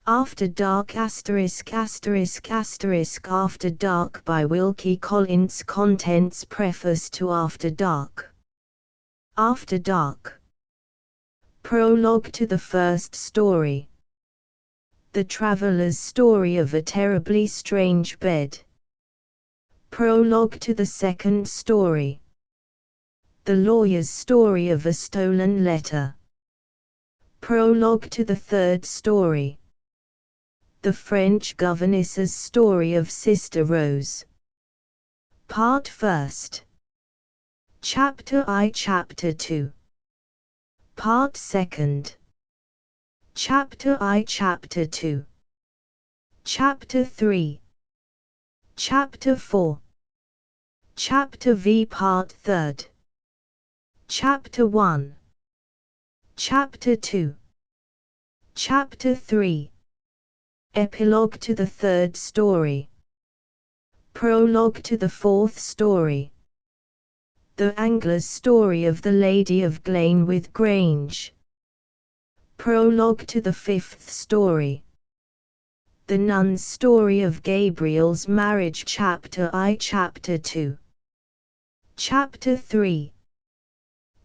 After Dark After Dark by Wilkie Collins. Contents. Preface to After Dark. After Dark. Prologue to the first story. The traveler's story of a terribly strange bed. Prologue to the second story. The lawyer's story of a stolen letter. Prologue to the third story. The French governess's story of Sister Rose. Part first. Chapter I. Chapter 2. Part second. Chapter I. Chapter 2. Chapter 3. Chapter 4. Chapter V. Part third. Chapter 1. Chapter 2. Chapter 3. Epilogue to the third story. Prologue to the fourth story. The Angler's story of the Lady of Glenwith Grange. Prologue to the fifth story. The Nun's story of Gabriel's marriage. Chapter I. Chapter 2. Chapter 3.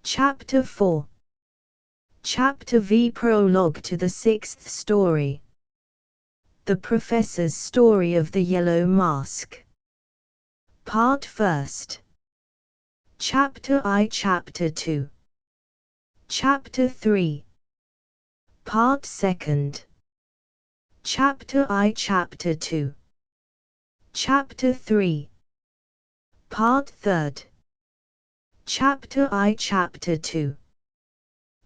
Chapter 4. Chapter V. Prologue to the sixth story. The Professor's story of the Yellow Mask. Part first. Chapter I. Chapter 2. Chapter 3. Part second. Chapter I. Chapter 2. Chapter 3. Part third. Chapter I. Chapter 2.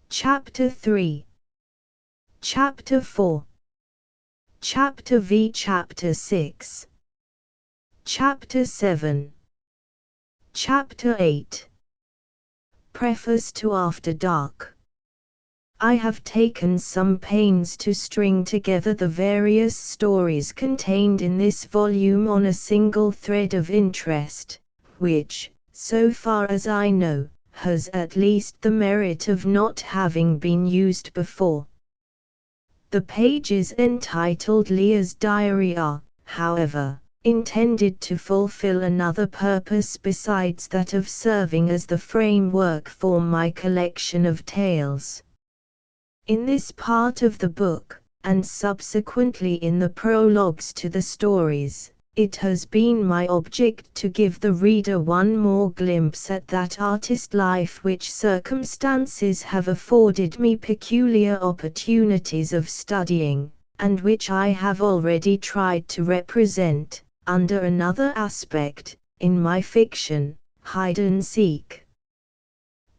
Chapter 3. Chapter 4. Chapter V. Chapter 6. Chapter 7. Chapter 8. Preface to After Dark. I have taken some pains to string together the various stories contained in this volume on a single thread of interest, which, so far as I know, has at least the merit of not having been used before. The pages entitled Leah's Diary are, however, intended to fulfill another purpose besides that of serving as the framework for my collection of tales. In this part of the book, and subsequently in the prologues to the stories, it has been my object to give the reader one more glimpse at that artist life which circumstances have afforded me peculiar opportunities of studying, and which I have already tried to represent, under another aspect, in my fiction, Hide and Seek.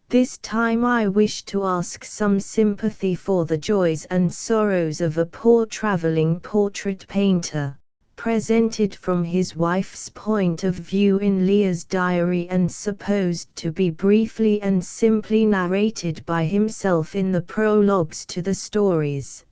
This time I wish to ask some sympathy for the joys and sorrows of a poor traveling portrait painter, presented from his wife's point of view in Leah's diary and supposed to be briefly and simply narrated by himself in the prologues to the stories.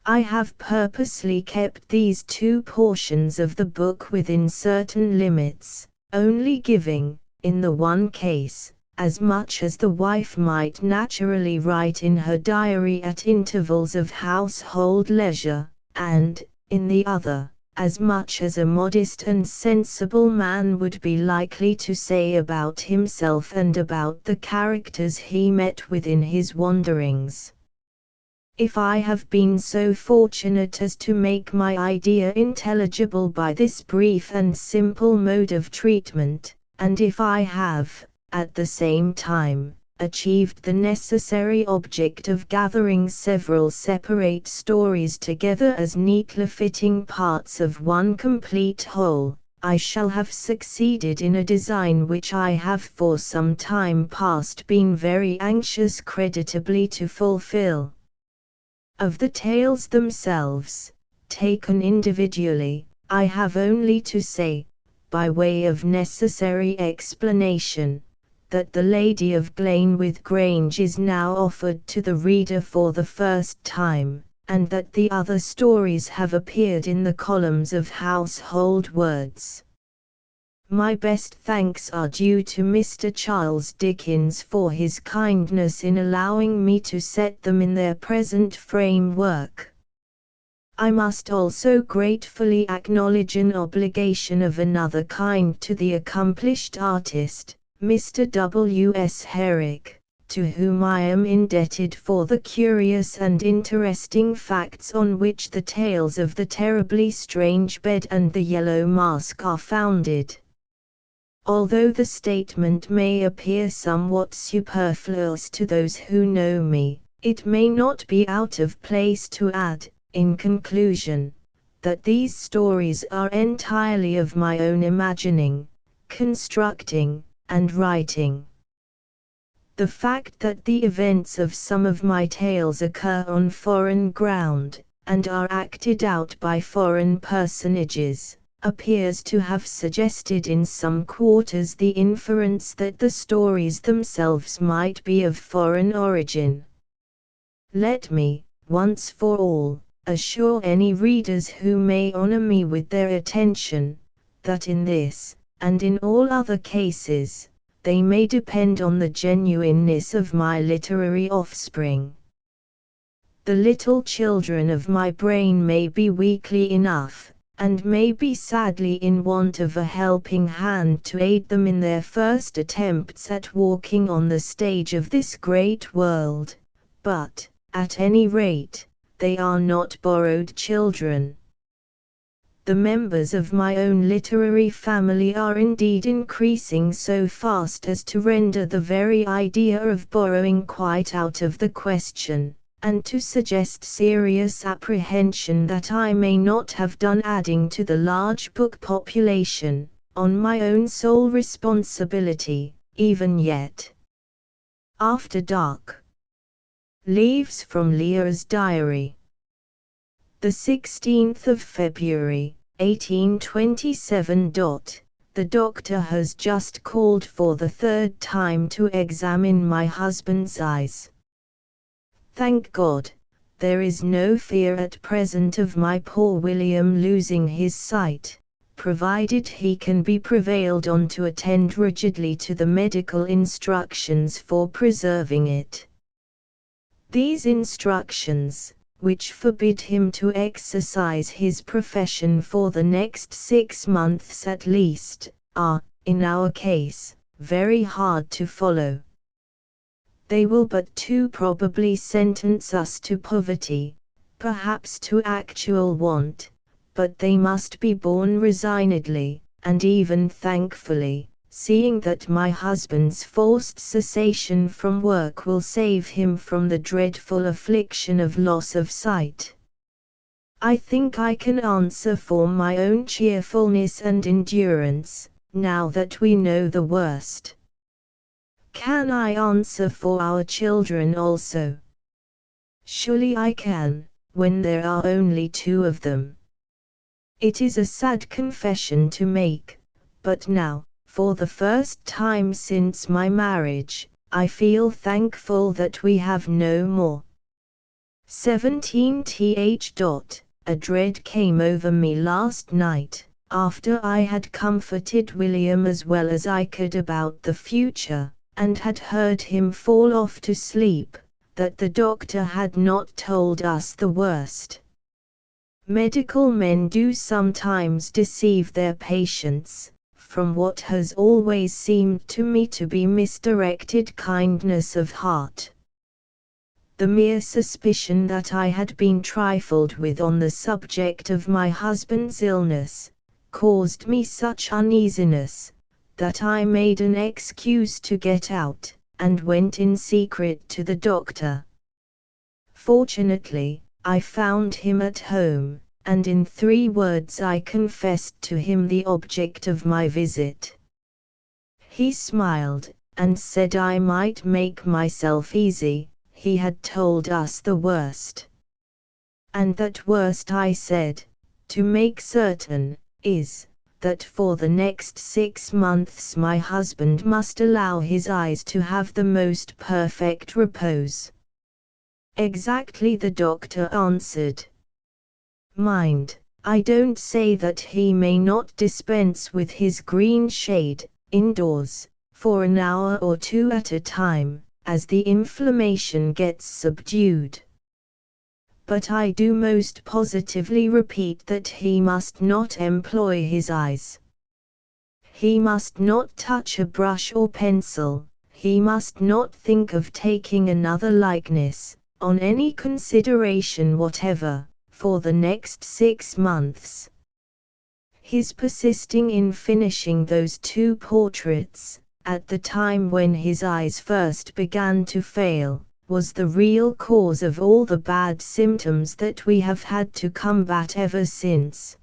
I have purposely kept these two portions of the book within certain limits, only giving, in the one case, as much as the wife might naturally write in her diary at intervals of household leisure, and, in the other, as much as a modest and sensible man would be likely to say about himself and about the characters he met with in his wanderings. If I have been so fortunate as to make my idea intelligible by this brief and simple mode of treatment, and if I have, at the same time, achieved the necessary object of gathering several separate stories together as neatly fitting parts of one complete whole, I shall have succeeded in a design which I have for some time past been very anxious creditably to fulfill. Of the tales themselves, taken individually, I have only to say, by way of necessary explanation, that The Lady of Glenwith Grange is now offered to the reader for the first time, and that the other stories have appeared in the columns of Household Words. My best thanks are due to Mr. Charles Dickens for his kindness in allowing me to set them in their present framework. I must also gratefully acknowledge an obligation of another kind to the accomplished artist, Mr. W. S. Herrick, to whom I am indebted for the curious and interesting facts on which the tales of the terribly strange bed and the yellow mask are founded. Although the statement may appear somewhat superfluous to those who know me, it may not be out of place to add, in conclusion, that these stories are entirely of my own imagining, constructing, and writing. The fact that the events of some of my tales occur on foreign ground, and are acted out by foreign personages, appears to have suggested in some quarters the inference that the stories themselves might be of foreign origin. Let me, once for all, assure any readers who may honor me with their attention, that in this, and in all other cases, they may depend on the genuineness of my literary offspring. The little children of my brain may be weakly enough, and may be sadly in want of a helping hand to aid them in their first attempts at walking on the stage of this great world, but, at any rate, they are not borrowed children. The members of my own literary family are indeed increasing so fast as to render the very idea of borrowing quite out of the question, and to suggest serious apprehension that I may not have done adding to the large book population, on my own sole responsibility, even yet. After Dark. Leaves from Leah's Diary. The 16th of February, 1827. The doctor has just called for the third time to examine my husband's eyes. Thank God, there is no fear at present of my poor William losing his sight, provided he can be prevailed on to attend rigidly to the medical instructions for preserving it. These instructions, which forbid him to exercise his profession for the next 6 months at least, are, in our case, very hard to follow. They will but too probably sentence us to poverty, perhaps to actual want, but they must be borne resignedly, and even thankfully, seeing that my husband's forced cessation from work will save him from the dreadful affliction of loss of sight. I think I can answer for my own cheerfulness and endurance, now that we know the worst. Can I answer for our children also? Surely I can, when there are only 2 of them. It is a sad confession to make, but now, for the first time since my marriage, I feel thankful that we have no more. 17th. A dread came over me last night, after I had comforted William as well as I could about the future, and had heard him fall off to sleep, that the doctor had not told us the worst. Medical men do sometimes deceive their patients, from what has always seemed to me to be misdirected kindness of heart. The mere suspicion that I had been trifled with on the subject of my husband's illness, caused me such uneasiness, that I made an excuse to get out, and went in secret to the doctor. Fortunately, I found him at home, and in 3 words I confessed to him the object of my visit. He smiled, and said I might make myself easy, he had told us the worst. And that worst, I said, to make certain, is, that for the next 6 months my husband must allow his eyes to have the most perfect repose. Exactly, the doctor answered. Mind, I don't say that he may not dispense with his green shade, indoors, for an hour or 2 at a time, as the inflammation gets subdued. but I do most positively repeat that he must not employ his eyes. He must not touch a brush or pencil, he must not think of taking another likeness, on any consideration whatever, for the next 6 months. His persisting in finishing those 2 portraits, at the time when his eyes first began to fail, was the real cause of all the bad symptoms that we have had to combat ever since.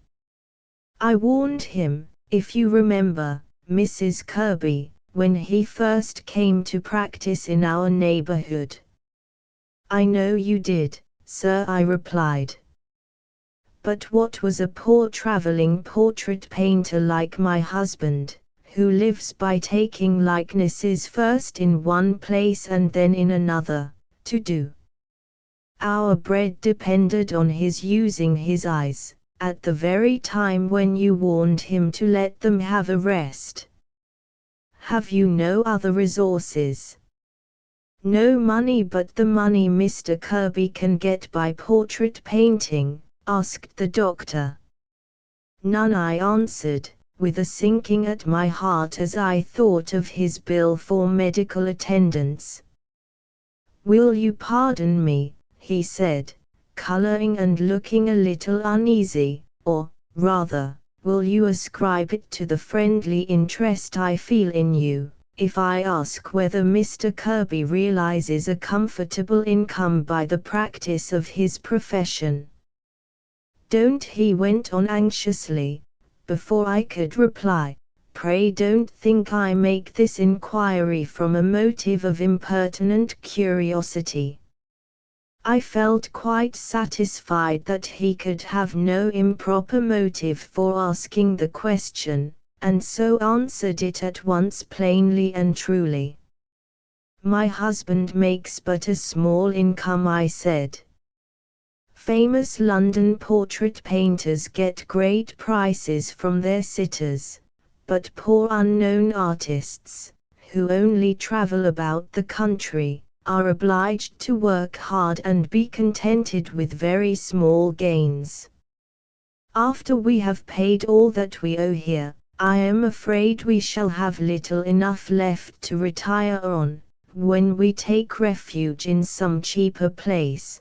I warned him, if you remember, Mrs. Kirby, when he first came to practice in our neighborhood. I know you did, sir, I replied. But what was a poor traveling portrait painter like my husband, who lives by taking likenesses first in one place and then in another, to do? Our bread depended on his using his eyes, at the very time when you warned him to let them have a rest. Have you no other resources? No money but the money Mr. Kirby can get by portrait painting? Asked the doctor. None, I answered, with a sinking at my heart as I thought of his bill for medical attendance. Will you pardon me, he said, coloring and looking a little uneasy, or, rather, will you ascribe it to the friendly interest I feel in you, if I ask whether Mr. Kirby realizes a comfortable income by the practice of his profession? Don't, he went on anxiously, before I could reply. Pray don't think I make this inquiry from a motive of impertinent curiosity. I felt quite satisfied that he could have no improper motive for asking the question, and so answered it at once plainly and truly. My husband makes but a small income, I said. Famous London portrait painters get great prices from their sitters, but poor unknown artists, who only travel about the country, are obliged to work hard and be contented with very small gains. After we have paid all that we owe here, I am afraid we shall have little enough left to retire on, when we take refuge in some cheaper place.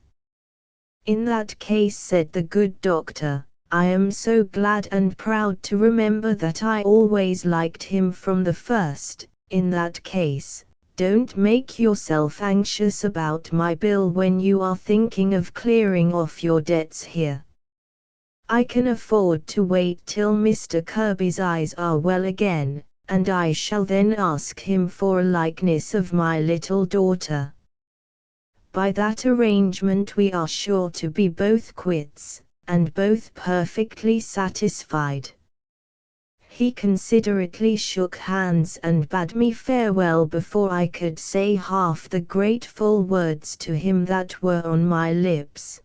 In that case, said the good doctor, I am so glad and proud to remember that I always liked him from the first. In that case, don't make yourself anxious about my bill when you are thinking of clearing off your debts here. I can afford to wait till Mr. Kirby's eyes are well again, and I shall then ask him for a likeness of my little daughter. By that arrangement we are sure to be both quits, and both perfectly satisfied. He considerately shook hands and bade me farewell before I could say half the grateful words to him that were on my lips.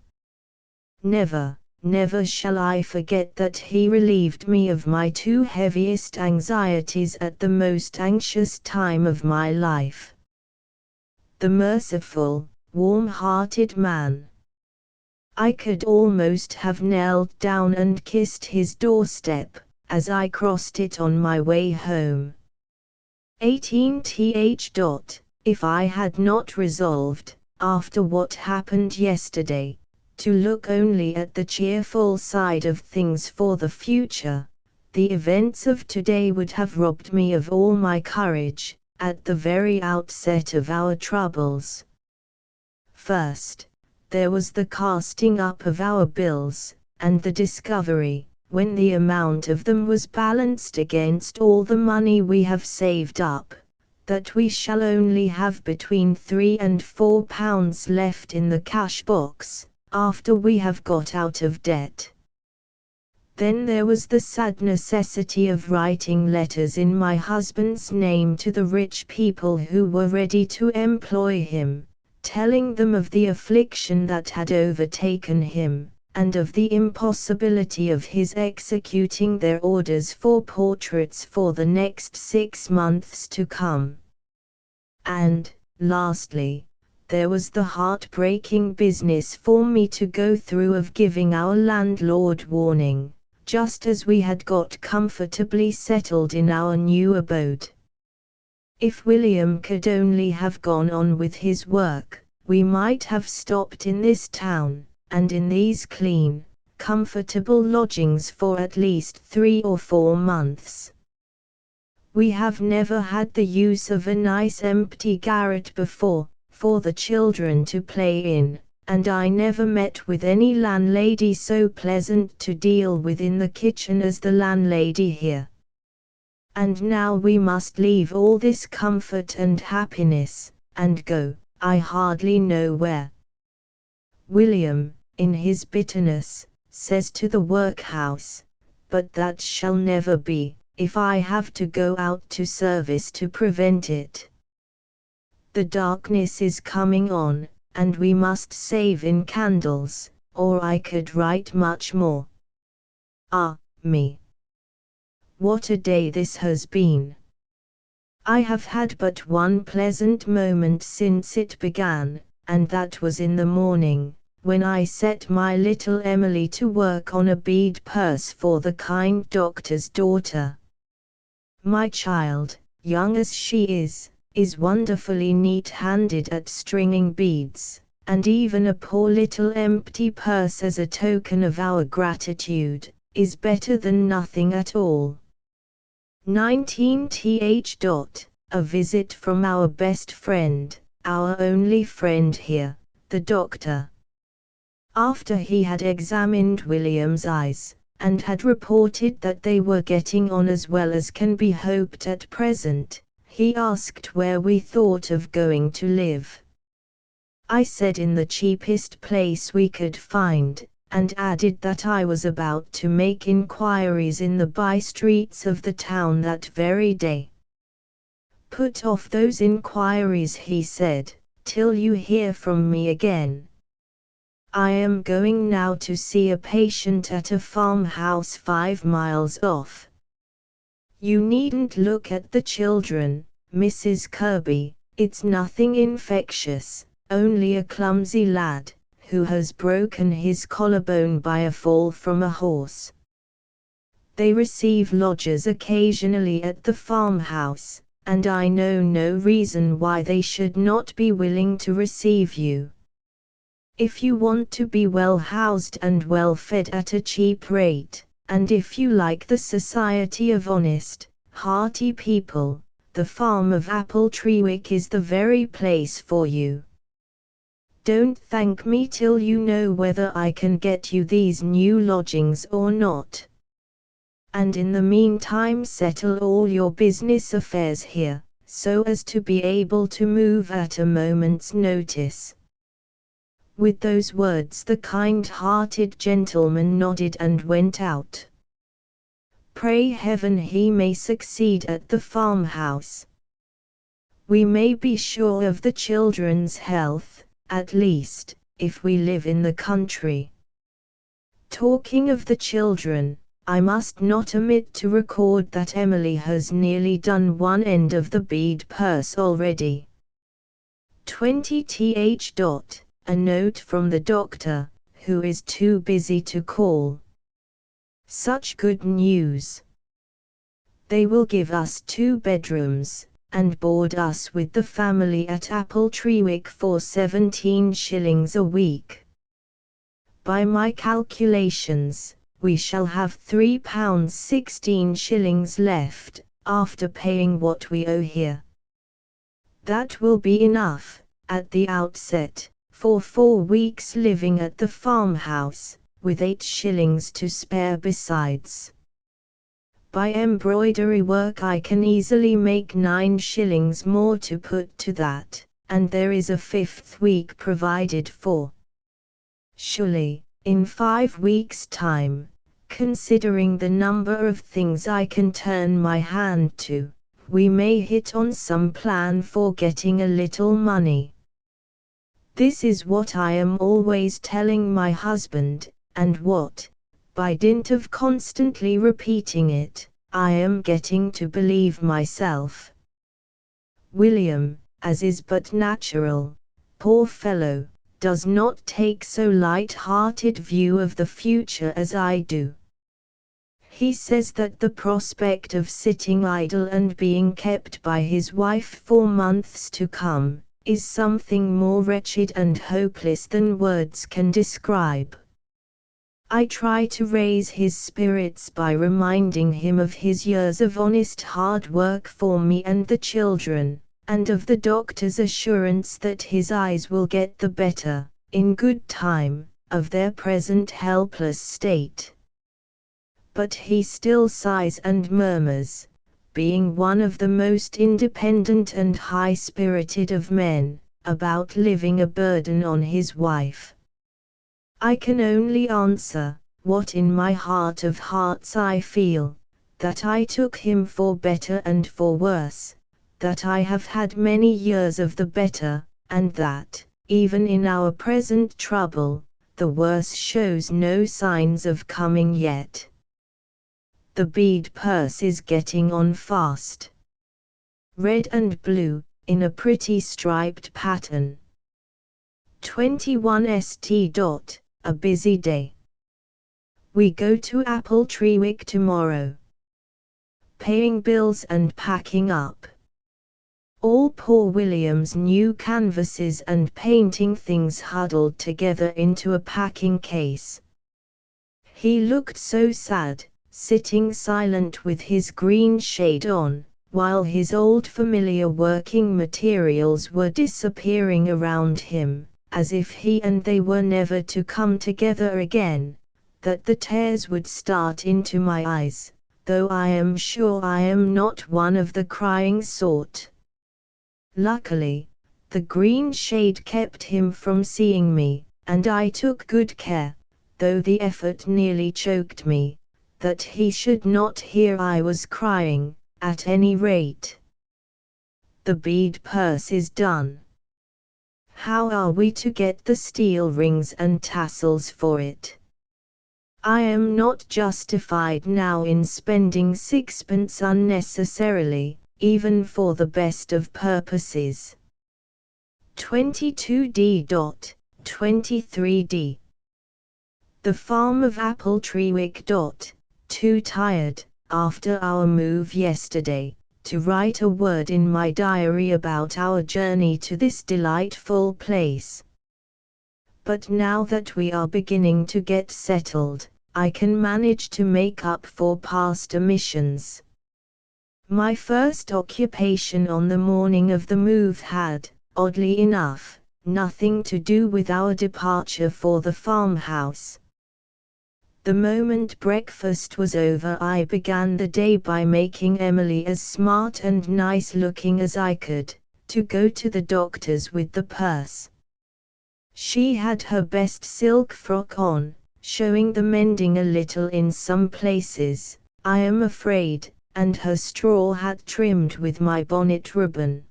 Never, never shall I forget that he relieved me of my 2 heaviest anxieties at the most anxious time of my life. The merciful, warm-hearted man. I could almost have knelt down and kissed his doorstep, as I crossed it on my way home. 18th. If I had not resolved, after what happened yesterday, to look only at the cheerful side of things for the future, the events of today would have robbed me of all my courage, at the very outset of our troubles. First, there was the casting up of our bills, and the discovery, when the amount of them was balanced against all the money we have saved up, that we shall only have between £3 and £4 left in the cash box, after we have got out of debt. Then there was the sad necessity of writing letters in my husband's name to the rich people who were ready to employ him, telling them of the affliction that had overtaken him, and of the impossibility of his executing their orders for portraits for the next 6 months to come. And, lastly, there was the heartbreaking business for me to go through of giving our landlord warning, just as we had got comfortably settled in our new abode. If William could only have gone on with his work, we might have stopped in this town, and in these clean, comfortable lodgings for at least 3 or 4 months. We have never had the use of a nice empty garret before, for the children to play in, and I never met with any landlady so pleasant to deal with in the kitchen as the landlady here. And now we must leave all this comfort and happiness, and go, I hardly know where. William, in his bitterness, says to the workhouse, but that shall never be, if I have to go out to service to prevent it. The darkness is coming on, and we must save in candles, or I could write much more. Ah, me! What a day this has been! I have had but one pleasant moment since it began, and that was in the morning, when I set my little Emily to work on a bead purse for the kind doctor's daughter. My child, young as she is wonderfully neat-handed at stringing beads, and even a poor little empty purse as a token of our gratitude, is better than nothing at all. 19th. A visit from our best friend, our only friend here, the doctor. After he had examined William's eyes, and had reported that they were getting on as well as can be hoped at present, he asked where we thought of going to live. I said in the cheapest place we could find, and added that I was about to make inquiries in the by-streets of the town that very day. Put off those inquiries, he said, till you hear from me again. I am going now to see a patient at a farmhouse 5 miles off. You needn't look at the children, Mrs. Kirby, it's nothing infectious, only a clumsy lad, who has broken his collarbone by a fall from a horse. They receive lodgers occasionally at the farmhouse, and I know no reason why they should not be willing to receive you. If you want to be well housed and well fed at a cheap rate, and if you like the society of honest, hearty people, the farm of Appletreewick is the very place for you. Don't thank me till you know whether I can get you these new lodgings or not. And in the meantime settle all your business affairs here, so as to be able to move at a moment's notice. With those words the kind-hearted gentleman nodded and went out. Pray heaven he may succeed at the farmhouse. We may be sure of the children's health, at least, if we live in the country. Talking of the children, I must not omit to record that Emily has nearly done one end of the bead purse already. 20th. A note from the doctor, who is too busy to call. Such good news! They will give us 2 bedrooms, and board us with the family at Appletreewick for 17 shillings a week. By my calculations, we shall have £3 16 shillings left, after paying what we owe here. That will be enough, at the outset, for 4 weeks living at the farmhouse, with 8 shillings to spare besides. By embroidery work I can easily make 9 shillings more to put to that, and there is a 5th week provided for. Surely, in 5 weeks' time, considering the number of things I can turn my hand to, we may hit on some plan for getting a little money. This is what I am always telling my husband, and what, by dint of constantly repeating it, I am getting to believe myself. William, as is but natural, poor fellow, does not take so light-hearted view of the future as I do. He says that the prospect of sitting idle and being kept by his wife for months to come, is something more wretched and hopeless than words can describe. I try to raise his spirits by reminding him of his years of honest hard work for me and the children, and of the doctor's assurance that his eyes will get the better, in good time, of their present helpless state. But he still sighs and murmurs, being one of the most independent and high-spirited of men, about living a burden on his wife. I can only answer, what in my heart of hearts I feel, that I took him for better and for worse, that I have had many years of the better, and that, even in our present trouble, the worse shows no signs of coming yet. The bead purse is getting on fast. Red and blue, in a pretty striped pattern. 21st. A busy day. We go to Appletreewick tomorrow. Paying bills and packing up. All poor William's new canvases and painting things huddled together into a packing case. He looked so sad, sitting silent with his green shade on, while his old familiar working materials were disappearing around him, as if he and they were never to come together again, that the tears would start into my eyes, though I am sure I am not one of the crying sort. Luckily, the green shade kept him from seeing me, and I took good care, though the effort nearly choked me, that he should not hear I was crying, at any rate. The bead purse is done. How are we to get the steel rings and tassels for it? I am not justified now in spending sixpence unnecessarily, even for the best of purposes. 22d. 23d. The farm of Appletreewick. Too tired, after our move yesterday, to write a word in my diary about our journey to this delightful place. But now that we are beginning to get settled, I can manage to make up for past omissions. My first occupation on the morning of the move had, oddly enough, nothing to do with our departure for the farmhouse. The moment breakfast was over, I began the day by making Emily as smart and nice-looking as I could, to go to the doctor's with the purse. She had her best silk frock on, showing the mending a little in some places, I am afraid, and her straw hat trimmed with my bonnet ribbon.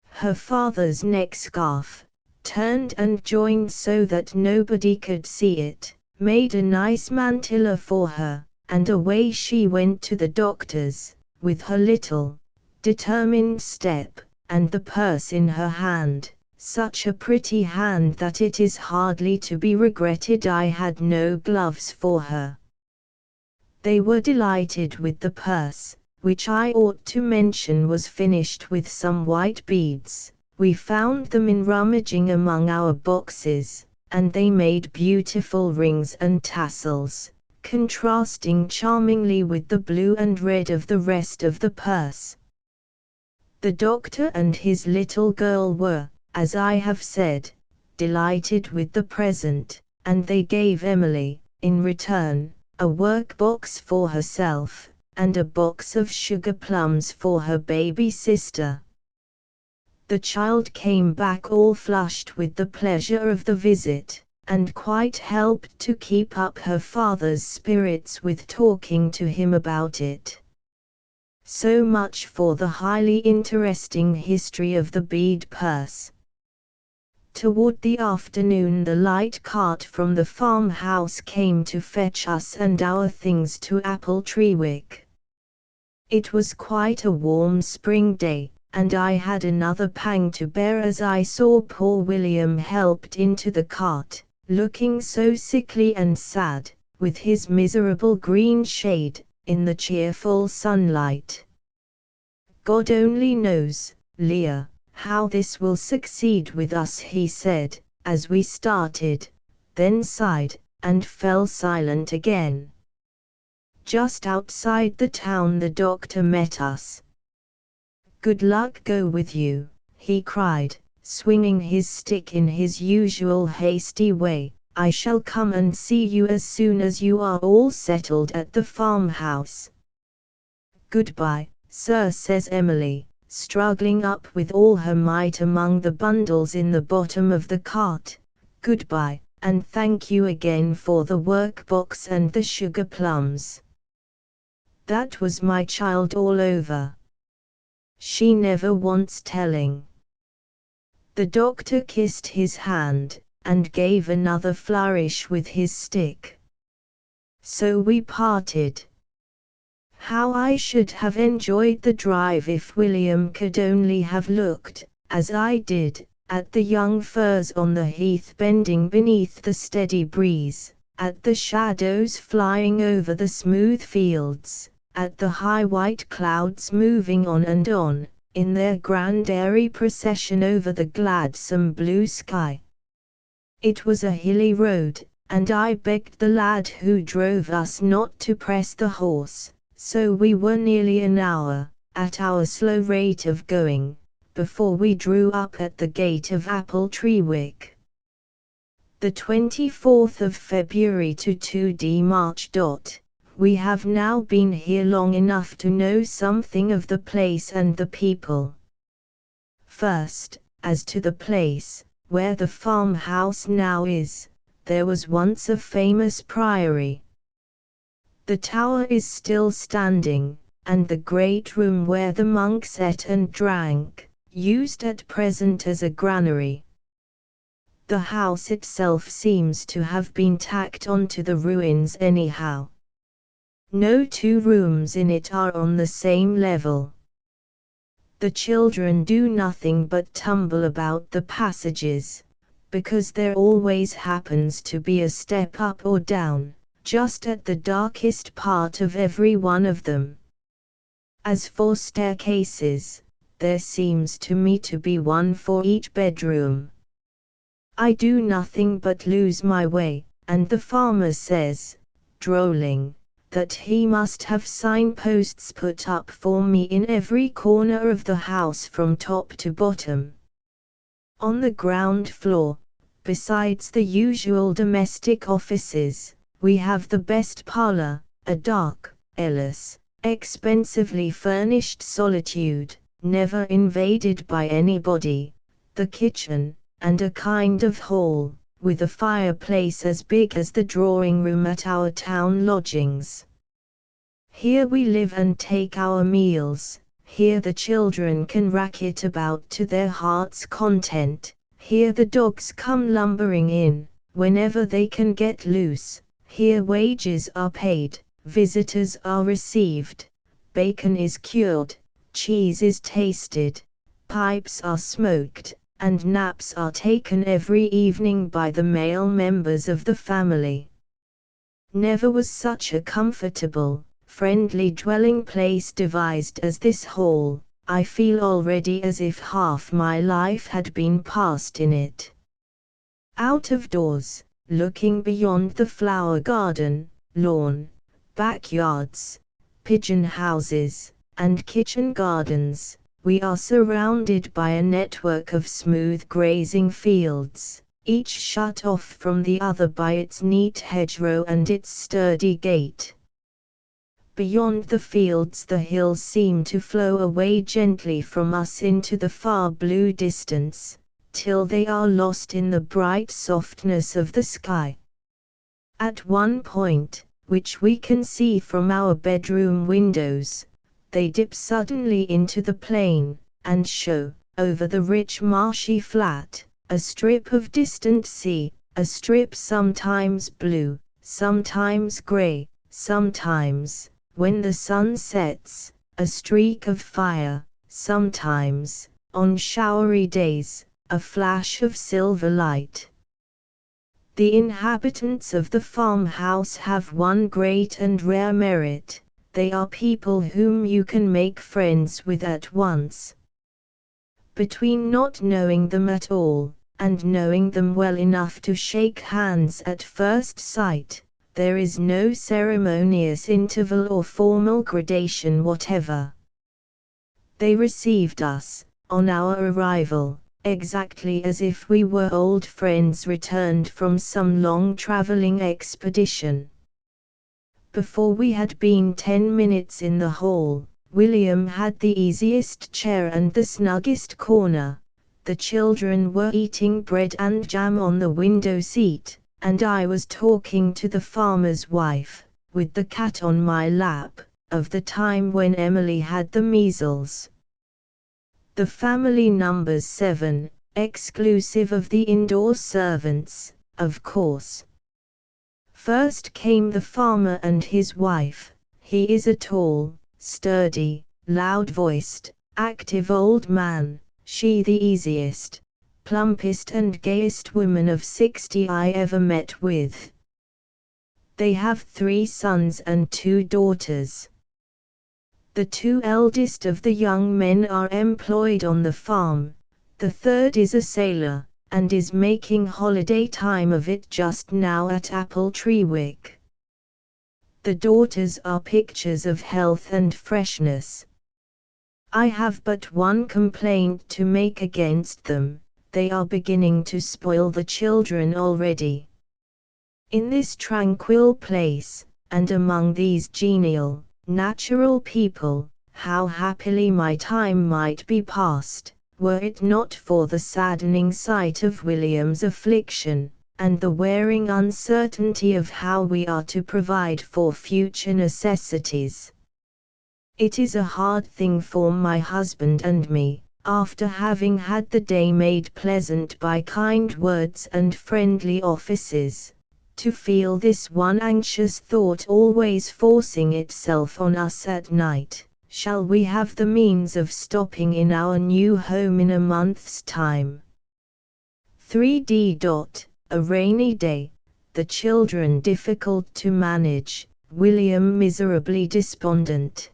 Her father's neck scarf, turned and joined so that nobody could see it, made a nice mantilla for her, and away she went to the doctor's, with her little, determined step, and the purse in her hand, such a pretty hand that it is hardly to be regretted I had no gloves for her. They were delighted with the purse, which I ought to mention was finished with some white beads. We found them in rummaging among our boxes, and they made beautiful rings and tassels, contrasting charmingly with the blue and red of the rest of the purse. The doctor and his little girl were, as I have said, delighted with the present, and they gave Emily, in return, a work-box for herself, and a box of sugar plums for her baby sister. The child came back all flushed with the pleasure of the visit, and quite helped to keep up her father's spirits with talking to him about it. So much for the highly interesting history of the bead purse. Toward the afternoon the light cart from the farmhouse came to fetch us and our things to Appletreewick. It was quite a warm spring day, and I had another pang to bear as I saw poor William helped into the cart, looking so sickly and sad, with his miserable green shade, in the cheerful sunlight. God only knows, Leah, how this will succeed with us, he said, as we started, then sighed, and fell silent again. Just outside the town the doctor met us. Good luck go with you, he cried, swinging his stick in his usual hasty way. I shall come and see you as soon as you are all settled at the farmhouse. Goodbye, sir, says Emily, struggling up with all her might among the bundles in the bottom of the cart. Goodbye, and thank you again for the workbox and the sugar plums. That was my child all over. She never wants telling. The doctor kissed his hand, and gave another flourish with his stick. So we parted. How I should have enjoyed the drive if William could only have looked, as I did, at the young firs on the heath bending beneath the steady breeze, at the shadows flying over the smooth fields, at the high white clouds moving on and on, in their grand airy procession over the gladsome blue sky. It was a hilly road, and I begged the lad who drove us not to press the horse, so we were nearly an hour, at our slow rate of going, before we drew up at the gate of Appletreewick. The 24th of February to 2d March. We have now been here long enough to know something of the place and the people. First, as to the place, where the farmhouse now is, there was once a famous priory. The tower is still standing, and the great room where the monks ate and drank, used at present as a granary. The house itself seems to have been tacked onto the ruins anyhow. No two rooms in it are on the same level. The children do nothing but tumble about the passages, because there always happens to be a step up or down, just at the darkest part of every one of them. As for staircases, there seems to me to be one for each bedroom. I do nothing but lose my way, and the farmer says, drolling, that he must have signposts put up for me in every corner of the house from top to bottom. On the ground floor, besides the usual domestic offices, we have the best parlor, a dark, airless, expensively furnished solitude, never invaded by anybody, the kitchen, and a kind of hall, with a fireplace as big as the drawing-room at our town lodgings. Here we live and take our meals, here the children can racket about to their heart's content, here the dogs come lumbering in, whenever they can get loose, here wages are paid, visitors are received, bacon is cured, cheese is tasted, pipes are smoked, and naps are taken every evening by the male members of the family. Never was such a comfortable, friendly dwelling place devised as this hall. I feel already as if half my life had been passed in it. Out of doors, looking beyond the flower garden, lawn, backyards, pigeon houses, and kitchen gardens, we are surrounded by a network of smooth grazing fields, each shut off from the other by its neat hedgerow and its sturdy gate. Beyond the fields the hills seem to flow away gently from us into the far blue distance, till they are lost in the bright softness of the sky. At one point, which we can see from our bedroom windows, they dip suddenly into the plain, and show, over the rich marshy flat, a strip of distant sea, a strip sometimes blue, sometimes grey, sometimes, when the sun sets, a streak of fire, sometimes, on showery days, a flash of silver light. The inhabitants of the farmhouse have one great and rare merit: they are people whom you can make friends with at once. Between not knowing them at all, and knowing them well enough to shake hands at first sight, there is no ceremonious interval or formal gradation whatever. They received us, on our arrival, exactly as if we were old friends returned from some long traveling expedition. Before we had been 10 minutes in the hall, William had the easiest chair and the snuggest corner. The children were eating bread and jam on the window seat, and I was talking to the farmer's wife, with the cat on my lap, of the time when Emily had the measles. The family numbers 7, exclusive of the indoor servants, of course. First came the farmer and his wife. He is a tall, sturdy, loud-voiced, active old man, she the easiest, plumpest and gayest woman of 60 I ever met with. They have 3 sons and 2 daughters. The 2 eldest of the young men are employed on the farm, the third is a sailor, and is making holiday time of it just now at Appletreewick. The daughters are pictures of health and freshness. I have but one complaint to make against them: they are beginning to spoil the children already. In this tranquil place, and among these genial, natural people, how happily my time might be passed, were it not for the saddening sight of William's affliction, and the wearing uncertainty of how we are to provide for future necessities. It is a hard thing for my husband and me, after having had the day made pleasant by kind words and friendly offices, to feel this one anxious thought always forcing itself on us at night: shall we have the means of stopping in our new home in a month's time? 3d. A rainy day, the children difficult to manage, William miserably despondent.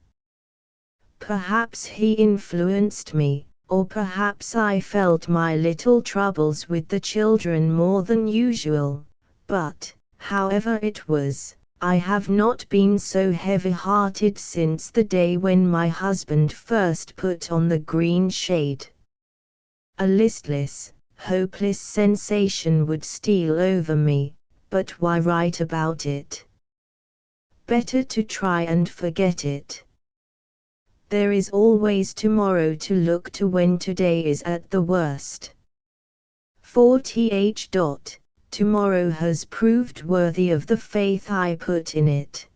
Perhaps he influenced me, or perhaps I felt my little troubles with the children more than usual, but, however it was, I have not been so heavy-hearted since the day when my husband first put on the green shade. A listless, hopeless sensation would steal over me, but why write about it? Better to try and forget it. There is always tomorrow to look to when today is at the worst. 4th. Tomorrow has proved worthy of the faith I put in it.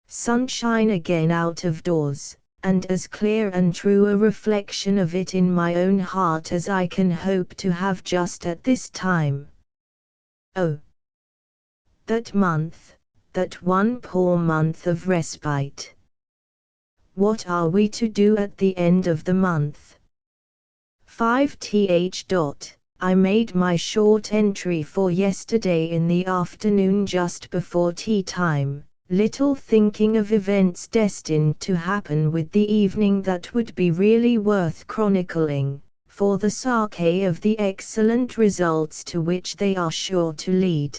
Sunshine again out of doors, and as clear and true a reflection of it in my own heart as I can hope to have just at this time. Oh! That month, that one poor month of respite. What are we to do at the end of the month? 5th. I made my short entry for yesterday in the afternoon just before tea time, little thinking of events destined to happen with the evening that would be really worth chronicling, for the sake of the excellent results to which they are sure to lead.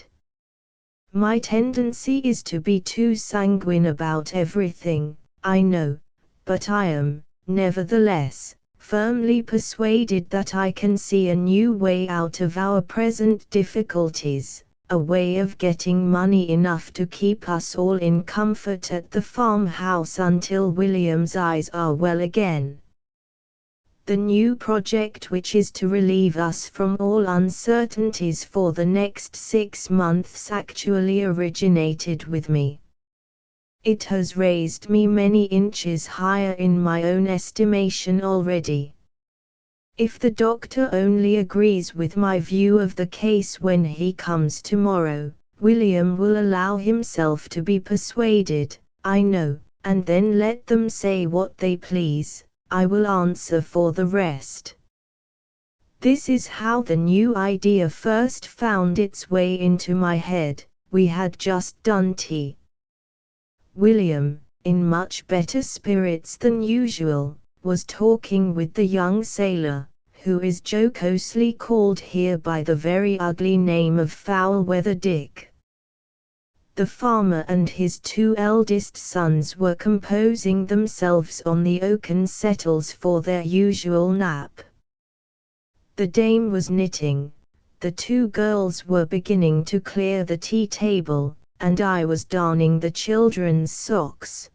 My tendency is to be too sanguine about everything, I know, but I am, nevertheless, firmly persuaded that I can see a new way out of our present difficulties, a way of getting money enough to keep us all in comfort at the farmhouse until William's eyes are well again. The new project, which is to relieve us from all uncertainties for the next 6 months, actually originated with me. It has raised me many inches higher in my own estimation already. If the doctor only agrees with my view of the case when he comes tomorrow, William will allow himself to be persuaded, I know, and then let them say what they please, I will answer for the rest. This is how the new idea first found its way into my head. We had just done tea. William, in much better spirits than usual, was talking with the young sailor, who is jocosely called here by the very ugly name of Foul-weather Dick. The farmer and his two eldest sons were composing themselves on the oaken settles for their usual nap. The dame was knitting, the two girls were beginning to clear the tea table, and I was darning the children's socks.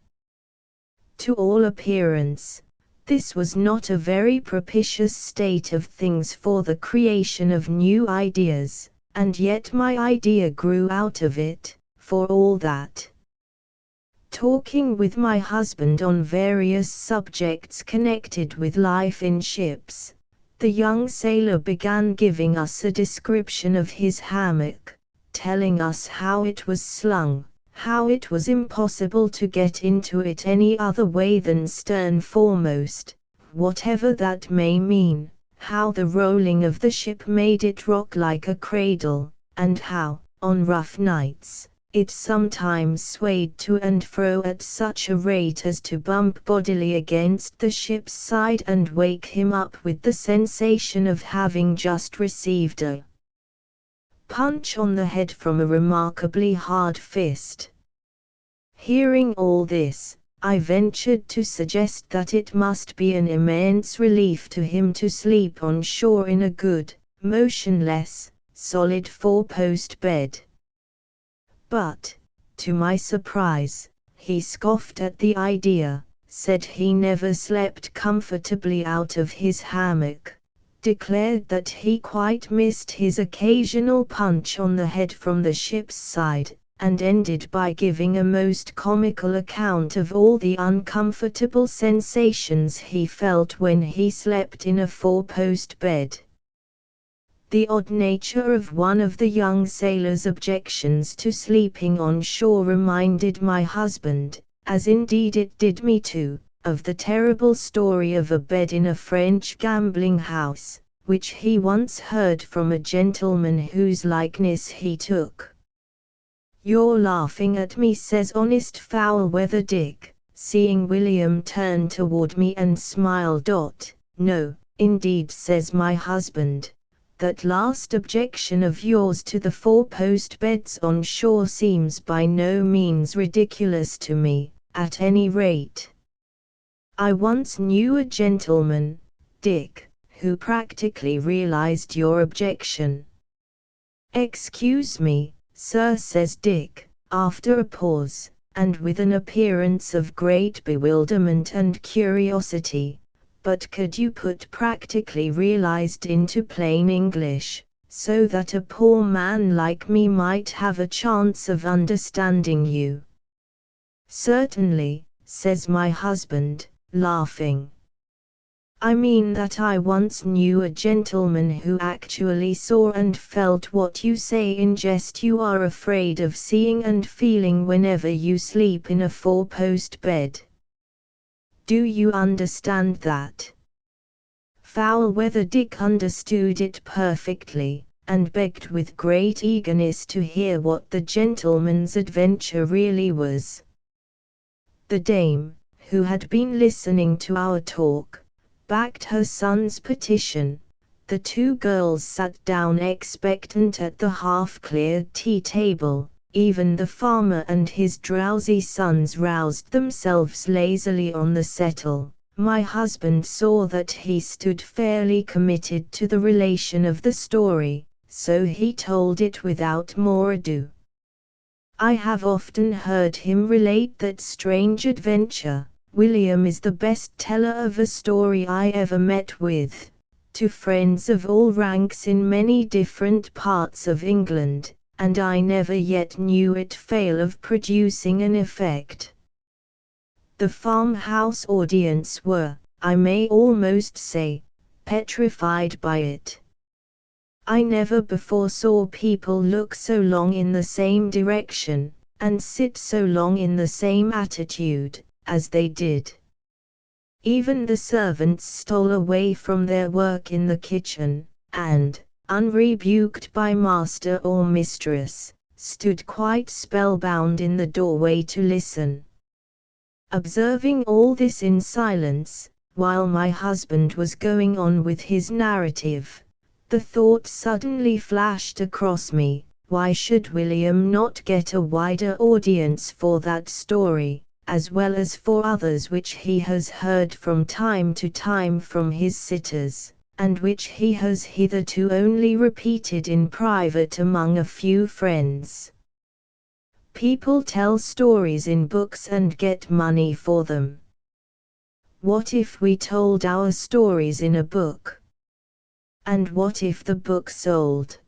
To all appearance, this was not a very propitious state of things for the creation of new ideas, and yet my idea grew out of it, for all that. Talking with my husband on various subjects connected with life in ships, the young sailor began giving us a description of his hammock, telling us how it was slung, how it was impossible to get into it any other way than stern foremost, whatever that may mean, how the rolling of the ship made it rock like a cradle, and how, on rough nights, it sometimes swayed to and fro at such a rate as to bump bodily against the ship's side and wake him up with the sensation of having just received a punch on the head from a remarkably hard fist. Hearing all this, I ventured to suggest that it must be an immense relief to him to sleep on shore in a good, motionless, solid four-post bed. But, to my surprise, he scoffed at the idea, said he never slept comfortably out of his hammock, declared that he quite missed his occasional punch on the head from the ship's side, and ended by giving a most comical account of all the uncomfortable sensations he felt when he slept in a four-post bed. The odd nature of one of the young sailor's objections to sleeping on shore reminded my husband, as indeed it did me too, of the terrible story of a bed in a French gambling house, which he once heard from a gentleman whose likeness he took. "You're laughing at me," says honest Foul-weather Dick, seeing William turn toward me and smile. "No, indeed," says my husband. "That last objection of yours to the four-post beds on shore seems by no means ridiculous to me, at any rate. I once knew a gentleman, Dick, who practically realized your objection." "Excuse me, sir," says Dick, after a pause, and with an appearance of great bewilderment and curiosity, "but could you put practically realized into plain English, so that a poor man like me might have a chance of understanding you?" "Certainly," says my husband, laughing. "I mean that I once knew a gentleman who actually saw and felt what you say in jest you are afraid of seeing and feeling whenever you sleep in a four-post bed. Do you understand that?" Foul-weather Dick understood it perfectly, and begged with great eagerness to hear what the gentleman's adventure really was. The dame, who had been listening to our talk, backed her son's petition. The two girls sat down expectant at the half-cleared tea table. Even the farmer and his drowsy sons roused themselves lazily on the settle. My husband saw that he stood fairly committed to the relation of the story, so he told it without more ado. I have often heard him relate that strange adventure. William is the best teller of a story I ever met with, to friends of all ranks in many different parts of England, and I never yet knew it fail of producing an effect. The farmhouse audience were, I may almost say, petrified by it. I never before saw people look so long in the same direction, and sit so long in the same attitude, as they did. Even the servants stole away from their work in the kitchen, and, unrebuked by master or mistress, stood quite spellbound in the doorway to listen. Observing all this in silence, while my husband was going on with his narrative, the thought suddenly flashed across me, why should William not get a wider audience for that story, as well as for others which he has heard from time to time from his sitters, and which he has hitherto only repeated in private among a few friends. People tell stories in books and get money for them. What if we told our stories in a book? And what if the book sold?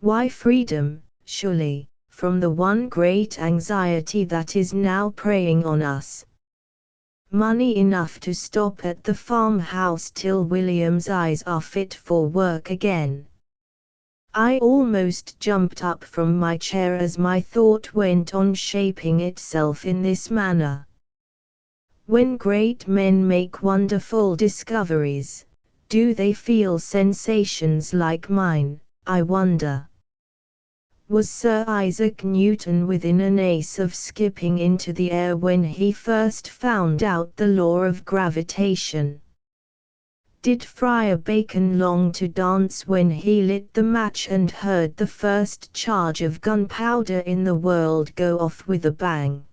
Why freedom, surely, from the one great anxiety that is now preying on us. Money enough to stop at the farmhouse till William's eyes are fit for work again. I almost jumped up from my chair as my thought went on shaping itself in this manner. When great men make wonderful discoveries, do they feel sensations like mine, I wonder? Was Sir Isaac Newton within an ace of skipping into the air when he first found out the law of gravitation? Did Friar Bacon long to dance when he lit the match and heard the first charge of gunpowder in the world go off with a bang?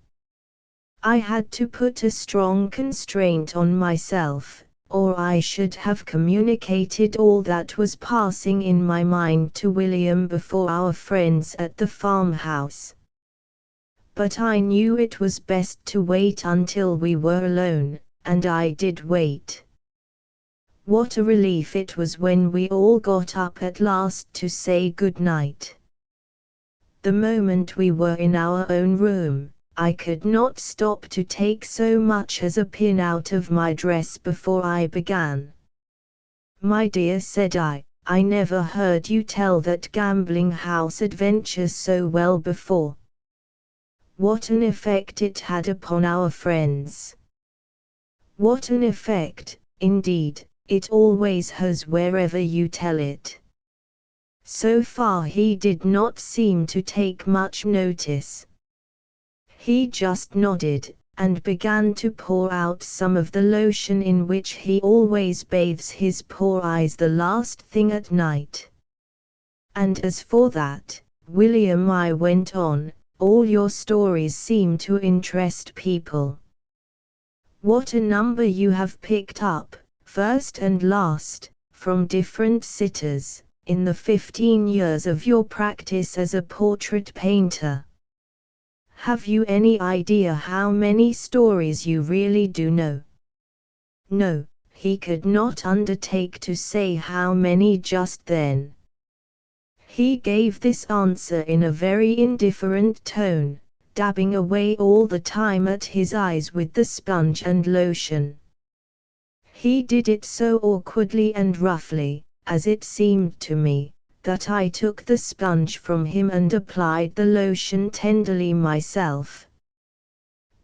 I had to put a strong constraint on myself, or I should have communicated all that was passing in my mind to William before our friends at the farmhouse. But I knew it was best to wait until we were alone, and I did wait. What a relief it was when we all got up at last to say good night. The moment we were in our own room, I could not stop to take so much as a pin out of my dress before I began. "My dear," said I never heard you tell that gambling house adventure so well before. What an effect it had upon our friends. What an effect, indeed, it always has wherever you tell it. So far he did not seem to take much notice. He just nodded, and began to pour out some of the lotion in which he always bathes his poor eyes the last thing at night. "And as for that, William," I went on, "all your stories seem to interest people. What a number you have picked up, first and last, from different sitters, in the 15 years of your practice as a portrait painter. Have you any idea how many stories you really do know?" No, he could not undertake to say how many just then. He gave this answer in a very indifferent tone, dabbing away all the time at his eyes with the sponge and lotion. He did it so awkwardly and roughly, as it seemed to me, that I took the sponge from him and applied the lotion tenderly myself.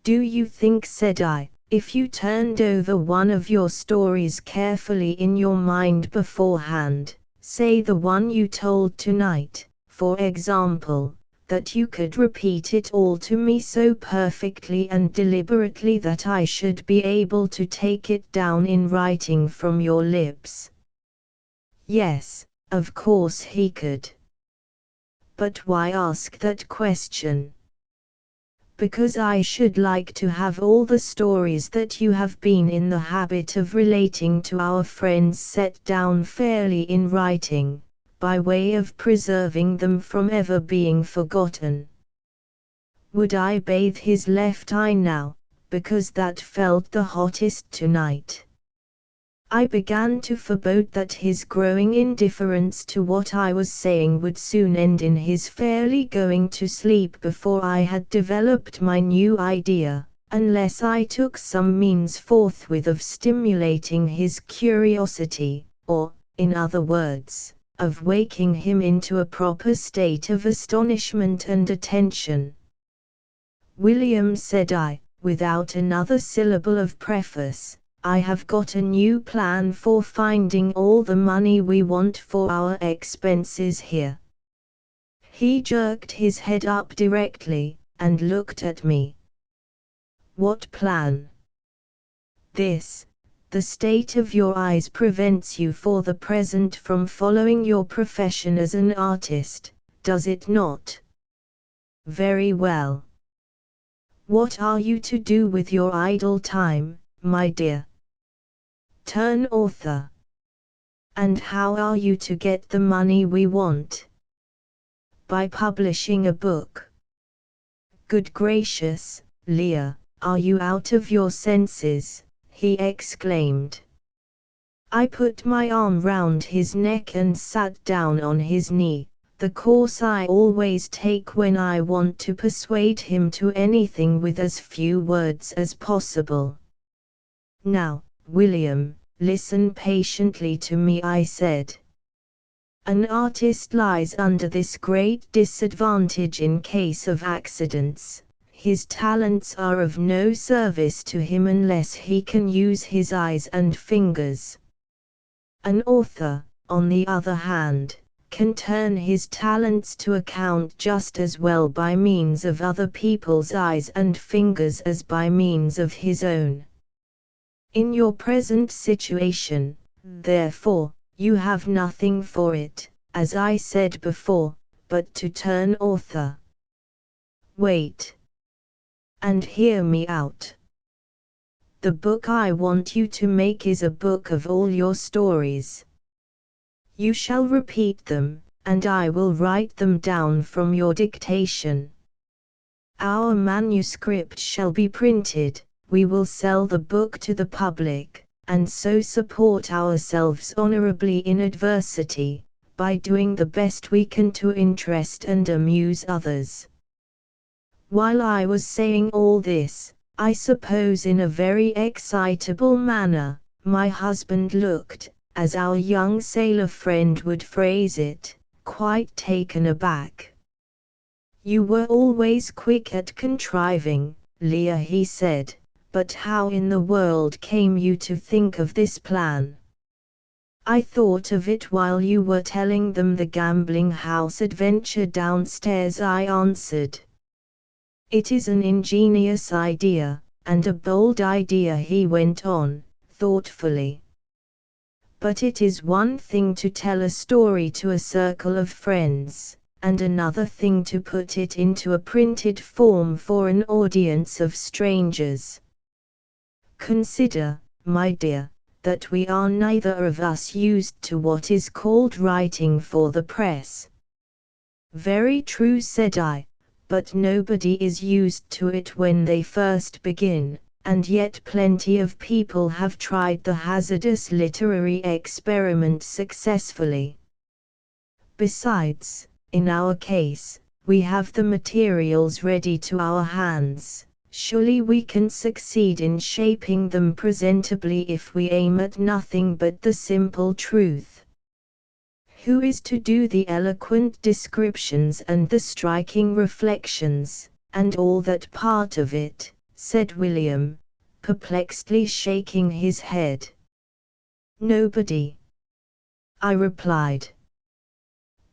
"Do you think," said I, "if you turned over one of your stories carefully in your mind beforehand, say the one you told tonight, for example, that you could repeat it all to me so perfectly and deliberately that I should be able to take it down in writing from your lips?" Yes, of course he could. But why ask that question? Because I should like to have all the stories that you have been in the habit of relating to our friends set down fairly in writing, by way of preserving them from ever being forgotten. Would I bathe his left eye now, because that felt the hottest tonight? I began to forebode that his growing indifference to what I was saying would soon end in his fairly going to sleep before I had developed my new idea, unless I took some means forthwith of stimulating his curiosity, or, in other words, of waking him into a proper state of astonishment and attention. "William," said I, without another syllable of preface, "I have got a new plan for finding all the money we want for our expenses here." He jerked his head up directly, and looked at me. "What plan?" "This. The state of your eyes prevents you for the present from following your profession as an artist, does it not?" "Very well. What are you to do with your idle time, my dear?" "Turn author." "And how are you to get the money we want?" "By publishing a book." "Good gracious, Leah, are you out of your senses?" he exclaimed. I put my arm round his neck and sat down on his knee, the course I always take when I want to persuade him to anything with as few words as possible. "Now, William, listen patiently to me," I said. "An artist lies under this great disadvantage in case of accidents. His talents are of no service to him unless he can use his eyes and fingers. An author, on the other hand, can turn his talents to account just as well by means of other people's eyes and fingers as by means of his own. In your present situation, therefore, you have nothing for it, as I said before, but to turn author. Wait. And hear me out. The book I want you to make is a book of all your stories. You shall repeat them, and I will write them down from your dictation. Our manuscript shall be printed, we will sell the book to the public, and so support ourselves honorably in adversity, by doing the best we can to interest and amuse others." While I was saying all this, I suppose in a very excitable manner, my husband looked, as our young sailor friend would phrase it, quite taken aback. "You were always quick at contriving, Leah," he said, "but how in the world came you to think of this plan?" "I thought of it while you were telling them the gambling house adventure downstairs," I answered. "It is an ingenious idea, and a bold idea," he went on, thoughtfully. "But it is one thing to tell a story to a circle of friends, and another thing to put it into a printed form for an audience of strangers. Consider, my dear, that we are neither of us used to what is called writing for the press." "Very true," said I, "but nobody is used to it when they first begin, and yet plenty of people have tried the hazardous literary experiment successfully. Besides, in our case, we have the materials ready to our hands. Surely we can succeed in shaping them presentably if we aim at nothing but the simple truth." "Who is to do the eloquent descriptions and the striking reflections, and all that part of it?" said William, perplexedly shaking his head. "Nobody," I replied.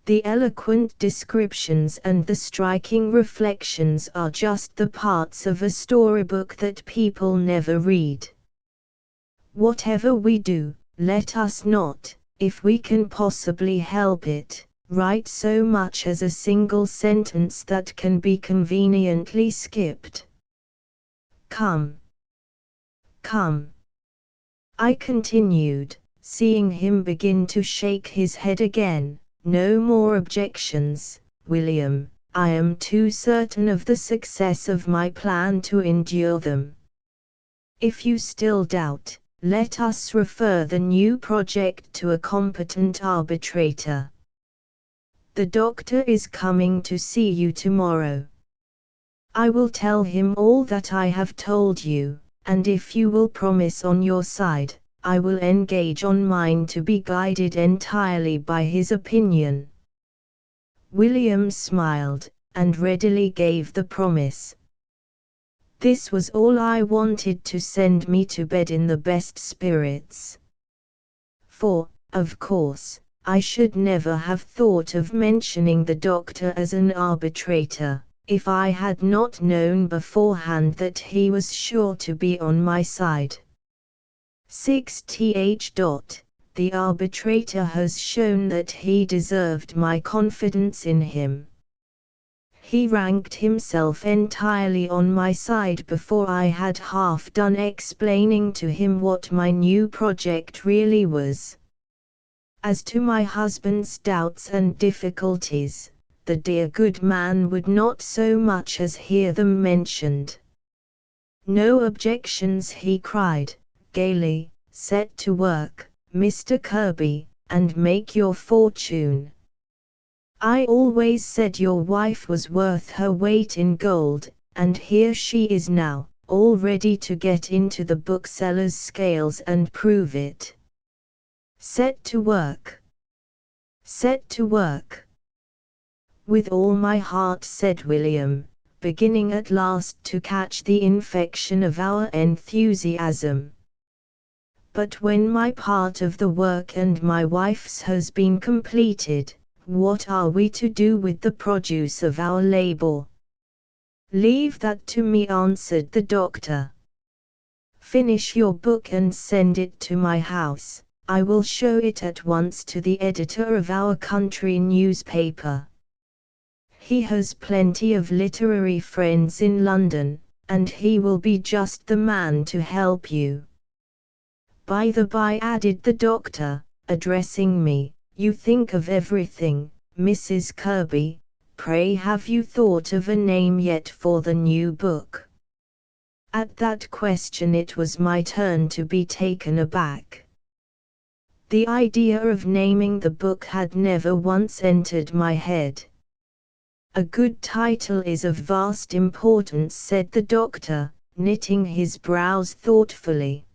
"The eloquent descriptions and the striking reflections are just the parts of a storybook that people never read. Whatever we do, let us not, if we can possibly help it, write so much as a single sentence that can be conveniently skipped. Come. Come," I continued, seeing him begin to shake his head again. "No more objections, William. I am too certain of the success of my plan to endure them. If you still doubt, let us refer the new project to a competent arbitrator. The doctor is coming to see you tomorrow. I will tell him all that I have told you, and if you will promise on your side, I will engage on mine to be guided entirely by his opinion." William smiled, and readily gave the promise. This was all I wanted to send me to bed in the best spirits. For, of course, I should never have thought of mentioning the doctor as an arbitrator, if I had not known beforehand that he was sure to be on my side. 6th. The arbitrator has shown that he deserved my confidence in him. He ranked himself entirely on my side before I had half done explaining to him what my new project really was. As to my husband's doubts and difficulties, the dear good man would not so much as hear them mentioned. No objections, he cried, gaily, set to work, Mr. Kirby, and make your fortune. I always said your wife was worth her weight in gold, and here she is now, all ready to get into the bookseller's scales and prove it. Set to work. Set to work. With all my heart, said William, beginning at last to catch the infection of our enthusiasm. But when my part of the work and my wife's has been completed, what are we to do with the produce of our labor? Leave that to me, answered the doctor. Finish your book and send it to my house. I will show it at once to the editor of our country newspaper. He has plenty of literary friends in London, and he will be just the man to help you. By the by, added the doctor, addressing me, you think of everything, Mrs. Kirby. Pray, have you thought of a name yet for the new book? At that question it was my turn to be taken aback. The idea of naming the book had never once entered my head. A good title is of vast importance, said the doctor, knitting his brows thoughtfully.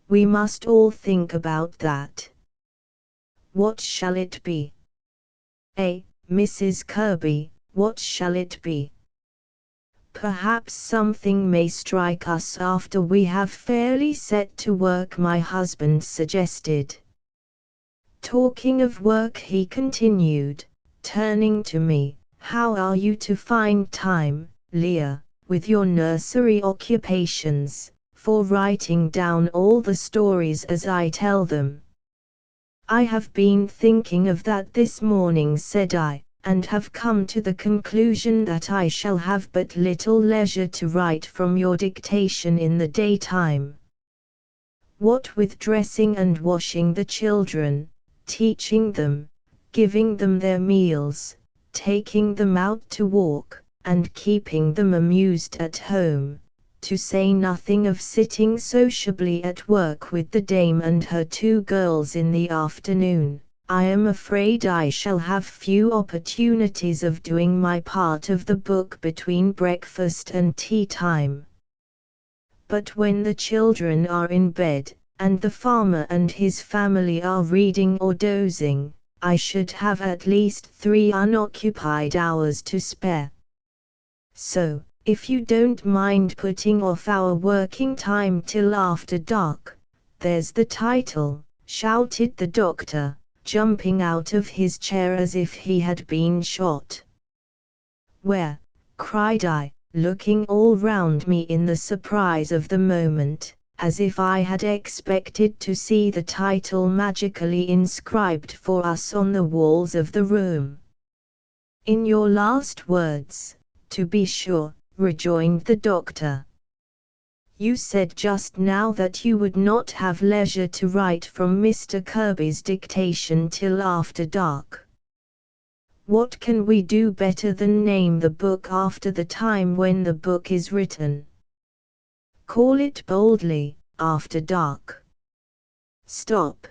We must all think about that. What shall it be? Mrs. Kirby, what shall it be? Perhaps something may strike us after we have fairly set to work, my husband suggested. Talking of work, he continued, turning to me, how are you to find time, Leah, with your nursery occupations, for writing down all the stories as I tell them? I have been thinking of that this morning, said I, and have come to the conclusion that I shall have but little leisure to write from your dictation in the daytime. What with dressing and washing the children, teaching them, giving them their meals, taking them out to walk, and keeping them amused at home, to say nothing of sitting sociably at work with the dame and her 2 girls in the afternoon, I am afraid I shall have few opportunities of doing my part of the book between breakfast and tea time. But when the children are in bed, and the farmer and his family are reading or dozing, I should have at least 3 unoccupied hours to spare. So, if you don't mind putting off our working time till after dark, there's the title, shouted the doctor, jumping out of his chair as if he had been shot. Where? Cried I, looking all round me in the surprise of the moment, as if I had expected to see the title magically inscribed for us on the walls of the room. In your last words, to be sure, rejoined the doctor. You said just now that you would not have leisure to write from Mr. Kirby's dictation till after dark. What can we do better than name the book after the time when the book is written? Call it boldly, After Dark. Stop.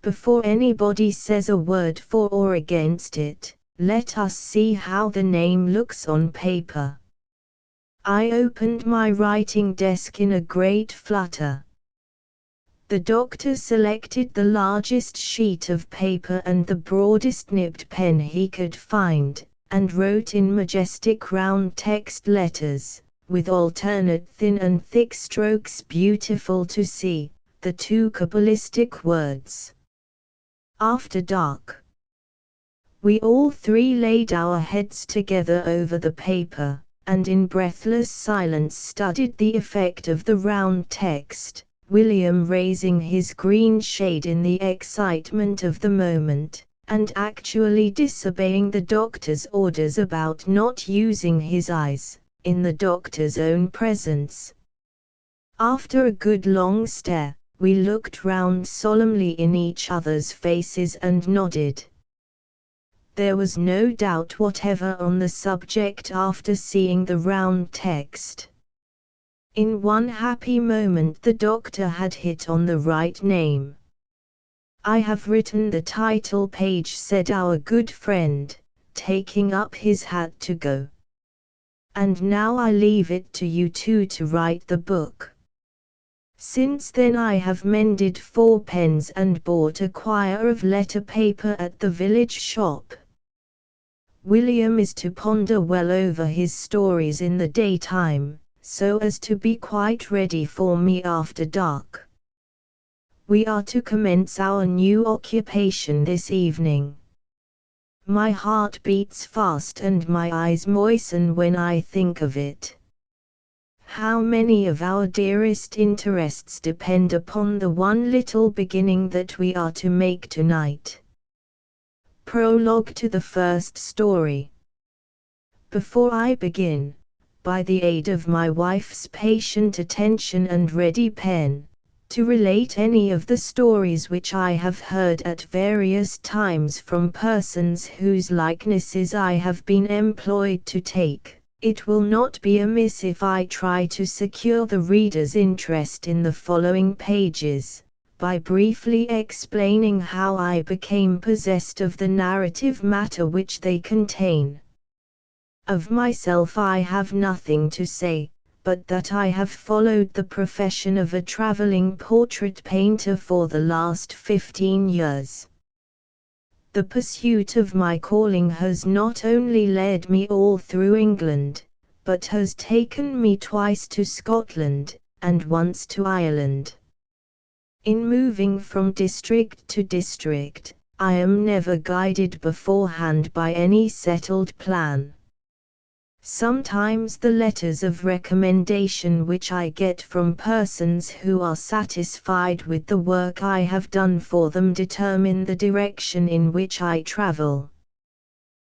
Before anybody says a word for or against it, let us see how the name looks on paper. I opened my writing desk in a great flutter. The doctor selected the largest sheet of paper and the broadest nibbed pen he could find, and wrote in majestic round text letters, with alternate thin and thick strokes beautiful to see, the two Kabbalistic words. After dark. We all three laid our heads together over the paper, and in breathless silence studied the effect of the round text, William raising his green shade in the excitement of the moment, and actually disobeying the doctor's orders about not using his eyes, in the doctor's own presence. After a good long stare, we looked round solemnly in each other's faces and nodded. There was no doubt whatever on the subject after seeing the round text. In one happy moment the doctor had hit on the right name. "I have written the title page," said our good friend, taking up his hat to go. "And now I leave it to you two to write the book." Since then I have mended 4 pens and bought a quire of letter paper at the village shop. William is to ponder well over his stories in the daytime, so as to be quite ready for me after dark. We are to commence our new occupation this evening. My heart beats fast and my eyes moisten when I think of it. How many of our dearest interests depend upon the one little beginning that we are to make tonight. Prologue to the first story. Before I begin, by the aid of my wife's patient attention and ready pen, to relate any of the stories which I have heard at various times from persons whose likenesses I have been employed to take, it will not be amiss if I try to secure the reader's interest in the following pages, by briefly explaining how I became possessed of the narrative matter which they contain. Of myself I have nothing to say, but that I have followed the profession of a traveling portrait painter for the last 15 years. The pursuit of my calling has not only led me all through England, but has taken me twice to Scotland, and once to Ireland. In moving from district to district, I am never guided beforehand by any settled plan. Sometimes the letters of recommendation which I get from persons who are satisfied with the work I have done for them determine the direction in which I travel.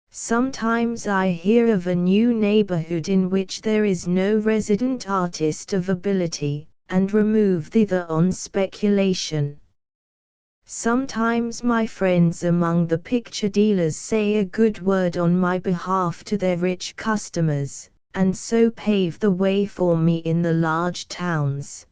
Sometimes I hear of a new neighborhood in which there is no resident artist of ability, and remove thither on speculation. Sometimes my friends among the picture dealers say a good word on my behalf to their rich customers, and so pave the way for me in the large towns.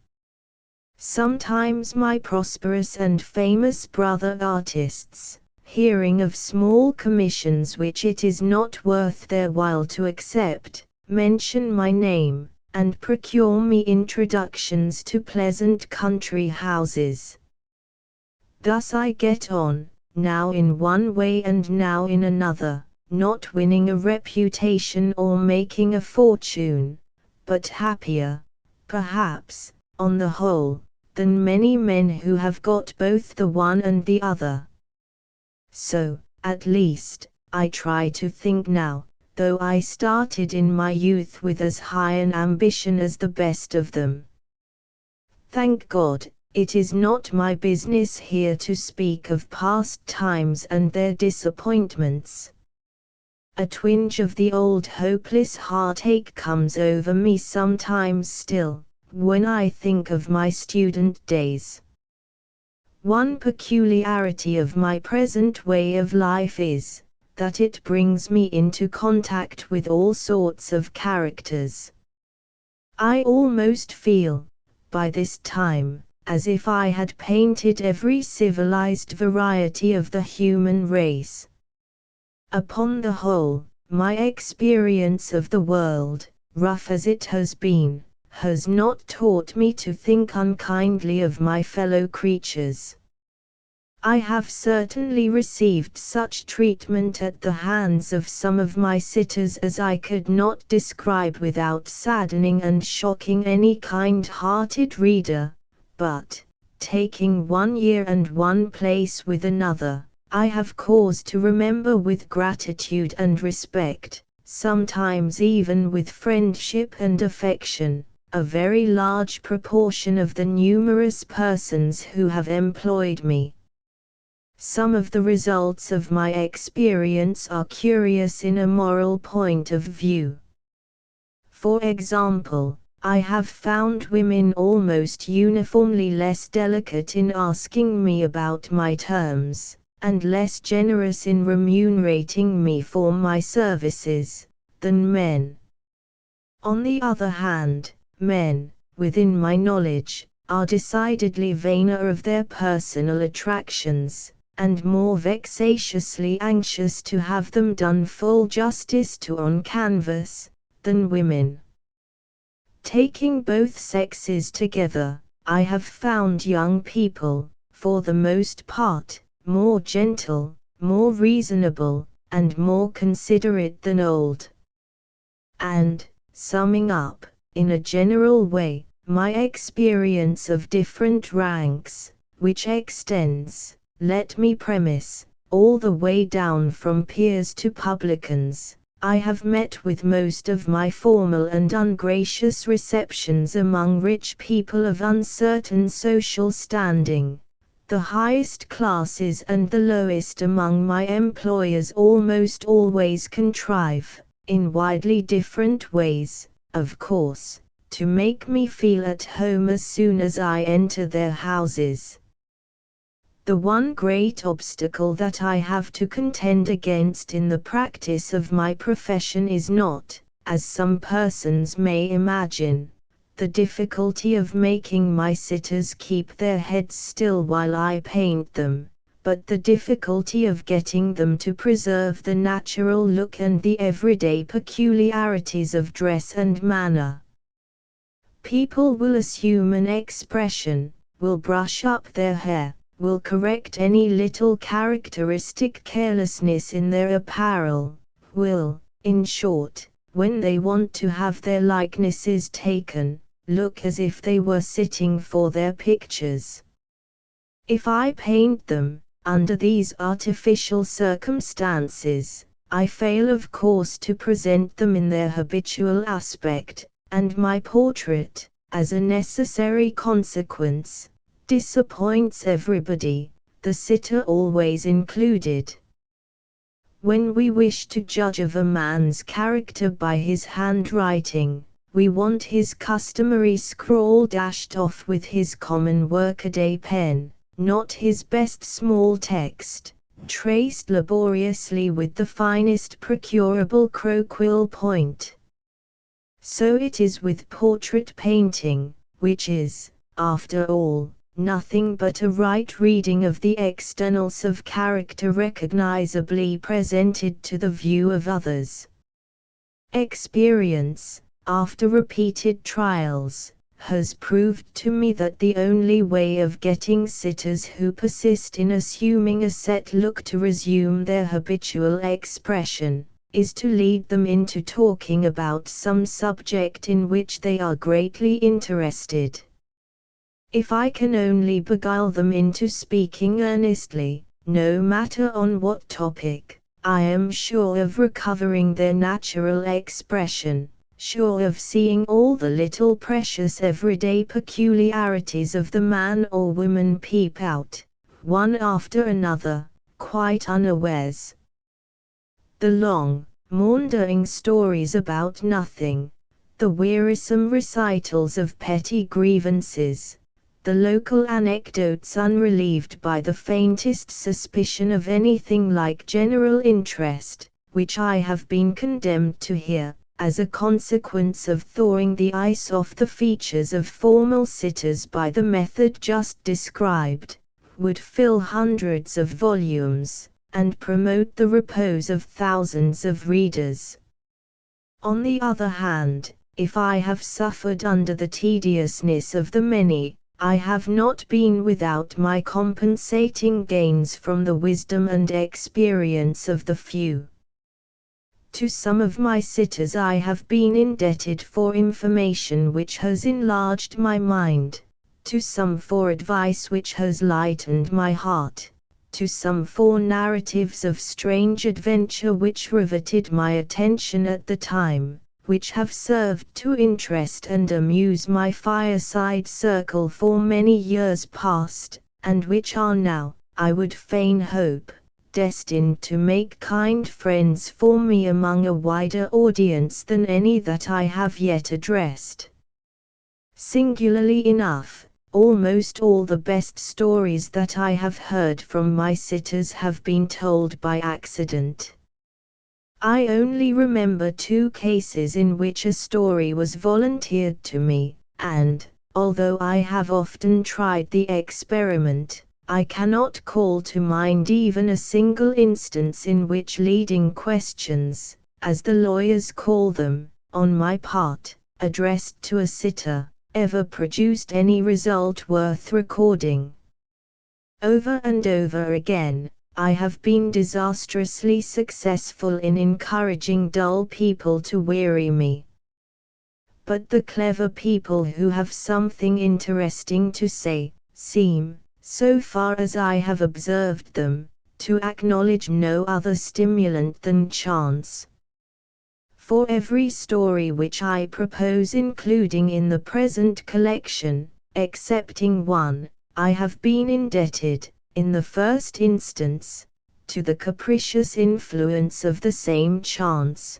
Sometimes my prosperous and famous brother artists, hearing of small commissions which it is not worth their while to accept, mention my name, and procure me introductions to pleasant country houses. Thus I get on, now in one way and now in another, not winning a reputation or making a fortune, but happier, perhaps, on the whole, than many men who have got both the one and the other. So, at least, I try to think now, though I started in my youth with as high an ambition as the best of them. Thank God, it is not my business here to speak of past times and their disappointments. A twinge of the old hopeless heartache comes over me sometimes still, when I think of my student days. One peculiarity of my present way of life is, that it brings me into contact with all sorts of characters. I almost feel, by this time, as if I had painted every civilized variety of the human race. Upon the whole, my experience of the world, rough as it has been, has not taught me to think unkindly of my fellow creatures. I have certainly received such treatment at the hands of some of my sitters as I could not describe without saddening and shocking any kind-hearted reader, but, taking one year and one place with another, I have cause to remember with gratitude and respect, sometimes even with friendship and affection, a very large proportion of the numerous persons who have employed me. Some of the results of my experience are curious in a moral point of view. For example, I have found women almost uniformly less delicate in asking me about my terms, and less generous in remunerating me for my services, than men. On the other hand, men, within my knowledge, are decidedly vainer of their personal attractions, and more vexatiously anxious to have them done full justice to on canvas, than women. Taking both sexes together, I have found young people, for the most part, more gentle, more reasonable, and more considerate than old. And, summing up, in a general way, my experience of different ranks, which extends, let me premise, all the way down from peers to publicans, I have met with most of my formal and ungracious receptions among rich people of uncertain social standing. The highest classes and the lowest among my employers almost always contrive, in widely different ways, of course, to make me feel at home as soon as I enter their houses. The one great obstacle that I have to contend against in the practice of my profession is not, as some persons may imagine, the difficulty of making my sitters keep their heads still while I paint them, but the difficulty of getting them to preserve the natural look and the everyday peculiarities of dress and manner. People will assume an expression, will brush up their hair, will correct any little characteristic carelessness in their apparel, will, in short, when they want to have their likenesses taken, look as if they were sitting for their pictures. If I paint them, under these artificial circumstances, I fail of course to present them in their habitual aspect, and my portrait, as a necessary consequence, disappoints everybody, the sitter always included. When we wish to judge of a man's character by his handwriting, we want his customary scrawl dashed off with his common workaday pen, not his best small text, traced laboriously with the finest procurable crow-quill point. So it is with portrait painting, which is, after all, nothing but a right reading of the externals of character recognizably presented to the view of others. Experience, after repeated trials, has proved to me that the only way of getting sitters who persist in assuming a set look to resume their habitual expression, is to lead them into talking about some subject in which they are greatly interested. If I can only beguile them into speaking earnestly, no matter on what topic, I am sure of recovering their natural expression, sure of seeing all the little precious everyday peculiarities of the man or woman peep out, one after another, quite unawares. The long, maundering stories about nothing, the wearisome recitals of petty grievances, the local anecdotes unrelieved by the faintest suspicion of anything like general interest, which I have been condemned to hear, as a consequence of thawing the ice off the features of formal sitters by the method just described, would fill hundreds of volumes, and promote the repose of thousands of readers. On the other hand, if I have suffered under the tediousness of the many, I have not been without my compensating gains from the wisdom and experience of the few. To some of my sitters I have been indebted for information which has enlarged my mind, to some for advice which has lightened my heart, to some for narratives of strange adventure which riveted my attention at the time, which have served to interest and amuse my fireside circle for many years past, and which are now, I would fain hope, destined to make kind friends for me among a wider audience than any that I have yet addressed. Singularly enough, almost all the best stories that I have heard from my sitters have been told by accident. I only remember 2 cases in which a story was volunteered to me, and, although I have often tried the experiment, I cannot call to mind even a single instance in which leading questions, as the lawyers call them, on my part, addressed to a sitter, ever produced any result worth recording. Over and over again, I have been disastrously successful in encouraging dull people to weary me. But the clever people who have something interesting to say, seem, so far as I have observed them, to acknowledge no other stimulant than chance. For every story which I propose including in the present collection, excepting one, I have been indebted, in the first instance, to the capricious influence of the same chance.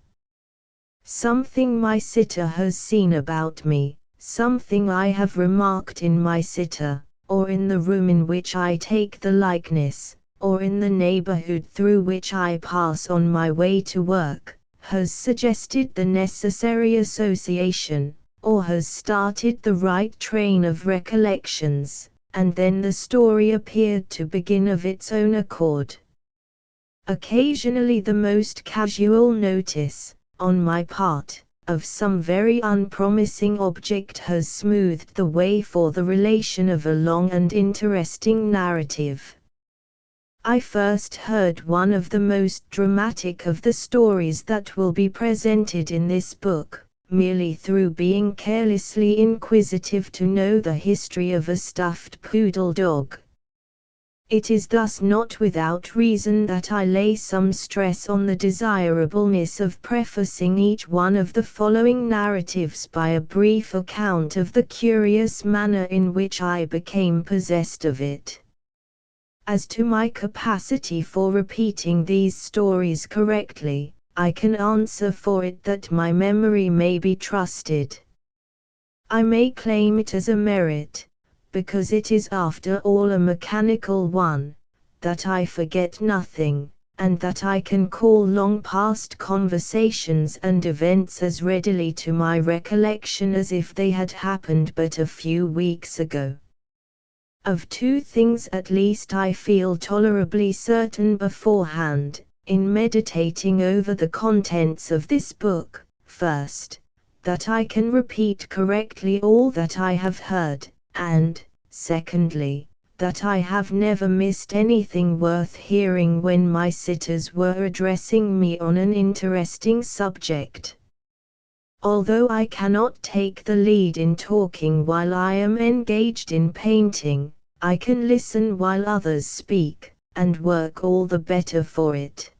Something my sitter has seen about me, something I have remarked in my sitter, or in the room in which I take the likeness, or in the neighborhood through which I pass on my way to work, has suggested the necessary association, or has started the right train of recollections, and then the story appeared to begin of its own accord. Occasionally the most casual notice, on my part, of some very unpromising object has smoothed the way for the relation of a long and interesting narrative. I first heard one of the most dramatic of the stories that will be presented in this book, merely through being carelessly inquisitive to know the history of a stuffed poodle dog. It is thus not without reason that I lay some stress on the desirableness of prefacing each one of the following narratives by a brief account of the curious manner in which I became possessed of it. As to my capacity for repeating these stories correctly, I can answer for it that my memory may be trusted. I may claim it as a merit, because it is after all a mechanical one, that I forget nothing, and that I can call long past conversations and events as readily to my recollection as if they had happened but a few weeks ago. Of 2 things at least I feel tolerably certain beforehand, in meditating over the contents of this book. First, that I can repeat correctly all that I have heard, and, secondly, that I have never missed anything worth hearing when my sitters were addressing me on an interesting subject. Although I cannot take the lead in talking while I am engaged in painting, I can listen while others speak, and work all the better for it.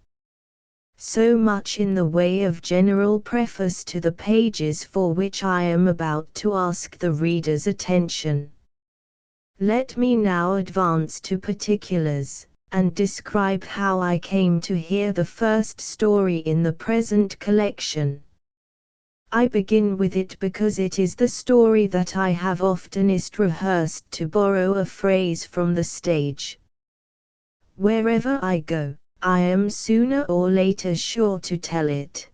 So much in the way of general preface to the pages for which I am about to ask the reader's attention. Let me now advance to particulars, and describe how I came to hear the first story in the present collection. I begin with it because it is the story that I have oftenest rehearsed, to borrow a phrase from the stage. Wherever I go, I am sooner or later sure to tell it.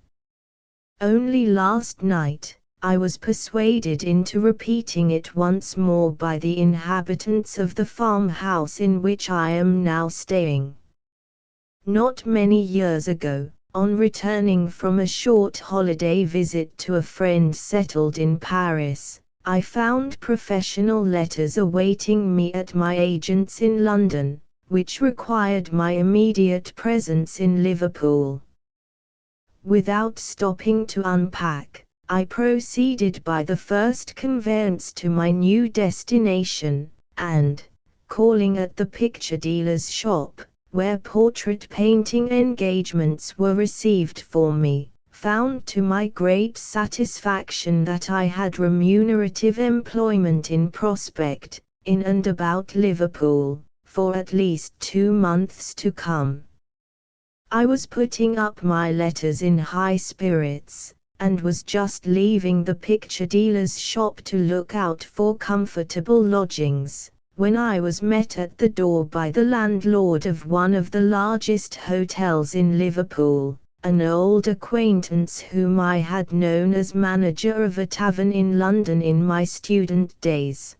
Only last night, I was persuaded into repeating it once more by the inhabitants of the farmhouse in which I am now staying. Not many years ago, on returning from a short holiday visit to a friend settled in Paris, I found professional letters awaiting me at my agent's in London, which required my immediate presence in Liverpool. Without stopping to unpack, I proceeded by the first conveyance to my new destination, and, calling at the picture dealer's shop, where portrait painting engagements were received for me, found to my great satisfaction that I had remunerative employment in prospect, in and about Liverpool, for at least 2 months to come. I was putting up my letters in high spirits, and was just leaving the picture dealer's shop to look out for comfortable lodgings, when I was met at the door by the landlord of one of the largest hotels in Liverpool, an old acquaintance whom I had known as manager of a tavern in London in my student days.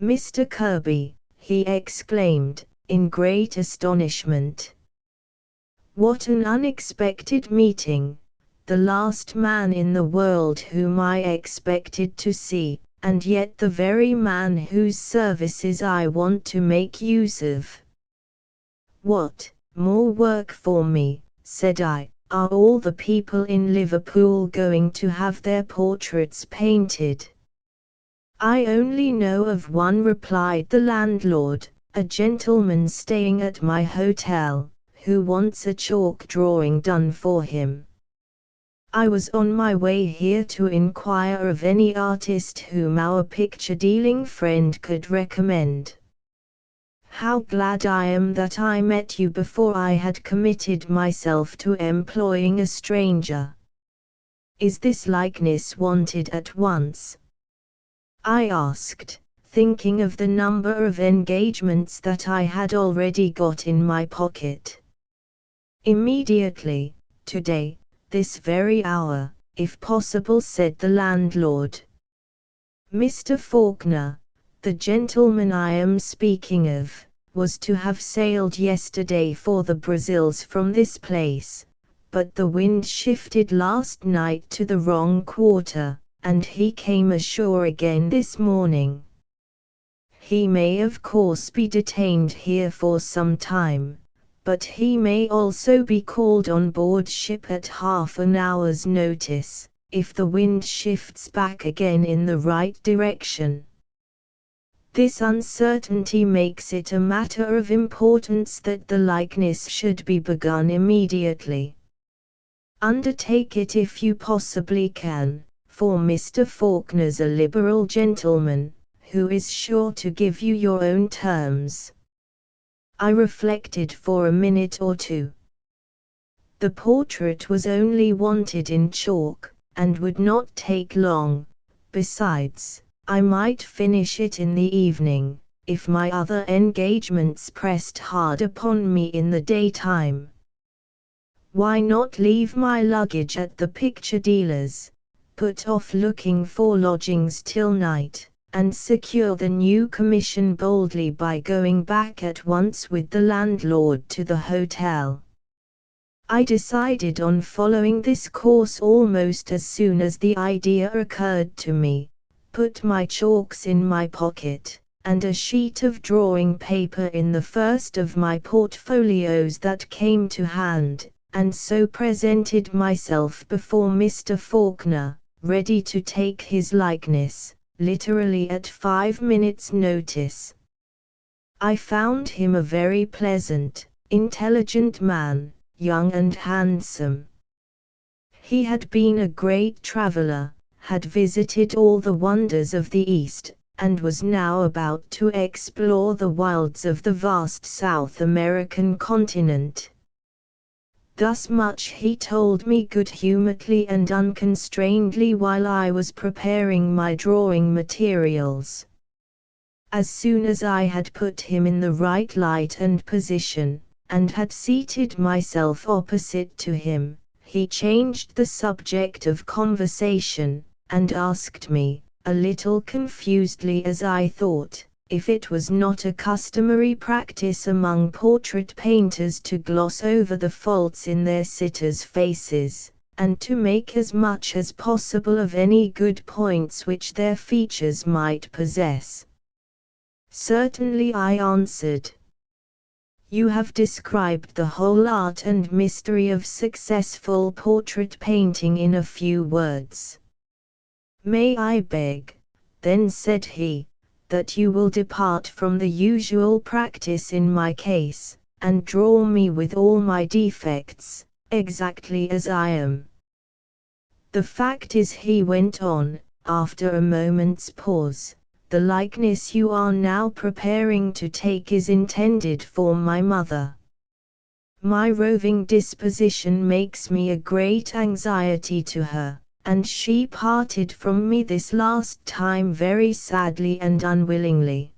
"Mr. Kirby," he exclaimed, in great astonishment. "What an unexpected meeting! The last man in the world whom I expected to see, and yet the very man whose services I want to make use of." "What, more work for me?" said I. "Are all the people in Liverpool going to have their portraits painted?" "I only know of one," replied the landlord, "a gentleman staying at my hotel, who wants a chalk drawing done for him. I was on my way here to inquire of any artist whom our picture-dealing friend could recommend. How glad I am that I met you before I had committed myself to employing a stranger. Is this likeness wanted at once?" I asked, thinking of the number of engagements that I had already got in my pocket. "Immediately, today, this very hour, if possible," said the landlord. "Mr. Faulkner, the gentleman I am speaking of, was to have sailed yesterday for the Brazils from this place, but the wind shifted last night to the wrong quarter, and he came ashore again this morning. He may of course be detained here for some time, but he may also be called on board ship at half an hour's notice, if the wind shifts back again in the right direction. This uncertainty makes it a matter of importance that the likeness should be begun immediately. Undertake it if you possibly can, for Mr. Faulkner's a liberal gentleman, who is sure to give you your own terms." I reflected for a minute or two. The portrait was only wanted in chalk, and would not take long. Besides, I might finish it in the evening, if my other engagements pressed hard upon me in the daytime. Why not leave my luggage at the picture dealer's, put off looking for lodgings till night, and secure the new commission boldly by going back at once with the landlord to the hotel? I decided on following this course almost as soon as the idea occurred to me, put my chalks in my pocket, and a sheet of drawing paper in the first of my portfolios that came to hand, and so presented myself before Mr. Faulkner, ready to take his likeness, literally at 5 minutes' notice. I found him a very pleasant, intelligent man, young and handsome. He had been a great traveler, had visited all the wonders of the East, and was now about to explore the wilds of the vast South American continent. Thus much he told me good-humoredly and unconstrainedly while I was preparing my drawing materials. As soon as I had put him in the right light and position, and had seated myself opposite to him, he changed the subject of conversation, and asked me, a little confusedly as I thought, if it was not a customary practice among portrait painters to gloss over the faults in their sitters' faces, and to make as much as possible of any good points which their features might possess. Certainly, I answered. You have described the whole art and mystery of successful portrait painting in a few words. May I beg, then said he, that you will depart from the usual practice in my case, and draw me with all my defects, exactly as I am. The fact is, he went on, after a moment's pause, the likeness you are now preparing to take is intended for my mother. My roving disposition makes me a great anxiety to her, and she parted from me this last time very sadly and unwillingly.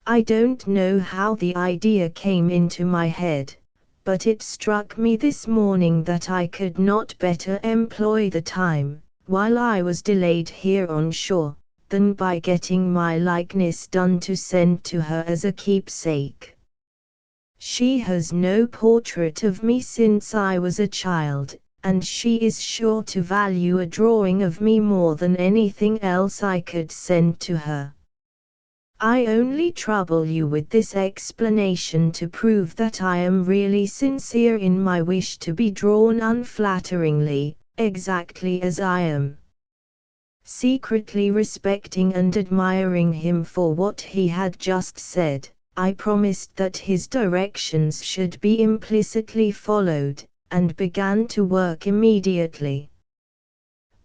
I don't know how the idea came into my head, but it struck me this morning that I could not better employ the time, while I was delayed here on shore, than by getting my likeness done to send to her as a keepsake. She has no portrait of me since I was a child, and she is sure to value a drawing of me more than anything else I could send to her. I only trouble you with this explanation to prove that I am really sincere in my wish to be drawn unflatteringly, exactly as I am. Secretly respecting and admiring him for what he had just said, I promised that his directions should be implicitly followed, and began to work immediately.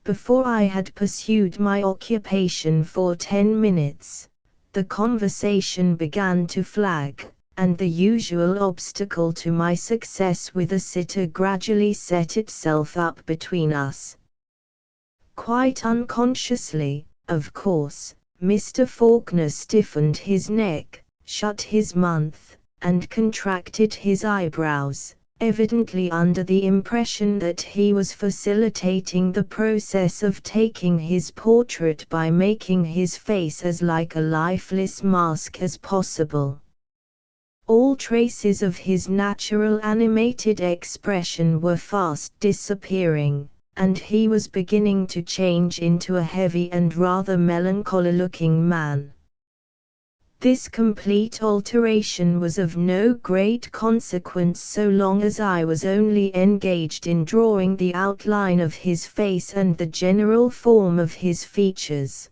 Before I had pursued my occupation for 10 minutes, the conversation began to flag, and the usual obstacle to my success with a sitter gradually set itself up between us. Quite unconsciously, of course, Mr. Faulkner stiffened his neck, shut his mouth, and contracted his eyebrows, evidently under the impression that he was facilitating the process of taking his portrait by making his face as like a lifeless mask as possible. All traces of his natural animated expression were fast disappearing, and he was beginning to change into a heavy and rather melancholy-looking man. This complete alteration was of no great consequence so long as I was only engaged in drawing the outline of his face and the general form of his features.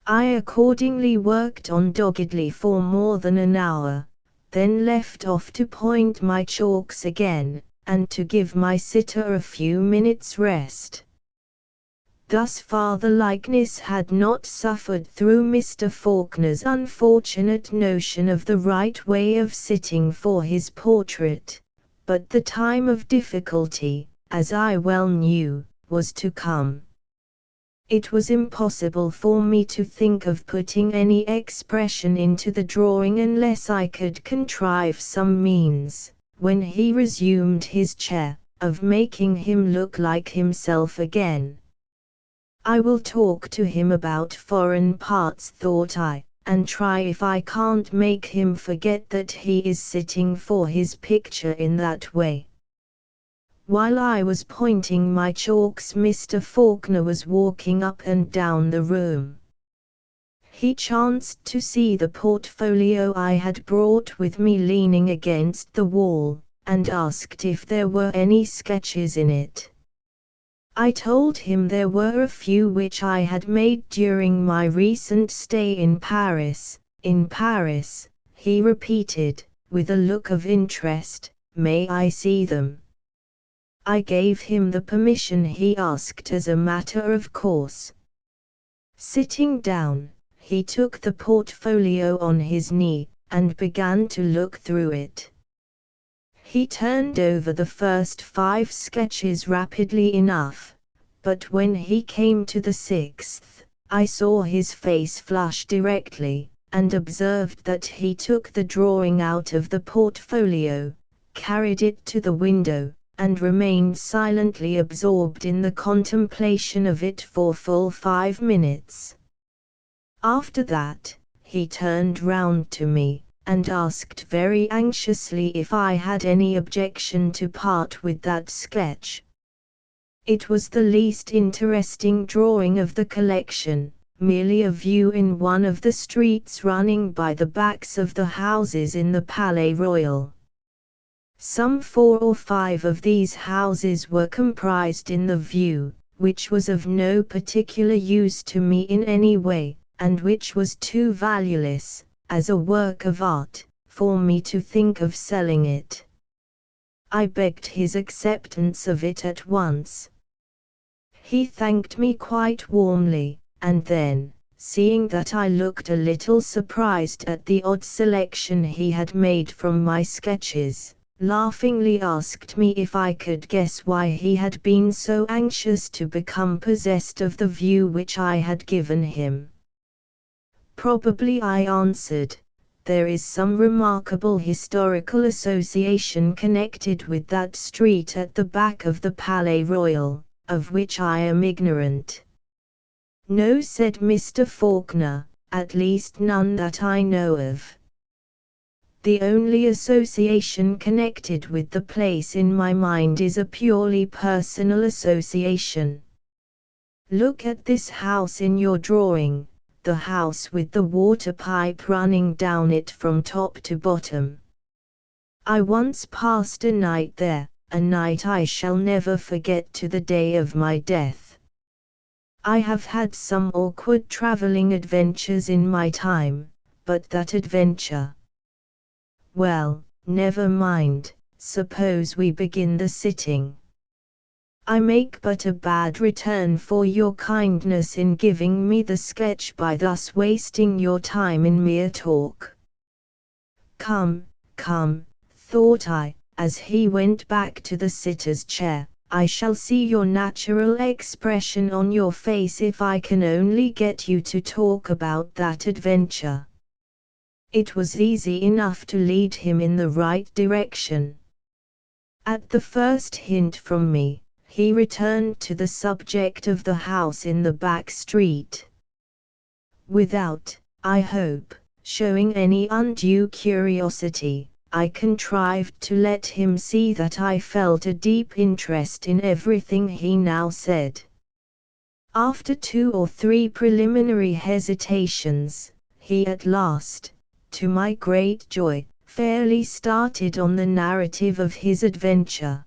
I accordingly worked on doggedly for more than an hour, then left off to point my chalks again, and to give my sitter a few minutes' rest. Thus far the likeness had not suffered through Mr. Faulkner's unfortunate notion of the right way of sitting for his portrait, but the time of difficulty, as I well knew, was to come. It was impossible for me to think of putting any expression into the drawing unless I could contrive some means, when he resumed his chair, of making him look like himself again. I will talk to him about foreign parts, thought I, and try if I can't make him forget that he is sitting for his picture in that way. While I was pointing my chalks, Mr. Faulkner was walking up and down the room. He chanced to see the portfolio I had brought with me leaning against the wall, and asked if there were any sketches in it. I told him there were a few which I had made during my recent stay in Paris. In Paris, he repeated, with a look of interest, "May I see them?" I gave him the permission he asked as a matter of course. Sitting down, he took the portfolio on his knee, and began to look through it. He turned over the first 5 sketches rapidly enough, but when he came to the 6th, I saw his face flush directly, and observed that he took the drawing out of the portfolio, carried it to the window, and remained silently absorbed in the contemplation of it for full 5 minutes. After that, he turned round to me, and asked very anxiously if I had any objection to part with that sketch. It was the least interesting drawing of the collection, merely a view in one of the streets running by the backs of the houses in the Palais Royal. Some 4 or 5 of these houses were comprised in the view, which was of no particular use to me in any way, and which was too valueless, as a work of art, for me to think of selling it. I begged his acceptance of it at once. He thanked me quite warmly, and then, seeing that I looked a little surprised at the odd selection he had made from my sketches, laughingly asked me if I could guess why he had been so anxious to become possessed of the view which I had given him. Probably, I answered, there is some remarkable historical association connected with that street at the back of the Palais Royal, of which I am ignorant. No, said Mr. Faulkner, at least none that I know of. The only association connected with the place in my mind is a purely personal association. Look at this house in your drawing, the house with the water pipe running down it from top to bottom. I once passed a night there, a night I shall never forget to the day of my death. I have had some awkward traveling adventures in my time, but that adventure. Well, never mind, suppose we begin the sitting. I make but a bad return for your kindness in giving me the sketch by thus wasting your time in mere talk. Come, come, thought I, as he went back to the sitter's chair, I shall see your natural expression on your face if I can only get you to talk about that adventure. It was easy enough to lead him in the right direction. At the first hint from me, he returned to the subject of the house in the back street. Without, I hope, showing any undue curiosity, I contrived to let him see that I felt a deep interest in everything he now said. After 2 or 3 preliminary hesitations, he at last, to my great joy, fairly started on the narrative of his adventure.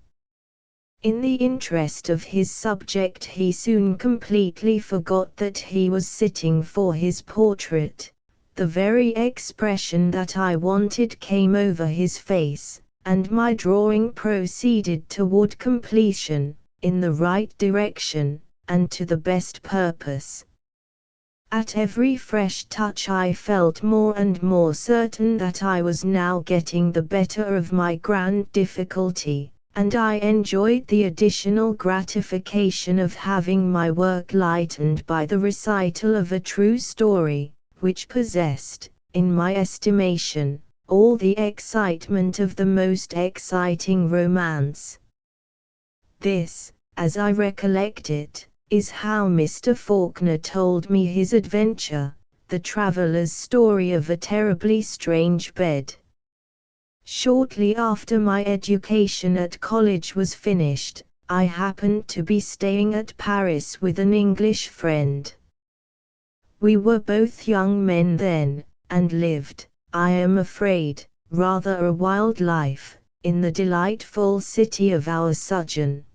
In the interest of his subject he soon completely forgot that he was sitting for his portrait. The very expression that I wanted came over his face, and my drawing proceeded toward completion, in the right direction, and to the best purpose. At every fresh touch I felt more and more certain that I was now getting the better of my grand difficulty, and I enjoyed the additional gratification of having my work lightened by the recital of a true story, which possessed, in my estimation, all the excitement of the most exciting romance. This, as I recollect it, is how Mr. Faulkner told me his adventure, the traveller's story of a terribly strange bed. Shortly after my education at college was finished, I happened to be staying at Paris with an English friend. We were both young men then, and lived, I am afraid, rather a wild life, in the delightful city of our sojourn.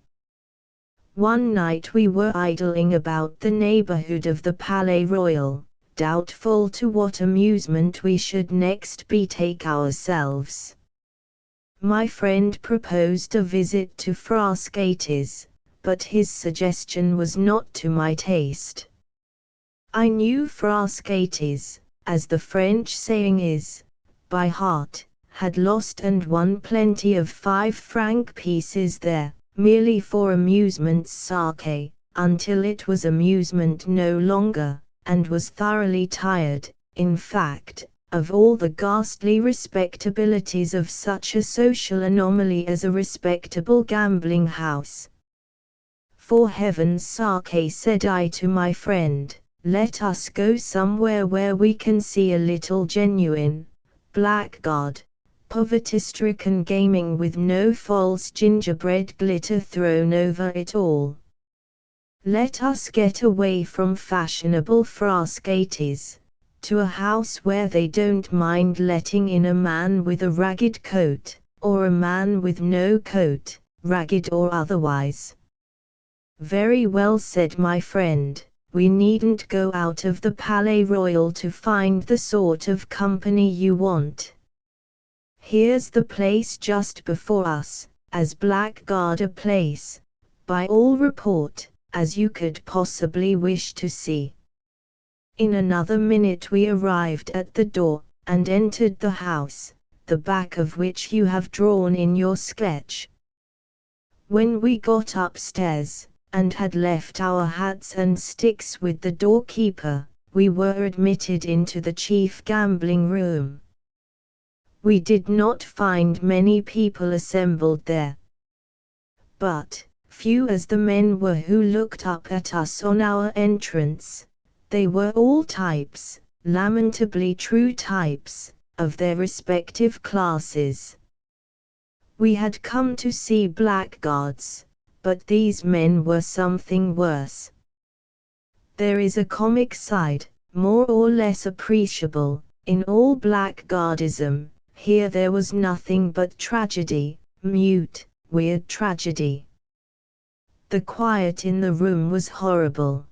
One night we were idling about the neighborhood of the Palais Royal, doubtful to what amusement we should next betake ourselves. My friend proposed a visit to Frascati's, but his suggestion was not to my taste. I knew Frascati's, as the French saying is, by heart, had lost and won plenty of 5-franc pieces there, merely for amusement's sake, until it was amusement no longer, and was thoroughly tired, in fact, of all the ghastly respectabilities of such a social anomaly as a respectable gambling house. For heaven's sake, said I to my friend, let us go somewhere where we can see a little genuine, blackguard, poverty-stricken gaming with no false gingerbread glitter thrown over it all. Let us get away from fashionable frascati's, to a house where they don't mind letting in a man with a ragged coat, or a man with no coat, ragged or otherwise. Very well said, my friend. We needn't go out of the Palais Royal to find the sort of company you want. Here's the place just before us, as blackguard a place, by all report, as you could possibly wish to see. In another minute we arrived at the door, and entered the house, the back of which you have drawn in your sketch. When we got upstairs, and had left our hats and sticks with the doorkeeper, we were admitted into the chief gambling room. We did not find many people assembled there. But, few as the men were who looked up at us on our entrance, they were all types, lamentably true types, of their respective classes. We had come to see blackguards, but these men were something worse. There is a comic side, more or less appreciable, in all blackguardism. Here there was nothing but tragedy, mute, weird tragedy. The quiet in the room was horrible.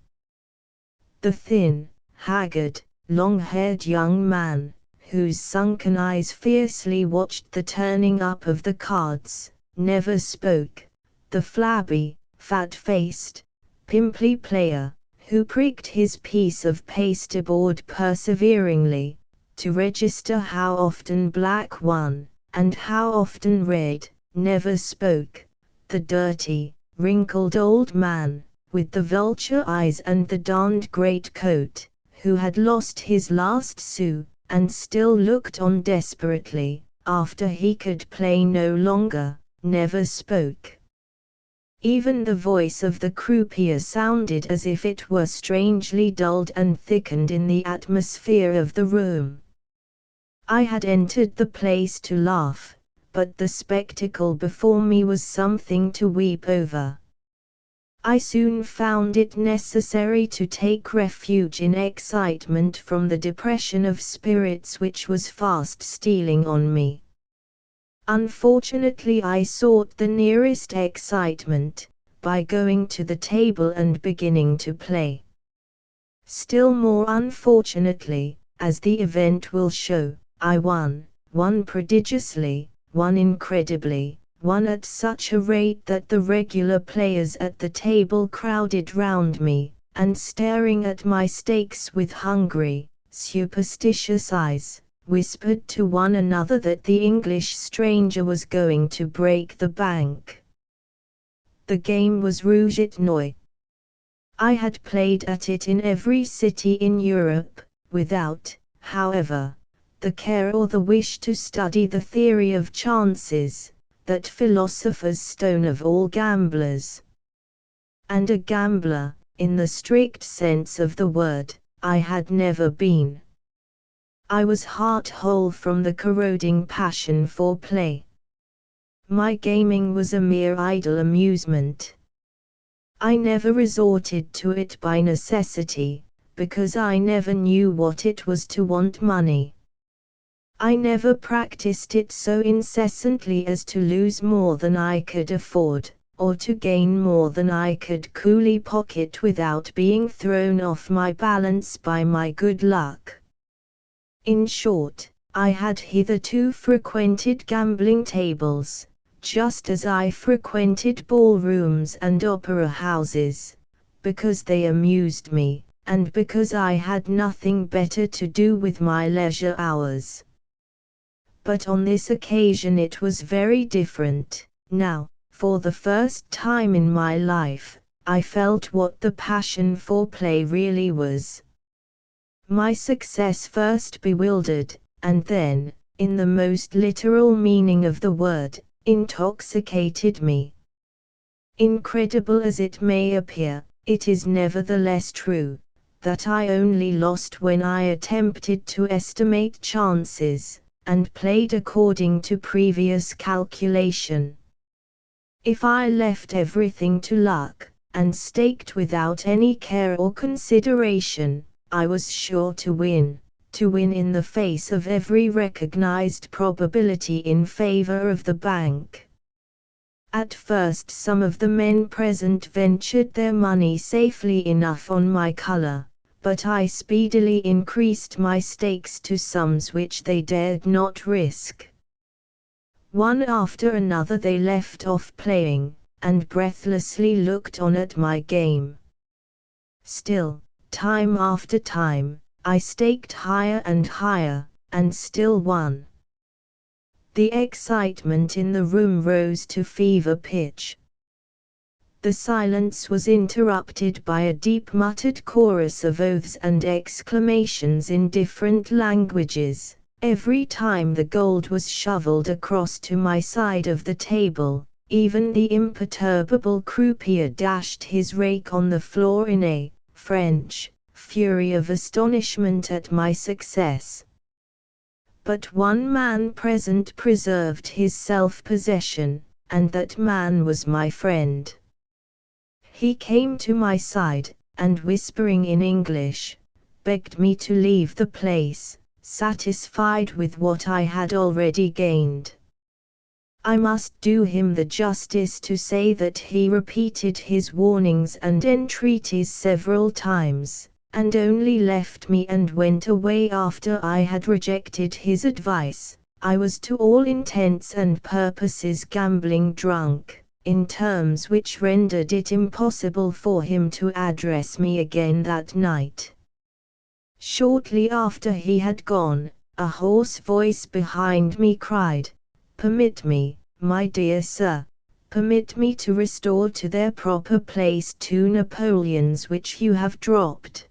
The thin, haggard, long-haired young man, whose sunken eyes fiercely watched the turning up of the cards, never spoke. The flabby, fat-faced, pimply player, who pricked his piece of pasteboard perseveringly, to register how often black won, and how often red, never spoke. The dirty, wrinkled old man, with the vulture eyes and the darned great coat, who had lost his last sou, and still looked on desperately, after he could play no longer, never spoke. Even the voice of the croupier sounded as if it were strangely dulled and thickened in the atmosphere of the room. I had entered the place to laugh, but the spectacle before me was something to weep over. I soon found it necessary to take refuge in excitement from the depression of spirits which was fast stealing on me. Unfortunately, I sought the nearest excitement, by going to the table and beginning to play. Still more unfortunately, as the event will show, I won prodigiously, won incredibly, won at such a rate that the regular players at the table crowded round me, and staring at my stakes with hungry, superstitious eyes, whispered to one another that the English stranger was going to break the bank. The game was rouge et noir. I had played at it in every city in Europe, without, however, the care or the wish to study the theory of chances, that philosopher's stone of all gamblers. And a gambler, in the strict sense of the word, I had never been. I was heart-whole from the corroding passion for play. My gaming was a mere idle amusement. I never resorted to it by necessity, because I never knew what it was to want money. I never practiced it so incessantly as to lose more than I could afford, or to gain more than I could coolly pocket without being thrown off my balance by my good luck. In short, I had hitherto frequented gambling tables, just as I frequented ballrooms and opera houses, because they amused me, and because I had nothing better to do with my leisure hours. But on this occasion it was very different. Now, for the first time in my life, I felt what the passion for play really was. My success first bewildered, and then, in the most literal meaning of the word, intoxicated me. Incredible as it may appear, it is nevertheless true, that I only lost when I attempted to estimate chances, and played according to previous calculation. If I left everything to luck, and staked without any care or consideration. I was sure to win in the face of every recognized probability in favor of the bank. At first some of the men present ventured their money safely enough on my color, but I speedily increased my stakes to sums which they dared not risk. One after another they left off playing, and breathlessly looked on at my game. Still, time after time, I staked higher and higher, and still won. The excitement in the room rose to fever pitch. The silence was interrupted by a deep muttered chorus of oaths and exclamations in different languages. Every time the gold was shoveled across to my side of the table, even the imperturbable croupier dashed his rake on the floor in a French fury of astonishment at my success. But one man present preserved his self-possession, and that man was my friend. He came to my side, and whispering in English, begged me to leave the place, satisfied with what I had already gained. I must do him the justice to say that he repeated his warnings and entreaties several times, and only left me and went away after I had rejected his advice. I was to all intents and purposes gambling drunk, in terms which rendered it impossible for him to address me again that night. Shortly after he had gone, a hoarse voice behind me cried, "Permit me, my dear sir, permit me to restore to their proper place 2 Napoleons which you have dropped."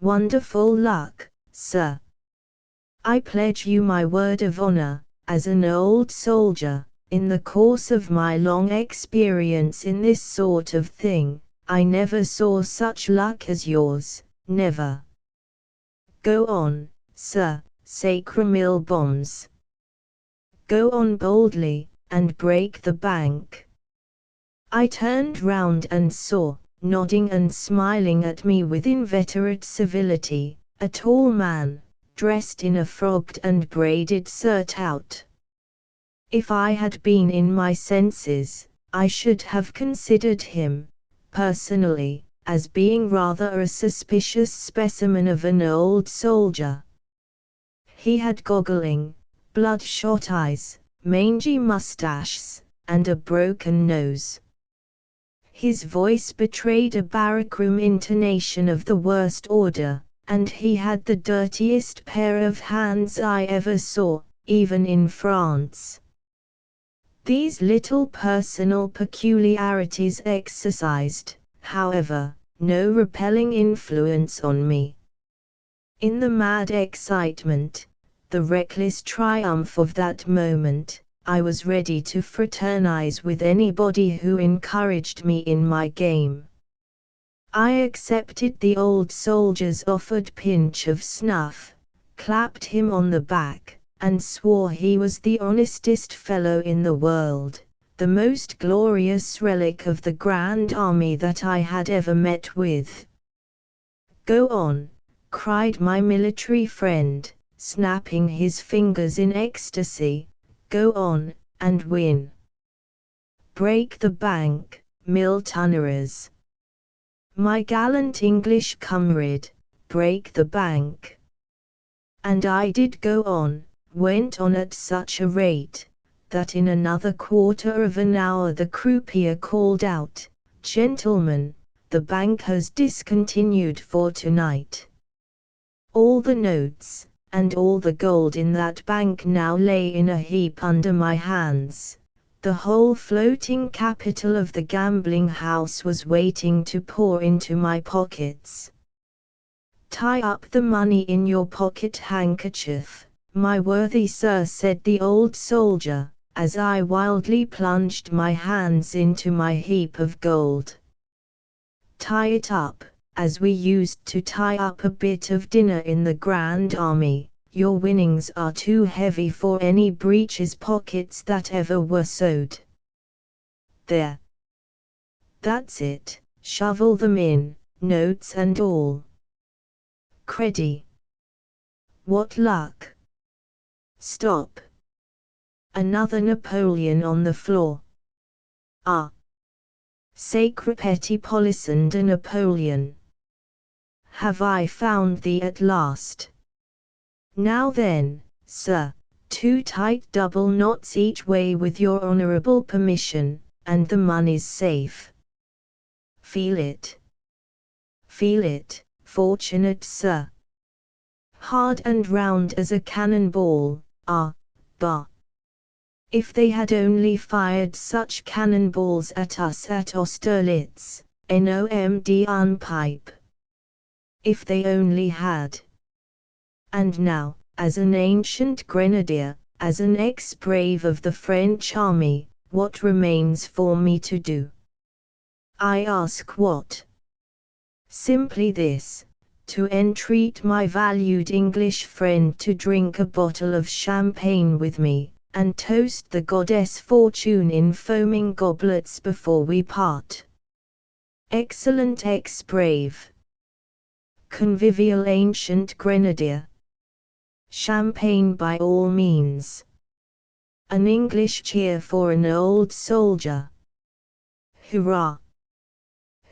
"Wonderful luck, sir. I pledge you my word of honor, as an old soldier, in the course of my long experience in this sort of thing, I never saw such luck as yours, never. Go on, sir, sacramil bombs. Go on boldly, and break the bank." I turned round and saw, nodding and smiling at me with inveterate civility, a tall man, dressed in a frogged and braided surtout. If I had been in my senses, I should have considered him, personally, as being rather a suspicious specimen of an old soldier. He had goggling, bloodshot eyes, mangy mustaches, and a broken nose. His voice betrayed a barrackroom intonation of the worst order, and he had the dirtiest pair of hands I ever saw, even in France. These little personal peculiarities exercised, however, no repelling influence on me. In the mad excitement, the reckless triumph of that moment, I was ready to fraternize with anybody who encouraged me in my game. I accepted the old soldier's offered pinch of snuff, clapped him on the back, and swore he was the honestest fellow in the world, the most glorious relic of the Grand Army that I had ever met with. "Go on," cried my military friend, snapping his fingers in ecstasy, "go on, and win. Break the bank, Miltonerers. My gallant English comrade, break the bank." And I did go on, went on at such a rate, that in another quarter of an hour the croupier called out, "Gentlemen, the bank has discontinued for tonight." All the notes, and all the gold in that bank now lay in a heap under my hands. The whole floating capital of the gambling house was waiting to pour into my pockets. "Tie up the money in your pocket handkerchief, my worthy sir," said the old soldier, as I wildly plunged my hands into my heap of gold. "Tie it up, as we used to tie up a bit of dinner in the Grand Army. Your winnings are too heavy for any breeches pockets that ever were sewed. There. That's it, shovel them in, notes and all. Creddy. What luck. Stop. Another Napoleon on the floor. Ah. Sacre petit polisson de Napoleon. Have I found thee at last? Now then, sir, 2 tight double knots each way with your honourable permission, and the money's safe. Feel it. Feel it, fortunate sir. Hard and round as a cannonball, ah, bah. If they had only fired such cannonballs at us at Austerlitz, NOMD unpipe. If they only had. And now, as an ancient grenadier, as an ex-brave of the French army, what remains for me to do? I ask what? Simply this, to entreat my valued English friend to drink a bottle of champagne with me, and toast the goddess Fortune in foaming goblets before we part. Excellent ex-brave. Convivial ancient grenadier. Champagne by all means. An English cheer for an old soldier. Hurrah!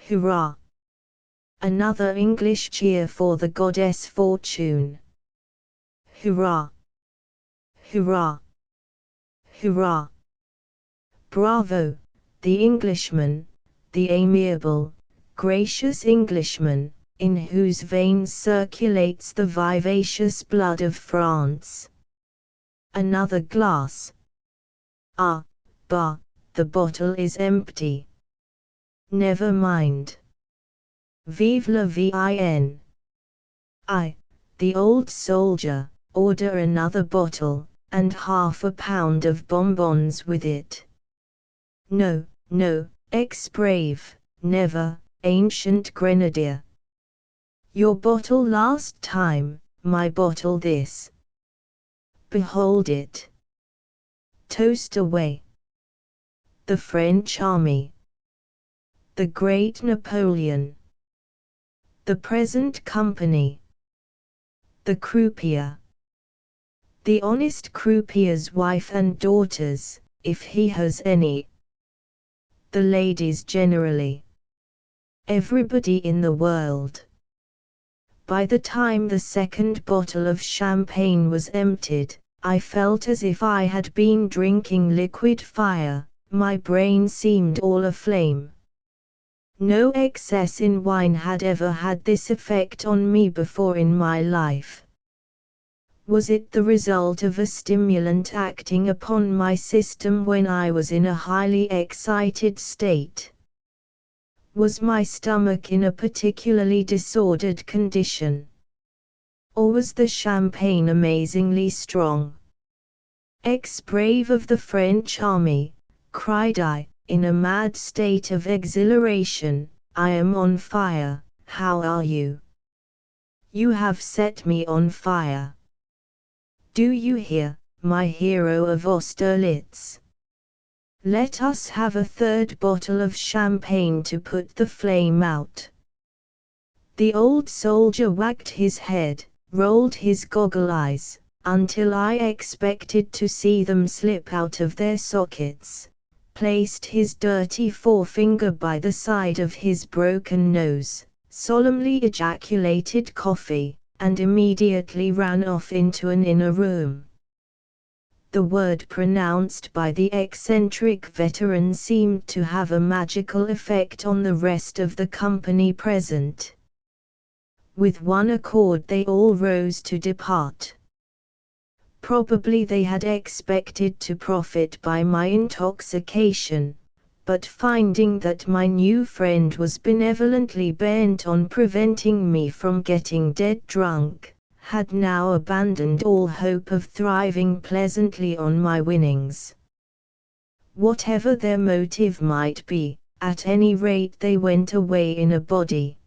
Hurrah! Another English cheer for the goddess Fortune. Hurrah! Hurrah! Hurrah! Bravo, the Englishman, the amiable, gracious Englishman, in whose veins circulates the vivacious blood of France. Another glass. Ah, bah, the bottle is empty. Never mind. Vive la vin. I, the old soldier, order another bottle, and ½ a pound of bonbons with it. No, no, ex-brave, never, ancient grenadier. Your bottle last time, my bottle this. Behold it. Toast away. The French army. The great Napoleon. The present company. The croupier. The honest croupier's wife and daughters, if he has any. The ladies generally. Everybody in the world. By the time the second bottle of champagne was emptied, I felt as if I had been drinking liquid fire, my brain seemed all aflame. No excess in wine had ever had this effect on me before in my life. Was it the result of a stimulant acting upon my system when I was in a highly excited state? Was my stomach in a particularly disordered condition? Or was the champagne amazingly strong? Ex-brave of the French army, cried I, in a mad state of exhilaration, I am on fire, how are you? You have set me on fire. Do you hear, my hero of Austerlitz? Let us have a third bottle of champagne to put the flame out. The old soldier wagged his head, rolled his goggle eyes, until I expected to see them slip out of their sockets, placed his dirty forefinger by the side of his broken nose, solemnly ejaculated coffee, and immediately ran off into an inner room. The word pronounced by the eccentric veteran seemed to have a magical effect on the rest of the company present. With one accord they all rose to depart. Probably they had expected to profit by my intoxication, but finding that my new friend was benevolently bent on preventing me from getting dead drunk, had now abandoned all hope of thriving pleasantly on my winnings. Whatever their motive might be, at any rate they went away in a body.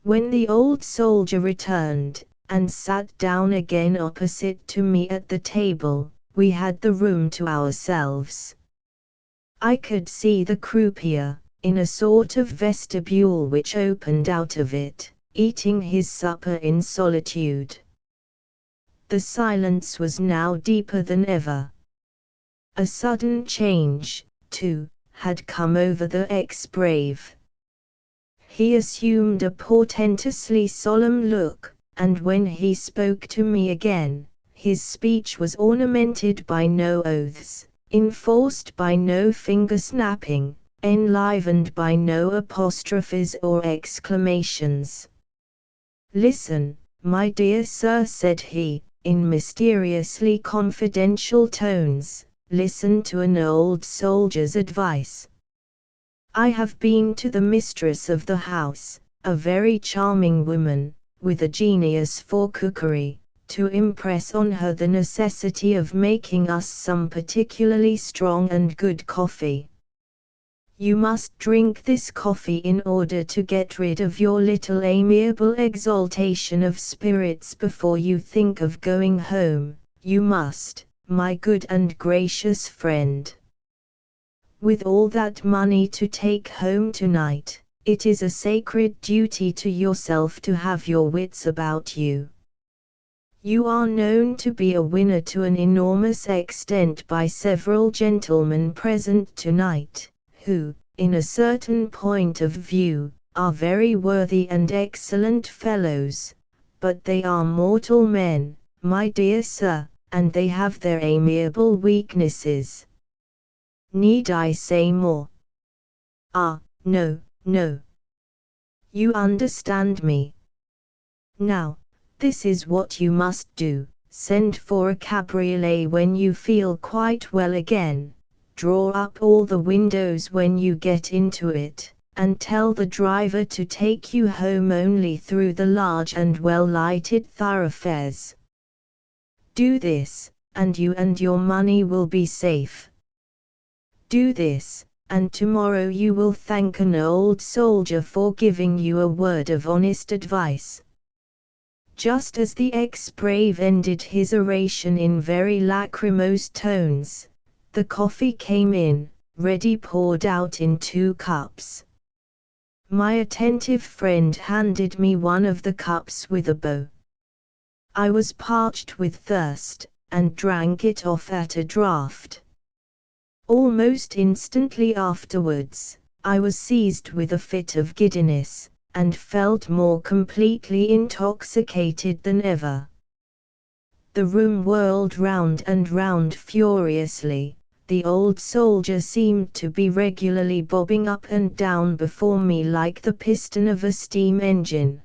When the old soldier returned, and sat down again opposite to me at the table, we had the room to ourselves. I could see the croupier, in a sort of vestibule which opened out of it, eating his supper in solitude. The silence was now deeper than ever. A sudden change, too, had come over the ex-brave. He assumed a portentously solemn look, and when he spoke to me again, his speech was ornamented by no oaths, enforced by no finger-snapping, enlivened by no apostrophes or exclamations. "Listen, my dear sir," said he, in mysteriously confidential tones, "listen to an old soldier's advice. I have been to the mistress of the house, a very charming woman, with a genius for cookery, to impress on her the necessity of making us some particularly strong and good coffee. You must drink this coffee in order to get rid of your little amiable exaltation of spirits before you think of going home. You must, my good and gracious friend. With all that money to take home tonight, it is a sacred duty to yourself to have your wits about you. You are known to be a winner to an enormous extent by several gentlemen present tonight, who, in a certain point of view, are very worthy and excellent fellows, but they are mortal men, my dear sir, and they have their amiable weaknesses. Need I say more? Ah, no, no. You understand me. Now, this is what you must do: send for a cabriolet when you feel quite well again, draw up all the windows when you get into it, and tell the driver to take you home only through the large and well-lighted thoroughfares. Do this, and you and your money will be safe. Do this, and tomorrow you will thank an old soldier for giving you a word of honest advice." Just as the ex-brave ended his oration in very lachrymose tones, the coffee came in, ready poured out in 2 cups. My attentive friend handed me one of the cups with a bow. I was parched with thirst, and drank it off at a draught. Almost instantly afterwards, I was seized with a fit of giddiness, and felt more completely intoxicated than ever. The room whirled round and round furiously. The old soldier seemed to be regularly bobbing up and down before me like the piston of a steam engine.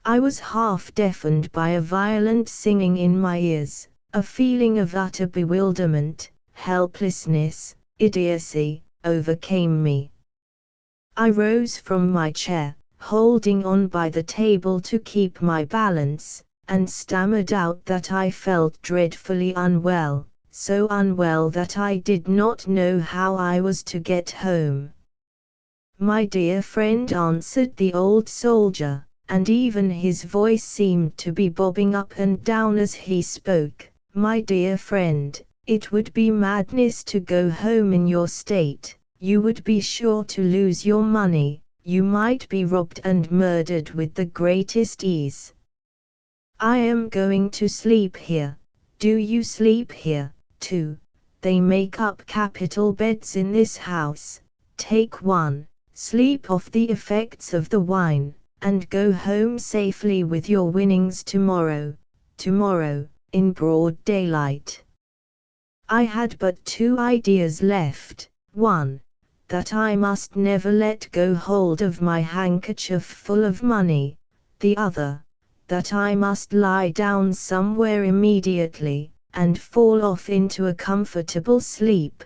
I was half deafened by a violent singing in my ears. A feeling of utter bewilderment, helplessness, idiocy, overcame me. I rose from my chair, holding on by the table to keep my balance, and stammered out that I felt dreadfully unwell, so unwell that I did not know how I was to get home. "My dear friend," answered the old soldier, and even his voice seemed to be bobbing up and down as he spoke, "my dear friend, it would be madness to go home in your state. You would be sure to lose your money, you might be robbed and murdered with the greatest ease. I am going to sleep here. Do you sleep here, too? They make up capital beds in this house. Take one, sleep off the effects of the wine, and go home safely with your winnings tomorrow, in broad daylight." I had but 2 ideas left: 1, that I must never let go hold of my handkerchief full of money; the other, that I must lie down somewhere immediately, and fall off into a comfortable sleep.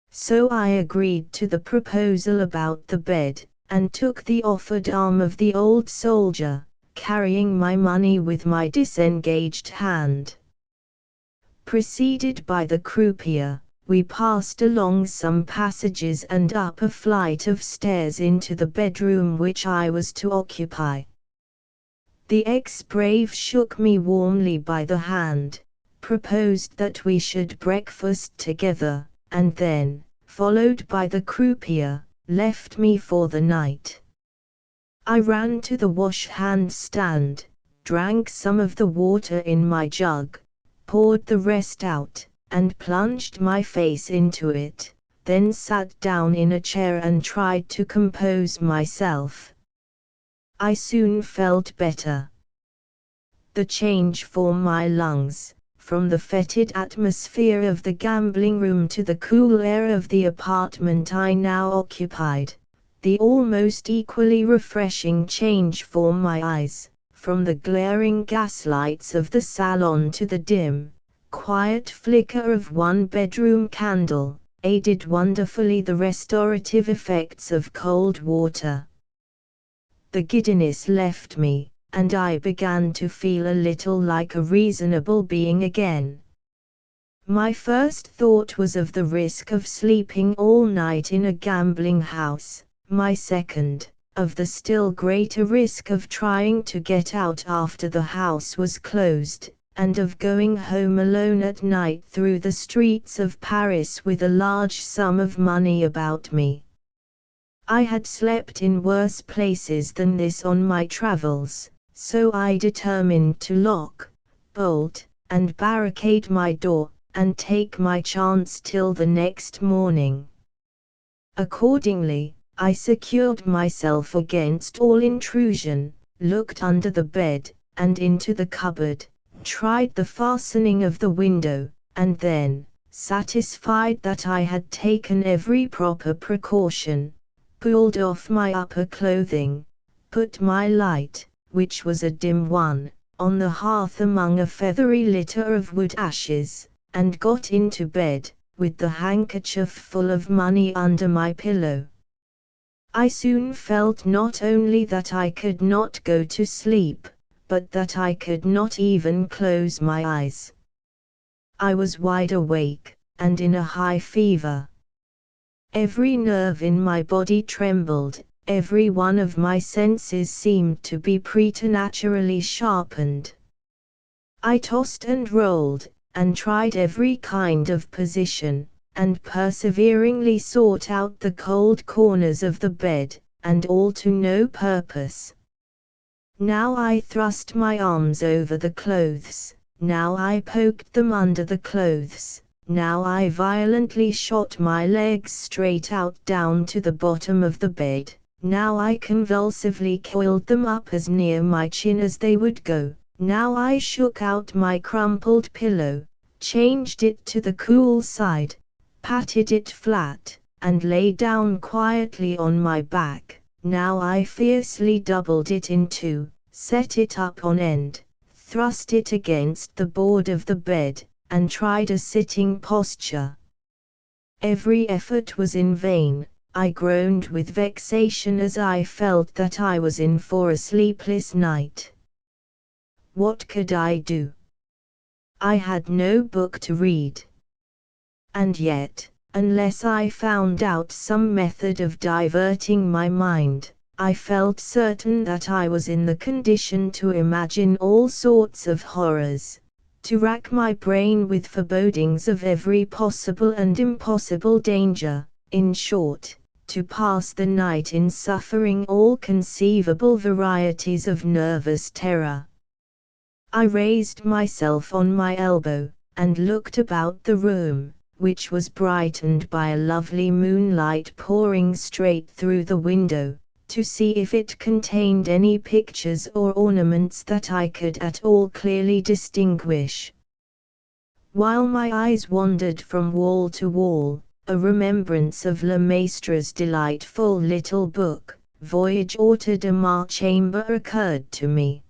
So I agreed to the proposal about the bed, and took the offered arm of the old soldier, carrying my money with my disengaged hand. Preceded by the croupier, we passed along some passages and up a flight of stairs into the bedroom which I was to occupy. The ex-brave shook me warmly by the hand, proposed that we should breakfast together, and then, followed by the croupier, left me for the night. I ran to the wash-hand stand, drank some of the water in my jug, poured the rest out, and plunged my face into it, then sat down in a chair and tried to compose myself. I soon felt better. The change for my lungs, from the fetid atmosphere of the gambling room to the cool air of the apartment I now occupied, the almost equally refreshing change for my eyes, from the glaring gaslights of the salon to the dim, quiet flicker of one bedroom candle, aided wonderfully the restorative effects of cold water. The giddiness left me, and I began to feel a little like a reasonable being again. My first thought was of the risk of sleeping all night in a gambling house, my second, of the still greater risk of trying to get out after the house was closed, and of going home alone at night through the streets of Paris with a large sum of money about me. I had slept in worse places than this on my travels, so I determined to lock, bolt, and barricade my door, and take my chance till the next morning. Accordingly, I secured myself against all intrusion, looked under the bed, and into the cupboard, tried the fastening of the window, and then, satisfied that I had taken every proper precaution, pulled off my upper clothing, put my light, which was a dim one, on the hearth among a feathery litter of wood ashes, and got into bed, with the handkerchief full of money under my pillow. I soon felt not only that I could not go to sleep, but that I could not even close my eyes. I was wide awake, and in a high fever. Every nerve in my body trembled, every one of my senses seemed to be preternaturally sharpened. I tossed and rolled, and tried every kind of position, and perseveringly sought out the cold corners of the bed, and all to no purpose. Now I thrust my arms over the clothes, now I poked them under the clothes, now I violently shot my legs straight out down to the bottom of the bed, now I convulsively coiled them up as near my chin as they would go, now I shook out my crumpled pillow, changed it to the cool side, patted it flat, and lay down quietly on my back. Now I fiercely doubled it in two, set it up on end, thrust it against the board of the bed, and tried a sitting posture. Every effort was in vain. I groaned with vexation as I felt that I was in for a sleepless night. What could I do? I had no book to read. And yet, unless I found out some method of diverting my mind, I felt certain that I was in the condition to imagine all sorts of horrors, to rack my brain with forebodings of every possible and impossible danger, in short, to pass the night in suffering all conceivable varieties of nervous terror. I raised myself on my elbow, and looked about the room, which was brightened by a lovely moonlight pouring straight through the window, to see if it contained any pictures or ornaments that I could at all clearly distinguish. While my eyes wandered from wall to wall, a remembrance of Le Maistre's delightful little book, Voyage hors de ma chambre, occurred to me.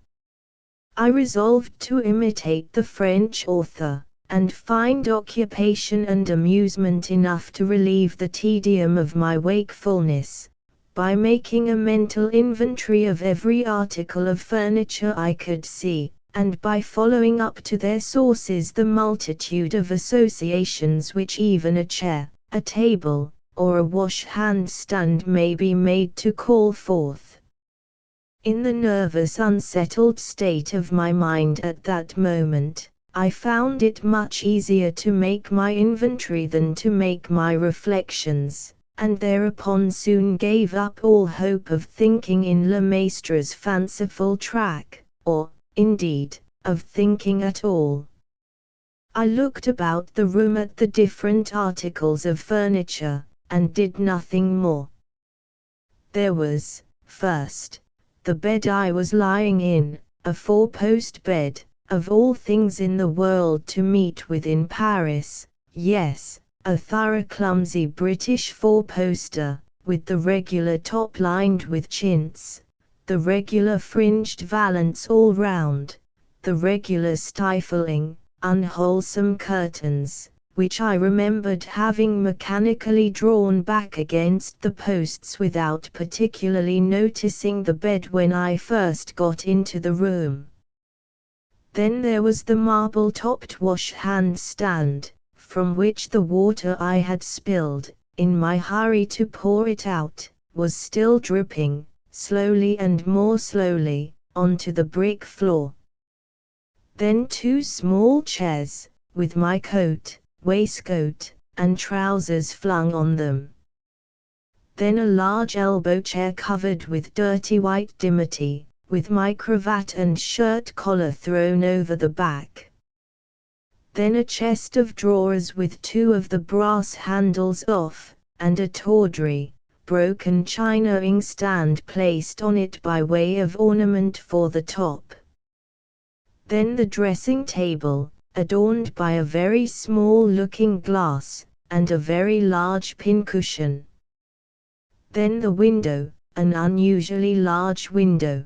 I resolved to imitate the French author, and find occupation and amusement enough to relieve the tedium of my wakefulness, by making a mental inventory of every article of furniture I could see, and by following up to their sources the multitude of associations which even a chair, a table, or a wash-hand stand may be made to call forth. In the nervous unsettled state of my mind at that moment, I found it much easier to make my inventory than to make my reflections, and thereupon soon gave up all hope of thinking in Le Maistre's fanciful track, or, indeed, of thinking at all. I looked about the room at the different articles of furniture, and did nothing more. There was, first, the bed I was lying in, a four-post bed, of all things in the world to meet with in Paris, yes, a thorough clumsy British four-poster, with the regular top lined with chintz, the regular fringed valance all round, the regular stifling, unwholesome curtains, which I remembered having mechanically drawn back against the posts without particularly noticing the bed when I first got into the room. Then there was the marble-topped wash-hand stand, from which the water I had spilled, in my hurry to pour it out, was still dripping, slowly and more slowly, onto the brick floor. Then two small chairs, with my coat, waistcoat, and trousers flung on them. Then a large elbow chair covered with dirty white dimity, with my cravat and shirt collar thrown over the back. Then a chest of drawers with two of the brass handles off, and a tawdry, broken china inkstand placed on it by way of ornament for the top. Then the dressing table, adorned by a very small looking glass, and a very large pincushion. Then the window, an unusually large window.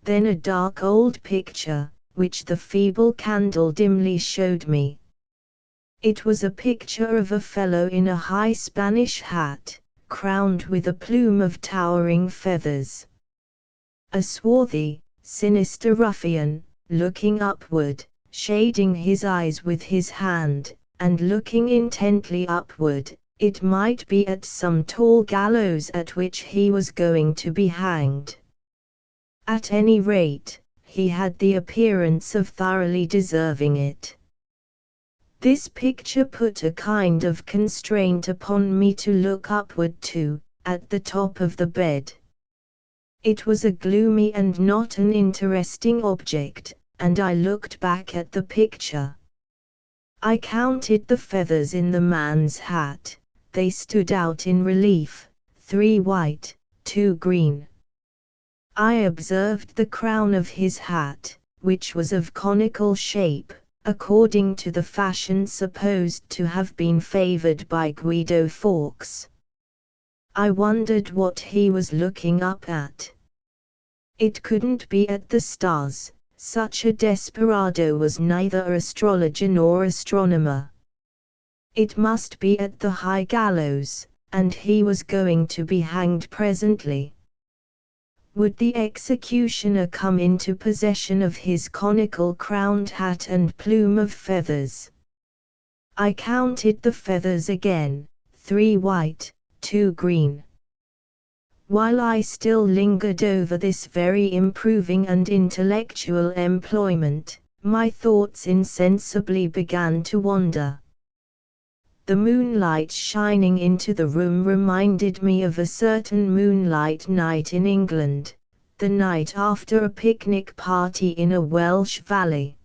Then a dark old picture, which the feeble candle dimly showed me. It was a picture of a fellow in a high Spanish hat, crowned with a plume of towering feathers. A swarthy, sinister ruffian, looking upward, shading his eyes with his hand, and looking intently upward, it might be at some tall gallows at which he was going to be hanged. At any rate, he had the appearance of thoroughly deserving it. This picture put a kind of constraint upon me to look upward too, at the top of the bed. It was a gloomy and not an interesting object, and I looked back at the picture. I counted the feathers in the man's hat. They stood out in relief, 3 white, 2 green. I observed the crown of his hat, which was of conical shape, according to the fashion supposed to have been favored by Guido Fawkes. I wondered what he was looking up at. It couldn't be at the stars, such a desperado was neither astrologer nor astronomer. It must be at the high gallows, and he was going to be hanged presently. Would the executioner come into possession of his conical crowned hat and plume of feathers? I counted the feathers again, 3 white, 2 green. While I still lingered over this very improving and intellectual employment, my thoughts insensibly began to wander. The moonlight shining into the room reminded me of a certain moonlight night in England, the night after a picnic party in a Welsh valley.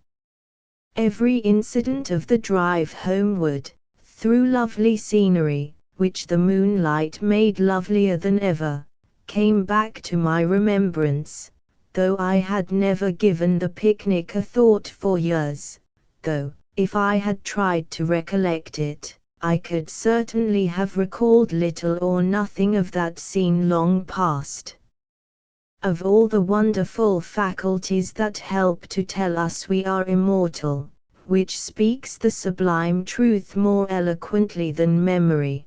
Every incident of the drive homeward, through lovely scenery, which the moonlight made lovelier than ever, came back to my remembrance, though I had never given the picnic a thought for years, though, if I had tried to recollect it, I could certainly have recalled little or nothing of that scene long past. Of all the wonderful faculties that help to tell us we are immortal, which speaks the sublime truth more eloquently than memory?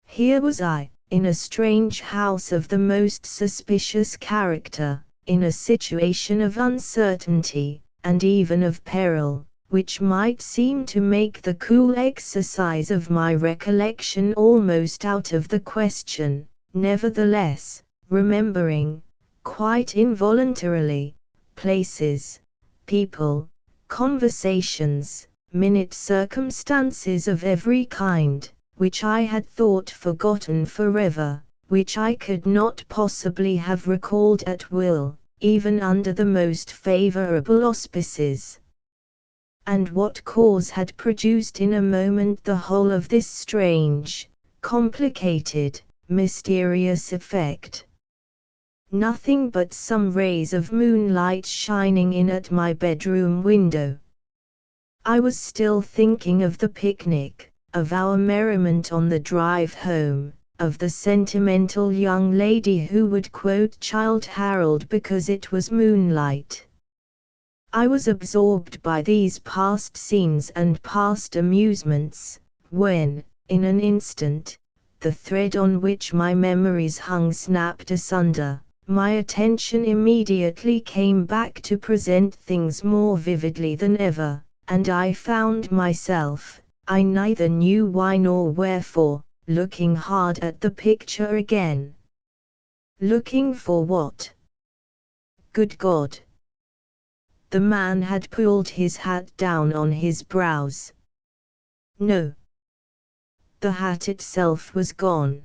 Here was I, in a strange house of the most suspicious character, in a situation of uncertainty, and even of peril, which might seem to make the cool exercise of my recollection almost out of the question, nevertheless, remembering, quite involuntarily, places, people, conversations, minute circumstances of every kind, which I had thought forgotten forever, which I could not possibly have recalled at will, even under the most favorable auspices. And what cause had produced in a moment the whole of this strange, complicated, mysterious effect? Nothing but some rays of moonlight shining in at my bedroom window. I was still thinking of the picnic, of our merriment on the drive home, of the sentimental young lady who would quote Childe Harold because it was moonlight. I was absorbed by these past scenes and past amusements, when, in an instant, the thread on which my memories hung snapped asunder. My attention immediately came back to present things more vividly than ever, and I found myself, I neither knew why nor wherefore, looking hard at the picture again. Looking for what? Good God! The man had pulled his hat down on his brows. No. The hat itself was gone.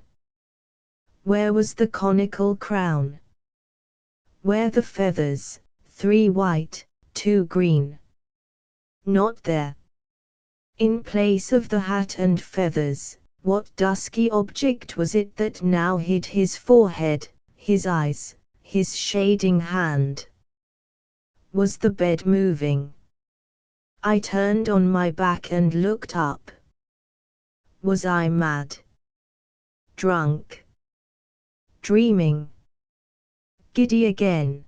Where was the conical crown? Where the feathers, 3 white, 2 green? Not there. In place of the hat and feathers, what dusky object was it that now hid his forehead, his eyes, his shading hand? Was the bed moving? I turned on my back and looked up. Was I mad? Drunk? Dreaming? Giddy again?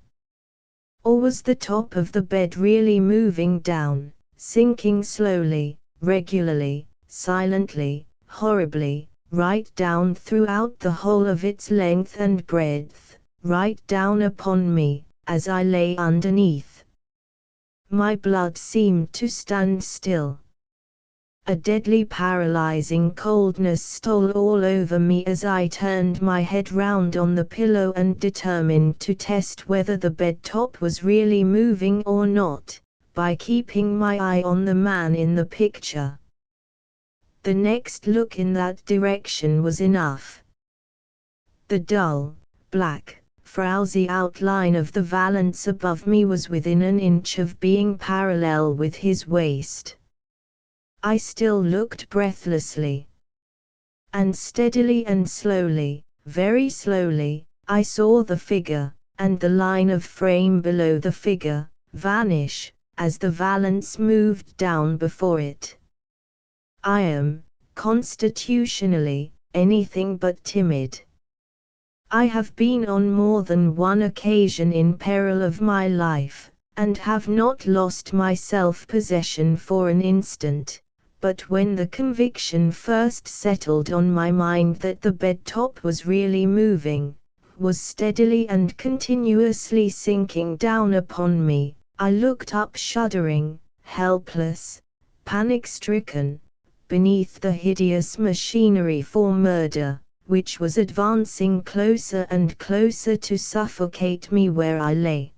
Or was the top of the bed really moving down, sinking slowly, regularly, silently, horribly, right down throughout the whole of its length and breadth, right down upon me, as I lay underneath? My blood seemed to stand still. A deadly paralyzing coldness stole all over me as I turned my head round on the pillow and determined to test whether the bed top was really moving or not, by keeping my eye on the man in the picture. The next look in that direction was enough. The dull, black, frowsy outline of the valance above me was within an inch of being parallel with his waist. I still looked breathlessly. And steadily and slowly, very slowly, I saw the figure, and the line of frame below the figure, vanish, as the valance moved down before it. I am, constitutionally, anything but timid. I have been on more than one occasion in peril of my life, and have not lost my self-possession for an instant. But when the conviction first settled on my mind that the bed top was really moving, was steadily and continuously sinking down upon me, I looked up shuddering, helpless, panic-stricken, beneath the hideous machinery for murder, which was advancing closer and closer to suffocate me where I lay.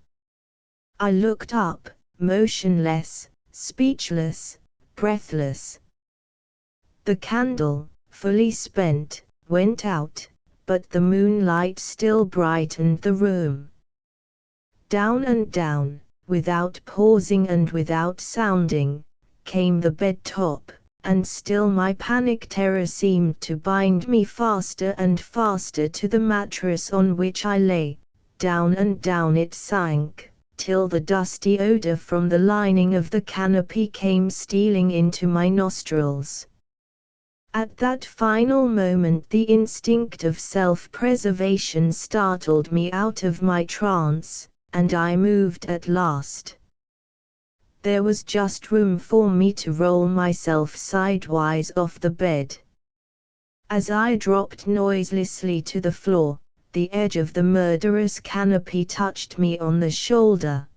I looked up, motionless, speechless, breathless. The candle, fully spent, went out, but the moonlight still brightened the room. Down and down, without pausing and without sounding, came the bed top, and still my panic terror seemed to bind me faster and faster to the mattress on which I lay. Down and down it sank, till the dusty odor from the lining of the canopy came stealing into my nostrils. At that final moment the instinct of self-preservation startled me out of my trance, and I moved at last. There was just room for me to roll myself sidewise off the bed. As I dropped noiselessly to the floor, the edge of the murderous canopy touched me on the shoulder.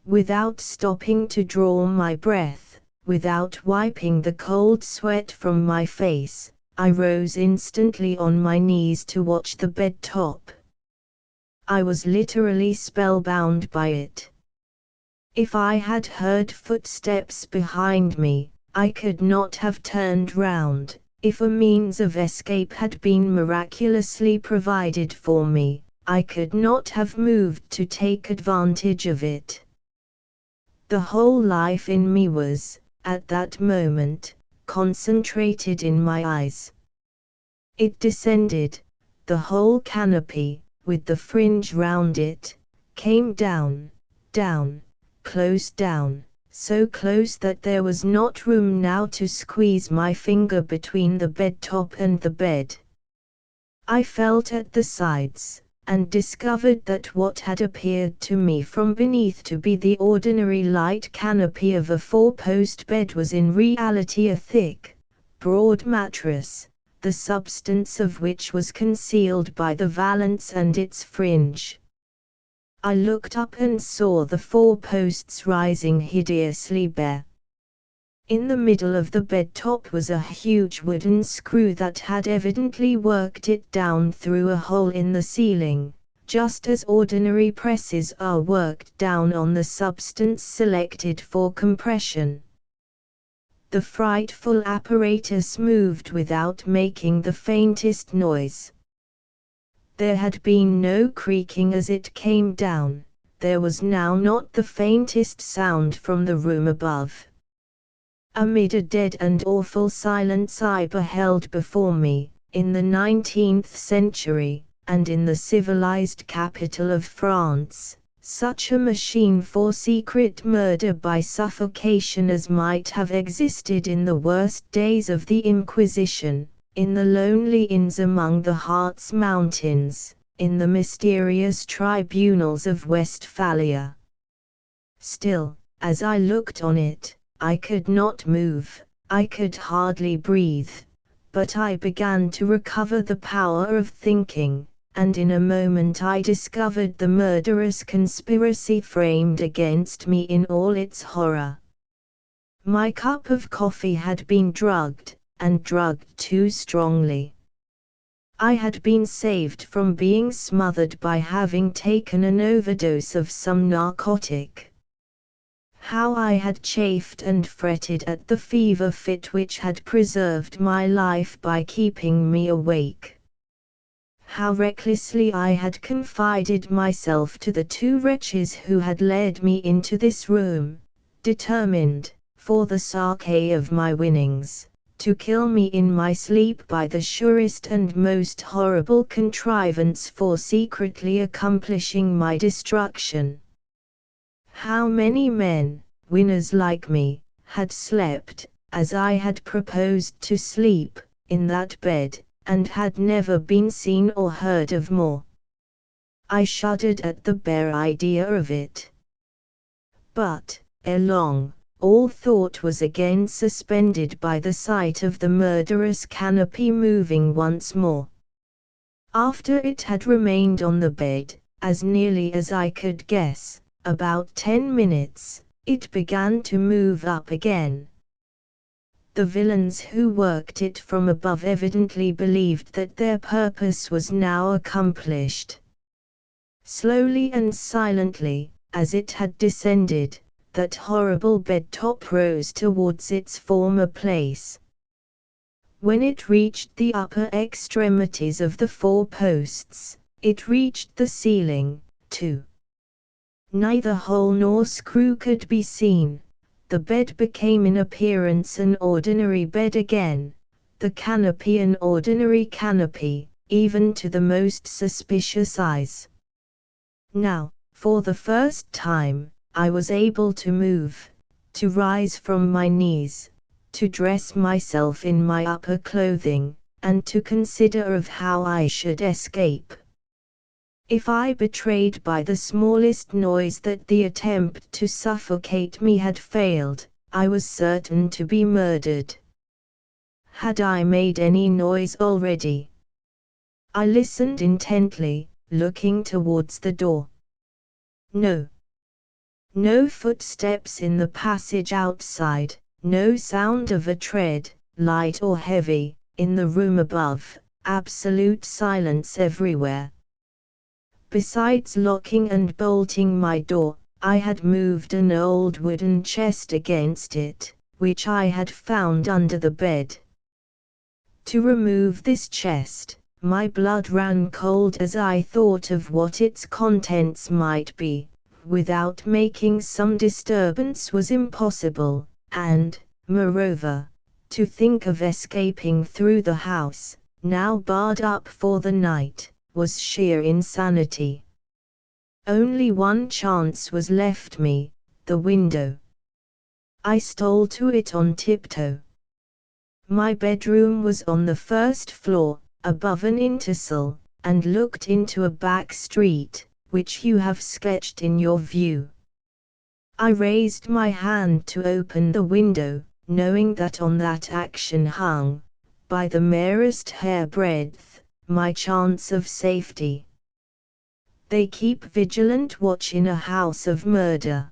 Without stopping to draw my breath, without wiping the cold sweat from my face, I rose instantly on my knees to watch the bed top. I was literally spellbound by it. If I had heard footsteps behind me, I could not have turned round, If a means of escape had been miraculously provided for me, I could not have moved to take advantage of it. The whole life in me was, at that moment, concentrated in my eyes. It descended, the whole canopy, with the fringe round it, came down, down, close down, so close that there was not room now to squeeze my finger between the bed top and the bed. I felt at the sides, and discovered that what had appeared to me from beneath to be the ordinary light canopy of a four-post bed was in reality a thick, broad mattress, the substance of which was concealed by the valance and its fringe. I looked up and saw the four posts rising hideously bare. In the middle of the bed top was a huge wooden screw that had evidently worked it down through a hole in the ceiling, just as ordinary presses are worked down on the substance selected for compression. The frightful apparatus moved without making the faintest noise. There had been no creaking as it came down, there was now not the faintest sound from the room above. Amid a dead and awful silence I beheld before me, in the 19th century, and in the civilized capital of France, such a machine for secret murder by suffocation as might have existed in the worst days of the Inquisition, in the lonely inns among the Harz Mountains, in the mysterious tribunals of Westphalia. Still, as I looked on it, I could not move, I could hardly breathe, but I began to recover the power of thinking, and in a moment I discovered the murderous conspiracy framed against me in all its horror. My cup of coffee had been drugged, and drugged too strongly. I had been saved from being smothered by having taken an overdose of some narcotic. How I had chafed and fretted at the fever fit which had preserved my life by keeping me awake. How recklessly I had confided myself to the two wretches who had led me into this room, determined, for the sake of my winnings, to kill me in my sleep by the surest and most horrible contrivance for secretly accomplishing my destruction. How many men, winners like me, had slept, as I had proposed to sleep, in that bed, and had never been seen or heard of more. I shuddered at the bare idea of it. But, ere long, all thought was again suspended by the sight of the murderous canopy moving once more. After it had remained on the bed, as nearly as I could guess, about 10 minutes, it began to move up again. The villains who worked it from above evidently believed that their purpose was now accomplished. Slowly and silently, as it had descended, that horrible bed top rose towards its former place. When it reached the upper extremities of the four posts, it reached the ceiling, too. Neither hole nor screw could be seen. The bed became in appearance an ordinary bed again, the canopy an ordinary canopy, even to the most suspicious eyes. Now, for the first time, I was able to move, to rise from my knees, to dress myself in my upper clothing, and to consider of how I should escape. If I betrayed by the smallest noise that the attempt to suffocate me had failed, I was certain to be murdered. Had I made any noise already? I listened intently, looking towards the door. No. No footsteps in the passage outside, no sound of a tread, light or heavy, in the room above, absolute silence everywhere. Besides locking and bolting my door, I had moved an old wooden chest against it, which I had found under the bed. To remove this chest, my blood ran cold as I thought of what its contents might be. Without making some disturbance was impossible, and, moreover, to think of escaping through the house, now barred up for the night, was sheer insanity. Only one chance was left me, the window. I stole to it on tiptoe. My bedroom was on the first floor, above an entresol, and looked into a back street, which you have sketched in your view. I raised my hand to open the window, knowing that on that action hung, by the merest hairbreadth, my chance of safety. They keep vigilant watch in a house of murder.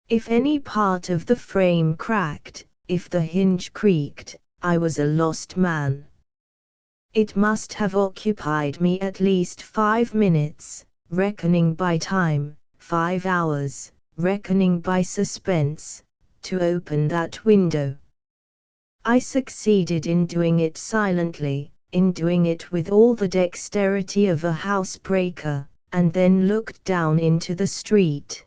If any part of the frame cracked, if the hinge creaked, I was a lost man. It must have occupied me at least 5 minutes, reckoning by time, 5 hours, reckoning by suspense, to open that window. I succeeded in doing it silently, in doing it with all the dexterity of a housebreaker, and then looked down into the street.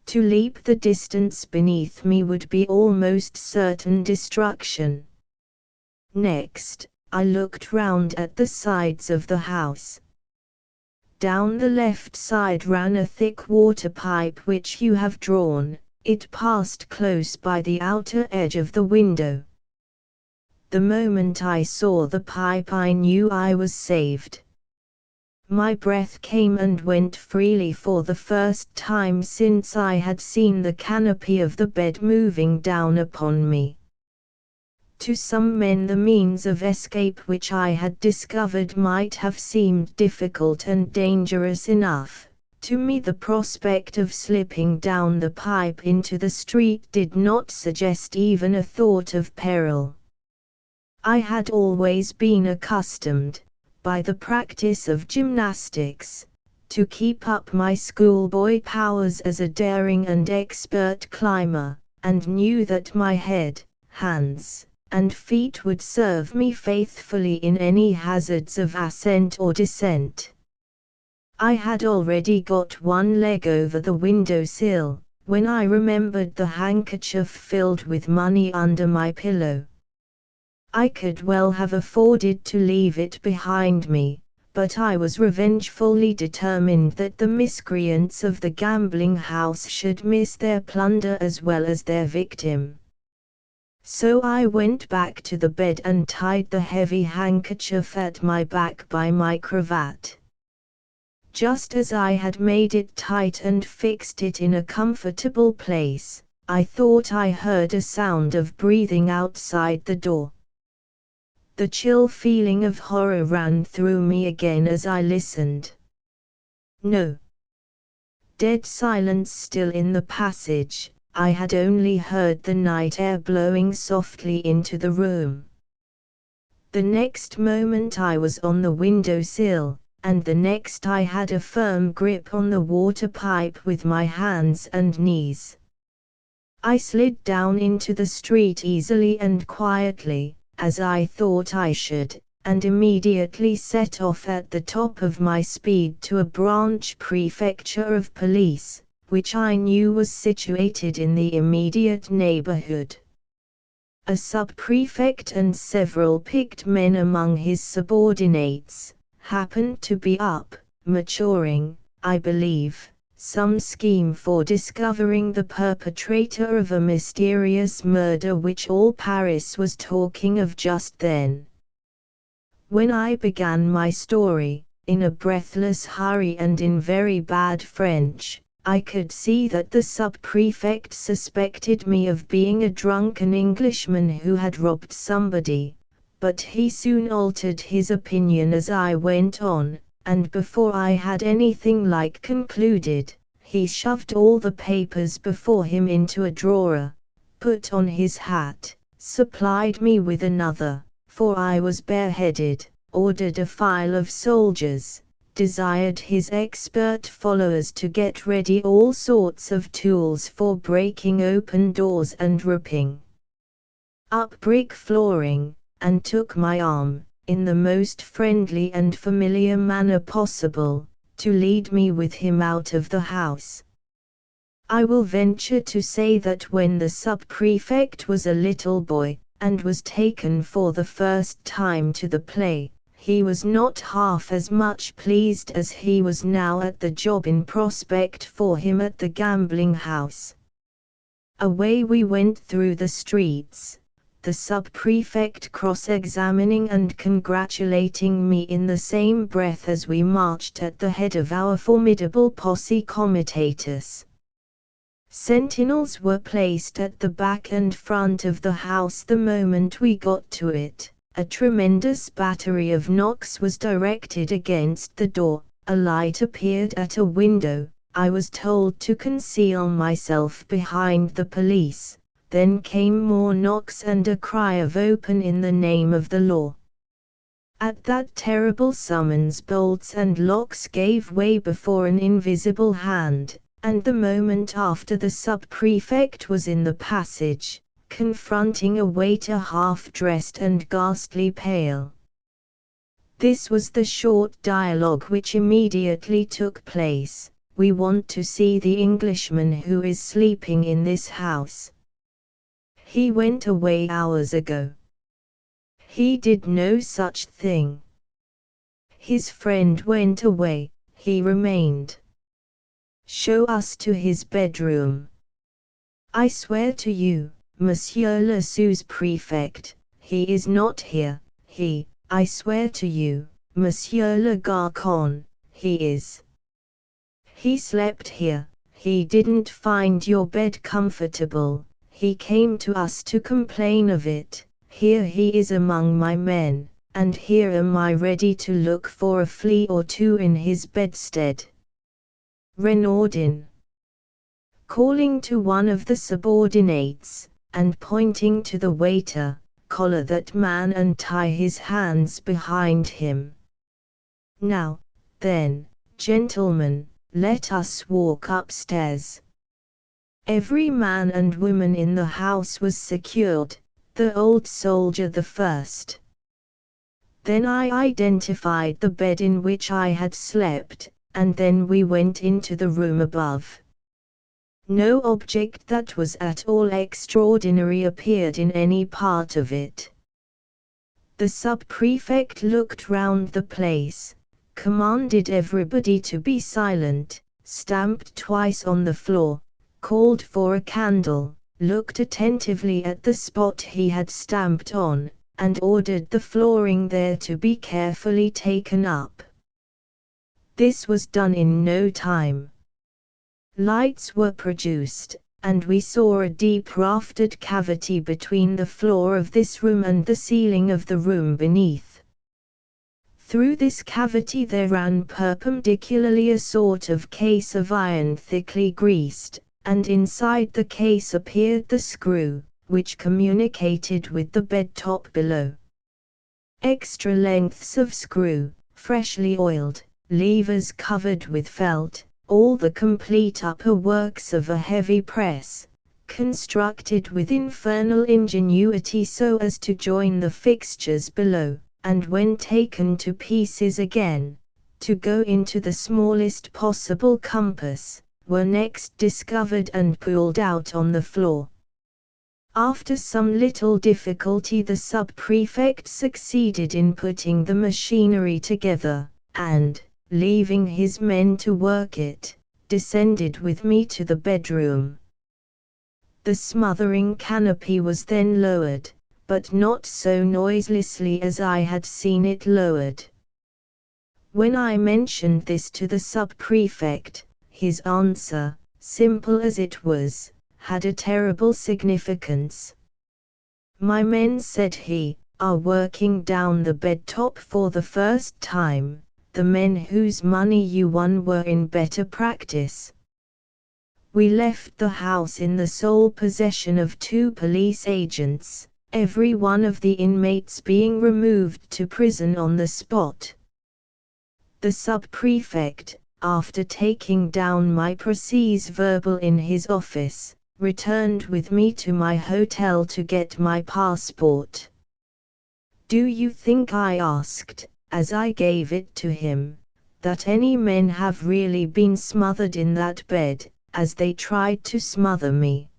To leap the distance beneath me would be almost certain destruction. Next, I looked round at the sides of the house. Down the left side ran a thick water pipe which you have drawn. It passed close by the outer edge of the window. The moment I saw the pipe I knew I was saved. My breath came and went freely for the first time since I had seen the canopy of the bed moving down upon me. To some men the means of escape which I had discovered might have seemed difficult and dangerous enough. To me the prospect of slipping down the pipe into the street did not suggest even a thought of peril. I had always been accustomed, by the practice of gymnastics, to keep up my schoolboy powers as a daring and expert climber, and knew that my head, hands, and feet would serve me faithfully in any hazards of ascent or descent. I had already got one leg over the window sill, when I remembered the handkerchief filled with money under my pillow. I could well have afforded to leave it behind me, but I was revengefully determined that the miscreants of the gambling house should miss their plunder as well as their victim. So I went back to the bed and tied the heavy handkerchief at my back by my cravat. Just as I had made it tight and fixed it in a comfortable place, I thought I heard a sound of breathing outside the door. The chill feeling of horror ran through me again as I listened. No. Dead silence still in the passage. I had only heard the night air blowing softly into the room. The next moment I was on the window sill, and the next I had a firm grip on the water pipe with my hands and knees. I slid down into the street easily and quietly, as I thought I should, and immediately set off at the top of my speed to a branch prefecture of police, which I knew was situated in the immediate neighborhood. A sub-prefect and several picked men among his subordinates happened to be up, maturing, I believe, some scheme for discovering the perpetrator of a mysterious murder which all Paris was talking of just then. When I began my story, in a breathless hurry and in very bad French, I could see that the sub-prefect suspected me of being a drunken Englishman who had robbed somebody, but he soon altered his opinion as I went on, and before I had anything like concluded, he shoved all the papers before him into a drawer, put on his hat, supplied me with another, for I was bareheaded, ordered a file of soldiers, desired his expert followers to get ready all sorts of tools for breaking open doors and ripping up brick flooring, and took my arm, in the most friendly and familiar manner possible, to lead me with him out of the house. I will venture to say that when the sub-prefect was a little boy, and was taken for the first time to the play, he was not half as much pleased as he was now at the job in prospect for him at the gambling house. Away we went through the streets, the sub-prefect cross-examining and congratulating me in the same breath as we marched at the head of our formidable posse comitatus. Sentinels were placed at the back and front of the house the moment we got to it. A tremendous battery of knocks was directed against the door, a light appeared at a window, I was told to conceal myself behind the police, then came more knocks and a cry of "Open in the name of the law." At that terrible summons bolts and locks gave way before an invisible hand, and the moment after the sub-prefect was in the passage, confronting a waiter half-dressed and ghastly pale. This was the short dialogue which immediately took place: "We want to see the Englishman who is sleeping in this house. He went away hours ago. He did no such thing. His friend went away, he remained. Show us to his bedroom. I swear to you, Monsieur le sous-prefect, he is not here. I swear to you, Monsieur le Garcon, he is. He slept here, he didn't find your bed comfortable, he came to us to complain of it, here he is among my men, and here am I ready to look for a flea or two in his bedstead." Renaudin, calling to one of the subordinates, and pointing to the waiter, "Collar that man and tie his hands behind him. Now, then, gentlemen, let us walk upstairs." Every man and woman in the house was secured, the old soldier the first. Then I identified the bed in which I had slept, and then we went into the room above. No object that was at all extraordinary appeared in any part of it. The sub-prefect looked round the place, commanded everybody to be silent, stamped twice on the floor, called for a candle, looked attentively at the spot he had stamped on, and ordered the flooring there to be carefully taken up. This was done in no time. Lights were produced, and we saw a deep raftered cavity between the floor of this room and the ceiling of the room beneath. Through this cavity there ran perpendicularly a sort of case of iron thickly greased, and inside the case appeared the screw, which communicated with the bed top below. Extra lengths of screw, freshly oiled, levers covered with felt, all the complete upper works of a heavy press, constructed with infernal ingenuity so as to join the fixtures below, and when taken to pieces again, to go into the smallest possible compass, were next discovered and pulled out on the floor. After some little difficulty the sub-prefect succeeded in putting the machinery together, and, leaving his men to work it, descended with me to the bedroom. The smothering canopy was then lowered, but not so noiselessly as I had seen it lowered. When I mentioned this to the sub-prefect, his answer, simple as it was, had a terrible significance. "My men," said he, "are working down the bed top for the first time. The men whose money you won were in better practice." We left the house in the sole possession of 2 police agents, every one of the inmates being removed to prison on the spot. The sub-prefect, after taking down my procès-verbal in his office, returned with me to my hotel to get my passport. Do you think, I asked, as I gave it to him, that any men have really been smothered in that bed, as they tried to smother me?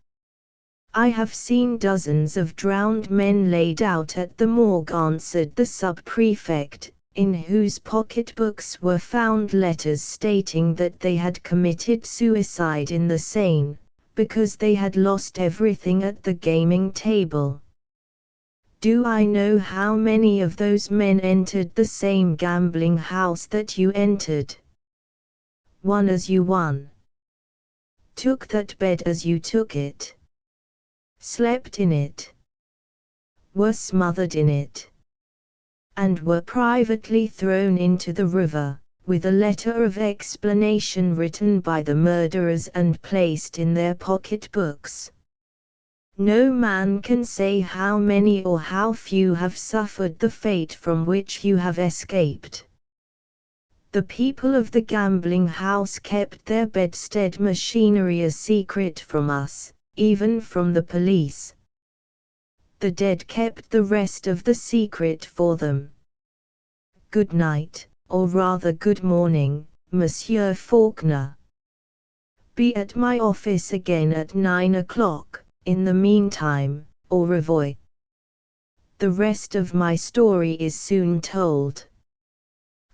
I have seen dozens of drowned men laid out at the morgue, answered the sub-prefect, in whose pocketbooks were found letters stating that they had committed suicide in the Seine, because they had lost everything at the gaming table. Do I know how many of those men entered the same gambling house that you entered? Won as you won. Took that bed as you took it. Slept in it. Were smothered in it. And were privately thrown into the river, with a letter of explanation written by the murderers and placed in their pocketbooks. No man can say how many or how few have suffered the fate from which you have escaped. The people of the gambling house kept their bedstead machinery a secret from us, even from the police. The dead kept the rest of the secret for them. Good night, or rather good morning, Monsieur Faulkner. Be at my office again at 9 o'clock, in the meantime, au revoir. The rest of my story is soon told.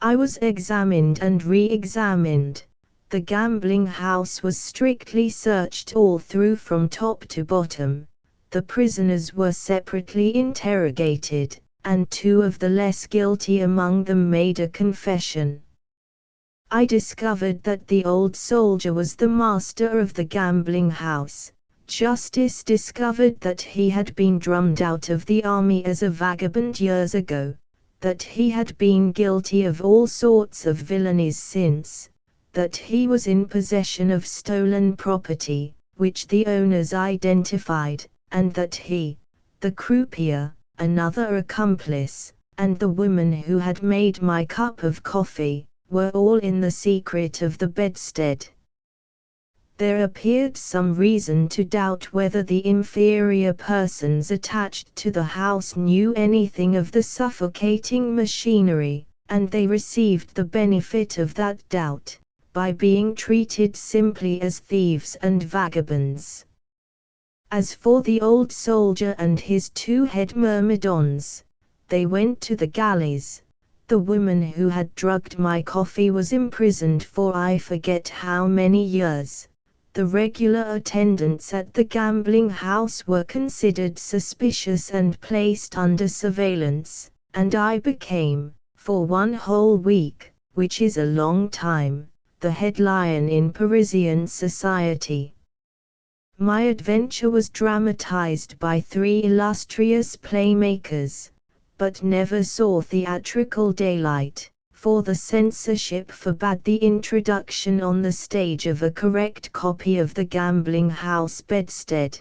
I was examined and re-examined. The gambling house was strictly searched all through from top to bottom. The prisoners were separately interrogated, and 2 of the less guilty among them made a confession. I discovered that the old soldier was the master of the gambling house. Justice discovered that he had been drummed out of the army as a vagabond years ago, that he had been guilty of all sorts of villainies since, that he was in possession of stolen property, which the owners identified, and that he, the croupier, another accomplice, and the woman who had made my cup of coffee, were all in the secret of the bedstead. There appeared some reason to doubt whether the inferior persons attached to the house knew anything of the suffocating machinery, and they received the benefit of that doubt, by being treated simply as thieves and vagabonds. As for the old soldier and his 2 head myrmidons, they went to the galleys. The woman who had drugged my coffee was imprisoned for I forget how many years. The regular attendants at the gambling house were considered suspicious and placed under surveillance, and I became, for 1 whole week, which is a long time, the head lion in Parisian society. My adventure was dramatized by 3 illustrious playmakers, but never saw theatrical daylight, for the censorship forbade the introduction on the stage of a correct copy of the gambling house bedstead.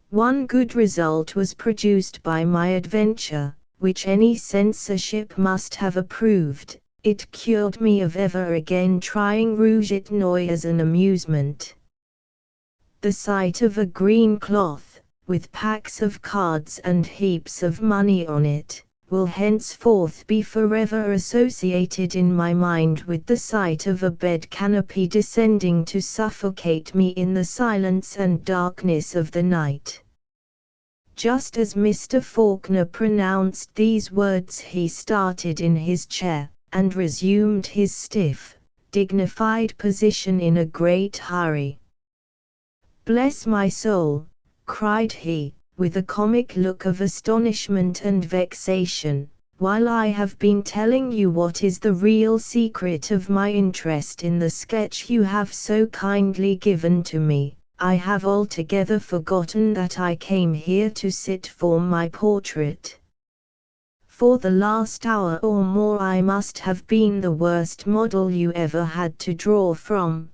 One good result was produced by my adventure, which any censorship must have approved. It cured me of ever again trying rouge et noir as an amusement. The sight of a green cloth, with packs of cards and heaps of money on it, will henceforth be forever associated in my mind with the sight of a bed canopy descending to suffocate me in the silence and darkness of the night. Just as Mr. Faulkner pronounced these words, he started in his chair, and resumed his stiff, dignified position in a great hurry. "Bless my soul," cried he, with a comic look of astonishment and vexation, "while I have been telling you what is the real secret of my interest in the sketch you have so kindly given to me, I have altogether forgotten that I came here to sit for my portrait. For the last hour or more I must have been the worst model you ever had to draw from.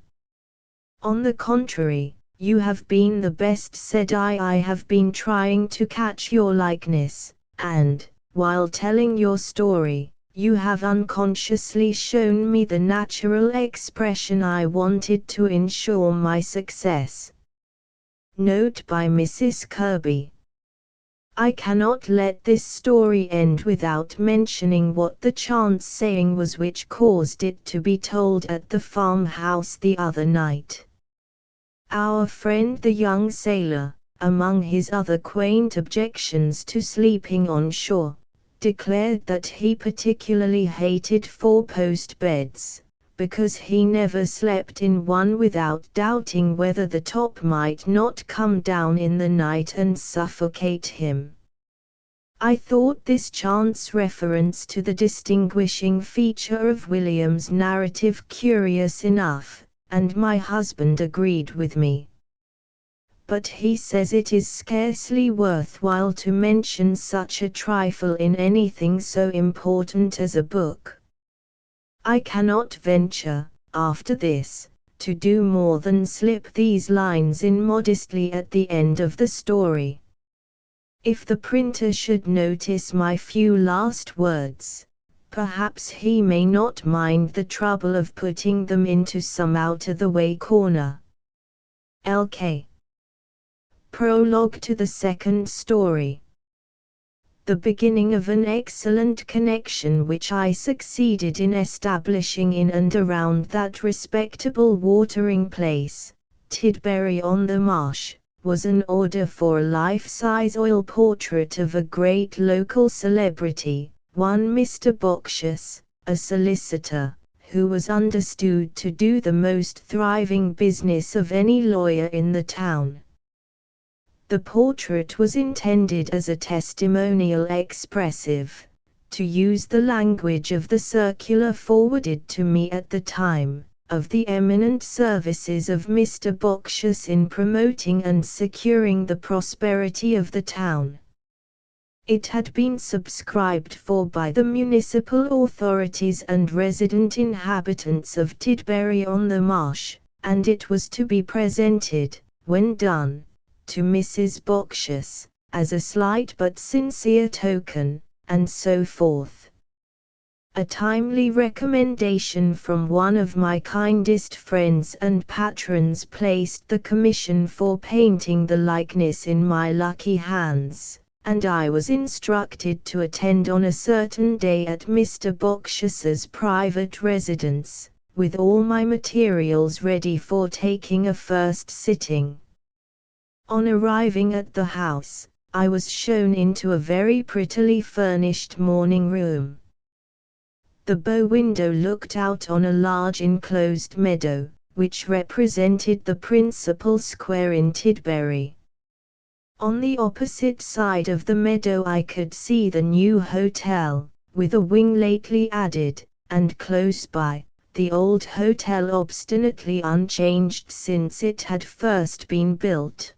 On the contrary, you have been the best," said I. "I have been trying to catch your likeness, and, while telling your story, you have unconsciously shown me the natural expression I wanted to ensure my success." Note by Mrs. Kirby. I cannot let this story end without mentioning what the chance saying was which caused it to be told at the farmhouse the other night. Our friend the young sailor, among his other quaint objections to sleeping on shore, declared that he particularly hated four-post beds, because he never slept in one without doubting whether the top might not come down in the night and suffocate him. I thought this chance reference to the distinguishing feature of William's narrative curious enough, and my husband agreed with me. But he says it is scarcely worthwhile to mention such a trifle in anything so important as a book. I cannot venture, after this, to do more than slip these lines in modestly at the end of the story. If the printer should notice my few last words, perhaps he may not mind the trouble of putting them into some out-of-the-way corner. Lk. Prologue to the second story. The beginning of an excellent connection which I succeeded in establishing in and around that respectable watering place, Tidbury on the Marsh, was an order for a life-size oil portrait of a great local celebrity, one Mr. Boxious, a solicitor, who was understood to do the most thriving business of any lawyer in the town. The portrait was intended as a testimonial expressive, to use the language of the circular forwarded to me at the time, of the eminent services of Mr. Boxious in promoting and securing the prosperity of the town. It had been subscribed for by the municipal authorities and resident inhabitants of Tidbury on the Marsh, and it was to be presented, when done, to Mrs. Boxious, as a slight but sincere token, and so forth. A timely recommendation from one of my kindest friends and patrons placed the commission for painting the likeness in my lucky hands, and I was instructed to attend on a certain day at Mr. Boxious's private residence, with all my materials ready for taking a first sitting. On arriving at the house, I was shown into a very prettily furnished morning room. The bow window looked out on a large enclosed meadow, which represented the principal square in Tidbury. On the opposite side of the meadow I could see the new hotel, with a wing lately added, and close by, the old hotel obstinately unchanged since it had first been built.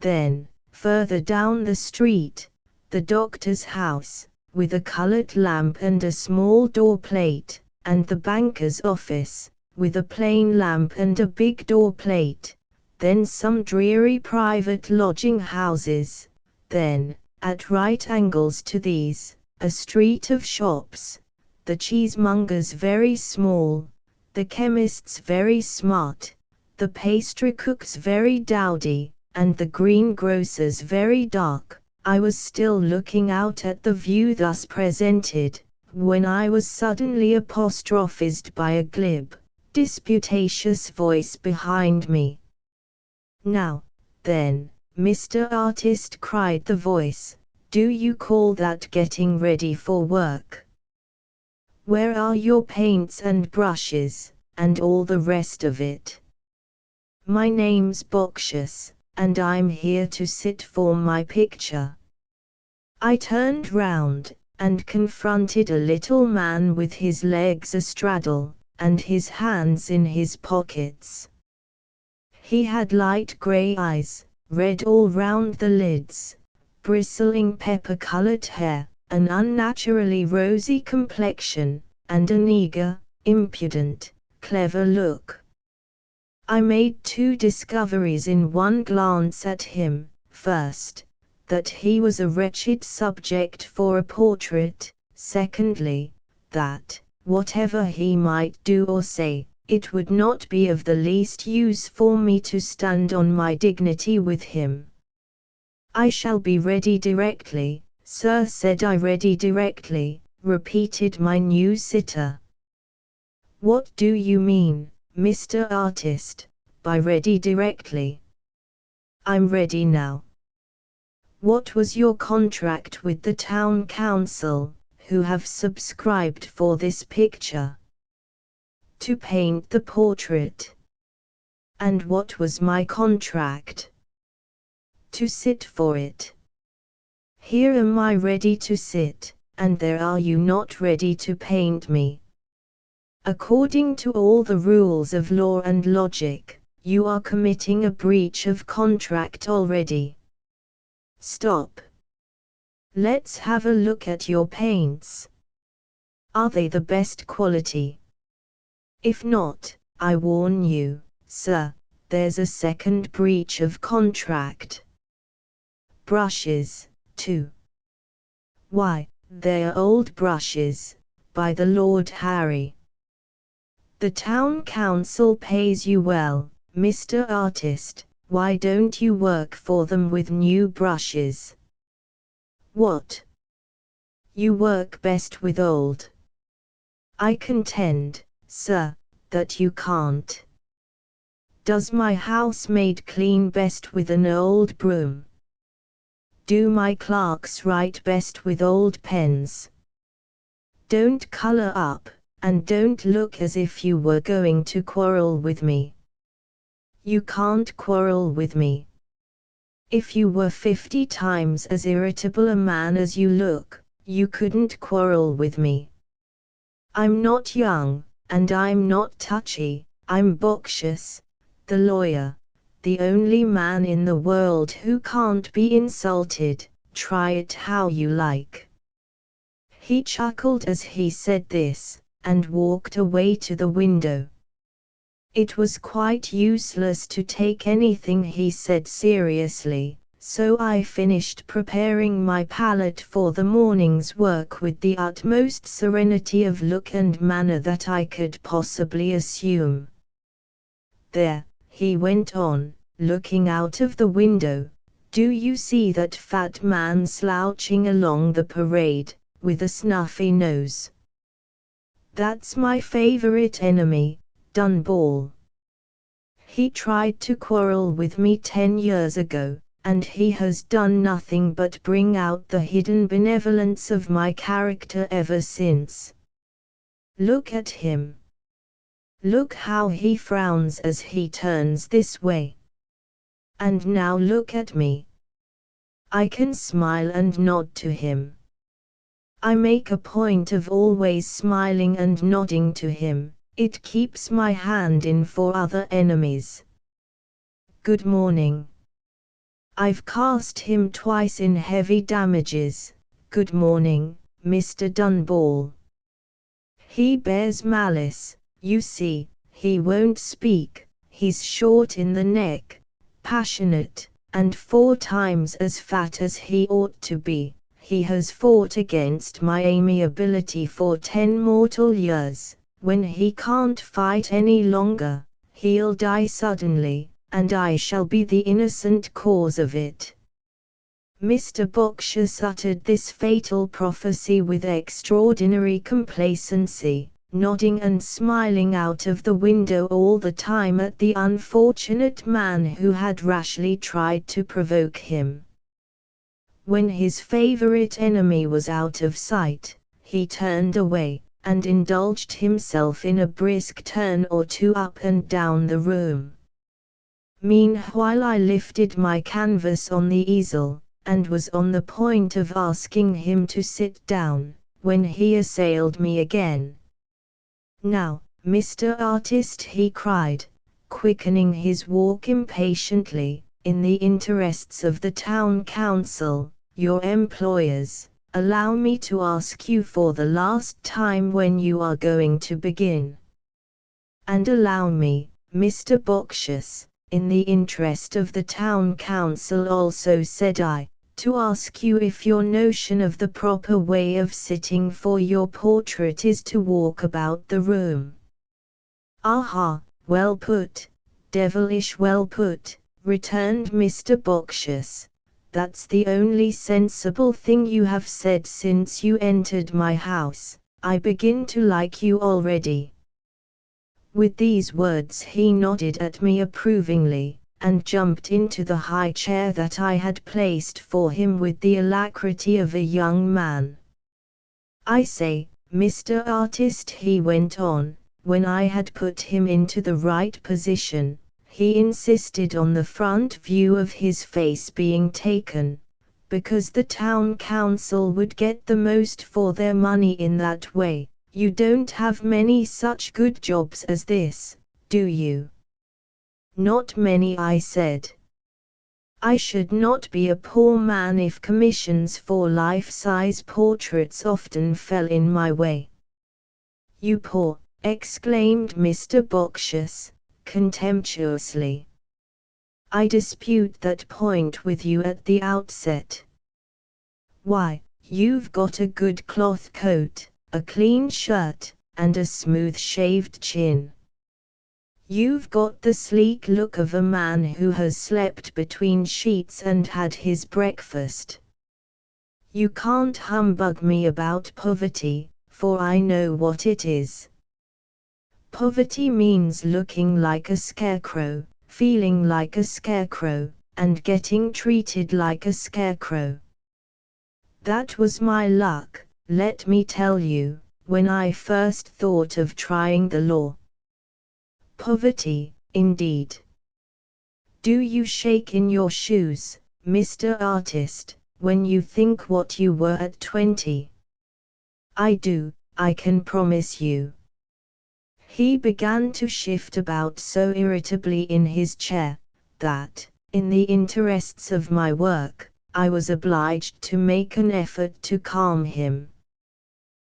Then, further down the street, the doctor's house, with a colored lamp and a small door plate, and the banker's office, with a plain lamp and a big door plate, then some dreary private lodging houses, then, at right angles to these, a street of shops, the cheesemonger's very small, the chemist's very smart, the pastrycook's very dowdy, and the greengrocer's very dark. I was still looking out at the view thus presented, when I was suddenly apostrophized by a glib, disputatious voice behind me. "Now, then, Mr. Artist," cried the voice, "do you call that getting ready for work? Where are your paints and brushes, and all the rest of it? My name's Boxious, and I'm here to sit for my picture." I turned round, and confronted a little man with his legs astraddle, and his hands in his pockets. He had light grey eyes, red all round the lids, bristling pepper-coloured hair, an unnaturally rosy complexion, and an eager, impudent, clever look. I made two discoveries in one glance at him. First, that he was a wretched subject for a portrait. Secondly, that, whatever he might do or say, it would not be of the least use for me to stand on my dignity with him. I shall be ready directly, sir, said I. Ready directly, repeated my new sitter. What do you mean, Mr. Artist, by ready directly? I'm ready now. What was your contract with the town council, who have subscribed for this picture? To paint the portrait. And what was my contract? To sit for it. Here am I ready to sit, and there are you not ready to paint me. According to all the rules of law and logic, you are committing a breach of contract already. Stop. Let's have a look at your paints. Are they the best quality? If not, I warn you, sir, there's a second breach of contract. Brushes, too. Why, they're old brushes, by the Lord Harry. The town council pays you well, Mr. Artist, why don't you work for them with new brushes? What? You work best with old. I contend, sir, that you can't. Does my housemaid clean best with an old broom? Do my clerks write best with old pens? Don't colour up, and don't look as if you were going to quarrel with me. You can't quarrel with me. If you were 50 times as irritable a man as you look, you couldn't quarrel with me. I'm not young, and I'm not touchy, I'm Boccius, the lawyer, the only man in the world who can't be insulted, try it how you like. He chuckled as he said this, and walked away to the window. It was quite useless to take anything he said seriously, so I finished preparing my palette for the morning's work with the utmost serenity of look and manner that I could possibly assume. There, he went on, looking out of the window, do you see that fat man slouching along the parade, with a snuffy nose? That's my favorite enemy, Dunball. He tried to quarrel with me 10 years ago, and he has done nothing but bring out the hidden benevolence of my character ever since. Look at him. Look how he frowns as he turns this way. And now look at me. I can smile and nod to him. I make a point of always smiling and nodding to him, it keeps my hand in for other enemies. Good morning. I've cast him twice in heavy damages. Good morning, Mr. Dunball. He bears malice, you see, he won't speak, he's short in the neck, passionate, and 4 times as fat as he ought to be. He has fought against my amiability for 10 mortal years. When he can't fight any longer, he'll die suddenly, and I shall be the innocent cause of it. Mr. Boccius uttered this fatal prophecy with extraordinary complacency, nodding and smiling out of the window all the time at the unfortunate man who had rashly tried to provoke him. When his favorite enemy was out of sight, he turned away, and indulged himself in a brisk turn or two up and down the room. Meanwhile I lifted my canvas on the easel, and was on the point of asking him to sit down, when he assailed me again. Now, Mr. Artist, he cried, quickening his walk impatiently, in the interests of the town council, your employers, allow me to ask you for the last time when you are going to begin. And allow me, Mr. Boccius, in the interest of the town council also, said I, to ask you if your notion of the proper way of sitting for your portrait is to walk about the room. Aha, well put, devilish well put, returned Mr. Boccius. that's the only sensible thing you have said since you entered my house. I begin to like you already." With these words he nodded at me approvingly, and jumped into the high chair that I had placed for him with the alacrity of a young man. "I say, Mr. Artist," he went on, when I had put him into the right position. He insisted on the front view of his face being taken, because the town council would get the most for their money in that way. "You don't have many such good jobs as this, do you?" "Not many," I said. "I should not be a poor man if commissions for life-size portraits often fell in my way." "You poor," exclaimed Mr. Boxious, contemptuously. "I dispute that point with you at the outset. Why, you've got a good cloth coat, a clean shirt, and a smooth-shaved chin. You've got the sleek look of a man who has slept between sheets and had his breakfast. You can't humbug me about poverty, for I know what it is. Poverty means looking like a scarecrow, feeling like a scarecrow, and getting treated like a scarecrow. That was my luck, let me tell you, when I first thought of trying the law." "Poverty, indeed. Do you shake in your shoes, Mr. Artist, when you think what you were at 20? "I do, I can promise you." He began to shift about so irritably in his chair, that, in the interests of my work, I was obliged to make an effort to calm him.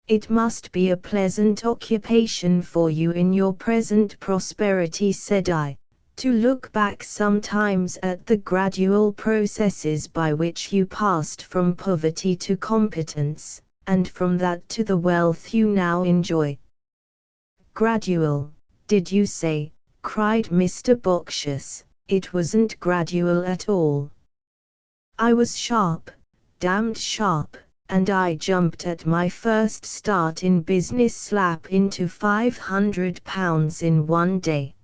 "It must be a pleasant occupation for you in your present prosperity," said I, "to look back sometimes at the gradual processes by which you passed from poverty to competence, and from that to the wealth you now enjoy." "Gradual, did you say?" cried Mr. Boxious. "It wasn't gradual at all. I was sharp, damned sharp, and I jumped at my first start in business slap into £500 in one day."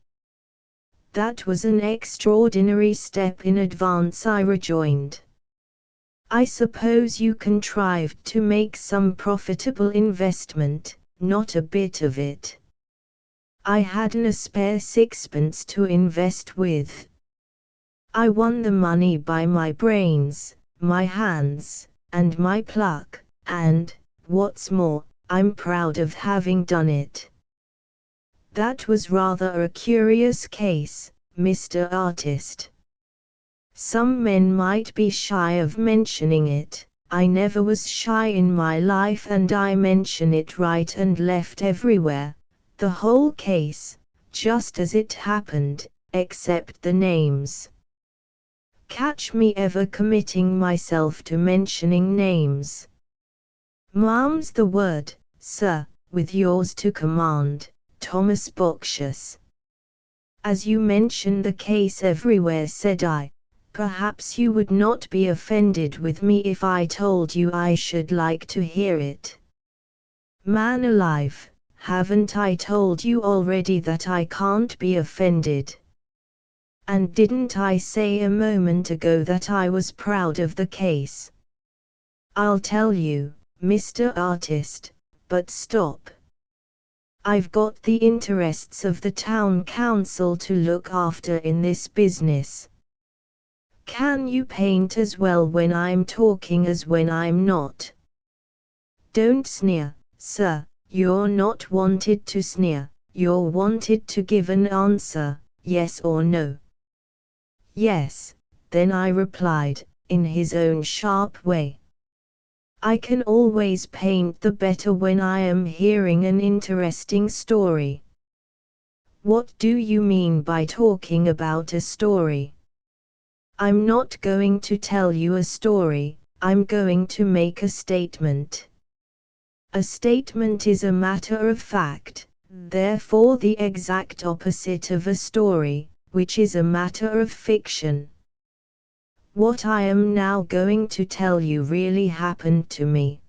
"That was an extraordinary step in advance," I rejoined. "I suppose you contrived to make some profitable investment." "Not a bit of it. I hadn't a spare sixpence to invest with. I won the money by my brains, my hands, and my pluck, and, what's more, I'm proud of having done it." "That was rather a curious case, Mr. Artist. Some men might be shy of mentioning it. I never was shy in my life, and I mention it right and left everywhere, the whole case, just as it happened, except the names. Catch me ever committing myself to mentioning names." "Mum's the word, sir, with yours to command, Thomas Boxious." "As you mention the case everywhere," said I, "perhaps you would not be offended with me if I told you I should like to hear it." "Man alive, haven't I told you already that I can't be offended? And didn't I say a moment ago that I was proud of the case? I'll tell you, Mr. Artist, but stop. I've got the interests of the town council to look after in this business. Can you paint as well when I'm talking as when I'm not? Don't sneer, sir. You're not wanted to sneer, you're wanted to give an answer, yes or no." "Yes," then I replied, in his own sharp way. "I can always paint the better when I am hearing an interesting story." "What do you mean by talking about a story?" "I'm not going to tell you a story, I'm going to make a statement. A statement is a matter of fact, therefore the exact opposite of a story, which is a matter of fiction." What I am now going to tell you really happened to me.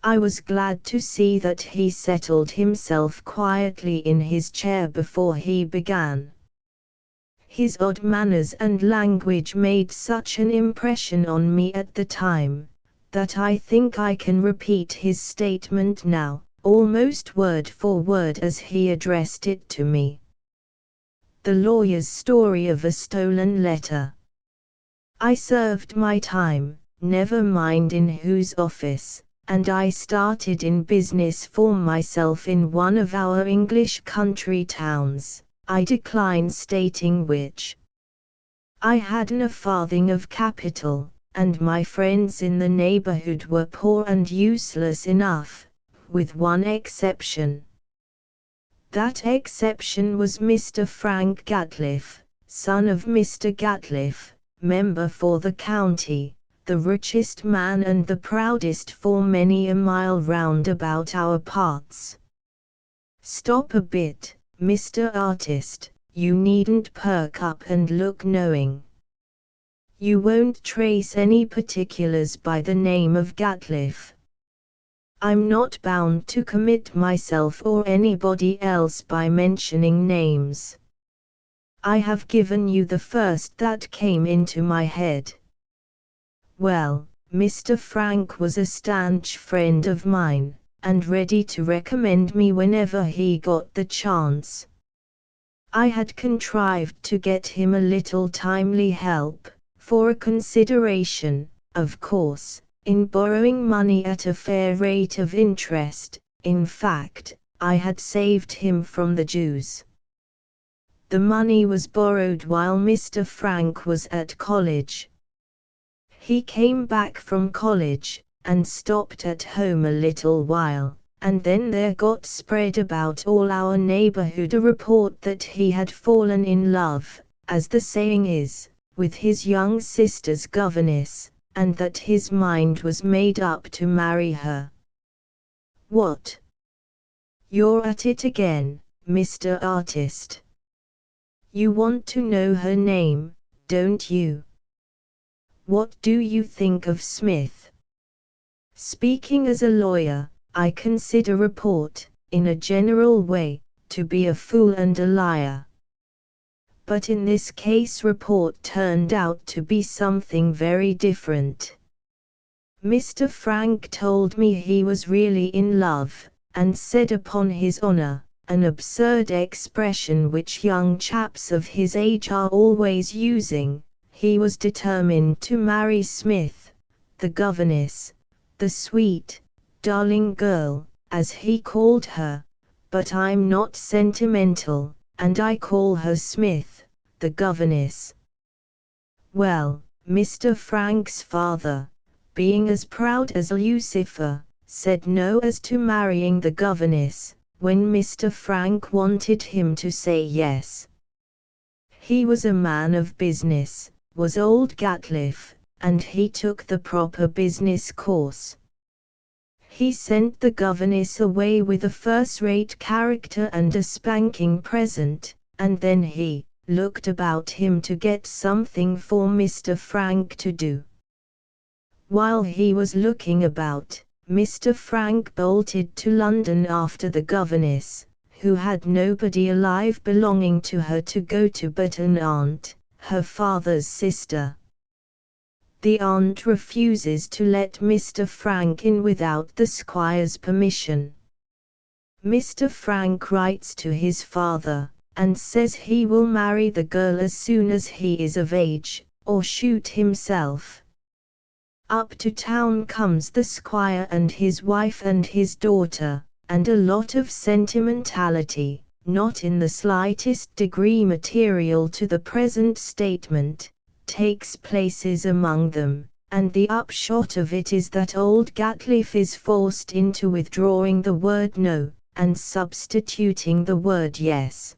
I was glad to see that he settled himself quietly in his chair before he began. His odd manners and language made such an impression on me at the time, that I think I can repeat his statement now, almost word for word as he addressed it to me. The lawyer's story of a stolen letter. I served my time, never mind in whose office, and I started in business for myself in one of our English country towns, I decline stating which. I hadn't a farthing of capital, and my friends in the neighborhood were poor and useless enough, with one exception. That exception was Mr. Frank Gatliff, son of Mr. Gatliff, member for the county, the richest man and the proudest for many a mile round about our parts. Stop a bit, Mr. Artist, you needn't perk up and look knowing. You won't trace any particulars by the name of Gatliff. I'm not bound to commit myself or anybody else by mentioning names. I have given you the first that came into my head. Well, Mr. Frank was a stanch friend of mine, and ready to recommend me whenever he got the chance. I had contrived to get him a little timely help, for a consideration, of course, in borrowing money at a fair rate of interest. In fact, I had saved him from the Jews. The money was borrowed while Mr. Frank was at college. He came back from college, and stopped at home a little while, and then there got spread about all our neighborhood a report that he had fallen in love, as the saying is, with his young sister's governess, and that his mind was made up to marry her. What? You're at it again, Mr. Artist. You want to know her name, don't you? What do you think of Smith? Speaking as a lawyer, I consider report, in a general way, to be a fool and a liar. But in this case report turned out to be something very different. Mr. Frank told me he was really in love, and said upon his honor, an absurd expression which young chaps of his age are always using, he was determined to marry Smith, the governess, the sweet, darling girl, as he called her, but I'm not sentimental, and I call her Smith, the governess. Well, Mr. Frank's father, being as proud as Lucifer, said no as to marrying the governess, when Mr. Frank wanted him to say yes. He was a man of business, was old Gatliff, and he took the proper business course. He sent the governess away with a first-rate character and a spanking present, and then he looked about him to get something for Mr. Frank to do. While he was looking about, Mr. Frank bolted to London after the governess, who had nobody alive belonging to her to go to but an aunt, her father's sister. The aunt refuses to let Mr. Frank in without the squire's permission. Mr. Frank writes to his father, and says he will marry the girl as soon as he is of age, or shoot himself. Up to town comes the squire and his wife and his daughter, and a lot of sentimentality, not in the slightest degree material to the present statement, takes places among them, and the upshot of it is that old Gatliff is forced into withdrawing the word no, and substituting the word yes.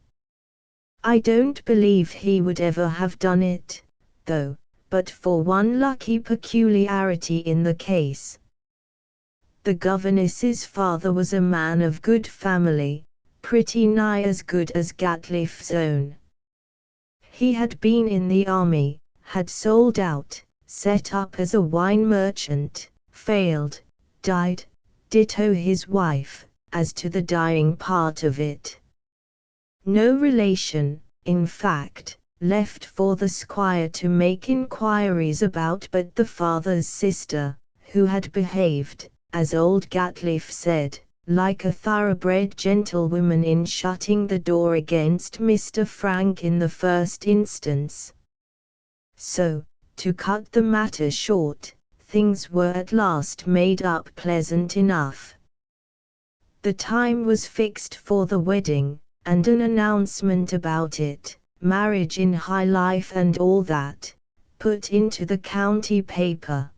I don't believe he would ever have done it, though, but for one lucky peculiarity in the case. The governess's father was a man of good family, pretty nigh as good as Gatliff's own. He had been in the army, had sold out, set up as a wine merchant, failed, died, ditto his wife, as to the dying part of it. No relation, in fact, left for the squire to make inquiries about but the father's sister, who had behaved, as old Gatliff said, like a thoroughbred gentlewoman in shutting the door against Mr. Frank in the first instance. So, to cut the matter short, things were at last made up pleasant enough. The time was fixed for the wedding, and an announcement about it, marriage in high life and all that, put into the county paper.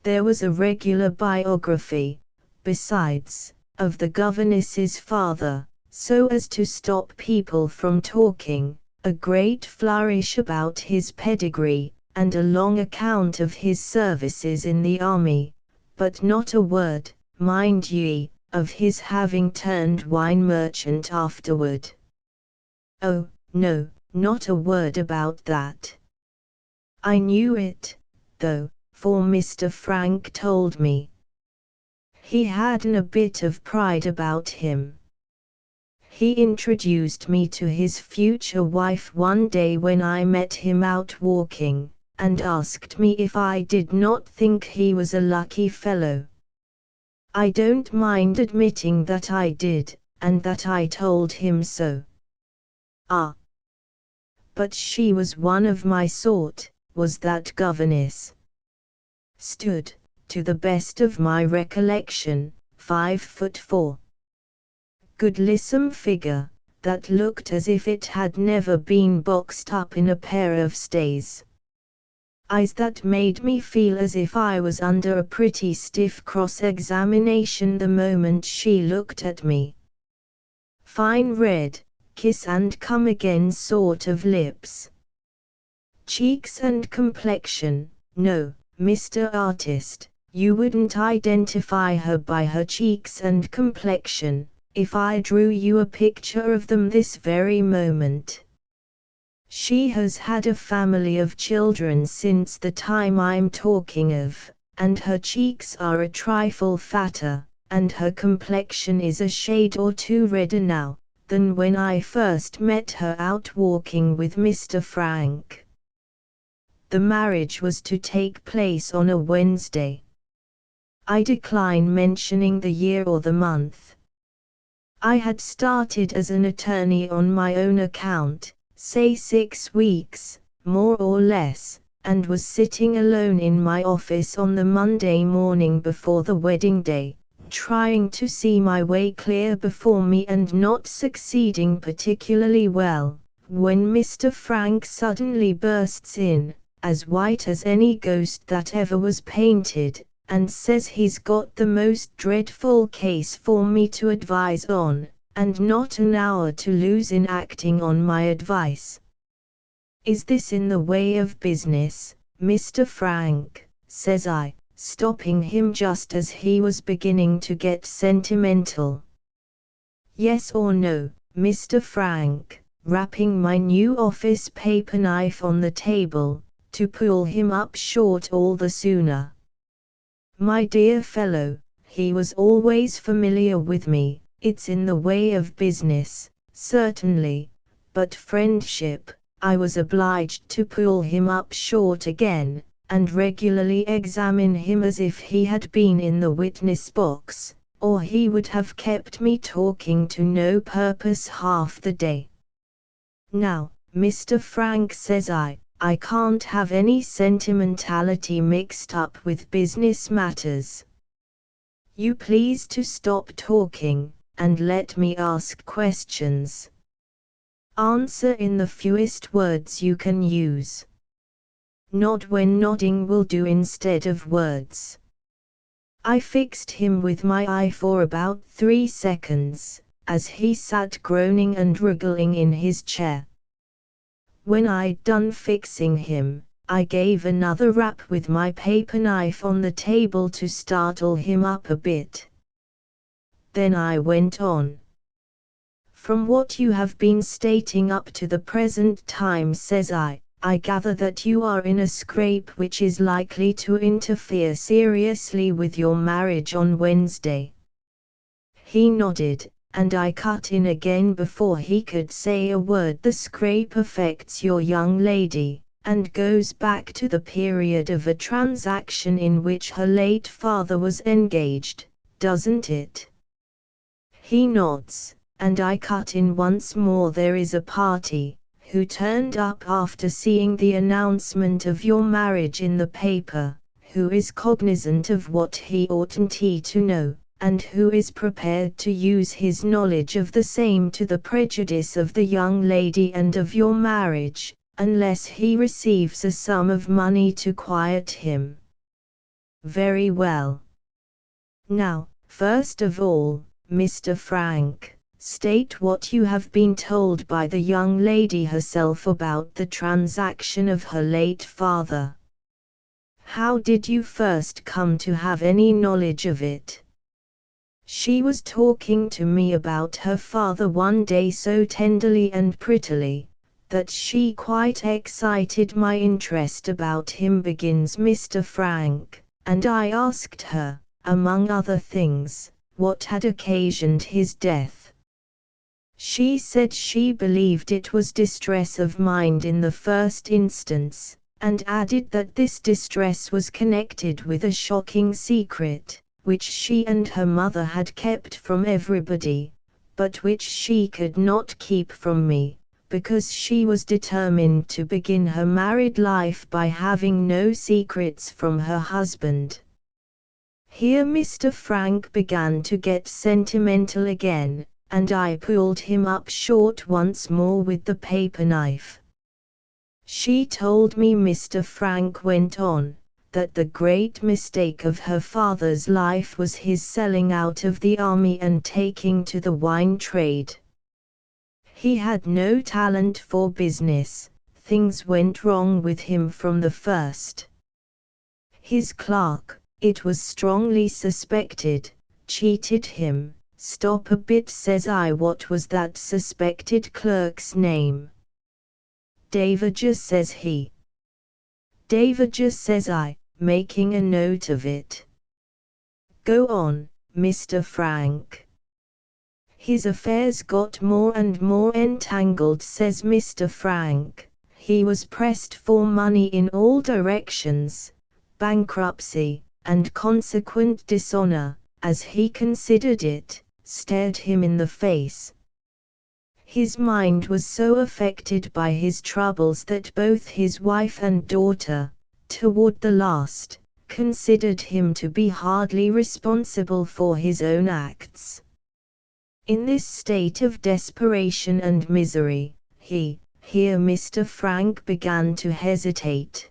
There was a regular biography, besides, of the governess's father, so as to stop people from talking, a great flourish about his pedigree, and a long account of his services in the army, but not a word, mind ye, of his having turned wine merchant afterward. Oh, no, not a word about that. I knew it, though, for Mr. Frank told me. He hadn't a bit of pride about him. He introduced me to his future wife one day when I met him out walking, and asked me if I did not think he was a lucky fellow. I don't mind admitting that I did, and that I told him so. Ah! But she was one of my sort, was that governess. Stood, to the best of my recollection, 5'4". Good lissom figure, that looked as if it had never been boxed up in a pair of stays. Eyes that made me feel as if I was under a pretty stiff cross-examination the moment she looked at me. Fine red, kiss and come again sort of lips. Cheeks and complexion, no, Mr. Artist, you wouldn't identify her by her cheeks and complexion, if I drew you a picture of them this very moment. She has had a family of children since the time I'm talking of, and her cheeks are a trifle fatter, and her complexion is a shade or two redder now, than when I first met her out walking with Mr. Frank. The marriage was to take place on a Wednesday. I decline mentioning the year or the month. I had started as an attorney on my own account, say 6 weeks, more or less, and was sitting alone in my office on the Monday morning before the wedding day, trying to see my way clear before me and not succeeding particularly well, when Mr. Frank suddenly bursts in, as white as any ghost that ever was painted, and says he's got the most dreadful case for me to advise on, and not an hour to lose in acting on my advice. Is this in the way of business, Mr. Frank? Says I, stopping him just as he was beginning to get sentimental. Yes or no, Mr. Frank, rapping my new office paper knife on the table, to pull him up short all the sooner. My dear fellow, he was always familiar with me, it's in the way of business, certainly, but friendship, I was obliged to pull him up short again, and regularly examine him as if he had been in the witness box, or he would have kept me talking to no purpose half the day. Now, Mr. Frank, says I can't have any sentimentality mixed up with business matters. You please to stop talking, and let me ask questions. Answer in the fewest words you can use. Nod when nodding will do instead of words. I fixed him with my eye for about 3 seconds, as he sat groaning and wriggling in his chair. When I'd done fixing him, I gave another rap with my paper knife on the table to startle him up a bit. Then I went on. From what you have been stating up to the present time, says I I gather that you are in a scrape which is likely to interfere seriously with your marriage on Wednesday." He nodded, and I cut in again before he could say a word. "The scrape affects your young lady, and goes back to the period of a transaction in which her late father was engaged, doesn't it?" He nods, and I cut in once more. "There is a party, who turned up after seeing the announcement of your marriage in the paper, who is cognizant of what he oughtn't to know, and who is prepared to use his knowledge of the same to the prejudice of the young lady and of your marriage, unless he receives a sum of money to quiet him." "Very well. Now, first of all, Mr. Frank, state what you have been told by the young lady herself about the transaction of her late father. How did you first come to have any knowledge of it?" "She was talking to me about her father one day so tenderly and prettily, that she quite excited my interest about him," begins Mr. Frank, "and I asked her, among other things, what had occasioned his death. She said she believed it was distress of mind in the first instance, and added that this distress was connected with a shocking secret, which she and her mother had kept from everybody, but which she could not keep from me, because she was determined to begin her married life by having no secrets from her husband." Here Mr. Frank began to get sentimental again, and I pulled him up short once more with the paper knife. "She told me," Mr. Frank went on, "that the great mistake of her father's life was his selling out of the army and taking to the wine trade. He had no talent for business, things went wrong with him from the first. His clerk, it was strongly suspected, cheated him." "Stop a bit," says I. "What was that suspected clerk's name?" "Davidge," says he. "Davidge," says I, making a note of it. "Go on, Mr. Frank." "His affairs got more and more entangled," says Mr. Frank. "He was pressed for money in all directions. Bankruptcy, and consequent dishonor, as he considered it, stared him in the face. His mind was so affected by his troubles that both his wife and daughter, toward the last, considered him to be hardly responsible for his own acts. In this state of desperation and misery, here Mr. Frank began to hesitate.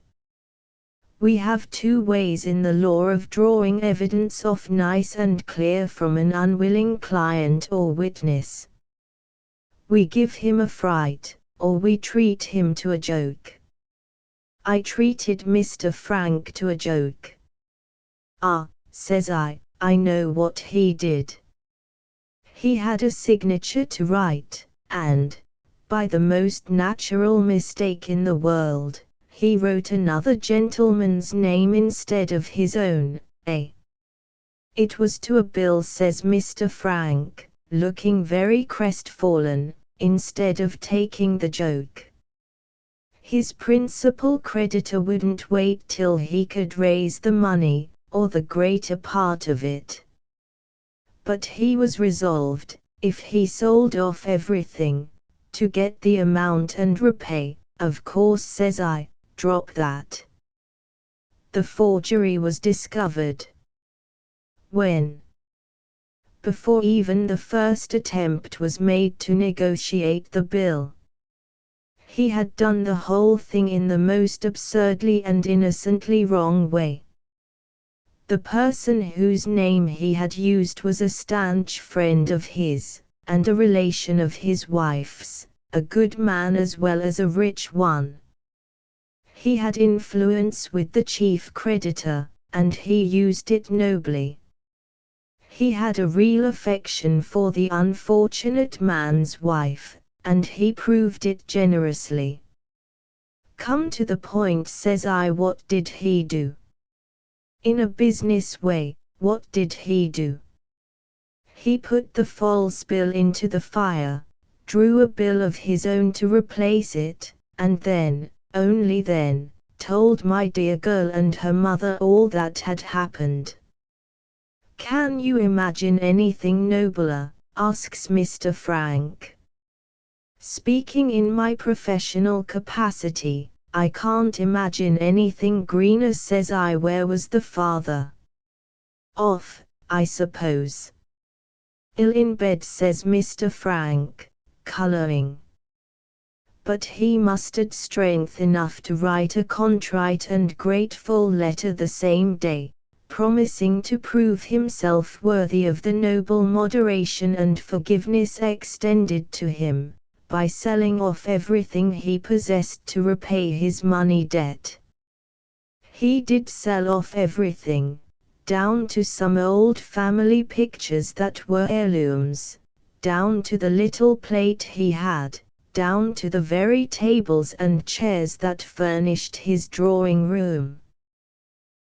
We have two ways in the law of drawing evidence off nice and clear from an unwilling client or witness. We give him a fright, or we treat him to a joke. I treated Mr. Frank to a joke. "Ah," says I know what he did. He had a signature to write, and, by the most natural mistake in the world, he wrote another gentleman's name instead of his own, It was to a bill," says Mr. Frank, looking very crestfallen, instead of taking the joke. His principal creditor wouldn't wait till he could raise the money, or the greater part of it. But he was resolved, if he sold off everything, to get the amount and repay. "Of course," says I, "drop that." The forgery was discovered. When? Before even the first attempt was made to negotiate the bill. He had done the whole thing in the most absurdly and innocently wrong way. The person whose name he had used was a stanch friend of his, and a relation of his wife's, a good man as well as a rich one. He had influence with the chief creditor, and he used it nobly. He had a real affection for the unfortunate man's wife, and he proved it generously. Come to the point, says I. What did he do? In a business way, what did he do? He put the false bill into the fire, drew a bill of his own to replace it, and then, only then, told my dear girl and her mother all that had happened. Can you imagine anything nobler? Asks Mr. Frank. Speaking in my professional capacity, I can't imagine anything greener, says I. Where was the father? Off, I suppose. Ill in bed, says Mr. Frank, colouring. But he mustered strength enough to write a contrite and grateful letter the same day, promising to prove himself worthy of the noble moderation and forgiveness extended to him, by selling off everything he possessed to repay his money debt. He did sell off everything, down to some old family pictures that were heirlooms, down to the little plate he had, down to the very tables and chairs that furnished his drawing room.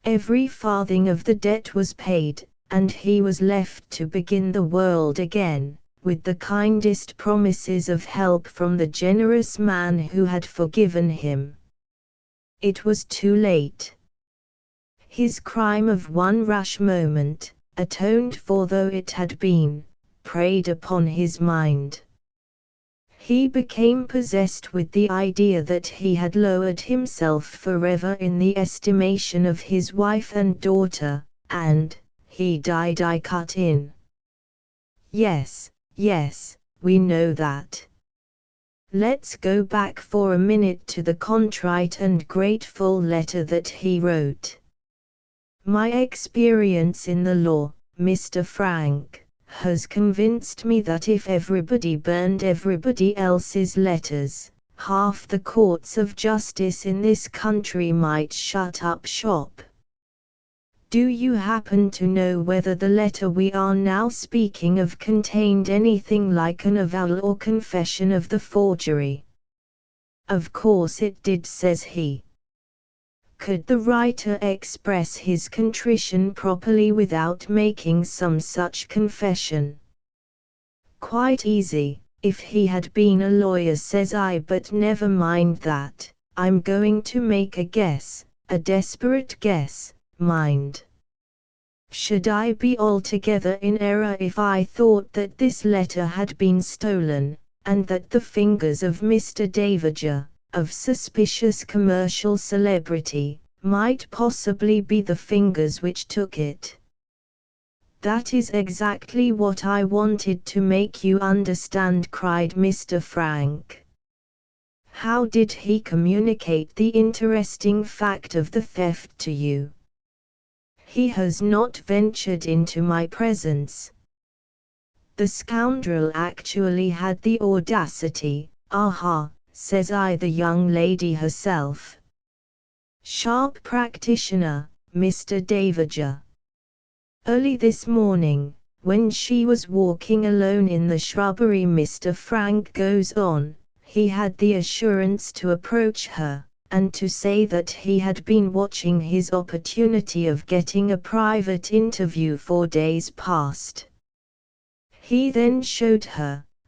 Every farthing of the debt was paid, and he was left to begin the world again, with the kindest promises of help from the generous man who had forgiven him. It was too late. His crime of one rash moment, atoned for though it had been, preyed upon his mind. He became possessed with the idea that he had lowered himself forever in the estimation of his wife and daughter, and he died. I cut in. Yes, we know that. Let's go back for a minute to the contrite and grateful letter that he wrote. My experience in the law, Mr. Frank, has convinced me that if everybody burned everybody else's letters, half the courts of justice in this country might shut up shop. Do you happen to know whether the letter we are now speaking of contained anything like an avowal or confession of the forgery? Of course it did, says he. Could the writer express his contrition properly without making some such confession? Quite easy, if he had been a lawyer, says I. But never mind that, I'm going to make a guess, a desperate guess, mind. Should I be altogether in error if I thought that this letter had been stolen, and that the fingers of Mr. Davager, of suspicious commercial celebrity, might possibly be the fingers which took it? That is exactly what I wanted to make you understand, cried Mr. Frank. How did he communicate the interesting fact of the theft to you? He has not ventured into my presence. The scoundrel actually had the audacity. Aha, says I. The young lady herself. Sharp practitioner, Mr. Davager. Early this morning, when she was walking alone in the shrubbery, Mr. Frank goes on, he had the assurance to approach her, and to say that he had been watching his opportunity of getting a private interview for days past. He then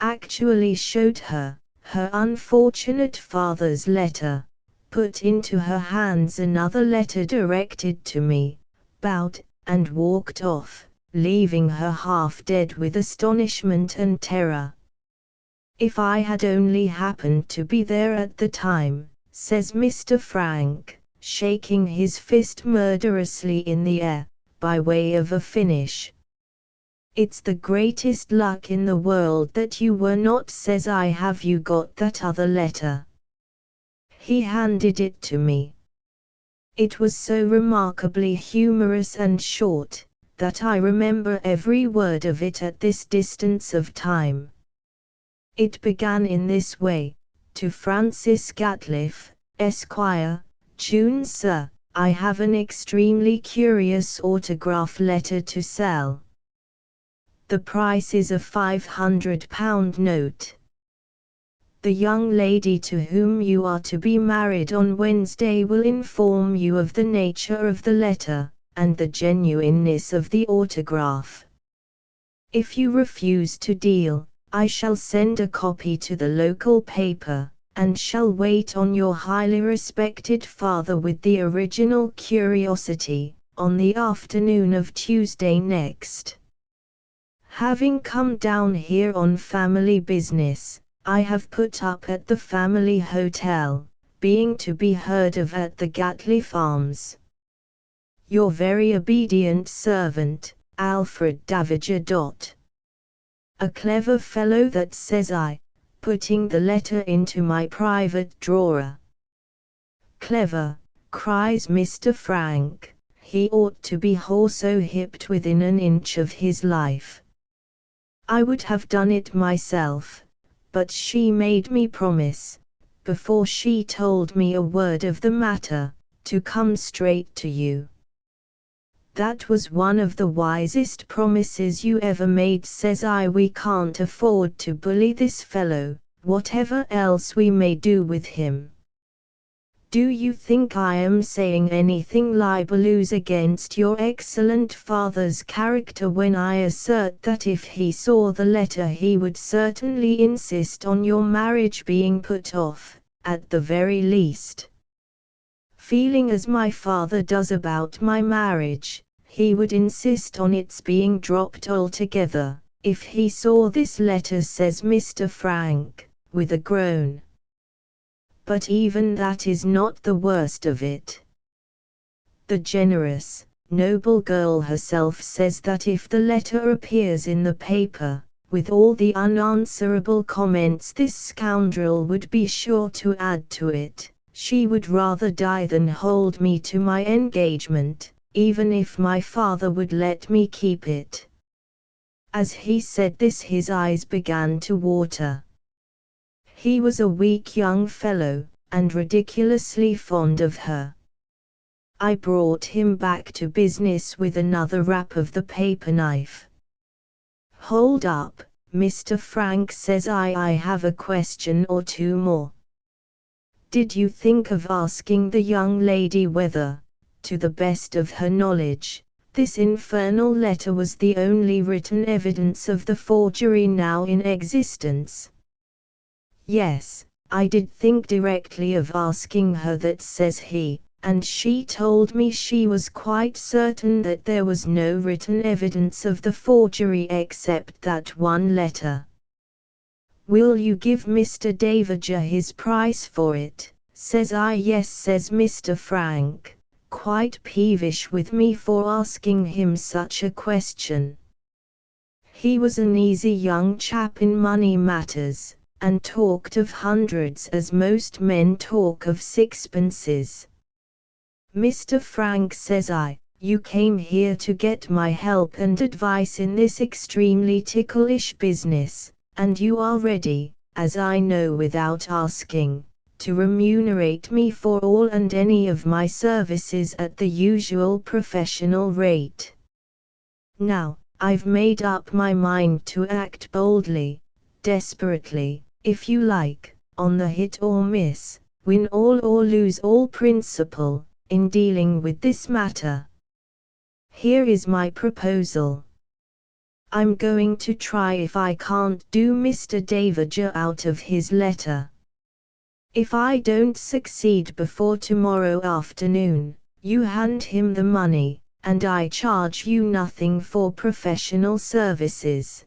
actually showed her, her unfortunate father's letter, put into her hands another letter directed to me, bowed, and walked off, leaving her half dead with astonishment and terror. If I had only happened to be there at the time, says Mr. Frank, shaking his fist murderously in the air, by way of a finish. It's the greatest luck in the world that you were not, says I. Have you got that other letter? He handed it to me. It was so remarkably humorous and short, that I remember every word of it at this distance of time. It began in this way: to Francis Gatliff, Esquire, June. Sir, I have an extremely curious autograph letter to sell. The price is a £500 note. The young lady to whom you are to be married on Wednesday will inform you of the nature of the letter, and the genuineness of the autograph. If you refuse to deal, I shall send a copy to the local paper, and shall wait on your highly respected father with the original curiosity, on the afternoon of Tuesday next. Having come down here on family business, I have put up at the family hotel, being to be heard of at the Gatley Farms. Your very obedient servant, Alfred Daviger. A clever fellow, that says I, putting the letter into my private drawer. Clever, cries Mr. Frank, he ought to be horseo-hipped within an inch of his life. I would have done it myself, but she made me promise, before she told me a word of the matter, to come straight to you. That was one of the wisest promises you ever made, says I. We can't afford to bully this fellow, whatever else we may do with him. Do you think I am saying anything libelous against your excellent father's character when I assert that if he saw the letter he would certainly insist on your marriage being put off, at the very least? Feeling as my father does about my marriage, he would insist on its being dropped altogether, if he saw this letter, says Mr. Frank, with a groan. But even that is not the worst of it. The generous, noble girl herself says that if the letter appears in the paper, with all the unanswerable comments this scoundrel would be sure to add to it, she would rather die than hold me to my engagement, even if my father would let me keep it. As he said this his eyes began to water. He was a weak young fellow, and ridiculously fond of her. I brought him back to business with another rap of the paper knife. Hold up, Mr. Frank, says I have a question or two more. Did you think of asking the young lady whether, to the best of her knowledge, this infernal letter was the only written evidence of the forgery now in existence? Yes, I did think directly of asking her that, says he, and she told me she was quite certain that there was no written evidence of the forgery except that one letter. Will you give Mr. Daviger his price for it? Says I. Yes, says Mr. Frank, quite peevish with me for asking him such a question. He was an easy young chap in money matters, and talked of hundreds as most men talk of sixpences. Mr. Frank, says I, you came here to get my help and advice in this extremely ticklish business, and you are ready, as I know without asking, to remunerate me for all and any of my services at the usual professional rate. Now, I've made up my mind to act boldly, desperately, if you like, on the hit or miss, win all or lose all principle, in dealing with this matter. Here is my proposal. I'm going to try if I can't do Mr. Daviger out of his letter. If I don't succeed before tomorrow afternoon, you hand him the money, and I charge you nothing for professional services.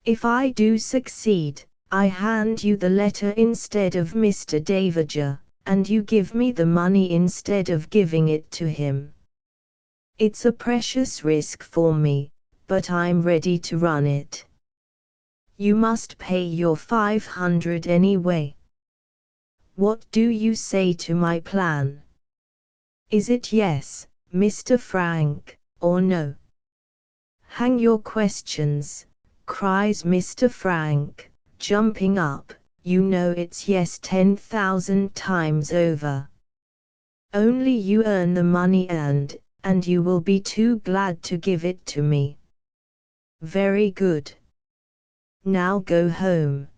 If I do succeed, I hand you the letter instead of Mr. Daviger, and you give me the money instead of giving it to him. It's a precious risk for me, but I'm ready to run it. You must pay your 500 anyway. What do you say to my plan? Is it yes, Mr. Frank, or no? Hang your questions, cries Mr. Frank, jumping up. You know it's yes 10,000 times over. Only you earn the money and you will be too glad to give it to me. Very good. Now go home.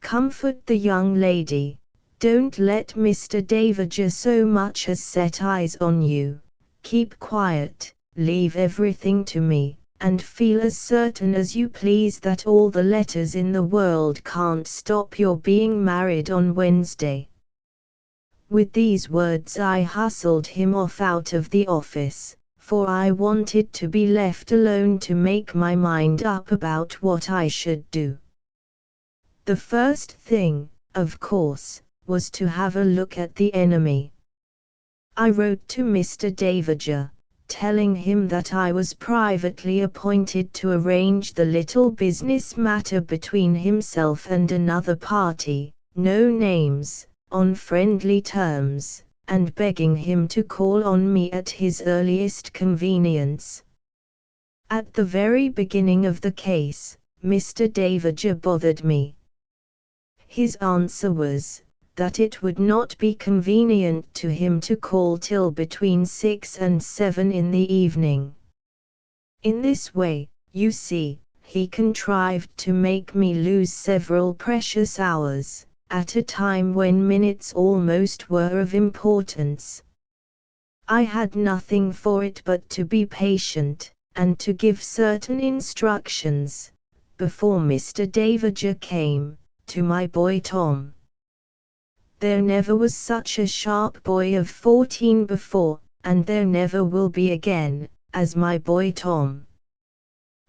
Comfort the young lady, don't let Mr. Davager so much as set eyes on you, keep quiet, leave everything to me, and feel as certain as you please that all the letters in the world can't stop your being married on Wednesday." With these words I hustled him off out of the office, for I wanted to be left alone to make my mind up about what I should do. The first thing, of course, was to have a look at the enemy. I wrote to Mr. Davager, telling him that I was privately appointed to arrange the little business matter between himself and another party, no names, on friendly terms, and begging him to call on me at his earliest convenience. At the very beginning of the case, Mr. Davager bothered me. His answer was that it would not be convenient to him to call till between 6 and 7 in the evening. In this way, you see, he contrived to make me lose several precious hours, at a time when minutes almost were of importance. I had nothing for it but to be patient, and to give certain instructions, before Mr. Davager came, to my boy Tom. There never was such a sharp boy of 14 before, and there never will be again, as my boy Tom.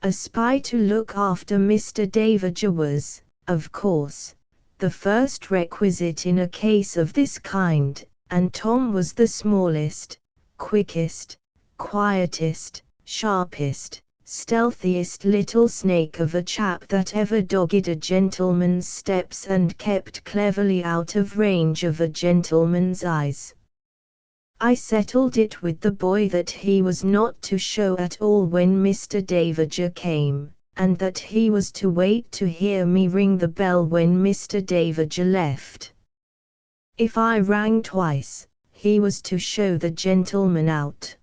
A spy to look after Mr. Davager was, of course, the first requisite in a case of this kind, and Tom was the smallest, quickest, quietest, sharpest, stealthiest little snake of a chap that ever dogged a gentleman's steps and kept cleverly out of range of a gentleman's eyes. I settled it with the boy that he was not to show at all when Mr. Davager came, and that he was to wait to hear me ring the bell when Mr. Davager left. If I rang twice, he was to show the gentleman out.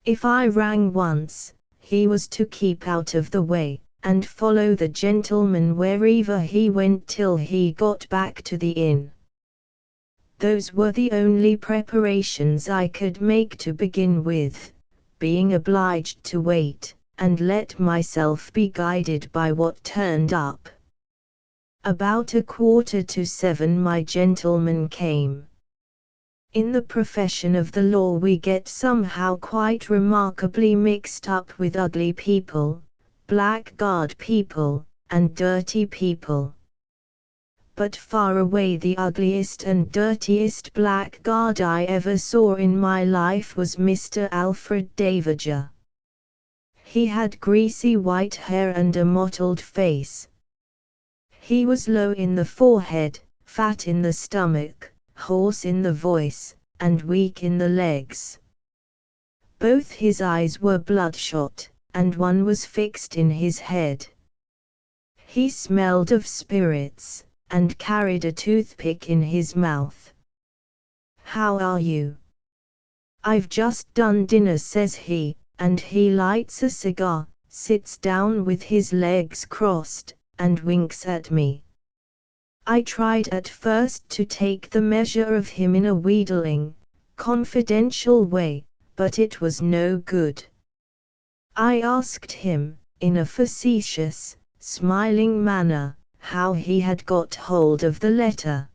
If I rang once, he was to keep out of the way, and follow the gentleman wherever he went till he got back to the inn. Those were the only preparations I could make to begin with, being obliged to wait, and let myself be guided by what turned up. About 6:45 my gentleman came. In the profession of the law we get somehow quite remarkably mixed up with ugly people, blackguard people, and dirty people. But far away the ugliest and dirtiest blackguard I ever saw in my life was Mr. Alfred Davager. He had greasy white hair and a mottled face. He was low in the forehead, fat in the stomach, hoarse in the voice, and weak in the legs. Both his eyes were bloodshot, and one was fixed in his head. He smelled of spirits, and carried a toothpick in his mouth. "How are you?" "I've just done dinner," says he, and he lights a cigar, sits down with his legs crossed, and winks at me. I tried at first to take the measure of him in a wheedling, confidential way, but it was no good. I asked him, in a facetious, smiling manner, how he had got hold of the letter.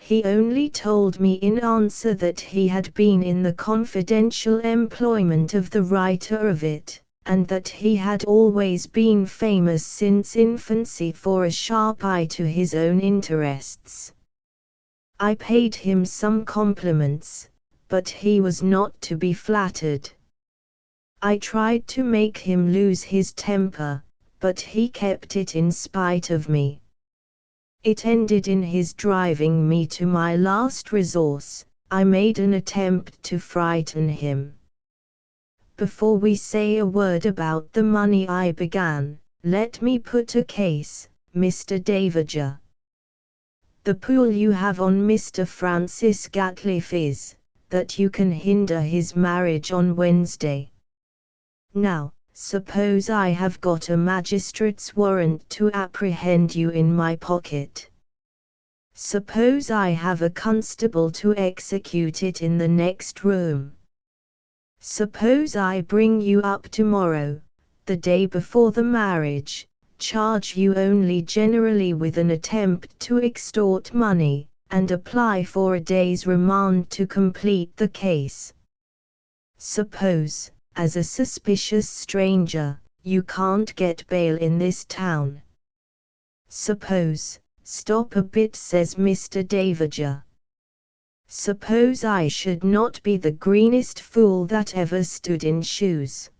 He only told me in answer that he had been in the confidential employment of the writer of it, and that he had always been famous since infancy for a sharp eye to his own interests. I paid him some compliments, but he was not to be flattered. I tried to make him lose his temper, but he kept it in spite of me. It ended in his driving me to my last resource. I made an attempt to frighten him. Before we say a word about the money, I began, "Let me put a case, Mr. Davager. The pull you have on Mr. Francis Gatliff is, that you can hinder his marriage on Wednesday. Now, Suppose I have got a magistrate's warrant to apprehend you in my pocket. Suppose I have a constable to execute it in the next room. Suppose I bring you up tomorrow, the day before the marriage, charge you only generally with an attempt to extort money, and apply for a day's remand to complete the case. Suppose, as a suspicious stranger, you can't get bail in this town. Suppose, stop a bit, says Mr. Daviger. Suppose I should not be the greenest fool that ever stood in shoes.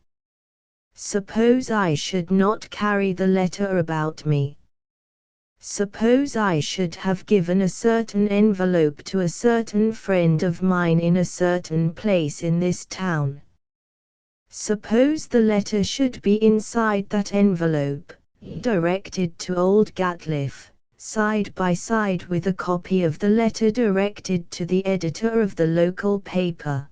Suppose I should not carry the letter about me. Suppose I should have given a certain envelope to a certain friend of mine in a certain place in this town. Suppose the letter should be inside that envelope, directed to old Gatliff, side by side with a copy of the letter directed to the editor of the local paper.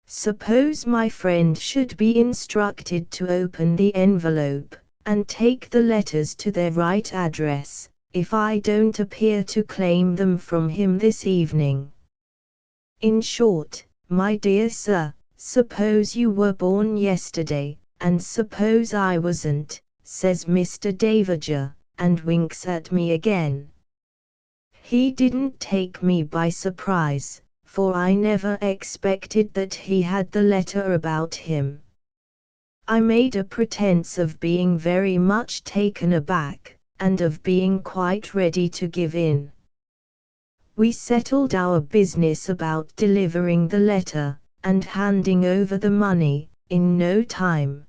Suppose my friend should be instructed to open the envelope, and take the letters to their right address, if I don't appear to claim them from him this evening. In short, my dear sir, suppose you were born yesterday, and suppose I wasn't, says Mr. Daviger, and winks at me again. He didn't take me by surprise, for I never expected that he had the letter about him. I made a pretense of being very much taken aback, and of being quite ready to give in. We settled our business about delivering the letter, and handing over the money, in no time.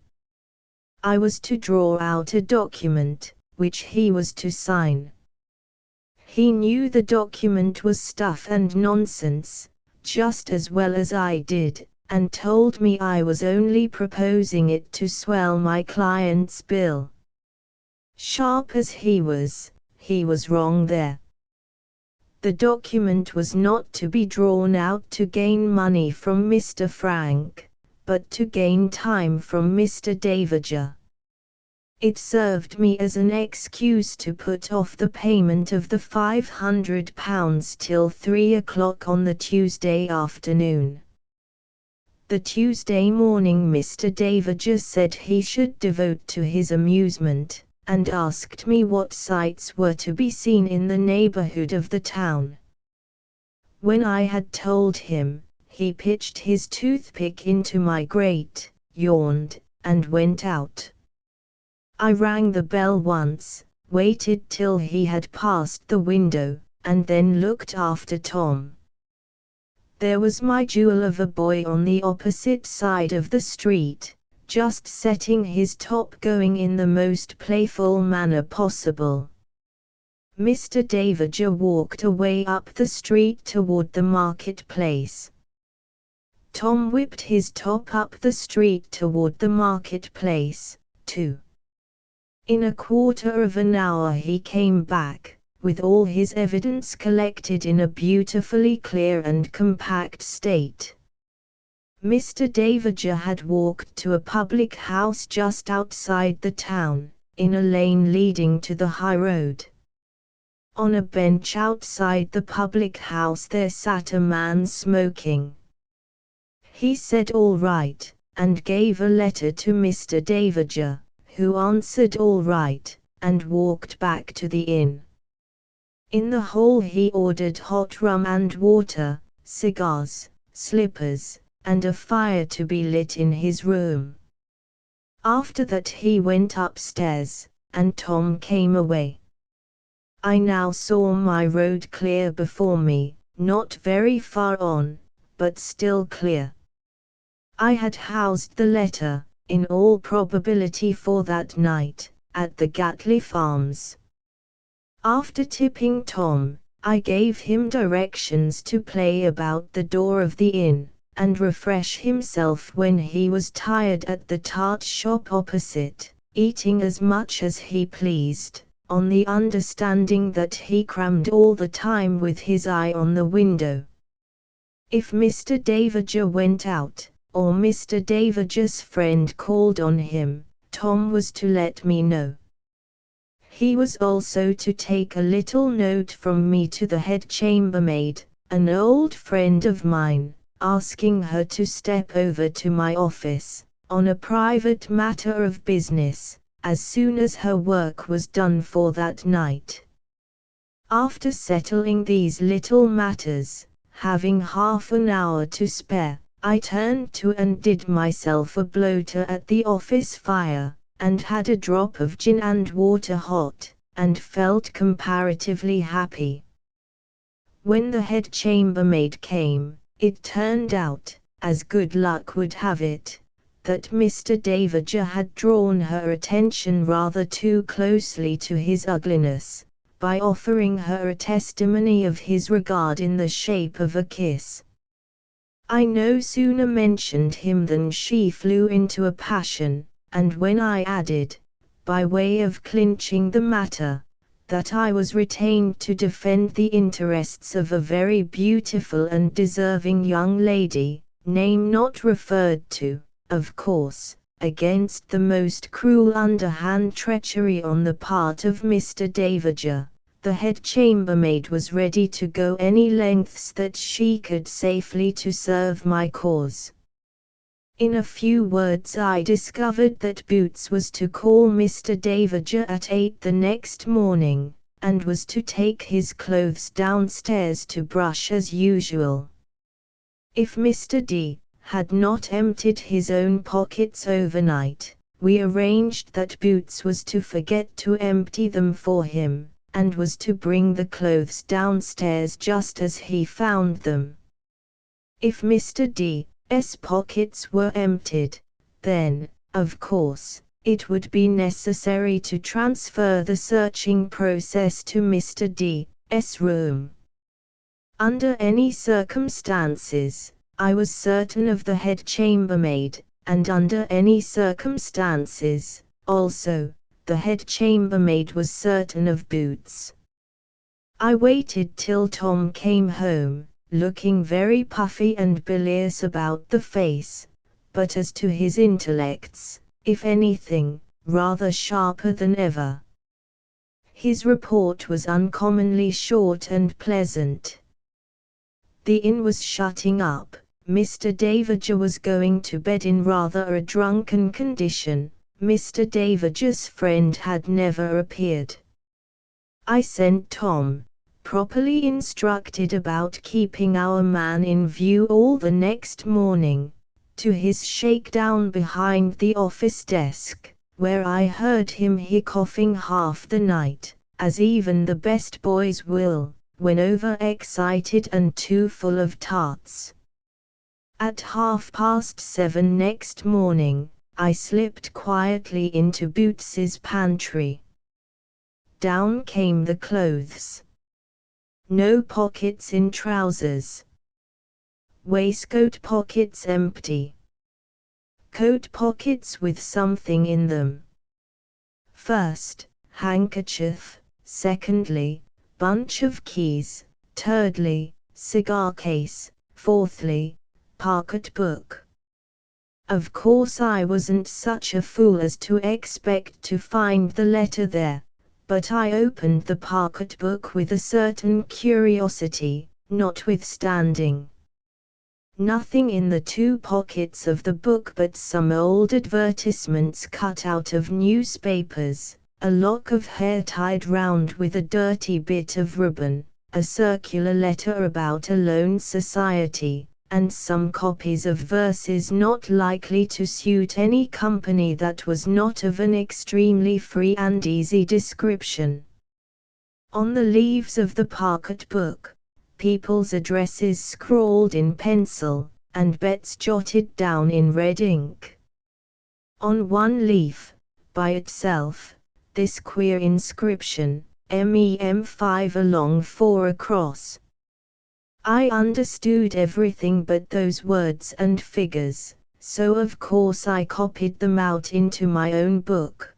I was to draw out a document, which he was to sign. He knew the document was stuff and nonsense, just as well as I did, and told me I was only proposing it to swell my client's bill. Sharp as he was wrong there. The document was not to be drawn out to gain money from Mr. Frank, but to gain time from Mr. Daviger. It served me as an excuse to put off the payment of the £500 till 3 o'clock on the Tuesday afternoon. The Tuesday morning Mr. Daviger said he should devote to his amusement, and asked me what sights were to be seen in the neighborhood of the town. When I had told him, he pitched his toothpick into my grate, yawned, and went out. I rang the bell once, waited till he had passed the window, and then looked after Tom. There was my jewel of a boy on the opposite side of the street, just setting his top going in the most playful manner possible. Mr. Daviger walked away up the street toward the marketplace. Tom whipped his top up the street toward the marketplace, too. In a quarter of an hour he came back, with all his evidence collected in a beautifully clear and compact state. Mr. Daviger had walked to a public house just outside the town, in a lane leading to the high road. On a bench outside the public house there sat a man smoking. He said all right, and gave a letter to Mr. Daviger, who answered all right, and walked back to the inn. In the hall he ordered hot rum and water, cigars, slippers, and a fire to be lit in his room. After that he went upstairs, and Tom came away. I now saw my road clear before me, not very far on, but still clear. I had housed the letter, in all probability for that night, at the Gatliff Arms. After tipping Tom, I gave him directions to play about the door of the inn, and refresh himself when he was tired at the tart shop opposite, eating as much as he pleased, on the understanding that he crammed all the time with his eye on the window. If Mr. Daviger went out, or Mr. Davidge's friend called on him, Tom was to let me know. He was also to take a little note from me to the head chambermaid, an old friend of mine, asking her to step over to my office, on a private matter of business, as soon as her work was done for that night. After settling these little matters, having half an hour to spare, I turned to and did myself a bloater at the office fire, and had a drop of gin and water hot, and felt comparatively happy. When the head chambermaid came, it turned out, as good luck would have it, that Mr. Davidge had drawn her attention rather too closely to his ugliness, by offering her a testimony of his regard in the shape of a kiss. I no sooner mentioned him than she flew into a passion, and when I added, by way of clinching the matter, that I was retained to defend the interests of a very beautiful and deserving young lady, name not referred to, of course, against the most cruel underhand treachery on the part of Mr. Davidge, the head chambermaid was ready to go any lengths that she could safely to serve my cause. In a few words I discovered that Boots was to call Mr. Davidge at 8 the next morning, and was to take his clothes downstairs to brush as usual. If Mr. D. had not emptied his own pockets overnight, we arranged that Boots was to forget to empty them for him, and was to bring the clothes downstairs just as he found them. If Mr. D.'s pockets were emptied, then, of course, it would be necessary to transfer the searching process to Mr. D.'s room. Under any circumstances, I was certain of the head chambermaid, and under any circumstances, also, the head chambermaid was certain of Boots. I waited till Tom came home, looking very puffy and bilious about the face, but as to his intellects, if anything, rather sharper than ever. His report was uncommonly short and pleasant. The inn was shutting up, Mr. Davidge was going to bed in rather a drunken condition, Mr. Davidge's friend had never appeared. I sent Tom, properly instructed about keeping our man in view all the next morning, to his shakedown behind the office desk, where I heard him hiccoughing half the night, as even the best boys will, when over-excited and too full of tarts. At 7:30 next morning, I slipped quietly into Boots's pantry. Down came the clothes. No pockets in trousers. Waistcoat pockets empty. Coat pockets with something in them. First, handkerchief, secondly, bunch of keys, thirdly, cigar case, fourthly, pocket book. Of course I wasn't such a fool as to expect to find the letter there, but I opened the pocket book with a certain curiosity, notwithstanding. Nothing in the two pockets of the book but some old advertisements cut out of newspapers, a lock of hair tied round with a dirty bit of ribbon, a circular letter about a loan society, and some copies of verses not likely to suit any company that was not of an extremely free and easy description. On the leaves of the pocket book, people's addresses scrawled in pencil, and bets jotted down in red ink. On one leaf, by itself, this queer inscription, MEM5 along 4 across. I understood everything but those words and figures, so of course I copied them out into my own book.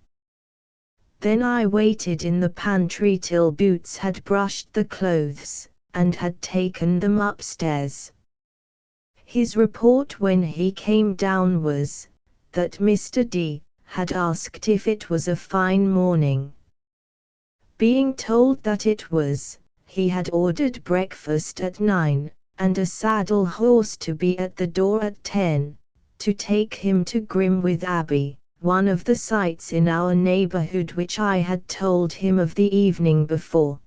Then I waited in the pantry till Boots had brushed the clothes, and had taken them upstairs. His report when he came down was, that Mr. D. had asked if it was a fine morning. Being told that it was, he had ordered breakfast at 9, and a saddle horse to be at the door at 10, to take him to Grimwith Abbey, one of the sights in our neighbourhood which I had told him of the evening before.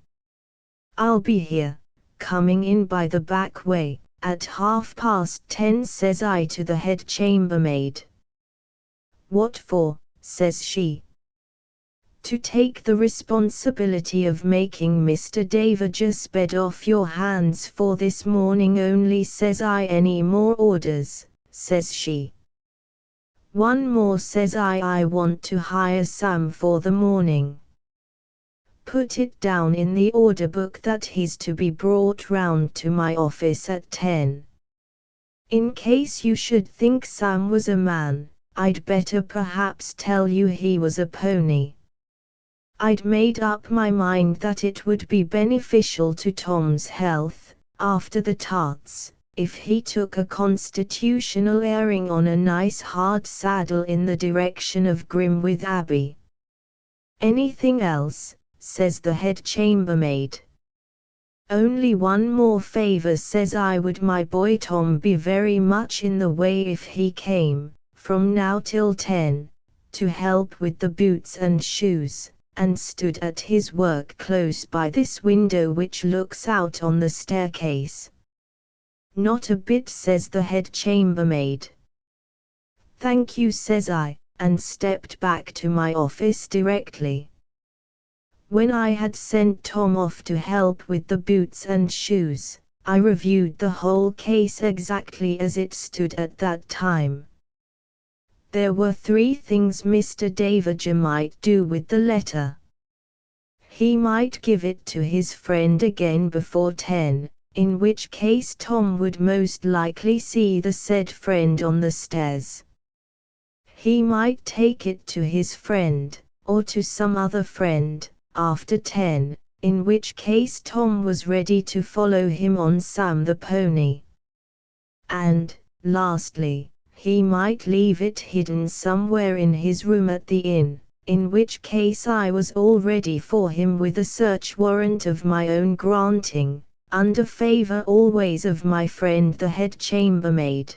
"I'll be here, coming in by the back way, at 10:30, says I to the head chambermaid. "What for?" says she. "To take the responsibility of making Mr. Davidge's bed off your hands for this morning only, says I. "Any more orders?" says she. "One more," says I want to hire Sam for the morning. "Put it down in the order book that he's to be brought round to my office at 10. In case you should think Sam was a man, I'd better perhaps tell you he was a pony." I'd made up my mind that it would be beneficial to Tom's health, after the tarts, if he took a constitutional airing on a nice hard saddle in the direction of Grimwith Abbey. "Anything else?" says the head chambermaid. "Only one more favour," says I. "Would my boy Tom be very much in the way if he came, from now till 10, to help with the boots and shoes, and stood at his work close by this window which looks out on the staircase?" "Not a bit," says the head chambermaid. "Thank you," says I, and stepped back to my office directly. When I had sent Tom off to help with the boots and shoes, I reviewed the whole case exactly as it stood at that time. There were 3 things Mr. Davidge might do with the letter. He might give it to his friend again before 10, in which case Tom would most likely see the said friend on the stairs. He might take it to his friend, or to some other friend, after 10, in which case Tom was ready to follow him on Sam the pony. And, lastly, he might leave it hidden somewhere in his room at the inn, in which case I was all ready for him with a search warrant of my own granting, under favour always of my friend the head chambermaid.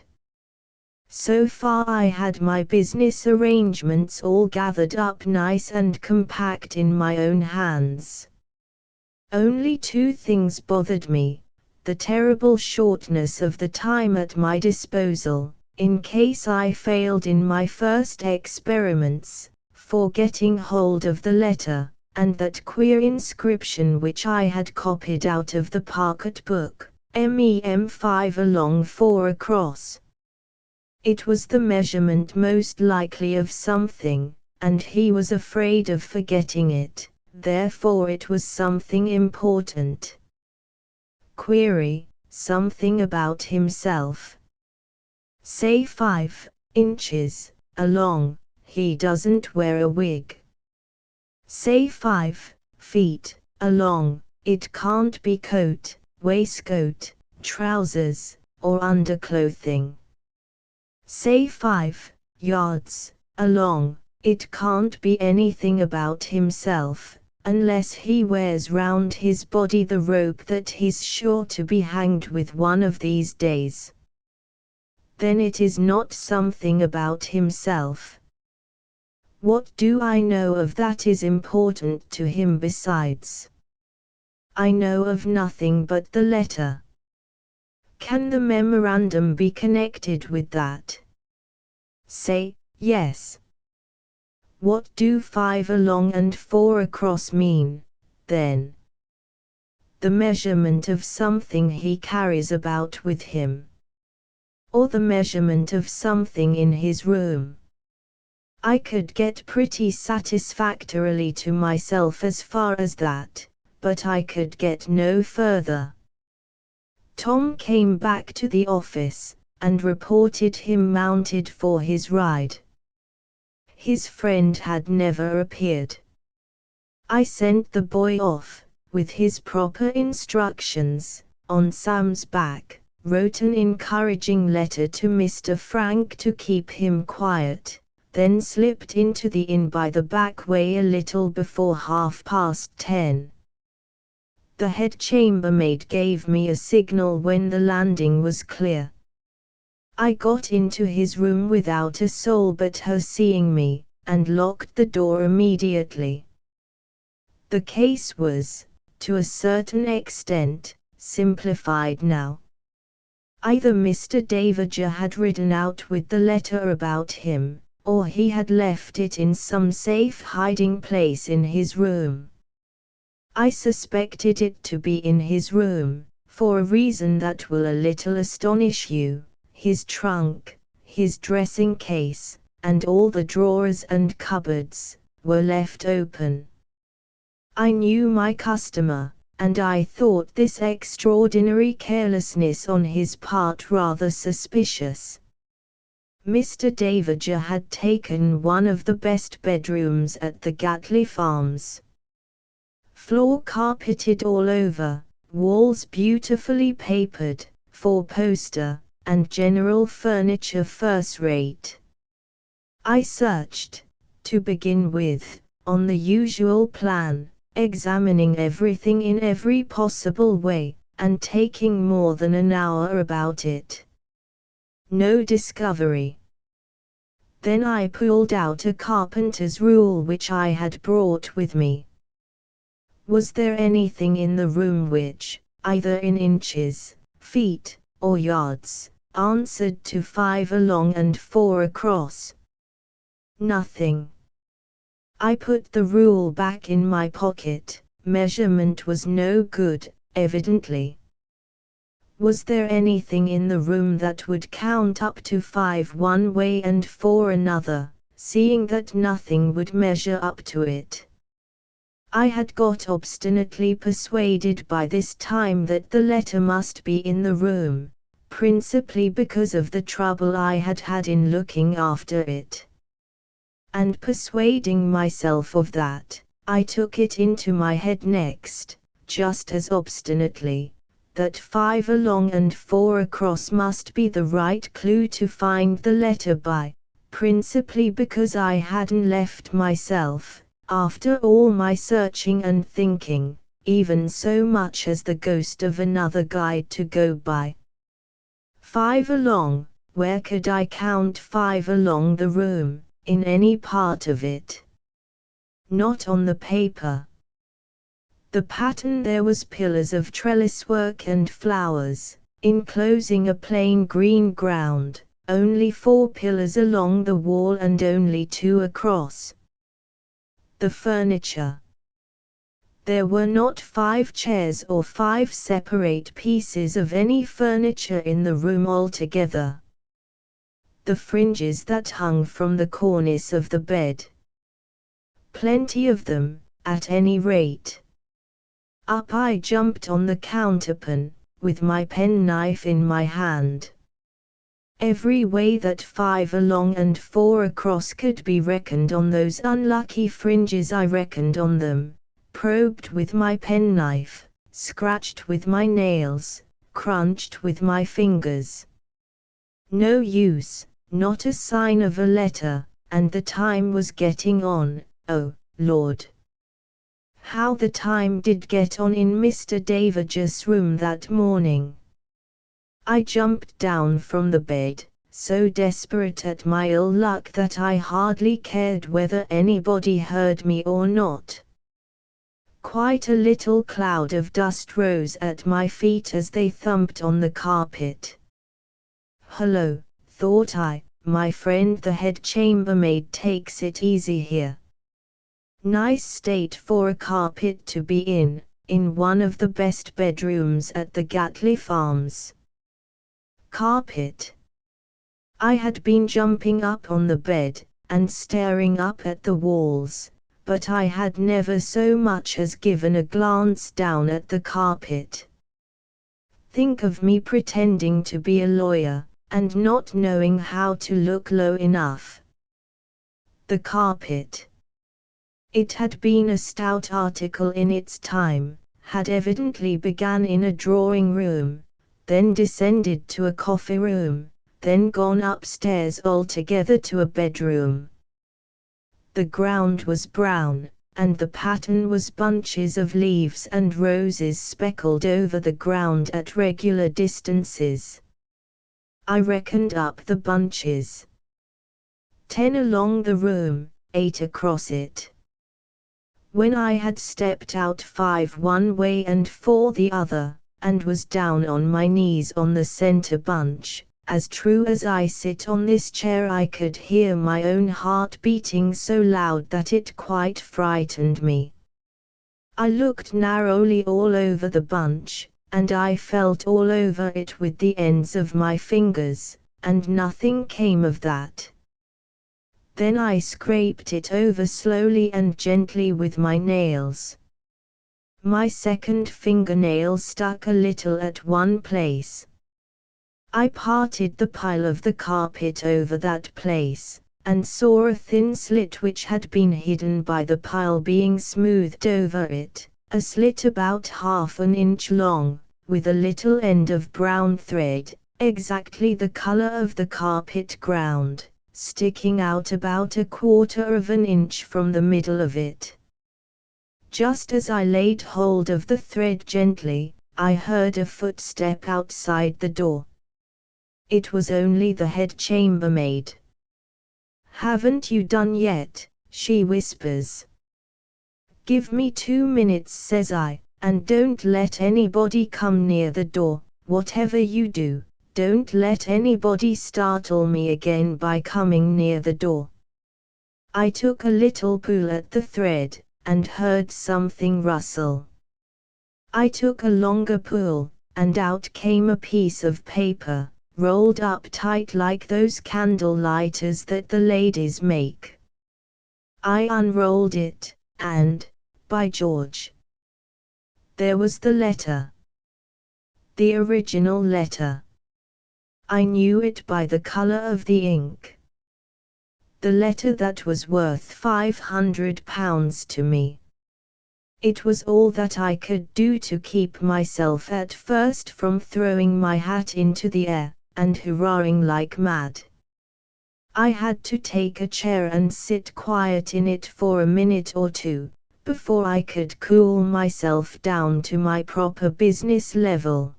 So far I had my business arrangements all gathered up nice and compact in my own hands. Only 2 things bothered me: the terrible shortness of the time at my disposal, in case I failed in my first experiments, for getting hold of the letter, and that queer inscription which I had copied out of the pocket book, MEM5 along 4 across. It was the measurement most likely of something, and he was afraid of forgetting it, therefore it was something important. Query, something about himself. Say 5 inches along, he doesn't wear a wig. Say 5 feet along, it can't be coat, waistcoat, trousers, or underclothing. Say 5 yards along, it can't be anything about himself, unless he wears round his body the rope that he's sure to be hanged with one of these days. Then it is not something about himself. What do I know of that is important to him besides? I know of nothing but the letter. Can the memorandum be connected with that? Say, yes. What do 5 along and 4 across mean, then? The measurement of something he carries about with him. Or the measurement of something in his room. I could get pretty satisfactorily to myself as far as that, but I could get no further. Tom came back to the office, and reported him mounted for his ride. His friend had never appeared. I sent the boy off, with his proper instructions, on Sam's back, wrote an encouraging letter to Mr. Frank to keep him quiet, then slipped into the inn by the back way a little before 10:30. The head chambermaid gave me a signal when the landing was clear. I got into his room without a soul but her seeing me, and locked the door immediately. The case was, to a certain extent, simplified now. Either Mr. Davager had ridden out with the letter about him, or he had left it in some safe hiding place in his room. I suspected it to be in his room, for a reason that will a little astonish you. His trunk, his dressing case, and all the drawers and cupboards, were left open. I knew my customer, and I thought this extraordinary carelessness on his part rather suspicious. Mr. Davager had taken one of the best bedrooms at the Gatley Farms. Floor carpeted all over, walls beautifully papered, four-poster, and general furniture first-rate. I searched, to begin with, on the usual plan, examining everything in every possible way, and taking more than an hour about it. No discovery. Then I pulled out a carpenter's rule which I had brought with me. Was there anything in the room which, either in inches, feet, or yards, answered to 5 along and 4 across? Nothing. I put the rule back in my pocket. Measurement was no good, evidently. Was there anything in the room that would count up to 5 one way and 4 another, seeing that nothing would measure up to it? I had got obstinately persuaded by this time that the letter must be in the room, principally because of the trouble I had had in looking after it. And persuading myself of that, I took it into my head next, just as obstinately, that 5 along and 4 across must be the right clue to find the letter by, principally because I hadn't left myself, after all my searching and thinking, even so much as the ghost of another guide to go by. 5 along, where could I count 5 along the room, in any part of it? Not on the paper. The pattern there was pillars of trellis work and flowers, enclosing a plain green ground, only 4 pillars along the wall and only 2 across. The furniture. There were not 5 chairs or 5 separate pieces of any furniture in the room altogether. The fringes that hung from the cornice of the bed. Plenty of them, at any rate. Up I jumped on the counterpane, with my penknife in my hand. Every way that 5 along and 4 across could be reckoned on those unlucky fringes I reckoned on them, probed with my penknife, scratched with my nails, crunched with my fingers. No use. Not a sign of a letter, and the time was getting on. Oh, Lord! How the time did get on in Mr. Davager's room that morning! I jumped down from the bed, so desperate at my ill luck that I hardly cared whether anybody heard me or not. Quite a little cloud of dust rose at my feet as they thumped on the carpet. Hullo! Thought I, my friend the head chambermaid takes it easy here. Nice state for a carpet to be in one of the best bedrooms at the Gatley Farms. Carpet. I had been jumping up on the bed, and staring up at the walls, but I had never so much as given a glance down at the carpet. Think of me pretending to be a lawyer, and not knowing how to look low enough. The carpet. It had been a stout article in its time, had evidently begun in a drawing room, then descended to a coffee room, then gone upstairs altogether to a bedroom. The ground was brown, and the pattern was bunches of leaves and roses speckled over the ground at regular distances. I reckoned up the bunches. 10 along the room, 8 across it. When I had stepped out 5 one way and 4 the other, and was down on my knees on the center bunch, as true as I sit on this chair I could hear my own heart beating so loud that it quite frightened me. I looked narrowly all over the bunch, and I felt all over it with the ends of my fingers, and nothing came of that. Then I scraped it over slowly and gently with my nails. My second fingernail stuck a little at one place. I parted the pile of the carpet over that place, and saw a thin slit which had been hidden by the pile being smoothed over it, a slit about half an inch long, with a little end of brown thread, exactly the color of the carpet ground, sticking out about 1/4 of an inch from the middle of it. Just as I laid hold of the thread gently, I heard a footstep outside the door. It was only the head chambermaid. "Haven't you done yet?" she whispers. "Give me 2 minutes," says I, "and don't let anybody come near the door. Whatever you do, don't let anybody startle me again by coming near the door." I took a little pull at the thread, and heard something rustle. I took a longer pull, and out came a piece of paper, rolled up tight like those candle lighters that the ladies make. I unrolled it, and, by George, there was the letter. The original letter. I knew it by the color of the ink. The letter that was worth £500 to me. It was all that I could do to keep myself at first from throwing my hat into the air, and hurrahing like mad. I had to take a chair and sit quiet in it for a minute or two, before I could cool myself down to my proper business level.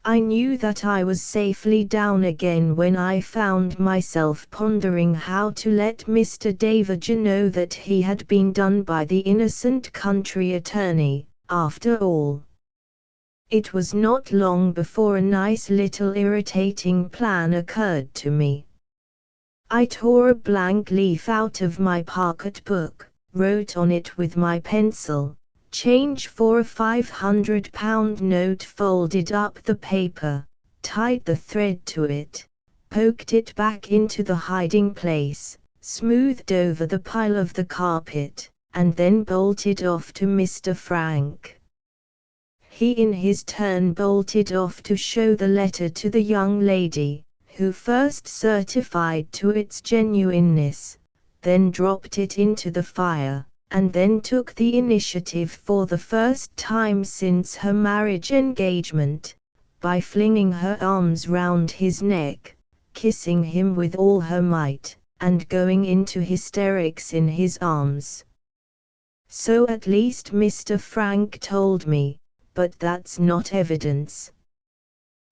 I knew that I was safely down again when I found myself pondering how to let Mr. Davidge know that he had been done by the innocent country attorney, after all. It was not long before a nice little irritating plan occurred to me. I tore a blank leaf out of my pocket-book, wrote on it with my pencil, "Change for a £500 note," folded up the paper, tied the thread to it, poked it back into the hiding place, smoothed over the pile of the carpet, and then bolted off to Mr. Frank. He in his turn bolted off to show the letter to the young lady, who first certified to its genuineness, then dropped it into the fire, and then took the initiative for the first time since her marriage engagement, by flinging her arms round his neck, kissing him with all her might, and going into hysterics in his arms. So at least Mr. Frank told me, but that's not evidence.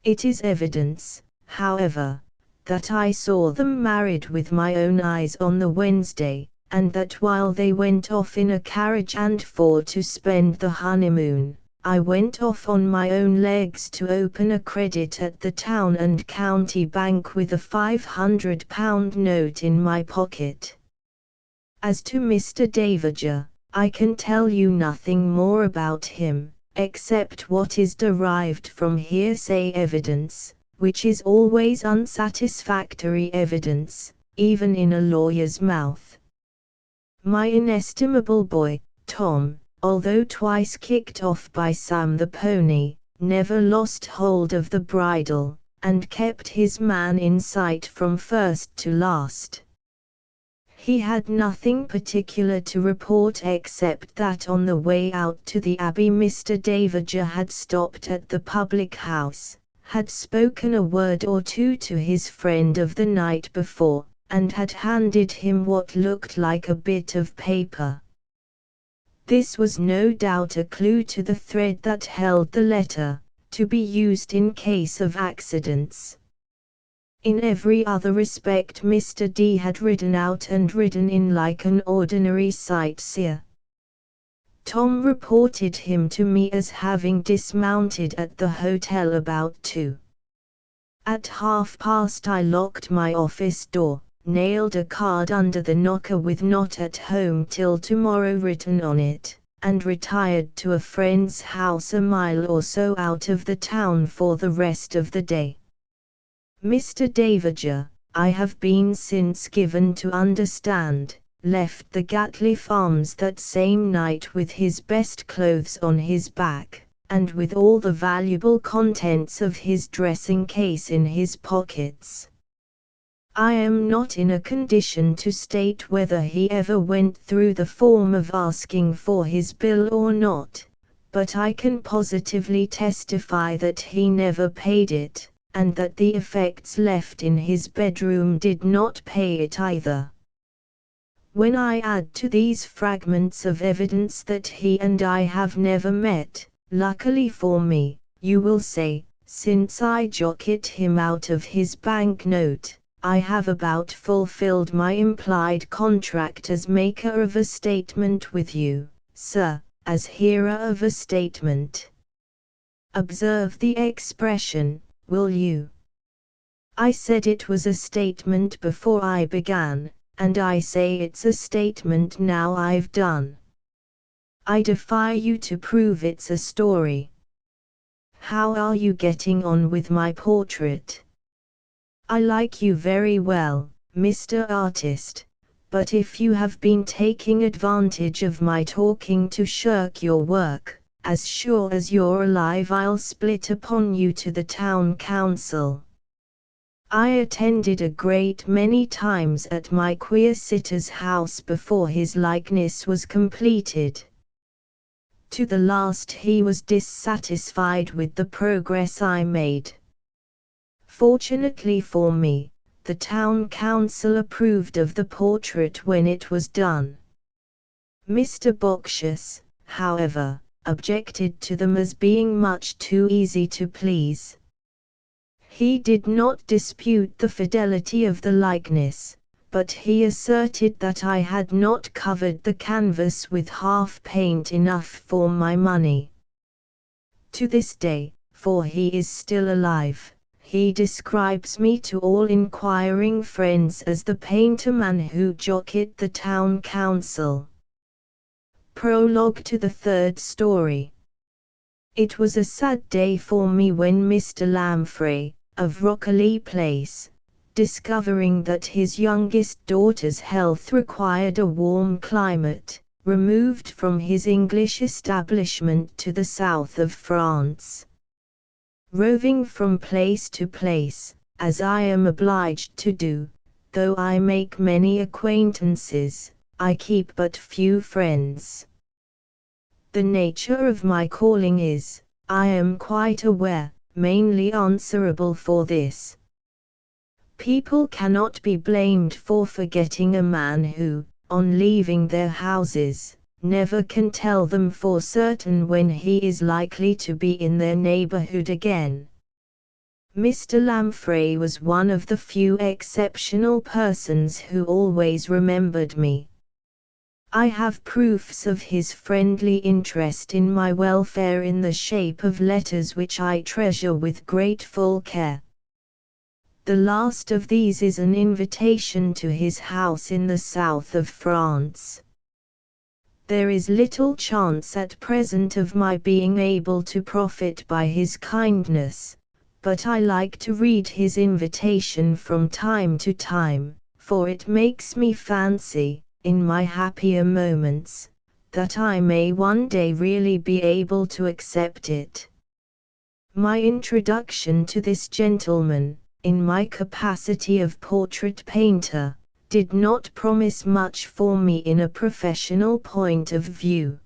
It is evidence, however, that I saw them married with my own eyes on the Wednesday, and that while they went off in a carriage and four to spend the honeymoon, I went off on my own legs to open a credit at the town and county bank with a £500 note in my pocket. As to Mr. Davidge, I can tell you nothing more about him, except what is derived from hearsay evidence, which is always unsatisfactory evidence, even in a lawyer's mouth. My inestimable boy, Tom, although twice kicked off by Sam the pony, never lost hold of the bridle, and kept his man in sight from first to last. He had nothing particular to report except that on the way out to the Abbey Mr. Davidge had stopped at the public house, had spoken a word or two to his friend of the night before, and had handed him what looked like a bit of paper. This was no doubt a clue to the thread that held the letter, to be used in case of accidents. In every other respect Mr. D had ridden out and ridden in like an ordinary sightseer. Tom reported him to me as having dismounted at the hotel about 2. At 1:30 I locked my office door, nailed a card under the knocker with "Not at home till tomorrow" written on it, and retired to a friend's house a mile or so out of the town for the rest of the day. Mr. Davager, I have been since given to understand, left the Gatley Farms that same night with his best clothes on his back, and with all the valuable contents of his dressing case in his pockets. I am not in a condition to state whether he ever went through the form of asking for his bill or not, but I can positively testify that he never paid it, and that the effects left in his bedroom did not pay it either. When I add to these fragments of evidence that he and I have never met, luckily for me, you will say, since I jockeyed him out of his bank note, I have about fulfilled my implied contract as maker of a statement with you, sir, as hearer of a statement. Observe the expression, will you? I said it was a statement before I began, and I say it's a statement now I've done. I defy you to prove it's a story. How are you getting on with my portrait? I like you very well, Mr. Artist, but if you have been taking advantage of my talking to shirk your work, as sure as you're alive I'll split upon you to the town council. I attended a great many times at my queer sitter's house before his likeness was completed. To the last he was dissatisfied with the progress I made. Fortunately for me, the town council approved of the portrait when it was done. Mr. Boxious, however, objected to them as being much too easy to please. He did not dispute the fidelity of the likeness, but he asserted that I had not covered the canvas with half paint enough for my money. To this day, for he is still alive, he describes me to all inquiring friends as the painter man who jockeyed the town council. Prologue to the third story. It was a sad day for me when Mr. Lamprey, of Rockley Place, discovering that his youngest daughter's health required a warm climate, removed from his English establishment to the south of France. Roving from place to place, as I am obliged to do, though I make many acquaintances, I keep but few friends. The nature of my calling is, I am quite aware, mainly answerable for this. People cannot be blamed for forgetting a man who, on leaving their houses, never can tell them for certain when he is likely to be in their neighborhood again. Mr. Lamprey was one of the few exceptional persons who always remembered me. I have proofs of his friendly interest in my welfare in the shape of letters which I treasure with grateful care. The last of these is an invitation to his house in the south of France. There is little chance at present of my being able to profit by his kindness, but I like to read his invitation from time to time, for it makes me fancy, in my happier moments, that I may one day really be able to accept it. My introduction to this gentleman, in my capacity of portrait painter, did not promise much for me in a professional point of view.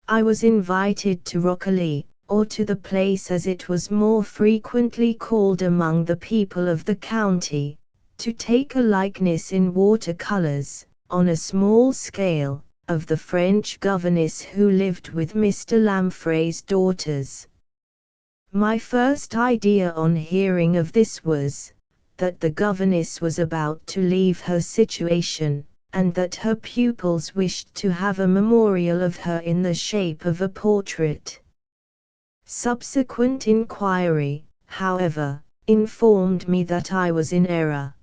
I was invited to Rockley, or to the place as it was more frequently called among the people of the county, to take a likeness in watercolors, on a small scale, of the French governess who lived with Mr. Lamprey's daughters. My first idea on hearing of this was, that the governess was about to leave her situation, and that her pupils wished to have a memorial of her in the shape of a portrait. Subsequent inquiry, however, informed me that I was in error.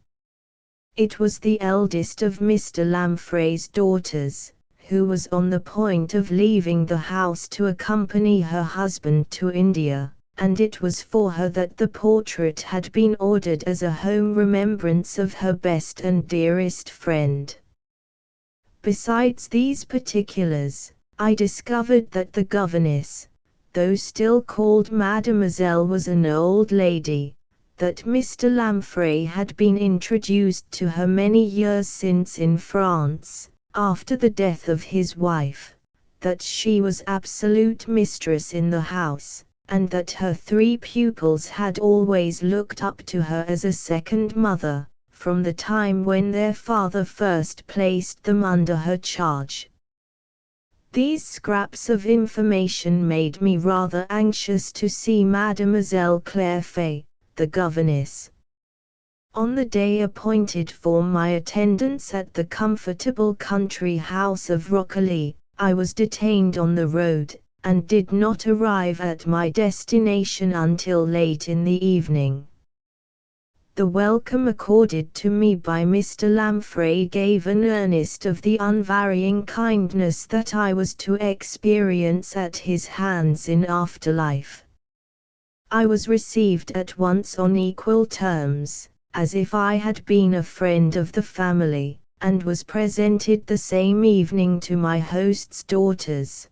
It was the eldest of Mr. Lamprey's daughters, who was on the point of leaving the house to accompany her husband to India, and it was for her that the portrait had been ordered as a home remembrance of her best and dearest friend. Besides these particulars, I discovered that the governess, though still called Mademoiselle, was an old lady, that Mr. Lamprey had been introduced to her many years since in France, after the death of his wife, that she was absolute mistress in the house, and that her 3 pupils had always looked up to her as a second mother, from the time when their father first placed them under her charge. These scraps of information made me rather anxious to see Mademoiselle Clairfait, the governess. On the day appointed for my attendance at the comfortable country house of Rockley, I was detained on the road, and did not arrive at my destination until late in the evening. The welcome accorded to me by Mr. Lamprey gave an earnest of the unvarying kindness that I was to experience at his hands in afterlife. I was received at once on equal terms, as if I had been a friend of the family, and was presented the same evening to my host's daughters.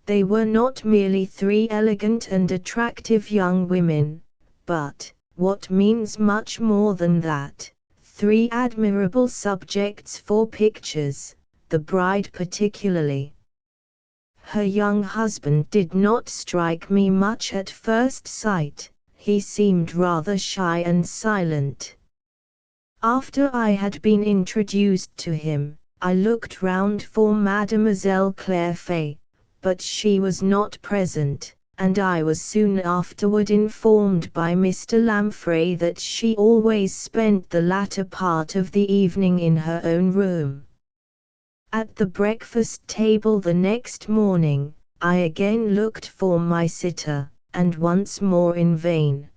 They were not merely 3 elegant and attractive young women, but, what means much more than that, 3 admirable subjects for pictures, the bride particularly. Her young husband did not strike me much at first sight, he seemed rather shy and silent. After I had been introduced to him, I looked round for Mademoiselle Clairfait, but she was not present, and I was soon afterward informed by Mr. Lamprey that she always spent the latter part of the evening in her own room. At the breakfast table the next morning, I again looked for my sitter, and once more in vain.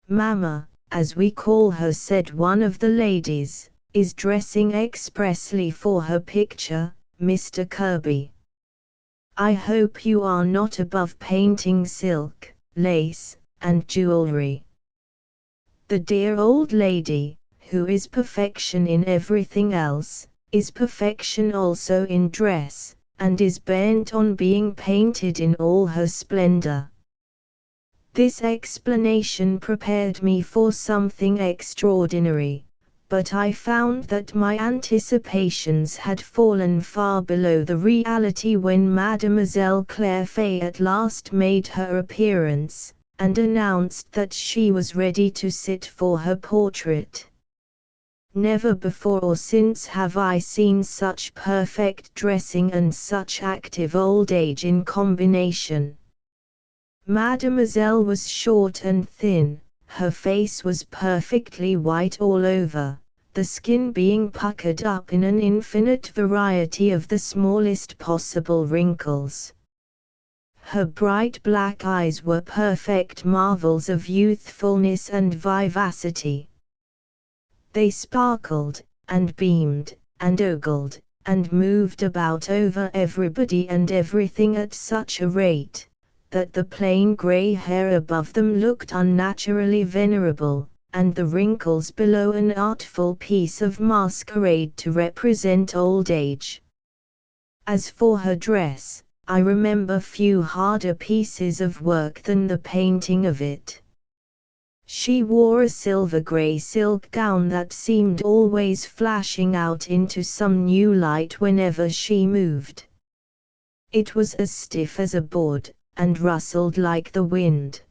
"Mamma, as we call her," said one of the ladies, "is dressing expressly for her picture, Mr. Kirby. I hope you are not above painting silk, lace, and jewelry." The dear old lady, who is perfection in everything else, is perfection also in dress, and is bent on being painted in all her splendor. This explanation prepared me for something extraordinary, but I found that my anticipations had fallen far below the reality when Mademoiselle Clairfait at last made her appearance, and announced that she was ready to sit for her portrait. Never before or since have I seen such perfect dressing and such active old age in combination. Mademoiselle was short and thin, her face was perfectly white all over, the skin being puckered up in an infinite variety of the smallest possible wrinkles. Her bright black eyes were perfect marvels of youthfulness and vivacity. They sparkled, and beamed, and ogled, and moved about over everybody and everything at such a rate, that the plain grey hair above them looked unnaturally venerable, and the wrinkles below an artful piece of masquerade to represent old age. As for her dress, I remember few harder pieces of work than the painting of it. She wore a silver-grey silk gown that seemed always flashing out into some new light whenever she moved. It was as stiff as a board, and rustled like the wind.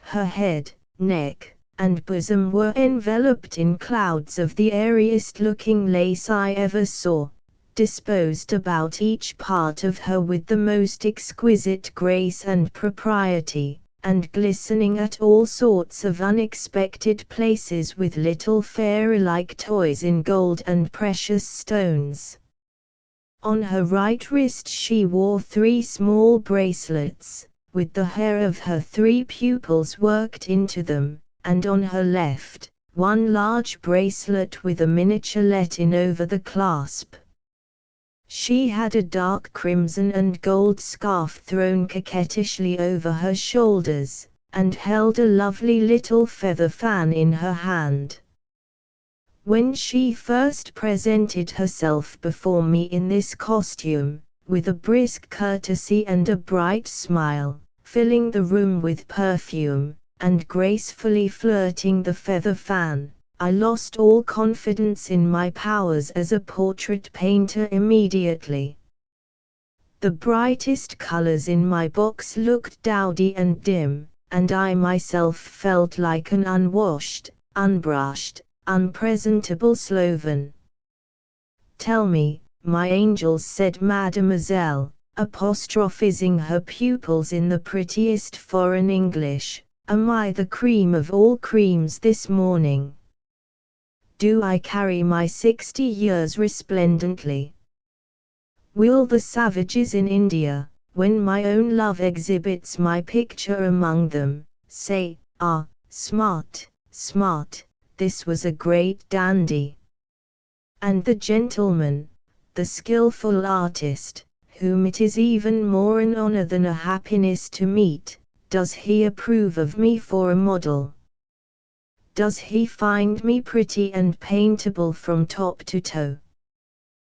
Her head, neck, and bosom were enveloped in clouds of the airiest-looking lace I ever saw, disposed about each part of her with the most exquisite grace and propriety, and glistening at all sorts of unexpected places with little fairy-like toys in gold and precious stones. On her right wrist she wore 3 small bracelets, with the hair of her 3 pupils worked into them, and on her left, 1 large bracelet with a miniature let-in over the clasp. She had a dark crimson and gold scarf thrown coquettishly over her shoulders, and held a lovely little feather fan in her hand. When she first presented herself before me in this costume, with a brisk courtesy and a bright smile, filling the room with perfume, and gracefully flirting the feather fan, I lost all confidence in my powers as a portrait painter immediately. The brightest colors in my box looked dowdy and dim, and I myself felt like an unwashed, unbrushed, unpresentable sloven. "Tell me, my angels," said Mademoiselle, apostrophizing her pupils in the prettiest foreign English, "am I the cream of all creams this morning? Do I carry my 60 years resplendently? Will the savages in India, when my own love exhibits my picture among them, say, 'Ah, smart, smart, this was a great dandy'? And the gentleman, the skillful artist, whom it is even more an honor than a happiness to meet, does he approve of me for a model? Does he find me pretty and paintable from top to toe?"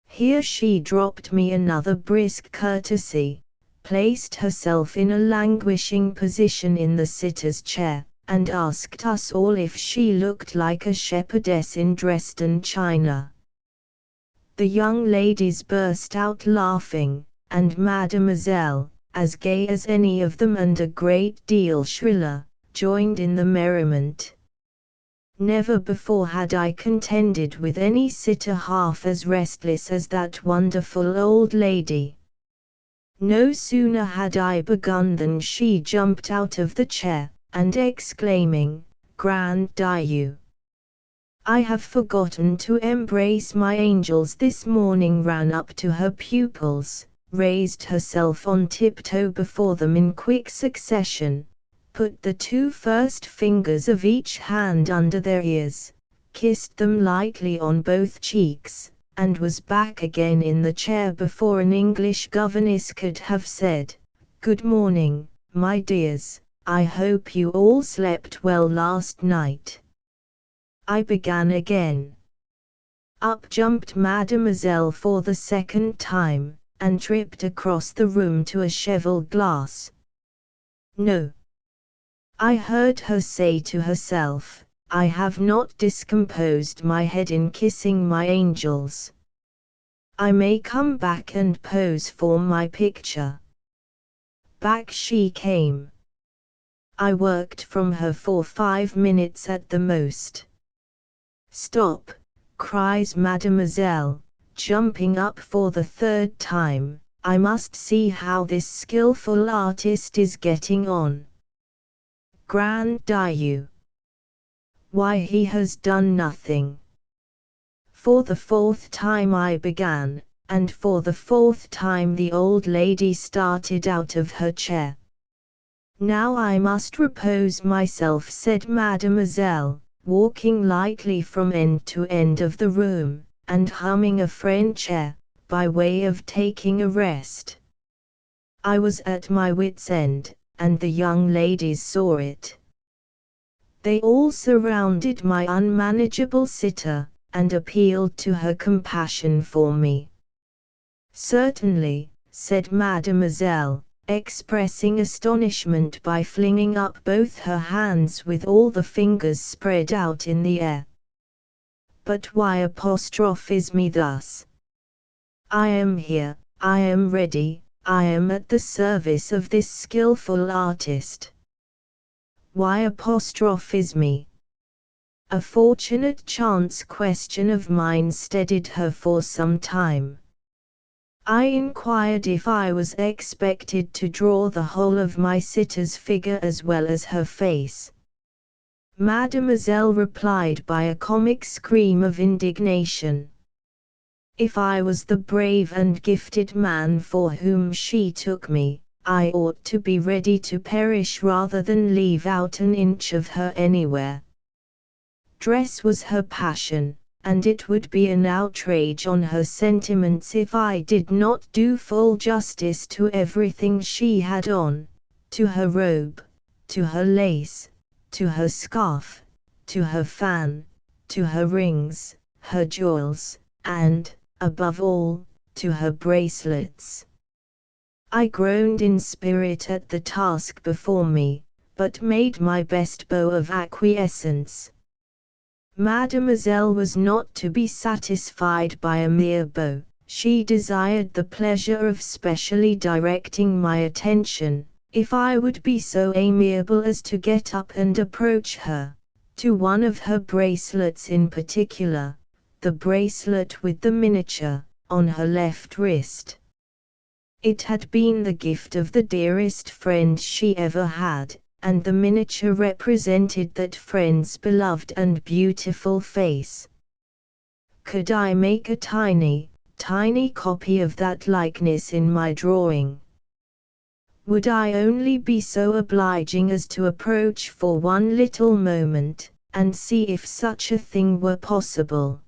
Here she dropped me another brisk courtesy, placed herself in a languishing position in the sitter's chair, and asked us all if she looked like a shepherdess in Dresden china. The young ladies burst out laughing, and Mademoiselle, as gay as any of them and a great deal shriller, joined in the merriment. Never before had I contended with any sitter half as restless as that wonderful old lady. No sooner had I begun than she jumped out of the chair, and exclaiming, "Grand Dieu! I have forgotten to embrace my angels this morning," ran up to her pupils, raised herself on tiptoe before them in quick succession, put the 2 first fingers of each hand under their ears, kissed them lightly on both cheeks, and was back again in the chair before an English governess could have said, "Good morning, my dears, I hope you all slept well last night." I began again. Up jumped Mademoiselle for the 2nd time, and tripped across the room to a cheval glass. "No," I heard her say to herself, "I have not discomposed my head in kissing my angels. I may come back and pose for my picture." Back she came. I worked from her for 5 minutes at the most. "Stop," cries Mademoiselle, jumping up for the 3rd time, "I must see how this skillful artist is getting on. Grand Dieu! Why, he has done nothing." For the 4th time I began, and for the 4th time the old lady started out of her chair. "Now I must repose myself," said Mademoiselle, walking lightly from end to end of the room, and humming a French air, by way of taking a rest. I was at my wit's end, and the young ladies saw it. They all surrounded my unmanageable sitter, and appealed to her compassion for me. "Certainly," said Mademoiselle, expressing astonishment by flinging up both her hands with all the fingers spread out in the air. "But why apostrophize me thus? I am here, I am ready, I am at the service of this skillful artist. Why is me? A fortunate chance question of mine steadied her for some time. I inquired if I was expected to draw the whole of my sitter's figure as well as her face. Mademoiselle replied by a comic scream of indignation. If I was the brave and gifted man for whom she took me, I ought to be ready to perish rather than leave out an inch of her anywhere. Dress was her passion, and it would be an outrage on her sentiments if I did not do full justice to everything she had on, to her robe, to her lace, to her scarf, to her fan, to her rings, her jewels, and, above all, to her bracelets. I groaned in spirit at the task before me, but made my best bow of acquiescence. Mademoiselle was not to be satisfied by a mere bow, she desired the pleasure of specially directing my attention, if I would be so amiable as to get up and approach her, to one of her bracelets in particular, the bracelet with the miniature, on her left wrist. It had been the gift of the dearest friend she ever had, and the miniature represented that friend's beloved and beautiful face. Could I make a tiny copy of that likeness in my drawing? Would I only be so obliging as to approach for one little moment, and see if such a thing were possible?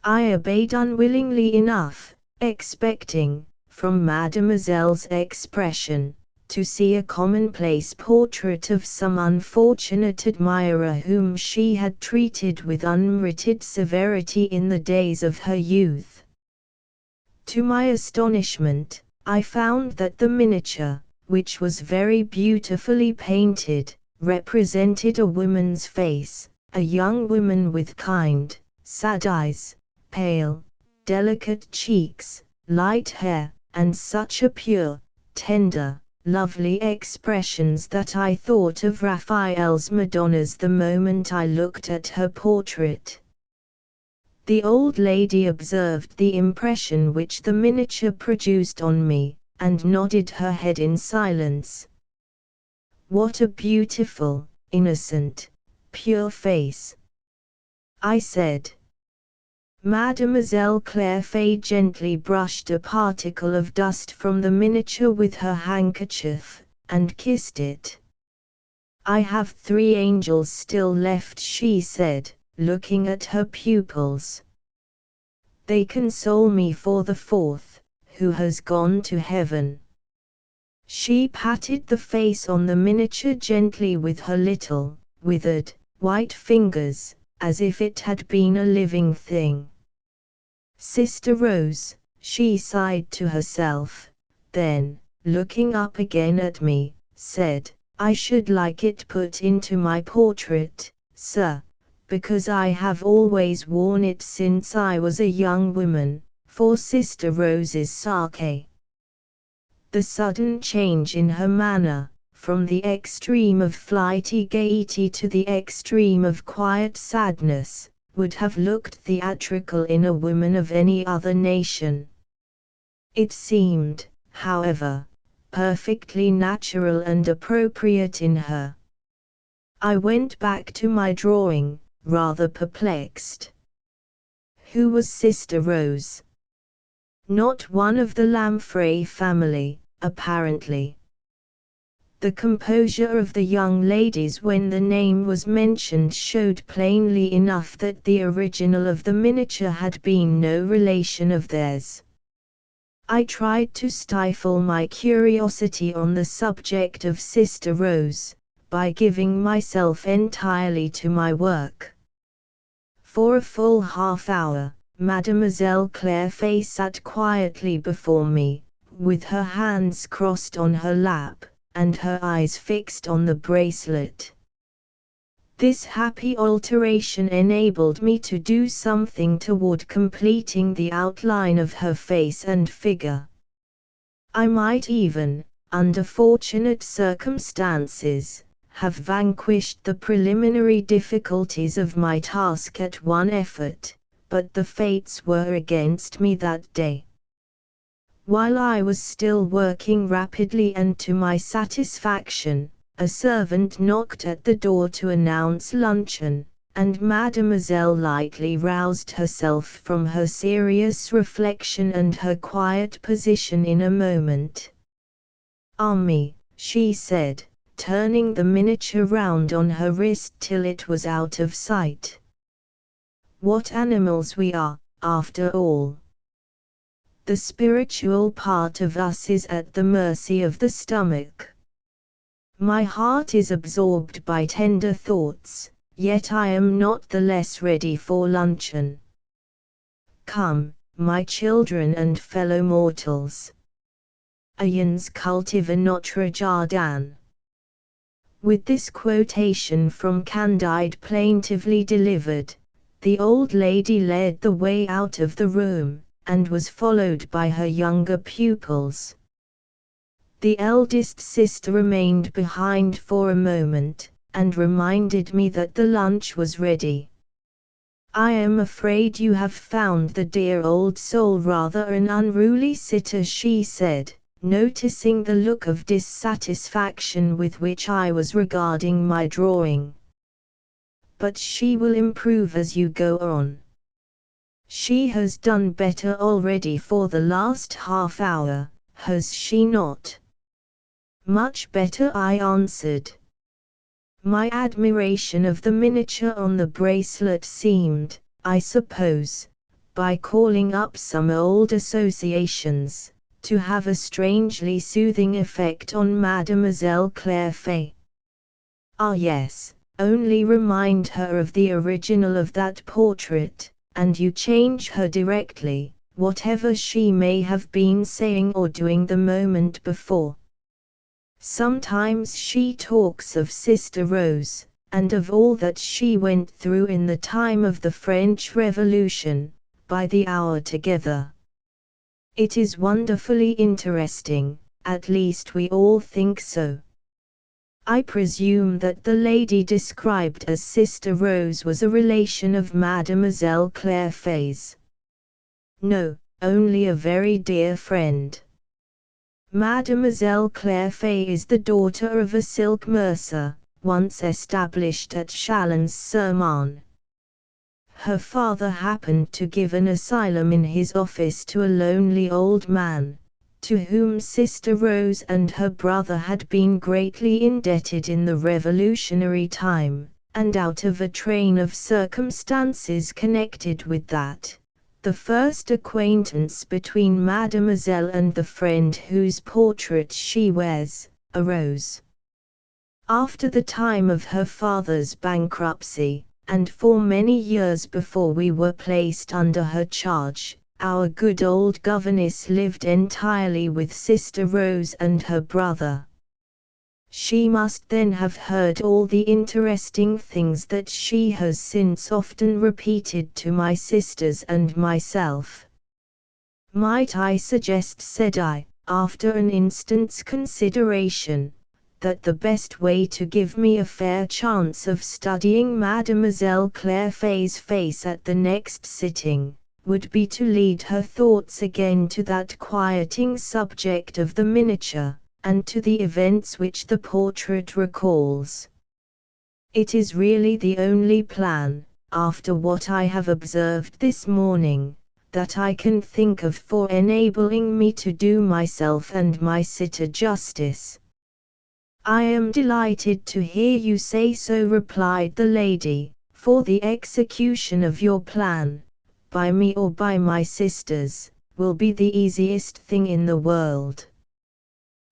I obeyed unwillingly enough, expecting, from Mademoiselle's expression, to see a commonplace portrait of some unfortunate admirer whom she had treated with unmerited severity in the days of her youth. To my astonishment, I found that the miniature, which was very beautifully painted, represented a woman's face, a young woman with kind, sad eyes, pale, delicate cheeks, light hair, and such a pure, tender, lovely expressions that I thought of Raphael's Madonnas the moment I looked at her portrait. The old lady observed the impression which the miniature produced on me, and nodded her head in silence. What a beautiful, innocent, pure face, I said. Mademoiselle Clairfait gently brushed a particle of dust from the miniature with her handkerchief, and kissed it. I have 3 angels still left, she said, looking at her pupils. They console me for the 4th, who has gone to heaven. She patted the face on the miniature gently with her little, withered, white fingers, as if it had been a living thing. Sister Rose, she sighed to herself, then, looking up again at me, said, I should like it put into my portrait, sir, because I have always worn it since I was a young woman, for Sister Rose's sake. The sudden change in her manner, from the extreme of flighty gaiety to the extreme of quiet sadness, would have looked theatrical in a woman of any other nation. It seemed, however, perfectly natural and appropriate in her. I went back to my drawing, rather perplexed. Who was Sister Rose? Not one of the Lamprey family, apparently. The composure of the young ladies when the name was mentioned showed plainly enough that the original of the miniature had been no relation of theirs. I tried to stifle my curiosity on the subject of Sister Rose, by giving myself entirely to my work. For a full half-hour, Mademoiselle Clairfait sat quietly before me, with her hands crossed on her lap, and her eyes fixed on the bracelet. This happy alteration enabled me to do something toward completing the outline of her face and figure. I might even, under fortunate circumstances, have vanquished the preliminary difficulties of my task at one effort, but the fates were against me that day. While I was still working rapidly and to my satisfaction, a servant knocked at the door to announce luncheon, and Mademoiselle lightly roused herself from her serious reflection and her quiet position in a moment. "Ah me," she said, turning the miniature round on her wrist till it was out of sight. "What animals we are, after all! The spiritual part of us is at the mercy of the stomach. My heart is absorbed by tender thoughts, yet I am not the less ready for luncheon. Come, my children and fellow mortals. Ayons cultive notre jardin." With this quotation from Candide plaintively delivered, the old lady led the way out of the room, and was followed by her younger pupils. The eldest sister remained behind for a moment, and reminded me that the lunch was ready. "I am afraid you have found the dear old soul rather an unruly sitter," she said, noticing the look of dissatisfaction with which I was regarding my drawing. "But she will improve as you go on. She has done better already for the last half hour, has she not?" "Much better," I answered. My admiration of the miniature on the bracelet seemed, I suppose, by calling up some old associations, to have a strangely soothing effect on Mademoiselle Clairfait. "Ah yes, only remind her of the original of that portrait, and you change her directly, whatever she may have been saying or doing the moment before. Sometimes she talks of Sister Rose, and of all that she went through in the time of the French Revolution, by the hour together. It is wonderfully interesting, at least we all think so. I presume that the lady described as Sister Rose was a relation of Mademoiselle Clairfait's." "No, only a very dear friend. Mademoiselle Clairfait is the daughter of a silk mercer, once established at Chalons-sur-Marne. Her father happened to give an asylum in his office to a lonely old man, to whom Sister Rose and her brother had been greatly indebted in the revolutionary time, and out of a train of circumstances connected with that, the first acquaintance between Mademoiselle and the friend whose portrait she wears, arose. After the time of her father's bankruptcy, and for many years before we were placed under her charge, our good old governess lived entirely with Sister Rose and her brother. She must then have heard all the interesting things that she has since often repeated to my sisters and myself. Might I suggest," said I, after an instant's consideration, "that the best way to give me a fair chance of studying Mademoiselle Clairfait's face at the next sitting, would be to lead her thoughts again to that quieting subject of the miniature, and to the events which the portrait recalls. It is really the only plan, after what I have observed this morning, that I can think of for enabling me to do myself and my sitter justice." "I am delighted to hear you say so," replied the lady, "for the execution of your plan, by me or by my sisters, will be the easiest thing in the world.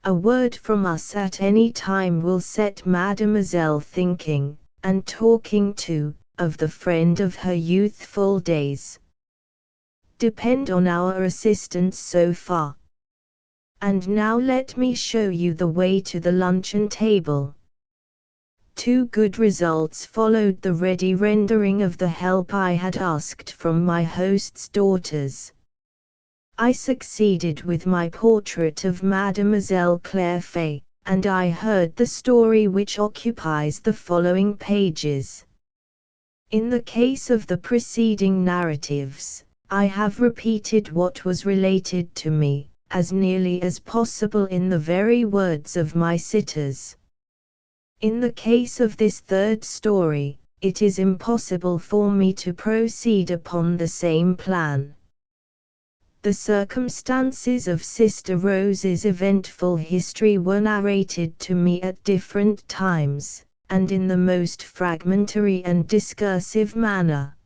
A word from us at any time will set Mademoiselle thinking, and talking too, of the friend of her youthful days. Depend on our assistance so far. And now let me show you the way to the luncheon table." 2 good results followed the ready rendering of the help I had asked from my host's daughters. I succeeded with my portrait of Mademoiselle Claire Fay, and I heard the story which occupies the following pages. In the case of the preceding narratives, I have repeated what was related to me, as nearly as possible in the very words of my sitters. In the case of this third story, it is impossible for me to proceed upon the same plan. The circumstances of Sister Rose's eventful history were narrated to me at different times, and in the most fragmentary and discursive manner.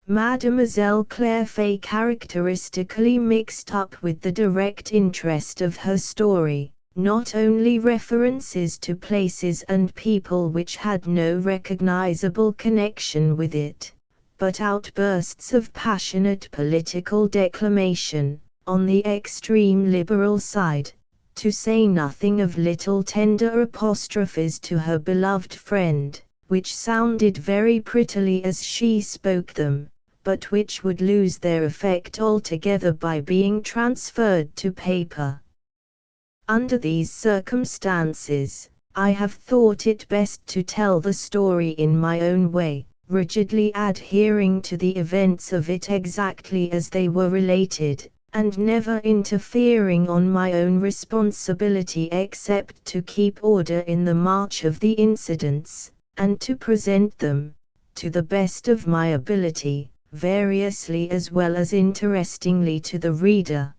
Mademoiselle Claire Fay characteristically mixed up with the direct interest of her story, not only references to places and people which had no recognizable connection with it, but outbursts of passionate political declamation, on the extreme liberal side, to say nothing of little tender apostrophes to her beloved friend, which sounded very prettily as she spoke them, but which would lose their effect altogether by being transferred to paper. Under these circumstances, I have thought it best to tell the story in my own way, rigidly adhering to the events of it exactly as they were related, and never interfering on my own responsibility except to keep order in the march of the incidents, and to present them, to the best of my ability, variously as well as interestingly to the reader.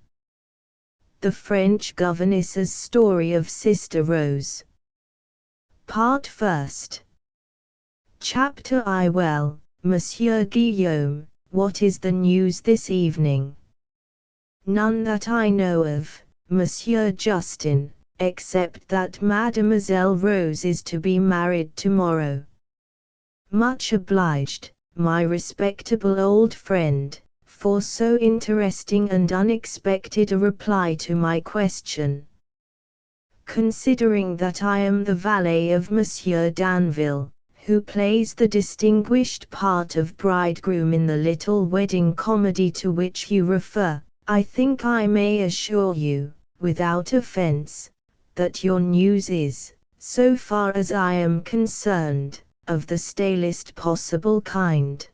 The French Governess's Story of Sister Rose. Part First. Chapter I. Well, Monsieur Guillaume, what is the news this evening? None that I know of, Monsieur Justin, except that Mademoiselle Rose is to be married tomorrow. Much obliged, my respectable old friend, for so interesting and unexpected a reply to my question. Considering that I am the valet of Monsieur Danville, who plays the distinguished part of bridegroom in the little wedding comedy to which you refer, I think I may assure you, without offense, that your news is, so far as I am concerned, of the stalest possible kind.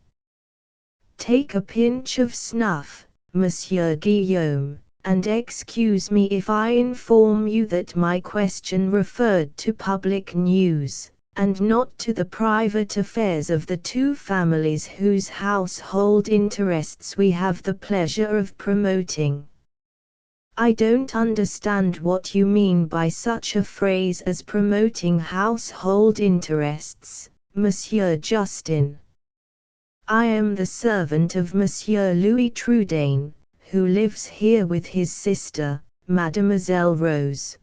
Take a pinch of snuff, Monsieur Guillaume, and excuse me if I inform you that my question referred to public news, and not to the private affairs of the two families whose household interests we have the pleasure of promoting. I don't understand what you mean by such a phrase as promoting household interests, Monsieur Justin. I am the servant of Monsieur Louis Trudaine, who lives here with his sister, Mademoiselle Rose.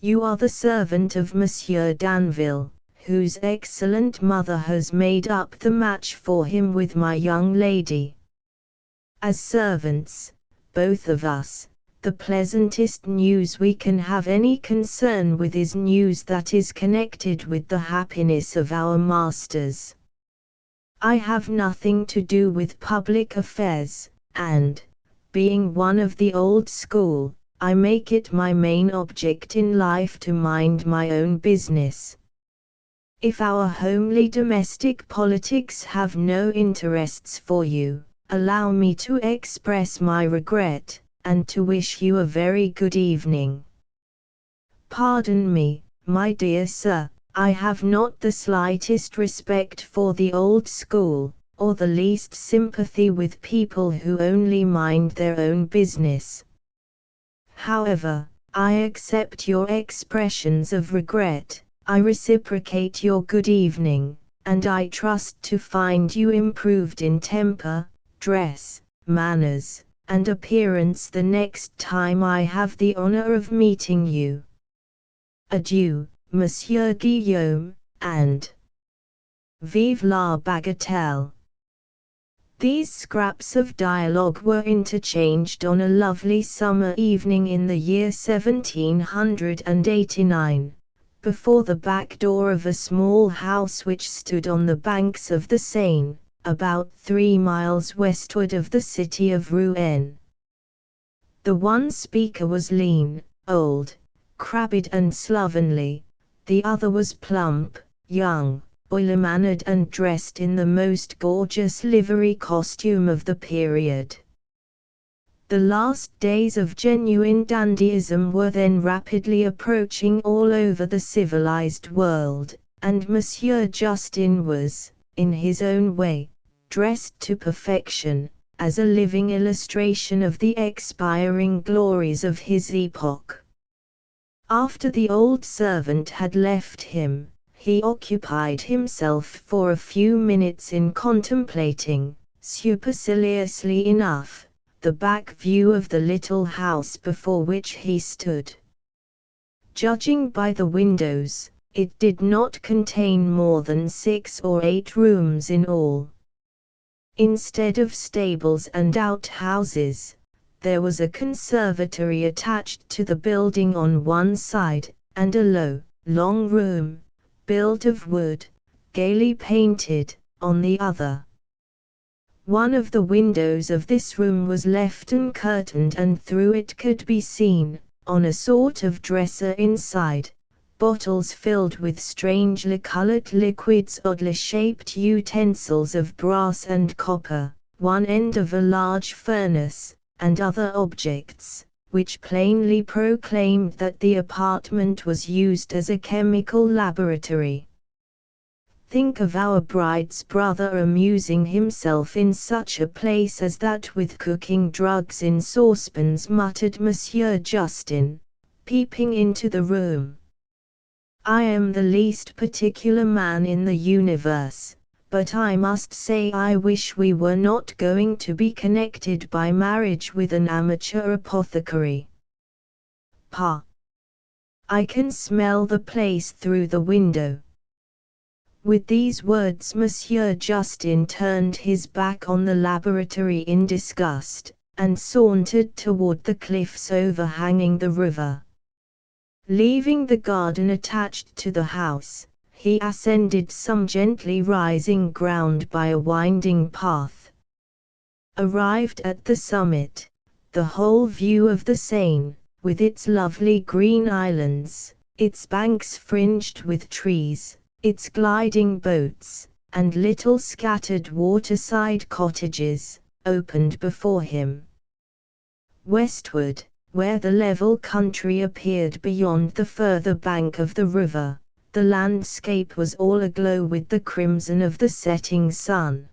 You are the servant of Monsieur Danville, whose excellent mother has made up the match for him with my young lady. As servants, both of us, the pleasantest news we can have any concern with is news that is connected with the happiness of our masters. I have nothing to do with public affairs, and, being one of the old school, I make it my main object in life to mind my own business. If our homely domestic politics have no interests for you, allow me to express my regret, and to wish you a very good evening. Pardon me, my dear sir, I have not the slightest respect for the old school, or the least sympathy with people who only mind their own business. However, I accept your expressions of regret, I reciprocate your good evening, and I trust to find you improved in temper, dress, manners, and appearance the next time I have the honor of meeting you. Adieu, Monsieur Guillaume, and vive la bagatelle. These scraps of dialogue were interchanged on a lovely summer evening in the year 1789, before the back door of a small house which stood on the banks of the Seine, about 3 miles westward of the city of Rouen. The one speaker was lean, old, crabbed and slovenly, the other was plump, young, oily-mannered and dressed in the most gorgeous livery costume of the period. The last days of genuine dandyism were then rapidly approaching all over the civilized world, and Monsieur Justin was, in his own way, dressed to perfection, as a living illustration of the expiring glories of his epoch. After the old servant had left him, he occupied himself for a few minutes in contemplating, superciliously enough, the back view of the little house before which he stood. Judging by the windows, it did not contain more than 6 or 8 rooms in all. Instead of stables and outhouses, there was a conservatory attached to the building on one side, and a low, long room, built of wood, gaily painted, on the other. One of the windows of this room was left uncurtained, and through it could be seen, on a sort of dresser inside, bottles filled with strangely colored liquids, oddly shaped utensils of brass and copper, one end of a large furnace, and other objects, which plainly proclaimed that the apartment was used as a chemical laboratory. Think of our bride's brother amusing himself in such a place as that with cooking drugs in saucepans, muttered Monsieur Justin, peeping into the room. I am the least particular man in the universe, but I must say I wish we were not going to be connected by marriage with an amateur apothecary. Pa! I can smell the place through the window. With these words Monsieur Justin turned his back on the laboratory in disgust, and sauntered toward the cliffs overhanging the river. Leaving the garden attached to the house, he ascended some gently rising ground by a winding path. Arrived at the summit, the whole view of the Seine, with its lovely green islands, its banks fringed with trees, its gliding boats, and little scattered waterside cottages, opened before him. Westward, where the level country appeared beyond the further bank of the river, the landscape was all aglow with the crimson of the setting sun.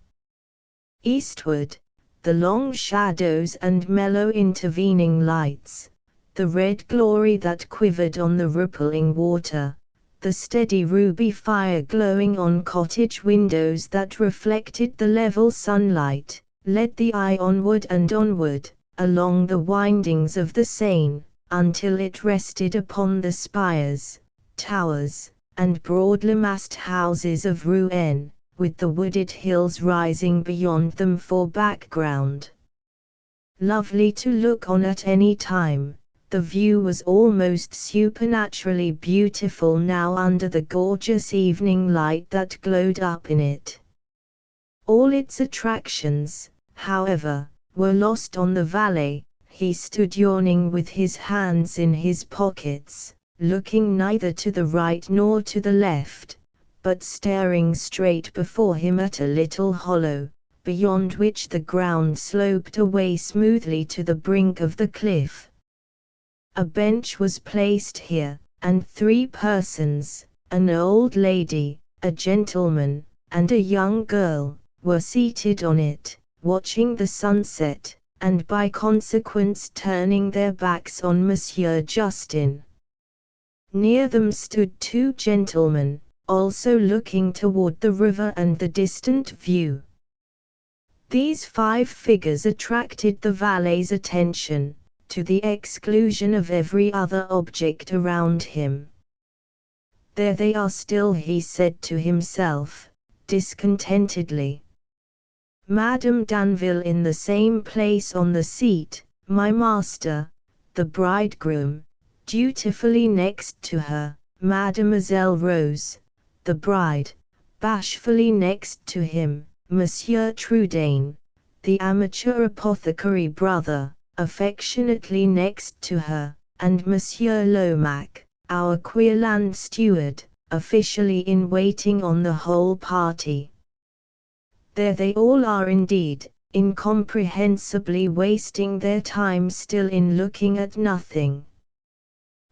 Eastward, the long shadows and mellow intervening lights, the red glory that quivered on the rippling water, the steady ruby fire glowing on cottage windows that reflected the level sunlight, led the eye onward and onward, along the windings of the Seine, until it rested upon the spires, towers, and broadly massed houses of Rouen, with the wooded hills rising beyond them for background. Lovely to look on at any time, the view was almost supernaturally beautiful now under the gorgeous evening light that glowed up in it. All its attractions, however, were lost on the valet. He stood yawning with his hands in his pockets, looking neither to the right nor to the left, but staring straight before him at a little hollow, beyond which the ground sloped away smoothly to the brink of the cliff. A bench was placed here, and 3 persons, an old lady, a gentleman, and a young girl, were seated on it, watching the sunset, and by consequence turning their backs on Monsieur Justin. Near them stood 2 gentlemen, also looking toward the river and the distant view. These 5 figures attracted the valet's attention, to the exclusion of every other object around him. There they are still, he said to himself, discontentedly. Madame Danville in the same place on the seat, my master, the bridegroom, dutifully next to her, Mademoiselle Rose, the bride, bashfully next to him, Monsieur Trudaine, the amateur apothecary brother, affectionately next to her, and Monsieur Lomaque, our queer land steward, officially in waiting on the whole party. There they all are indeed, incomprehensibly wasting their time still in looking at nothing.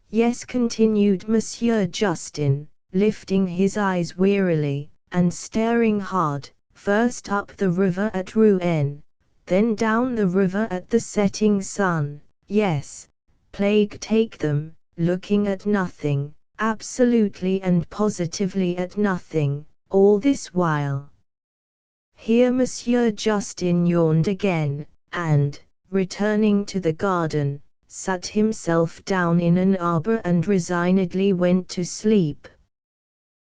Yes, continued Monsieur Justin, lifting his eyes wearily, and staring hard, first up the river at Rouen, then down the river at the setting sun. Yes, plague take them, looking at nothing, absolutely and positively at nothing, all this while. Here Monsieur Justin yawned again, and, returning to the garden, sat himself down in an arbor and resignedly went to sleep.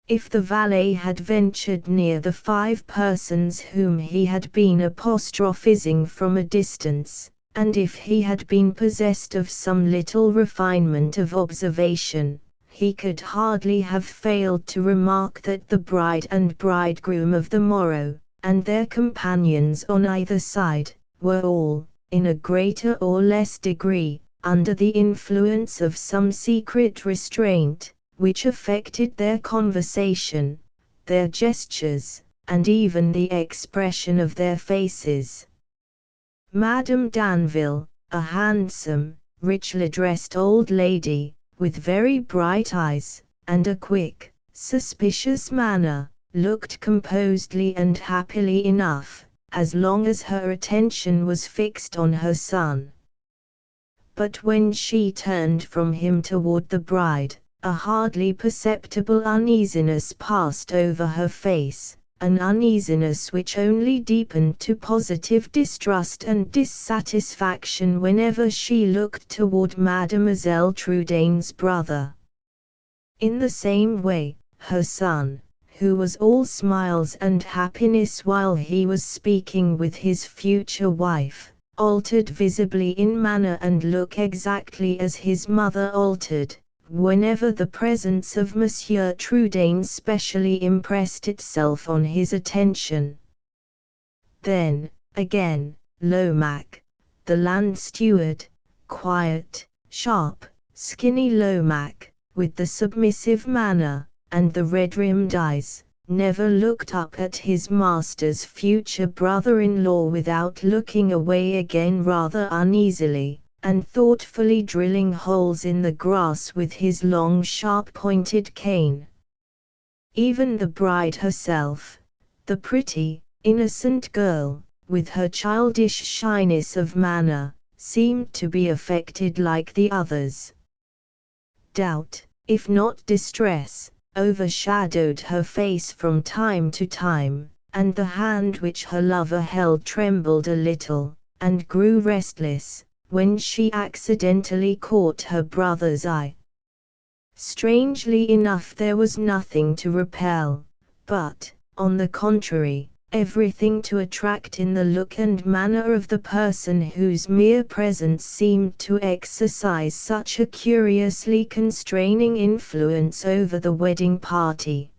If the valet had ventured near the 5 persons whom he had been apostrophizing from a distance, and if he had been possessed of some little refinement of observation, he could hardly have failed to remark that the bride and bridegroom of the morrow, and their companions on either side, were all, in a greater or less degree, under the influence of some secret restraint, which affected their conversation, their gestures, and even the expression of their faces. Madame Danville, a handsome, richly dressed old lady, with very bright eyes, and a quick, suspicious manner, looked composedly and happily enough, as long as her attention was fixed on her son. But when she turned from him toward the bride, a hardly perceptible uneasiness passed over her face, an uneasiness which only deepened to positive distrust and dissatisfaction whenever she looked toward Mademoiselle Trudaine's brother. In the same way, her son, who was all smiles and happiness while he was speaking with his future wife, altered visibly in manner and look exactly as his mother altered, whenever the presence of Monsieur Trudaine specially impressed itself on his attention. Then, again, Lomaque, the land steward, quiet, sharp, skinny Lomaque, with the submissive manner, and the red-rimmed eyes, never looked up at his master's future brother-in-law without looking away again rather uneasily, and thoughtfully drilling holes in the grass with his long sharp-pointed cane. Even the bride herself, the pretty, innocent girl, with her childish shyness of manner, seemed to be affected like the others. Doubt, if not distress, overshadowed her face from time to time, and the hand which her lover held trembled a little, and grew restless, when she accidentally caught her brother's eye. Strangely enough, there was nothing to repel, but, on the contrary, everything to attract in the look and manner of the person whose mere presence seemed to exercise such a curiously constraining influence over the wedding party.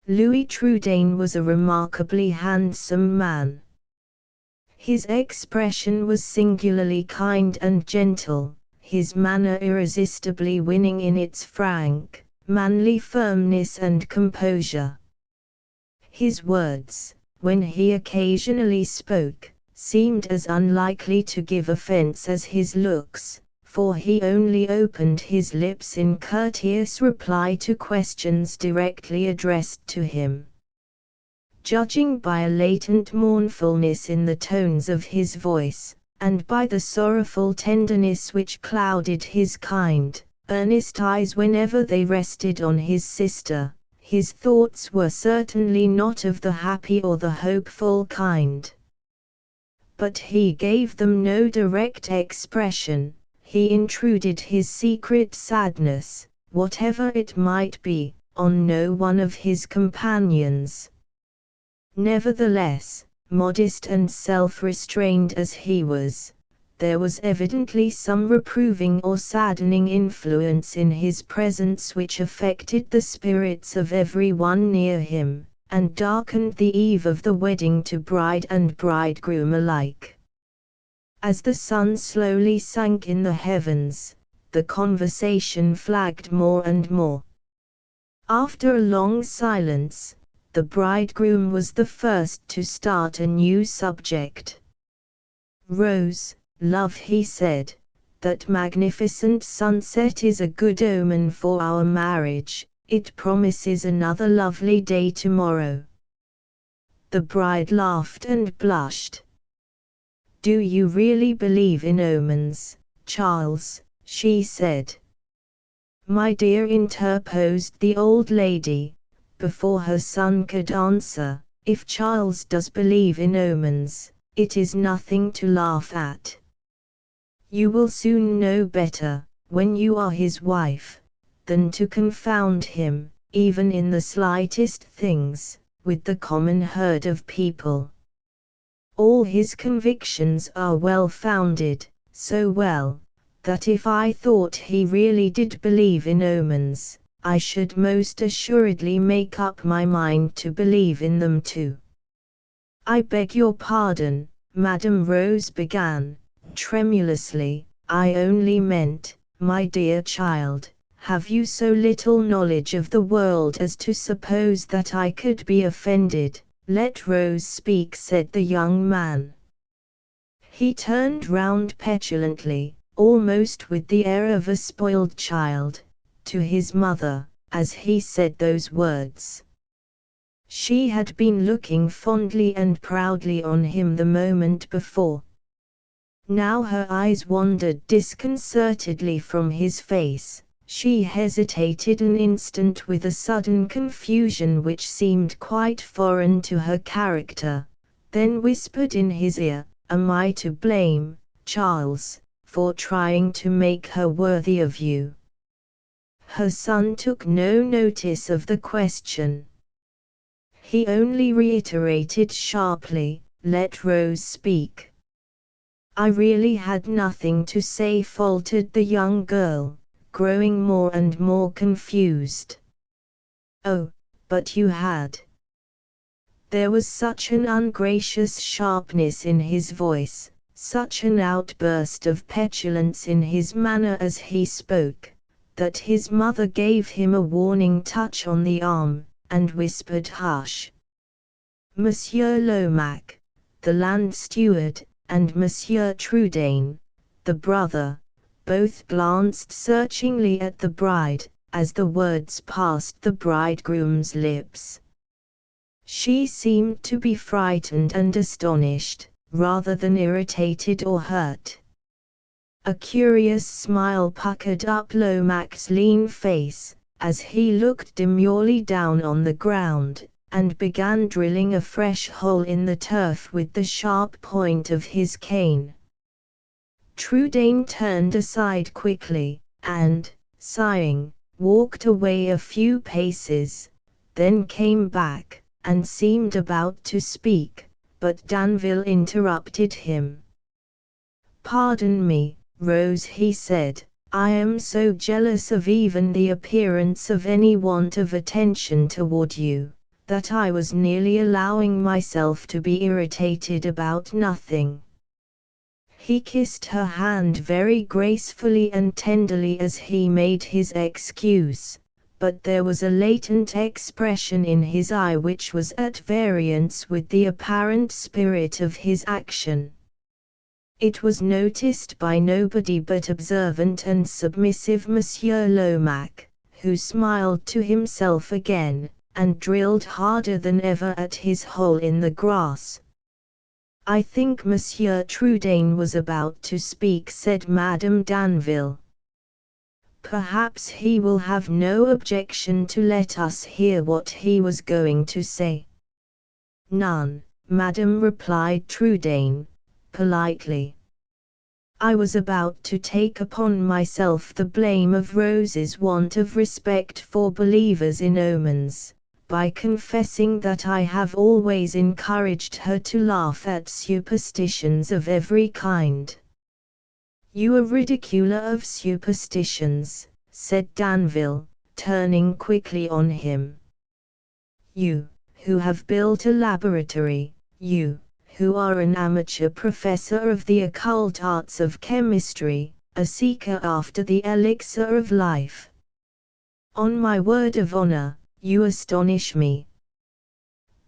Louis Trudaine was a remarkably handsome man. His expression was singularly kind and gentle, his manner irresistibly winning in its frank, manly firmness and composure. His words, when he occasionally spoke, seemed as unlikely to give offense as his looks, for he only opened his lips in courteous reply to questions directly addressed to him. Judging by a latent mournfulness in the tones of his voice, and by the sorrowful tenderness which clouded his kind, earnest eyes whenever they rested on his sister, his thoughts were certainly not of the happy or the hopeful kind. But he gave them no direct expression, he intruded his secret sadness, whatever it might be, on no one of his companions. Nevertheless, modest and self-restrained as he was, there was evidently some reproving or saddening influence in his presence which affected the spirits of every one near him, and darkened the eve of the wedding to bride and bridegroom alike. As the sun slowly sank in the heavens, the conversation flagged more and more. After a long silence, the bridegroom was the first to start a new subject. "Rose, love," he said, "that magnificent sunset is a good omen for our marriage. It promises another lovely day tomorrow." The bride laughed and blushed. "Do you really believe in omens, Charles?" she said. "My dear," interposed the old lady, before her son could answer, "if Charles does believe in omens, it is nothing to laugh at. You will soon know better, when you are his wife, than to confound him, even in the slightest things, with the common herd of people. All his convictions are well founded, so well, that if I thought he really did believe in omens, I should most assuredly make up my mind to believe in them too." "I beg your pardon," Madame Rose began, tremulously, "I only meant, my dear child, have you so little knowledge of the world as to suppose that I could be offended?" "Let Rose speak," said the young man. He turned round petulantly, almost with the air of a spoiled child, to his mother, as he said those words. She had been looking fondly and proudly on him the moment before. Now her eyes wandered disconcertedly from his face. She hesitated an instant with a sudden confusion which seemed quite foreign to her character, then whispered in his ear, "Am I to blame, Charles, for trying to make her worthy of you?" Her son took no notice of the question. He only reiterated sharply, "Let Rose speak." "I really had nothing to say," faltered the young girl, growing more and more confused. "Oh, but you had." There was such an ungracious sharpness in his voice, such an outburst of petulance in his manner as he spoke, that his mother gave him a warning touch on the arm, and whispered, "Hush." Monsieur Lomaque, the land steward, and Monsieur Trudaine, the brother, both glanced searchingly at the bride, as the words passed the bridegroom's lips. She seemed to be frightened and astonished, rather than irritated or hurt. A curious smile puckered up Lomaque's lean face, as he looked demurely down on the ground, and began drilling a fresh hole in the turf with the sharp point of his cane. Trudaine turned aside quickly, and, sighing, walked away a few paces, then came back, and seemed about to speak, but Danville interrupted him. "Pardon me, Rose," he said, "I am so jealous of even the appearance of any want of attention toward you, that I was nearly allowing myself to be irritated about nothing." He kissed her hand very gracefully and tenderly as he made his excuse, but there was a latent expression in his eye which was at variance with the apparent spirit of his action. It was noticed by nobody but observant and submissive Monsieur Lomaque, who smiled to himself again, and drilled harder than ever at his hole in the grass. "I think Monsieur Trudaine was about to speak," said Madame Danville. "Perhaps he will have no objection to let us hear what he was going to say." "None, Madame," replied Trudaine, politely. "I was about to take upon myself the blame of Rose's want of respect for believers in omens, by confessing that I have always encouraged her to laugh at superstitions of every kind." "You a ridiculer of superstitions," said Danville, turning quickly on him. "You, who have built a laboratory, you, who are an amateur professor of the occult arts of chemistry, a seeker after the elixir of life. On my word of honor, you astonish me."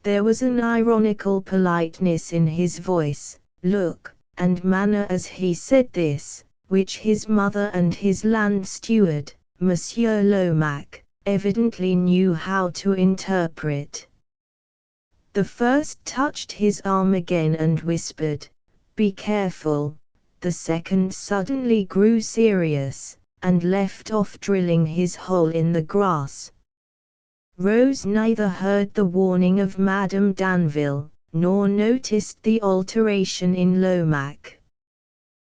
There was an ironical politeness in his voice, look, and manner as he said this, which his mother and his land steward, Monsieur Lomaque, evidently knew how to interpret. The first touched his arm again and whispered, "Be careful." The second suddenly grew serious, and left off drilling his hole in the grass. Rose neither heard the warning of Madame Danville, nor noticed the alteration in Lomaque.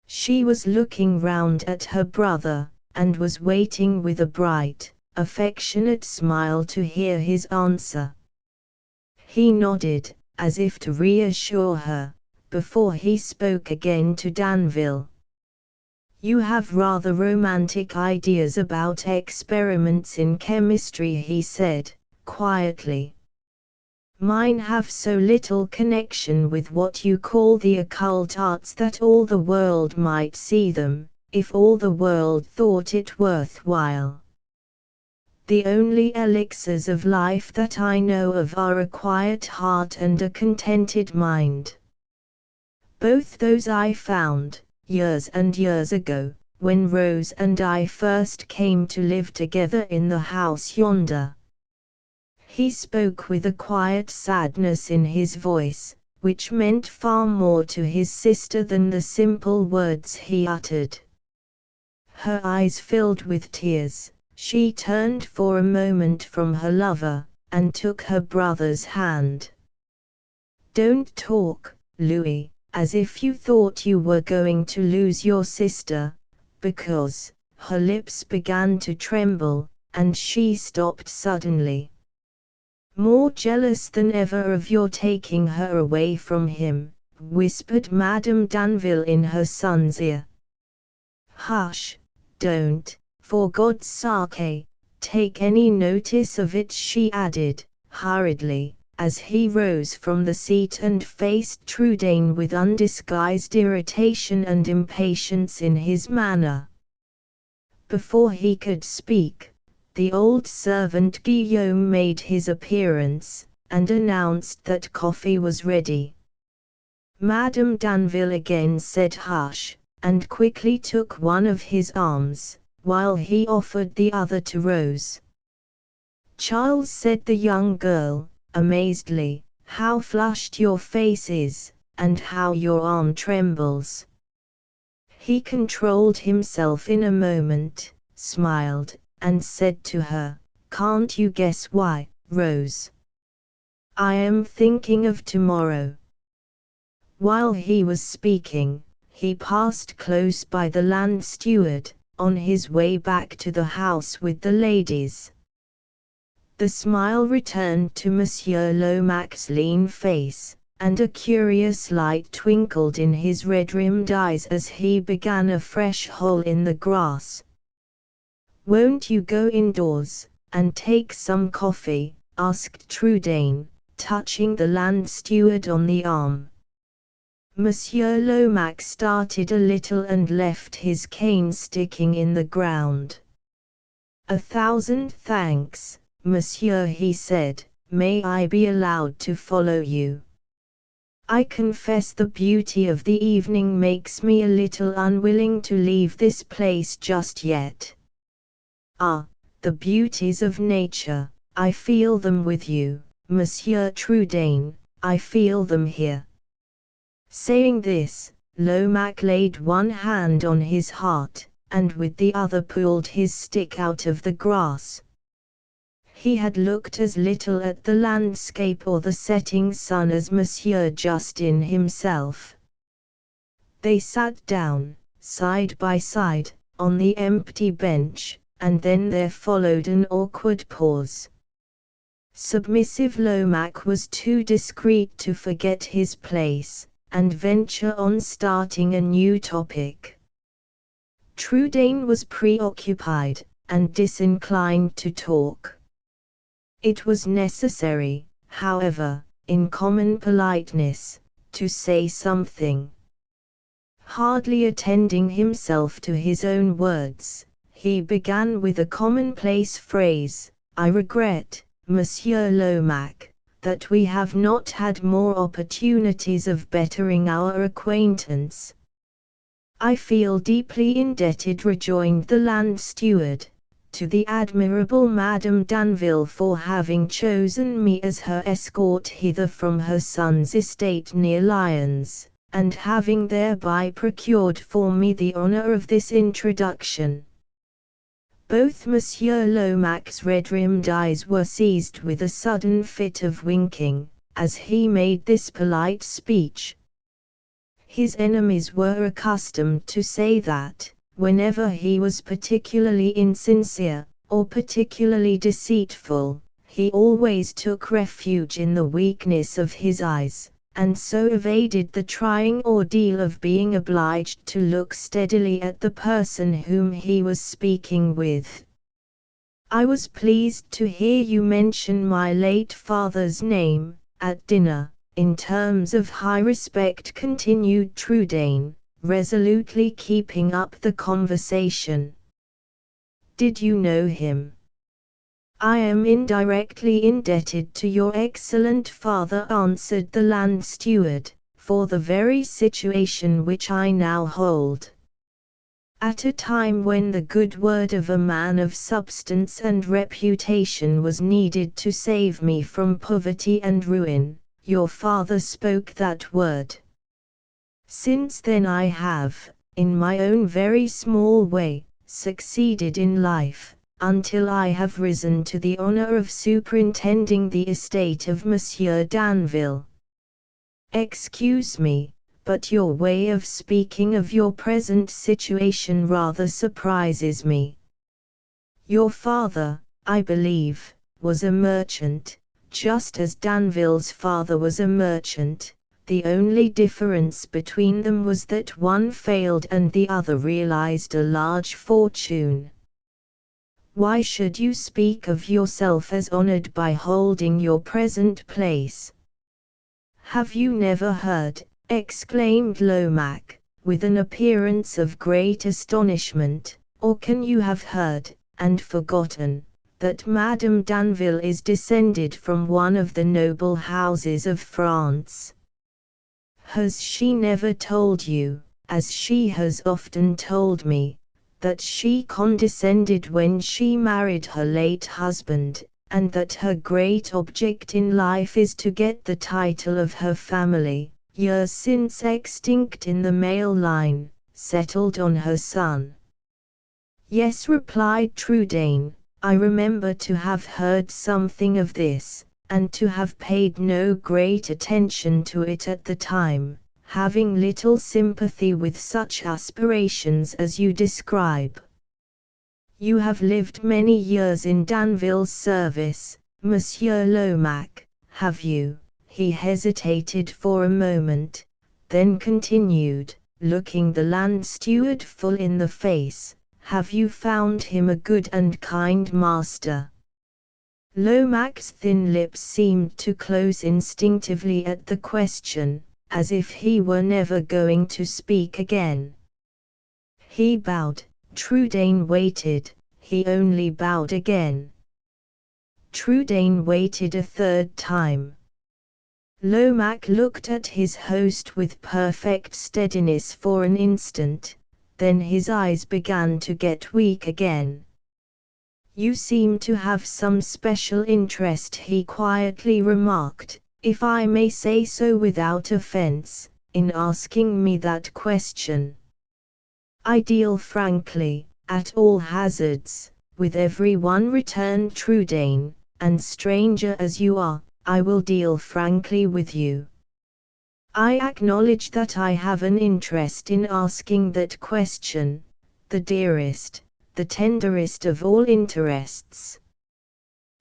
She was looking round at her brother, and was waiting with a bright, affectionate smile to hear his answer. He nodded, as if to reassure her, before he spoke again to Danville. "You have rather romantic ideas about experiments in chemistry," he said, quietly. "Mine have so little connection with what you call the occult arts that all the world might see them, if all the world thought it worthwhile. The only elixirs of life that I know of are a quiet heart and a contented mind. Both those I found, years and years ago, when Rose and I first came to live together in the house yonder." He spoke with a quiet sadness in his voice, which meant far more to his sister than the simple words he uttered. Her eyes filled with tears. She turned for a moment from her lover, and took her brother's hand. "Don't talk, Louis, as if you thought you were going to lose your sister, because—" her lips began to tremble, and she stopped suddenly. "More jealous than ever of your taking her away from him," whispered Madame Danville in her son's ear. "Hush, don't, for God's sake, take any notice of it," she added, hurriedly, as he rose from the seat and faced Trudaine with undisguised irritation and impatience in his manner. Before he could speak, the old servant Guillaume made his appearance, and announced that coffee was ready. Madame Danville again said hush, and quickly took one of his arms, while he offered the other to Rose. "Charles," said the young girl, amazedly, "how flushed your face is, and how your arm trembles." He controlled himself in a moment, smiled, and said to her, "Can't you guess why, Rose? I am thinking of tomorrow." While he was speaking, he passed close by the land steward, on his way back to the house with the ladies. The smile returned to Monsieur Lomaque's lean face, and a curious light twinkled in his red-rimmed eyes as he began a fresh hole in the grass. "Won't you go indoors, and take some coffee?" asked Trudaine, touching the land steward on the arm. Monsieur Lomaque started a little and left his cane sticking in the ground. "1,000 thanks, monsieur," he said. "May I be allowed to follow you? I confess the beauty of the evening makes me a little unwilling to leave this place just yet." "Ah, the beauties of nature, I feel them with you, Monsieur Trudaine, I feel them here." Saying this, Lomaque laid one hand on his heart, and with the other pulled his stick out of the grass. He had looked as little at the landscape or the setting sun as Monsieur Justin himself. They sat down, side by side, on the empty bench, and then there followed an awkward pause. Submissive Lomaque was too discreet to forget his place, and venture on starting a new topic. Trudaine was preoccupied, and disinclined to talk. It was necessary, however, in common politeness, to say something. Hardly attending himself to his own words, he began with a commonplace phrase, "I regret, Monsieur Lomaque, that we have not had more opportunities of bettering our acquaintance." "I feel deeply indebted," rejoined the land steward, "to the admirable Madame Danville for having chosen me as her escort hither from her son's estate near Lyons, and having thereby procured for me the honor of this introduction." Both Monsieur Lomaque's red-rimmed eyes were seized with a sudden fit of winking, as he made this polite speech. His enemies were accustomed to say that, whenever he was particularly insincere, or particularly deceitful, he always took refuge in the weakness of his eyes, and so evaded the trying ordeal of being obliged to look steadily at the person whom he was speaking with. "I was pleased to hear you mention my late father's name, at dinner, in terms of high respect," continued Trudaine, resolutely keeping up the conversation. "Did you know him?" "I am indirectly indebted to your excellent father," answered the land steward, "for the very situation which I now hold. At a time when the good word of a man of substance and reputation was needed to save me from poverty and ruin, your father spoke that word. Since then I have, in my own very small way, succeeded in life, until I have risen to the honor of superintending the estate of Monsieur Danville. Excuse me, but your way of speaking of your present situation rather surprises me. Your father, I believe, was a merchant, just as Danville's father was a merchant. The only difference between them was that one failed and the other realized a large fortune. Why should you speak of yourself as honored by holding your present place?" "Have you never heard," exclaimed Lomaque, with an appearance of great astonishment, "or can you have heard, and forgotten, that Madame Danville is descended from one of the noble houses of France? Has she never told you, as she has often told me, that she condescended when she married her late husband, and that her great object in life is to get the title of her family, years since extinct in the male line, settled on her son?" "Yes," replied Trudaine, "I remember to have heard something of this, and to have paid no great attention to it at the time, having little sympathy with such aspirations as you describe. You have lived many years in Danville's service, Monsieur Lomaque, have you?" He hesitated for a moment, then continued, looking the land steward full in the face, "Have you found him a good and kind master?" Lomaque's thin lips seemed to close instinctively at the question, as if he were never going to speak again. He bowed. Trudaine waited. He only bowed again. Trudaine waited a third time. Lomaque looked at his host with perfect steadiness for an instant, then his eyes began to get weak again. "You seem to have some special interest," he quietly remarked, "if I may say so without offense, in asking me that question." "I deal frankly, at all hazards, with every one," returned Trudaine, "and stranger as you are, I will deal frankly with you. I acknowledge that I have an interest in asking that question, the dearest, the tenderest of all interests."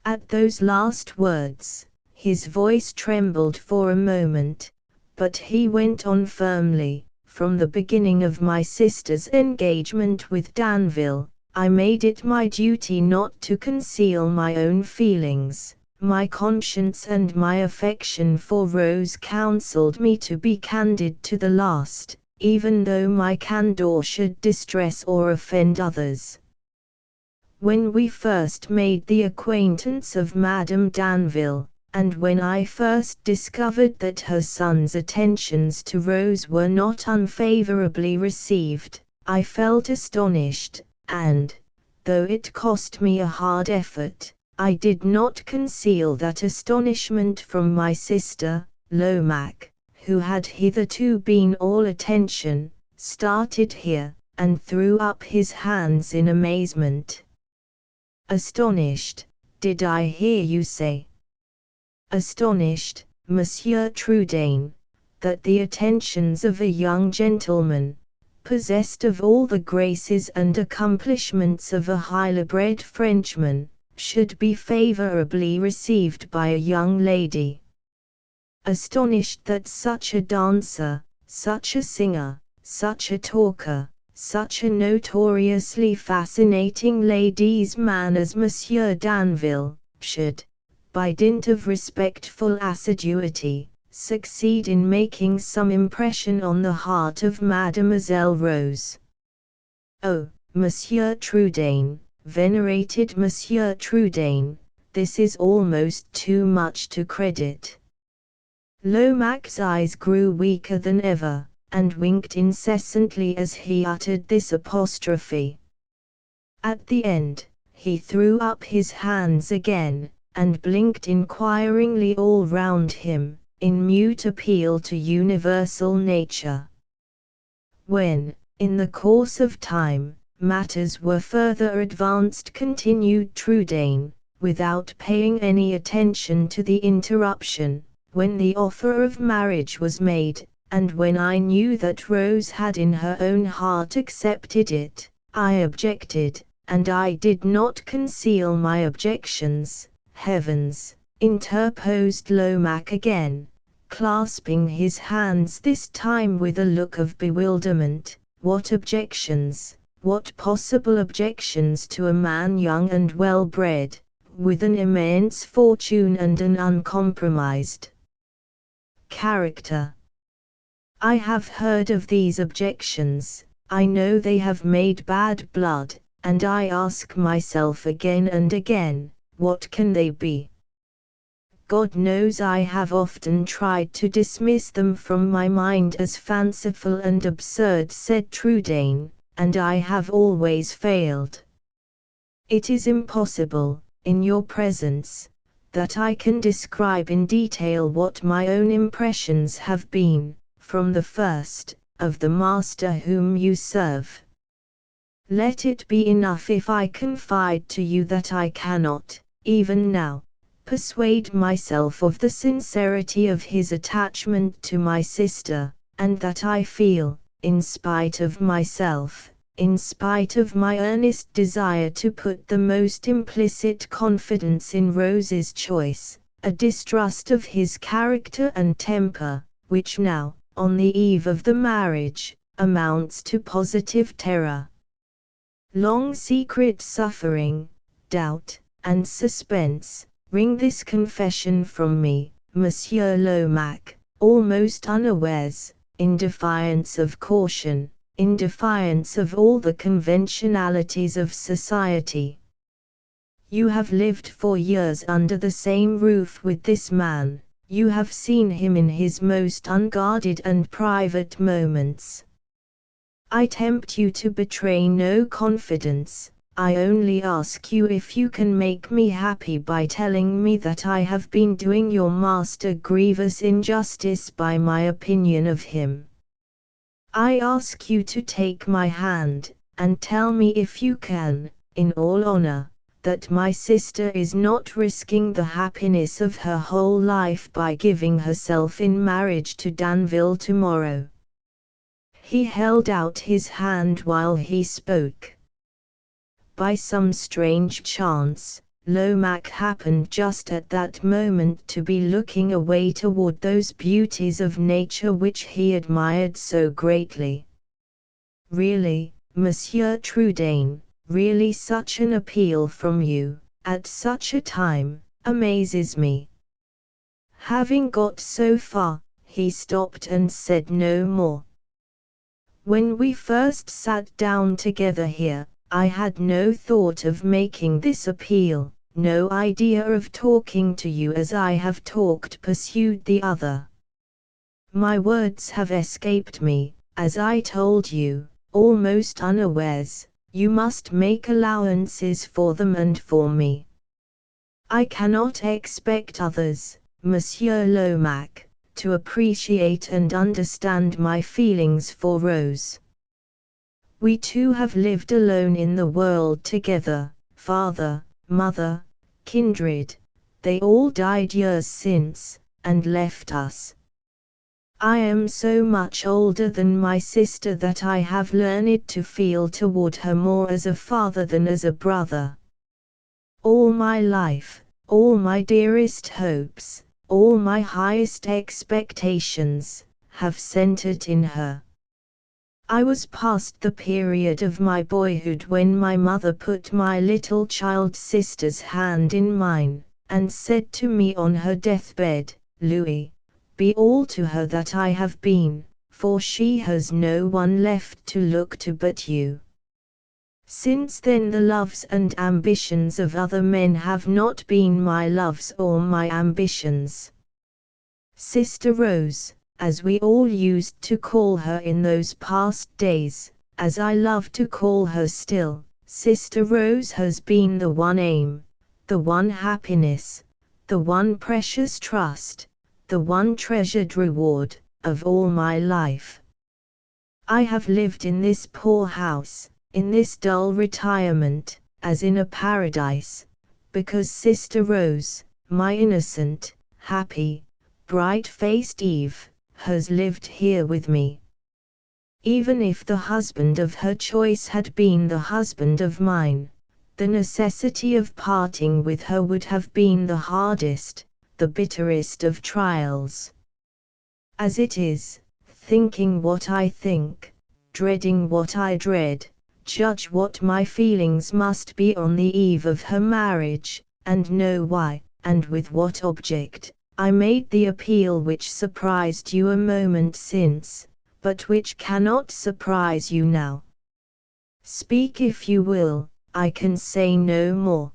At those last words, his voice trembled for a moment, but he went on firmly, "From the beginning of my sister's engagement with Danville, I made it my duty not to conceal my own feelings, My conscience and my affection for Rose counseled me to be candid to the last, even though my candor should distress or offend others. When we first made the acquaintance of Madame Danville, and when I first discovered that her son's attentions to Rose were not unfavorably received, I felt astonished, and, though it cost me a hard effort, I did not conceal that astonishment from my sister. Lomaque, who had hitherto been all attention, started here, and threw up his hands in amazement. Astonished, did I hear you say? Astonished, Monsieur Trudaine, that the attentions of a young gentleman, possessed of all the graces and accomplishments of a highly-bred Frenchman, should be favorably received by a young lady. Astonished that such a dancer, such a singer, such a talker, such a notoriously fascinating ladies' man as Monsieur Danville, should, by dint of respectful assiduity, succeed in making some impression on the heart of Mademoiselle Rose. Oh, Monsieur Trudaine, venerated Monsieur Trudaine, this is almost too much to credit. Lomaque's eyes grew weaker than ever, and winked incessantly as he uttered this apostrophe. At the end, he threw up his hands again, and blinked inquiringly all round him, in mute appeal to universal nature. When, in the course of time, matters were further advanced, continued Trudaine, without paying any attention to the interruption, when the offer of marriage was made, and when I knew that Rose had in her own heart accepted it, I objected, and I did not conceal my objections. Heavens, interposed Lomaque again, clasping his hands this time with a look of bewilderment, what objections? What possible objections to a man young and well-bred, with an immense fortune and an uncompromised character? I have heard of these objections, I know they have made bad blood, and I ask myself again and again, what can they be? God knows I have often tried to dismiss them from my mind as fanciful and absurd, said Trudaine, and I have always failed. It is impossible, in your presence, that I can describe in detail what my own impressions have been, from the first, of the master whom you serve. Let it be enough if I confide to you that I cannot, even now, persuade myself of the sincerity of his attachment to my sister, and that I feel, in spite of myself, in spite of my earnest desire to put the most implicit confidence in Rose's choice, a distrust of his character and temper, which now, on the eve of the marriage, amounts to positive terror. Long secret suffering, doubt, and suspense, wring this confession from me, Monsieur Lomaque, almost unawares, in defiance of caution, in defiance of all the conventionalities of society. You have lived for years under the same roof with this man, you have seen him in his most unguarded and private moments. I tempt you to betray no confidence, I only ask you if you can make me happy by telling me that I have been doing your master grievous injustice by my opinion of him. I ask you to take my hand, and tell me if you can, in all honor, that my sister is not risking the happiness of her whole life by giving herself in marriage to Danville tomorrow. He held out his hand while he spoke. By some strange chance, Lomaque happened just at that moment to be looking away toward those beauties of nature which he admired so greatly. Really, Monsieur Trudaine, really such an appeal from you, at such a time, amazes me." Having got so far, he stopped and said no more. "When we first sat down together here, I had no thought of making this appeal, no idea of talking to you as I have talked," pursued the other. "My words have escaped me, as I told you, almost unawares. You must make allowances for them and for me. I cannot expect others, Monsieur Lomaque, to appreciate and understand my feelings for Rose. We two have lived alone in the world together, father, mother, kindred, they all died years since, and left us. I am so much older than my sister that I have learned to feel toward her more as a father than as a brother. All my life, all my dearest hopes, all my highest expectations, have centered in her. I was past the period of my boyhood when my mother put my little child sister's hand in mine, and said to me on her deathbed, 'Louis, be all to her that I have been, for she has no one left to look to but you.' Since then the loves and ambitions of other men have not been my loves or my ambitions. Sister Rose, as we all used to call her in those past days, as I love to call her still, Sister Rose has been the one aim, the one happiness, the one precious trust, the one treasured reward, of all my life. I have lived in this poor house, in this dull retirement, as in a paradise, because Sister Rose, my innocent, happy, bright-faced Eve, has lived here with me. Even if the husband of her choice had been the husband of mine, the necessity of parting with her would have been the hardest, the bitterest of trials. As it is, thinking what I think, dreading what I dread, judge what my feelings must be on the eve of her marriage, and know why, and with what object, I made the appeal which surprised you a moment since, but which cannot surprise you now. Speak if you will, I can say no more."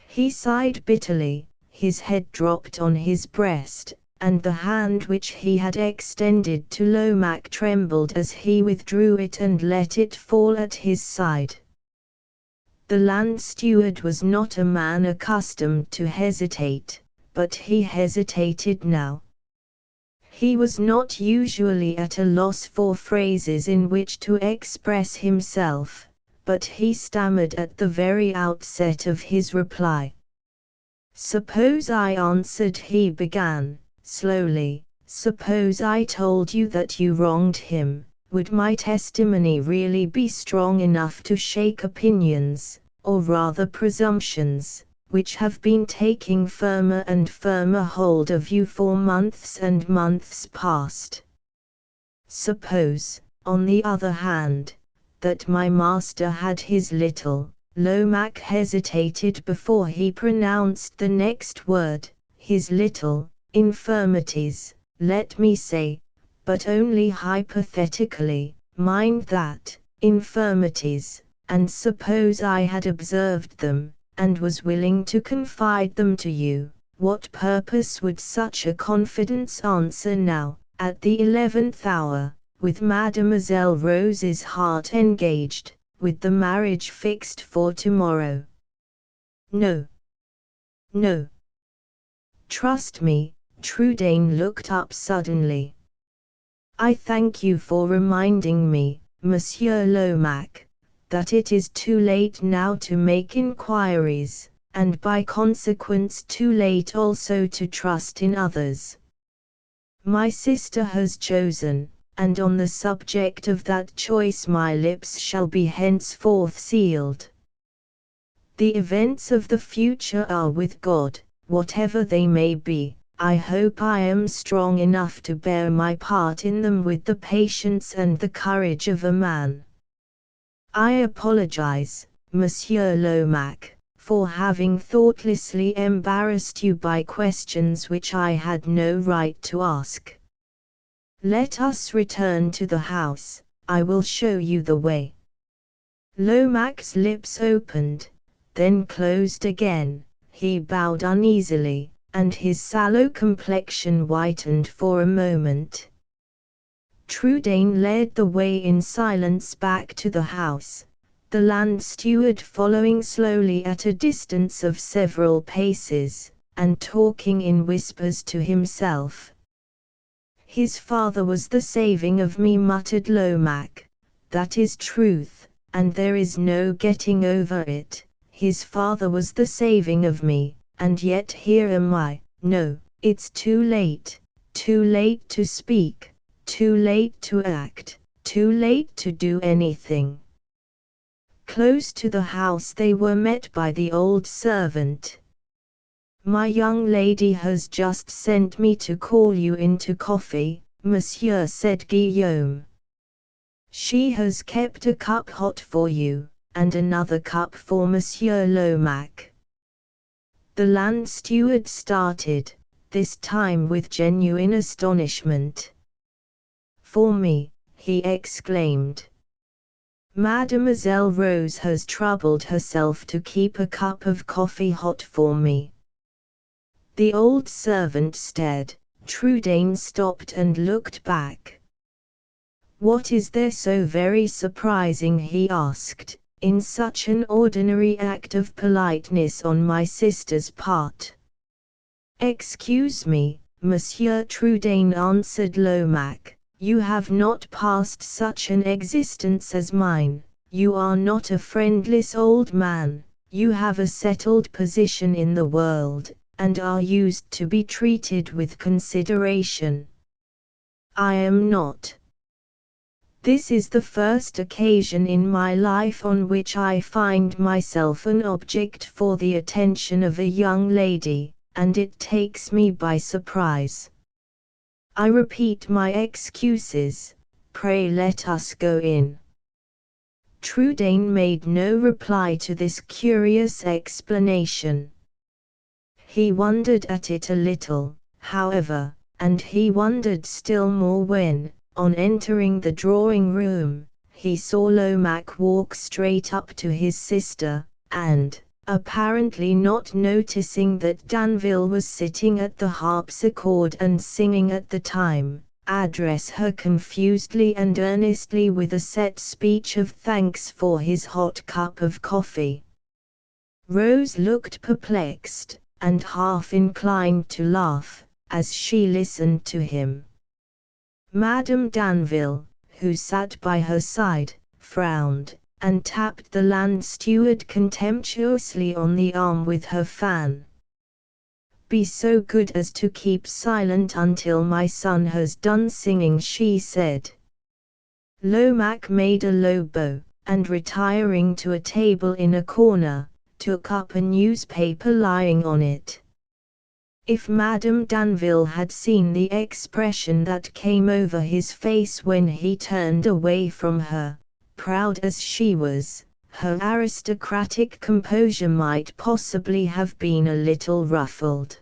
He sighed bitterly, his head dropped on his breast, and the hand which he had extended to Lomaque trembled as he withdrew it and let it fall at his side. The land steward was not a man accustomed to hesitate, but he hesitated now. He was not usually at a loss for phrases in which to express himself, but he stammered at the very outset of his reply. "Suppose I answered," he began, slowly, "suppose I told you that you wronged him, would my testimony really be strong enough to shake opinions, or rather presumptions, which have been taking firmer and firmer hold of you for months and months past? Suppose, on the other hand, that my master had his little—" Lomaque hesitated before he pronounced the next word, "his little infirmities, let me say, but only hypothetically, mind that, infirmities, and suppose I had observed them, and was willing to confide them to you, what purpose would such a confidence answer now, at the 11th hour, with Mademoiselle Rose's heart engaged, with the marriage fixed for tomorrow? No. No. Trust me." Trudaine looked up suddenly. "I thank you for reminding me, Monsieur Lomaque, that it is too late now to make inquiries, and by consequence too late also to trust in others. My sister has chosen, and on the subject of that choice my lips shall be henceforth sealed. The events of the future are with God, whatever they may be. I hope I am strong enough to bear my part in them with the patience and the courage of a man. I apologize, Monsieur Lomaque, for having thoughtlessly embarrassed you by questions which I had no right to ask. Let us return to the house, I will show you the way." Lomac's lips opened, then closed again, he bowed uneasily, and his sallow complexion whitened for a moment. Trudaine led the way in silence back to the house, the land steward following slowly at a distance of several paces, and talking in whispers to himself. "His father was the saving of me," muttered Lomac. "That is truth, and there is no getting over it. His father was the saving of me, and yet here am I. No, it's too late to speak, too late to act, too late to do anything." Close to the house they were met by the old servant. "My young lady has just sent me to call you in to coffee, monsieur," said Guillaume. "She has kept a cup hot for you, and another cup for Monsieur Lomac." The land steward started, this time with genuine astonishment. "For me," he exclaimed. "Mademoiselle Rose has troubled herself to keep a cup of coffee hot for me." The old servant stared. Trudaine stopped and looked back. "What is there so very surprising?" he asked, "in such an ordinary act of politeness on my sister's part?" "Excuse me, Monsieur Trudaine," answered Lomac, "you have not passed such an existence as mine. You are not a friendless old man, you have a settled position in the world, and are used to be treated with consideration. I am not. This is the first occasion in my life on which I find myself an object for the attention of a young lady, and it takes me by surprise. I repeat my excuses. Pray let us go in." Trudaine made no reply to this curious explanation. He wondered at it a little, however, and he wondered still more when, on entering the drawing-room, he saw Lomac walk straight up to his sister, and, apparently not noticing that Danville was sitting at the harpsichord and singing at the time, address her confusedly and earnestly with a set speech of thanks for his hot cup of coffee. Rose looked perplexed, and half inclined to laugh, as she listened to him. Madame Danville, who sat by her side, frowned, and tapped the land steward contemptuously on the arm with her fan. "Be so good as to keep silent until my son has done singing," she said. Lomac made a low bow, and retiring to a table in a corner, took up a newspaper lying on it. If Madame Danville had seen the expression that came over his face when he turned away from her, proud as she was, her aristocratic composure might possibly have been a little ruffled.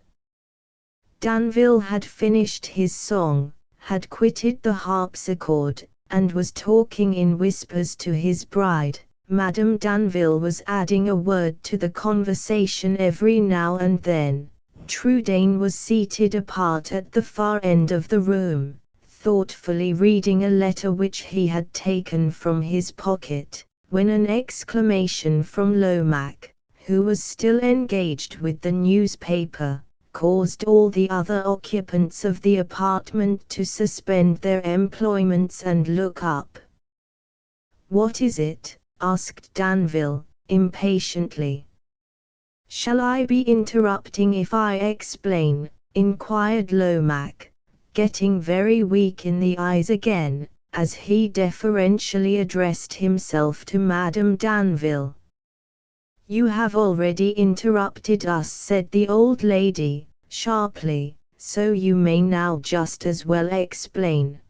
Danville had finished his song, had quitted the harpsichord, and was talking in whispers to his bride. Madame Danville was adding a word to the conversation every now and then. Trudaine was seated apart at the far end of the room, thoughtfully reading a letter which he had taken from his pocket, when an exclamation from Lomac, who was still engaged with the newspaper, caused all the other occupants of the apartment to suspend their employments and look up. "What is it?" asked Danville, impatiently. "Shall I be interrupting if I explain?" inquired Lomac, getting very weak in the eyes again, as he deferentially addressed himself to Madame Danville. "You have already interrupted us," said the old lady, sharply, "so you may now just as well explain.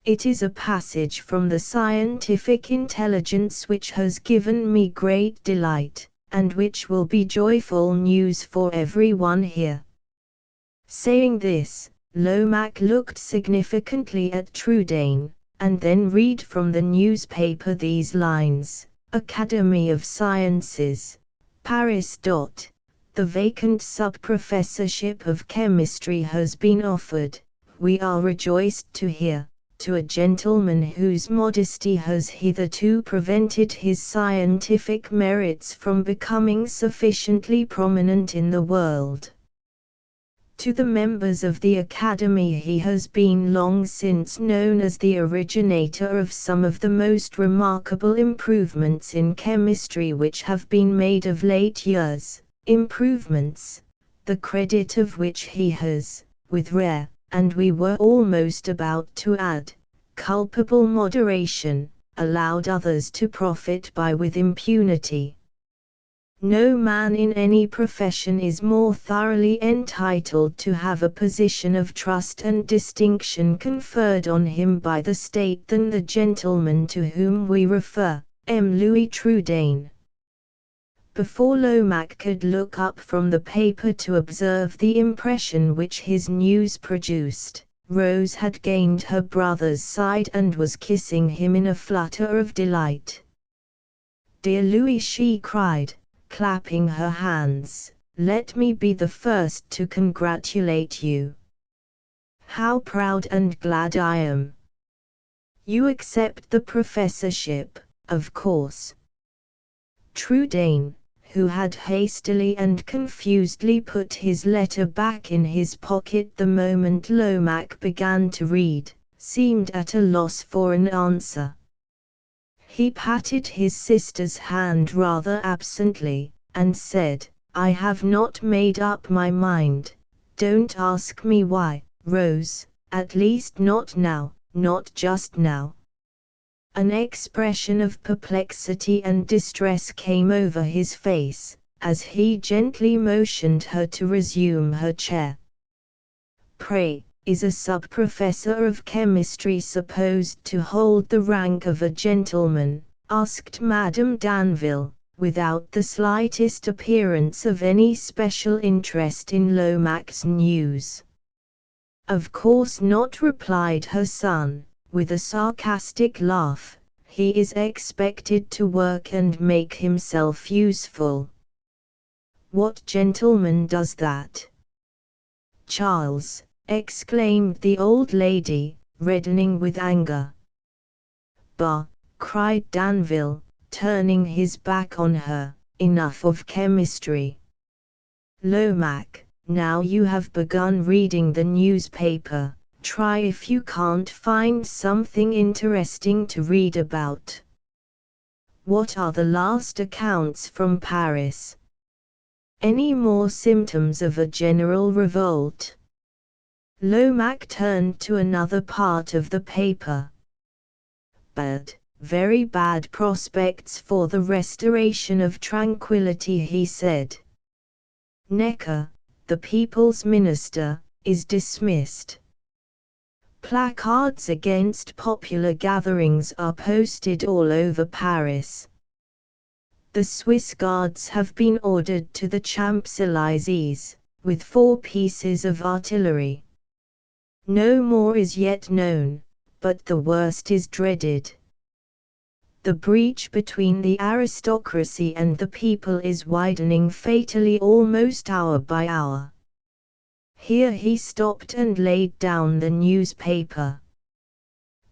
It is a passage from the scientific intelligence which has given me great delight, and which will be joyful news for everyone here." Saying this, Lomaque looked significantly at Trudaine, and then read from the newspaper these lines: "Academy of Sciences, Paris. The vacant sub-professorship of chemistry has been offered, we are rejoiced to hear, to a gentleman whose modesty has hitherto prevented his scientific merits from becoming sufficiently prominent in the world. To the members of the Academy he has been long since known as the originator of some of the most remarkable improvements in chemistry which have been made of late years, improvements, the credit of which he has, with rare, and we were almost about to add, culpable moderation, allowed others to profit by with impunity. No man in any profession is more thoroughly entitled to have a position of trust and distinction conferred on him by the state than the gentleman to whom we refer, M. Louis Trudaine." Before Lomaque could look up from the paper to observe the impression which his news produced, Rose had gained her brother's side and was kissing him in a flutter of delight. "Dear Louis," she cried, clapping her hands, "let me be the first to congratulate you. How proud and glad I am! You accept the professorship, of course." Trudaine, who had hastily and confusedly put his letter back in his pocket the moment Lomaque began to read, seemed at a loss for an answer. He patted his sister's hand rather absently, and said, "I have not made up my mind. Don't ask me why, Rose, at least not now, not just now." An expression of perplexity and distress came over his face, as he gently motioned her to resume her chair. "Pray, is a sub-professor of chemistry supposed to hold the rank of a gentleman?" asked Madame Danville, without the slightest appearance of any special interest in Lomaque's news. "Of course not," replied her son, with a sarcastic laugh. "He is expected to work and make himself useful." "What gentleman does that?" "Charles," exclaimed the old lady, reddening with anger. "Bah!" cried Danville, turning his back on her, "enough of chemistry. Lomaque, now you have begun reading the newspaper, try if you can't find something interesting to read about. What are the last accounts from Paris? Any more symptoms of a general revolt?" Lomaque turned to another part of the paper. "Bad, very bad prospects for the restoration of tranquility," he said. "Necker, the people's minister, is dismissed. Placards against popular gatherings are posted all over Paris. The Swiss Guards have been ordered to the Champs-Élysées, with 4 pieces of artillery. No more is yet known, but the worst is dreaded. The breach between the aristocracy and the people is widening fatally almost hour by hour." Here he stopped and laid down the newspaper.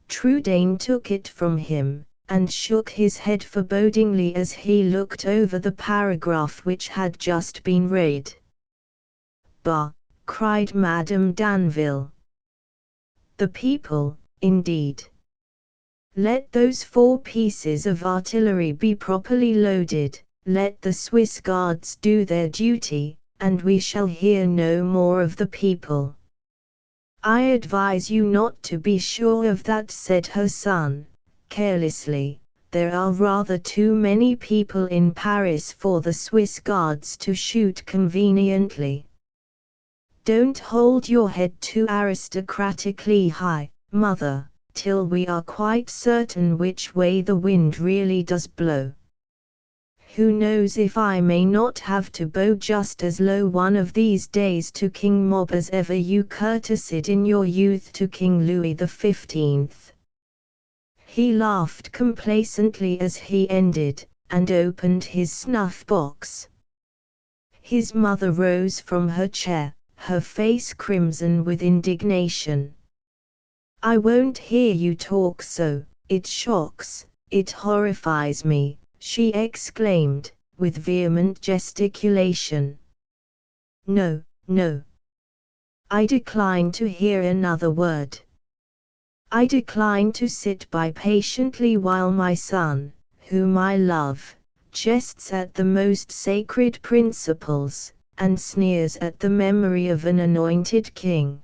Trudaine took it from him, and shook his head forebodingly as he looked over the paragraph which had just been read. "Bah!" cried Madame Danville. "The people, indeed! Let those 4 pieces of artillery be properly loaded, let the Swiss Guards do their duty, and we shall hear no more of the people." "I advise you not to be sure of that," said her son, carelessly. "There are rather too many people in Paris for the Swiss Guards to shoot conveniently. Don't hold your head too aristocratically high, mother, till we are quite certain which way the wind really does blow." Who knows if I may not have to bow just as low one of these days to King Mob as ever you courtesied in your youth to King Louis XV. He laughed complacently as he ended, and opened his snuff-box. His mother rose from her chair, her face crimson with indignation. "I won't hear you talk so, it shocks, it horrifies me," she exclaimed, with vehement gesticulation. "No, no. I decline to hear another word. I decline to sit by patiently while my son, whom I love, jests at the most sacred principles, and sneers at the memory of an anointed king.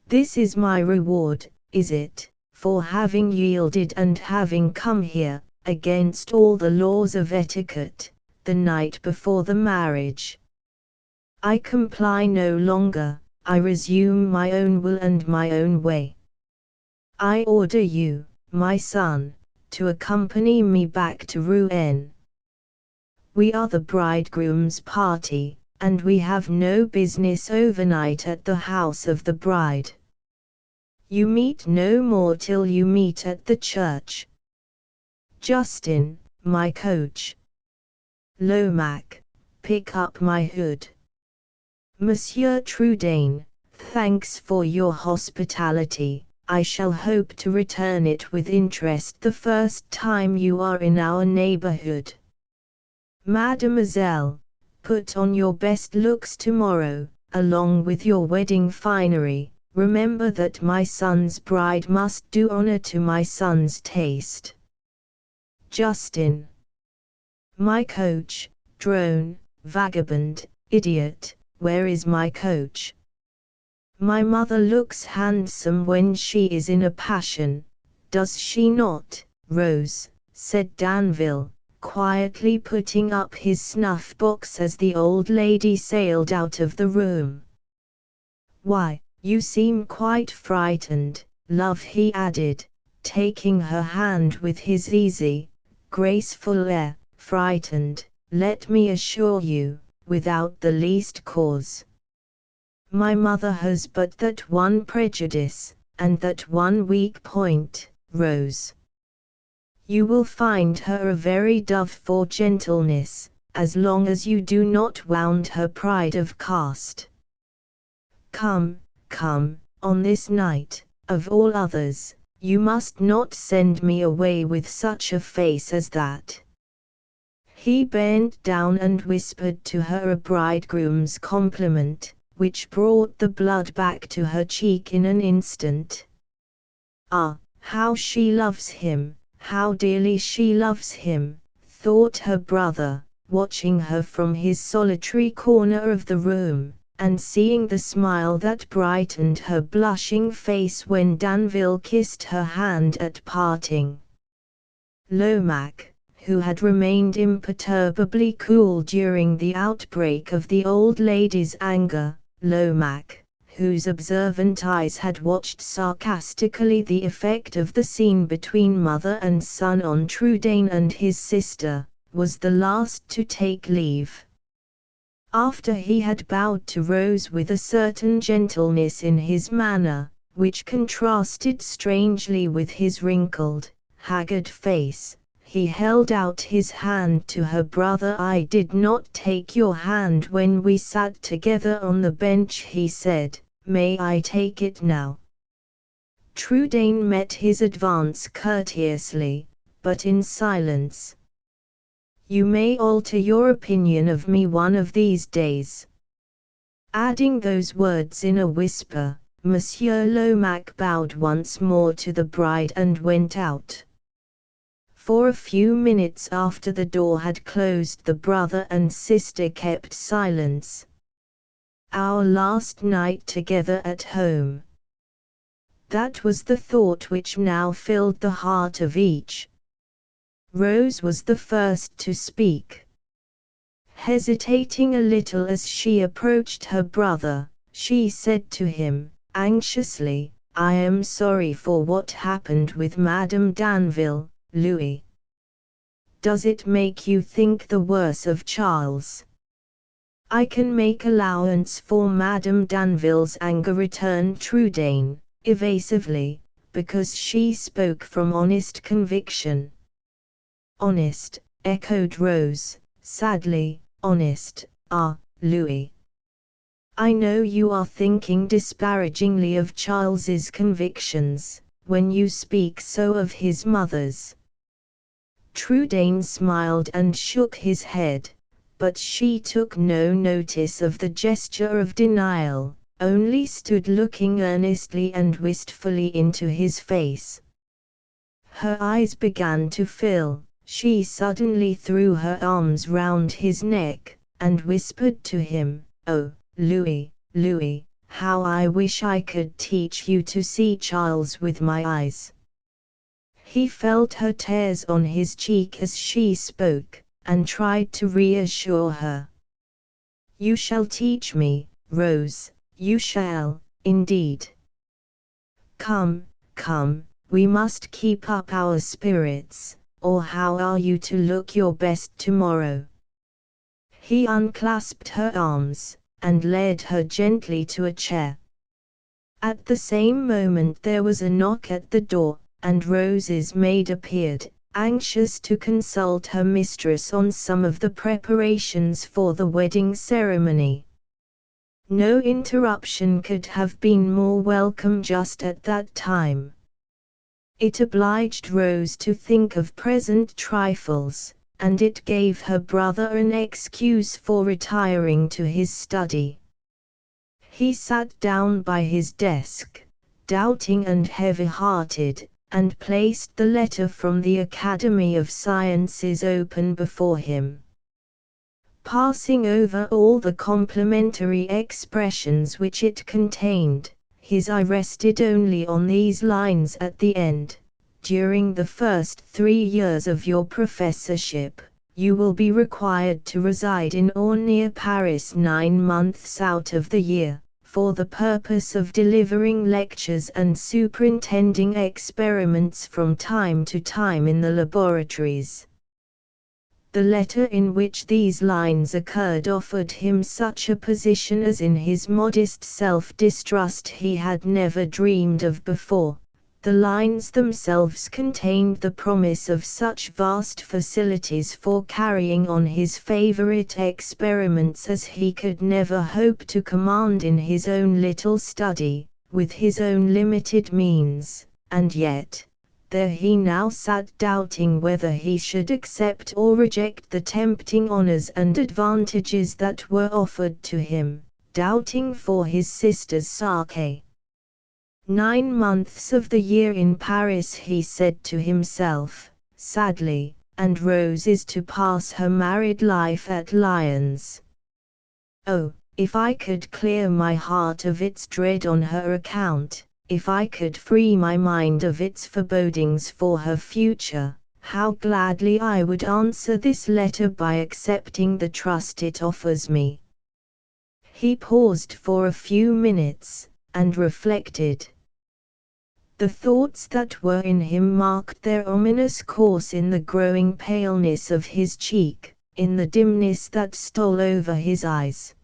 This is my reward, is it, for having yielded and having come here, against all the laws of etiquette, the night before the marriage? I comply no longer, I resume my own will and my own way. I order you, my son, to accompany me back to Rouen. We are the bridegroom's party, and we have no business overnight at the house of the bride. You meet no more till you meet at the church. Justin, my coach. Lomaque, pick up my hood. Monsieur Trudaine, thanks for your hospitality. I shall hope to return it with interest the first time you are in our neighborhood. Mademoiselle, put on your best looks tomorrow, along with your wedding finery. Remember that my son's bride must do honor to my son's taste. Justin. My coach, drone, vagabond, idiot, where is my coach? My mother looks handsome when she is in a passion, does she not, Rose? Said Danville, quietly putting up his snuff-box as the old lady sailed out of the room. Why, you seem quite frightened, love, he added, taking her hand with his easy, graceful air. Frightened, let me assure you, without the least cause. My mother has but that one prejudice, and that one weak point, Rose. You will find her a very dove for gentleness, as long as you do not wound her pride of caste. Come, come, on this night, of all others, you must not send me away with such a face as that. He bent down and whispered to her a bridegroom's compliment, which brought the blood back to her cheek in an instant. Ah, how she loves him, how dearly she loves him, thought her brother, watching her from his solitary corner of the room, and seeing the smile that brightened her blushing face when Danville kissed her hand at parting. Lomaque, who had remained imperturbably cool during the outbreak of the old lady's anger, Lomaque, whose observant eyes had watched sarcastically the effect of the scene between mother and son on Trudaine and his sister, was the last to take leave. After he had bowed to Rose with a certain gentleness in his manner, which contrasted strangely with his wrinkled, haggard face, he held out his hand to her brother. I did not take your hand when we sat together on the bench, he said, may I take it now? Trudaine met his advance courteously, but in silence. You may alter your opinion of me one of these days. Adding those words in a whisper, Monsieur Lomaque bowed once more to the bride and went out. For a few minutes after the door had closed, the brother and sister kept silence. Our last night together at home. That was the thought which now filled the heart of each. Rose was the first to speak. Hesitating a little as she approached her brother, she said to him, anxiously, I am sorry for what happened with Madame Danville, Louis. Does it make you think the worse of Charles? I can make allowance for Madame Danville's anger, returned Trudaine, evasively, because she spoke from honest conviction. Honest, echoed Rose, sadly, honest, Louis. I know you are thinking disparagingly of Charles's convictions, when you speak so of his mother's. Trudaine smiled and shook his head, but she took no notice of the gesture of denial, only stood looking earnestly and wistfully into his face. Her eyes began to fill. She suddenly threw her arms round his neck, and whispered to him, "Oh, Louis, Louis, how I wish I could teach you to see Charles with my eyes." He felt her tears on his cheek as she spoke, and tried to reassure her. "You shall teach me, Rose, you shall, indeed. Come, come, we must keep up our spirits, or how are you to look your best tomorrow?" He unclasped her arms, and led her gently to a chair. At the same moment there was a knock at the door, and Rose's maid appeared, anxious to consult her mistress on some of the preparations for the wedding ceremony. No interruption could have been more welcome just at that time. It obliged Rose to think of present trifles, and it gave her brother an excuse for retiring to his study. He sat down by his desk, doubting and heavy-hearted, and placed the letter from the Academy of Sciences open before him. Passing over all the complimentary expressions which it contained, his eye rested only on these lines at the end: "During the first 3 years of your professorship, you will be required to reside in or near Paris 9 months out of the year, for the purpose of delivering lectures and superintending experiments from time to time in the laboratories." The letter in which these lines occurred offered him such a position as in his modest self-distrust he had never dreamed of before. The lines themselves contained the promise of such vast facilities for carrying on his favorite experiments as he could never hope to command in his own little study, with his own limited means, and yet, there he now sat doubting whether he should accept or reject the tempting honors and advantages that were offered to him, doubting for his sister's sake. 9 months of the year in Paris, he said to himself, sadly, and Rose is to pass her married life at Lyons. Oh, if I could clear my heart of its dread on her account, if I could free my mind of its forebodings for her future, how gladly I would answer this letter by accepting the trust it offers me. He paused for a few minutes, and reflected. The thoughts that were in him marked their ominous course in the growing paleness of his cheek, in the dimness that stole over his eyes.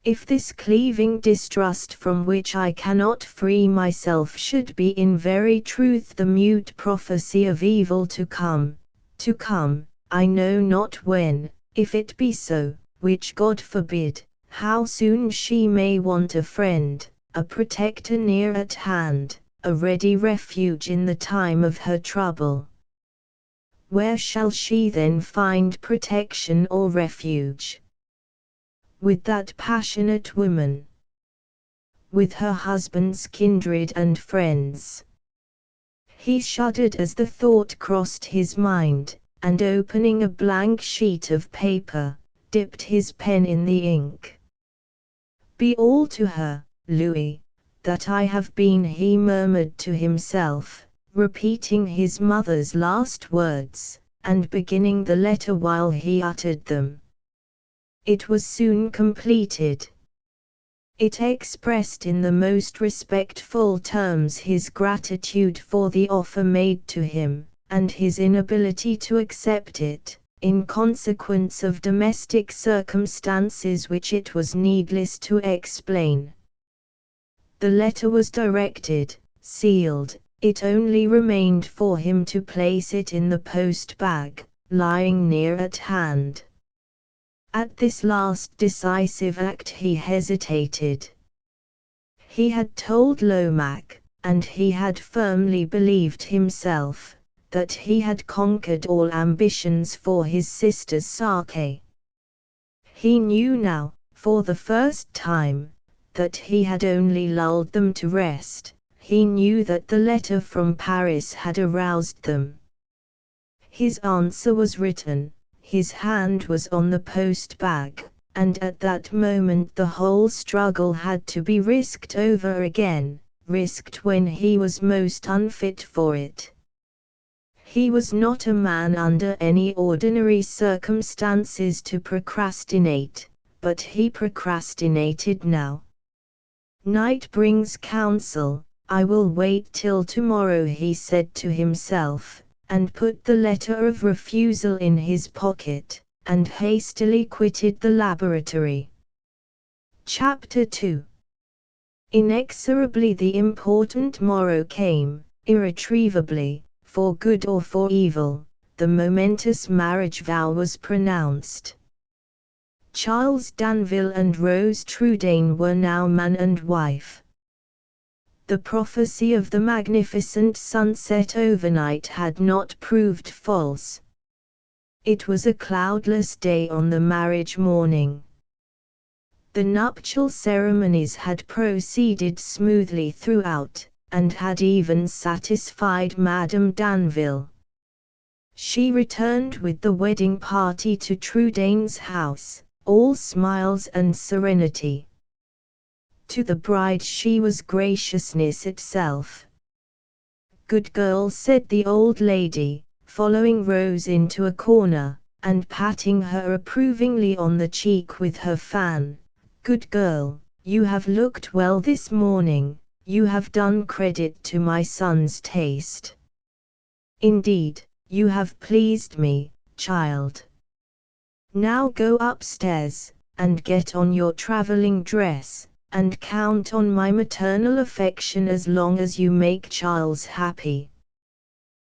If this cleaving distrust from which I cannot free myself should be in very truth the mute prophecy of evil to come, I know not when, if it be so, which God forbid, how soon she may want a friend, a protector near at hand, a ready refuge in the time of her trouble. Where shall she then find protection or refuge? With that passionate woman? With her husband's kindred and friends? He shuddered as the thought crossed his mind, and opening a blank sheet of paper, dipped his pen in the ink. "Be all to her, Louis, that I have been," he murmured to himself, repeating his mother's last words, and beginning the letter while he uttered them. It was soon completed. It expressed in the most respectful terms his gratitude for the offer made to him, and his inability to accept it, in consequence of domestic circumstances which it was needless to explain. The letter was directed, sealed. It only remained for him to place it in the post-bag, lying near at hand. At this last decisive act he hesitated. He had told Lomaque, and he had firmly believed himself, that he had conquered all ambitions for his sister's sake. He knew now, for the first time, that he had only lulled them to rest. He knew that the letter from Paris had aroused them. His answer was written, his hand was on the post-bag, and at that moment the whole struggle had to be risked over again, risked when he was most unfit for it. He was not a man under any ordinary circumstances to procrastinate, but he procrastinated now. Night brings counsel. I will wait till tomorrow, he said to himself, and put the letter of refusal in his pocket, and hastily quitted the laboratory. Chapter 2. Inexorably the important morrow came, irretrievably, for good or for evil, the momentous marriage vow was pronounced. Charles Danville and Rose Trudaine were now man and wife. The prophecy of the magnificent sunset overnight had not proved false. It was a cloudless day on the marriage morning. The nuptial ceremonies had proceeded smoothly throughout, and had even satisfied Madame Danville. She returned with the wedding party to Trudaine's house, all smiles and serenity. To the bride she was graciousness itself. "Good girl," said the old lady, following Rose into a corner, and patting her approvingly on the cheek with her fan. "Good girl, you have looked well this morning, you have done credit to my son's taste. Indeed, you have pleased me, child. Now go upstairs, and get on your traveling dress, and count on my maternal affection as long as you make Charles happy."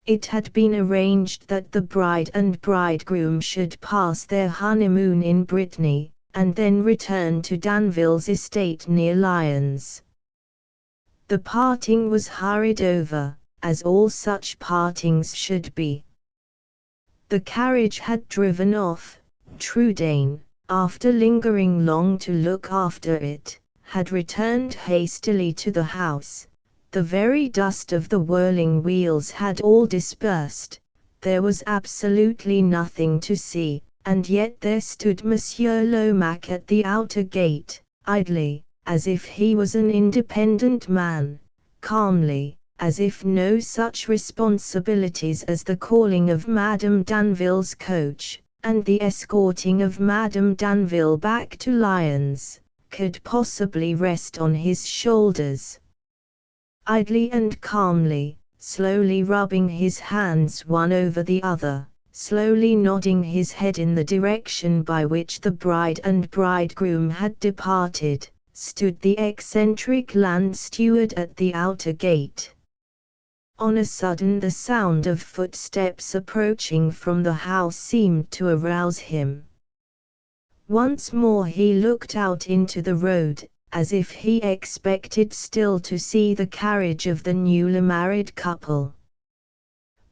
It had been arranged that the bride and bridegroom should pass their honeymoon in Brittany, and then return to Danville's estate near Lyons. The parting was hurried over, as all such partings should be. The carriage had driven off. Trudaine, after lingering long to look after it, had returned hastily to the house. The very dust of the whirling wheels had all dispersed. There was absolutely nothing to see, and yet there stood Monsieur Lomaque at the outer gate, idly, as if he was an independent man, calmly, as if no such responsibilities as the calling of Madame Danville's coach, and the escorting of Madame Danville back to Lyons, could possibly rest on his shoulders. Idly and calmly, slowly rubbing his hands one over the other, slowly nodding his head in the direction by which the bride and bridegroom had departed, stood the eccentric land steward at the outer gate. On a sudden the sound of footsteps approaching from the house seemed to arouse him. Once more he looked out into the road, as if he expected still to see the carriage of the newly married couple.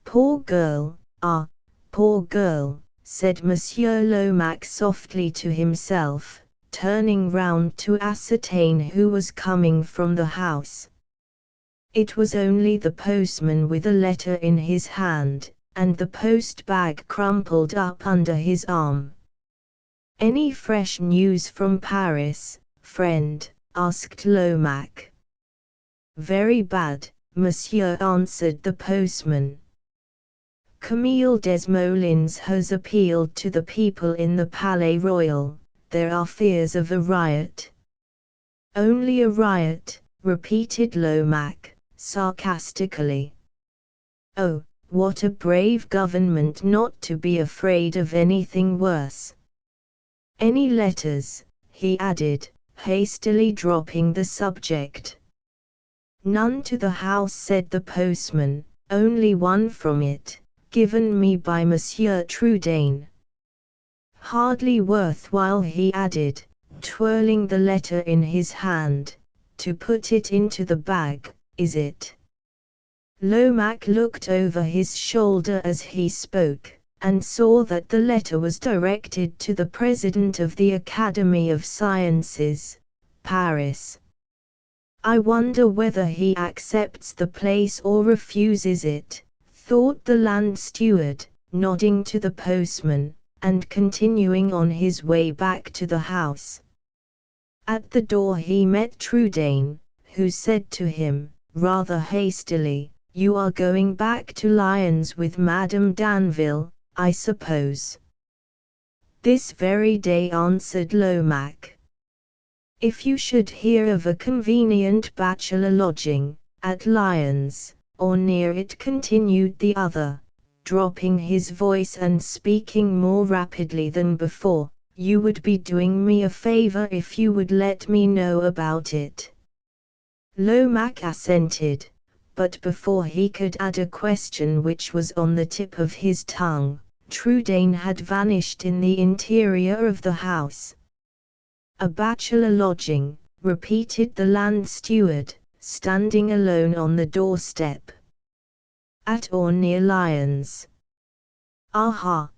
"Poor girl, ah, poor girl," said Monsieur Lomaque softly to himself, turning round to ascertain who was coming from the house. It was only the postman with a letter in his hand, and the post-bag crumpled up under his arm. "Any fresh news from Paris, friend?" asked Lomaque. "Very bad, monsieur," answered the postman. "Camille Desmoulins has appealed to the people in the Palais Royal. There are fears of a riot." "Only a riot," repeated Lomaque, sarcastically. "Oh, What a brave government not to be afraid of anything worse. Any letters, he added, hastily dropping the subject. None to the house, said the postman, only one from it, given me by Monsieur Trudaine. Hardly worthwhile, he added, twirling the letter in his hand, to put it into the bag, is it? Lomaque looked over his shoulder as he spoke, and saw that the letter was directed to the President of the Academy of Sciences, Paris. I wonder whether he accepts the place or refuses it, thought the land steward, nodding to the postman, and continuing on his way back to the house. At the door he met Trudaine, who said to him, rather hastily, "You are going back to Lyons with Madame Danville, I suppose?" "This very day," answered Lomaque. "If you should hear of a convenient bachelor lodging, at Lyons, or near it," continued the other, dropping his voice and speaking more rapidly than before, "you would be doing me a favor if you would let me know about it." Lomaque assented, but before he could add a question which was on the tip of his tongue, Trudaine had vanished in the interior of the house. "A bachelor lodging," repeated the land steward, standing alone on the doorstep. "At or near Lyons?" "Aha!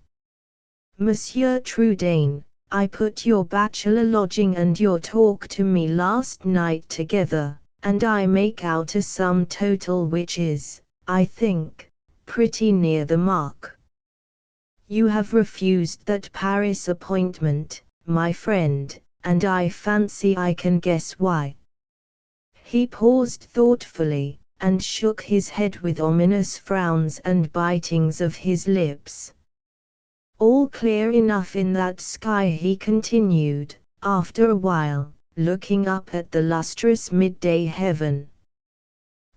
Monsieur Trudaine, I put your bachelor lodging and your talk to me last night together, and I make out a sum total which is, I think, pretty near the mark. You have refused that Paris appointment, my friend, and I fancy I can guess why." He paused thoughtfully, and shook his head with ominous frowns and bitings of his lips. "All clear enough in that sky," he continued, after a while, looking up at the lustrous midday heaven.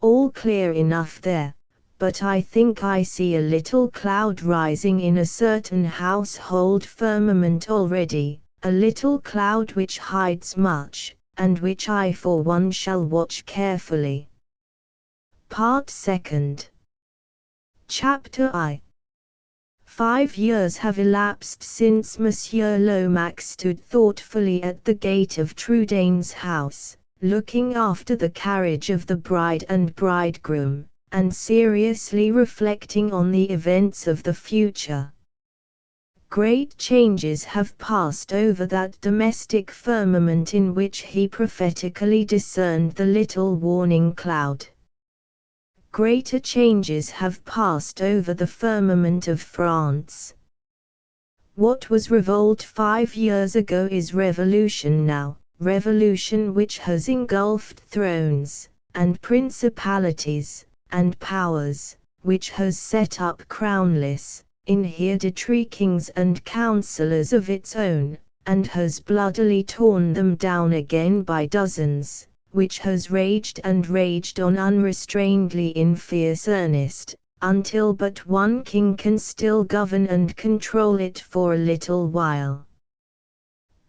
"All clear enough there, but I think I see a little cloud rising in a certain household firmament already, a little cloud which hides much, and which I for one shall watch carefully." Part Second. Chapter I. 5 years have elapsed since Monsieur Lomaque stood thoughtfully at the gate of Trudaine's house, looking after the carriage of the bride and bridegroom, and seriously reflecting on the events of the future. Great changes have passed over that domestic firmament in which he prophetically discerned the little warning cloud. Greater changes have passed over the firmament of France. What was revolt 5 years ago is revolution now, revolution which has engulfed thrones, and principalities, and powers, which has set up crownless, in hereditary kings and councillors of its own, and has bloodily torn them down again by dozens, which has raged and raged on unrestrainedly in fierce earnest, until but one king can still govern and control it for a little while.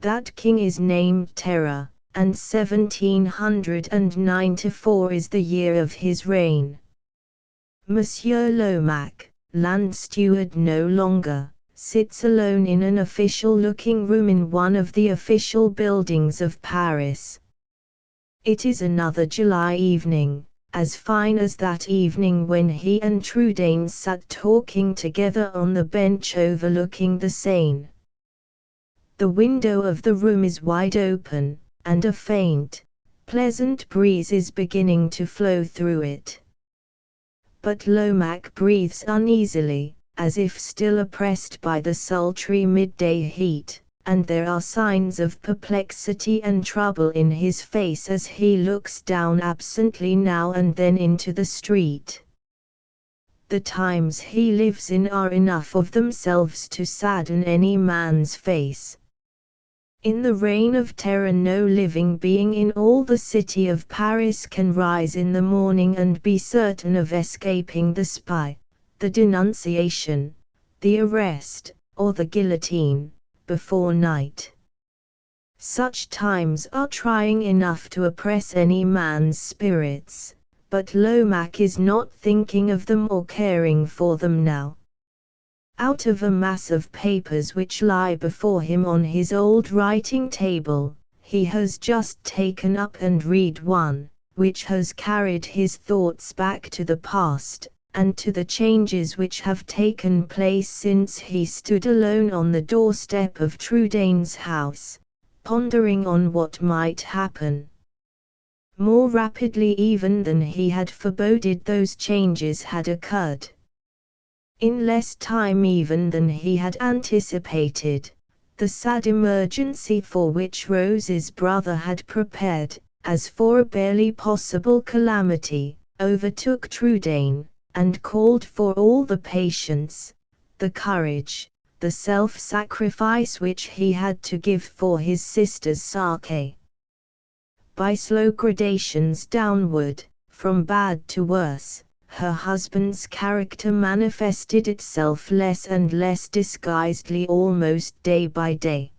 That king is named Terror, and 1794 is the year of his reign. Monsieur Lomaque, land steward no longer, sits alone in an official-looking room in one of the official buildings of Paris. It is another July evening, as fine as that evening when he and Trudaine sat talking together on the bench overlooking the Seine. The window of the room is wide open, and a faint, pleasant breeze is beginning to flow through it. But Lomaque breathes uneasily, as if still oppressed by the sultry midday heat, and there are signs of perplexity and trouble in his face as he looks down absently now and then into the street. The times he lives in are enough of themselves to sadden any man's face. In the reign of terror no living being in all the city of Paris can rise in the morning and be certain of escaping the spy, the denunciation, the arrest, or the guillotine, before night. Such times are trying enough to oppress any man's spirits, but Lomaque is not thinking of them or caring for them now. Out of a mass of papers which lie before him on his old writing table, he has just taken up and read one, which has carried his thoughts back to the past, and to the changes which have taken place since he stood alone on the doorstep of Trudaine's house, pondering on what might happen. More rapidly even than he had foreboded, those changes had occurred. In less time even than he had anticipated, the sad emergency for which Rose's brother had prepared, as for a barely possible calamity, overtook Trudaine, and called for all the patience, the courage, the self-sacrifice which he had to give for his sister's sake. By slow gradations downward, from bad to worse, her husband's character manifested itself less and less disguisedly almost day by day.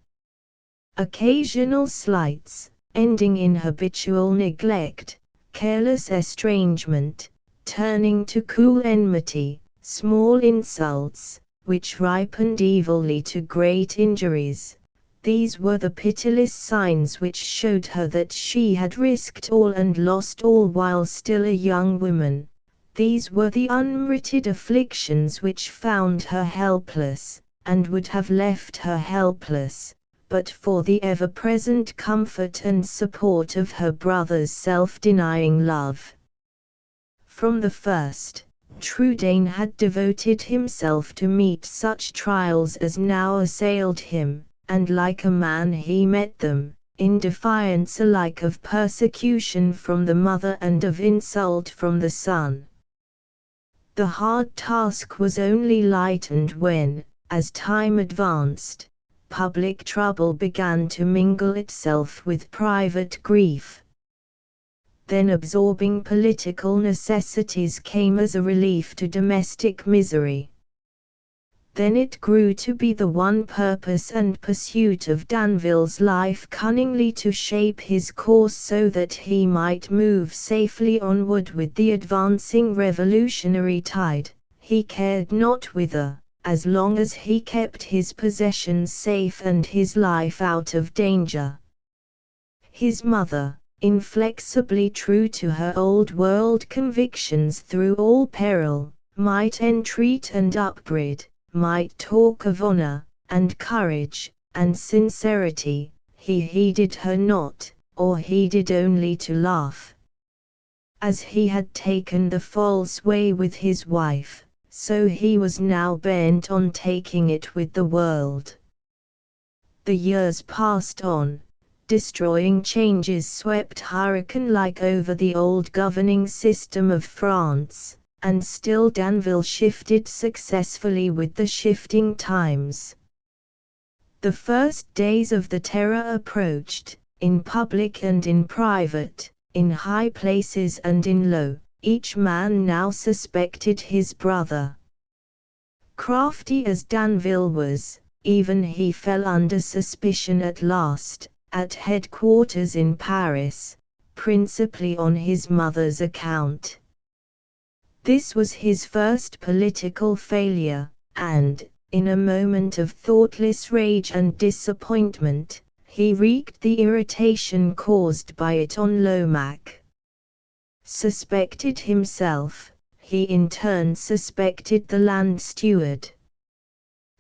Occasional slights, ending in habitual neglect, careless estrangement, turning to cool enmity, small insults, which ripened evilly to great injuries. These were the pitiless signs which showed her that she had risked all and lost all while still a young woman. These were the unmerited afflictions which found her helpless, and would have left her helpless, but for the ever-present comfort and support of her brother's self-denying love. From the first, Trudaine had devoted himself to meet such trials as now assailed him, and like a man he met them, in defiance alike of persecution from the mother and of insult from the son. The hard task was only lightened when, as time advanced, public trouble began to mingle itself with private grief. Then absorbing political necessities came as a relief to domestic misery. Then it grew to be the one purpose and pursuit of Danville's life cunningly to shape his course so that he might move safely onward with the advancing revolutionary tide, he cared not whither, as long as he kept his possessions safe and his life out of danger. His mother, inflexibly true to her old-world convictions through all peril, might entreat and upbraid, might talk of honor, and courage, and sincerity, he heeded her not, or heeded only to laugh. As he had taken the false way with his wife, so he was now bent on taking it with the world. The years passed on, destroying changes swept hurricane-like over the old governing system of France, and still Danville shifted successfully with the shifting times. The first days of the Terror approached, in public and in private, in high places and in low. Each man now suspected his brother. Crafty as Danville was, even he fell under suspicion at last, at headquarters in Paris, principally on his mother's account. This was his first political failure, and, in a moment of thoughtless rage and disappointment, he wreaked the irritation caused by it on Lomaque. Suspected himself, he in turn suspected the land steward.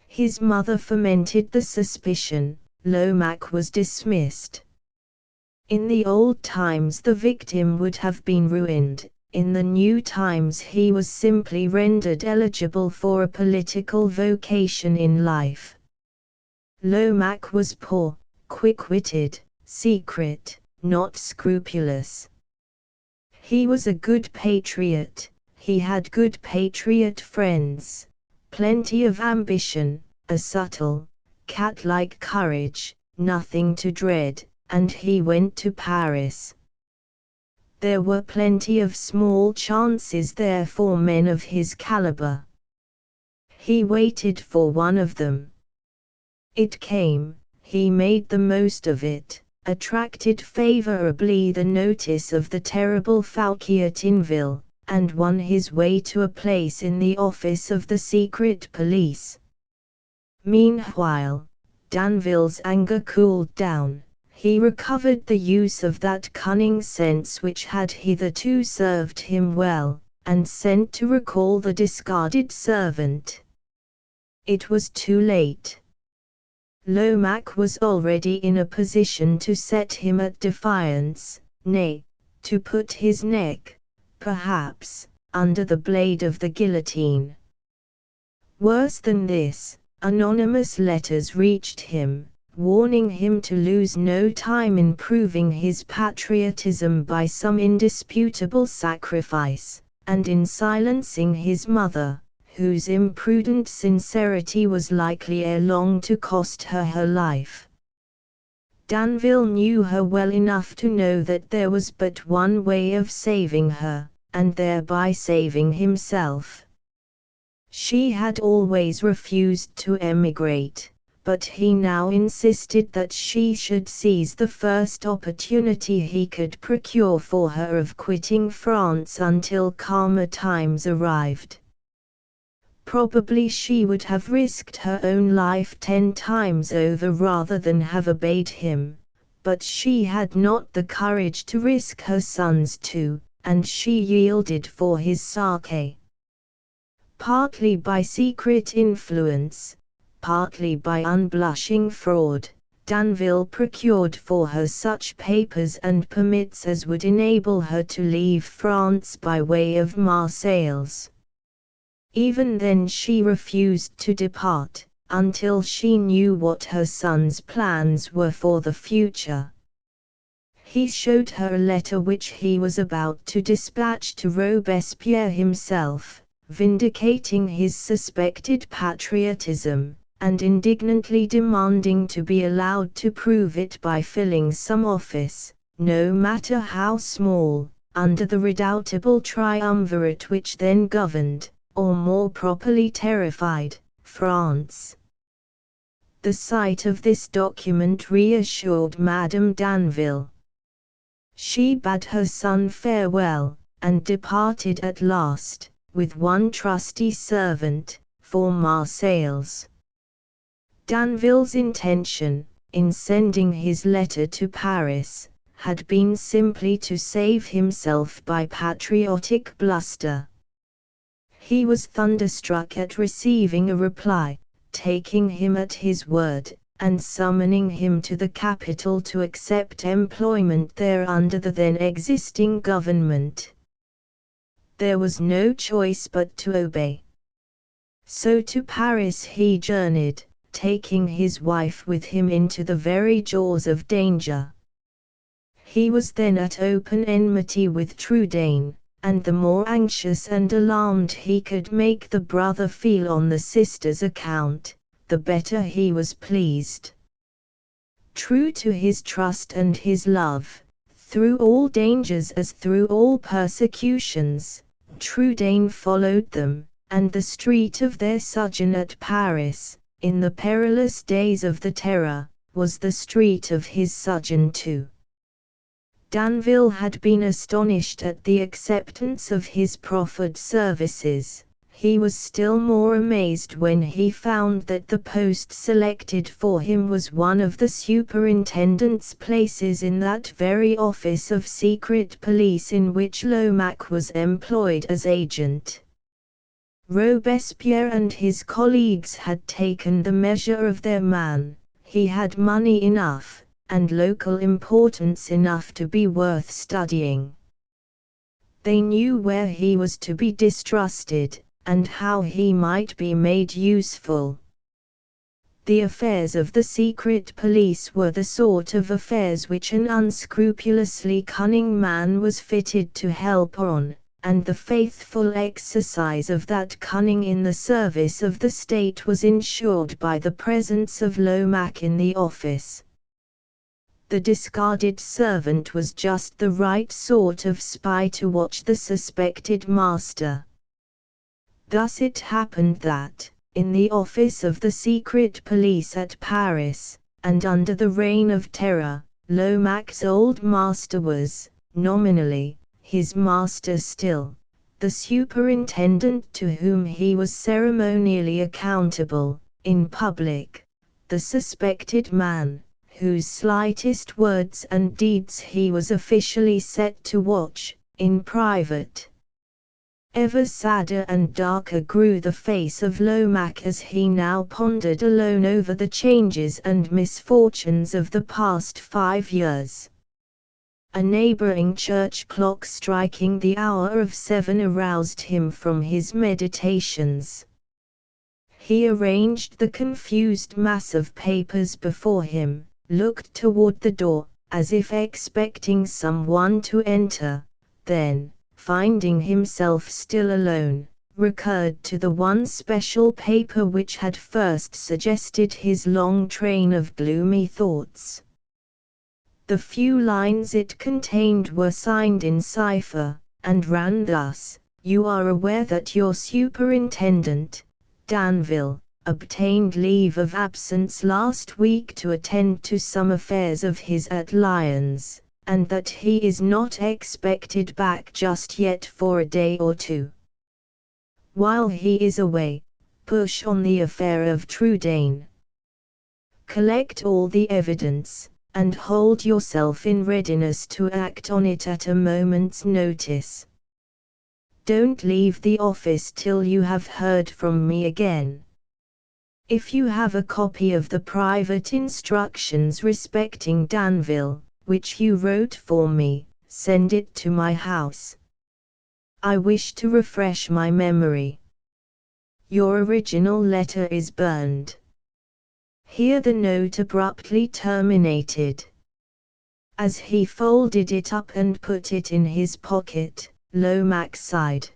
His mother fomented the suspicion, Lomaque was dismissed. In the old times the victim would have been ruined. In the new times he was simply rendered eligible for a political vocation in life. Lomaque was poor, quick-witted, secret, not scrupulous. He was a good patriot, he had good patriot friends, plenty of ambition, a subtle, cat-like courage, nothing to dread, and he went to Paris. There were plenty of small chances there for men of his caliber. He waited for one of them. It came, he made the most of it, attracted favorably the notice of the terrible Wilkie at Inville, and won his way to a place in the office of the secret police. Meanwhile, Danville's anger cooled down. He recovered the use of that cunning sense which had hitherto served him well, and sent to recall the discarded servant. It was too late. Lomaque was already in a position to set him at defiance, nay, to put his neck, perhaps, under the blade of the guillotine. Worse than this, anonymous letters reached him, warning him to lose no time in proving his patriotism by some indisputable sacrifice, and in silencing his mother, whose imprudent sincerity was likely ere long to cost her her life. Danville knew her well enough to know that there was but one way of saving her, and thereby saving himself. She had always refused to emigrate, but he now insisted that she should seize the first opportunity he could procure for her of quitting France until calmer times arrived. Probably she would have risked her own life 10 times over rather than have obeyed him, but she had not the courage to risk her son's too, and she yielded for his sake. Partly by secret influence, partly by unblushing fraud, Danville procured for her such papers and permits as would enable her to leave France by way of Marseilles. Even then she refused to depart, until she knew what her son's plans were for the future. He showed her a letter which he was about to dispatch to Robespierre himself, vindicating his suspected patriotism, and indignantly demanding to be allowed to prove it by filling some office, no matter how small, under the redoubtable triumvirate which then governed, or more properly terrified, France. The sight of this document reassured Madame Danville. She bade her son farewell, and departed at last, with one trusty servant, for Marseilles. Danville's intention, in sending his letter to Paris, had been simply to save himself by patriotic bluster. He was thunderstruck at receiving a reply, taking him at his word, and summoning him to the capital to accept employment there under the then existing government. There was no choice but to obey. So to Paris he journeyed, taking his wife with him into the very jaws of danger. He was then at open enmity with Trudaine, and the more anxious and alarmed he could make the brother feel on the sister's account, the better he was pleased. True to his trust and his love, through all dangers as through all persecutions, Trudaine followed them, and the street of their sojourn at Paris, in the perilous days of the Terror, was the street of his sojourn too. Danville had been astonished at the acceptance of his proffered services. He was still more amazed when he found that the post selected for him was one of the superintendent's places in that very office of secret police in which Lomaque was employed as agent. Robespierre and his colleagues had taken the measure of their man. He had money enough, and local importance enough to be worth studying. They knew where he was to be distrusted, and how he might be made useful. The affairs of the secret police were the sort of affairs which an unscrupulously cunning man was fitted to help on, and the faithful exercise of that cunning in the service of the state was ensured by the presence of Lomaque in the office. The discarded servant was just the right sort of spy to watch the suspected master. Thus it happened that, in the office of the secret police at Paris, and under the Reign of Terror, Lomac's old master was, nominally, his master still, the superintendent to whom he was ceremonially accountable, in public, the suspected man, whose slightest words and deeds he was officially set to watch, in private. Ever sadder and darker grew the face of Lomac as he now pondered alone over the changes and misfortunes of the past 5 years. A neighboring church clock striking the hour of 7 aroused him from his meditations. He arranged the confused mass of papers before him, looked toward the door, as if expecting someone to enter, then, finding himself still alone, recurred to the one special paper which had first suggested his long train of gloomy thoughts. The few lines it contained were signed in cipher, and ran thus: "You are aware that your superintendent, Danville, obtained leave of absence last week to attend to some affairs of his at Lyons, and that he is not expected back just yet for a day or two. While he is away, push on the affair of Trudaine. Collect all the evidence, and hold yourself in readiness to act on it at a moment's notice. Don't leave the office till you have heard from me again. If you have a copy of the private instructions respecting Danville, which you wrote for me, send it to my house. I wish to refresh my memory. Your original letter is burned." Here the note abruptly terminated. As he folded it up and put it in his pocket, Lomac sighed.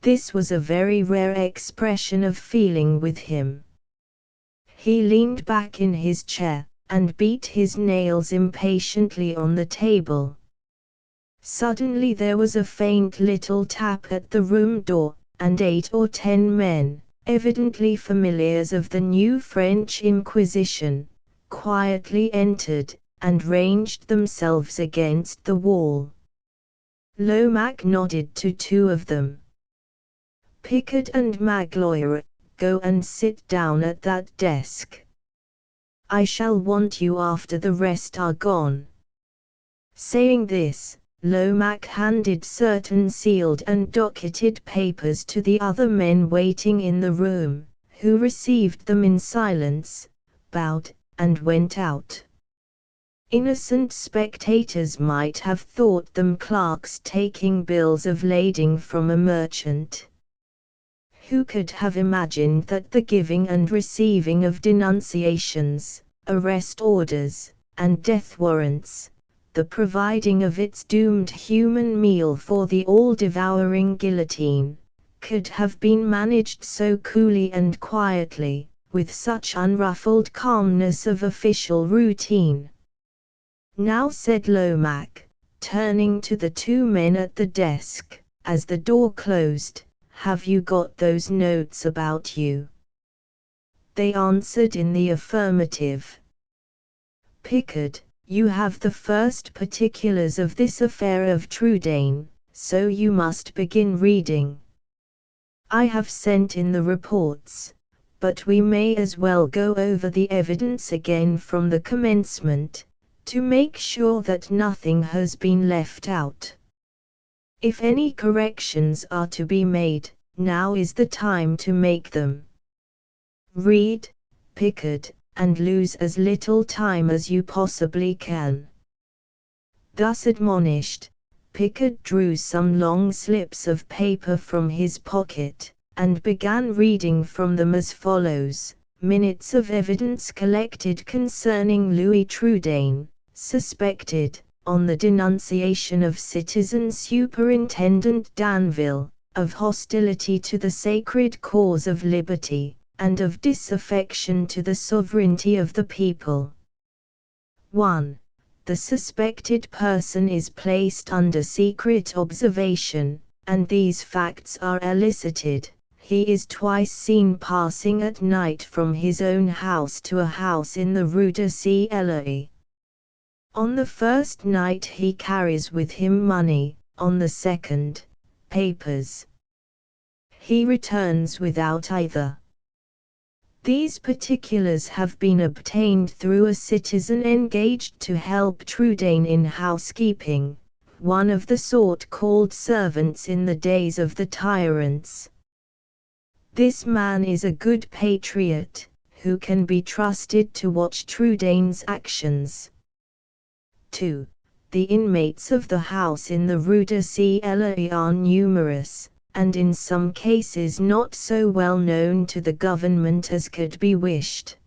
This was a very rare expression of feeling with him. He leaned back in his chair, and beat his nails impatiently on the table. Suddenly there was a faint little tap at the room door, and 8 or 10 men, evidently familiars of the new French Inquisition, quietly entered, and ranged themselves against the wall. Lomac nodded to 2 of them. "Pickard and Magloire, go and sit down at that desk. I shall want you after the rest are gone." Saying this, Lomac handed certain sealed and docketed papers to the other men waiting in the room, who received them in silence, bowed, and went out. Innocent spectators might have thought them clerks taking bills of lading from a merchant. Who could have imagined that the giving and receiving of denunciations, arrest orders, and death warrants, the providing of its doomed human meal for the all-devouring guillotine, could have been managed so coolly and quietly, with such unruffled calmness of official routine? "Now," said Lomac, turning to the 2 men at the desk, as the door closed, "have you got those notes about you?" They answered in the affirmative. "Pickard, you have the first particulars of this affair of Trudaine, so you must begin reading. I have sent in the reports, but we may as well go over the evidence again from the commencement, to make sure that nothing has been left out. If any corrections are to be made, now is the time to make them. Read, Pickard, and lose as little time as you possibly can." Thus admonished, Pickard drew some long slips of paper from his pocket, and began reading from them as follows: "Minutes of evidence collected concerning Louis Trudaine, suspected, on the denunciation of Citizen Superintendent Danville, of hostility to the sacred cause of liberty, and of disaffection to the sovereignty of the people. 1. The suspected person is placed under secret observation, and these facts are elicited, he is twice seen passing at night from his own house to a house in the Rue de Cl. On the first night he carries with him money, on the second, papers. He returns without either. These particulars have been obtained through a citizen engaged to help Trudaine in housekeeping, one of the sort called servants in the days of the tyrants. This man is a good patriot, who can be trusted to watch Trudaine's actions. 2. The inmates of the house in the Rue de Cl are numerous, and in some cases not so well known to the government as could be wished.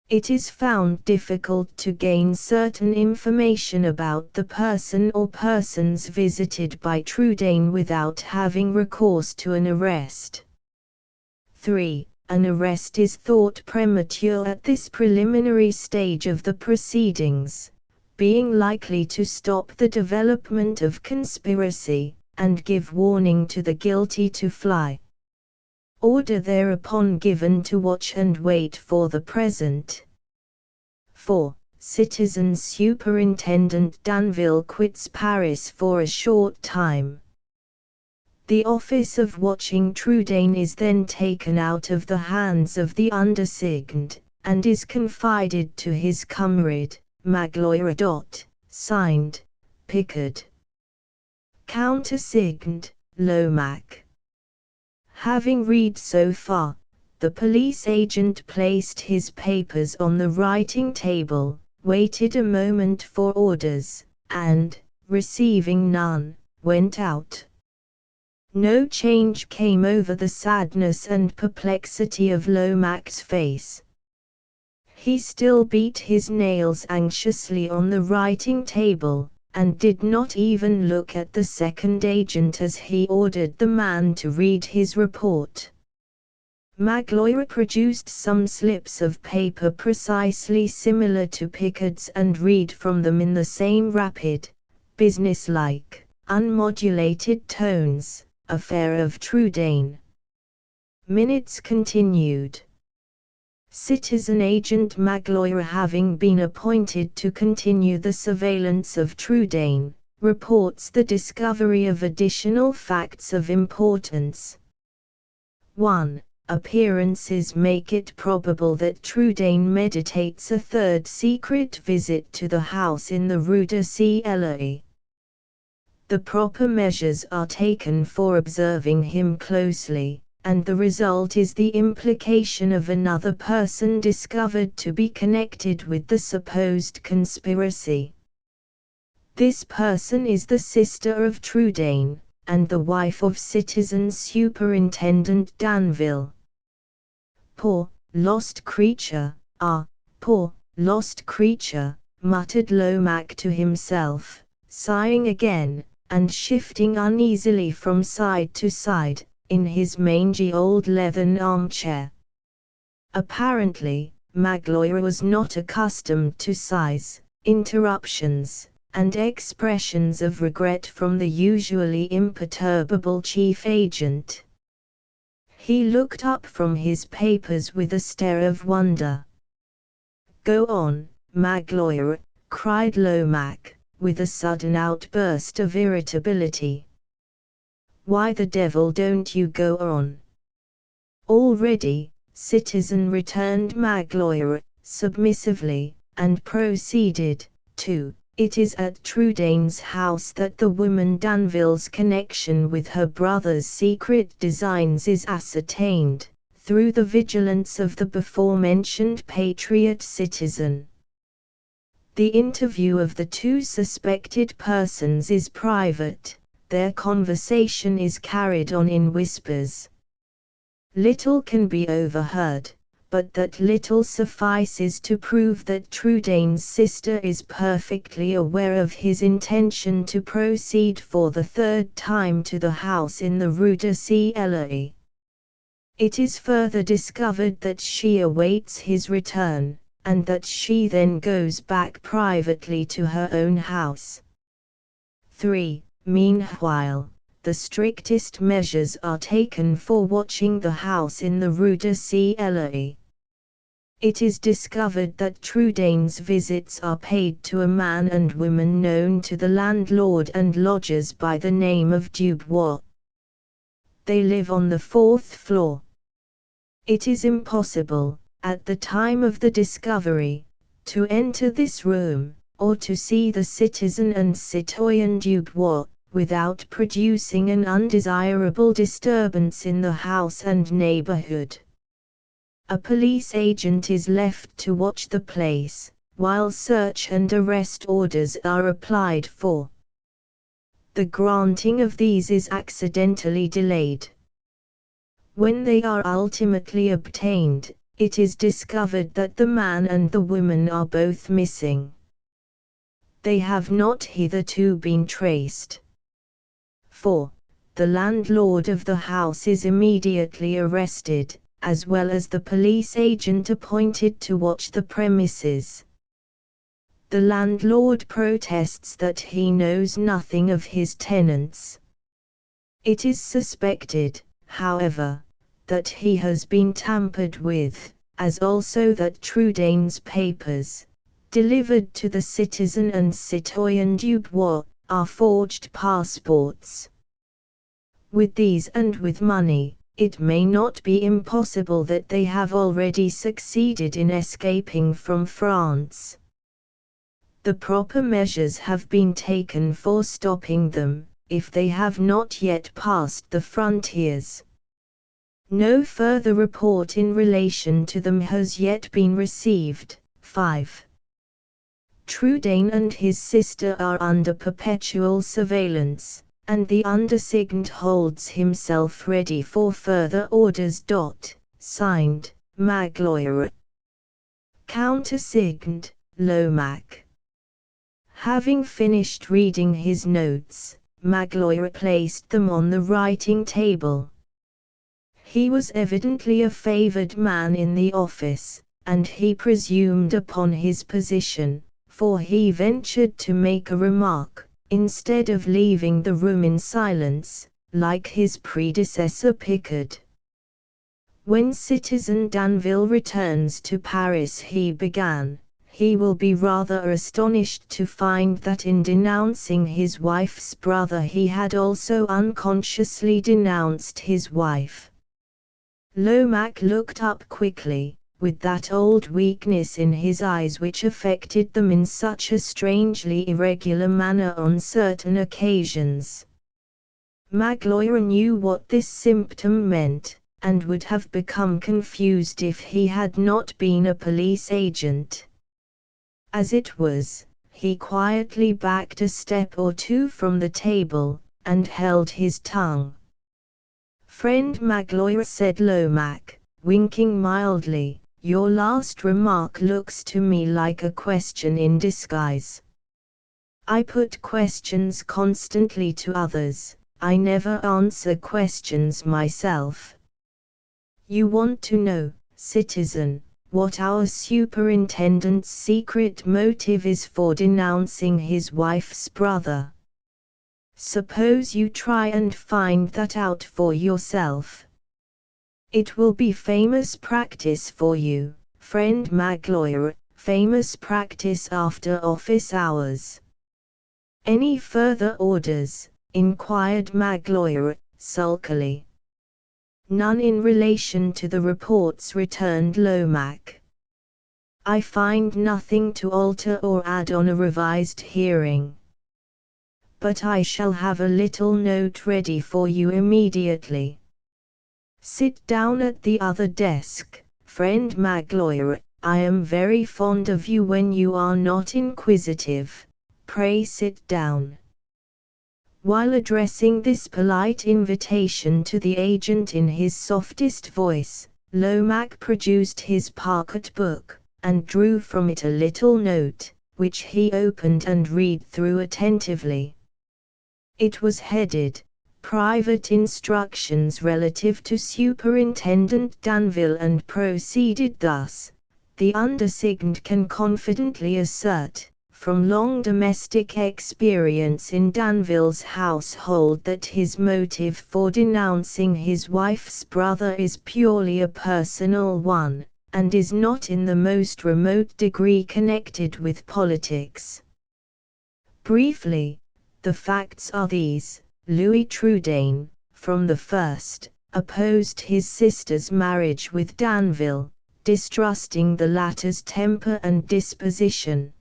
It is found difficult to gain certain information about the person or persons visited by Trudaine without having recourse to an arrest. 3. An arrest is thought premature at this preliminary stage of the proceedings, being likely to stop the development of conspiracy, and give warning to the guilty to fly. Order thereupon given to watch and wait for the present. 4. Citizen Superintendent Danville quits Paris for a short time. The office of watching Trudaine is then taken out of the hands of the undersigned, and is confided to his comrade, Magloire. Signed, Pickard. Countersigned, Lomaque. Having read so far, the police agent placed his papers on the writing table, waited a moment for orders, and, receiving none, went out. No change came over the sadness and perplexity of Lomaque's face. He still beat his nails anxiously on the writing table, and did not even look at the second agent as he ordered the man to read his report. Magloire produced some slips of paper precisely similar to Pickard's and read from them in the same rapid, businesslike, unmodulated tones, "Affair of Trudaine." Minutes continued. Citizen Agent Magloire, having been appointed to continue the surveillance of Trudaine, reports the discovery of additional facts of importance. 1. Appearances make it probable that Trudaine meditates a third secret visit to the house in the Rue de Cl. The proper measures are taken for observing him closely, and the result is the implication of another person discovered to be connected with the supposed conspiracy. This person is the sister of Trudaine, and the wife of Citizen Superintendent Danville. "Poor, lost creature, poor, lost creature," muttered Lomaque to himself, sighing again, and shifting uneasily from side to side, in his mangy old leathern armchair. Apparently, Magloire was not accustomed to sighs, interruptions, and expressions of regret from the usually imperturbable chief agent. He looked up from his papers with a stare of wonder. "Go on, Magloire," cried Lomaque, with a sudden outburst of irritability. "Why the devil don't you go on?" "Already, citizen," returned Magloire, submissively, and proceeded, "It is at Trudaine's house that the woman Danville's connection with her brother's secret designs is ascertained, through the vigilance of the before-mentioned patriot citizen. The interview of the two suspected persons is private. Their conversation is carried on in whispers. Little can be overheard, but that little suffices to prove that Trudaine's sister is perfectly aware of his intention to proceed for the third time to the house in the Rue de Cl. It is further discovered that she awaits his return, and that she then goes back privately to her own house. 3. Meanwhile, the strictest measures are taken for watching the house in the Rue de Cl. It is discovered that Trudaine's visits are paid to a man and woman known to the landlord and lodgers by the name of Dubois. They live on the 4th floor. It is impossible, at the time of the discovery, to enter this room, or to see the citizen and citoyenne Dubois, without producing an undesirable disturbance in the house and neighborhood. A police agent is left to watch the place, while search and arrest orders are applied for. The granting of these is accidentally delayed. When they are ultimately obtained, it is discovered that the man and the woman are both missing. They have not hitherto been traced. 4. The landlord of the house is immediately arrested, as well as the police agent appointed to watch the premises. The landlord protests that he knows nothing of his tenants. It is suspected, however, that he has been tampered with, as also that Trudaine's papers, delivered to the citizen and citoyenne Dubois, are forged passports. With these and with money, it may not be impossible that they have already succeeded in escaping from France. The proper measures have been taken for stopping them, if they have not yet passed the frontiers. No further report in relation to them has yet been received. 5. Trudaine and his sister are under perpetual surveillance, and the undersigned holds himself ready for further orders. Signed, Magloire. Countersigned, Lomaque. Having finished reading his notes, Magloire placed them on the writing table. He was evidently a favored man in the office, and he presumed upon his position, for he ventured to make a remark, instead of leaving the room in silence, like his predecessor Picard. When Citizen Danville returns to Paris, he began, he will be rather astonished to find that in denouncing his wife's brother he had also unconsciously denounced his wife. Lomaque looked up quickly, with that old weakness in his eyes which affected them in such a strangely irregular manner on certain occasions. Magloire knew what this symptom meant, and would have become confused if he had not been a police agent. As it was, he quietly backed a step or two from the table, and held his tongue. "Friend Magloire," said Lomaque, winking mildly, "your last remark looks to me like a question in disguise. I put questions constantly to others, I never answer questions myself. You want to know, citizen, what our superintendent's secret motive is for denouncing his wife's brother. Suppose you try and find that out for yourself. It will be famous practice for you, friend Magloire, famous practice after office hours." "Any further orders?" inquired Magloire, sulkily. "None in relation to the reports," returned Lomaque. "I find nothing to alter or add on a revised hearing. But I shall have a little note ready for you immediately. Sit down at the other desk, friend Magloire. I am very fond of you when you are not inquisitive. Pray sit down." While addressing this polite invitation to the agent in his softest voice, Lomaque produced his pocket book, and drew from it a little note, which he opened and read through attentively. It was headed, "Private Instructions relative to Superintendent Danville," and proceeded thus: "The undersigned can confidently assert, from long domestic experience in Danville's household that his motive for denouncing his wife's brother is purely a personal one, and is not in the most remote degree connected with politics. Briefly, the facts are these: Louis Trudaine, from the first, opposed his sister's marriage with Danville, distrusting the latter's temper and disposition.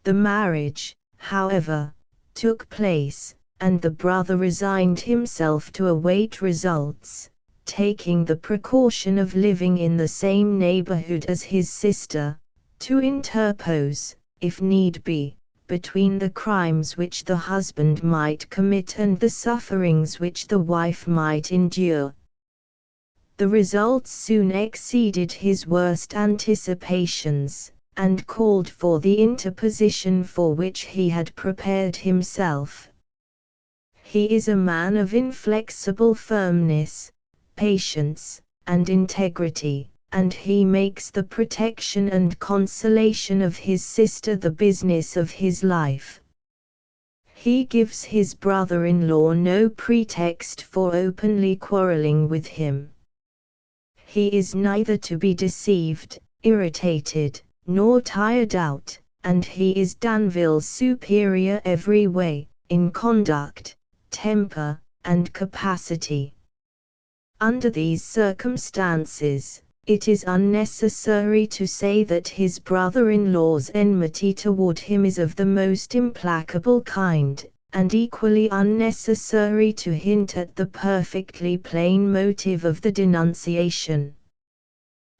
The marriage, however, took place, and the brother resigned himself to await results, taking the precaution of living in the same neighborhood as his sister, to interpose, if need be, between the crimes which the husband might commit and the sufferings which the wife might endure. The results soon exceeded his worst anticipations, and called for the interposition for which he had prepared himself. He is a man of inflexible firmness, patience, and integrity, and he makes the protection and consolation of his sister the business of his life. He gives his brother-in-law no pretext for openly quarreling with him. He is neither to be deceived, irritated, nor tired out, and he is Danville's superior every way, in conduct, temper, and capacity. Under these circumstances, it is unnecessary to say that his brother-in-law's enmity toward him is of the most implacable kind, and equally unnecessary to hint at the perfectly plain motive of the denunciation.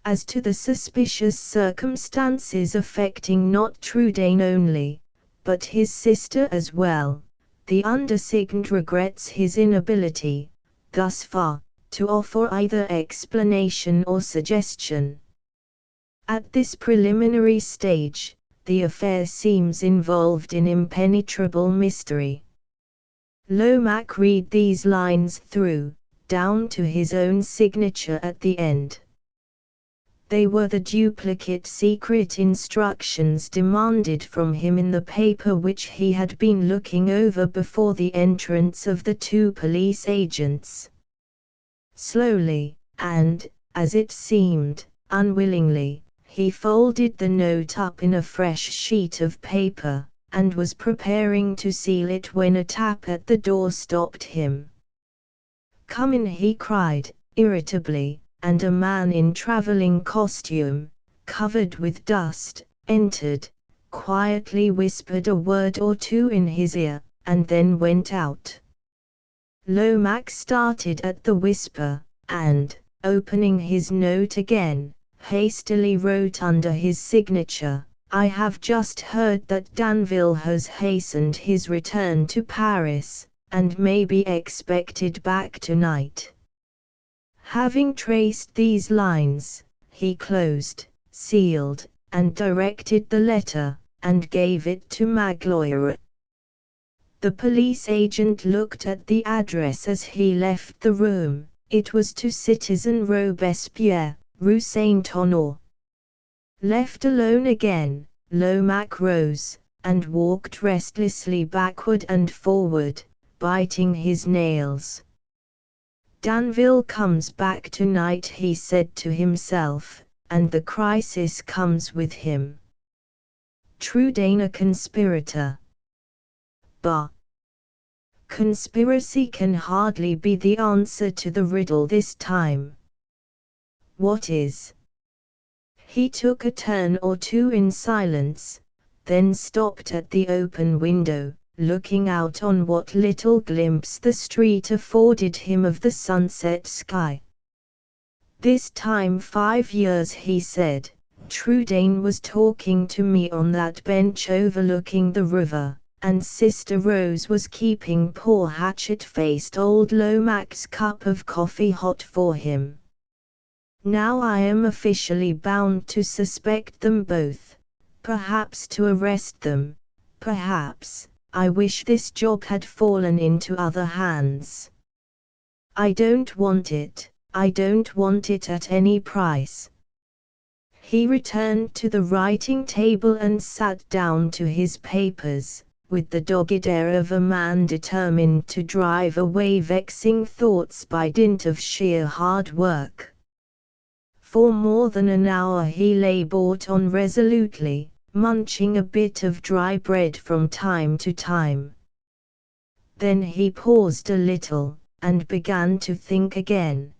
As to the suspicious circumstances affecting not Trudaine only, but his sister as well, the undersigned regrets his inability, thus far, to offer either explanation or suggestion. At this preliminary stage, the affair seems involved in impenetrable mystery. Lomaque read these lines through, down to his own signature at the end. They were the duplicate secret instructions demanded from him in the paper which he had been looking over before the entrance of the two police agents. Slowly, and, as it seemed, unwillingly, he folded the note up in a fresh sheet of paper, and was preparing to seal it when a tap at the door stopped him. "Come in," he cried, irritably, and a man in traveling costume, covered with dust, entered, quietly whispered a word or two in his ear, and then went out. Lomaque started at the whisper, and, opening his note again, hastily wrote under his signature, "I have just heard that Danville has hastened his return to Paris, and may be expected back tonight." Having traced these lines, he closed, sealed, and directed the letter, and gave it to Magloire. The police agent looked at the address as he left the room. It was to Citizen Robespierre, Rue Saint-Honore. Left alone again, Lomaque rose, and walked restlessly backward and forward, biting his nails. "Danville comes back tonight," he said to himself, "and the crisis comes with him. Trudaine a conspirator. Bah! Conspiracy can hardly be the answer to the riddle this time. What is?" He took a turn or two in silence, then stopped at the open window, looking out on what little glimpse the street afforded him of the sunset sky. "This time 5 years," he said, "Trudaine was talking to me on that bench overlooking the river, and Sister Rose was keeping poor hatchet-faced old Lomaque's cup of coffee hot for him. Now I am officially bound to suspect them both, perhaps to arrest them, perhaps. I wish this job had fallen into other hands. I don't want it at any price." He returned to the writing table and sat down to his papers, with the dogged air of a man determined to drive away vexing thoughts by dint of sheer hard work. For more than an hour he lay brought on resolutely, munching a bit of dry bread from time to time. Then he paused a little, and began to think again.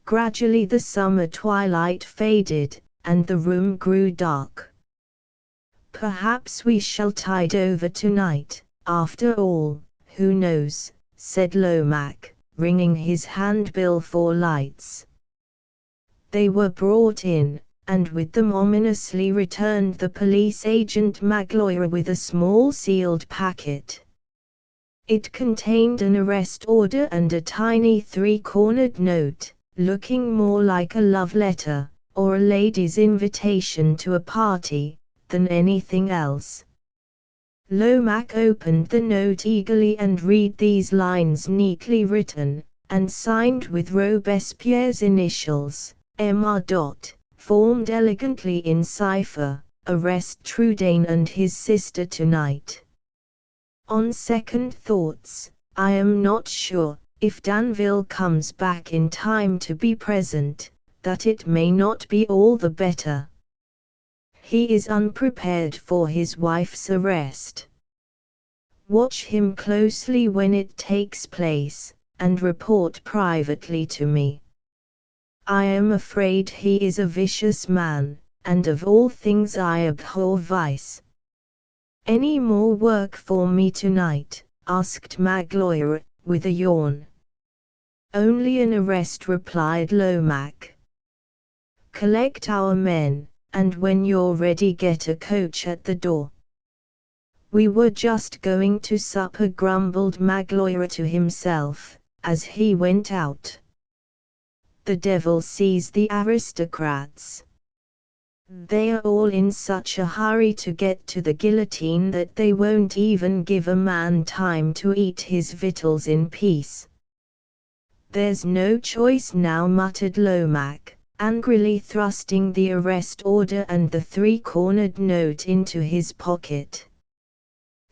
Gradually the summer twilight faded, and the room grew dark. "Perhaps we shall tide over tonight, after all, who knows," said Lomaque, ringing his handbill for lights. They were brought in, and with them ominously returned the police agent Magloire with a small sealed packet. It contained an arrest order and a tiny three-cornered note, looking more like a love letter, or a lady's invitation to a party, than anything else. Lomaque opened the note eagerly and read these lines neatly written, and signed with Robespierre's initials, M.R. Formed elegantly in cipher, "Arrest Trudaine and his sister tonight. On second thoughts, I am not sure, if Danville comes back in time to be present, that it may not be all the better. He is unprepared for his wife's arrest. Watch him closely when it takes place, and report privately to me. I am afraid he is a vicious man, and of all things I abhor vice." "Any more work for me tonight?" asked Magloire, with a yawn. "Only an arrest," replied Lomaque. "Collect our men, and when you're ready get a coach at the door." "We were just going to supper," grumbled Magloire to himself, as he went out. "The devil seize the aristocrats. They are all in such a hurry to get to the guillotine that they won't even give a man time to eat his victuals in peace." "There's no choice now," muttered Lomaque, angrily thrusting the arrest order and the three-cornered note into his pocket.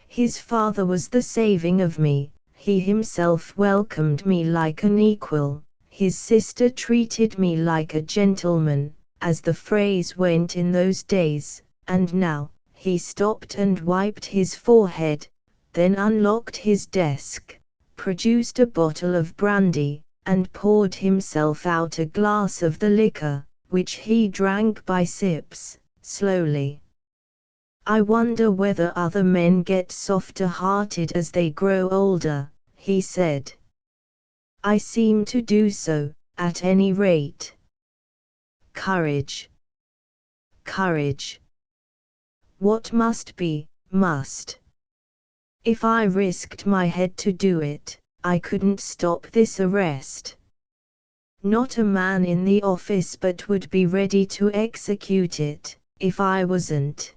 "His father was the saving of me, he himself welcomed me like an equal, his sister treated me like a gentleman, as the phrase went in those days, and now," he stopped and wiped his forehead, then unlocked his desk, produced a bottle of brandy, and poured himself out a glass of the liquor, which he drank by sips, slowly. "I wonder whether other men get softer-hearted as they grow older," he said. "I seem to do so, at any rate. Courage. Courage. What must be, must. If I risked my head to do it, I couldn't stop this arrest. Not a man in the office but would be ready to execute it, if I wasn't."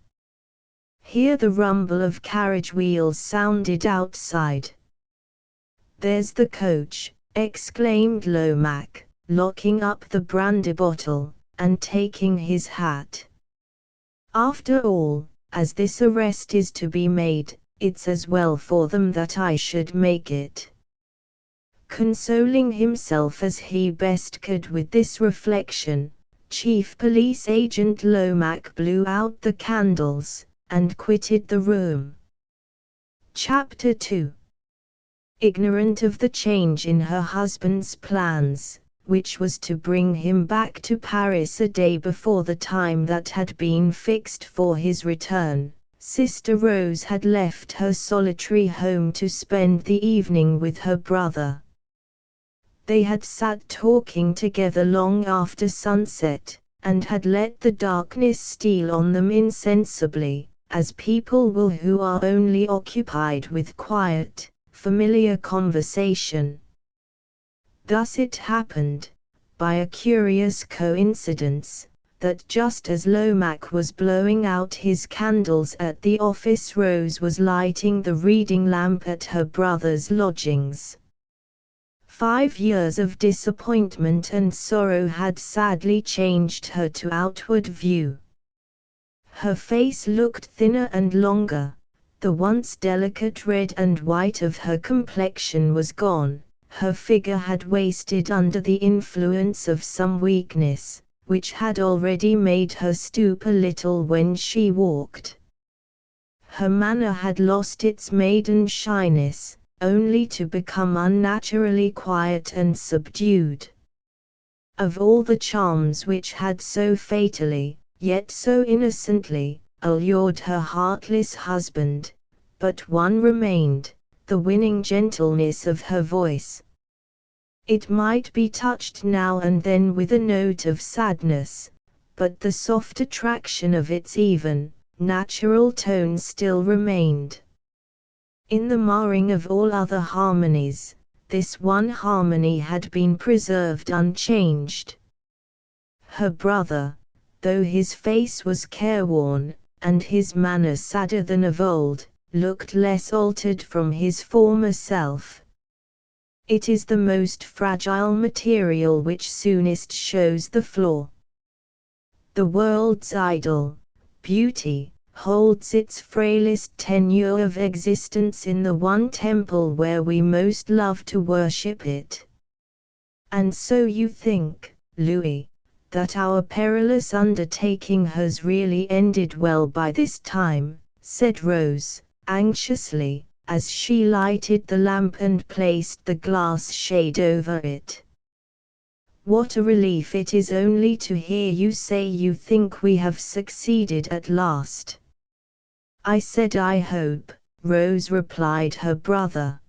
Here the rumble of carriage wheels sounded outside. "There's the coach," exclaimed Lomaque, locking up the brandy bottle, and taking his hat. "After all, as this arrest is to be made, it's as well for them that I should make it." Consoling himself as he best could with this reflection, Chief Police Agent Lomaque blew out the candles, and quitted the room. Chapter 2. Ignorant of the change in her husband's plans, which was to bring him back to Paris a day before the time that had been fixed for his return, Sister Rose had left her solitary home to spend the evening with her brother. They had sat talking together long after sunset, and had let the darkness steal on them insensibly, as people will who are only occupied with quiet, familiar conversation. Thus it happened, by a curious coincidence, that just as Lomaque was blowing out his candles at the office, Rose was lighting the reading lamp at her brother's lodgings. 5 years of disappointment and sorrow had sadly changed her to outward view. Her face looked thinner and longer, the once delicate red and white of her complexion was gone, her figure had wasted under the influence of some weakness, which had already made her stoop a little when she walked. Her manner had lost its maiden shyness, only to become unnaturally quiet and subdued. Of all the charms which had so fatally, yet so innocently, allured her heartless husband, but one remained, the winning gentleness of her voice. It might be touched now and then with a note of sadness, but the soft attraction of its even, natural tone still remained. In the marring of all other harmonies, this one harmony had been preserved unchanged. Her brother, though his face was careworn, and his manner sadder than of old, looked less altered from his former self. It is the most fragile material which soonest shows the flaw. The world's idol, beauty, holds its frailest tenure of existence in the one temple where we most love to worship it. And so you think, Louis, that our perilous undertaking has really ended well by this time, said Rose, anxiously, as she lighted the lamp and placed the glass shade over it. What a relief it is only to hear you say you think we have succeeded at last. I said I hope, Rose replied her brother.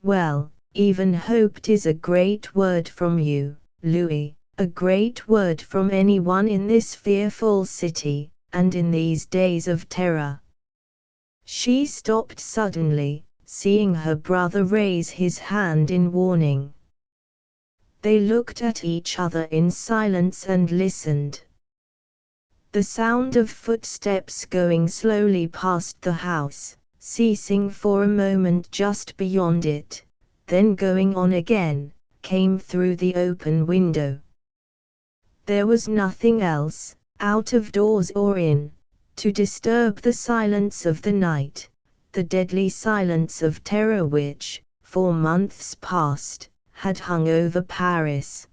Well, even hoped is a great word from you, Louis, a great word from anyone in this fearful city, and in these days of terror. She stopped suddenly, seeing her brother raise his hand in warning. They looked at each other in silence and listened. The sound of footsteps going slowly past the house, ceasing for a moment just beyond it, then going on again, came through the open window. There was nothing else, out of doors or in, to disturb the silence of the night, the deadly silence of terror which, for months past, had hung over Paris.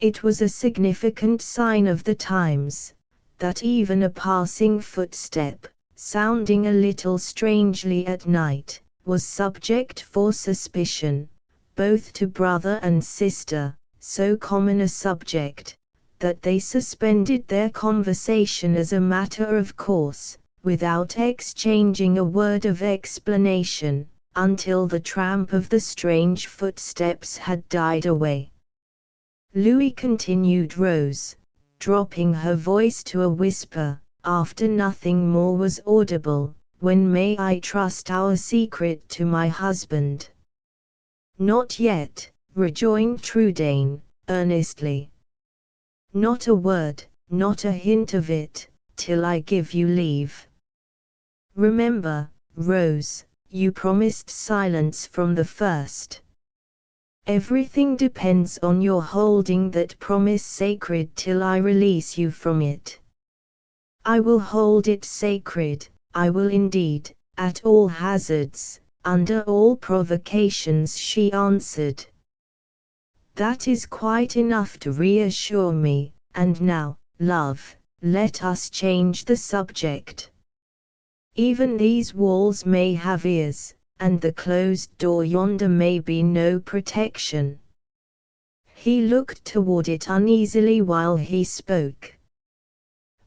It was a significant sign of the times, that even a passing footstep, sounding a little strangely at night, was subject for suspicion, both to brother and sister, so common a subject, that they suspended their conversation as a matter of course, without exchanging a word of explanation, until the tramp of the strange footsteps had died away. Louis, continued Rose, dropping her voice to a whisper, after nothing more was audible, when may I trust our secret to my husband? Not yet, rejoined Trudaine, earnestly. Not a word, not a hint of it, till I give you leave. Remember, Rose, you promised silence from the first. Everything depends on your holding that promise sacred till I release you from it. I will hold it sacred, I will indeed, at all hazards, under all provocations, she answered. That is quite enough to reassure me, and now, love, let us change the subject. Even these walls may have ears, and the closed door yonder may be no protection. He looked toward it uneasily while he spoke.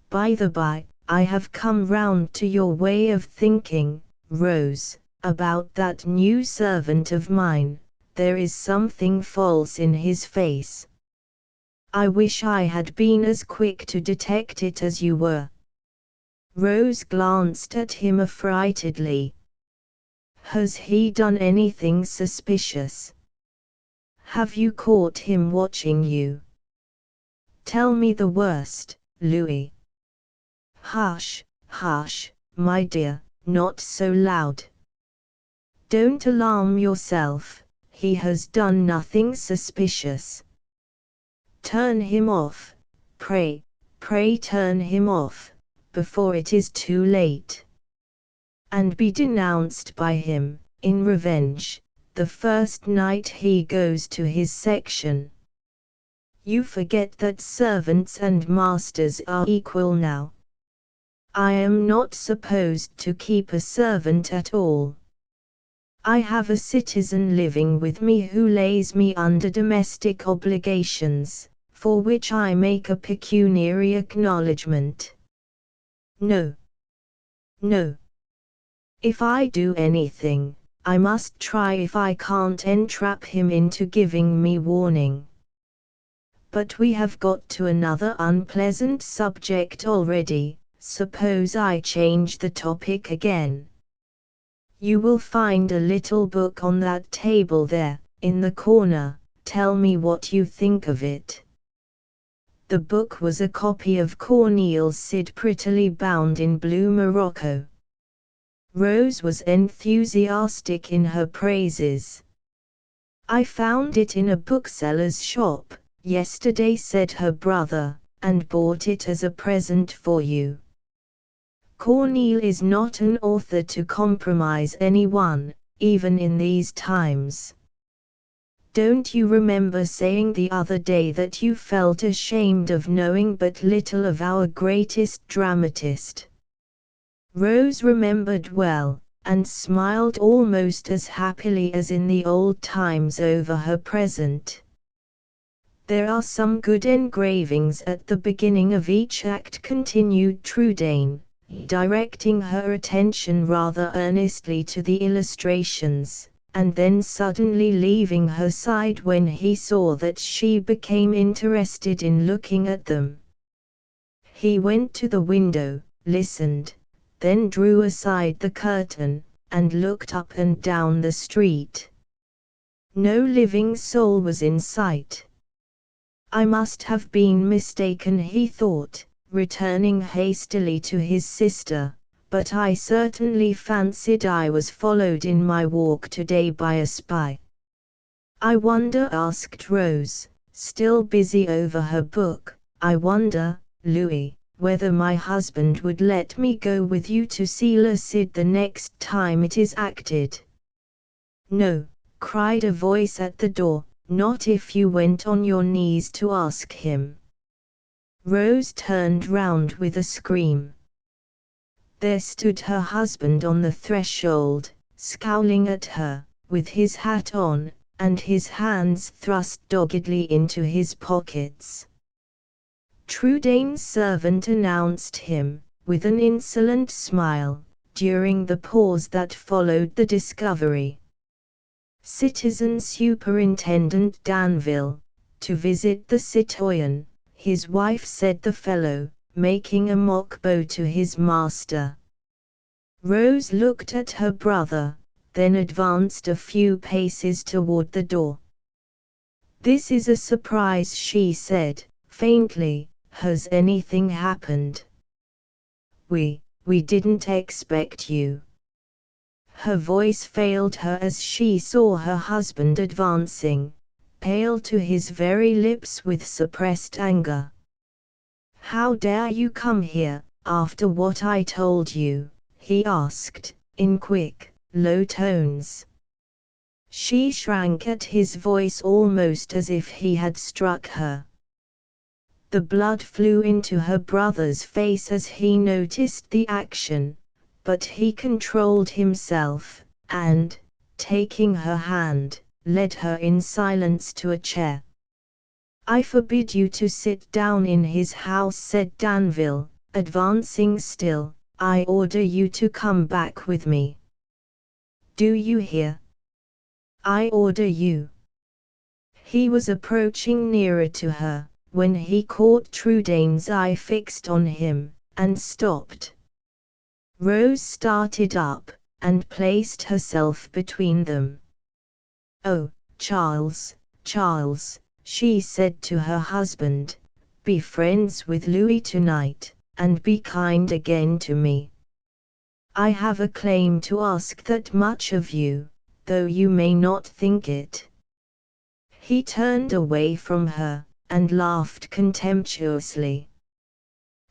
By the by, I have come round to your way of thinking, Rose, about that new servant of mine. There is something false in his face. I wish I had been as quick to detect it as you were. Rose glanced at him affrightedly. Has he done anything suspicious? Have you caught him watching you? Tell me the worst, Louis. Hush, hush, my dear, not so loud. Don't alarm yourself, he has done nothing suspicious. Turn him off, pray, pray turn him off, before it is too late. And be denounced by him, in revenge, the first night he goes to his section. You forget that servants and masters are equal now. I am not supposed to keep a servant at all. I have a citizen living with me who lays me under domestic obligations, for which I make a pecuniary acknowledgment. No. No. If I do anything, I must try if I can't entrap him into giving me warning. But we have got to another unpleasant subject already. Suppose I change the topic again. You will find a little book on that table there, in the corner. Tell me what you think of it. The book was a copy of Corneille's Cid prettily bound in blue morocco. Rose was enthusiastic in her praises. I found it in a bookseller's shop yesterday, said her brother, and bought it as a present for you. Corneille is not an author to compromise anyone, even in these times. Don't you remember saying the other day that you felt ashamed of knowing but little of our greatest dramatist? Rose remembered well, and smiled almost as happily as in the old times over her present. There are some good engravings at the beginning of each act, continued Trudaine, directing her attention rather earnestly to the illustrations, and then suddenly leaving her side when he saw that she became interested in looking at them. He went to the window, listened, then drew aside the curtain, and looked up and down the street. No living soul was in sight. I must have been mistaken, he thought, returning hastily to his sister, but I certainly fancied I was followed in my walk today by a spy. I wonder, asked Rose, still busy over her book, I wonder, Louis, whether my husband would let me go with you to see Le Cid the next time it is acted. No, cried a voice at the door, not if you went on your knees to ask him. Rose turned round with a scream. There stood her husband on the threshold, scowling at her, with his hat on, and his hands thrust doggedly into his pockets. Trudaine's servant announced him, with an insolent smile, during the pause that followed the discovery. Citizen Superintendent Danville, to visit the citoyen, his wife, said the fellow, making a mock bow to his master. Rose looked at her brother, then advanced a few paces toward the door. This is a surprise, she said, faintly. Has anything happened? We didn't expect you. Her voice failed her as she saw her husband advancing, pale to his very lips with suppressed anger. How dare you come here, after what I told you? He asked, in quick, low tones. She shrank at his voice almost as if he had struck her. The blood flew into her brother's face as he noticed the action, but he controlled himself, and, taking her hand, led her in silence to a chair. I forbid you to sit down in his house, said Danville, advancing still. I order you to come back with me. Do you hear? I order you. He was approaching nearer to her, when he caught Trudaine's eye fixed on him, and stopped. Rose started up, and placed herself between them. Oh, Charles, Charles, she said to her husband, be friends with Louis tonight, and be kind again to me. I have a claim to ask that much of you, though you may not think it. He turned away from her, and laughed contemptuously.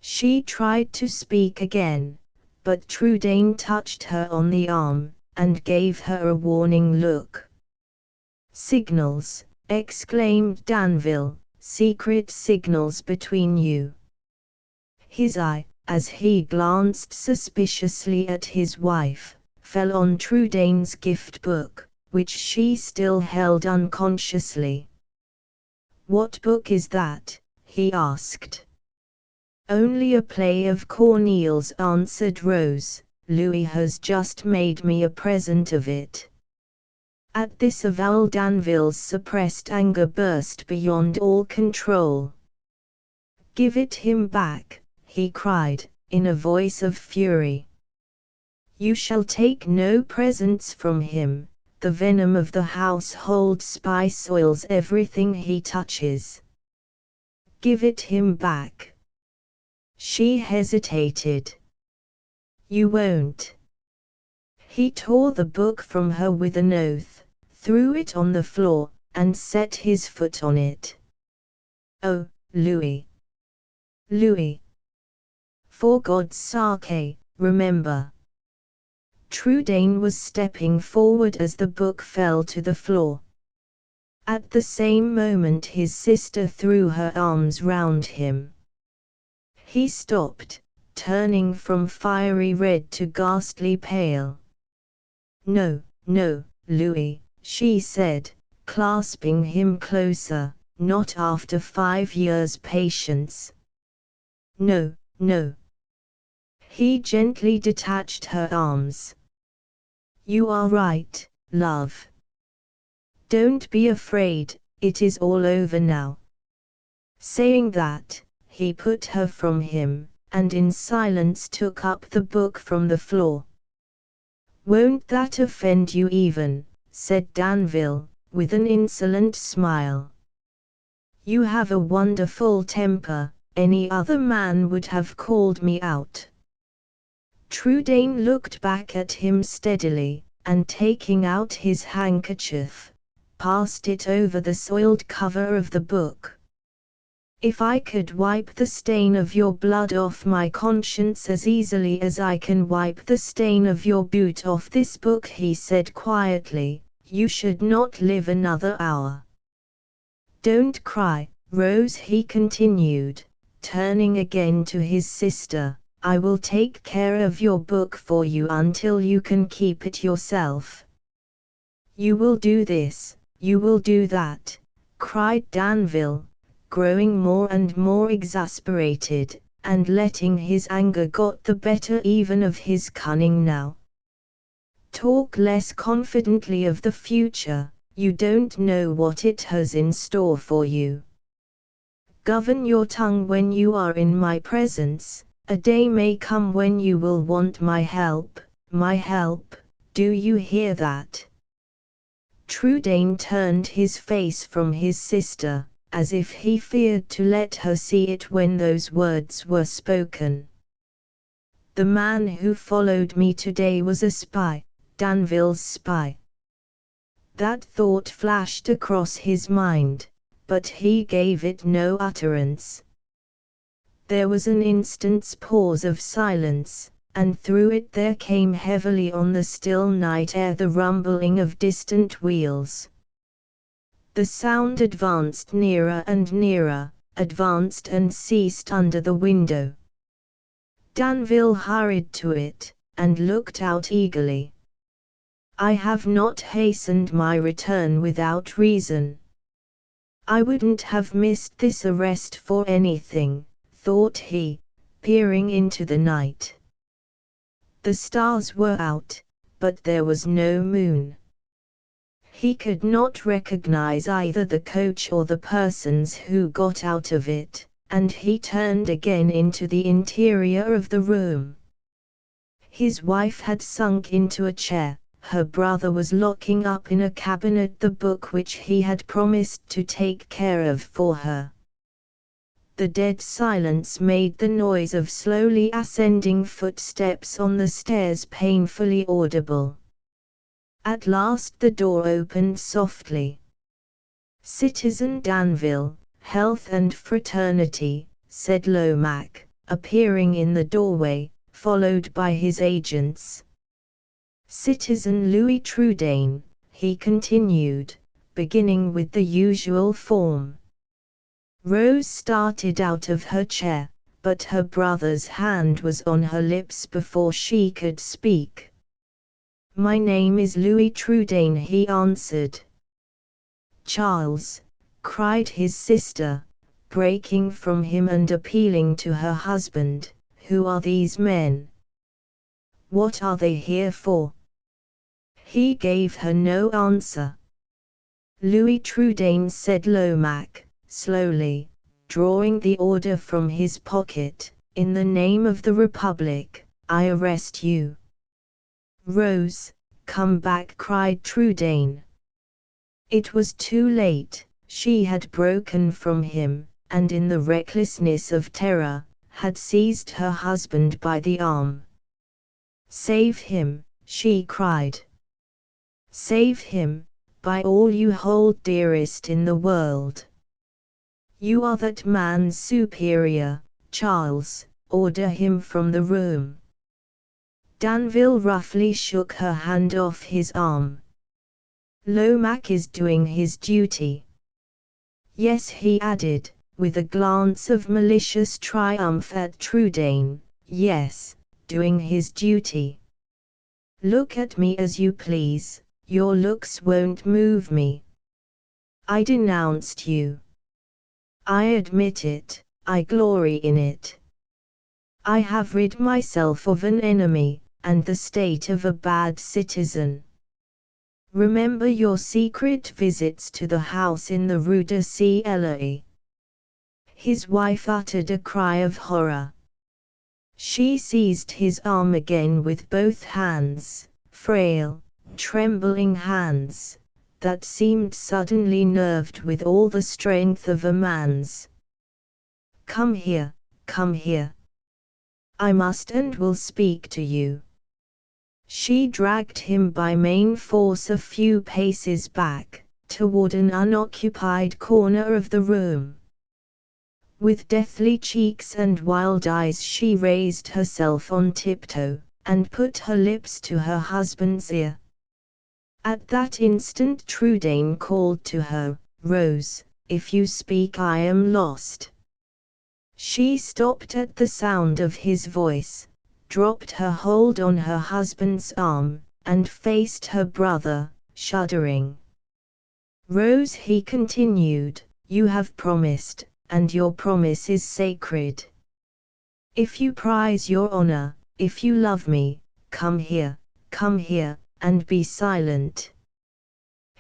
She tried to speak again, but Trudaine touched her on the arm, and gave her a warning look. "Signals," exclaimed Danville, "secret signals between you." His eye, as he glanced suspiciously at his wife, fell on Trudaine's gift book, which she still held unconsciously. "What book is that?" he asked. "Only a play of Corneille's," answered Rose. "Louis has just made me a present of it." At this avowal Danville's suppressed anger burst beyond all control. "Give it him back," he cried, in a voice of fury. "You shall take no presents from him. The venom of the household spy soils everything he touches. Give it him back." She hesitated. "You won't." He tore the book from her with an oath, threw it on the floor, and set his foot on it. "Oh, Louis! Louis! For God's sake, remember!" Trudaine was stepping forward as the book fell to the floor. At the same moment his sister threw her arms round him. He stopped, turning from fiery red to ghastly pale. "No, no, Louis," she said, clasping him closer, "not after 5 years' patience. No, no." He gently detached her arms. "You are right, love. Don't be afraid, it is all over now." Saying that, he put her from him, and in silence took up the book from the floor. "Won't that offend you even?" said Danville, with an insolent smile. "You have a wonderful temper, any other man would have called me out." Trudaine looked back at him steadily, and taking out his handkerchief, passed it over the soiled cover of the book. "If I could wipe the stain of your blood off my conscience as easily as I can wipe the stain of your boot off this book," he said quietly, "you should not live another hour. Don't cry, Rose," he continued, turning again to his sister. "I will take care of your book for you until you can keep it yourself." "You will do this, you will do that," cried Danville, growing more and more exasperated, and letting his anger got the better even of his cunning now. "Talk less confidently of the future, you don't know what it has in store for you. Govern your tongue when you are in my presence. A day may come when you will want my help, do you hear that?" Trudaine turned his face from his sister, as if he feared to let her see it when those words were spoken. "The man who followed me today was a spy, Danville's spy." That thought flashed across his mind, but he gave it no utterance. There was an instant's pause of silence, and through it there came heavily on the still night air the rumbling of distant wheels. The sound advanced nearer and nearer, advanced and ceased under the window. Danville hurried to it, and looked out eagerly. "I have not hastened my return without reason. I wouldn't have missed this arrest for anything," thought he, peering into the night. The stars were out, but there was no moon. He could not recognize either the coach or the persons who got out of it, and he turned again into the interior of the room. His wife had sunk into a chair, her brother was locking up in a cabinet the book which he had promised to take care of for her. The dead silence made the noise of slowly ascending footsteps on the stairs painfully audible. At last the door opened softly. "Citizen Danville, health and fraternity," said Lomaque, appearing in the doorway, followed by his agents. "Citizen Louis Trudaine," he continued, beginning with the usual form. Rose started out of her chair, but her brother's hand was on her lips before she could speak. "My name is Louis Trudaine," he answered. "Charles," cried his sister, breaking from him and appealing to her husband, "who are these men? What are they here for?" He gave her no answer. "Louis Trudaine," said Lomaque, slowly, drawing the order from his pocket, "in the name of the Republic, I arrest you." "Rose, come back," cried Trudaine. It was too late. She had broken from him, and in the recklessness of terror, had seized her husband by the arm. "Save him," she cried. "Save him, by all you hold dearest in the world. You are that man's superior, Charles, order him from the room." Danville roughly shook her hand off his arm. "Lomaque is doing his duty." "Yes," he added, with a glance of malicious triumph at Trudaine, "yes, doing his duty. Look at me as you please, your looks won't move me. I denounced you. I admit it, I glory in it. I have rid myself of an enemy, and the state of a bad citizen. Remember your secret visits to the house in the Rue de Cl. His wife uttered a cry of horror. She seized his arm again with both hands, frail, trembling hands, that seemed suddenly nerved with all the strength of a man's. "Come here, come here. I must and will speak to you." She dragged him by main force a few paces back, toward an unoccupied corner of the room. With deathly cheeks and wild eyes she raised herself on tiptoe, and put her lips to her husband's ear. At that instant Trudaine called to her, "Rose, if you speak I am lost." She stopped at the sound of his voice, dropped her hold on her husband's arm, and faced her brother, shuddering. "Rose," he continued, "you have promised, and your promise is sacred. If you prize your honor, if you love me, come here, and be silent."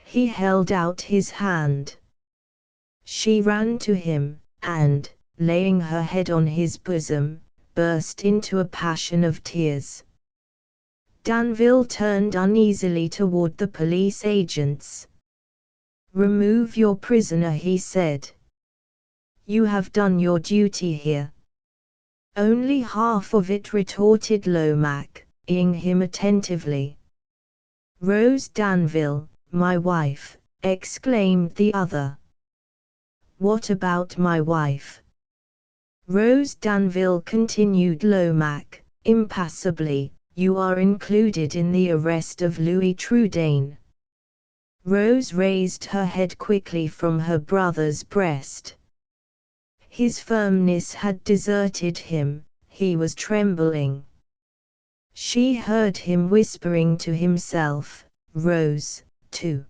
He held out his hand. She ran to him, and, laying her head on his bosom, burst into a passion of tears. Danville turned uneasily toward the police agents. "Remove your prisoner," he said. "You have done your duty here." "Only half of it," retorted Lomaque, eyeing him attentively. "Rose Danville, my wife," exclaimed the other. "What about my wife?" "Rose Danville," continued Lomaque, impassibly, "you are included in the arrest of Louis Trudaine." Rose raised her head quickly from her brother's breast. His firmness had deserted him, he was trembling. She heard him whispering to himself, "Rose, too.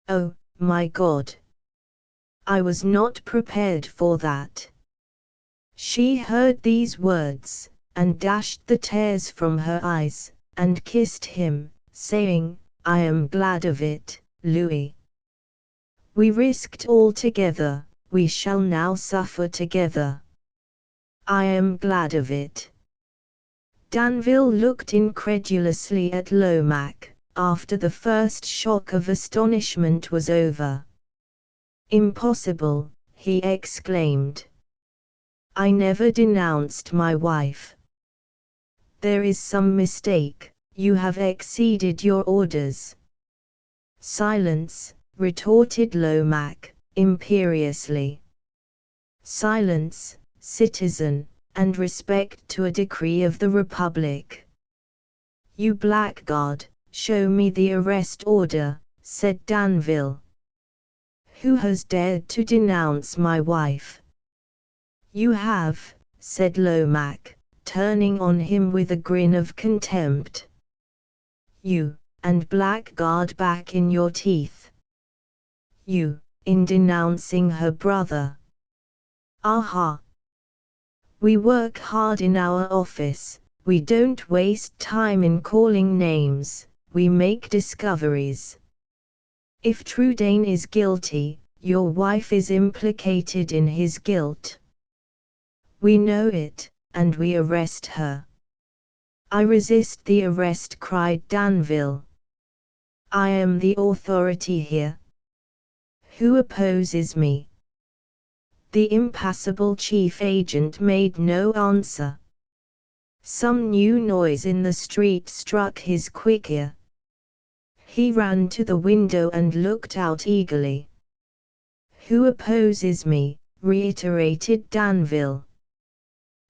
Oh, my God! I was not prepared for that." She heard these words, and dashed the tears from her eyes, and kissed him, saying, "I am glad of it, Louis. We risked all together, we shall now suffer together. I am glad of it." Danville looked incredulously at Lomaque, after the first shock of astonishment was over. "Impossible," he exclaimed. "I never denounced my wife. There is some mistake, you have exceeded your orders." "Silence," retorted Lomaque, imperiously. Silence, citizen, and respect to a decree of the Republic. You blackguard, show me the arrest order, said Danville. Who has dared to denounce my wife? You have, said Lomaque, turning on him with a grin of contempt. You, and blackguard back in your teeth. You, in denouncing her brother. Aha! We work hard in our office, we don't waste time in calling names, we make discoveries. If Trudaine is guilty, your wife is implicated in his guilt. We know it, and we arrest her. I resist the arrest, cried Danville. I am the authority here. Who opposes me? The impassible chief agent made no answer. Some new noise in the street struck his quick ear. He ran to the window and looked out eagerly. Who opposes me? Reiterated Danville.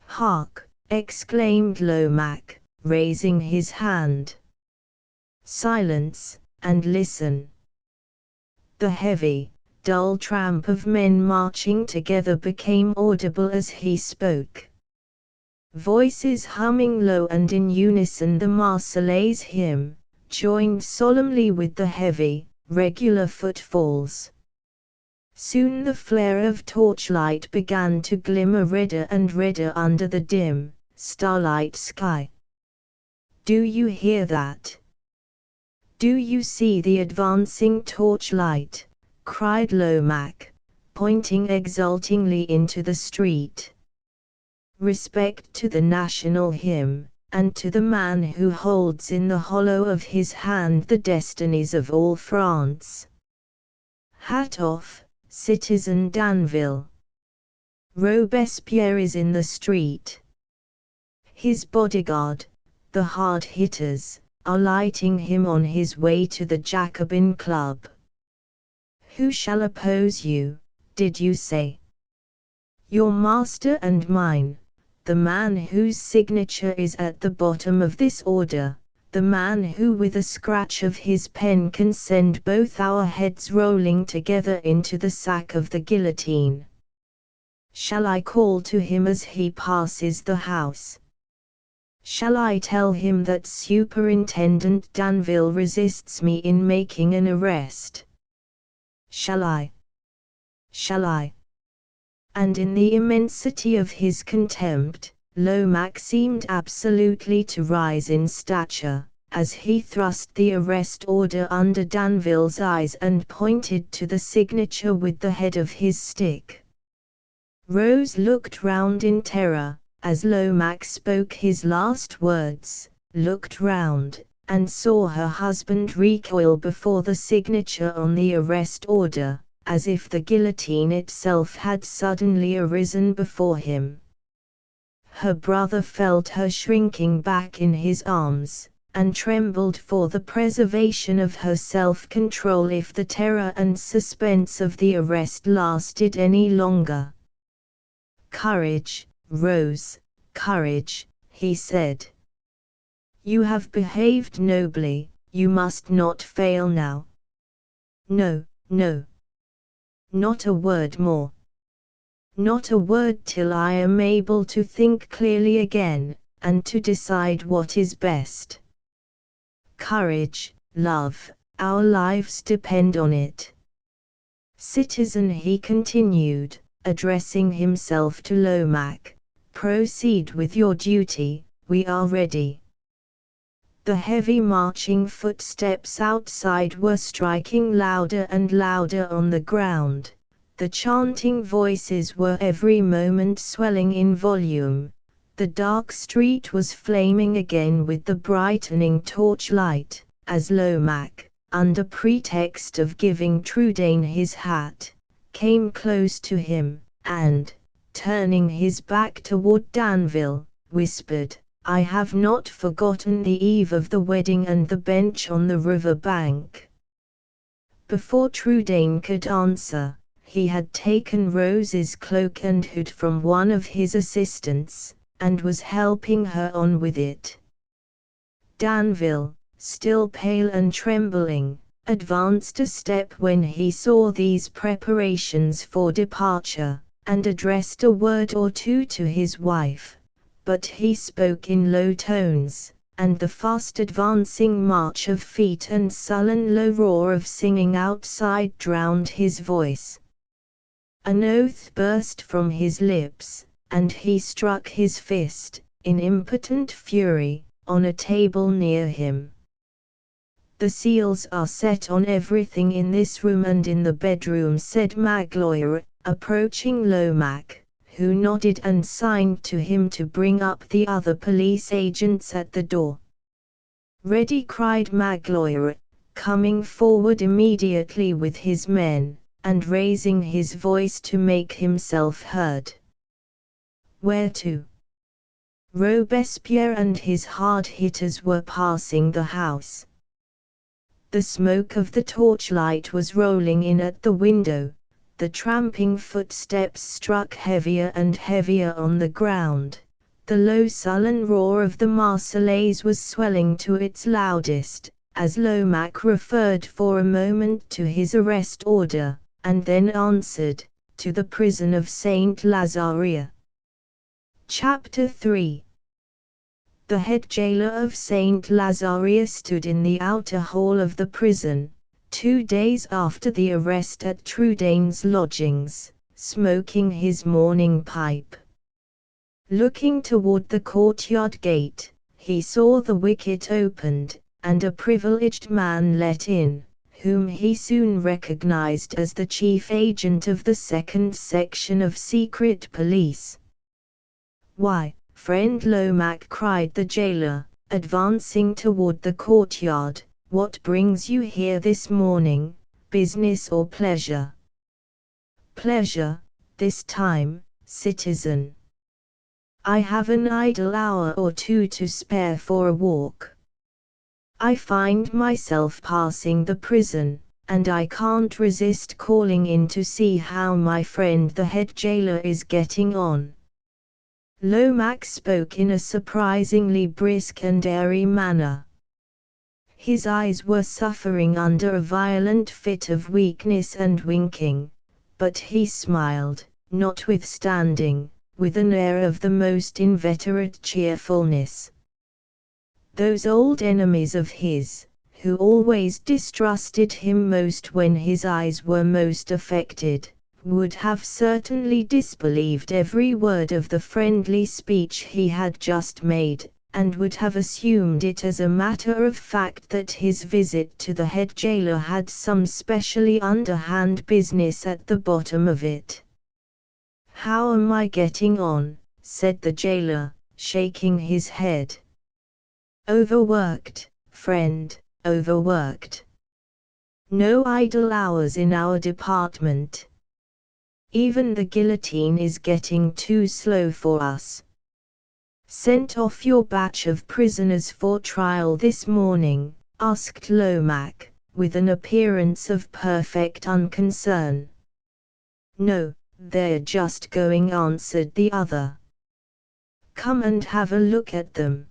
Hark! Exclaimed Lomaque, raising his hand. Silence, and listen. The heavy, dull tramp of men marching together became audible as he spoke. Voices humming low and in unison the Marseillaise hymn, joined solemnly with the heavy, regular footfalls. Soon the flare of torchlight began to glimmer redder and redder under the dim, starlight sky. Do you hear that? Do you see the advancing torchlight? Cried Lomaque, pointing exultingly into the street. Respect to the national hymn, and to the man who holds in the hollow of his hand the destinies of all France. Hat off, Citizen Danville. Robespierre is in the street. His bodyguard, the hard-hitters, are lighting him on his way to the Jacobin Club. Who shall oppose you, did you say? Your master and mine, the man whose signature is at the bottom of this order, the man who with a scratch of his pen can send both our heads rolling together into the sack of the guillotine. Shall I call to him as he passes the house? Shall I tell him that Superintendent Danville resists me in making an arrest? Shall I? Shall I? And in the immensity of his contempt, Lomaque seemed absolutely to rise in stature, as he thrust the arrest order under Danville's eyes and pointed to the signature with the head of his stick. Rose looked round in terror, as Lomaque spoke his last words, looked round, and saw her husband recoil before the signature on the arrest order, as if the guillotine itself had suddenly arisen before him. Her brother felt her shrinking back in his arms, and trembled for the preservation of her self-control if the terror and suspense of the arrest lasted any longer. Courage, Rose, courage, he said. You have behaved nobly, you must not fail now. No, no. Not a word more. Not a word till I am able to think clearly again, and to decide what is best. Courage, love, our lives depend on it. Citizen, he continued, addressing himself to Lomaque, proceed with your duty, we are ready. The heavy marching footsteps outside were striking louder and louder on the ground. The chanting voices were every moment swelling in volume. The dark street was flaming again with the brightening torchlight, as Lomaque, under pretext of giving Trudaine his hat, came close to him, and, turning his back toward Danville, whispered, I have not forgotten the eve of the wedding and the bench on the river bank. Before Trudaine could answer, he had taken Rose's cloak and hood from one of his assistants, and was helping her on with it. Danville, still pale and trembling, advanced a step when he saw these preparations for departure, and addressed a word or two to his wife, but he spoke in low tones, and the fast advancing march of feet and sullen low roar of singing outside drowned his voice. An oath burst from his lips, and he struck his fist, in impotent fury, on a table near him. "The seals are set on everything in this room and in the bedroom," said Magloire, approaching Lomaque, who nodded and signed to him to bring up the other police agents at the door. "Ready!" cried Magloire, coming forward immediately with his men, and raising his voice to make himself heard. "Where to?" Robespierre and his hard-hitters were passing the house. The smoke of the torchlight was rolling in at the window, the tramping footsteps struck heavier and heavier on the ground, the low sullen roar of the Marseillaise was swelling to its loudest, as Lomaque referred for a moment to his arrest order, and then answered, to the prison of Saint Lazaria. Chapter 3. The head jailer of Saint Lazaria stood in the outer hall of the prison, 2 days after the arrest at Trudaine's lodgings, smoking his morning pipe. Looking toward the courtyard gate, he saw the wicket opened, and a privileged man let in, whom he soon recognized as the chief agent of the second section of secret police. "Why, friend Lomaque," cried the jailer, advancing toward the courtyard, "what brings you here this morning, business or pleasure?" "Pleasure, this time, citizen. I have an idle hour or two to spare for a walk. I find myself passing the prison, and I can't resist calling in to see how my friend the head jailer is getting on." Lomaque spoke in a surprisingly brisk and airy manner. His eyes were suffering under a violent fit of weakness and winking, but he smiled, notwithstanding, with an air of the most inveterate cheerfulness. Those old enemies of his, who always distrusted him most when his eyes were most affected, would have certainly disbelieved every word of the friendly speech he had just made, and would have assumed it as a matter of fact that his visit to the head jailer had some specially underhand business at the bottom of it. "How am I getting on?" said the jailer, shaking his head. "Overworked, friend, overworked. No idle hours in our department. Even the guillotine is getting too slow for us." "Sent off your batch of prisoners for trial this morning?" asked Lomaque, with an appearance of perfect unconcern. "No, they're just going," answered the other. "Come and have a look at them."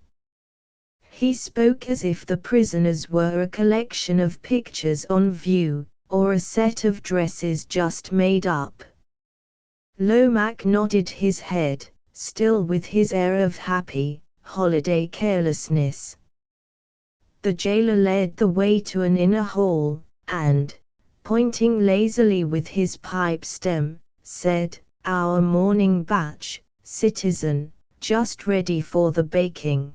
He spoke as if the prisoners were a collection of pictures on view, or a set of dresses just made up. Lomaque nodded his head, still with his air of happy, holiday carelessness. The jailer led the way to an inner hall, and, pointing lazily with his pipe stem, said, "Our morning batch, citizen, just ready for the baking."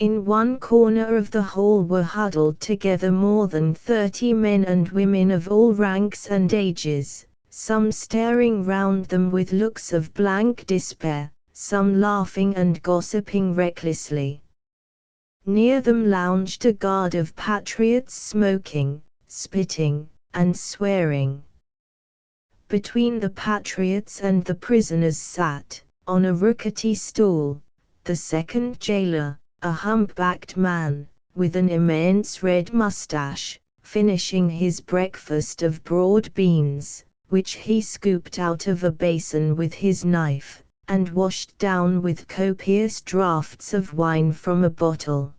In one corner of the hall were huddled together more than 30 men and women of all ranks and ages, some staring round them with looks of blank despair, some laughing and gossiping recklessly. Near them lounged a guard of patriots smoking, spitting, and swearing. Between the patriots and the prisoners sat, on a rickety stool, the second jailer, a humpbacked man, with an immense red mustache, finishing his breakfast of broad beans, which he scooped out of a basin with his knife, and washed down with copious draughts of wine from a bottle.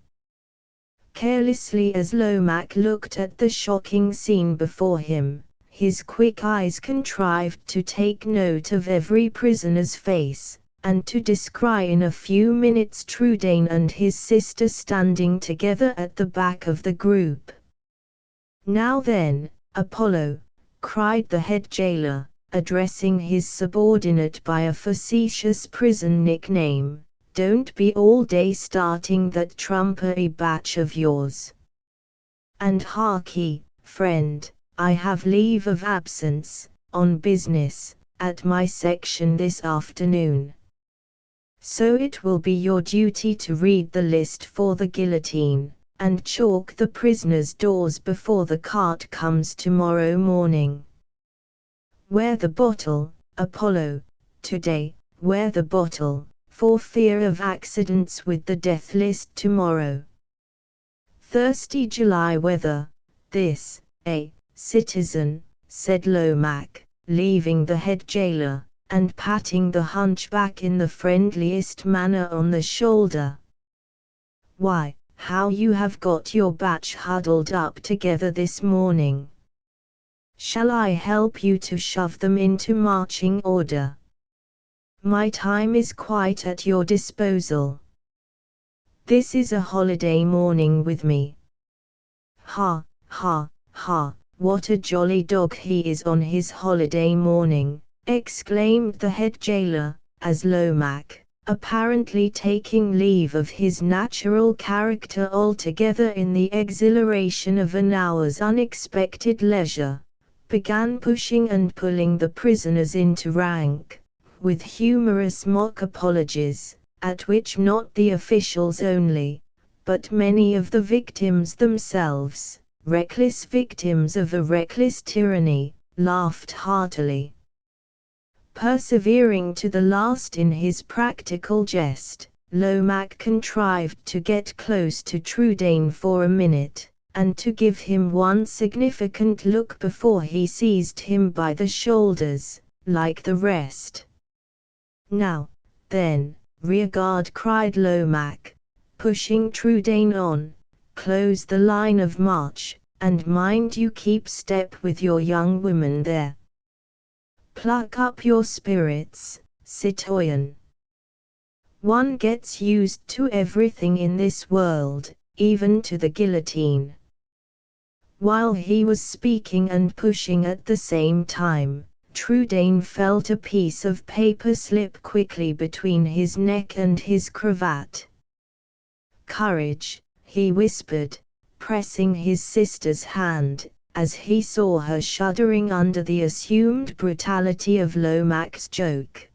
Carelessly as Lomaque looked at the shocking scene before him, his quick eyes contrived to take note of every prisoner's face, and to descry in a few minutes Trudaine and his sister standing together at the back of the group. "Now then, Apollo," cried the head jailer, addressing his subordinate by a facetious prison nickname, "don't be all day starting that trumpery batch of yours. And harkee, friend, I have leave of absence, on business, at my section this afternoon. So it will be your duty to read the list for the guillotine, and chalk the prisoners' doors before the cart comes tomorrow morning. Wear the bottle, Apollo, today, wear the bottle, for fear of accidents with the death list tomorrow. Thirsty July weather, this, citizen," said Lomaque, leaving the head jailer, and patting the hunchback in the friendliest manner on the shoulder. "Why, how you have got your batch huddled up together this morning! Shall I help you to shove them into marching order? My time is quite at your disposal. This is a holiday morning with me." "Ha, ha, ha, what a jolly dog he is on his holiday morning!" exclaimed the head jailer, as Lomaque, apparently taking leave of his natural character altogether in the exhilaration of an hour's unexpected leisure, began pushing and pulling the prisoners into rank, with humorous mock apologies, at which not the officials only, but many of the victims themselves, reckless victims of a reckless tyranny, laughed heartily. Persevering to the last in his practical jest, Lomaque contrived to get close to Trudaine for a minute, and to give him one significant look before he seized him by the shoulders, like the rest. "Now, then, rearguard," cried Lomaque, pushing Trudaine on, "close the line of march, and mind you keep step with your young woman there. Pluck up your spirits, citoyen. One gets used to everything in this world, even to the guillotine." While he was speaking and pushing at the same time, Trudaine felt a piece of paper slip quickly between his neck and his cravat. "Courage," he whispered, pressing his sister's hand, as he saw her shuddering under the assumed brutality of Lomaque's joke.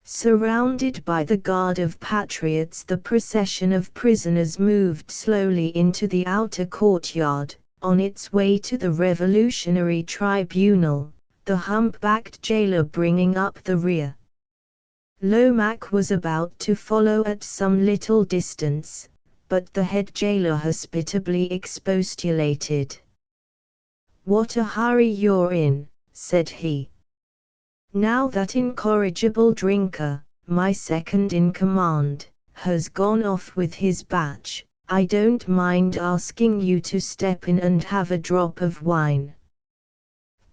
Surrounded by the guard of patriots, the procession of prisoners moved slowly into the outer courtyard, on its way to the Revolutionary Tribunal, the humpbacked jailer bringing up the rear. Lomaque was about to follow at some little distance, but the head jailer hospitably expostulated. "What a hurry you're in," said he. "Now that incorrigible drinker, my second in command, has gone off with his batch, I don't mind asking you to step in and have a drop of wine."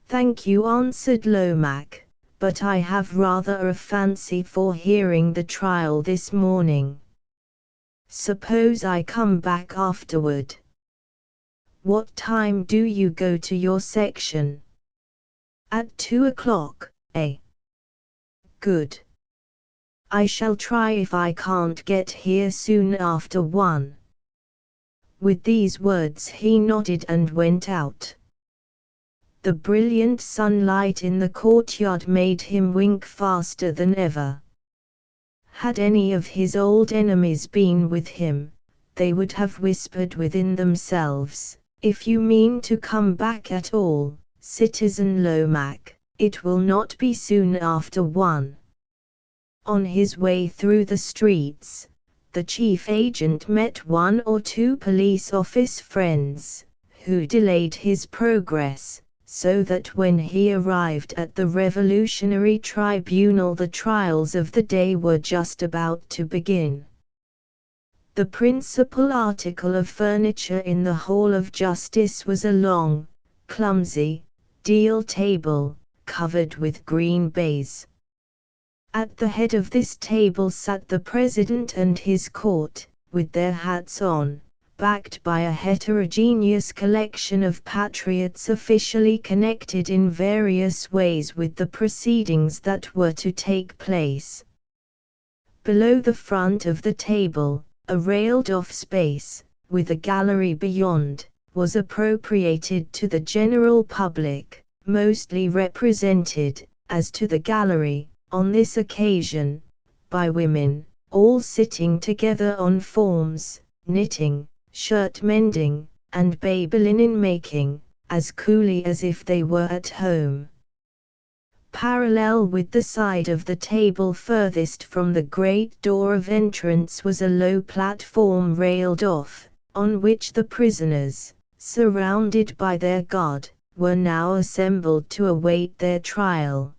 "Thank you," answered Lomaque, "but I have rather a fancy for hearing the trial this morning. Suppose I come back afterward? What time do you go to your section?" "At 2 o'clock, Good. I shall try if I can't get here soon after 1. With these words he nodded and went out. The brilliant sunlight in the courtyard made him wink faster than ever. Had any of his old enemies been with him, they would have whispered within themselves, "If you mean to come back at all, Citizen Lomaque, it will not be soon after 1. On his way through the streets, the chief agent met one or two police office friends, who delayed his progress, so that when he arrived at the revolutionary tribunal the trials of the day were just about to begin. The principal article of furniture in the Hall of Justice was a long, clumsy, deal table, covered with green baize. At the head of this table sat the president and his court, with their hats on, backed by a heterogeneous collection of patriots officially connected in various ways with the proceedings that were to take place. Below the front of the table, a railed-off space, with a gallery beyond, was appropriated to the general public, mostly represented, as to the gallery, on this occasion, by women, all sitting together on forms, knitting, shirt-mending, and baby linen-making, as coolly as if they were at home. Parallel with the side of the table furthest from the great door of entrance was a low platform railed off, on which the prisoners, surrounded by their guard, were now assembled to await their trial.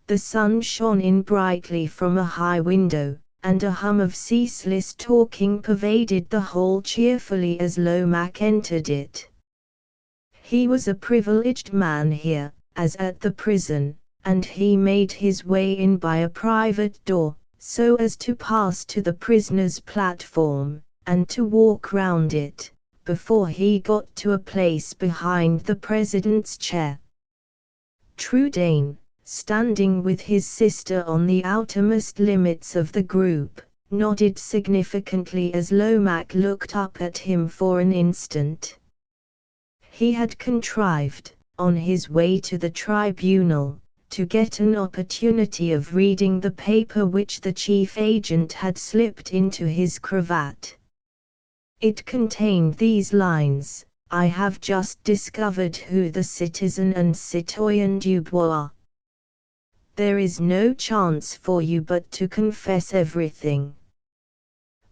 The sun shone in brightly from a high window, and a hum of ceaseless talking pervaded the hall cheerfully as Lomaque entered it. He was a privileged man here, as at the prison, and he made his way in by a private door, so as to pass to the prisoners' platform, and to walk round it, before he got to a place behind the president's chair. Trudaine, standing with his sister on the outermost limits of the group, nodded significantly as Lomaque looked up at him for an instant. He had contrived, on his way to the tribunal, to get an opportunity of reading the paper which the chief agent had slipped into his cravat. It contained these lines: "I have just discovered who the citizen and citoyen Dubois are. There is no chance for you but to confess everything.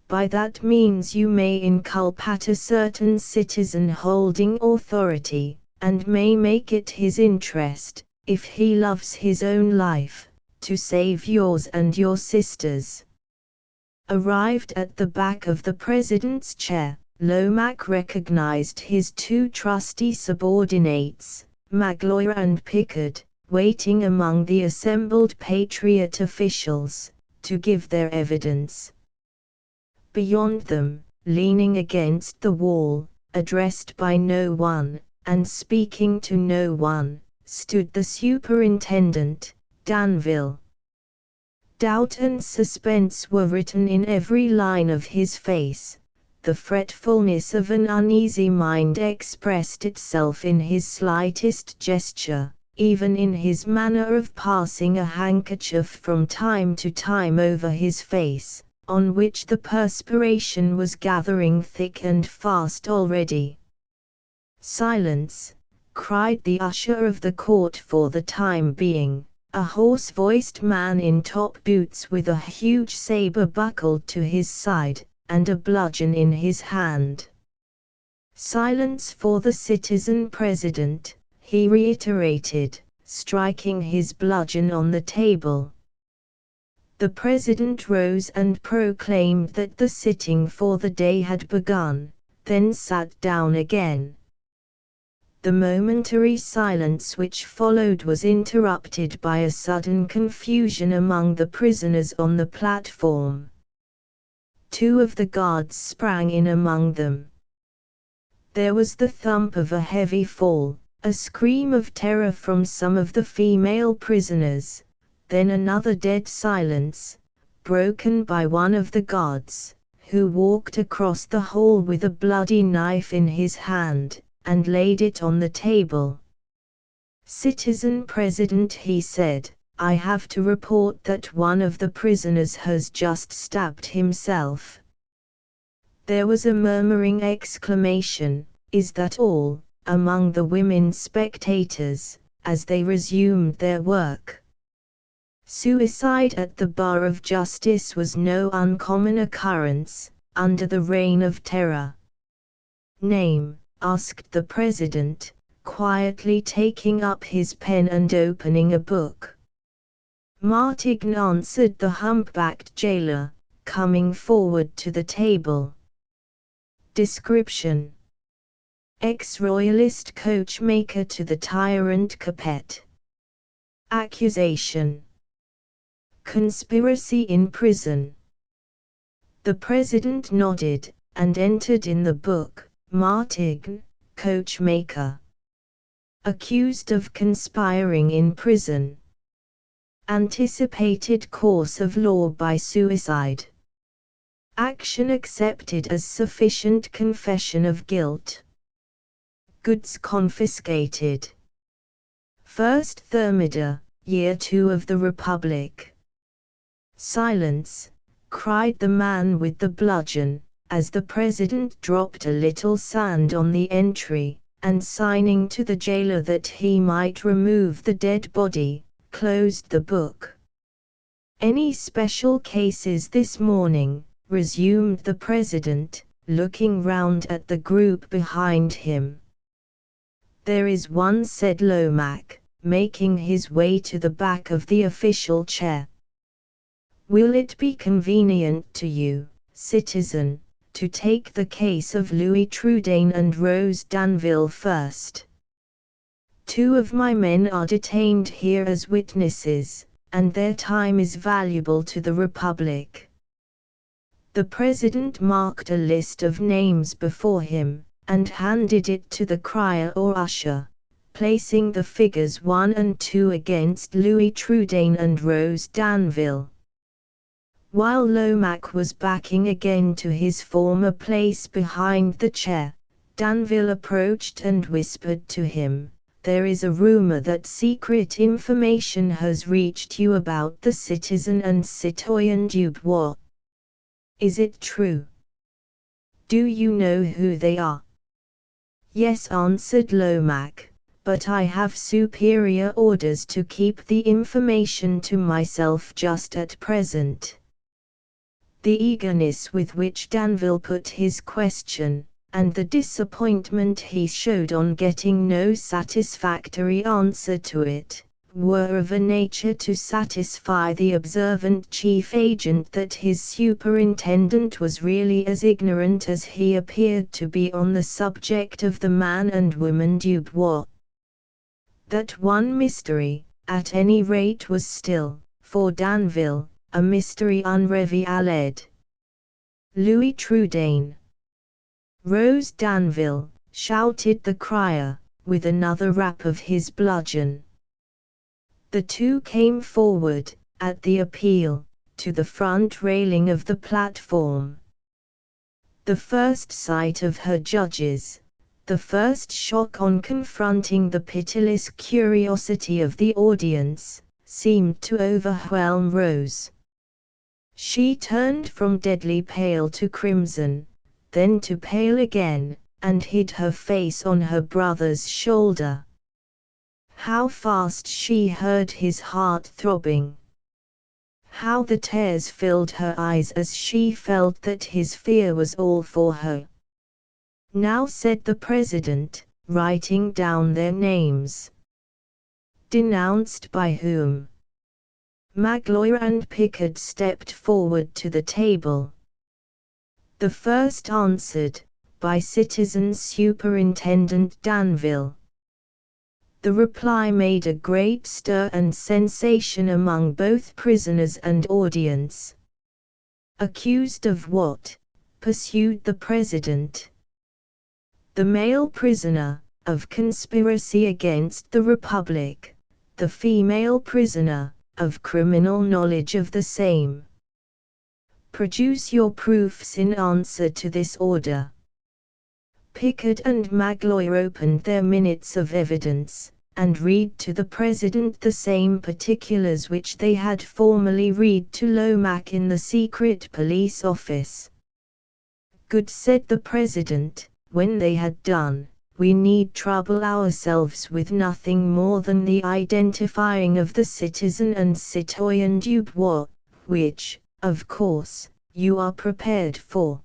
By that means you may inculpate a certain citizen holding authority, and may make it his interest, if he loves his own life, to save yours and your sister's." Arrived at the back of the president's chair, Lomaque recognized his two trusty subordinates, Magloire and Picard, waiting among the assembled patriot officials, to give their evidence. Beyond them, leaning against the wall, addressed by no one, and speaking to no one, stood the superintendent, Danville. Doubt and suspense were written in every line of his face. The fretfulness of an uneasy mind expressed itself in his slightest gesture, even in his manner of passing a handkerchief from time to time over his face, on which the perspiration was gathering thick and fast already. "Silence!" cried the usher of the court for the time being, a hoarse-voiced man in top boots with a huge saber buckled to his side, and a bludgeon in his hand. "Silence for the citizen president," he reiterated, striking his bludgeon on the table. The president rose and proclaimed that the sitting for the day had begun, then sat down again. The momentary silence which followed was interrupted by a sudden confusion among the prisoners on the platform. Two of the guards sprang in among them. There was the thump of a heavy fall, a scream of terror from some of the female prisoners, then another dead silence, broken by one of the guards, who walked across the hall with a bloody knife in his hand, and laid it on the table. "Citizen President," he said, "I have to report that one of the prisoners has just stabbed himself." There was a murmuring exclamation, "Is that all?" among the women spectators, as they resumed their work. Suicide at the bar of justice was no uncommon occurrence, under the Reign of Terror. "Name," asked the president, quietly taking up his pen and opening a book. Martigny answered the humpbacked jailer, coming forward to the table. Description: ex-royalist coachmaker to the tyrant Capet. Accusation: conspiracy in prison. The president nodded, and entered in the book. Martigny, coachmaker. Accused of conspiring in prison. Anticipated course of law by suicide. Action accepted as sufficient confession of guilt. Goods confiscated. First Thermidor, year 2 of the Republic. Silence, cried the man with the bludgeon, as the president dropped a little sand on the entry, and signing to the jailer that he might remove the dead body, closed the book. Any special cases this morning? Resumed the president, looking round at the group behind him. There is one, said Lomaque, making his way to the back of the official chair. Will it be convenient to you, citizen, to take the case of Louis Trudaine and Rose Danville first? 2 of my men are detained here as witnesses, and their time is valuable to the Republic. The president marked a list of names before him, and handed it to the crier or usher, placing the figures 1 and 2 against Louis Trudaine and Rose Danville. While Lomaque was backing again to his former place behind the chair, Danville approached and whispered to him, "There is a rumor that secret information has reached you about the citizen and citoyen Dubois. Is it true? Do you know who they are?" "Yes," answered Lomaque, "but I have superior orders to keep the information to myself just at present." The eagerness with which Danville put his question, and the disappointment he showed on getting no satisfactory answer to it, were of a nature to satisfy the observant chief agent that his superintendent was really as ignorant as he appeared to be on the subject of the man and woman Dubois. That one mystery, at any rate, was still, for Danville, a mystery unrevealed. Louis Trudaine. Rose Danville, shouted the crier, with another rap of his bludgeon. The 2 came forward, at the appeal, to the front railing of the platform. The first sight of her judges, the first shock on confronting the pitiless curiosity of the audience, seemed to overwhelm Rose. She turned from deadly pale to crimson, then to pale again, and hid her face on her brother's shoulder. How fast she heard his heart throbbing! How the tears filled her eyes as she felt that his fear was all for her. "Now," said the president, writing down their names. "Denounced by whom?" Magloire and Pickard stepped forward to the table. The first answered, "By Citizen Superintendent Danville." The reply made a great stir and sensation among both prisoners and audience. "Accused of what?" pursued the president. "The male prisoner, of conspiracy against the Republic; the female prisoner, of criminal knowledge of the same. Produce your proofs in answer to this order." Pickard and Magloire opened their minutes of evidence, and read to the president the same particulars which they had formerly read to Lomaque in the secret police office. "Good," said the president, when they had done, "we need trouble ourselves with nothing more than the identifying of the citizen and citoyen Dubois, which, of course, you are prepared for.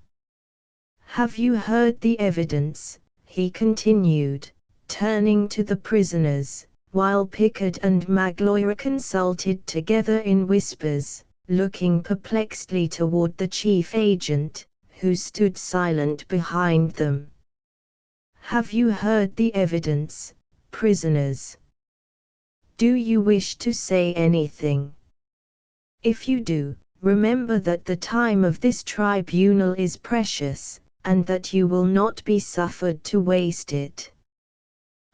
Have you heard the evidence?" he continued, turning to the prisoners, while Pickard and Magloire consulted together in whispers, looking perplexedly toward the chief agent, who stood silent behind them. "Have you heard the evidence, prisoners? Do you wish to say anything? If you do, remember that the time of this tribunal is precious, and that you will not be suffered to waste it."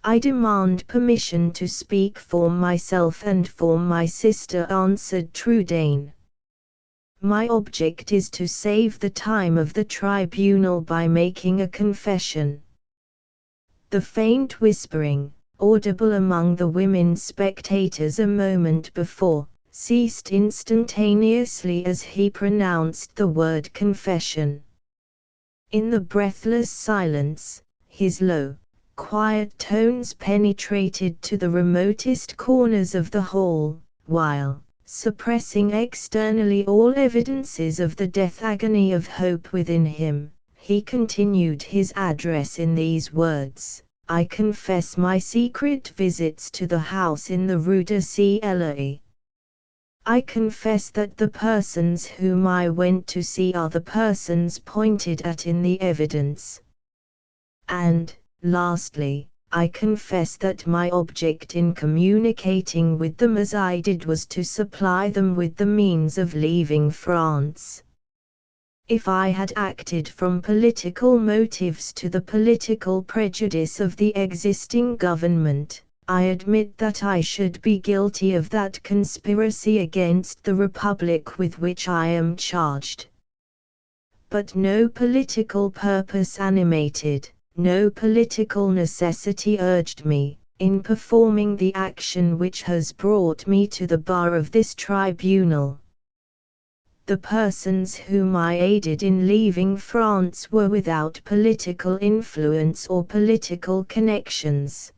"I demand permission to speak for myself and for my sister," answered Trudaine. "My object is to save the time of the tribunal by making a confession." The faint whispering, audible among the women spectators a moment before, ceased instantaneously as he pronounced the word confession. In the breathless silence, his low, quiet tones penetrated to the remotest corners of the hall, while, suppressing externally all evidences of the death agony of hope within him, he continued his address in these words: "I confess my secret visits to the house in the Rue de Célé. I confess that the persons whom I went to see are the persons pointed at in the evidence. And, lastly, I confess that my object in communicating with them as I did was to supply them with the means of leaving France. If I had acted from political motives to the political prejudice of the existing government, I admit that I should be guilty of that conspiracy against the Republic with which I am charged. But no political purpose animated, no political necessity urged me, in performing the action which has brought me to the bar of this tribunal. The persons whom I aided in leaving France were without political influence or political connections.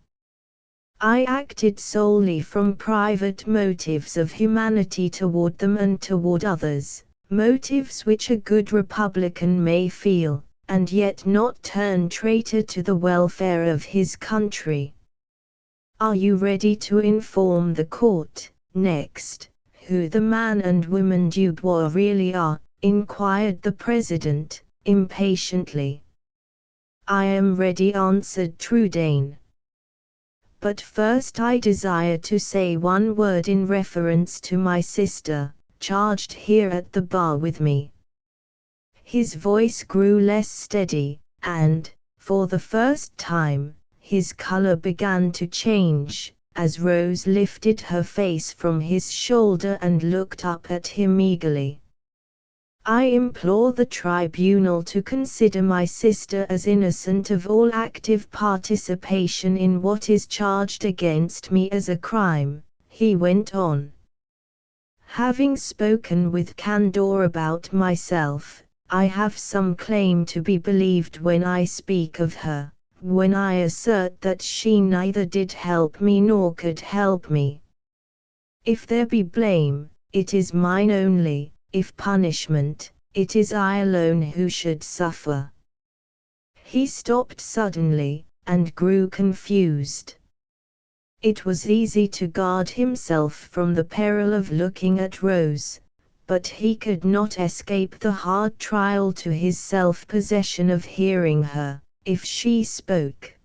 I acted solely from private motives of humanity toward them and toward others, motives which a good Republican may feel, and yet not turn traitor to the welfare of his country. Are you ready to inform the court, next, who the man and woman Dubois really are?" inquired the president, impatiently. "I am ready," answered Trudaine. "But first I desire to say one word in reference to my sister, charged here at the bar with me." His voice grew less steady, and, for the first time, his color began to change, as Rose lifted her face from his shoulder and looked up at him eagerly. "I implore the tribunal to consider my sister as innocent of all active participation in what is charged against me as a crime," he went on. "Having spoken with candor about myself, I have some claim to be believed when I speak of her, when I assert that she neither did help me nor could help me. If there be blame, it is mine only; if punishment, it is I alone who should suffer." He stopped suddenly, and grew confused. It was easy to guard himself from the peril of looking at Rose, but he could not escape the hard trial to his self-possession of hearing her, if she spoke.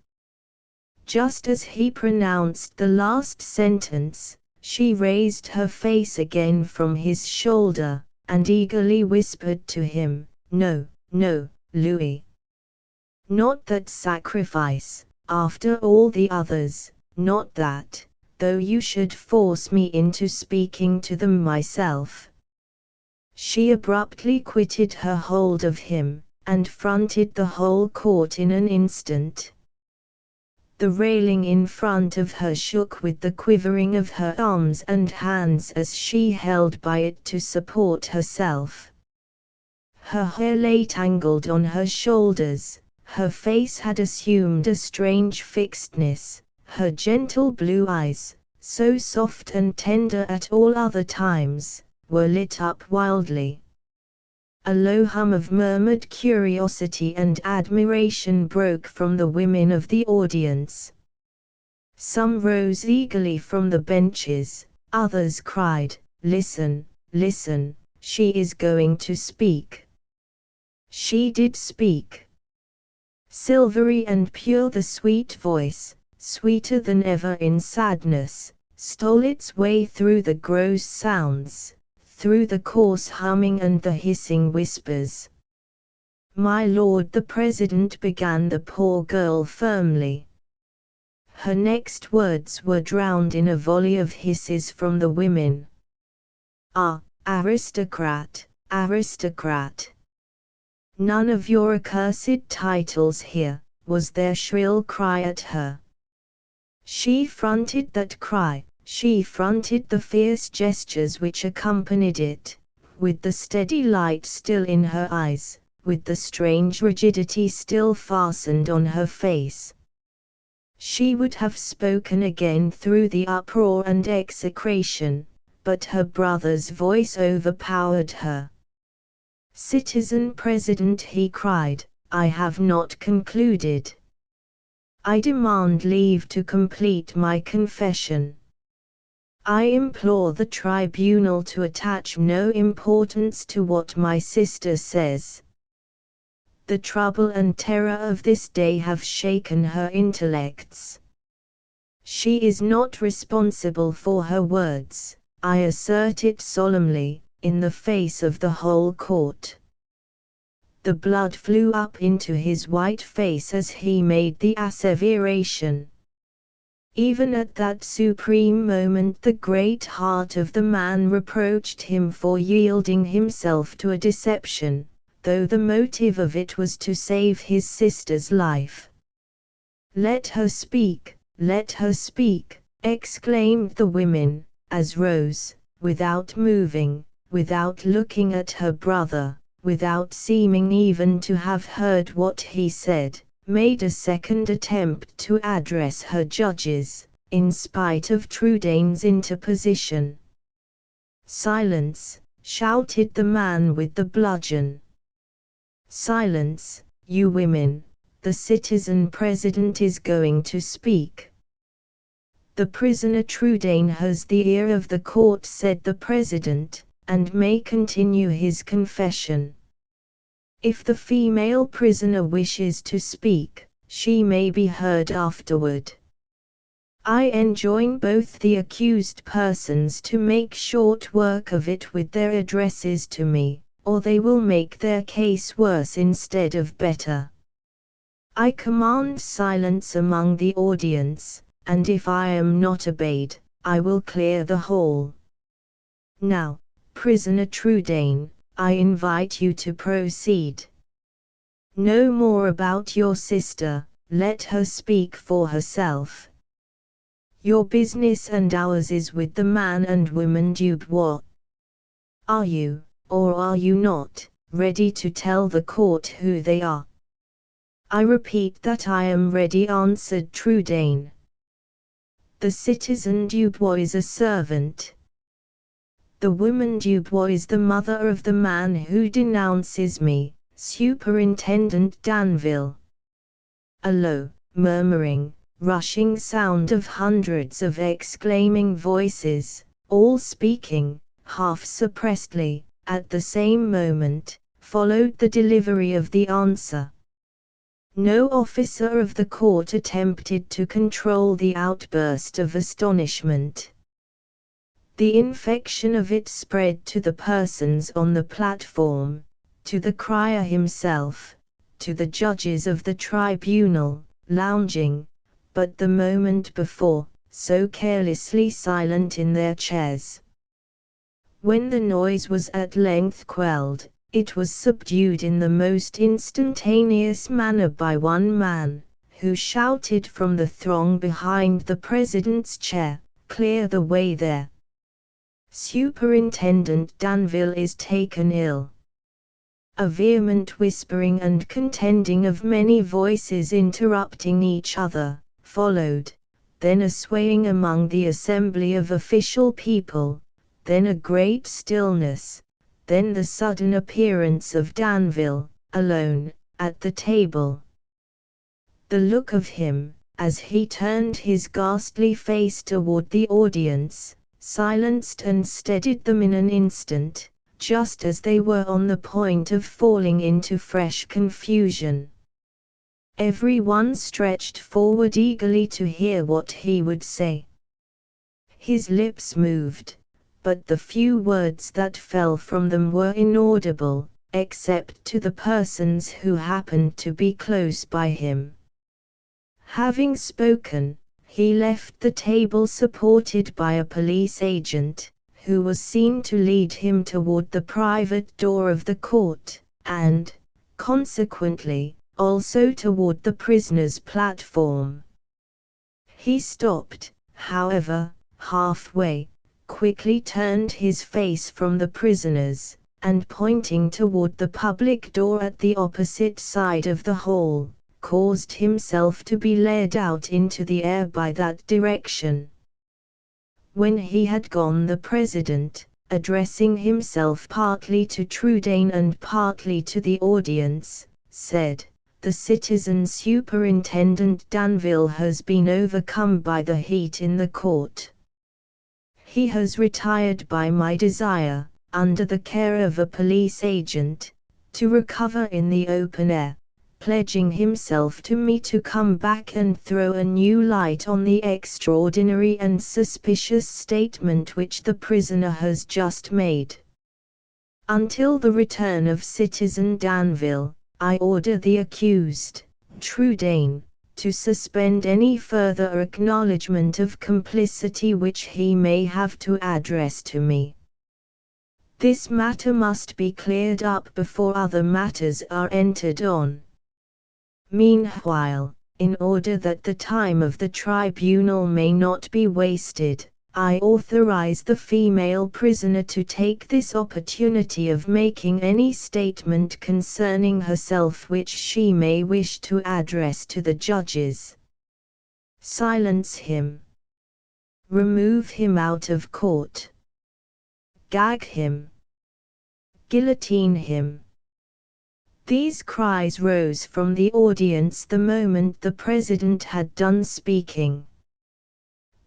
Just as he pronounced the last sentence, she raised her face again from his shoulder, and eagerly whispered to him, "No, no, Louis. Not that sacrifice, after all the others, not that, though you should force me into speaking to them myself." She abruptly quitted her hold of him, and fronted the whole court in an instant. The railing in front of her shook with the quivering of her arms and hands as she held by it to support herself. Her hair lay tangled on her shoulders, her face had assumed a strange fixedness, her gentle blue eyes, so soft and tender at all other times, were lit up wildly. A low hum of murmured curiosity and admiration broke from the women of the audience. Some rose eagerly from the benches, others cried, "Listen, listen, she is going to speak." She did speak. Silvery and pure the sweet voice, sweeter than ever in sadness, stole its way through the gross sounds, through the coarse humming and the hissing whispers. "My lord the President," began the poor girl firmly. Her next words were drowned in a volley of hisses from the women. "Ah, aristocrat, aristocrat! None of your accursed titles here," was their shrill cry at her. She fronted that cry, she fronted the fierce gestures which accompanied it, with the steady light still in her eyes, with the strange rigidity still fastened on her face. She would have spoken again through the uproar and execration, but her brother's voice overpowered her. "Citizen President," he cried, "I have not concluded. I demand leave to complete my confession. I implore the tribunal to attach no importance to what my sister says. The trouble and terror of this day have shaken her intellects. She is not responsible for her words, I assert it solemnly, in the face of the whole court." The blood flew up into his white face as he made the asseveration. Even at that supreme moment the great heart of the man reproached him for yielding himself to a deception, though the motive of it was to save his sister's life. "Let her speak, let her speak," exclaimed the women, as Rose, without moving, without looking at her brother, without seeming even to have heard what he said, made a second attempt to address her judges, in spite of Trudaine's interposition. "Silence!" shouted the man with the bludgeon. "Silence, you women, the citizen President is going to speak." "The prisoner Trudaine has the ear of the court," said the President, "and may continue his confession. If the female prisoner wishes to speak, she may be heard afterward. I enjoin both the accused persons to make short work of it with their addresses to me, or they will make their case worse instead of better. I command silence among the audience, and if I am not obeyed, I will clear the hall. Now, prisoner Trudaine, I invite you to proceed. No more about your sister, let her speak for herself. Your business and ours is with the man and woman Dubois. Are you, or are you not, ready to tell the court who they are?" "I repeat that I am ready," answered Trudaine. "The citizen Dubois is a servant. The woman Dubois is the mother of the man who denounces me, Superintendent Danville." A low, murmuring, rushing sound of hundreds of exclaiming voices, all speaking, half suppressedly, at the same moment, followed the delivery of the answer. No officer of the court attempted to control the outburst of astonishment. The infection of it spread to the persons on the platform, to the crier himself, to the judges of the tribunal, lounging, but the moment before, so carelessly silent in their chairs. When the noise was at length quelled, it was subdued in the most instantaneous manner by one man, who shouted from the throng behind the President's chair, "Clear the way there! Superintendent Danville is taken ill." A vehement whispering and contending of many voices interrupting each other, followed, then a swaying among the assembly of official people, then a great stillness, then the sudden appearance of Danville, alone, at the table. The look of him, as he turned his ghastly face toward the audience, silenced and steadied them in an instant, just as they were on the point of falling into fresh confusion. Everyone stretched forward eagerly to hear what he would say. His lips moved, but the few words that fell from them were inaudible, except to the persons who happened to be close by him. Having spoken, he left the table supported by a police agent, who was seen to lead him toward the private door of the court, and, consequently, also toward the prisoner's platform. He stopped, however, halfway, quickly turned his face from the prisoners, and pointing toward the public door at the opposite side of the hall, caused himself to be led out into the air by that direction. When he had gone, the president, addressing himself partly to Trudaine and partly to the audience, said, "The citizen superintendent Danville has been overcome by the heat in the court. He has retired by my desire, under the care of a police agent, to recover in the open air, pledging himself to me to come back and throw a new light on the extraordinary and suspicious statement which the prisoner has just made. Until the return of citizen Danville, I order the accused, Trudaine, to suspend any further acknowledgement of complicity which he may have to address to me. This matter must be cleared up before other matters are entered on. Meanwhile, in order that the time of the tribunal may not be wasted, I authorize the female prisoner to take this opportunity of making any statement concerning herself which she may wish to address to the judges. Silence him. Remove him out of court. Gag him. Guillotine him." These cries rose from the audience the moment the president had done speaking.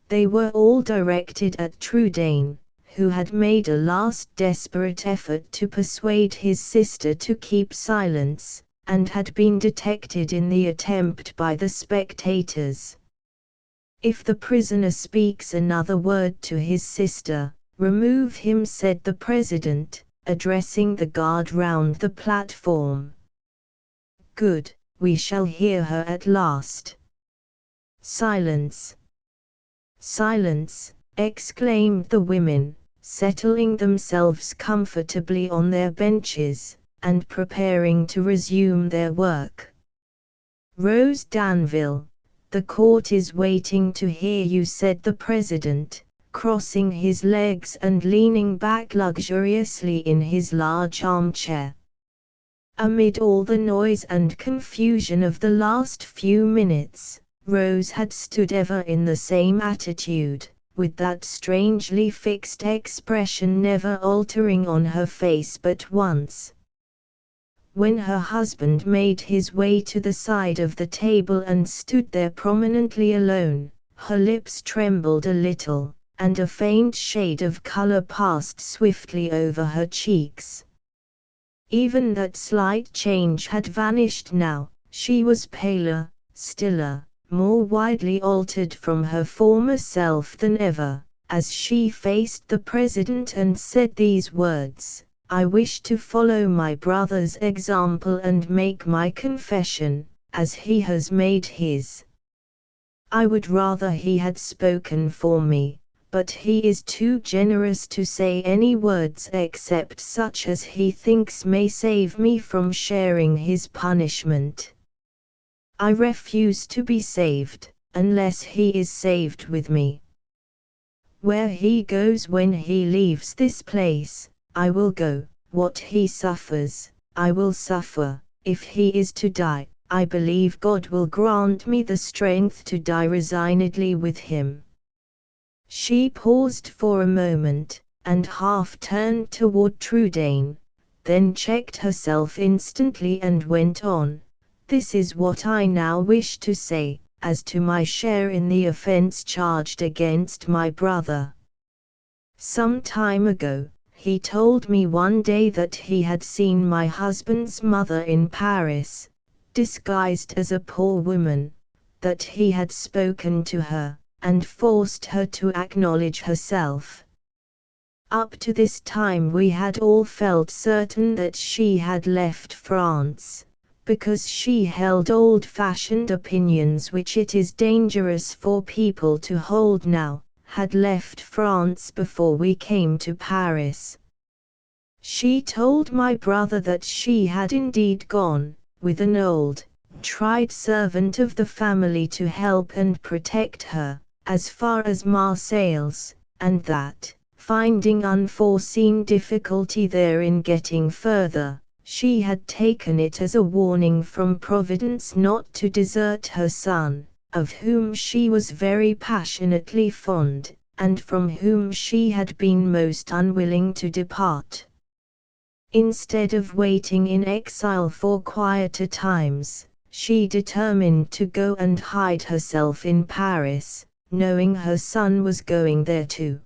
They were all directed at Trudaine, who had made a last desperate effort to persuade his sister to keep silence, and had been detected in the attempt by the spectators. "If the prisoner speaks another word to his sister, remove him," said the president, addressing the guard round the platform. "Good, we shall hear her at last." "Silence! Silence!" exclaimed the women, settling themselves comfortably on their benches, and preparing to resume their work. "Rose Danville, the court is waiting to hear you," said the president, crossing his legs and leaning back luxuriously in his large armchair. Amid all the noise and confusion of the last few minutes, Rose had stood ever in the same attitude, with that strangely fixed expression never altering on her face but once. When her husband made his way to the side of the table and stood there prominently alone, her lips trembled a little, and a faint shade of color passed swiftly over her cheeks. Even that slight change had vanished now. She was paler, stiller, more widely altered from her former self than ever, as she faced the president and said these words, "I wish to follow my brother's example and make my confession, as he has made his. I would rather he had spoken for me, but he is too generous to say any words except such as he thinks may save me from sharing his punishment. I refuse to be saved, unless he is saved with me. Where he goes when he leaves this place, I will go. What he suffers, I will suffer. If he is to die, I believe God will grant me the strength to die resignedly with him." She paused for a moment, and half turned toward Trudaine, then checked herself instantly and went on. This is what I now wish to say, as to my share in the offense charged against my brother. Some time ago, he told me one day that he had seen my husband's mother in Paris, disguised as a poor woman, that he had spoken to her, and forced her to acknowledge herself. Up to this time we had all felt certain that she had left France, because she held old-fashioned opinions which it is dangerous for people to hold now, had left France before we came to Paris. She told my brother that she had indeed gone, with an old, tried servant of the family to help and protect her, as far as Marseilles, and that, finding unforeseen difficulty there in getting further, she had taken it as a warning from Providence not to desert her son, of whom she was very passionately fond, and from whom she had been most unwilling to depart. Instead of waiting in exile for quieter times, she determined to go and hide herself in Paris, knowing her son was going there too.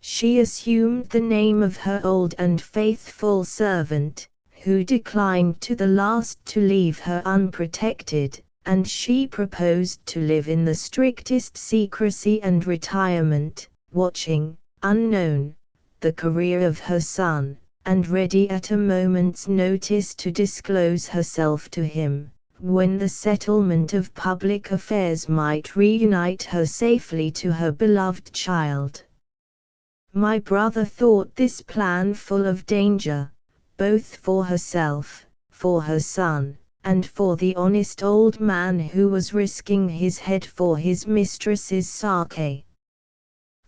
She assumed the name of her old and faithful servant, who declined to the last to leave her unprotected, and she proposed to live in the strictest secrecy and retirement, watching, unknown, the career of her son, and ready at a moment's notice to disclose herself to him, when the settlement of public affairs might reunite her safely to her beloved child. My brother thought this plan full of danger, both for herself, for her son, and for the honest old man who was risking his head for his mistress's sake.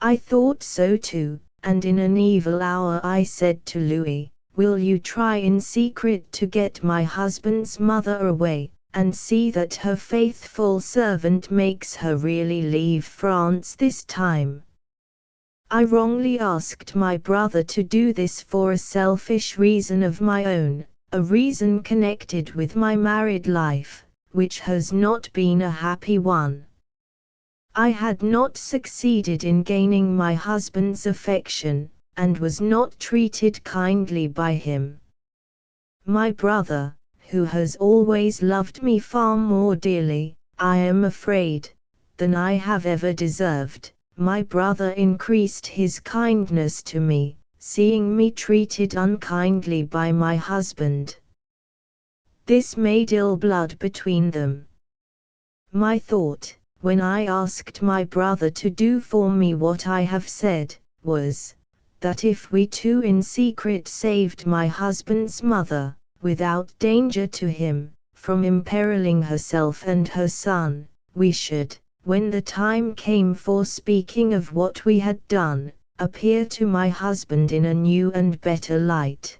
I thought so too, and in an evil hour I said to Louis, "Will you try in secret to get my husband's mother away, and see that her faithful servant makes her really leave France this time?" I wrongly asked my brother to do this for a selfish reason of my own, a reason connected with my married life, which has not been a happy one. I had not succeeded in gaining my husband's affection, and was not treated kindly by him. My brother, who has always loved me far more dearly, I am afraid, than I have ever deserved, my brother increased his kindness to me, seeing me treated unkindly by my husband. This made ill blood between them. My thought, when I asked my brother to do for me what I have said, was, that if we two in secret saved my husband's mother, without danger to him, from imperiling herself and her son, we should, when the time came for speaking of what we had done, appear to my husband in a new and better light.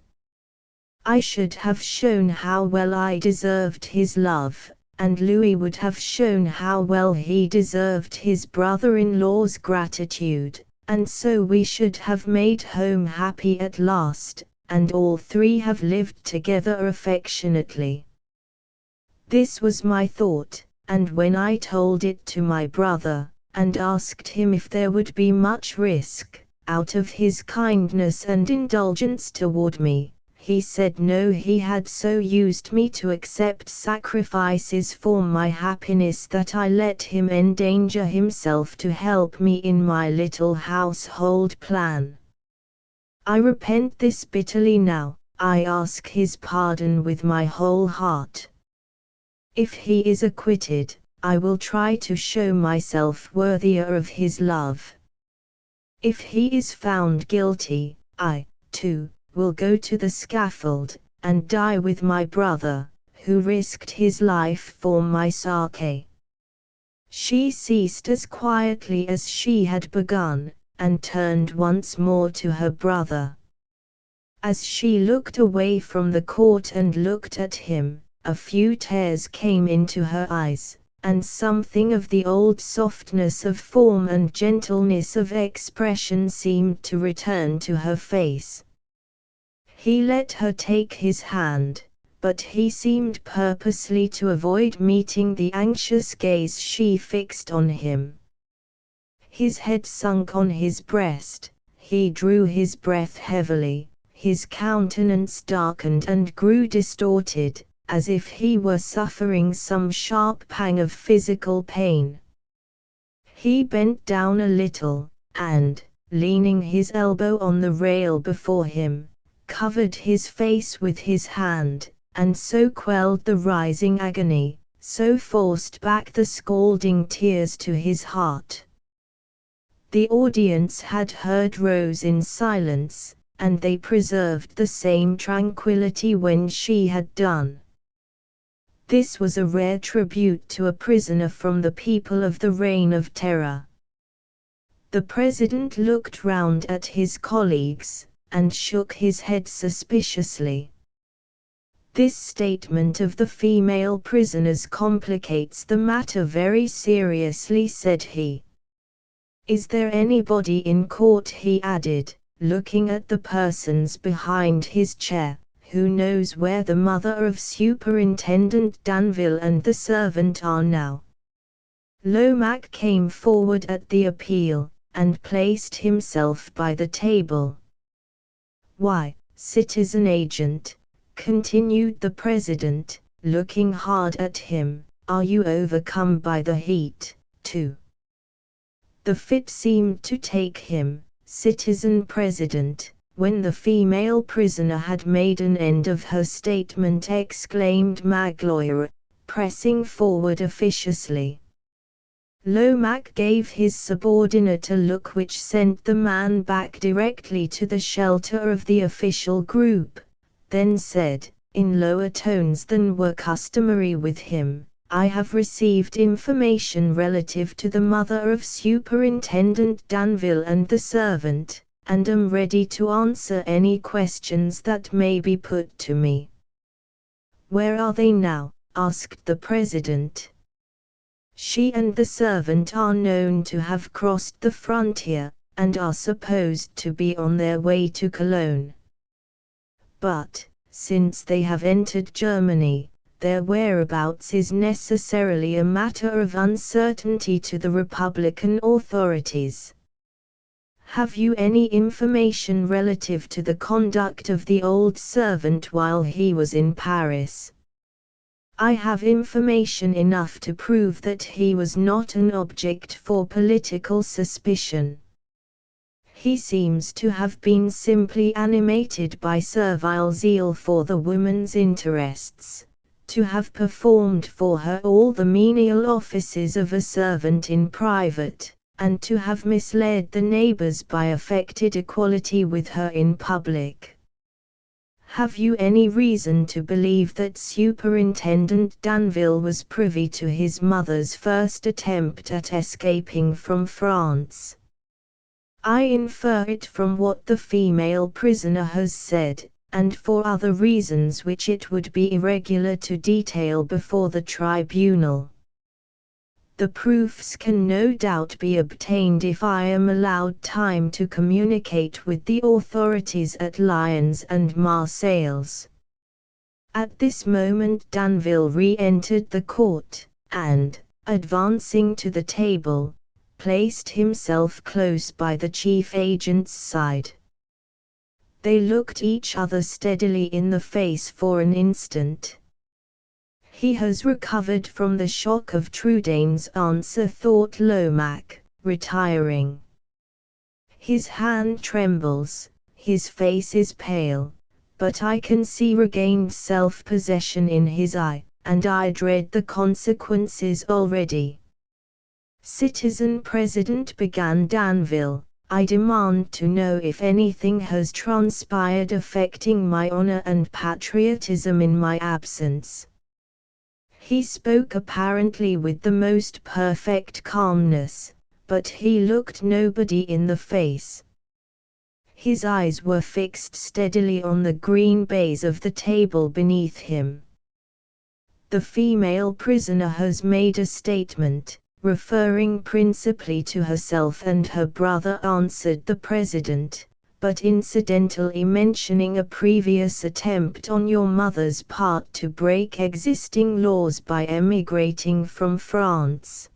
I should have shown how well I deserved his love, and Louis would have shown how well he deserved his brother-in-law's gratitude, and so we should have made home happy at last, and all three have lived together affectionately. This was my thought, and when I told it to my brother, and asked him if there would be much risk, out of his kindness and indulgence toward me, he said no, he had so used me to accept sacrifices for my happiness that I let him endanger himself to help me in my little household plan. I repent this bitterly now, I ask his pardon with my whole heart. If he is acquitted, I will try to show myself worthier of his love. If he is found guilty, I, too, will go to the scaffold, and die with my brother, who risked his life for my sake. She ceased as quietly as she had begun, and turned once more to her brother. As she looked away from the court and looked at him, a few tears came into her eyes, and something of the old softness of form and gentleness of expression seemed to return to her face. He let her take his hand, but he seemed purposely to avoid meeting the anxious gaze she fixed on him. His head sunk on his breast, he drew his breath heavily, his countenance darkened and grew distorted, as if he were suffering some sharp pang of physical pain. He bent down a little, and, leaning his elbow on the rail before him, covered his face with his hand, and so quelled the rising agony, so forced back the scalding tears to his heart. The audience had heard Rose in silence, and they preserved the same tranquility when she had done. This was a rare tribute to a prisoner from the people of the Reign of Terror. The president looked round at his colleagues, and shook his head suspiciously. This statement of the female prisoners complicates the matter very seriously, said he. Is there anybody in court, he added, looking at the persons behind his chair, who knows where the mother of Superintendent Danville and the servant are now? Lomaque came forward at the appeal, and placed himself by the table. Why, citizen agent, continued the president, looking hard at him, are you overcome by the heat, too? The fit seemed to take him, citizen president. When the female prisoner had made an end of her statement, exclaimed Magloire, pressing forward officiously. Lomaque gave his subordinate a look which sent the man back directly to the shelter of the official group, then said, in lower tones than were customary with him, I have received information relative to the mother of Superintendent Danville and the servant, and am ready to answer any questions that may be put to me. Where are they now? Asked the president. She and the servant are known to have crossed the frontier, and are supposed to be on their way to Cologne. But, since they have entered Germany, their whereabouts is necessarily a matter of uncertainty to the Republican authorities. Have you any information relative to the conduct of the old servant while he was in Paris? I have information enough to prove that he was not an object for political suspicion. He seems to have been simply animated by servile zeal for the woman's interests, to have performed for her all the menial offices of a servant in private, and to have misled the neighbors by affected equality with her in public. Have you any reason to believe that Superintendent Danville was privy to his mother's first attempt at escaping from France? I infer it from what the female prisoner has said, and for other reasons which it would be irregular to detail before the tribunal. The proofs can no doubt be obtained if I am allowed time to communicate with the authorities at Lyons and Marseilles. At this moment Danville re-entered the court, and, advancing to the table, placed himself close by the chief agent's side. They looked each other steadily in the face for an instant. He has recovered from the shock of Trudaine's answer, thought Lomaque, retiring. His hand trembles, his face is pale, but I can see regained self-possession in his eye, and I dread the consequences already. Citizen President, began Danville, I demand to know if anything has transpired affecting my honor and patriotism in my absence. He spoke apparently with the most perfect calmness, but he looked nobody in the face. His eyes were fixed steadily on the green baize of the table beneath him. The female prisoner has made a statement, referring principally to herself and her brother, answered the president, but incidentally mentioning a previous attempt on your mother's part to break existing laws by emigrating from France.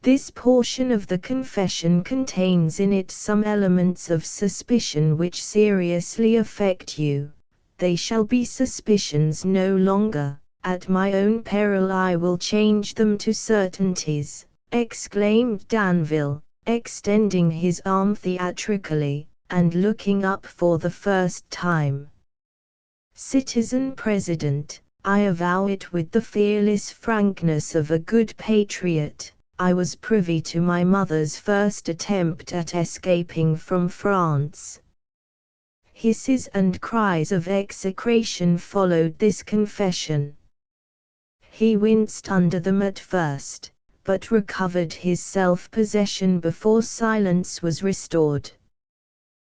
This portion of the confession contains in it some elements of suspicion which seriously affect you. They shall be suspicions no longer. At my own peril I will change them to certainties, exclaimed Danville, extending his arm theatrically, and looking up for the first time. Citizen President, I avow it with the fearless frankness of a good patriot, I was privy to my mother's first attempt at escaping from France. Hisses and cries of execration followed this confession. He winced under them at first, but recovered his self-possession before silence was restored.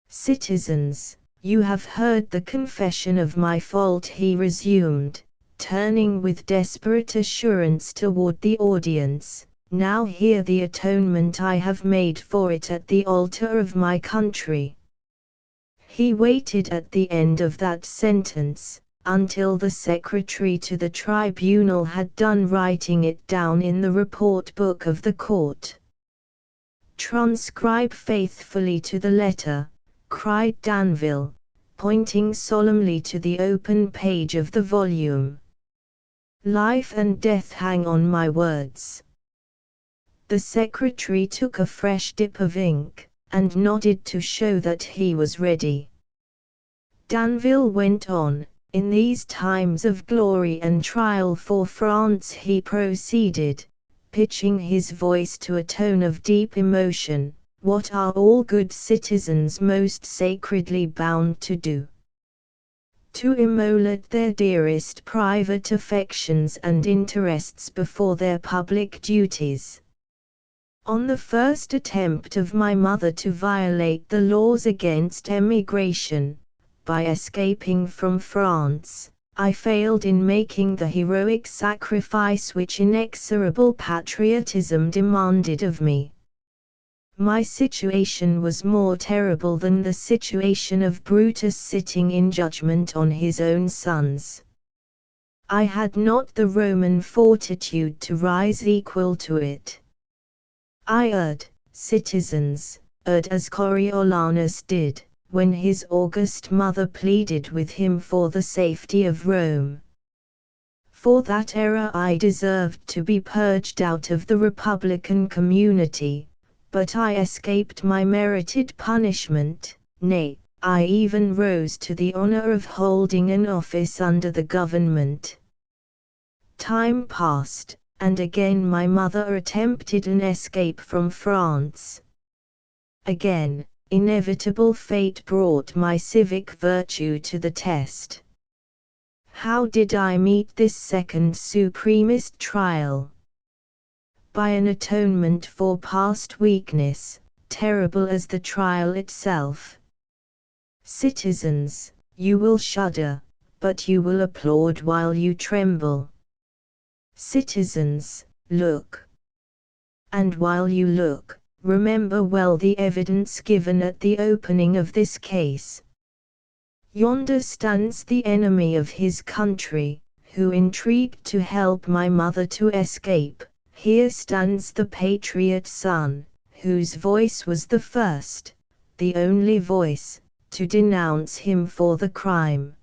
Citizens, you have heard the confession of my fault, he resumed, turning with desperate assurance toward the audience. Now hear the atonement I have made for it at the altar of my country. He waited at the end of that sentence, until the secretary to the tribunal had done writing it down in the report book of the court. Transcribe faithfully to the letter, cried Danville, pointing solemnly to the open page of the volume. Life and death hang on my words. The secretary took a fresh dip of ink, and nodded to show that he was ready. Danville went on, in these times of glory and trial for France, he proceeded, pitching his voice to a tone of deep emotion, what are all good citizens most sacredly bound to do? To immolate their dearest private affections and interests before their public duties. On the first attempt of my mother to violate the laws against emigration, by escaping from France, I failed in making the heroic sacrifice which inexorable patriotism demanded of me. My situation was more terrible than the situation of Brutus sitting in judgment on his own sons. I had not the Roman fortitude to rise equal to it. I erred, citizens, erred as Coriolanus did, when his august mother pleaded with him for the safety of Rome. For that error I deserved to be purged out of the republican community, but I escaped my merited punishment, nay, I even rose to the honor of holding an office under the government. Time passed, and again my mother attempted an escape from France. Again, inevitable fate brought my civic virtue to the test. How did I meet this second supremest trial? By an atonement for past weakness, terrible as the trial itself. Citizens, you will shudder, but you will applaud while you tremble. Citizens, look. And while you look, remember well the evidence given at the opening of this case. Yonder stands the enemy of his country, who intrigued to help my mother to escape. Here stands the patriot son, whose voice was the first, the only voice, to denounce him for the crime.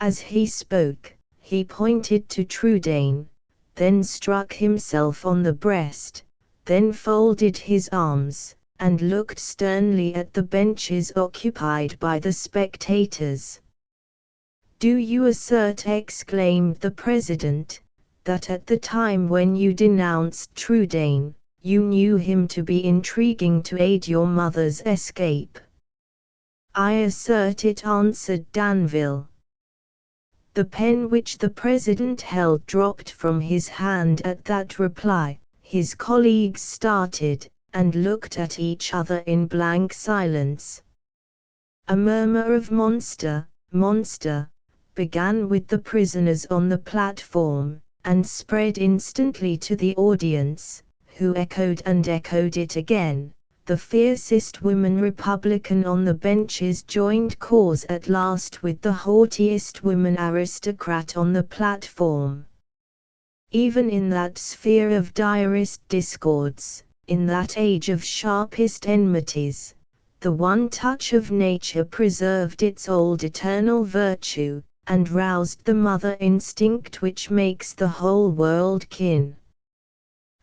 As he spoke, he pointed to Trudaine, then struck himself on the breast, then folded his arms, and looked sternly at the benches occupied by the spectators. Do you assert, exclaimed the president, that at the time when you denounced Trudaine, you knew him to be intriguing to aid your mother's escape? I assert it, answered Danville. The pen which the president held dropped from his hand at that reply. His colleagues started, and looked at each other in blank silence. A murmur of monster, monster, began with the prisoners on the platform, and spread instantly to the audience, who echoed and echoed it again. The fiercest woman Republican on the benches joined cause at last with the haughtiest woman aristocrat on the platform. Even in that sphere of direst discords, in that age of sharpest enmities, the one touch of nature preserved its old eternal virtue, and roused the mother instinct which makes the whole world kin.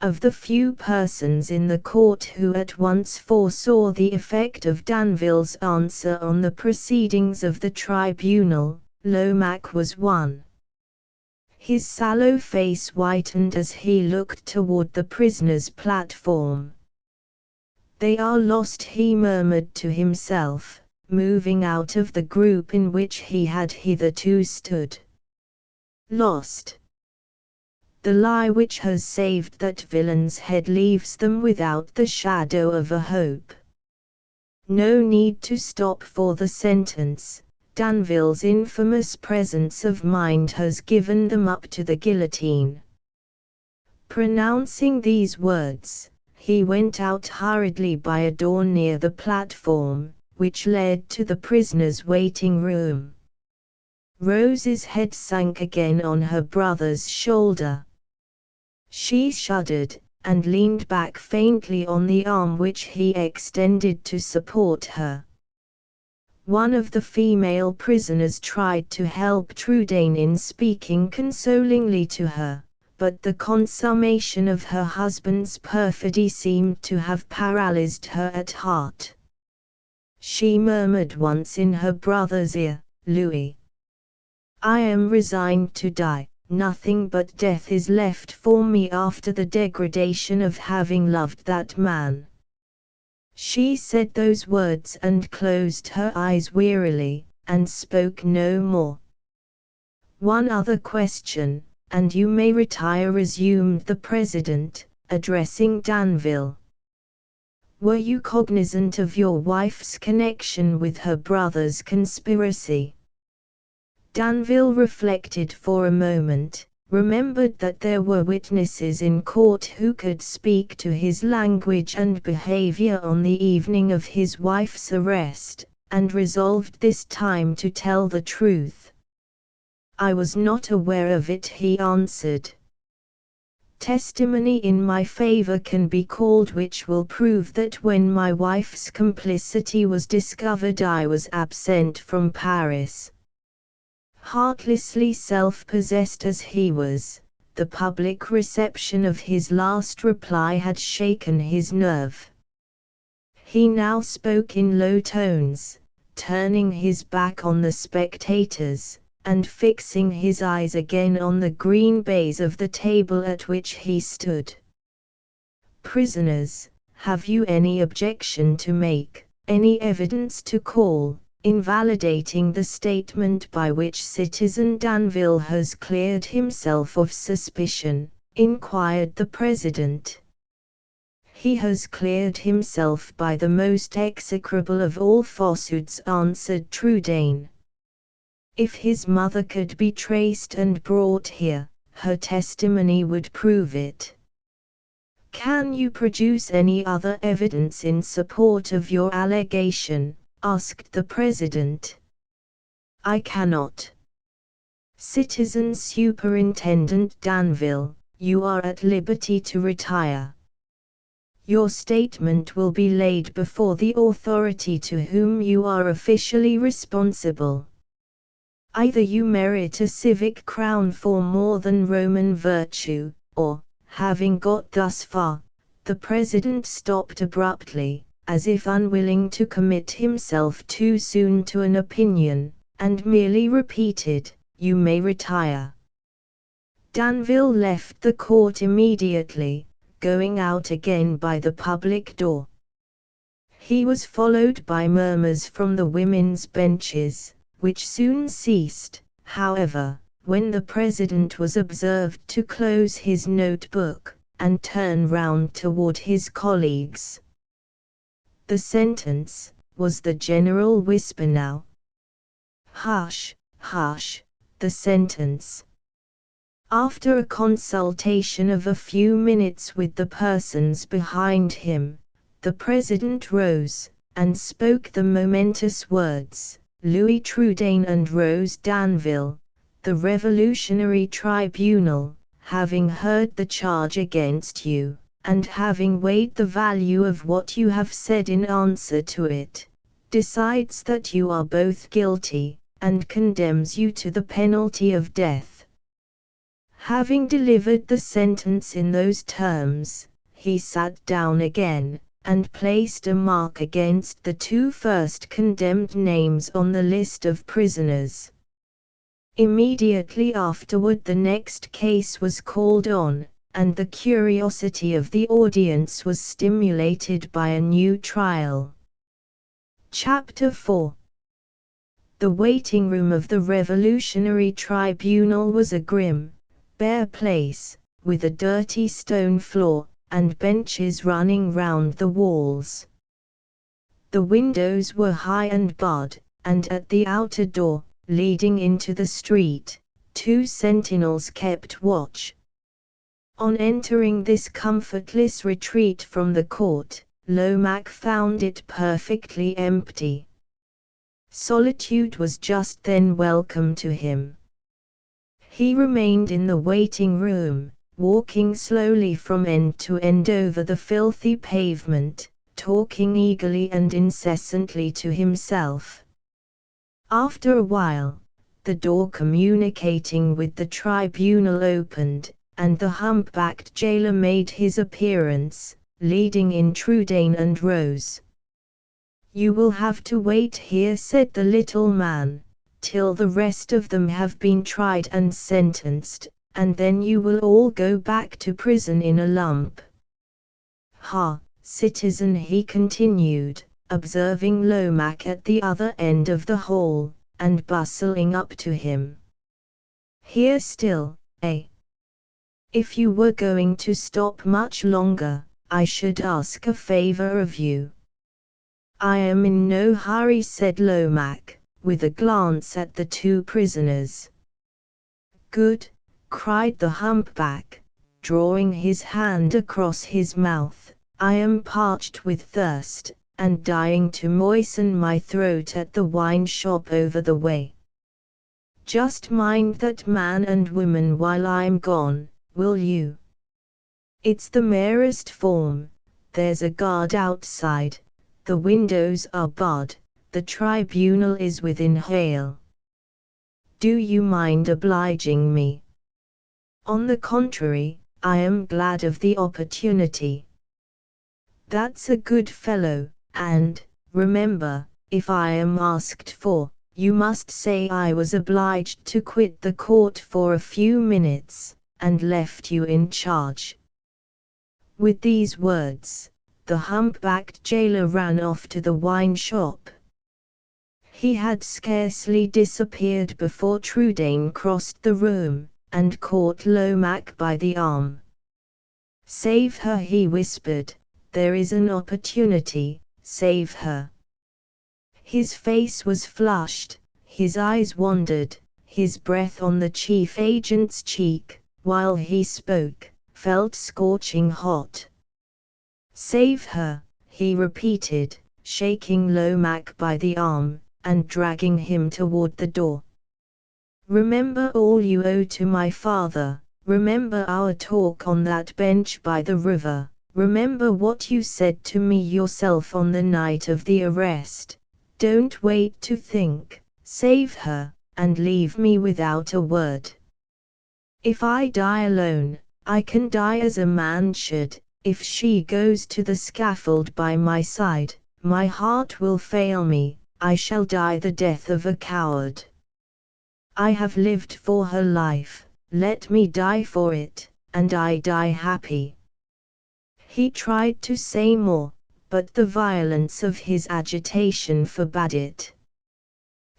Of the few persons in the court who at once foresaw the effect of Danville's answer on the proceedings of the tribunal, Lomaque was one. His sallow face whitened as he looked toward the prisoner's platform. "They are lost," he murmured to himself, moving out of the group in which he had hitherto stood. Lost. The lie which has saved that villain's head leaves them without the shadow of a hope. No need to stop for the sentence. Danville's infamous presence of mind has given them up to the guillotine. Pronouncing these words, he went out hurriedly by a door near the platform, which led to the prisoner's waiting room. Rose's head sank again on her brother's shoulder. She shuddered, and leaned back faintly on the arm which he extended to support her. One of the female prisoners tried to help Trudaine in speaking consolingly to her, but the consummation of her husband's perfidy seemed to have paralyzed her at heart. She murmured once in her brother's ear, "Louis, I am resigned to die. Nothing but death is left for me after the degradation of having loved that man." She said those words and closed her eyes wearily, and spoke no more. "One other question, and you may retire," resumed the president, addressing Danville. "Were you cognizant of your wife's connection with her brother's conspiracy?" Danville reflected for a moment, remembered that there were witnesses in court who could speak to his language and behavior on the evening of his wife's arrest, and resolved this time to tell the truth. "I was not aware of it," he answered. "Testimony in my favor can be called which will prove that when my wife's complicity was discovered I was absent from Paris." Heartlessly self-possessed as he was, the public reception of his last reply had shaken his nerve. He now spoke in low tones, turning his back on the spectators, and fixing his eyes again on the green baize of the table at which he stood. "Prisoners, have you any objection to make, any evidence to call, invalidating the statement by which Citizen Danville has cleared himself of suspicion?" inquired the president. "He has cleared himself by the most execrable of all falsehoods," answered Trudaine. "If his mother could be traced and brought here, her testimony would prove it." "Can you produce any other evidence in support of your allegation?" asked the president. "I cannot." "Citizen Superintendent Danville, you are at liberty to retire. Your statement will be laid before the authority to whom you are officially responsible. Either you merit a civic crown for more than Roman virtue, or, having got thus far, the president stopped abruptly, as if unwilling to commit himself too soon to an opinion, and merely repeated, "You may retire." Danville left the court immediately, going out again by the public door. He was followed by murmurs from the women's benches, which soon ceased, however, when the president was observed to close his notebook, and turn round toward his colleagues. "The sentence," was the general whisper now. "Hush, hush, the sentence. After a consultation of a few minutes with the persons behind him, the president rose, and spoke the momentous words, "Louis Trudaine and Rose Danville, the Revolutionary Tribunal, having heard the charge against you, and having weighed the value of what you have said in answer to it, decides that you are both guilty, and condemns you to the penalty of death." Having delivered the sentence in those terms, he sat down again, and placed a mark against the two first condemned names on the list of prisoners. Immediately afterward the next case was called on, and the curiosity of the audience was stimulated by a new trial. Chapter 4. The waiting room of the Revolutionary Tribunal was a grim, bare place, with a dirty stone floor, and benches running round the walls. The windows were high and barred, and at the outer door, leading into the street, 2 sentinels kept watch. On entering this comfortless retreat from the court, Lomaque found it perfectly empty. Solitude was just then welcome to him. He remained in the waiting room, walking slowly from end to end over the filthy pavement, talking eagerly and incessantly to himself. After a while, the door communicating with the tribunal opened, and the humpbacked jailer made his appearance, leading in Trudaine and Rose. "You will have to wait here," said the little man, "till the rest of them have been tried and sentenced, and then you will all go back to prison in a lump." "Ha, citizen," he continued, observing Lomaque at the other end of the hall, and bustling up to him. "Here still, eh? If you were going to stop much longer, I should ask a favor of you." "I am in no hurry," said Lomaque, with a glance at the 2 prisoners. "Good," cried the humpback, drawing his hand across his mouth, "I am parched with thirst, and dying to moisten my throat at the wine shop over the way. Just mind that man and woman while I'm gone, will you? It's the merest form. There's a guard outside, the windows are barred, the tribunal is within hail. Do you mind obliging me?" "On the contrary, I am glad of the opportunity." "That's a good fellow, and, remember, if I am asked for, you must say I was obliged to quit the court for a few minutes, and left you in charge." With these words, the humpbacked jailer ran off to the wine shop. He had scarcely disappeared before Trudaine crossed the room, and caught Lomaque by the arm. "Save her," he whispered, "there is an opportunity, save her." His face was flushed, his eyes wandered, his breath on the chief agent's cheek, while he spoke, felt scorching hot. "Save her," he repeated, shaking Lomaque by the arm, and dragging him toward the door. "Remember all you owe to my father, remember our talk on that bench by the river, remember what you said to me yourself on the night of the arrest. Don't wait to think, save her, and leave me without a word. If I die alone, I can die as a man should. If she goes to the scaffold by my side, my heart will fail me, I shall die the death of a coward. I have lived for her life, let me die for it, and I die happy." He tried to say more, but the violence of his agitation forbade it.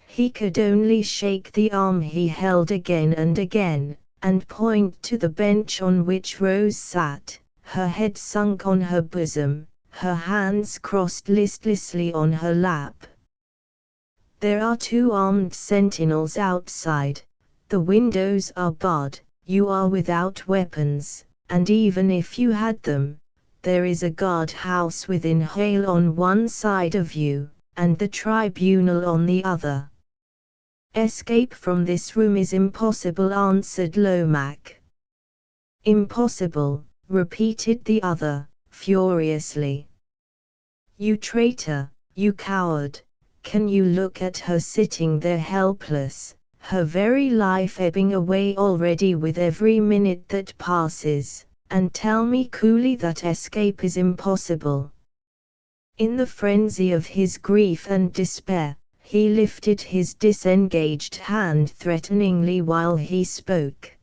He could only shake the arm he held again and again, and point to the bench on which Rose sat, her head sunk on her bosom, her hands crossed listlessly on her lap. "There are 2 armed sentinels outside. The windows are barred, you are without weapons, and even if you had them, there is a guardhouse within hail on one side of you, and the tribunal on the other. Escape from this room is impossible, answered Lomaque. Impossible, repeated the other, furiously. You traitor, you coward, can you look at her sitting there helpless, her very life ebbing away already with every minute that passes, and tell me coolly that escape is impossible? In the frenzy of his grief and despair, he lifted his disengaged hand threateningly while he spoke.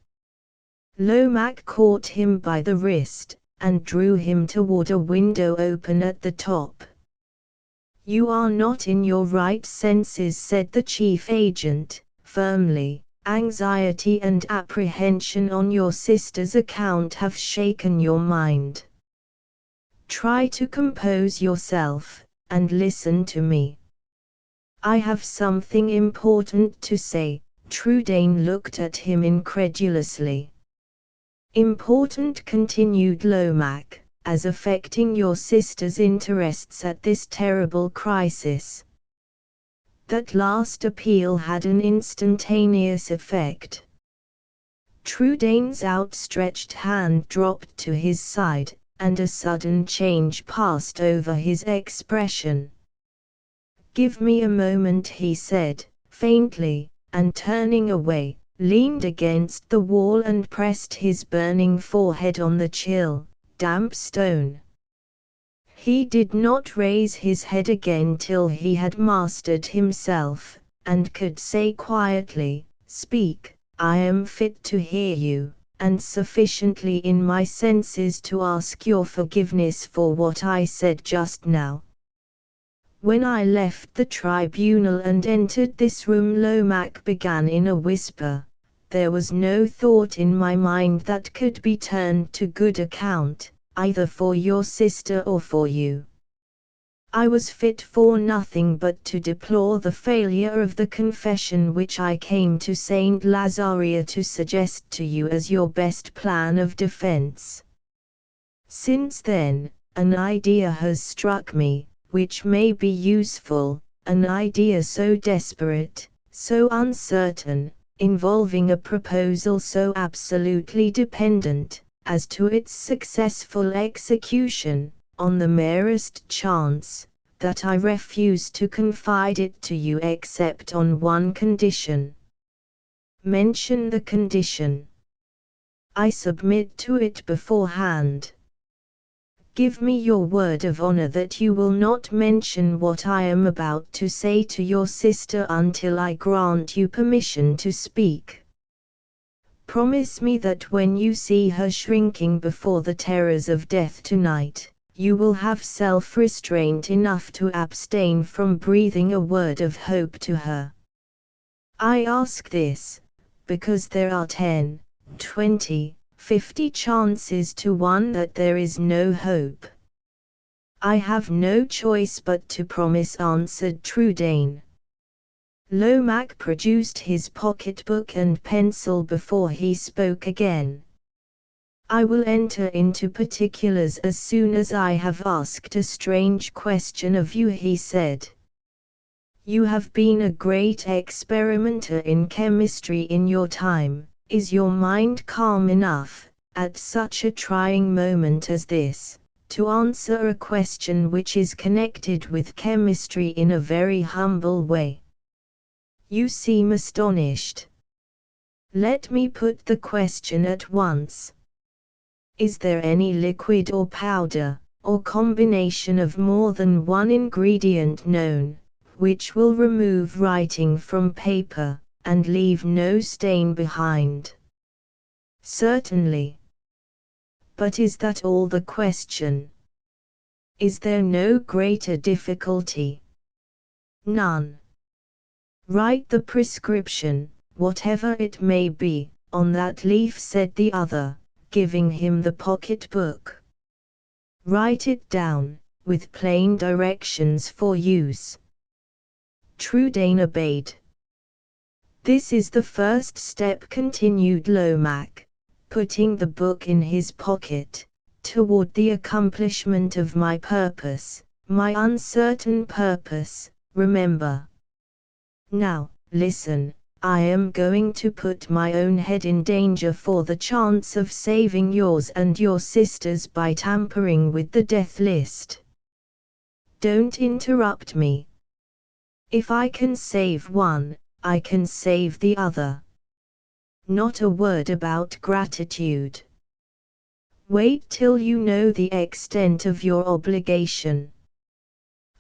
Lomaque caught him by the wrist, and drew him toward a window open at the top. You are not in your right senses, said the chief agent, firmly. Anxiety and apprehension on your sister's account have shaken your mind. Try to compose yourself, and listen to me. I have something important to say. Trudaine looked at him incredulously. Important, continued Lomaque, as affecting your sister's interests at this terrible crisis. That last appeal had an instantaneous effect. Trudaine's outstretched hand dropped to his side, and a sudden change passed over his expression. Give me a moment, he said, faintly, and turning away, leaned against the wall and pressed his burning forehead on the chill, damp stone. He did not raise his head again till he had mastered himself, and could say quietly, Speak, I am fit to hear you, and sufficiently in my senses to ask your forgiveness for what I said just now. When I left the tribunal and entered this room, Lomaque began in a whisper, there was no thought in my mind that could be turned to good account, either for your sister or for you. I was fit for nothing but to deplore the failure of the confession which I came to Saint Lazaria to suggest to you as your best plan of defense. Since then, an idea has struck me, which may be useful, an idea so desperate, so uncertain, involving a proposal so absolutely dependent, as to its successful execution, on the merest chance, that I refuse to confide it to you except on one condition. Mention the condition. I submit to it beforehand. Give me your word of honor that you will not mention what I am about to say to your sister until I grant you permission to speak. Promise me that when you see her shrinking before the terrors of death tonight, you will have self-restraint enough to abstain from breathing a word of hope to her. I ask this, because there are 10, 20, 50 chances to 1 that there is no hope. I have no choice but to promise, answered Trudaine. Lomaque produced his pocketbook and pencil before he spoke again. I will enter into particulars as soon as I have asked a strange question of you, he said. You have been a great experimenter in chemistry in your time. Is your mind calm enough, at such a trying moment as this, to answer a question which is connected with chemistry in a very humble way? You seem astonished. Let me put the question at once. Is there any liquid or powder, or combination of more than one ingredient known, which will remove writing from paper, and leave no stain behind? Certainly. But is that all the question? Is there no greater difficulty? None. Write the prescription, whatever it may be, on that leaf, said the other, giving him the pocket-book. Write it down, with plain directions for use. Trudaine obeyed. This is the first step, continued Lomaque, putting the book in his pocket, toward the accomplishment of my purpose, my uncertain purpose, remember. Now, listen, I am going to put my own head in danger for the chance of saving yours and your sister's by tampering with the death list. Don't interrupt me. If I can save one, I can save the other. Not a word about gratitude. Wait till you know the extent of your obligation.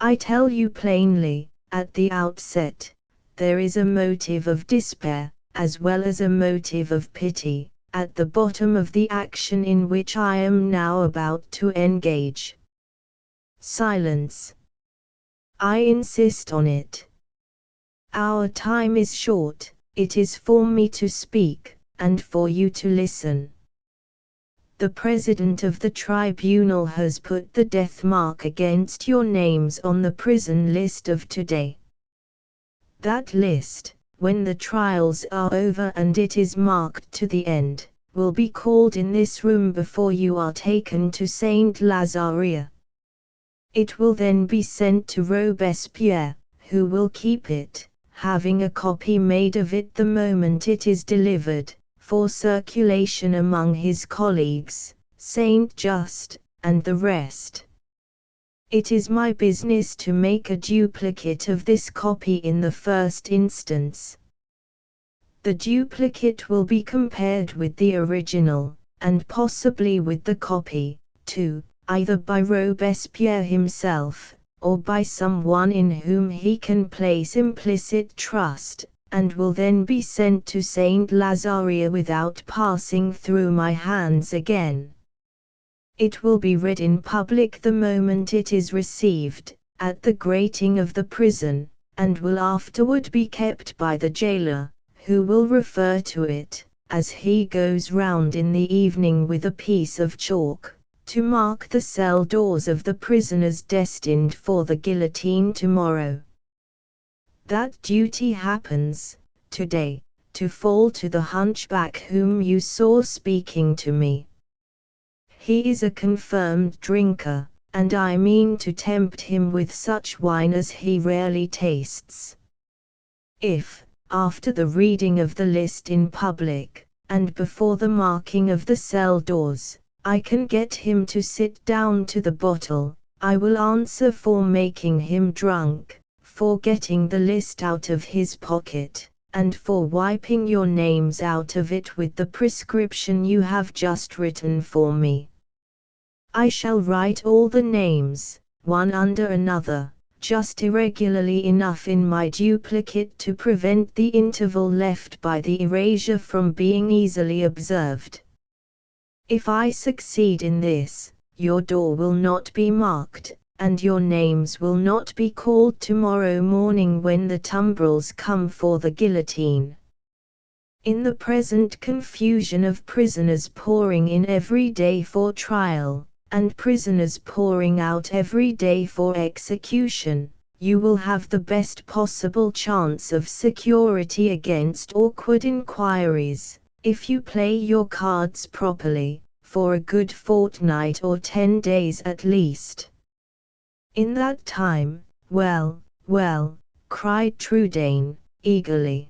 I tell you plainly, at the outset, there is a motive of despair, as well as a motive of pity, at the bottom of the action in which I am now about to engage. Silence. I insist on it. Our time is short, it is for me to speak, and for you to listen. The President of the Tribunal has put the death mark against your names on the prison list of today. That list, when the trials are over and it is marked to the end, will be called in this room before you are taken to Saint Lazaria. It will then be sent to Robespierre, who will keep it, having a copy made of it the moment it is delivered, for circulation among his colleagues, Saint Just, and the rest. It is my business to make a duplicate of this copy in the first instance. The duplicate will be compared with the original, and possibly with the copy, too, either by Robespierre himself, or by someone in whom he can place implicit trust, and will then be sent to Saint Lazaria without passing through my hands again. It will be read in public the moment it is received, at the grating of the prison, and will afterward be kept by the jailer, who will refer to it, as he goes round in the evening with a piece of chalk, to mark the cell doors of the prisoners destined for the guillotine tomorrow. That duty happens, today, to fall to the hunchback whom you saw speaking to me. He is a confirmed drinker, and I mean to tempt him with such wine as he rarely tastes. If, after the reading of the list in public, and before the marking of the cell doors, I can get him to sit down to the bottle, I will answer for making him drunk, for getting the list out of his pocket, and for wiping your names out of it with the prescription you have just written for me. I shall write all the names, one under another, just irregularly enough in my duplicate to prevent the interval left by the erasure from being easily observed. If I succeed in this, your door will not be marked, and your names will not be called tomorrow morning when the tumbrils come for the guillotine. In the present confusion of prisoners pouring in every day for trial, and prisoners pouring out every day for execution, you will have the best possible chance of security against awkward inquiries, if you play your cards properly, for a good fortnight or 10 days at least. In that time, well, cried Trudaine, eagerly.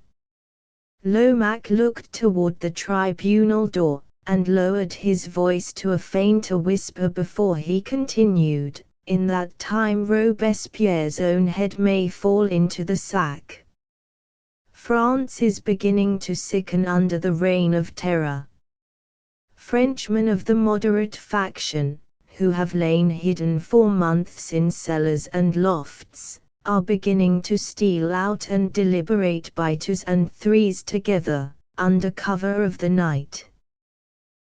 Lomaque looked toward the tribunal door, and lowered his voice to a fainter whisper before he continued, in that time Robespierre's own head may fall into the sack. France is beginning to sicken under the reign of terror. Frenchmen of the moderate faction, who have lain hidden for months in cellars and lofts, are beginning to steal out and deliberate by twos and threes together, under cover of the night.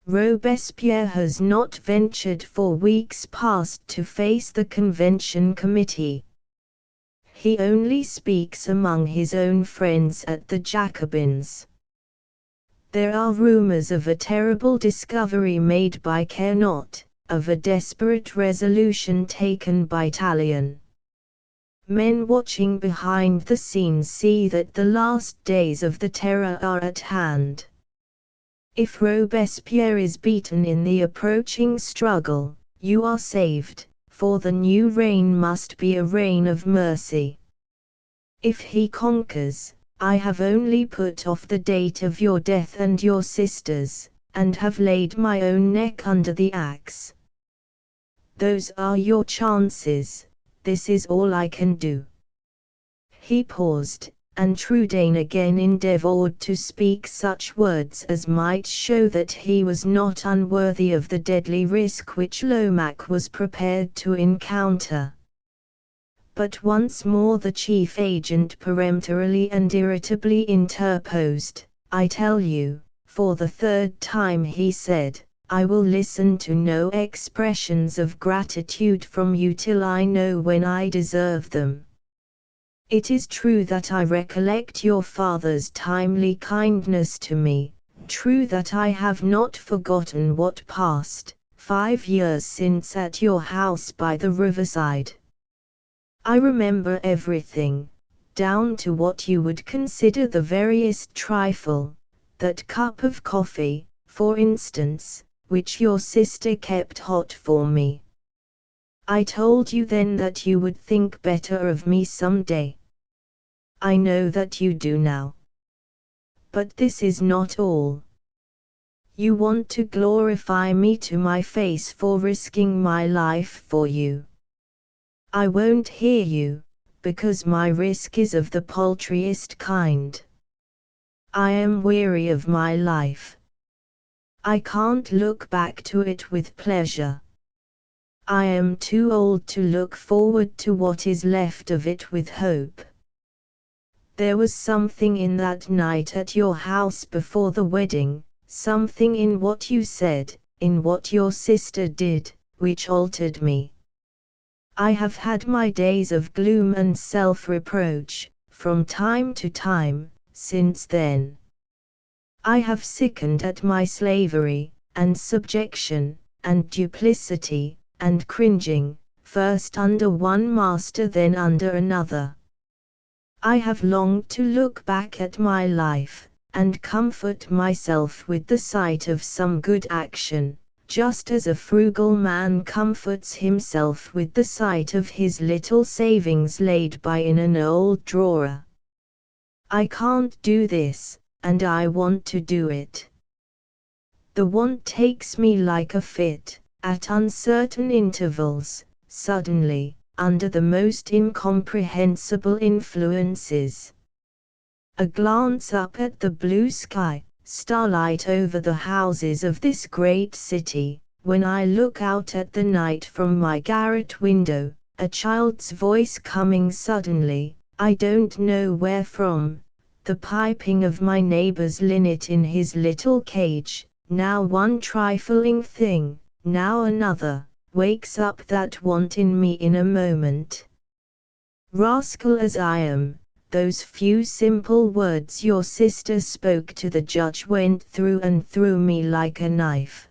Robespierre has not ventured for weeks past to face the Convention Committee. He only speaks among his own friends at the Jacobins. There are rumors of a terrible discovery made by Carnot, of a desperate resolution taken by Tallien. Men watching behind the scenes see that the last days of the Terror are at hand. If Robespierre is beaten in the approaching struggle, you are saved, for the new reign must be a reign of mercy. If he conquers, I have only put off the date of your death and your sister's, and have laid my own neck under the axe. Those are your chances, this is all I can do." He paused, and Trudaine again endeavored to speak such words as might show that he was not unworthy of the deadly risk which Lomaque was prepared to encounter. But once more the chief agent peremptorily and irritably interposed. "I tell you, for the third time," he said, "I will listen to no expressions of gratitude from you till I know when I deserve them. It is true that I recollect your father's timely kindness to me, true that I have not forgotten what passed, 5 years since at your house by the riverside. I remember everything, down to what you would consider the veriest trifle, that cup of coffee, for instance, which your sister kept hot for me. I told you then that you would think better of me some day. I know that you do now. But this is not all. You want to glorify me to my face for risking my life for you. I won't hear you, because my risk is of the paltriest kind. I am weary of my life. I can't look back to it with pleasure. I am too old to look forward to what is left of it with hope. There was something in that night at your house before the wedding, something in what you said, in what your sister did, which altered me. I have had my days of gloom and self-reproach, from time to time, since then. I have sickened at my slavery, and subjection, and duplicity, and cringing, first under one master then under another. I have longed to look back at my life, and comfort myself with the sight of some good action, just as a frugal man comforts himself with the sight of his little savings laid by in an old drawer. I can't do this, and I want to do it. The want takes me like a fit, at uncertain intervals, suddenly, under the most incomprehensible influences. A glance up at the blue sky, starlight over the houses of this great city, when I look out at the night from my garret window, a child's voice coming suddenly, I don't know where from, the piping of my neighbor's linnet in his little cage, now one trifling thing, now another, wakes up that want in me in a moment. Rascal as I am, those few simple words your sister spoke to the judge went through and through me like a knife.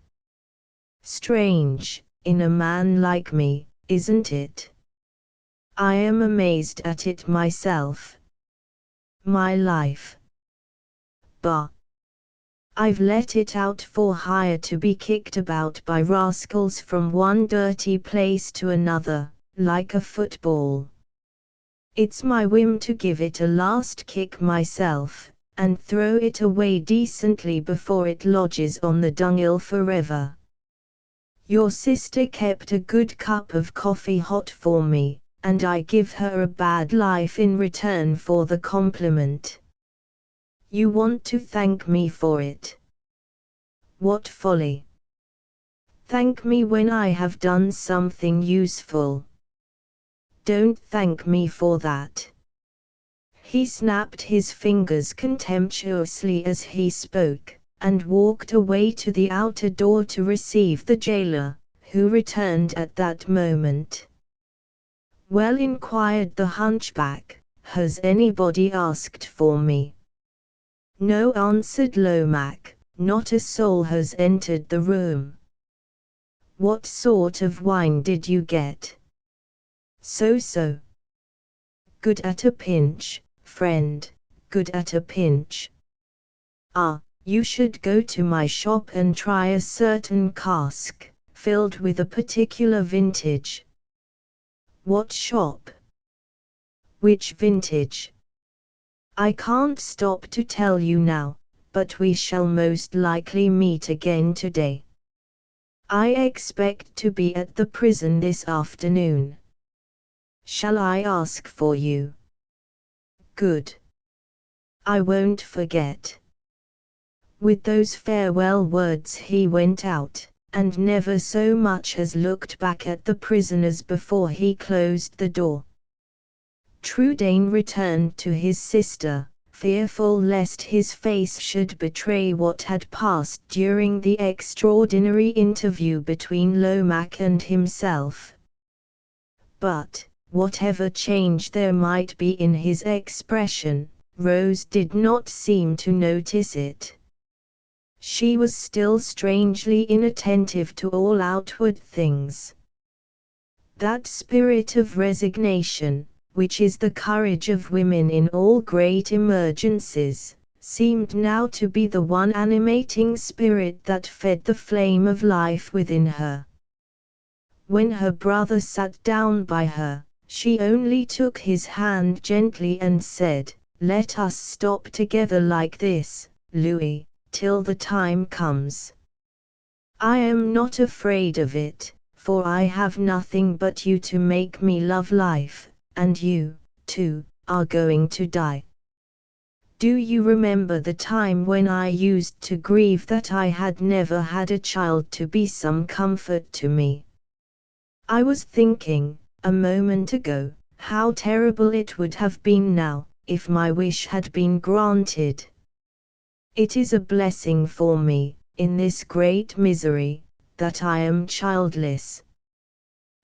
Strange, in a man like me, isn't it? I am amazed at it myself. My life. Bah! I've let it out for hire to be kicked about by rascals from one dirty place to another, like a football. It's my whim to give it a last kick myself, and throw it away decently before it lodges on the dunghill forever. Your sister kept a good cup of coffee hot for me, and I give her a bad life in return for the compliment. You want to thank me for it. What folly! Thank me when I have done something useful. Don't thank me for that. He snapped his fingers contemptuously as he spoke, and walked away to the outer door to receive the jailer, who returned at that moment. "Well," inquired the hunchback, "has anybody asked for me?" "No," answered Lomaque, "not a soul has entered the room." "What sort of wine did you get?" "So-so." good at a pinch, friend, good at a pinch. Ah, you should go to my shop and try a certain cask, filled with a particular vintage. What shop? Which vintage? I can't stop to tell you now, but we shall most likely meet again today. I expect to be at the prison this afternoon. Shall I ask for you? Good. I won't forget. With those farewell words he went out, and never so much as looked back at the prisoners before he closed the door. Trudaine returned to his sister, fearful lest his face should betray what had passed during the extraordinary interview between Lomaque and himself. But, whatever change there might be in his expression, Rose did not seem to notice it. She was still strangely inattentive to all outward things. That spirit of resignation, which is the courage of women in all great emergencies, seemed now to be the one animating spirit that fed the flame of life within her. When her brother sat down by her, she only took his hand gently and said, "Let us stop together like this, Louis, till the time comes. I am not afraid of it, for I have nothing but you to make me love life, and you, too, are going to die. Do you remember the time when I used to grieve that I had never had a child to be some comfort to me? I was thinking, a moment ago, how terrible it would have been now, if my wish had been granted. It is a blessing for me, in this great misery, that I am childless.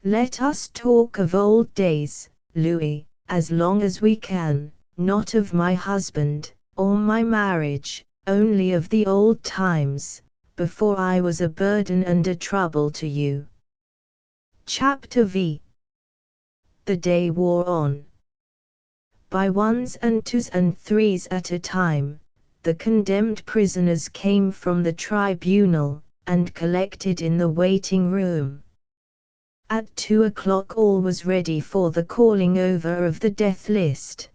Let us talk of old days, Louis, as long as we can, not of my husband, or my marriage, only of the old times, before I was a burden and a trouble to you." Chapter V. The day wore on. By ones and twos and threes at a time, the condemned prisoners came from the tribunal, and collected in the waiting room. At 2 o'clock all was ready for the calling over of the death list.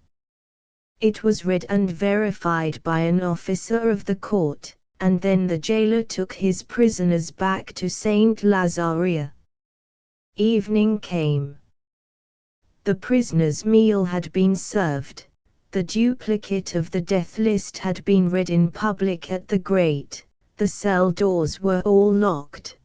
It was read and verified by an officer of the court, and then the jailer took his prisoners back to Saint Lazaria. Evening came. The prisoners' meal had been served, the duplicate of the death list had been read in public at the grate, the cell doors were all locked.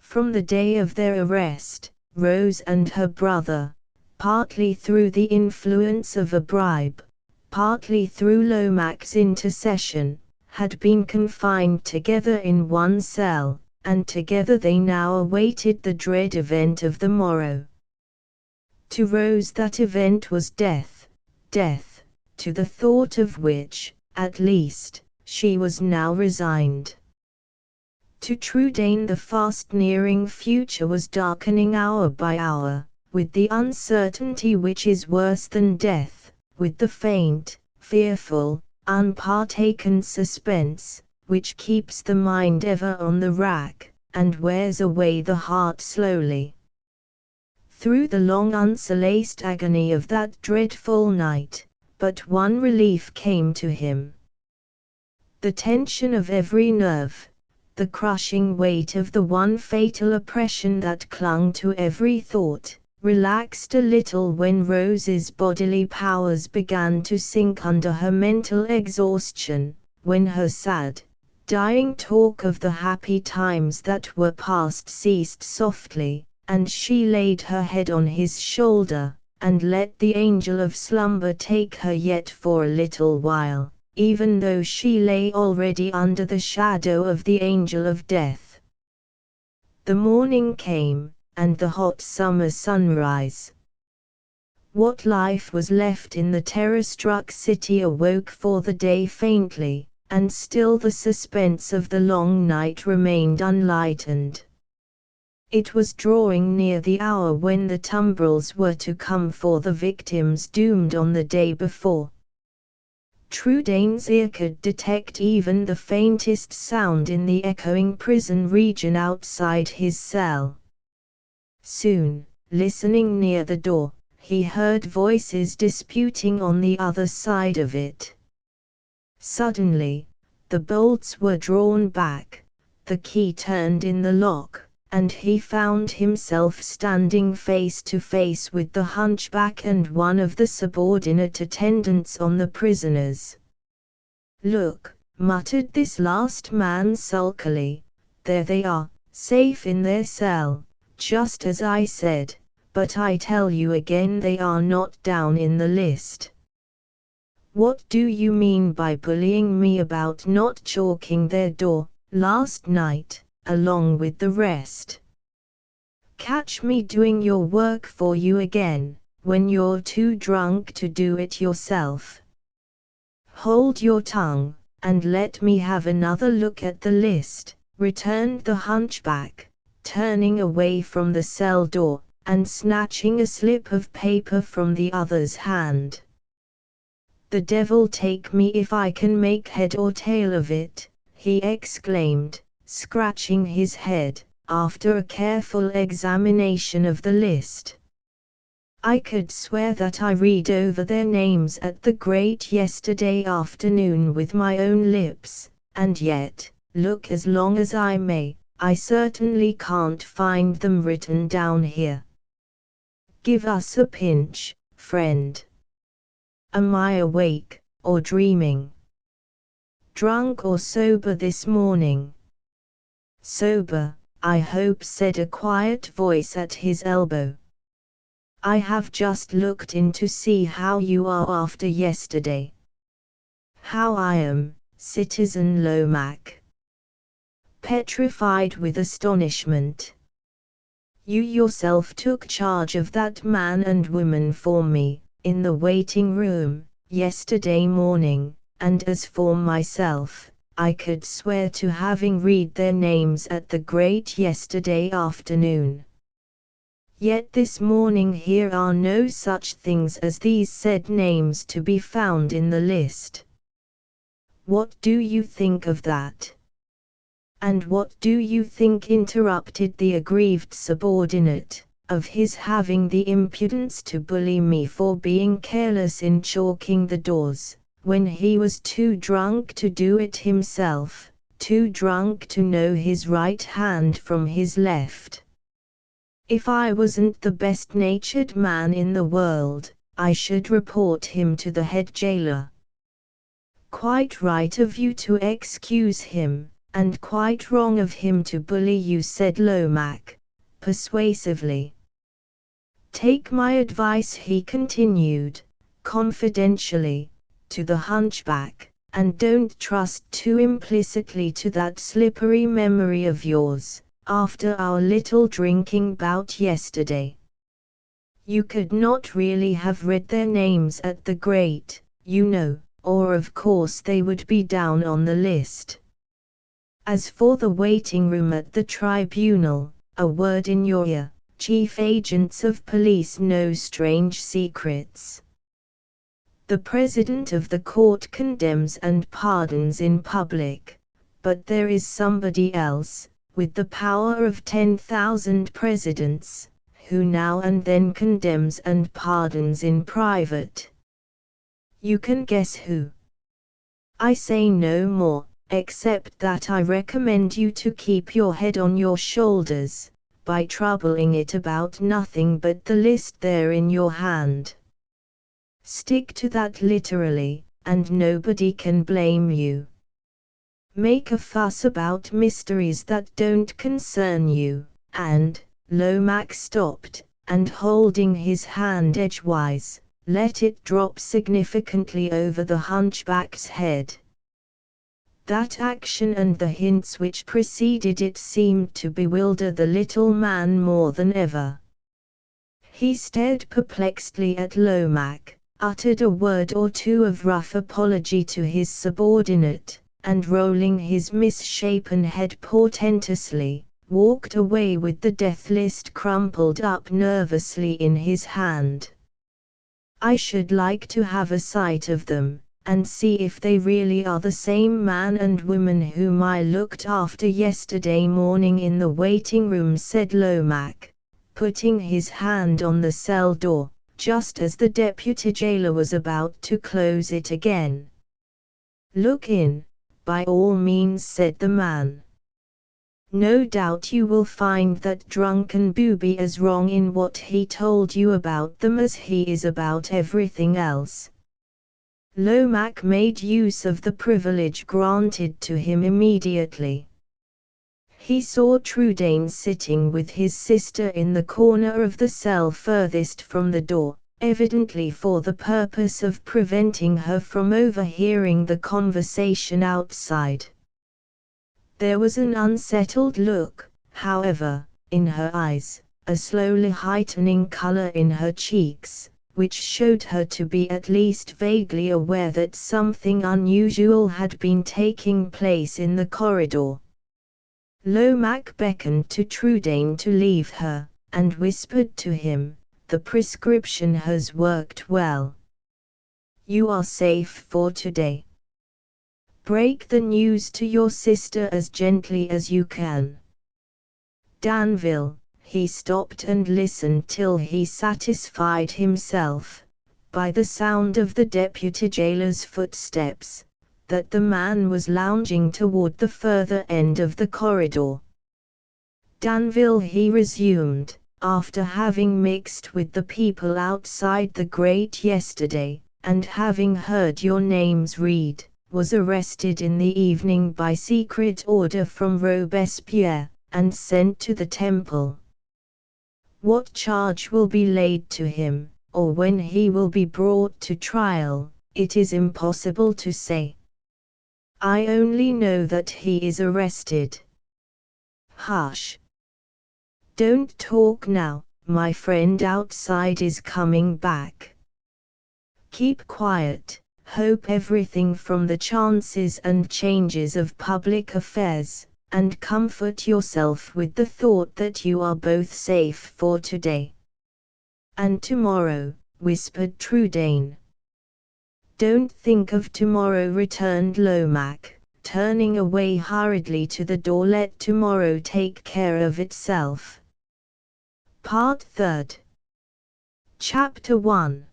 From the day of their arrest, Rose and her brother, partly through the influence of a bribe, partly through Lomaque's intercession, had been confined together in one cell, and together they now awaited the dread event of the morrow. To Rose that event was death, death, to the thought of which, at least, she was now resigned. To Trudaine the fast-nearing future was darkening hour by hour, with the uncertainty which is worse than death, with the faint, fearful, unpartaken suspense, which keeps the mind ever on the rack, and wears away the heart slowly. Through the long unsolaced agony of that dreadful night, but one relief came to him. The tension of every nerve, the crushing weight of the one fatal oppression that clung to every thought, relaxed a little when Rose's bodily powers began to sink under her mental exhaustion, when her sad, dying talk of the happy times that were past ceased softly, and she laid her head on his shoulder, and let the angel of slumber take her yet for a little while, even though she lay already under the shadow of the angel of death. The morning came, and the hot summer sunrise. What life was left in the terror-struck city awoke for the day faintly, and still the suspense of the long night remained unlightened. It was drawing near the hour when the tumbrils were to come for the victims doomed on the day before. Trudaine's ear could detect even the faintest sound in the echoing prison region outside his cell. Soon, listening near the door, he heard voices disputing on the other side of it. Suddenly, the bolts were drawn back, the key turned in the lock, and he found himself standing face to face with the hunchback and one of the subordinate attendants on the prisoners. "Look," muttered this last man sulkily, "there they are, safe in their cell, just as I said, but I tell you again they are not down in the list." "What do you mean by bullying me about not chalking their door, last night, along with the rest? Catch me doing your work for you again, when you're too drunk to do it yourself. Hold your tongue, and let me have another look at the list," returned the hunchback, turning away from the cell door, and snatching a slip of paper from the other's hand. "The devil take me if I can make head or tail of it," he exclaimed, scratching his head, after a careful examination of the list. "I could swear that I read over their names at the grate yesterday afternoon with my own lips, and yet, look as long as I may, I certainly can't find them written down here. Give us a pinch, friend. Am I awake, or dreaming? Drunk or sober this morning?" "Sober, I hope," said a quiet voice at his elbow. "I have just looked in to see how you are after yesterday." "How I am, Citizen Lomax?" Petrified with astonishment. "You yourself took charge of that man and woman for me, in the waiting room, yesterday morning, and as for myself, I could swear to having read their names at the grate yesterday afternoon. Yet this morning here are no such things as these said names to be found in the list. What do you think of that?" "And what do you think," interrupted the aggrieved subordinate, "of his having the impudence to bully me for being careless in chalking the doors, when he was too drunk to do it himself, too drunk to know his right hand from his left? If I wasn't the best-natured man in the world, I should report him to the head jailer." "Quite right of you to excuse him, and quite wrong of him to bully you," said Lomax, persuasively. "Take my advice," he continued, confidentially, to the hunchback, "and don't trust too implicitly to that slippery memory of yours, after our little drinking bout yesterday. You could not really have read their names at the grate, you know, or of course they would be down on the list. As for the waiting room at the tribunal, a word in your ear, chief agents of police know strange secrets. The president of the court condemns and pardons in public, but there is somebody else, with the power of 10,000 presidents, who now and then condemns and pardons in private. You can guess who. I say no more, except that I recommend you to keep your head on your shoulders, by troubling it about nothing but the list there in your hand. Stick to that literally, and nobody can blame you. Make a fuss about mysteries that don't concern you," and Lomax stopped, and holding his hand edgewise, let it drop significantly over the hunchback's head. That action and the hints which preceded it seemed to bewilder the little man more than ever. He stared perplexedly at Lomax, uttered a word or two of rough apology to his subordinate, and rolling his misshapen head portentously, walked away with the death list crumpled up nervously in his hand. I should like to have a sight of them, and see if they really are the same man and woman whom I looked after yesterday morning in the waiting room, said Lomaque, putting his hand on the cell door, just as the deputy jailer was about to close it again. Look in, by all means, said the man. No doubt you will find that drunken booby as wrong in what he told you about them as he is about everything else. Lomaque made use of the privilege granted to him immediately. He saw Trudaine sitting with his sister in the corner of the cell furthest from the door, evidently for the purpose of preventing her from overhearing the conversation outside. There was an unsettled look, however, in her eyes, a slowly heightening color in her cheeks, which showed her to be at least vaguely aware that something unusual had been taking place in the corridor. Lomaque beckoned to Trudaine to leave her, and whispered to him, "The prescription has worked well. You are safe for today. Break the news to your sister as gently as you can. Danville." He stopped and listened till he satisfied himself, by the sound of the deputy jailer's footsteps, that the man was lounging toward the further end of the corridor. "Danville," he resumed, "after having mixed with the people outside the grate yesterday, and having heard your names read, was arrested in the evening by secret order from Robespierre, and sent to the Temple. What charge will be laid to him, or when he will be brought to trial, it is impossible to say. I only know that he is arrested." "Hush! Don't talk now, my friend outside is coming back. Keep quiet. Hope everything from the chances and changes of public affairs, and comfort yourself with the thought that you are both safe for today." "And tomorrow," whispered Trudaine. "Don't think of tomorrow," returned Lomaque, turning away hurriedly to the door. "Let tomorrow take care of itself." Part 3. Chapter 1.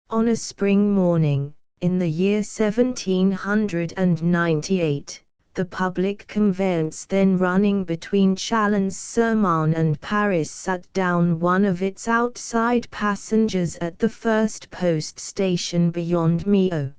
On a spring morning, in the year 1798, the public conveyance then running between Chalons-sur-Marne and Paris sat down one of its outside passengers at the first post station beyond Millau.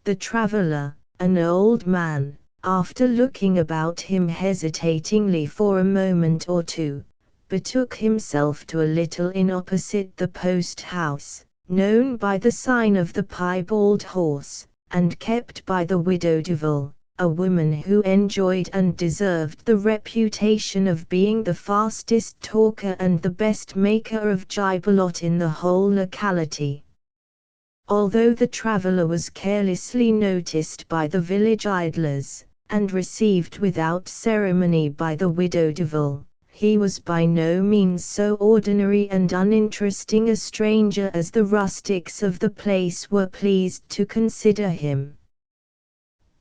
The traveller, an old man, after looking about him hesitatingly for a moment or two, betook himself to a little inn opposite the post-house, known by the sign of the Piebald Horse, and kept by the widow Duval, a woman who enjoyed and deserved the reputation of being the fastest talker and the best maker of gibelotte in the whole locality. Although the traveller was carelessly noticed by the village idlers, and received without ceremony by the widow Duval, he was by no means so ordinary and uninteresting a stranger as the rustics of the place were pleased to consider him.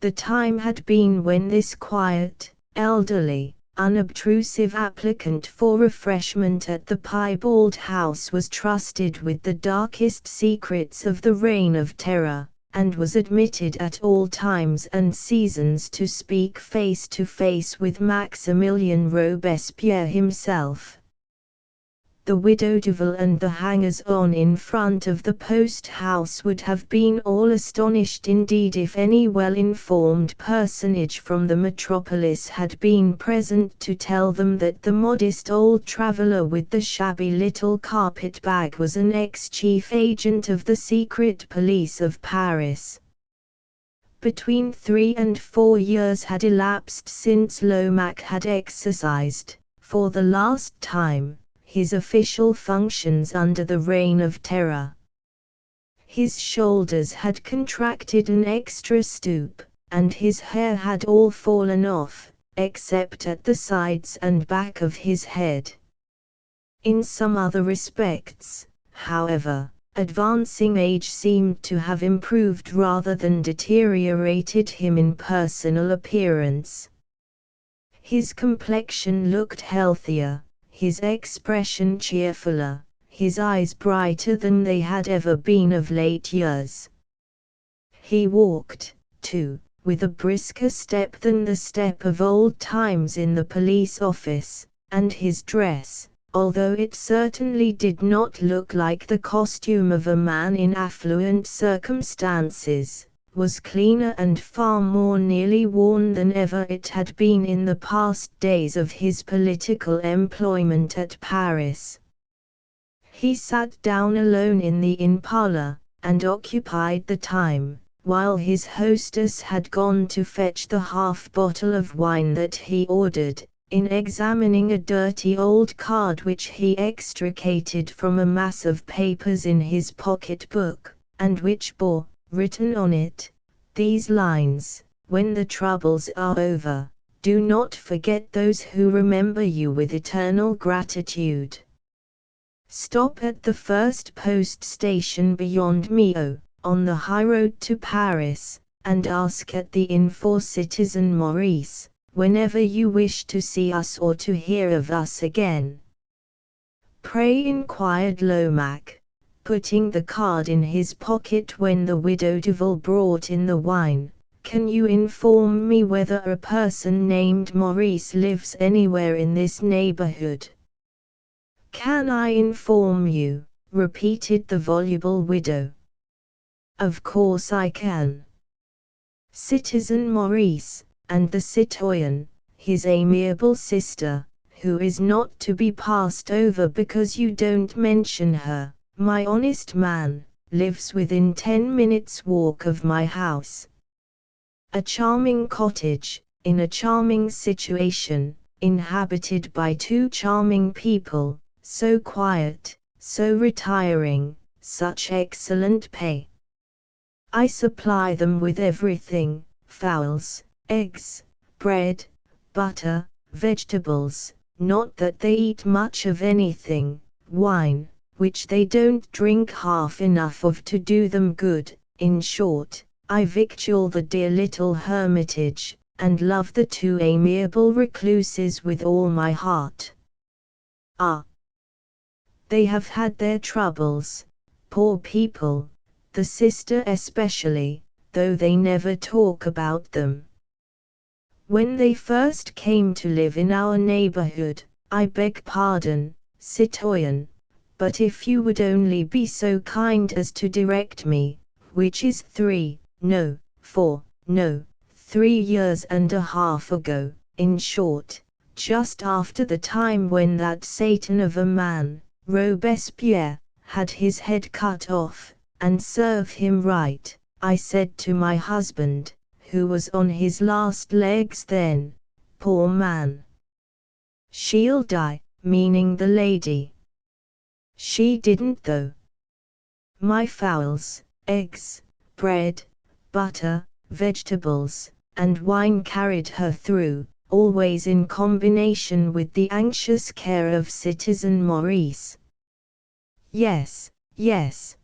The time had been when this quiet, elderly, unobtrusive applicant for refreshment at the Piebald House was trusted with the darkest secrets of the Reign of Terror, and was admitted at all times and seasons to speak face to face with Maximilien Robespierre himself. The widow Duval and the hangers-on in front of the post-house would have been all astonished indeed if any well-informed personage from the metropolis had been present to tell them that the modest old traveller with the shabby little carpet-bag was an ex-chief agent of the secret police of Paris. Between 3 and 4 years had elapsed since Lomaque had exercised, for the last time, his official functions under the Reign of Terror. His shoulders had contracted an extra stoop, and his hair had all fallen off, except at the sides and back of his head. In some other respects, however, advancing age seemed to have improved rather than deteriorated him in personal appearance. His complexion looked healthier, his expression cheerfuler, his eyes brighter than they had ever been of late years. He walked, too, with a brisker step than the step of old times in the police office, and his dress, although it certainly did not look like the costume of a man in affluent circumstances, was cleaner and far more nearly worn than ever it had been in the past days of his political employment at Paris. He sat down alone in the inn parlor, and occupied the time, while his hostess had gone to fetch the half-bottle of wine that he ordered, in examining a dirty old card which he extricated from a mass of papers in his pocket-book, and which bore, written on it, these lines: "When the troubles are over, do not forget those who remember you with eternal gratitude. Stop at the first post station beyond Millau, on the highroad to Paris, and ask at the inn for Citizen Maurice, whenever you wish to see us or to hear of us again." "Pray," inquired Lomaque, putting the card in his pocket when the widow Duval brought in the wine, "can you inform me whether a person named Maurice lives anywhere in this neighborhood?" "Can I inform you?" repeated the voluble widow. "Of course I can. Citizen Maurice, and the citoyen, his amiable sister, who is not to be passed over because you don't mention her, my honest man, lives within 10 minutes' walk of my house. A charming cottage, in a charming situation, inhabited by 2 charming people, so quiet, so retiring, such excellent pay. I supply them with everything: fowls, eggs, bread, butter, vegetables, not that they eat much of anything, wine, which they don't drink half enough of to do them good. In short, I victual the dear little hermitage, and love the 2 amiable recluses with all my heart. Ah! They have had their troubles, poor people, the sister especially, though they never talk about them. When they first came to live in our neighborhood, I beg pardon, citoyen, but if you would only be so kind as to direct me, which is 3 years and a half ago, in short, just after the time when that Satan of a man, Robespierre, had his head cut off, and serve him right, I said to my husband, who was on his last legs then, poor man. She'll die, meaning the lady. She didn't though. My fowls, eggs, bread, butter, vegetables, and wine carried her through, always in combination with the anxious care of Citizen Maurice. Yes, yes.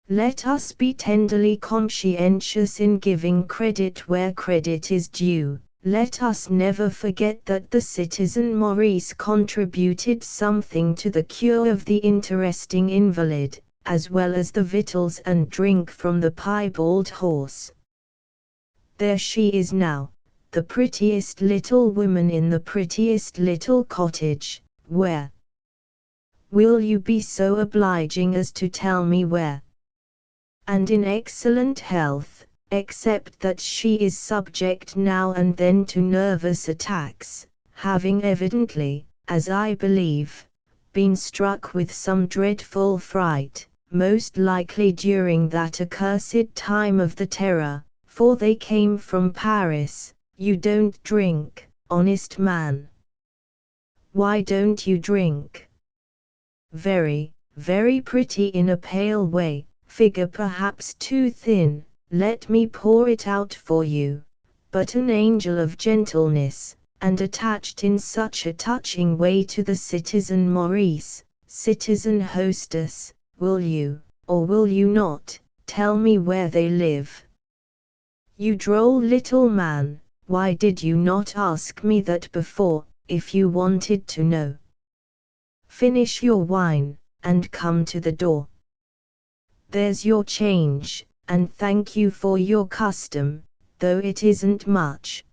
Let us be tenderly conscientious in giving credit where credit is due. Let us never forget that the Citizen Maurice contributed something to the cure of the interesting invalid, as well as the victuals and drink from the piebald horse. There she is now, the prettiest little woman in the prettiest little cottage. Where? Will you be so obliging as to tell me where? And in excellent health, except that she is subject now and then to nervous attacks, having evidently, as I believe, been struck with some dreadful fright, most likely during that accursed time of the Terror, for they came from Paris. You don't drink, honest man. Why don't you drink? Very, very pretty in a pale way, figure perhaps too thin. Let me pour it out for you. but an angel of gentleness, and attached in such a touching way to the citizen Maurice. Citizen hostess, will you, or will you not, tell me where they live? You droll little man, why did you not ask me that before, if you wanted to know? Finish your wine, and come to the door. There's your change, and thank you for your custom, though it isn't much.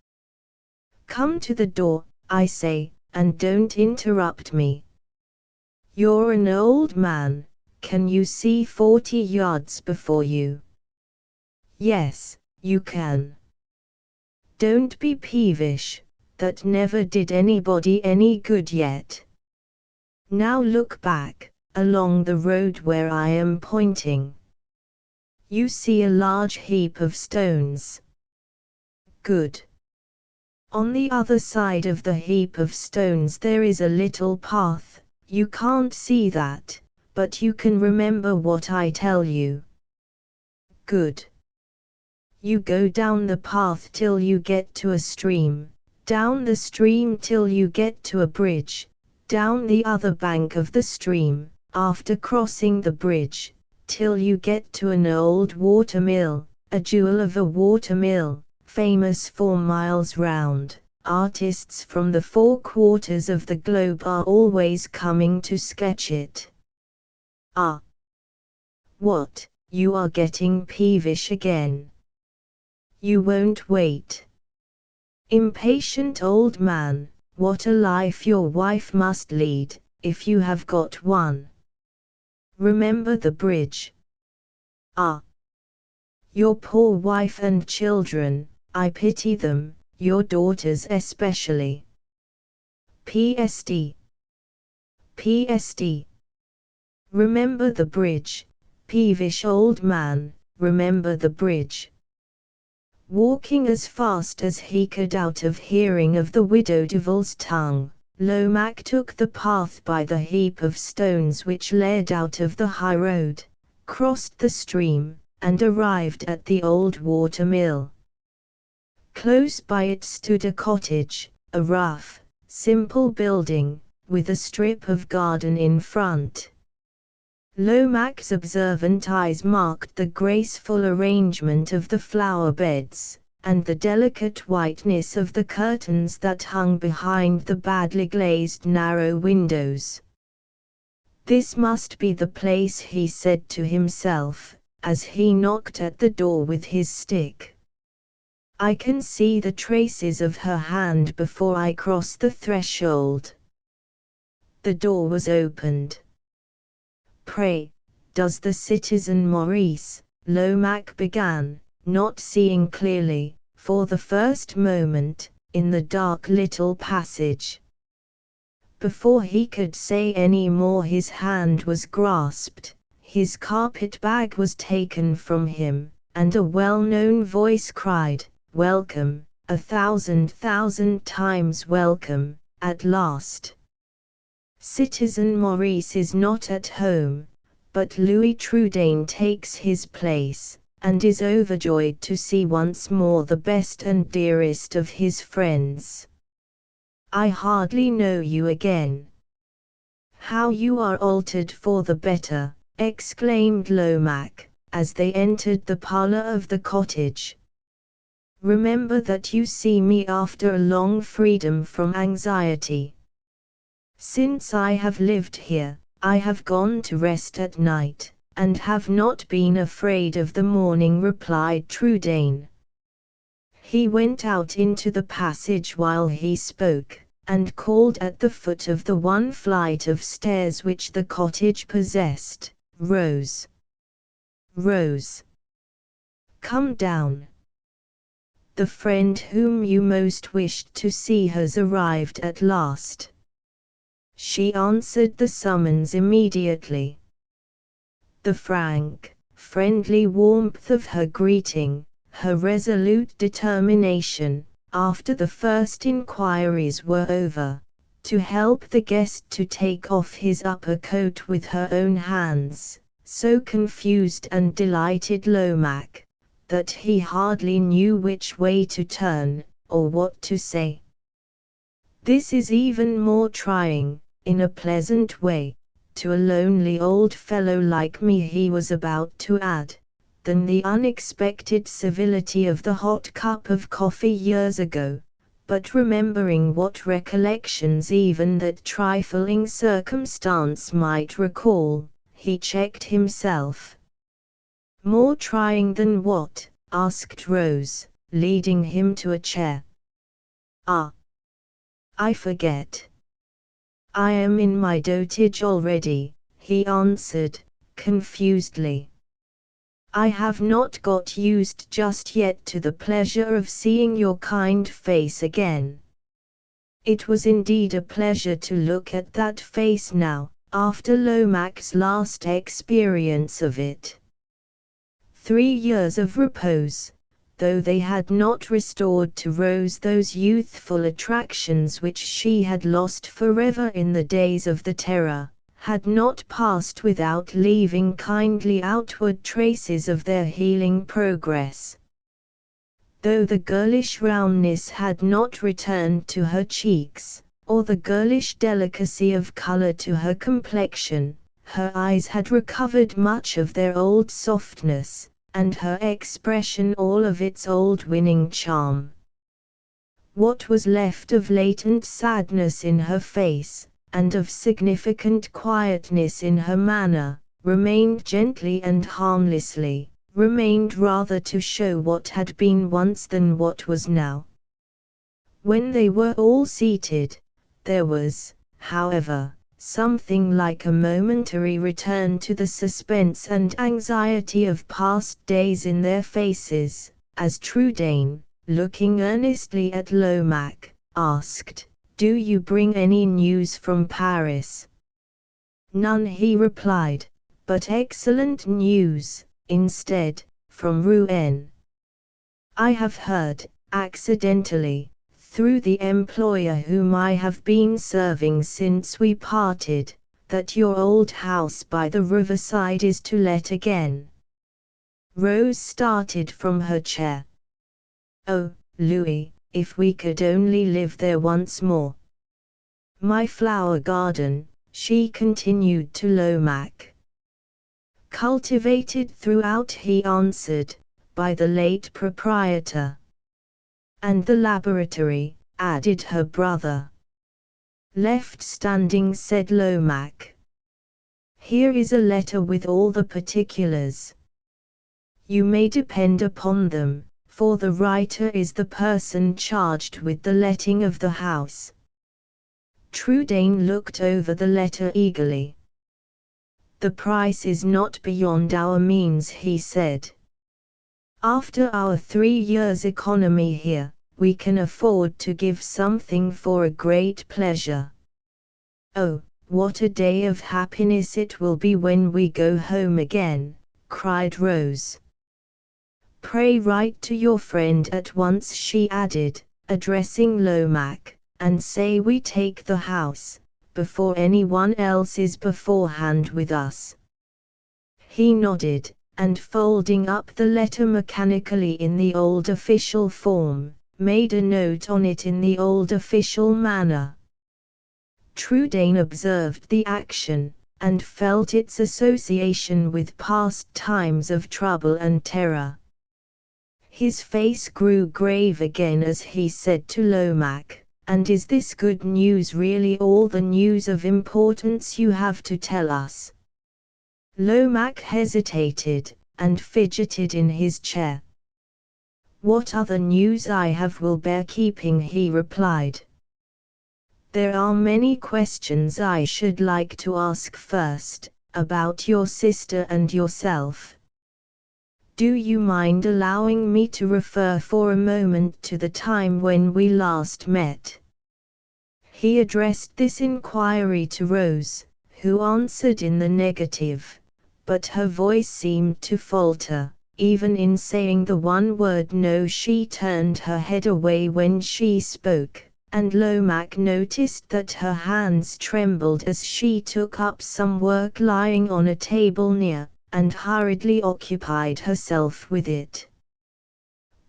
Come to the door, I say, and don't interrupt me. You're an old man, can you see 40 yards before you? Yes, you can. Don't be peevish, that never did anybody any good yet. Now look back, along the road where I am pointing. You see a large heap of stones. Good. On the other side of the heap of stones there is a little path. You can't see that, but you can remember what I tell you. Good. You go down the path till you get to a stream, down the stream till you get to a bridge, down the other bank of the stream, after crossing the bridge, till you get to an old water-mill, a jewel of a water-mill, famous for miles round. Artists from the 4 quarters of the globe are always coming to sketch it. Ah! What, you are getting peevish again. You won't wait. Impatient old man, what a life your wife must lead, if you have got one. Remember the bridge. Ah! Your poor wife and children, I pity them, your daughters especially. PSD. PSD. Remember the bridge, peevish old man, remember the bridge. Walking as fast as he could out of hearing of the widow Deville's tongue, Lomaque took the path by the heap of stones which led out of the high road, crossed the stream, and arrived at the old water-mill. Close by it stood a cottage, a rough, simple building, with a strip of garden in front. Lomaque's observant eyes marked the graceful arrangement of the flower beds, and the delicate whiteness of the curtains that hung behind the badly glazed narrow windows. This must be the place, he said to himself, as he knocked at the door with his stick. I can see the traces of her hand before I cross the threshold. The door was opened. Pray, does the citizen Maurice, Lomaque began, not seeing clearly, for the first moment, in the dark little passage. Before he could say any more his hand was grasped, his carpet-bag was taken from him, and a well-known voice cried, "Welcome, 1,000,000 times welcome, at last." Citizen Maurice is not at home, but Louis Trudaine takes his place, and is overjoyed to see once more the best and dearest of his friends. "I hardly know you again. How you are altered for the better," exclaimed Lomaque, as they entered the parlor of the cottage. "Remember that you see me after a long freedom from anxiety. Since I have lived here, I have gone to rest at night, and have not been afraid of the morning," replied Trudaine. He went out into the passage while he spoke, and called at the foot of the one flight of stairs which the cottage possessed, "Rose! Rose! Come down. The friend whom you most wished to see has arrived at last." She answered the summons immediately. The frank, friendly warmth of her greeting, her resolute determination, after the first inquiries were over, to help the guest to take off his upper coat with her own hands, so confused and delighted Lomaque, that he hardly knew which way to turn, or what to say. "This is even more trying, in a pleasant way, to a lonely old fellow like me," he was about to add, "than the unexpected civility of the hot cup of coffee years ago," but remembering what recollections even that trifling circumstance might recall, he checked himself. "More trying than what?" asked Rose, leading him to a chair. "Ah, I forget. I am in my dotage already," he answered, confusedly. "I have not got used just yet to the pleasure of seeing your kind face again." It was indeed a pleasure to look at that face now, after Lomac's last experience of it. 3 years of repose, though they had not restored to Rose those youthful attractions which she had lost forever in the days of the Terror, had not passed without leaving kindly outward traces of their healing progress. Though the girlish roundness had not returned to her cheeks, or the girlish delicacy of color to her complexion, her eyes had recovered much of their old softness, and her expression all of its old winning charm. What was left of latent sadness in her face, and of significant quietness in her manner, remained gently and harmlessly, remained rather to show what had been once than what was now. When they were all seated, there was, however, something like a momentary return to the suspense and anxiety of past days in their faces, as Trudaine, looking earnestly at Lomaque, asked, "Do you bring any news from Paris?" "None," he replied, "but excellent news, instead, from Rouen. I have heard, accidentally, through the employer whom I have been serving since we parted, that your old house by the riverside is to let again." Rose started from her chair. "Oh, Louis, if we could only live there once more! My flower garden," she continued to Lomaque. "Cultivated throughout," he answered, "by the late proprietor." "And the laboratory," added her brother. "Left standing," said Lomaque. "Here is a letter with all the particulars. You may depend upon them, for the writer is the person charged with the letting of the house." Trudaine looked over the letter eagerly. "The price is not beyond our means," he said. "After our 3 years' economy here, we can afford to give something for a great pleasure." "Oh, what a day of happiness it will be when we go home again," cried Rose. "Pray write to your friend at once," she added, addressing Lomaque, "and say we take the house, before anyone else is beforehand with us." He nodded, and folding up the letter mechanically in the old official form, made a note on it in the old official manner. Trudaine observed the action, and felt its association with past times of trouble and terror. His face grew grave again as he said to Lomaque, "And is this good news really all the news of importance you have to tell us?" Lomaque hesitated, and fidgeted in his chair. "What other news I have will bear keeping," he replied. "There are many questions I should like to ask first, about your sister and yourself. Do you mind allowing me to refer for a moment to the time when we last met?" He addressed this inquiry to Rose, who answered in the negative, but her voice seemed to falter. Even in saying the one word "no," she turned her head away when she spoke, and Lomaque noticed that her hands trembled as she took up some work lying on a table near, and hurriedly occupied herself with it.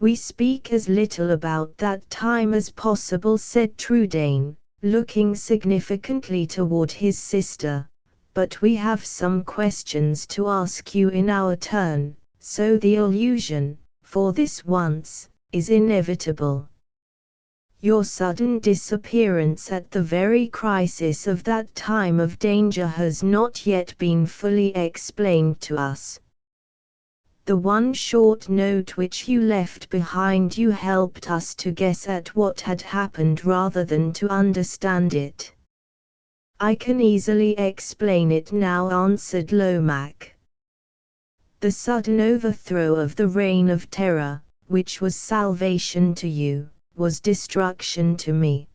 We speak as little about that time as possible, said Trudaine, looking significantly toward his sister, but we have some questions to ask you in our turn, so the illusion, for this once, is inevitable. Your sudden disappearance at the very crisis of that time of danger has not yet been fully explained to us. The one short note which you left behind you helped us to guess at what had happened rather than to understand it. I can easily explain it now, answered Lomac. The sudden overthrow of the reign of terror, which was salvation to you, was destruction to me.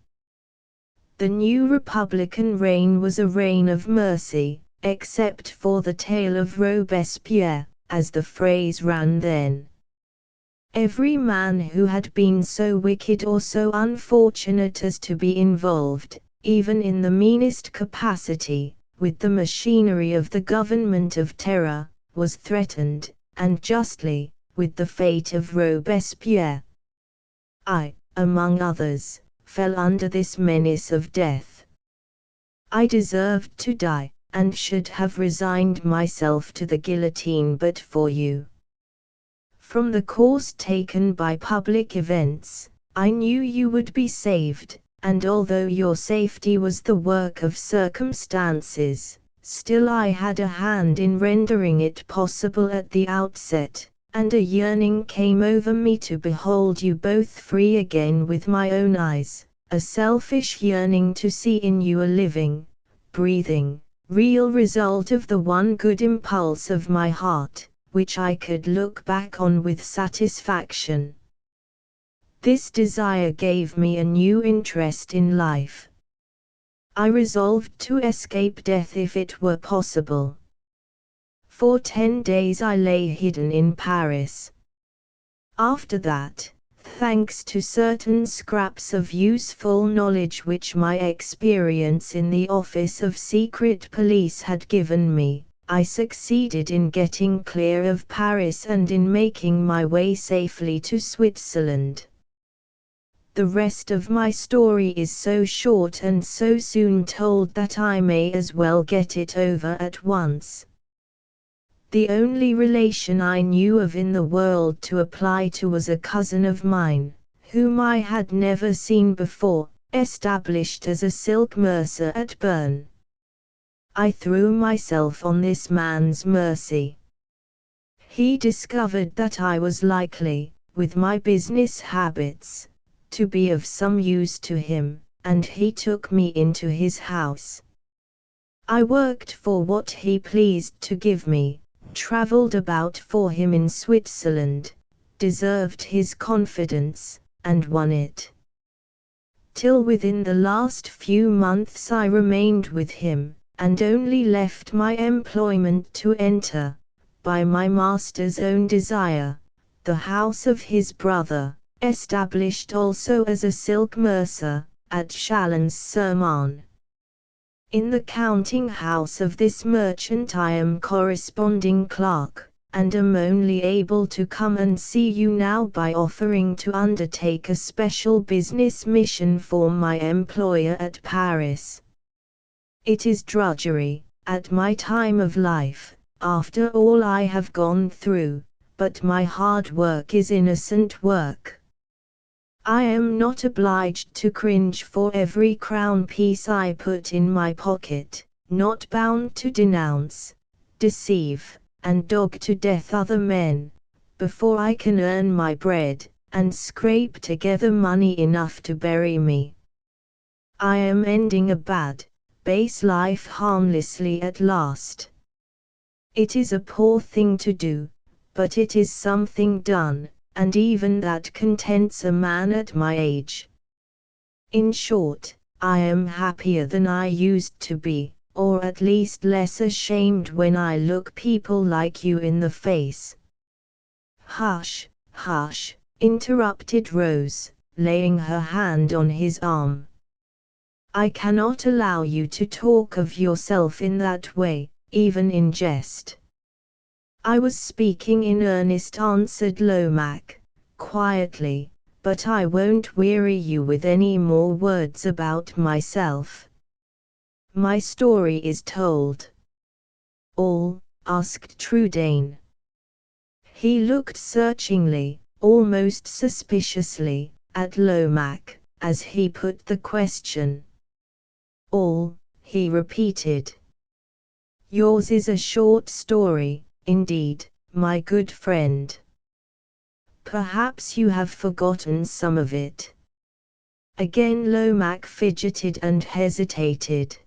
The new Republican reign was a reign of mercy, except for the tale of Robespierre, as the phrase ran then. Every man who had been so wicked or so unfortunate as to be involved, even in the meanest capacity, with the machinery of the government of terror, was threatened, and justly, with the fate of Robespierre. I, among others, fell under this menace of death. I deserved to die, and should have resigned myself to the guillotine but for you. From the course taken by public events, I knew you would be saved, and although your safety was the work of circumstances, still I had a hand in rendering it possible at the outset, and a yearning came over me to behold you both free again with my own eyes, a selfish yearning to see in you a living, breathing, real result of the one good impulse of my heart, which I could look back on with satisfaction. This desire gave me a new interest in life. I resolved to escape death if it were possible. For 10 days I lay hidden in Paris. After that, thanks to certain scraps of useful knowledge which my experience in the office of secret police had given me, I succeeded in getting clear of Paris and in making my way safely to Switzerland. The rest of my story is so short and so soon told that I may as well get it over at once. The only relation I knew of in the world to apply to was a cousin of mine, whom I had never seen before, established as a silk mercer at Bern. I threw myself on this man's mercy. He discovered that I was likely, with my business habits, to be of some use to him, and he took me into his house. I worked for what he pleased to give me, traveled about for him in Switzerland, deserved his confidence, and won it. Till within the last few months I remained with him, and only left my employment to enter, by my master's own desire, the house of his brother, established also as a silk mercer, at Chalons-sur-Marne. In the counting house of this merchant I am corresponding clerk, and am only able to come and see you now by offering to undertake a special business mission for my employer at Paris. It is drudgery, at my time of life, after all I have gone through, but my hard work is innocent work. I am not obliged to cringe for every crown piece I put in my pocket, not bound to denounce, deceive, and dog to death other men, before I can earn my bread, and scrape together money enough to bury me. I am ending a bad, base life harmlessly at last. It is a poor thing to do, but it is something done, and even that contents a man at my age. In short, I am happier than I used to be, or at least less ashamed when I look people like you in the face. Hush, hush, interrupted Rose, laying her hand on his arm. I cannot allow you to talk of yourself in that way, even in jest. I was speaking in earnest, answered Lomac. quietly, "but I won't weary you with any more words about myself. My story is told." "All?" asked Trudaine. He looked searchingly, almost suspiciously, at Lomaque, as he put the question. "All," he repeated. "Yours is a short story, indeed, my good friend. Perhaps you have forgotten some of it." Again Lomaque fidgeted and hesitated.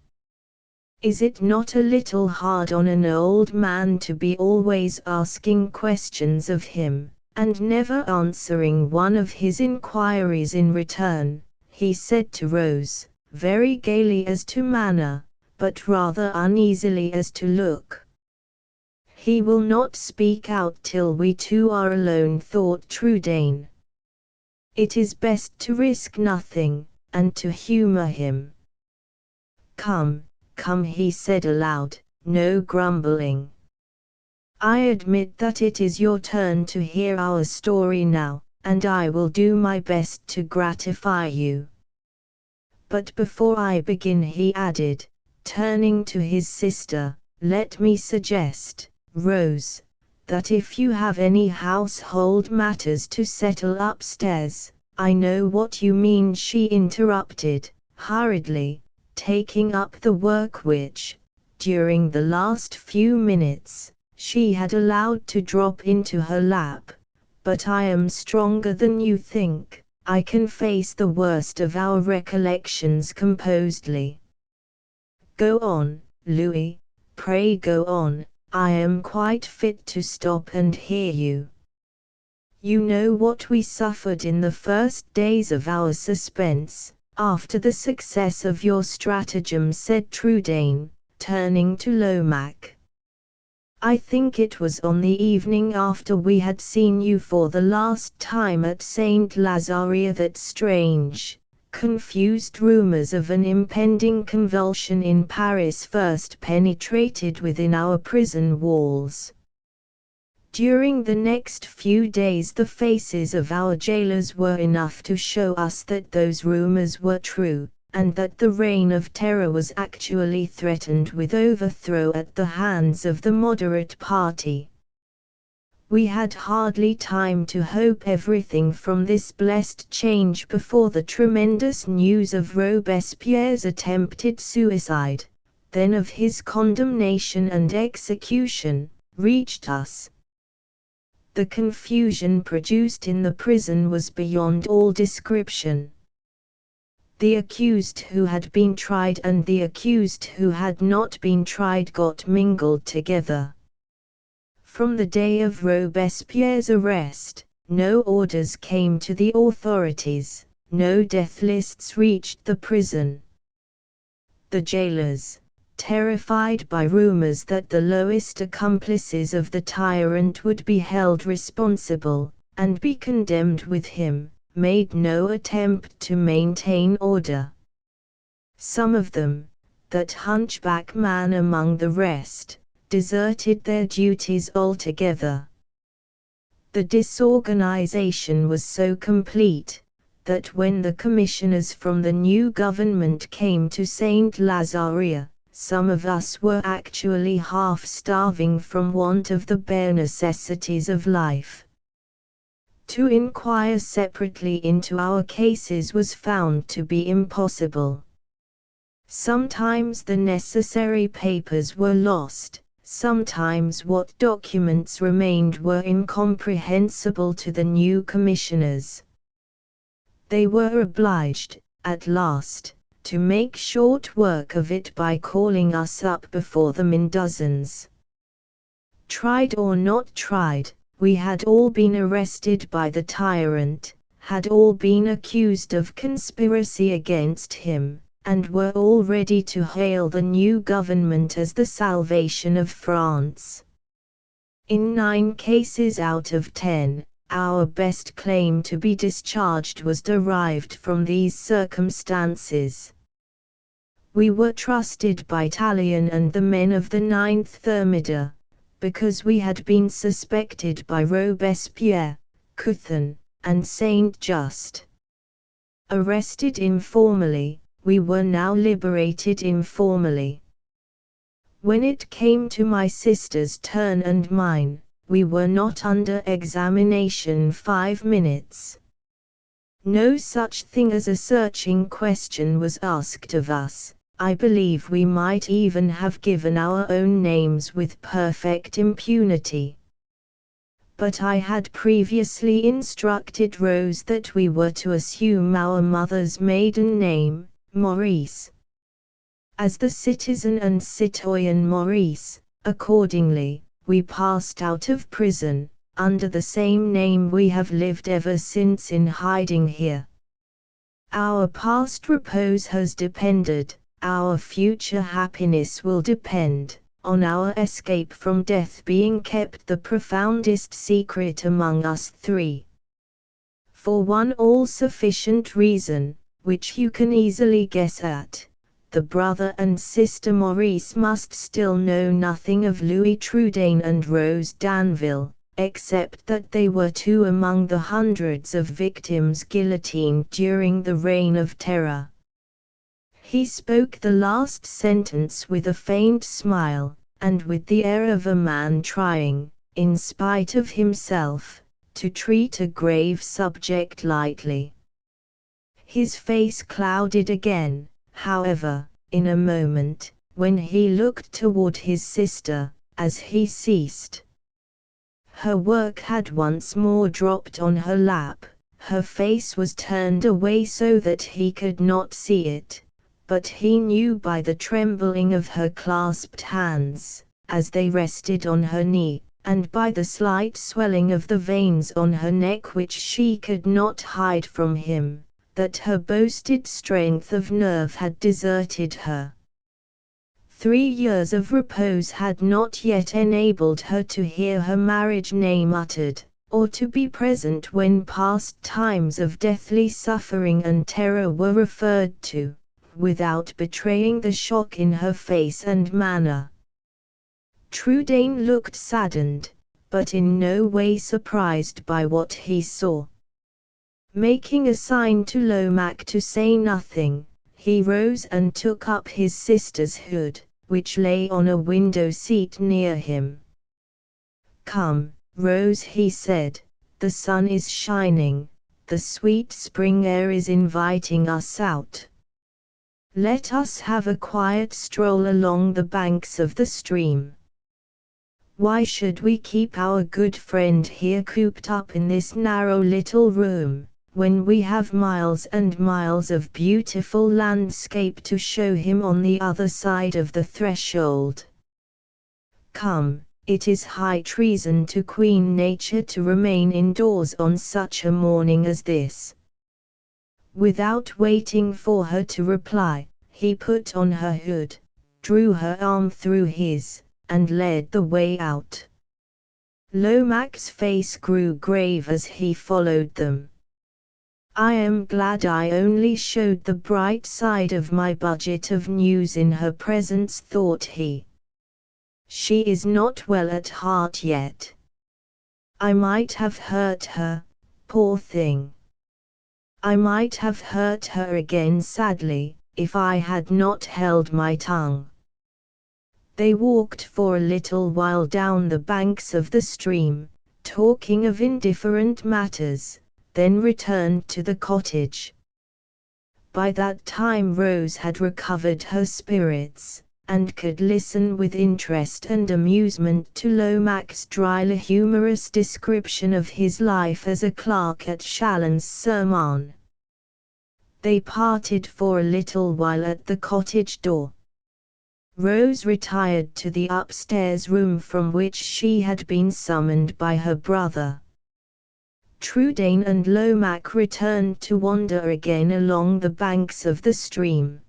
"Is it not a little hard on an old man to be always asking questions of him, and never answering one of his inquiries in return?" he said to Rose, very gaily as to manner, but rather uneasily as to look. "He will not speak out till we two are alone," thought Trudaine. "It is best to risk nothing, and to humor him. Come, come," he said aloud, "no grumbling. I admit that it is your turn to hear our story now, and I will do my best to gratify you. But before I begin," he added, turning to his sister, "let me suggest, Rose, that if you have any household matters to settle upstairs—" "I know what you mean," she interrupted, hurriedly, taking up the work which, during the last few minutes, she had allowed to drop into her lap, "but I am stronger than you think. I can face the worst of our recollections composedly." "Go on, Louis, pray go on. I am quite fit to stop and hear you." "You know what we suffered in the first days of our suspense, after the success of your stratagem," said Trudaine, turning to Lomaque. "I think it was on the evening after we had seen you for the last time at Saint Lazaria that strange, confused rumors of an impending convulsion in Paris first penetrated within our prison walls. During the next few days the faces of our jailers were enough to show us that those rumors were true, and that the reign of terror was actually threatened with overthrow at the hands of the moderate party. We had hardly time to hope everything from this blessed change before the tremendous news of Robespierre's attempted suicide, then of his condemnation and execution, reached us. The confusion produced in the prison was beyond all description. The accused who had been tried and the accused who had not been tried got mingled together. From the day of Robespierre's arrest, no orders came to the authorities, no death lists reached the prison. The jailers, terrified by rumors that the lowest accomplices of the tyrant would be held responsible, and be condemned with him, made no attempt to maintain order. Some of them, that hunchback man among the rest, deserted their duties altogether. The disorganization was so complete, that when the commissioners from the new government came to Saint Lazaria, some of us were actually half starving from want of the bare necessities of life. To inquire separately into our cases was found to be impossible. Sometimes the necessary papers were lost, sometimes what documents remained were incomprehensible to the new commissioners. They were obliged, at last, to make short work of it by calling us up before them in dozens. Tried or not tried, we had all been arrested by the tyrant, had all been accused of conspiracy against him, and were all ready to hail the new government as the salvation of France. In 9 cases out of 10, our best claim to be discharged was derived from these circumstances. We were trusted by Tallien and the men of the 9th Thermidor, because we had been suspected by Robespierre, Couthon, and Saint Just. Arrested informally, we were now liberated informally. When it came to my sister's turn and mine, we were not under examination 5 minutes. No such thing as a searching question was asked of us. I believe we might even have given our own names with perfect impunity. But I had previously instructed Rose that we were to assume our mother's maiden name, Maurice. As the citizen and citoyen Maurice, accordingly, we passed out of prison, under the same name we have lived ever since in hiding here. Our past repose has depended, our future happiness will depend, on our escape from death being kept the profoundest secret among us three. For one all-sufficient reason, which you can easily guess at, the brother and sister Maurice must still know nothing of Louis Trudaine and Rose Danville, except that they were two among the hundreds of victims guillotined during the Reign of Terror. He spoke the last sentence with a faint smile, and with the air of a man trying, in spite of himself, to treat a grave subject lightly. His face clouded again, however, in a moment, when he looked toward his sister, as he ceased. Her work had once more dropped on her lap, her face was turned away so that he could not see it, but he knew by the trembling of her clasped hands, as they rested on her knee, and by the slight swelling of the veins on her neck which she could not hide from him, that her boasted strength of nerve had deserted her. 3 years of repose had not yet enabled her to hear her marriage name uttered, or to be present when past times of deathly suffering and terror were referred to, without betraying the shock in her face and manner. Trudaine looked saddened, but in no way surprised by what he saw. Making a sign to Lomaque to say nothing, he rose and took up his sister's hood, which lay on a window seat near him. "Come, Rose," he said, "the sun is shining, the sweet spring air is inviting us out. Let us have a quiet stroll along the banks of the stream. Why should we keep our good friend here cooped up in this narrow little room, when we have miles and miles of beautiful landscape to show him on the other side of the threshold? Come, it is high treason to Queen Nature to remain indoors on such a morning as this." Without waiting for her to reply, he put on her hood, drew her arm through his, and led the way out. Lomaque's face grew grave as he followed them. "I am glad I only showed the bright side of my budget of news in her presence," thought he. "She is not well at heart yet. I might have hurt her, poor thing. I might have hurt her again sadly, if I had not held my tongue." They walked for a little while down the banks of the stream, talking of indifferent matters, then returned to the cottage. By that time Rose had recovered her spirits, and could listen with interest and amusement to Lomaque's dryly humorous description of his life as a clerk at Chalons-sur-Marne. They parted for a little while at the cottage door. Rose retired to the upstairs room from which she had been summoned by her brother. Trudaine and Lomaque returned to wander again along the banks of the stream.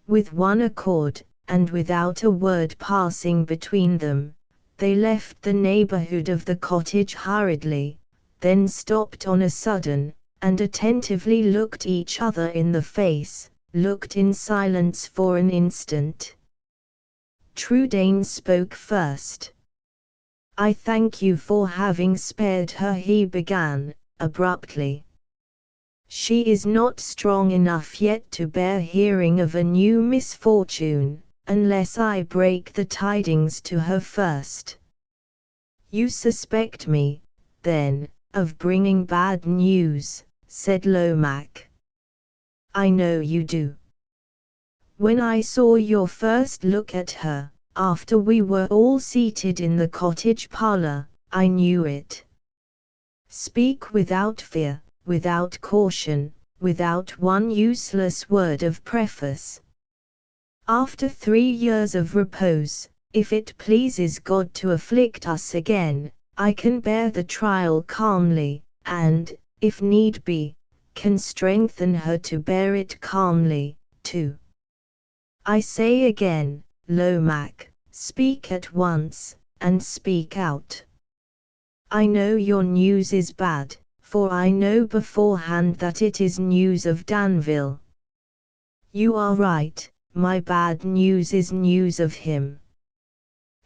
With one accord, and without a word passing between them, they left the neighborhood of the cottage hurriedly, then stopped on a sudden, and attentively looked each other in the face, looked in silence for an instant. Trudaine spoke first. "I thank you for having spared her," he began, abruptly. She is not strong enough yet to bear hearing of a new misfortune, unless I break the tidings to her first. You suspect me, then, of bringing bad news, said Lomaque. I know you do. When I saw your first look at her, after we were all seated in the cottage parlor, I knew it. Speak without fear, without caution, without one useless word of preface. After 3 years of repose, if it pleases God to afflict us again, I can bear the trial calmly, and, if need be, can strengthen her to bear it calmly, too. I say again, Lomaque, speak at once, and speak out. I know your news is bad, for I know beforehand that it is news of Danville. You are right, my bad news is news of him.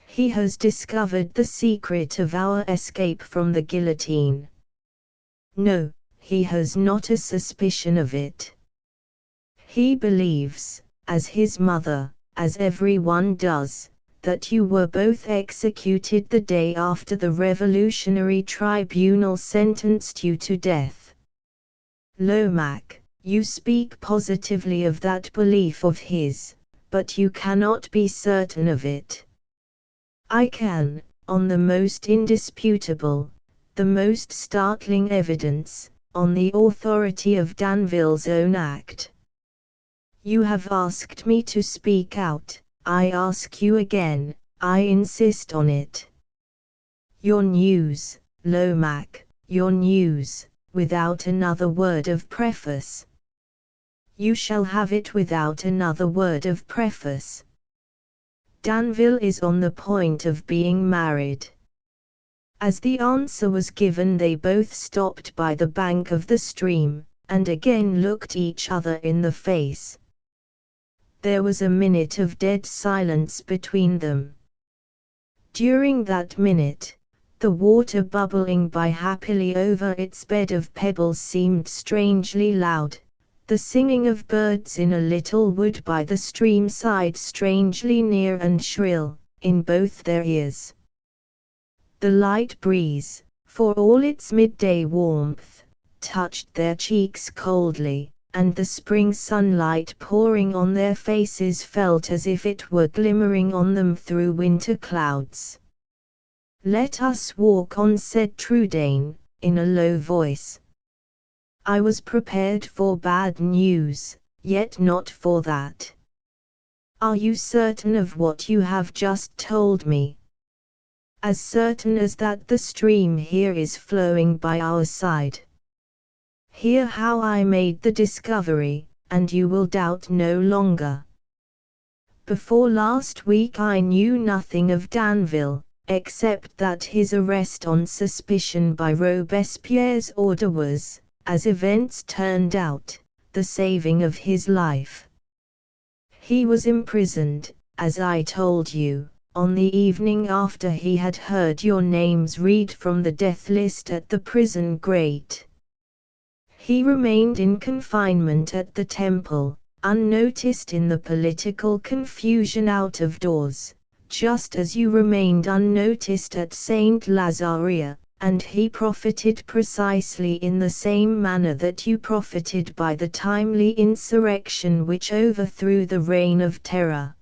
He has discovered the secret of our escape from the guillotine. No, he has not a suspicion of it. He believes, as his mother, as everyone does, that you were both executed the day after the Revolutionary Tribunal sentenced you to death. Lomaque, you speak positively of that belief of his, but you cannot be certain of it. I can, on the most indisputable, the most startling evidence, on the authority of Danville's own act. You have asked me to speak out, I ask you again, I insist on it. Your news, Lomaque, your news, without another word of preface. You shall have it without another word of preface. Danville is on the point of being married. As the answer was given, they both stopped by the bank of the stream, and again looked each other in the face. There was a minute of dead silence between them. During that minute, the water bubbling by happily over its bed of pebbles seemed strangely loud, the singing of birds in a little wood by the stream side strangely near and shrill, in both their ears. The light breeze, for all its midday warmth, touched their cheeks coldly, and the spring sunlight pouring on their faces felt as if it were glimmering on them through winter clouds. Let us walk on, said Trudaine, in a low voice. I was prepared for bad news, yet not for that. Are you certain of what you have just told me? As certain as that the stream here is flowing by our side. Hear how I made the discovery, and you will doubt no longer. Before last week I knew nothing of Danville, except that his arrest on suspicion by Robespierre's order was, as events turned out, the saving of his life. He was imprisoned, as I told you, on the evening after he had heard your names read from the death list at the prison grate. He remained in confinement at the Temple, unnoticed in the political confusion out of doors, just as you remained unnoticed at Saint Lazaria, and he profited precisely in the same manner that you profited by the timely insurrection which overthrew the reign of terror.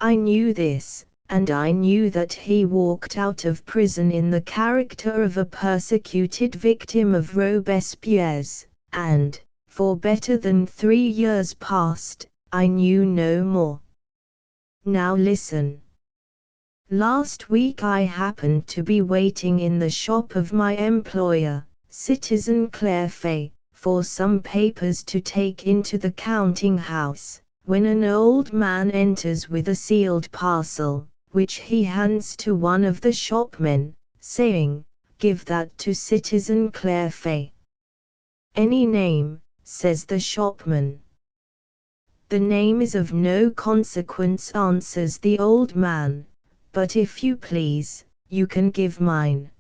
I knew this, and I knew that he walked out of prison in the character of a persecuted victim of Robespierre's, and, for better than 3 years past, I knew no more. Now listen. Last week I happened to be waiting in the shop of my employer, Citizen Clairfait, for some papers to take into the counting house, when an old man enters with a sealed parcel, which he hands to one of the shopmen, saying, "Give that to Citizen Clairfait." "Any name," says the shopman. "The name is of no consequence," answers the old man, "but if you please, you can give mine."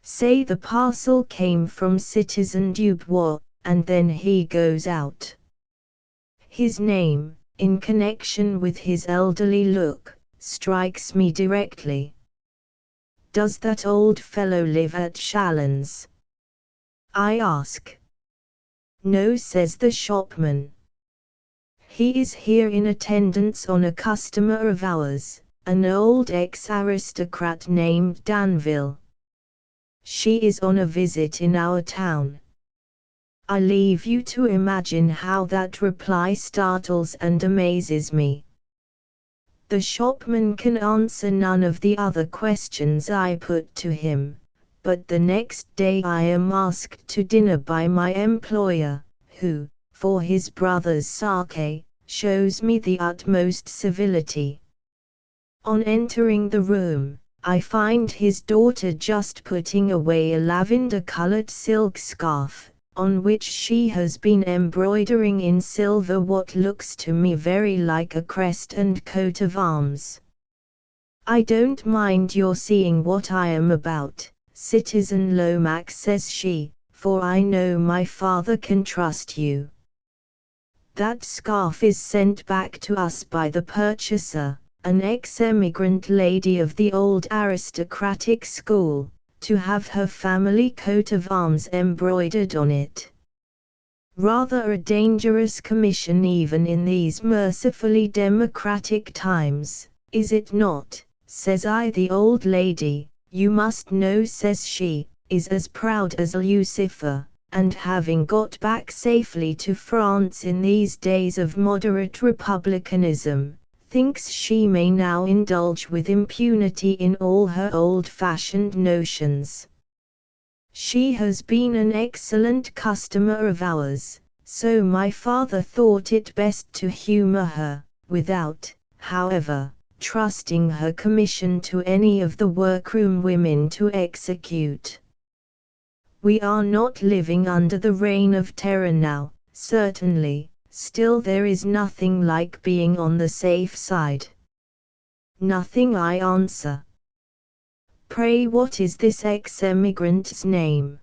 Say the parcel came from Citizen Dubois, and then he goes out. His name, in connection with his elderly look, strikes me directly. Does that old fellow live at Chalons? I ask. No, says the shopman. He is here in attendance on a customer of ours, an old ex-aristocrat named Danville. She is on a visit in our town. I leave you to imagine how that reply startles and amazes me. The shopman can answer none of the other questions I put to him, but the next day I am asked to dinner by my employer, who, for his brother's sake, shows me the utmost civility. On entering the room, I find his daughter just putting away a lavender-colored silk scarf, on which she has been embroidering in silver what looks to me very like a crest and coat of arms. I don't mind your seeing what I am about, Citizen Lomax, says she, for I know my father can trust you. That scarf is sent back to us by the purchaser, an ex-emigrant lady of the old aristocratic school, to have her family coat of arms embroidered on it. Rather a dangerous commission even in these mercifully democratic times, is it not? Says I. The old lady, you must know, says she, is as proud as Lucifer, and having got back safely to France in these days of moderate republicanism, thinks she may now indulge with impunity in all her old-fashioned notions. She has been an excellent customer of ours, so my father thought it best to humor her, without, however, trusting her commission to any of the workroom women to execute. We are not living under the reign of terror now, certainly. Still there is nothing like being on the safe side. Nothing, I answer. Pray, what is this ex-emigrant's name?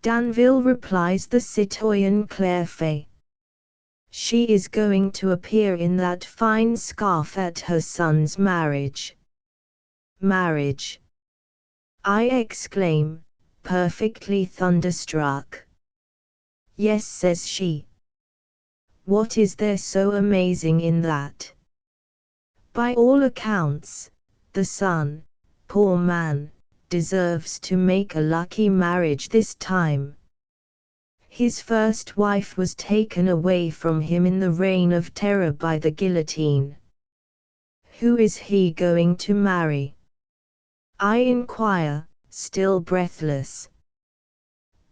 Danville, replies the citoyen Clairfait. She is going to appear in that fine scarf at her son's marriage. Marriage! I exclaim, perfectly thunderstruck. Yes, says she. What is there so amazing in that? By all accounts, the son, poor man, deserves to make a lucky marriage this time. His first wife was taken away from him in the reign of terror by the guillotine. Who is he going to marry? I inquire, still breathless.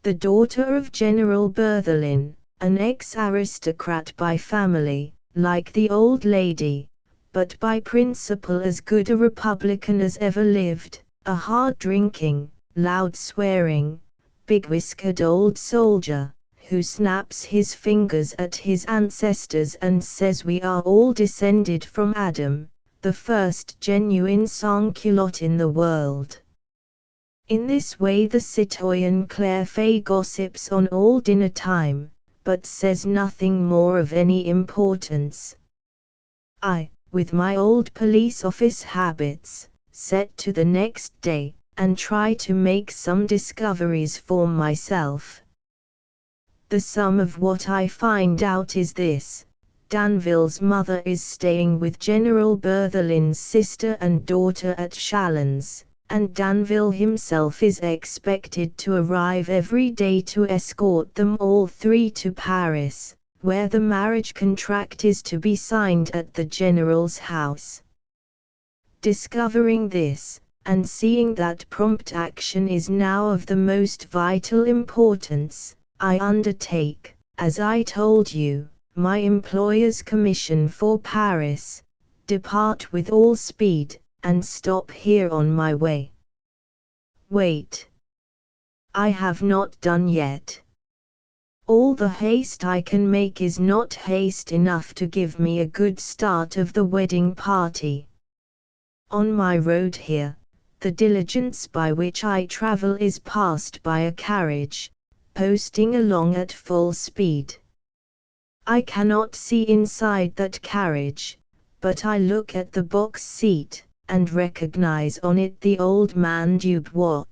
The daughter of General Berthelin, an ex-aristocrat by family, like the old lady, but by principle as good a Republican as ever lived, a hard-drinking, loud-swearing, big-whiskered old soldier, who snaps his fingers at his ancestors and says we are all descended from Adam, the first genuine sans-culotte in the world. In this way the citoyen Clairfait gossips on all dinner time, but says nothing more of any importance. I, with my old police office habits, set to the next day, and try to make some discoveries for myself. The sum of what I find out is this: Danville's mother is staying with General Berthelin's sister and daughter at Chalons, and Danville himself is expected to arrive every day to escort them all three to Paris, where the marriage contract is to be signed at the General's house. Discovering this, and seeing that prompt action is now of the most vital importance, I undertake, as I told you, my employer's commission for Paris, depart with all speed, and stop here on my way. Wait. I have not done yet. All the haste I can make is not haste enough to give me a good start of the wedding party. On my road here, the diligence by which I travel is passed by a carriage, posting along at full speed. I cannot see inside that carriage, but I look at the box seat, and recognize on it the old man Dubois.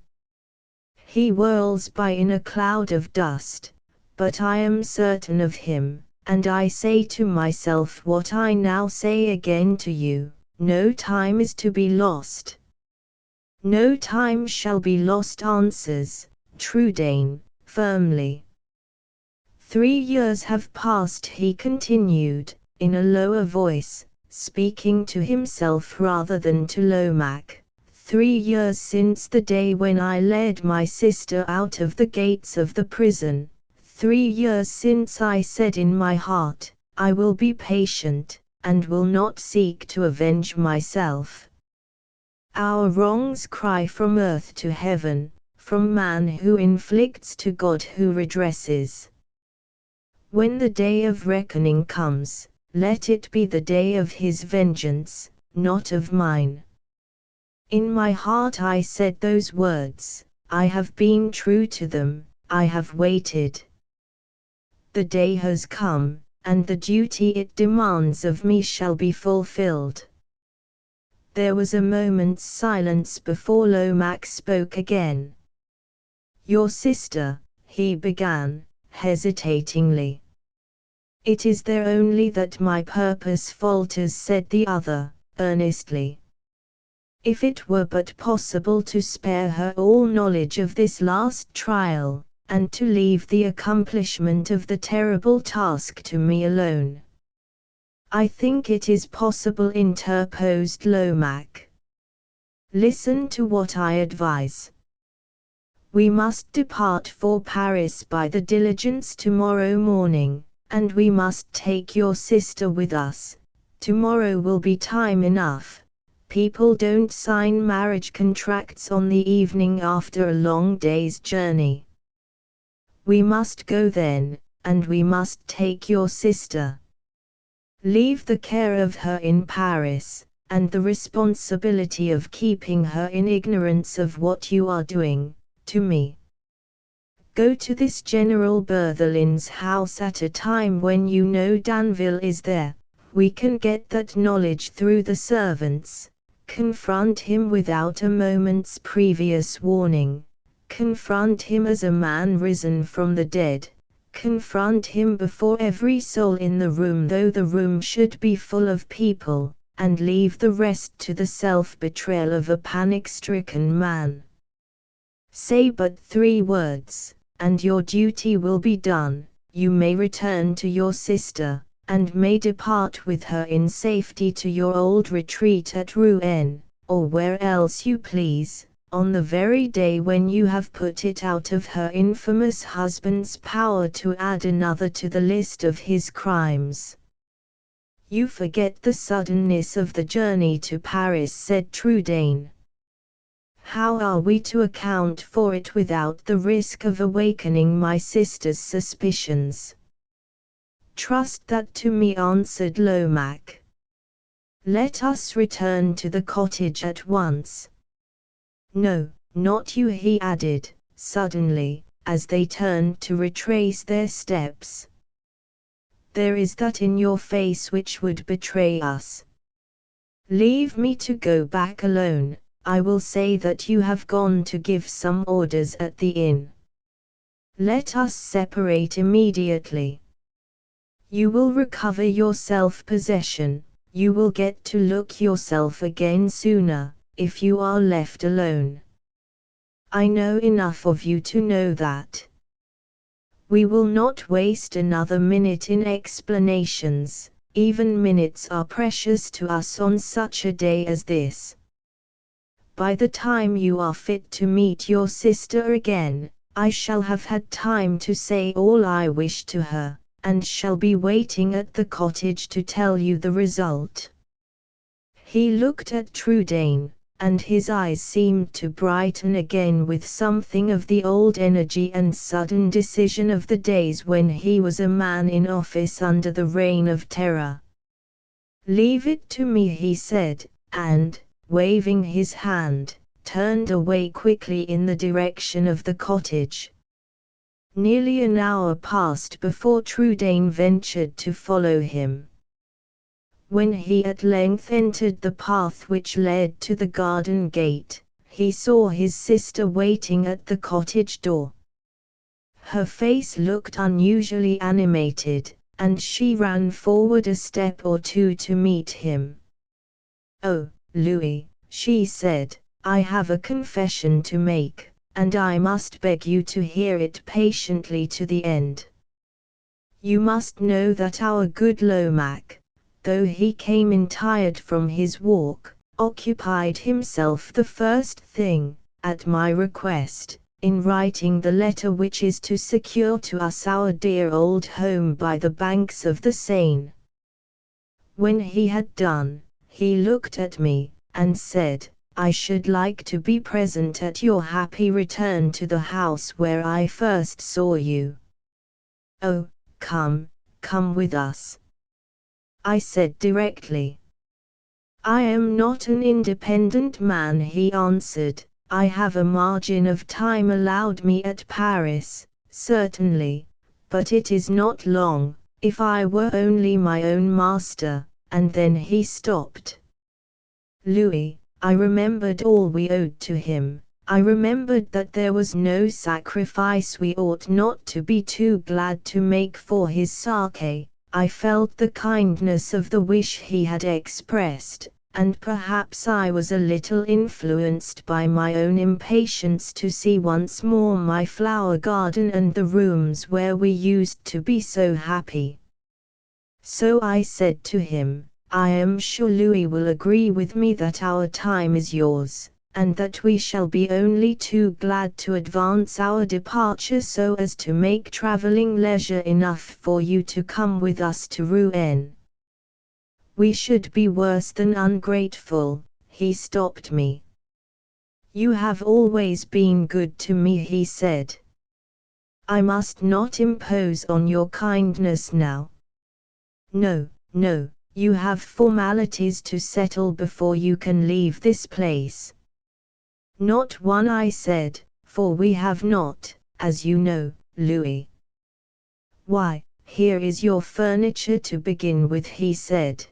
He whirls by in a cloud of dust, but I am certain of him, and I say to myself what I now say again to you: no time is to be lost. No time shall be lost, answers Trudaine, firmly. 3 years have passed, he continued, in a lower voice, speaking to himself rather than to Lomaque. 3 years since the day when I led my sister out of the gates of the prison. 3 years since I said in my heart, I will be patient, and will not seek to avenge myself. Our wrongs cry from earth to heaven, from man who inflicts to God who redresses. When the day of reckoning comes, let it be the day of his vengeance, not of mine. In my heart I said those words, I have been true to them, I have waited. The day has come, and the duty it demands of me shall be fulfilled. There was a moment's silence before Lomaque spoke again. Your sister, he began, hesitatingly. It is there only that my purpose falters, said the other, earnestly. If it were but possible to spare her all knowledge of this last trial, and to leave the accomplishment of the terrible task to me alone. I think it is possible, interposed Lomaque. Listen to what I advise. We must depart for Paris by the diligence tomorrow morning, and we must take your sister with us. Tomorrow will be time enough. People don't sign marriage contracts on the evening after a long day's journey. We must go then, and we must take your sister. Leave the care of her in Paris, and the responsibility of keeping her in ignorance of what you are doing, to me. Go to this General Berthelin's house at a time when you know Danville is there. We can get that knowledge through the servants. Confront him without a moment's previous warning. Confront him as a man risen from the dead. Confront him before every soul in the room, though the room should be full of people, and leave the rest to the self-betrayal of a panic-stricken man. Say but 3 words, and your duty will be done. You may return to your sister, and may depart with her in safety to your old retreat at Rouen, or where else you please, on the very day when you have put it out of her infamous husband's power to add another to the list of his crimes. You forget the suddenness of the journey to Paris, said Trudaine. How are we to account for it without the risk of awakening my sister's suspicions? Trust that to me, answered Lomaque. Let us return to the cottage at once. No, not you, he added, suddenly, as they turned to retrace their steps. There is that in your face which would betray us. Leave me to go back alone. I will say that you have gone to give some orders at the inn. Let us separate immediately. You will recover your self-possession, you will get to look yourself again sooner, if you are left alone. I know enough of you to know that. We will not waste another minute in explanations, even minutes are precious to us on such a day as this. By the time you are fit to meet your sister again, I shall have had time to say all I wish to her, and shall be waiting at the cottage to tell you the result. He looked at Trudaine, and his eyes seemed to brighten again with something of the old energy and sudden decision of the days when he was a man in office under the reign of terror. Leave it to me, he said, and, waving his hand, turned away quickly in the direction of the cottage. Nearly an hour passed before Trudaine ventured to follow him. When he at length entered the path which led to the garden gate, he saw his sister waiting at the cottage door. Her face looked unusually animated, and she ran forward a step or two to meet him. "Oh, Louis," she said, "I have a confession to make, and I must beg you to hear it patiently to the end. You must know that our good Lomaque, though he came in tired from his walk, occupied himself the first thing, at my request, in writing the letter which is to secure to us our dear old home by the banks of the Seine. When he had done, he looked at me, and said, 'I should like to be present at your happy return to the house where I first saw you. Oh, come with us,' I said directly. 'I am not an independent man,' he answered. 'I have a margin of time allowed me at Paris, certainly, but it is not long. If I were only my own master,' and then he stopped. Louis, I remembered all we owed to him. I remembered that there was no sacrifice we ought not to be too glad to make for his sake. I felt the kindness of the wish he had expressed, and perhaps I was a little influenced by my own impatience to see once more my flower garden and the rooms where we used to be so happy. So I said to him, 'I am sure Louis will agree with me that our time is yours, and that we shall be only too glad to advance our departure so as to make traveling leisure enough for you to come with us to Rouen.' We should be worse than ungrateful," he stopped me. "You have always been good to me," he said. "I must not impose on your kindness now." "No, no, you have formalities to settle before you can leave this place." "Not one," I said, "for we have not, as you know, Louis." "Why, here is your furniture to begin with," he said.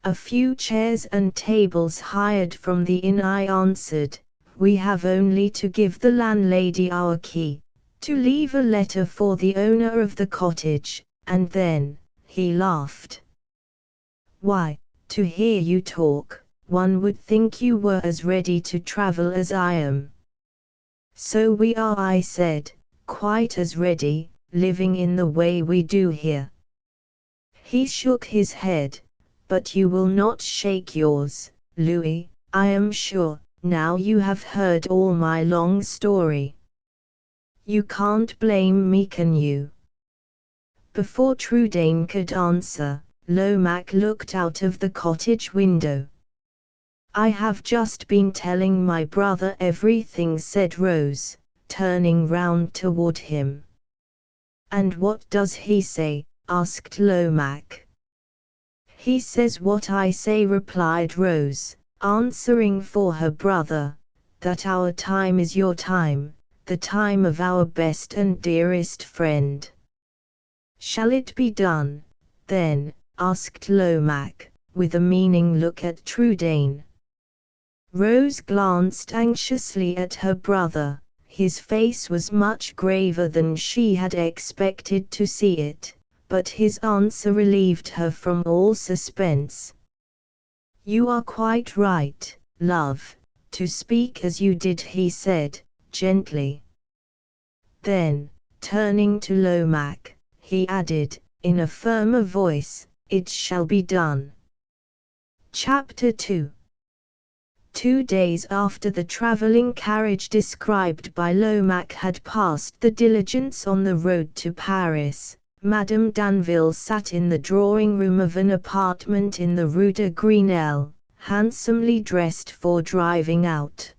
"A few chairs and tables hired from the inn," I answered. "We have only to give the landlady our key, to leave a letter for the owner of the cottage, and then," he laughed. "Why, to hear you talk, one would think you were as ready to travel as I am." "So we are," I said, "quite as ready, living in the way we do here." He shook his head. "But you will not shake yours, Louis, I am sure, now you have heard all my long story. You can't blame me, can you?" Before Trudaine could answer, Lomaque looked out of the cottage window. "I have just been telling my brother everything," said Rose, turning round toward him. "And what does he say?" asked Lomaque. "He says what I say," replied Rose, answering for her brother, "that our time is your time, the time of our best and dearest friend." "Shall it be done, then?" asked Lomaque, with a meaning look at Trudaine. Rose glanced anxiously at her brother. His face was much graver than she had expected to see it, but his answer relieved her from all suspense. "You are quite right, love, to speak as you did," he said, gently. Then, turning to Lomaque, he added, in a firmer voice, "It shall be done." Chapter 2. 2 days after the travelling carriage described by Lomaque had passed the diligence on the road to Paris, Madame Danville sat in the drawing-room of an apartment in the Rue de Grenelle, handsomely dressed for driving out.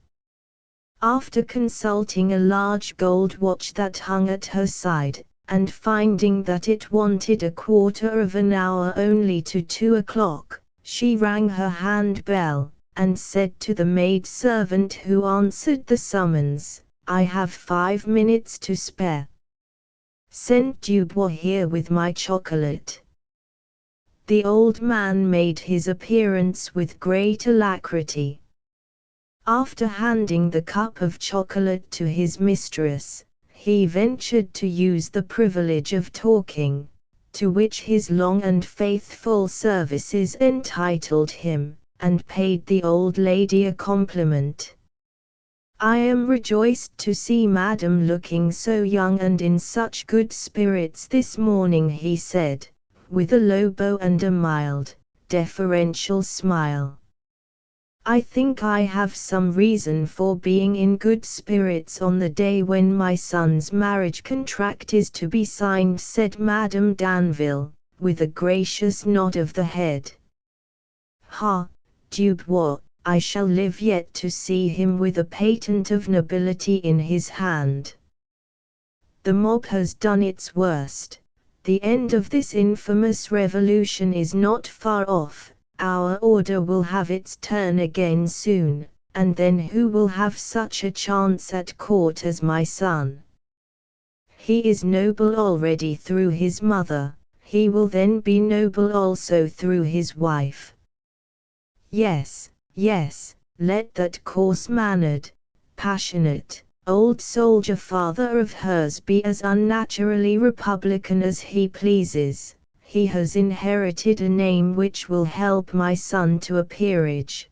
After consulting a large gold watch that hung at her side, and finding that it wanted a quarter of an hour only to 2 o'clock, she rang her hand-bell, and said to the maid-servant who answered the summons, "I have 5 minutes to spare. Send Dubois here with my chocolate." The old man made his appearance with great alacrity. After handing the cup of chocolate to his mistress, he ventured to use the privilege of talking, to which his long and faithful services entitled him, and paid the old lady a compliment. "I am rejoiced to see Madam looking so young and in such good spirits this morning," he said, with a low bow and a mild, deferential smile. "I think I have some reason for being in good spirits on the day when my son's marriage contract is to be signed," said Madame Danville, with a gracious nod of the head. "Ha, Dubois, I shall live yet to see him with a patent of nobility in his hand. The mob has done its worst. The end of this infamous revolution is not far off. Our order will have its turn again soon, and then who will have such a chance at court as my son? He is noble already through his mother, he will then be noble also through his wife. Yes, yes, let that coarse-mannered, passionate, old soldier father of hers be as unnaturally republican as he pleases. He has inherited a name which will help my son to a peerage.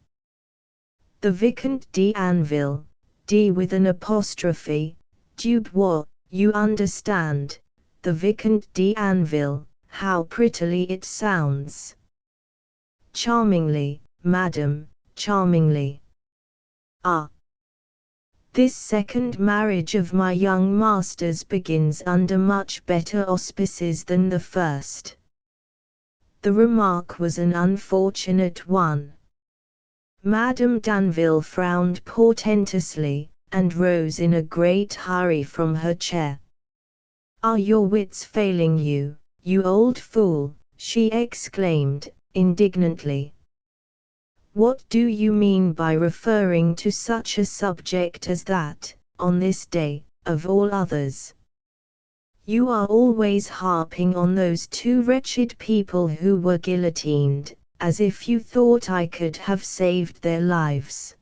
The Vicomte d'Anville, D with an apostrophe, Dubois, you understand, the Vicomte d'Anville, how prettily it sounds." "Charmingly, madam, charmingly." "Ah! This second marriage of my young master's begins under much better auspices than the first." The remark was an unfortunate one. Madame Danville frowned portentously, and rose in a great hurry from her chair. "Are your wits failing you, you old fool?" she exclaimed, indignantly. "What do you mean by referring to such a subject as that, on this day, of all others? You are always harping on those 2 wretched people who were guillotined, as if you thought I could have saved their lives.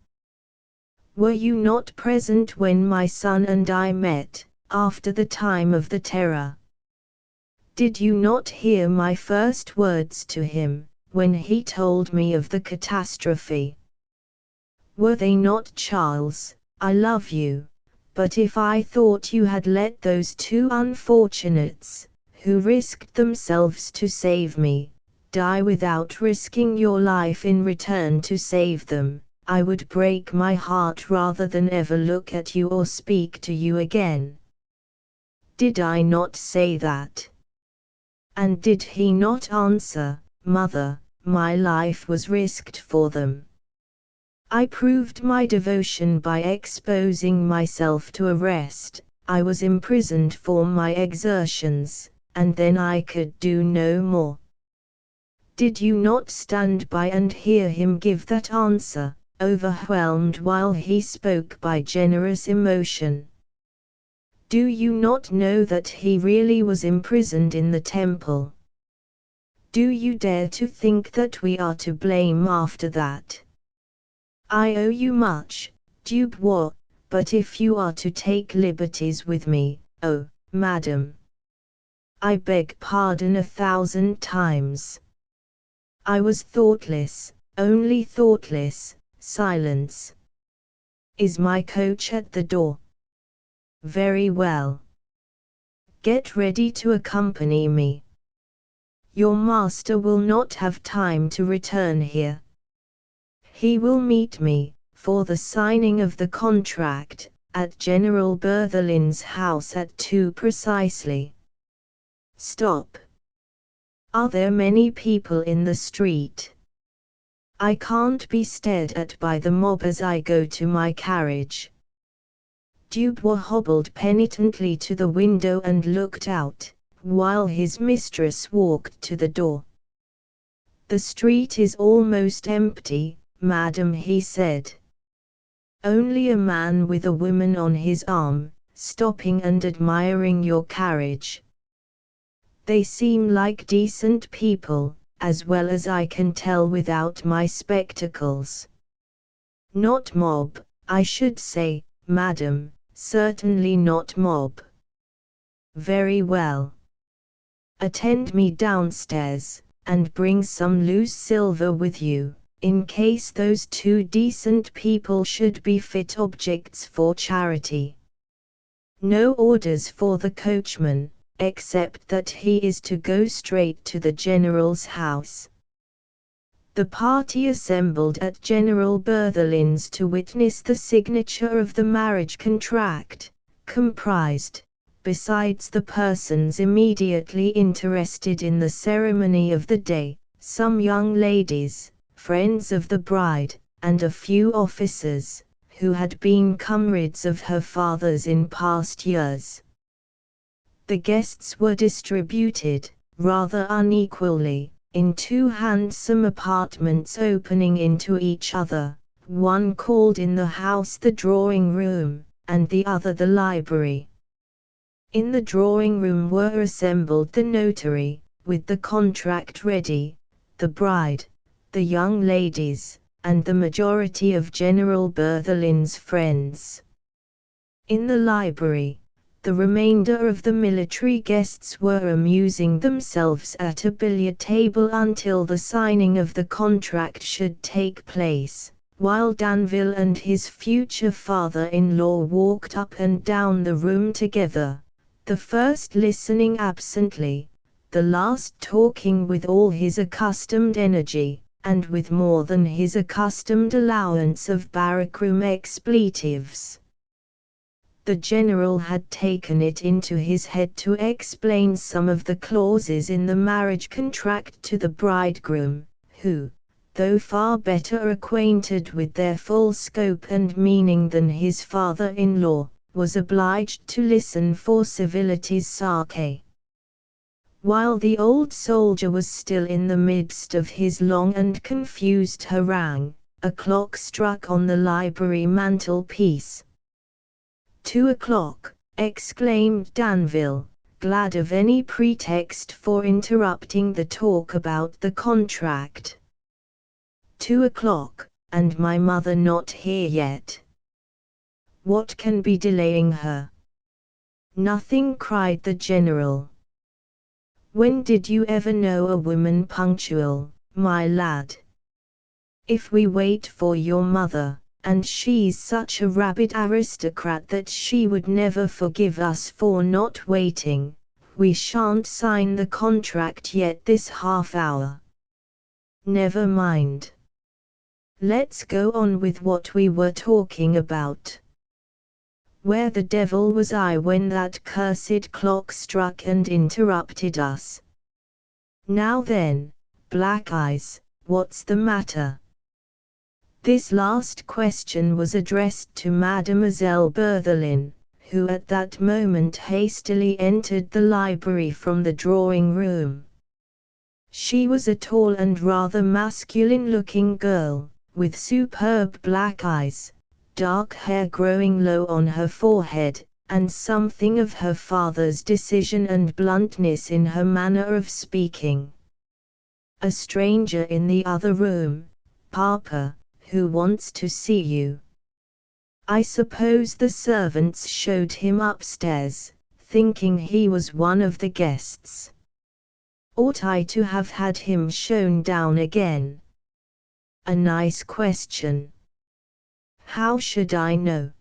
Were you not present when my son and I met, after the time of the Terror? Did you not hear my first words to him, when he told me of the catastrophe? Were they not, Charles, I love you, but if I thought you had let those 2 unfortunates, who risked themselves to save me, die without risking your life in return to save them, I would break my heart rather than ever look at you or speak to you again. Did I not say that? And did he not answer, Mother, my life was risked for them? I proved my devotion by exposing myself to arrest, I was imprisoned for my exertions, and then I could do no more. Did you not stand by and hear him give that answer, overwhelmed while he spoke by generous emotion? Do you not know that he really was imprisoned in the temple? Do you dare to think that we are to blame after that? I owe you much, Dubois, but if you are to take liberties with me, oh, madam, I beg pardon 1,000 times. I was thoughtless, only thoughtless. Silence. Is my coach at the door? Very well. Get ready to accompany me. Your master will not have time to return here. He will meet me, for the signing of the contract, at General Berthelin's house at 2 precisely. Stop. Are there many people in the street? I can't be stared at by the mob as I go to my carriage. Dubois hobbled penitently to the window and looked out, while his mistress walked to the door. The street is almost empty, madam, he said. Only a man with a woman on his arm, stopping and admiring your carriage. They seem like decent people, as well as I can tell without my spectacles. Not mob, I should say, madam, certainly not mob. Very well. Attend me downstairs, and bring some loose silver with you, in case those two decent people should be fit objects for charity. No orders for the coachman, except that he is to go straight to the General's house. The party assembled at General Bertholin's to witness the signature of the marriage contract, comprised, besides the persons immediately interested in the ceremony of the day, some young ladies, friends of the bride, and a few officers, who had been comrades of her father's in past years. The guests were distributed, rather unequally, in two handsome apartments opening into each other, one called in the house the drawing room, and the other the library. In the drawing room were assembled the notary, with the contract ready, the bride, the young ladies, and the majority of General Bertholin's friends. In the library, the remainder of the military guests were amusing themselves at a billiard table until the signing of the contract should take place, while Danville and his future father-in-law walked up and down the room together, the first listening absently, the last talking with all his accustomed energy, and with more than his accustomed allowance of barrack-room expletives. The general had taken it into his head to explain some of the clauses in the marriage contract to the bridegroom, who, though far better acquainted with their full scope and meaning than his father-in-law, was obliged to listen for civility's sake. While the old soldier was still in the midst of his long and confused harangue, a clock struck on the library mantelpiece. 2 o'clock, exclaimed Danville, glad of any pretext for interrupting the talk about the contract. 2 o'clock, and my mother not here yet. What can be delaying her? Nothing, cried the general. When did you ever know a woman punctual, my lad? If we wait for your mother, and she's such a rabid aristocrat that she would never forgive us for not waiting, we shan't sign the contract yet this half hour. Never mind. Let's go on with what we were talking about. Where the devil was I when that cursed clock struck and interrupted us? Now then, Black Eyes, what's the matter? This last question was addressed to Mademoiselle Bertholin, who at that moment hastily entered the library from the drawing room. She was a tall and rather masculine-looking girl, with superb black eyes, dark hair growing low on her forehead, and something of her father's decision and bluntness in her manner of speaking. A stranger in the other room, Papa, who wants to see you. I suppose the servants showed him upstairs, thinking he was one of the guests. Ought I to have had him shown down again? A nice question. How should I know?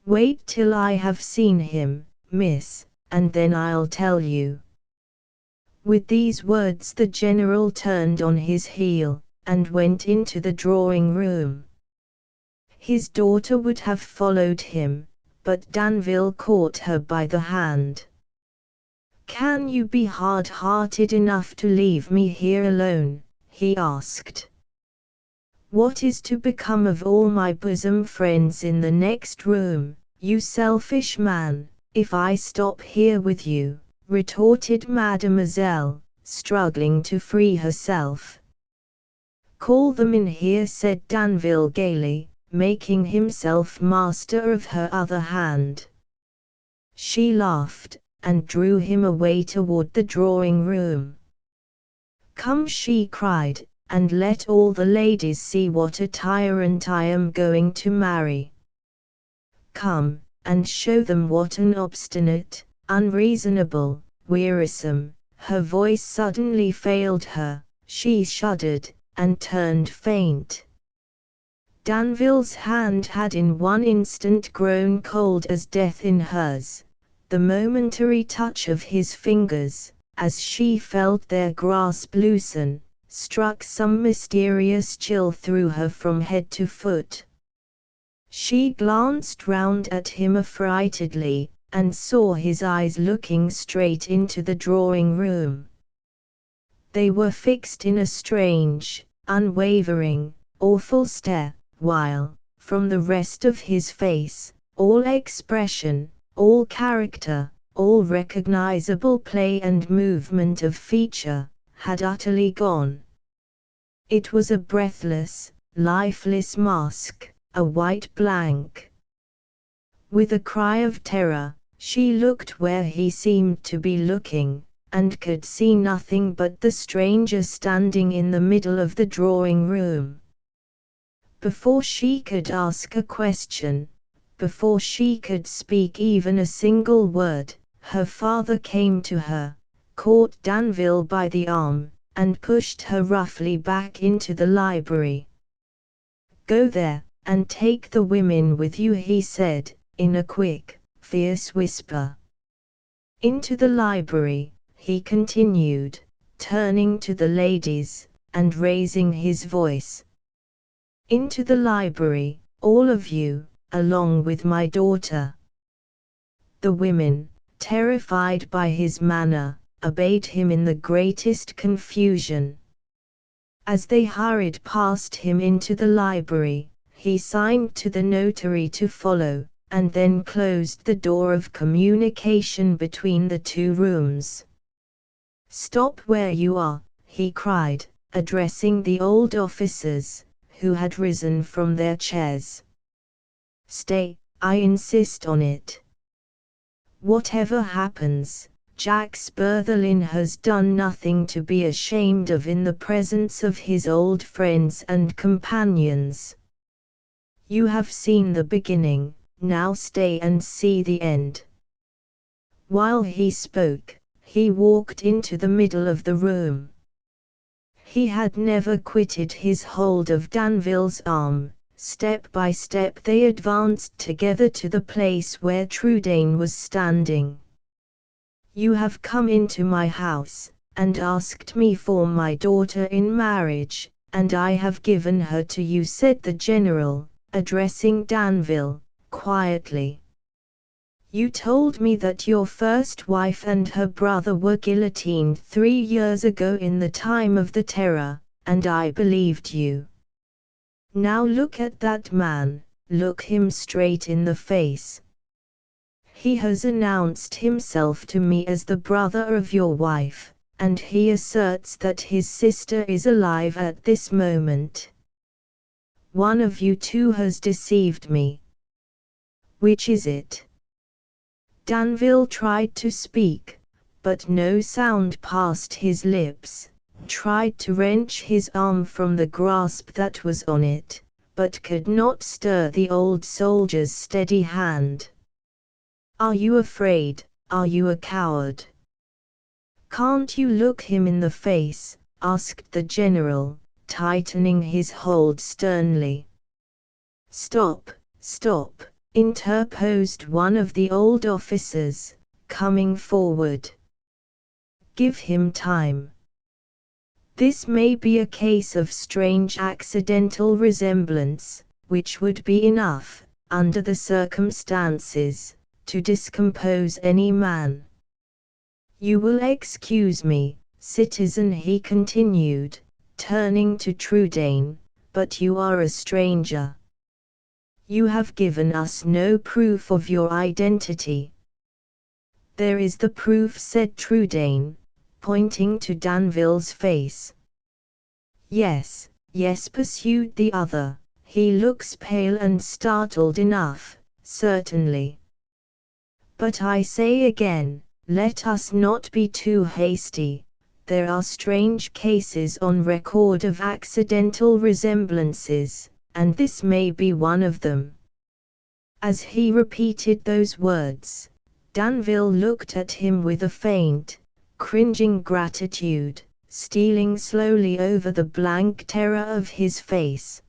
Wait till I have seen him, miss, and then I'll tell you. With these words the general turned on his heel, and went into the drawing room. His daughter would have followed him, but Danville caught her by the hand. Can you be hard-hearted enough to leave me here alone? He asked. What is to become of all my bosom friends in the next room, you selfish man, if I stop here with you? Retorted Mademoiselle, struggling to free herself. Call them in here, said Danville gaily, making himself master of her other hand. She laughed, and drew him away toward the drawing-room. Come, she cried, and let all the ladies see what a tyrant I am going to marry. Come, and show them what an obstinate, unreasonable, wearisome. Her voice suddenly failed her, she shuddered, and turned faint. Danville's hand had in one instant grown cold as death in hers. The momentary touch of his fingers, as she felt their grasp loosen, struck some mysterious chill through her from head to foot. She glanced round at him affrightedly, and saw his eyes looking straight into the drawing-room. They were fixed in a strange, unwavering, awful stare, while, from the rest of his face, all expression, all character, all recognizable play and movement of feature, had utterly gone. It was a breathless, lifeless mask, a white blank. With a cry of terror, she looked where he seemed to be looking, and could see nothing but the stranger standing in the middle of the drawing-room. Before she could ask a question, before she could speak even a single word, her father came to her, caught Danville by the arm, and pushed her roughly back into the library. Go there, and take the women with you, he said, in a quick, fierce whisper. Into the library, he continued, turning to the ladies, and raising his voice. Into the library, all of you, along with my daughter. The women, terrified by his manner, obeyed him in the greatest confusion. As they hurried past him into the library, he signed to the notary to follow, and then closed the door of communication between the two rooms. Stop where you are, he cried, addressing the old officers, who had risen from their chairs. Stay, I insist on it. Whatever happens, Jack Spurthelin has done nothing to be ashamed of in the presence of his old friends and companions. You have seen the beginning, now stay and see the end. While he spoke, he walked into the middle of the room. He had never quitted his hold of Danville's arm. Step by step they advanced together to the place where Trudaine was standing. You have come into my house, and asked me for my daughter in marriage, and I have given her to you, said the general, addressing Danville, quietly. You told me that your first wife and her brother were guillotined 3 years ago in the time of the Terror, and I believed you. Now look at that man, look him straight in the face. He has announced himself to me as the brother of your wife, and he asserts that his sister is alive at this moment. One of you two has deceived me. Which is it? Danville tried to speak, but no sound passed his lips, tried to wrench his arm from the grasp that was on it, but could not stir the old soldier's steady hand. Are you afraid? Are you a coward? Can't you look him in the face? Asked the general, tightening his hold sternly. Stop, stop, interposed one of the old officers, coming forward. Give him time. This may be a case of strange accidental resemblance, which would be enough, under the circumstances, to discompose any man. You will excuse me, citizen, he continued, turning to Trudaine, but you are a stranger. You have given us no proof of your identity. There is the proof, said Trudaine, pointing to Danville's face. Yes, Yes, pursued the other, he looks pale and startled enough, certainly. But I say again, let us not be too hasty. There are strange cases on record of accidental resemblances, and this may be one of them. As he repeated those words, Danville looked at him with a faint, cringing gratitude, stealing slowly over the blank terror of his face.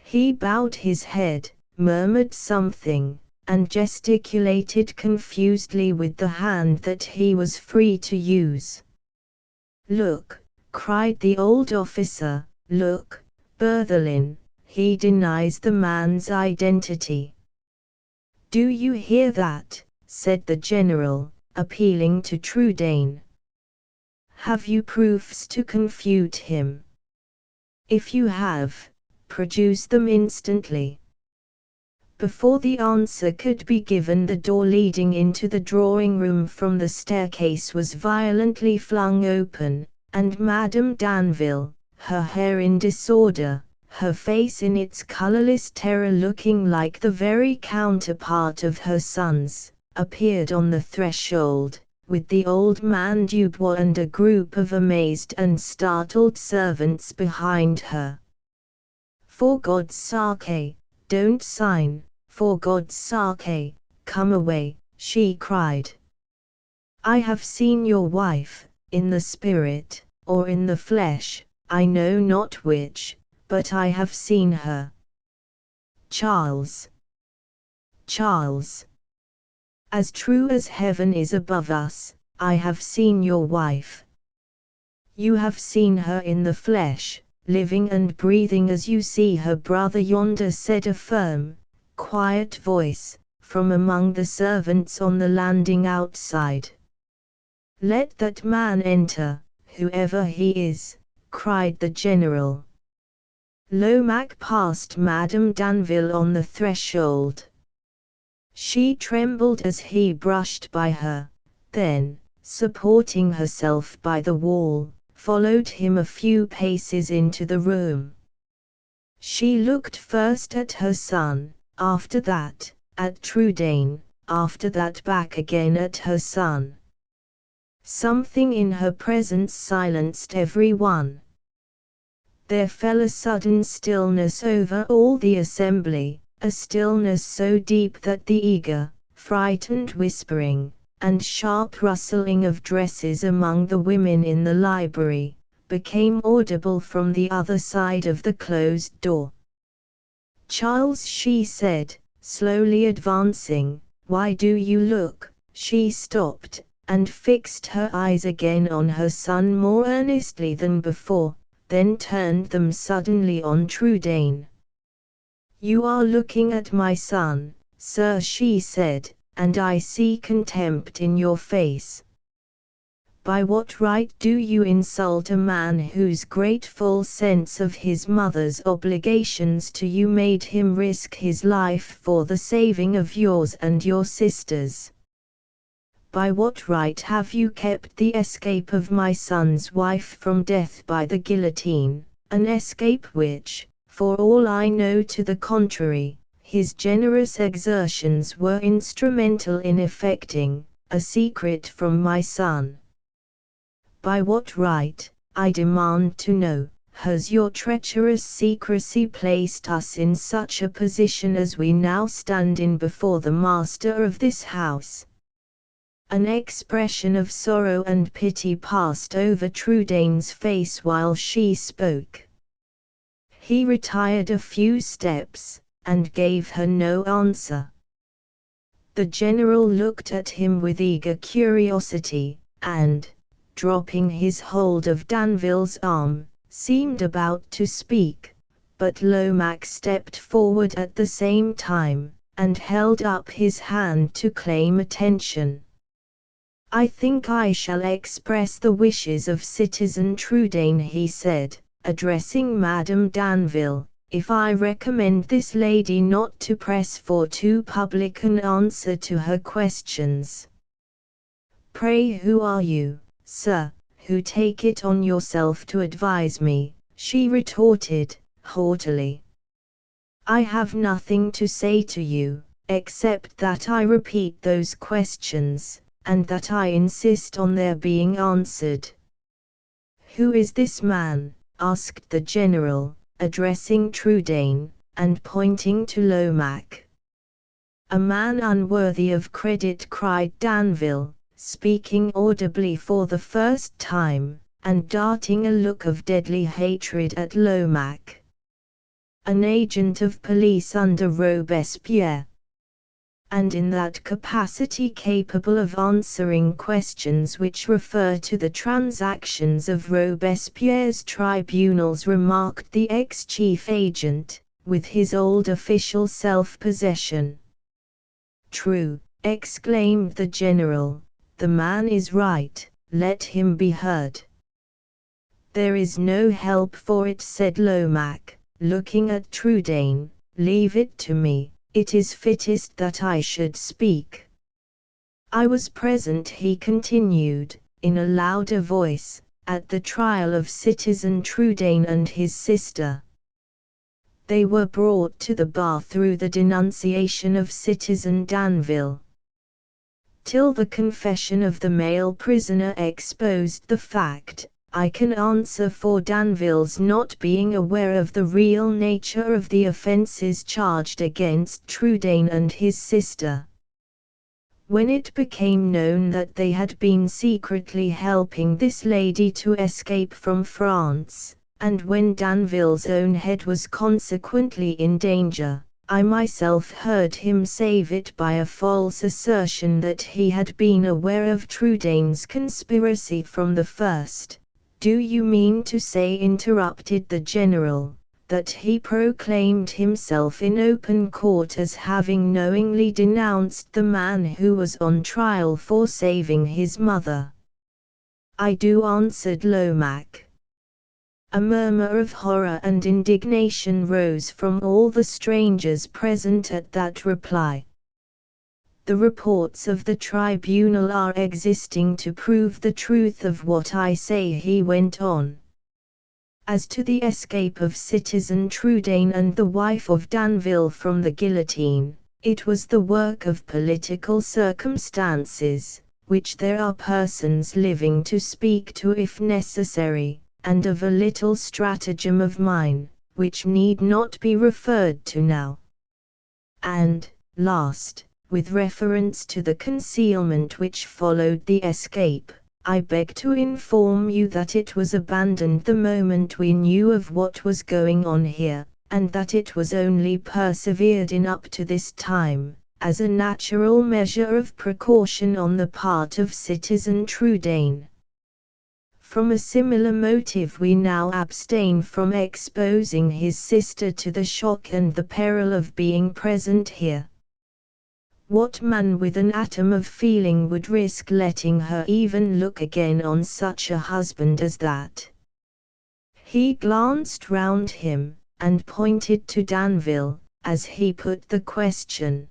He bowed his head, murmured something, and gesticulated confusedly with the hand that he was free to use. "Look," cried the old officer, "look, Berthelin, he denies the man's identity." "Do you hear that?" said the general, appealing to Trudaine. "Have you proofs to confute him? If you have, produce them instantly." Before the answer could be given, the door leading into the drawing-room from the staircase was violently flung open, and Madame Danville, her hair in disorder, her face in its colorless terror looking like the very counterpart of her son's, appeared on the threshold, with the old man Dubois and a group of amazed and startled servants behind her. "For God's sake, don't sign, for God's sake, come away," she cried. "I have seen your wife, in the spirit, or in the flesh, I know not which, but I have seen her. Charles! Charles! As true as heaven is above us, I have seen your wife. You have seen her in the flesh, living and breathing as you see her brother yonder," said a firm, quiet voice, from among the servants on the landing outside. "Let that man enter, whoever he is," cried the general. Lomaque passed Madame Danville on the threshold. She trembled as he brushed by her, then, supporting herself by the wall, followed him a few paces into the room. She looked first at her son, after that, at Trudaine, after that back again at her son. Something in her presence silenced every one. There fell a sudden stillness over all the assembly, a stillness so deep that the eager, frightened whispering, and sharp rustling of dresses among the women in the library, became audible from the other side of the closed door. "Charles," she said, slowly advancing, "why do you look?" She stopped, and fixed her eyes again on her son more earnestly than before, then turned them suddenly on Trudaine. "You are looking at my son, sir," she said, "and I see contempt in your face. By what right do you insult a man whose grateful sense of his mother's obligations to you made him risk his life for the saving of yours and your sisters? By what right have you kept the escape of my son's wife from death by the guillotine, an escape which, for all I know to the contrary, his generous exertions were instrumental in effecting, a secret from my son? By what right, I demand to know, has your treacherous secrecy placed us in such a position as we now stand in before the master of this house?" An expression of sorrow and pity passed over Trudaine's face while she spoke. He retired a few steps, and gave her no answer. The general looked at him with eager curiosity, and, dropping his hold of Danville's arm, seemed about to speak, but Lomaque stepped forward at the same time, and held up his hand to claim attention. "I think I shall express the wishes of Citizen Trudaine," he said, addressing Madame Danville, "if I recommend this lady not to press for too public an answer to her questions. Pray who are you, sir, who take it on yourself to advise me, she retorted, haughtily. I have nothing to say to you, except that I repeat those questions, and that I insist on their being answered. Who is this man? Asked the general, addressing Trudaine, and pointing to Lomaque. A man unworthy of credit, cried Danville, speaking audibly for the first time, and darting a look of deadly hatred at Lomaque. An agent of police under Robespierre, and in that capacity capable of answering questions which refer to the transactions of Robespierre's tribunals, remarked the ex-chief agent, with his old official self-possession. True, exclaimed the general, the man is right, let him be heard. There is no help for it, said Lomaque, looking at Trudaine, leave it to me. It is fittest that I should speak. I was present, he continued, in a louder voice, at the trial of Citizen Trudaine and his sister. They were brought to the bar through the denunciation of Citizen Danville. Till the confession of the male prisoner exposed the fact, I can answer for Danville's not being aware of the real nature of the offences charged against Trudaine and his sister. When it became known that they had been secretly helping this lady to escape from France, and when Danville's own head was consequently in danger, I myself heard him save it by a false assertion that he had been aware of Trudaine's conspiracy from the first. Do you mean to say, interrupted the general, that he proclaimed himself in open court as having knowingly denounced the man who was on trial for saving his mother? I do, answered Lomaque. A murmur of horror and indignation rose from all the strangers present at that reply. The reports of the tribunal are existing to prove the truth of what I say, he went on. As to the escape of Citizen Trudaine and the wife of Danville from the guillotine, it was the work of political circumstances, which there are persons living to speak to if necessary, and of a little stratagem of mine, which need not be referred to now. And, last, with reference to the concealment which followed the escape, I beg to inform you that it was abandoned the moment we knew of what was going on here, and that it was only persevered in up to this time, as a natural measure of precaution on the part of Citizen Trudaine. From a similar motive we now abstain from exposing his sister to the shock and the peril of being present here. What man with an atom of feeling would risk letting her even look again on such a husband as that? He glanced round him, and pointed to Danville, as he put the question.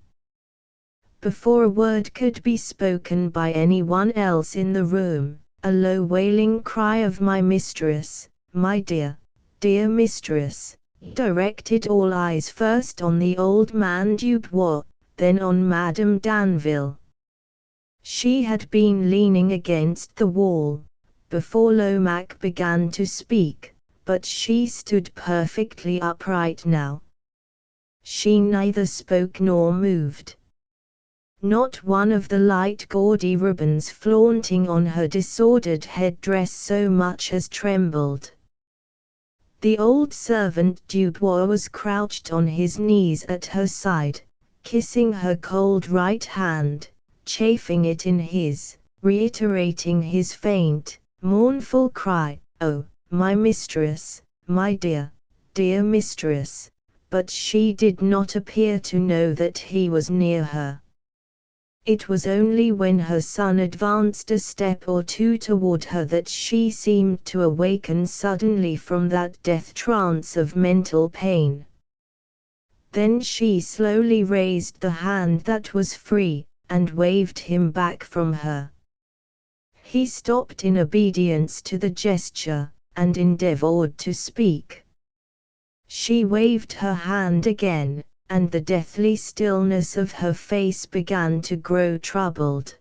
Before a word could be spoken by anyone else in the room, a low wailing cry of "My mistress, my dear, dear mistress," directed all eyes first on the old man Dubois, then on Madame Danville. She had been leaning against the wall, before Lomaque began to speak, but she stood perfectly upright now. She neither spoke nor moved. Not one of the light gaudy ribbons flaunting on her disordered head-dress so much as trembled. The old servant Dubois was crouched on his knees at her side, kissing her cold right hand, chafing it in his, reiterating his faint, mournful cry, "Oh, my mistress, my dear, dear mistress," but she did not appear to know that he was near her. It was only when her son advanced a step or two toward her that she seemed to awaken suddenly from that death trance of mental pain. Then she slowly raised the hand that was free, and waved him back from her. He stopped in obedience to the gesture, and endeavored to speak. She waved her hand again, and the deathly stillness of her face began to grow troubled.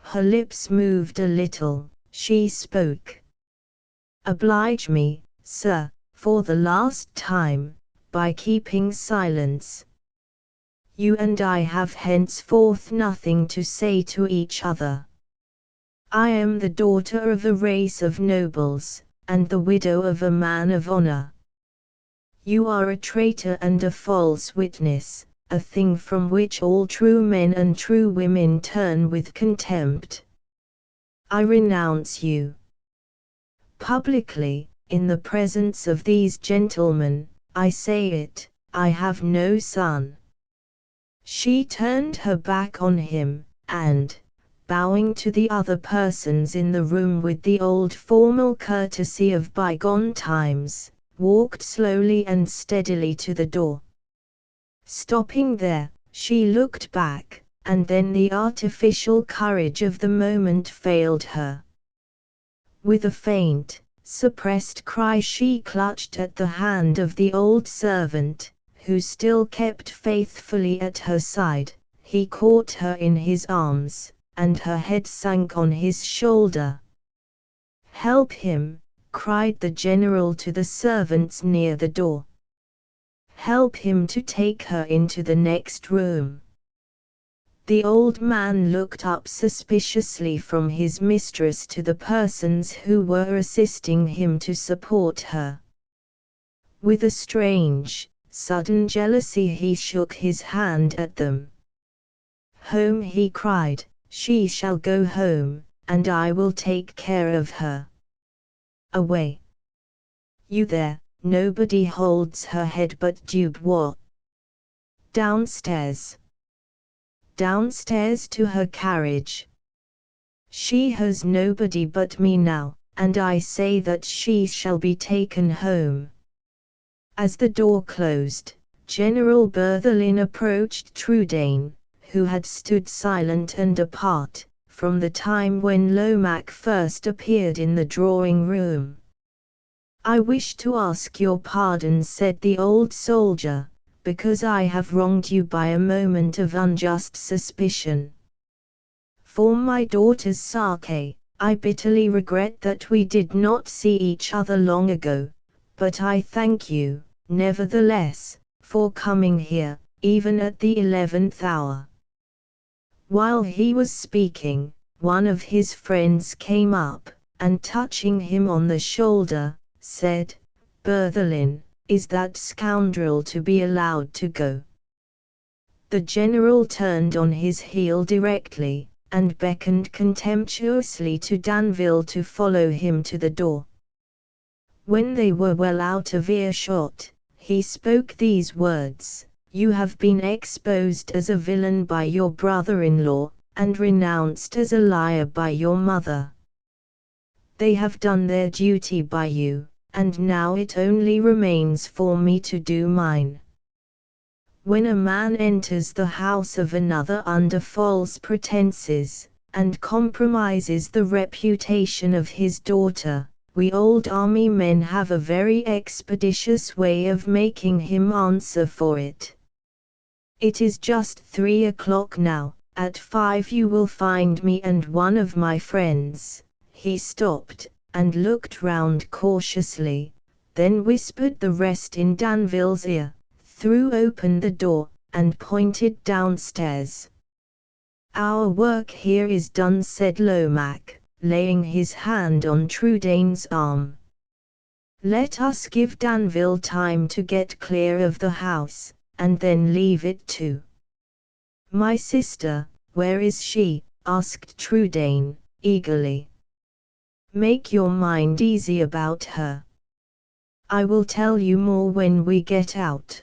Her lips moved a little. She spoke. "Oblige me, sir, for the last time, by keeping silence. You and I have henceforth nothing to say to each other. I am the daughter of a race of nobles, and the widow of a man of honor. You are a traitor and a false witness, a thing from which all true men and true women turn with contempt. I renounce you. Publicly, in the presence of these gentlemen, I say it, I have no son." She turned her back on him, and, bowing to the other persons in the room with the old formal courtesy of bygone times, walked slowly and steadily to the door. Stopping there, she looked back, and then the artificial courage of the moment failed her. With a faint, suppressed cry she clutched at the hand of the old servant, who still kept faithfully at her side. He caught her in his arms, and her head sank on his shoulder. "Help him!" cried the general to the servants near the door. "Help him to take her into the next room." The old man looked up suspiciously from his mistress to the persons who were assisting him to support her. With a strange, sudden jealousy he shook his hand at them. "Home," he cried, "she shall go home, and I will take care of her. Away! You there, nobody holds her head but Dubois. Downstairs! Downstairs to her carriage. She has nobody but me now, and I say that she shall be taken home." As the door closed, General Berthelin approached Trudaine, who had stood silent and apart, from the time when Lomaque first appeared in the drawing-room. "I wish to ask your pardon," said the old soldier, "because I have wronged you by a moment of unjust suspicion. For my daughter's sake, I bitterly regret that we did not see each other long ago, but I thank you, nevertheless, for coming here, even at the 11th hour." While he was speaking, one of his friends came up, and touching him on the shoulder, said, "Berthelin, is that scoundrel to be allowed to go?" The general turned on his heel directly, and beckoned contemptuously to Danville to follow him to the door. When they were well out of earshot, he spoke these words: "You have been exposed as a villain by your brother-in-law, and renounced as a liar by your mother. They have done their duty by you, and now it only remains for me to do mine. When a man enters the house of another under false pretenses, and compromises the reputation of his daughter, we old army men have a very expeditious way of making him answer for it. It is just 3 o'clock now. At 5 you will find me and one of my friends." He stopped, and looked round cautiously, then whispered the rest in Danville's ear, threw open the door, and pointed downstairs. "Our work here is done," said Lomaque, laying his hand on Trudaine's arm. "Let us give Danville time to get clear of the house, and then leave it to—" "My sister, where is she?" asked Trudaine, eagerly. "Make your mind easy about her. I will tell you more when we get out."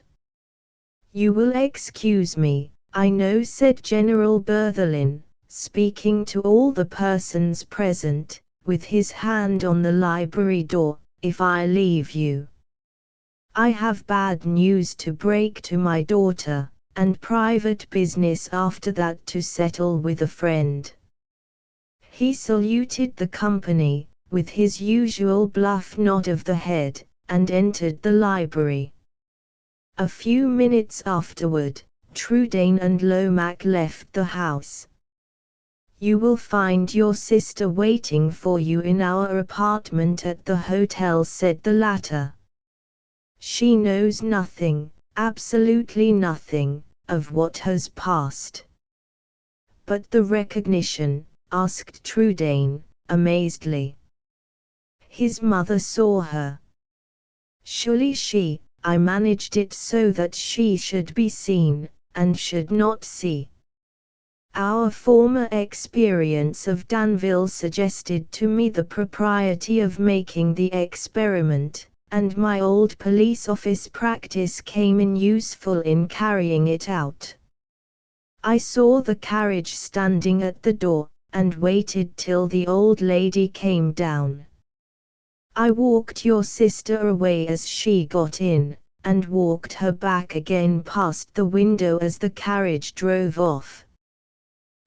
"You will excuse me, I know," said General Berthelin, speaking to all the persons present, with his hand on the library door, "if I leave you. I have bad news to break to my daughter, and private business after that to settle with a friend." He saluted the company, with his usual bluff nod of the head, and entered the library. A few minutes afterward, Trudaine and Lomaque left the house. "You will find your sister waiting for you in our apartment at the hotel," said the latter. "She knows nothing, absolutely nothing, of what has passed." "But the recognition?" asked Trudaine, amazedly. "His mother saw her." "Surely I managed it so that she should be seen, and should not see. Our former experience of Danville suggested to me the propriety of making the experiment, and my old police office practice came in useful in carrying it out. I saw the carriage standing at the door, and waited till the old lady came down. I walked your sister away as she got in, and walked her back again past the window as the carriage drove off.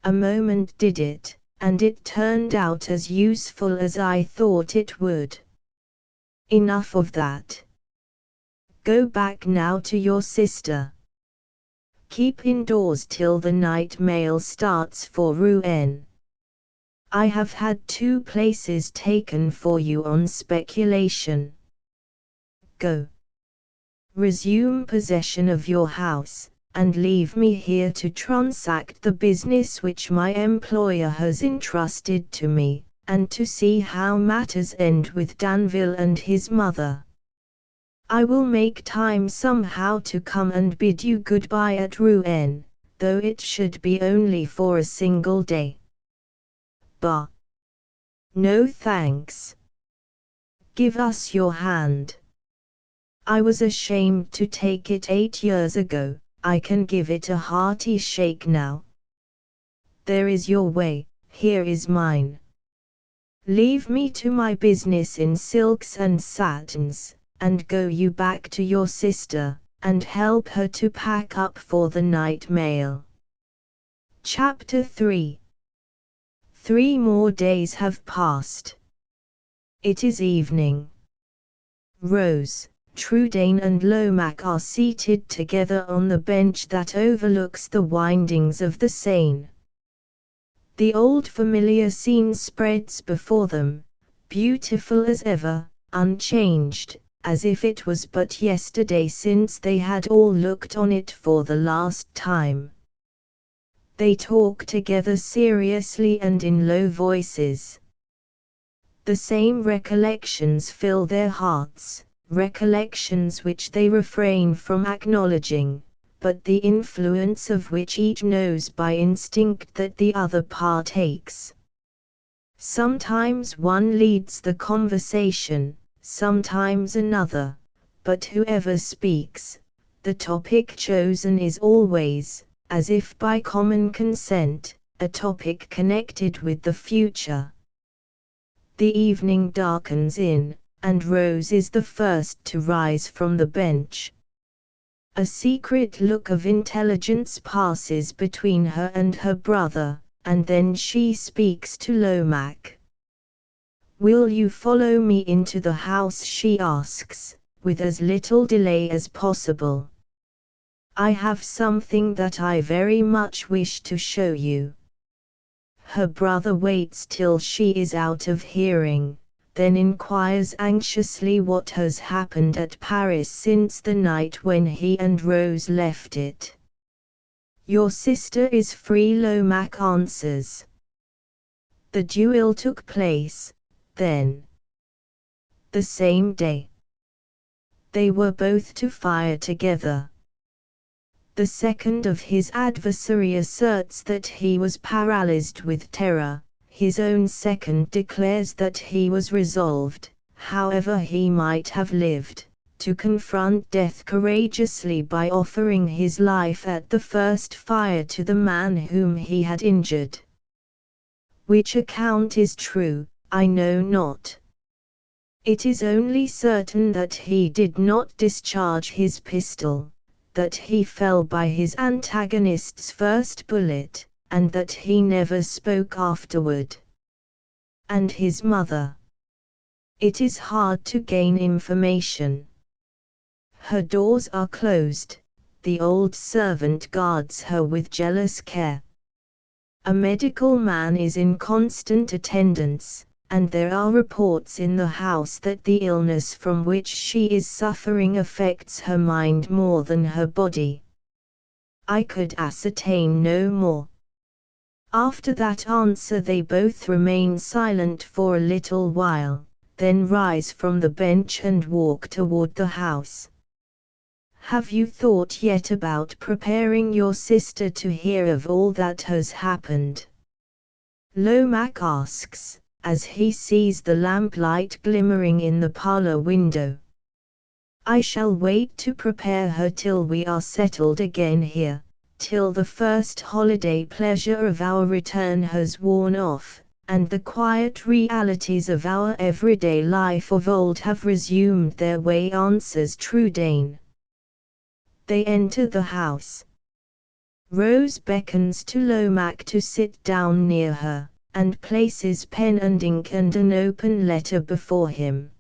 A moment did it, and it turned out as useful as I thought it would. Enough of that. Go back now to your sister. Keep indoors till the night mail starts for Rouen. I have had 2 places taken for you on speculation. Go. Resume possession of your house, and leave me here to transact the business which my employer has entrusted to me, and to see how matters end with Danville and his mother. I will make time somehow to come and bid you goodbye at Rouen, though it should be only for a single day. Bah! No thanks. Give us your hand. I was ashamed to take it 8 years ago, I can give it a hearty shake now. There is your way, here is mine. Leave me to my business in silks and satins, and go you back to your sister, and help her to pack up for the night mail." Chapter 3. 3 more days have passed. It is evening. Rose, Trudaine and Lomaque are seated together on the bench that overlooks the windings of the Seine. The old familiar scene spreads before them, beautiful as ever, unchanged, as if it was but yesterday since they had all looked on it for the last time. They talk together seriously and in low voices. The same recollections fill their hearts, recollections which they refrain from acknowledging, but the influence of which each knows by instinct that the other partakes. Sometimes one leads the conversation, sometimes another, but whoever speaks, the topic chosen is always, as if by common consent, a topic connected with the future. The evening darkens in, and Rose is the first to rise from the bench. A secret look of intelligence passes between her and her brother, and then she speaks to Lomaque. "Will you follow me into the house?" she asks, with as little delay as possible. "I have something that I very much wish to show you." Her brother waits till she is out of hearing, then inquires anxiously what has happened at Paris since the night when he and Rose left it. "Your sister is free," Lomaque answers. "The duel took place, then?" "The same day. They were both to fire together. The second of his adversary asserts that he was paralyzed with terror, his own second declares that he was resolved, however he might have lived, to confront death courageously by offering his life at the first fire to the man whom he had injured. Which account is true, I know not. It is only certain that he did not discharge his pistol, that he fell by his antagonist's first bullet, and that he never spoke afterward. And his mother. It is hard to gain information. Her doors are closed, the old servant guards her with jealous care. A medical man is in constant attendance, and there are reports in the house that the illness from which she is suffering affects her mind more than her body. I could ascertain no more. After that answer they both remain silent for a little while, then rise from the bench and walk toward the house. Have you thought yet about preparing your sister to hear of all that has happened? Lomaque asks, as he sees the lamplight glimmering in the parlor window. I shall wait to prepare her till we are settled again here, till the first holiday pleasure of our return has worn off, and the quiet realities of our everyday life of old have resumed their way, answers Trudaine. They enter the house. Rose beckons to Lomaque to sit down near her, and places pen and ink and an open letter before him.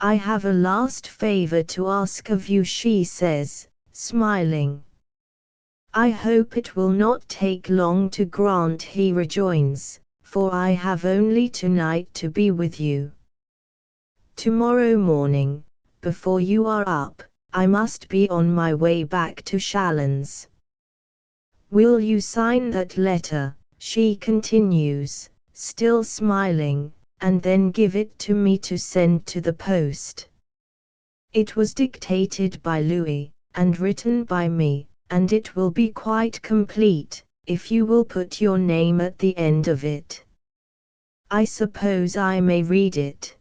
I have a last favor to ask of you, she says, smiling. I hope it will not take long to grant, he rejoins, for I have only tonight to be with you. Tomorrow morning, before you are up, I must be on my way back to Chalons. Will you sign that letter, she continues, still smiling, and then give it to me to send to the post? It was dictated by Louis, and written by me, and it will be quite complete, if you will put your name at the end of it. I suppose I may read it.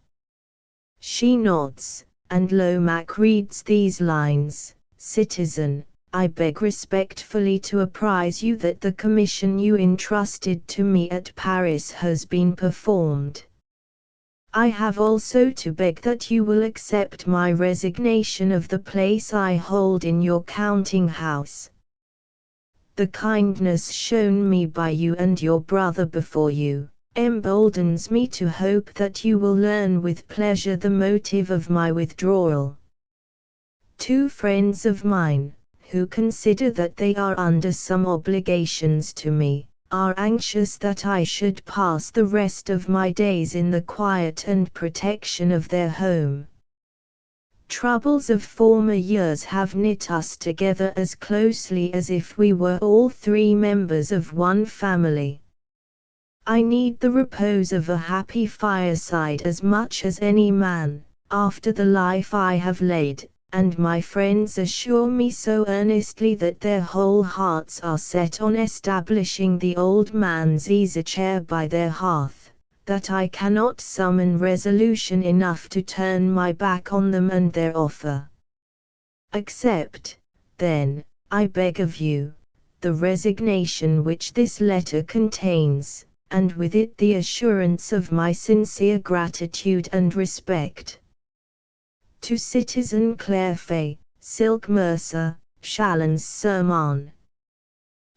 She nods, and Lomaque reads these lines: Citizen, I beg respectfully to apprise you that the commission you entrusted to me at Paris has been performed. I have also to beg that you will accept my resignation of the place I hold in your counting house. The kindness shown me by you and your brother before you emboldens me to hope that you will learn with pleasure the motive of my withdrawal. Two friends of mine, who consider that they are under some obligations to me, are anxious that I should pass the rest of my days in the quiet and protection of their home. Troubles of former years have knit us together as closely as if we were all three members of one family. I need the repose of a happy fireside as much as any man, after the life I have led, and my friends assure me so earnestly that their whole hearts are set on establishing the old man's easy chair by their hearth, that I cannot summon resolution enough to turn my back on them and their offer. Accept, then, I beg of you, the resignation which this letter contains, and with it the assurance of my sincere gratitude and respect. To Citizen Clairfait, Silk Mercer, Chalons-sur-Marne.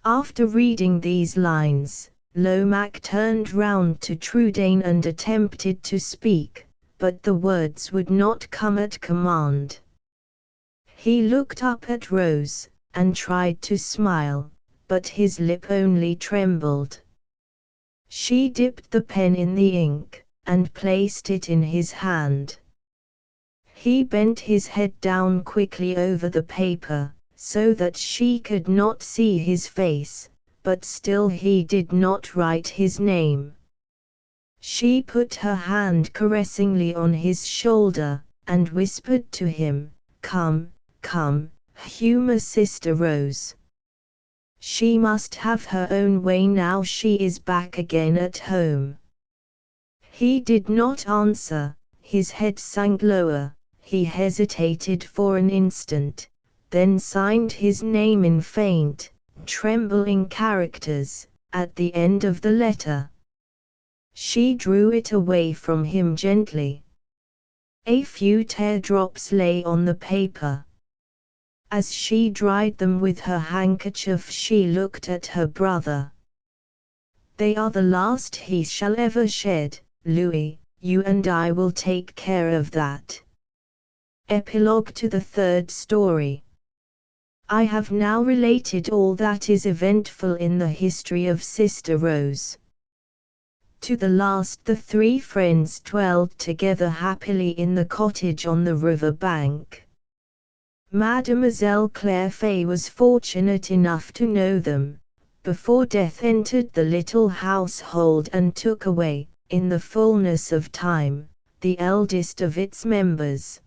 After reading these lines, Lomaque turned round to Trudaine and attempted to speak, but the words would not come at command. He looked up at Rose, and tried to smile, but his lip only trembled. She dipped the pen in the ink, and placed it in his hand. He bent his head down quickly over the paper, so that she could not see his face, but still he did not write his name. She put her hand caressingly on his shoulder, and whispered to him, "Come, come, humour Sister Rose. She must have her own way now she is back again at home." He did not answer, his head sank lower, he hesitated for an instant, then signed his name in faint, trembling characters, at the end of the letter. She drew it away from him gently. A few teardrops lay on the paper. As she dried them with her handkerchief she looked at her brother. "They are the last he shall ever shed, Louis, you and I will take care of that. Epilogue to the third story. I have now related all that is eventful in the history of Sister Rose. To the last the three friends dwelled together happily in the cottage on the river bank. Mademoiselle Claire Fay was fortunate enough to know them, before death entered the little household and took away, in the fullness of time, the eldest of its members.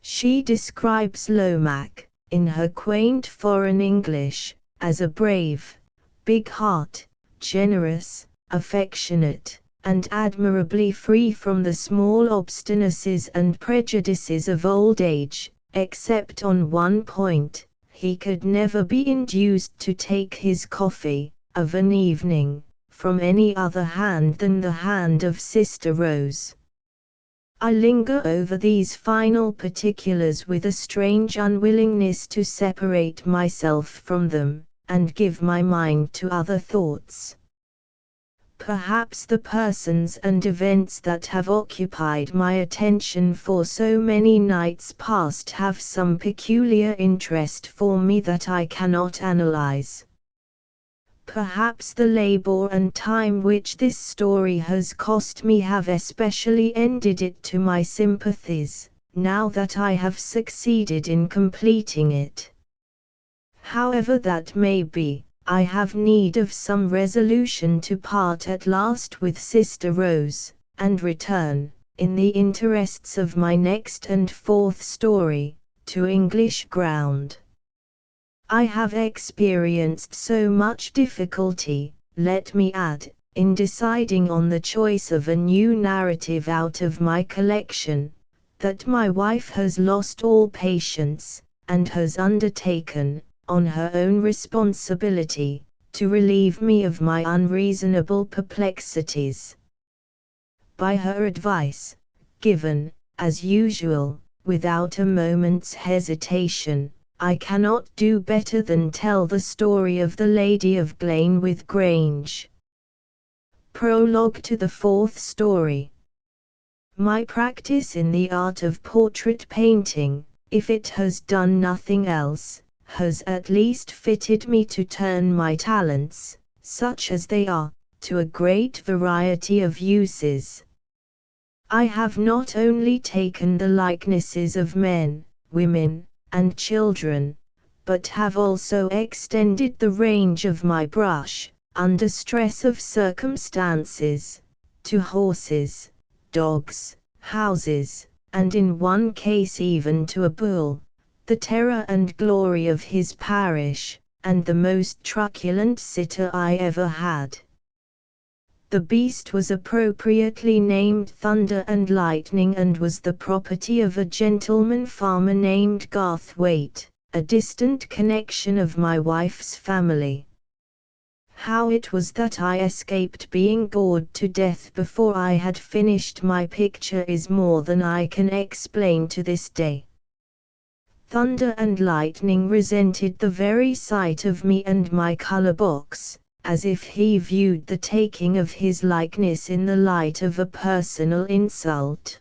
She describes Lomaque, in her quaint foreign English, as a brave, big heart, generous, affectionate, and admirably free from the small obstinacies and prejudices of old age, except on one point: he could never be induced to take his coffee, of an evening, from any other hand than the hand of Sister Rose. I linger over these final particulars with a strange unwillingness to separate myself from them, and give my mind to other thoughts. Perhaps the persons and events that have occupied my attention for so many nights past have some peculiar interest for me that I cannot analyze. Perhaps the labor and time which this story has cost me have especially ended it to my sympathies, now that I have succeeded in completing it. However that may be, I have need of some resolution to part at last with Sister Rose, and return, in the interests of my next and fourth story, to English ground. I have experienced so much difficulty, let me add, in deciding on the choice of a new narrative out of my collection, that my wife has lost all patience, and has undertaken, on her own responsibility, to relieve me of my unreasonable perplexities. By her advice, given, as usual, without a moment's hesitation, I cannot do better than tell the story of the Lady of Glenwith Grange. Prologue to the fourth story. My practice in the art of portrait painting, if it has done nothing else, has at least fitted me to turn my talents, such as they are, to a great variety of uses. I have not only taken the likenesses of men, women, and children, but have also extended the range of my brush, under stress of circumstances, to horses, dogs, houses, and in one case even to a bull, the terror and glory of his parish, and the most truculent sitter I ever had. The beast was appropriately named Thunder and Lightning, and was the property of a gentleman farmer named Garthwaite, a distant connection of my wife's family. How it was that I escaped being gored to death before I had finished my picture is more than I can explain to this day. Thunder and Lightning resented the very sight of me and my color box, as if he viewed the taking of his likeness in the light of a personal insult.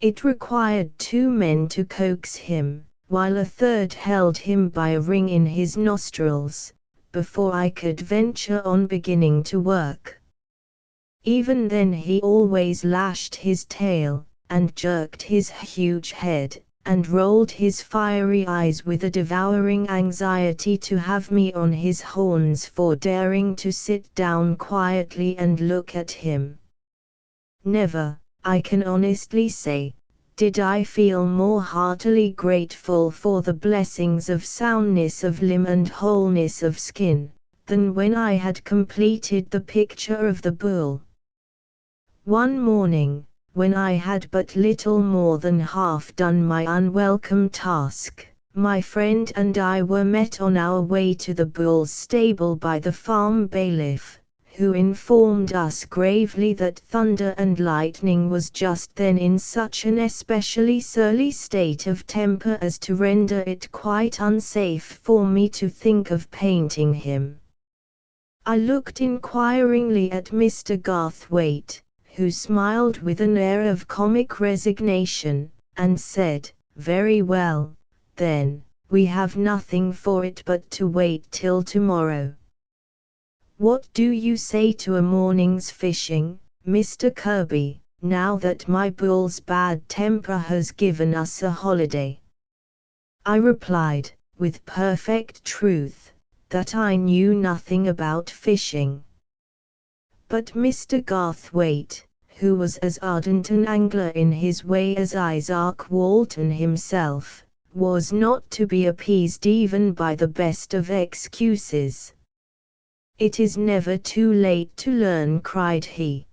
It required 2 men to coax him, while a third held him by a ring in his nostrils, before I could venture on beginning to work. Even then he always lashed his tail, and jerked his huge head, and rolled his fiery eyes with a devouring anxiety to have me on his horns for daring to sit down quietly and look at him. Never, I can honestly say, did I feel more heartily grateful for the blessings of soundness of limb and wholeness of skin, than when I had completed the picture of the bull. One morning, when I had but little more than half done my unwelcome task, my friend and I were met on our way to the bull's stable by the farm bailiff, who informed us gravely that Thunder and Lightning was just then in such an especially surly state of temper as to render it quite unsafe for me to think of painting him. I looked inquiringly at Mr. Garthwaite, who smiled with an air of comic resignation, and said, "Very well, then, we have nothing for it but to wait till tomorrow. What do you say to a morning's fishing, Mr. Kirby, now that my bull's bad temper has given us a holiday?" I replied, with perfect truth, that I knew nothing about fishing. But Mr. Garthwaite, who was as ardent an angler in his way as Isaac Walton himself, was not to be appeased even by the best of excuses. "It is never too late to learn," cried he.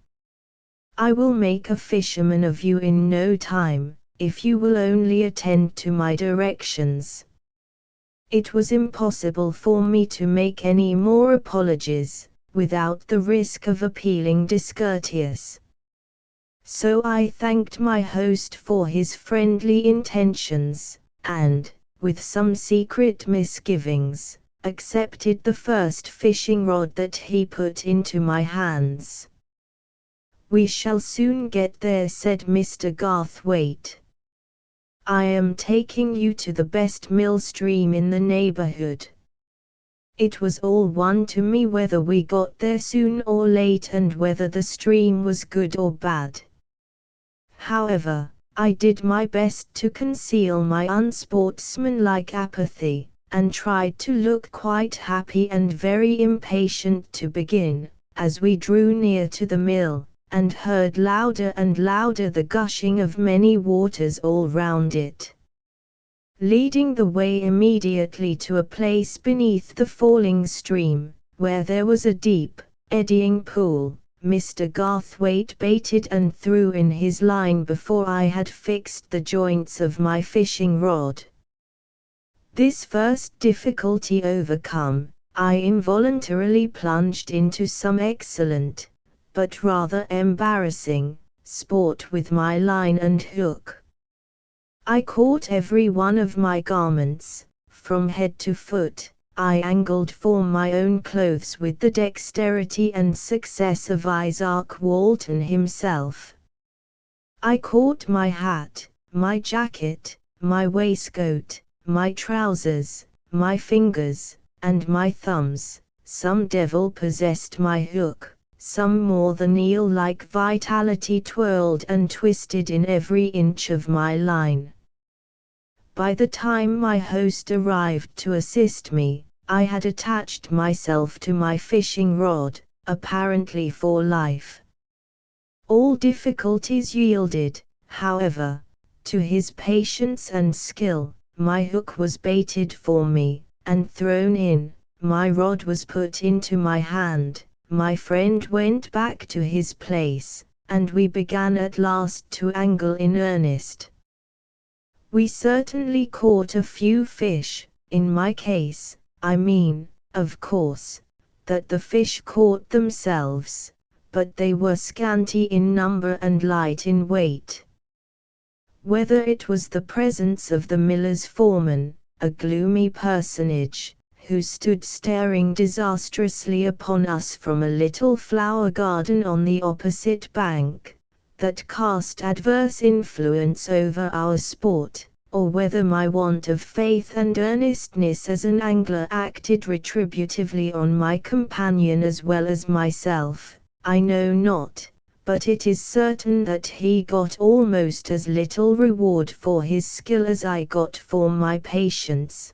"I will make a fisherman of you in no time, if you will only attend to my directions." It was impossible for me to make any more apologies, without the risk of appealing discourteous. So I thanked my host for his friendly intentions, and, with some secret misgivings, accepted the first fishing rod that he put into my hands. "We shall soon get there," said Mr. Garthwaite. "I am taking you to the best mill stream in the neighborhood." It was all one to me whether we got there soon or late and whether the stream was good or bad. However, I did my best to conceal my unsportsmanlike apathy, and tried to look quite happy and very impatient to begin, as we drew near to the mill, and heard louder and louder the gushing of many waters all round it. Leading the way immediately to a place beneath the falling stream, where there was a deep, eddying pool, Mr. Garthwaite baited and threw in his line before I had fixed the joints of my fishing rod. This first difficulty overcome, I involuntarily plunged into some excellent, but rather embarrassing, sport with my line and hook. I caught every one of my garments, from head to foot. I angled for my own clothes with the dexterity and success of Isaac Walton himself. I caught my hat, my jacket, my waistcoat, my trousers, my fingers, and my thumbs. Some devil possessed my hook, some more than eel-like vitality twirled and twisted in every inch of my line. By the time my host arrived to assist me, I had attached myself to my fishing rod, apparently for life. All difficulties yielded, however, to his patience and skill. My hook was baited for me, and thrown in, my rod was put into my hand, my friend went back to his place, and we began at last to angle in earnest. We certainly caught a few fish. In my case, I mean, of course, that the fish caught themselves, but they were scanty in number and light in weight. Whether it was the presence of the miller's foreman, a gloomy personage, who stood staring disastrously upon us from a little flower garden on the opposite bank, that cast adverse influence over our sport, or whether my want of faith and earnestness as an angler acted retributively on my companion as well as myself, I know not, but it is certain that he got almost as little reward for his skill as I got for my patience.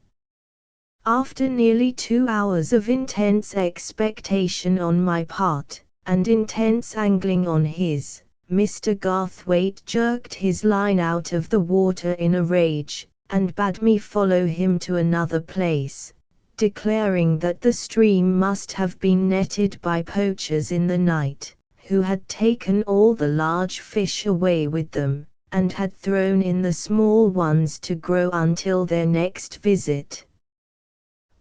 After nearly 2 hours of intense expectation on my part, and intense angling on his, Mr. Garthwaite jerked his line out of the water in a rage, and bade me follow him to another place, declaring that the stream must have been netted by poachers in the night, who had taken all the large fish away with them, and had thrown in the small ones to grow until their next visit.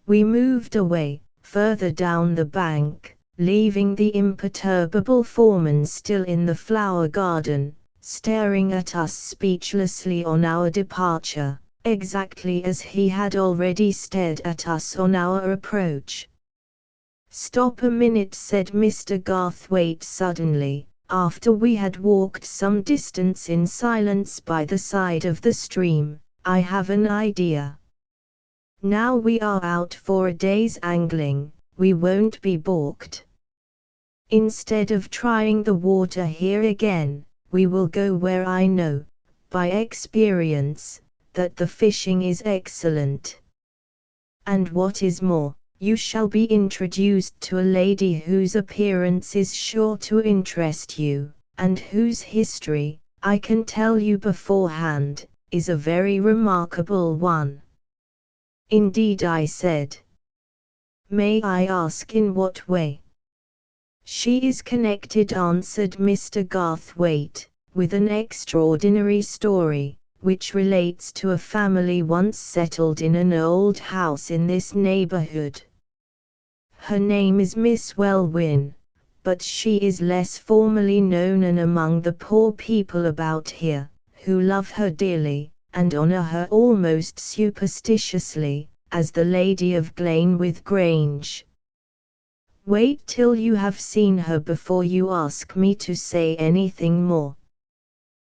We moved away, further down the bank, leaving the imperturbable foreman still in the flower garden, staring at us speechlessly on our departure, exactly as he had already stared at us on our approach. "Stop a minute," said Mr. Garthwaite suddenly, after we had walked some distance in silence by the side of the stream, "I have an idea. Now we are out for a day's angling, we won't be balked. Instead of trying the water here again, we will go where I know, by experience, that the fishing is excellent. And what is more, you shall be introduced to a lady whose appearance is sure to interest you, and whose history, I can tell you beforehand, is a very remarkable one." "Indeed," I said. "May I ask in what way?" "She is connected," answered Mr. Garthwaite, "with an extraordinary story, which relates to a family once settled in an old house in this neighborhood. Her name is Miss Welwyn, but she is less formally known among the poor people about here, who love her dearly, and honor her almost superstitiously, as the Lady of Glenwith Grange. Wait till you have seen her before you ask me to say anything more.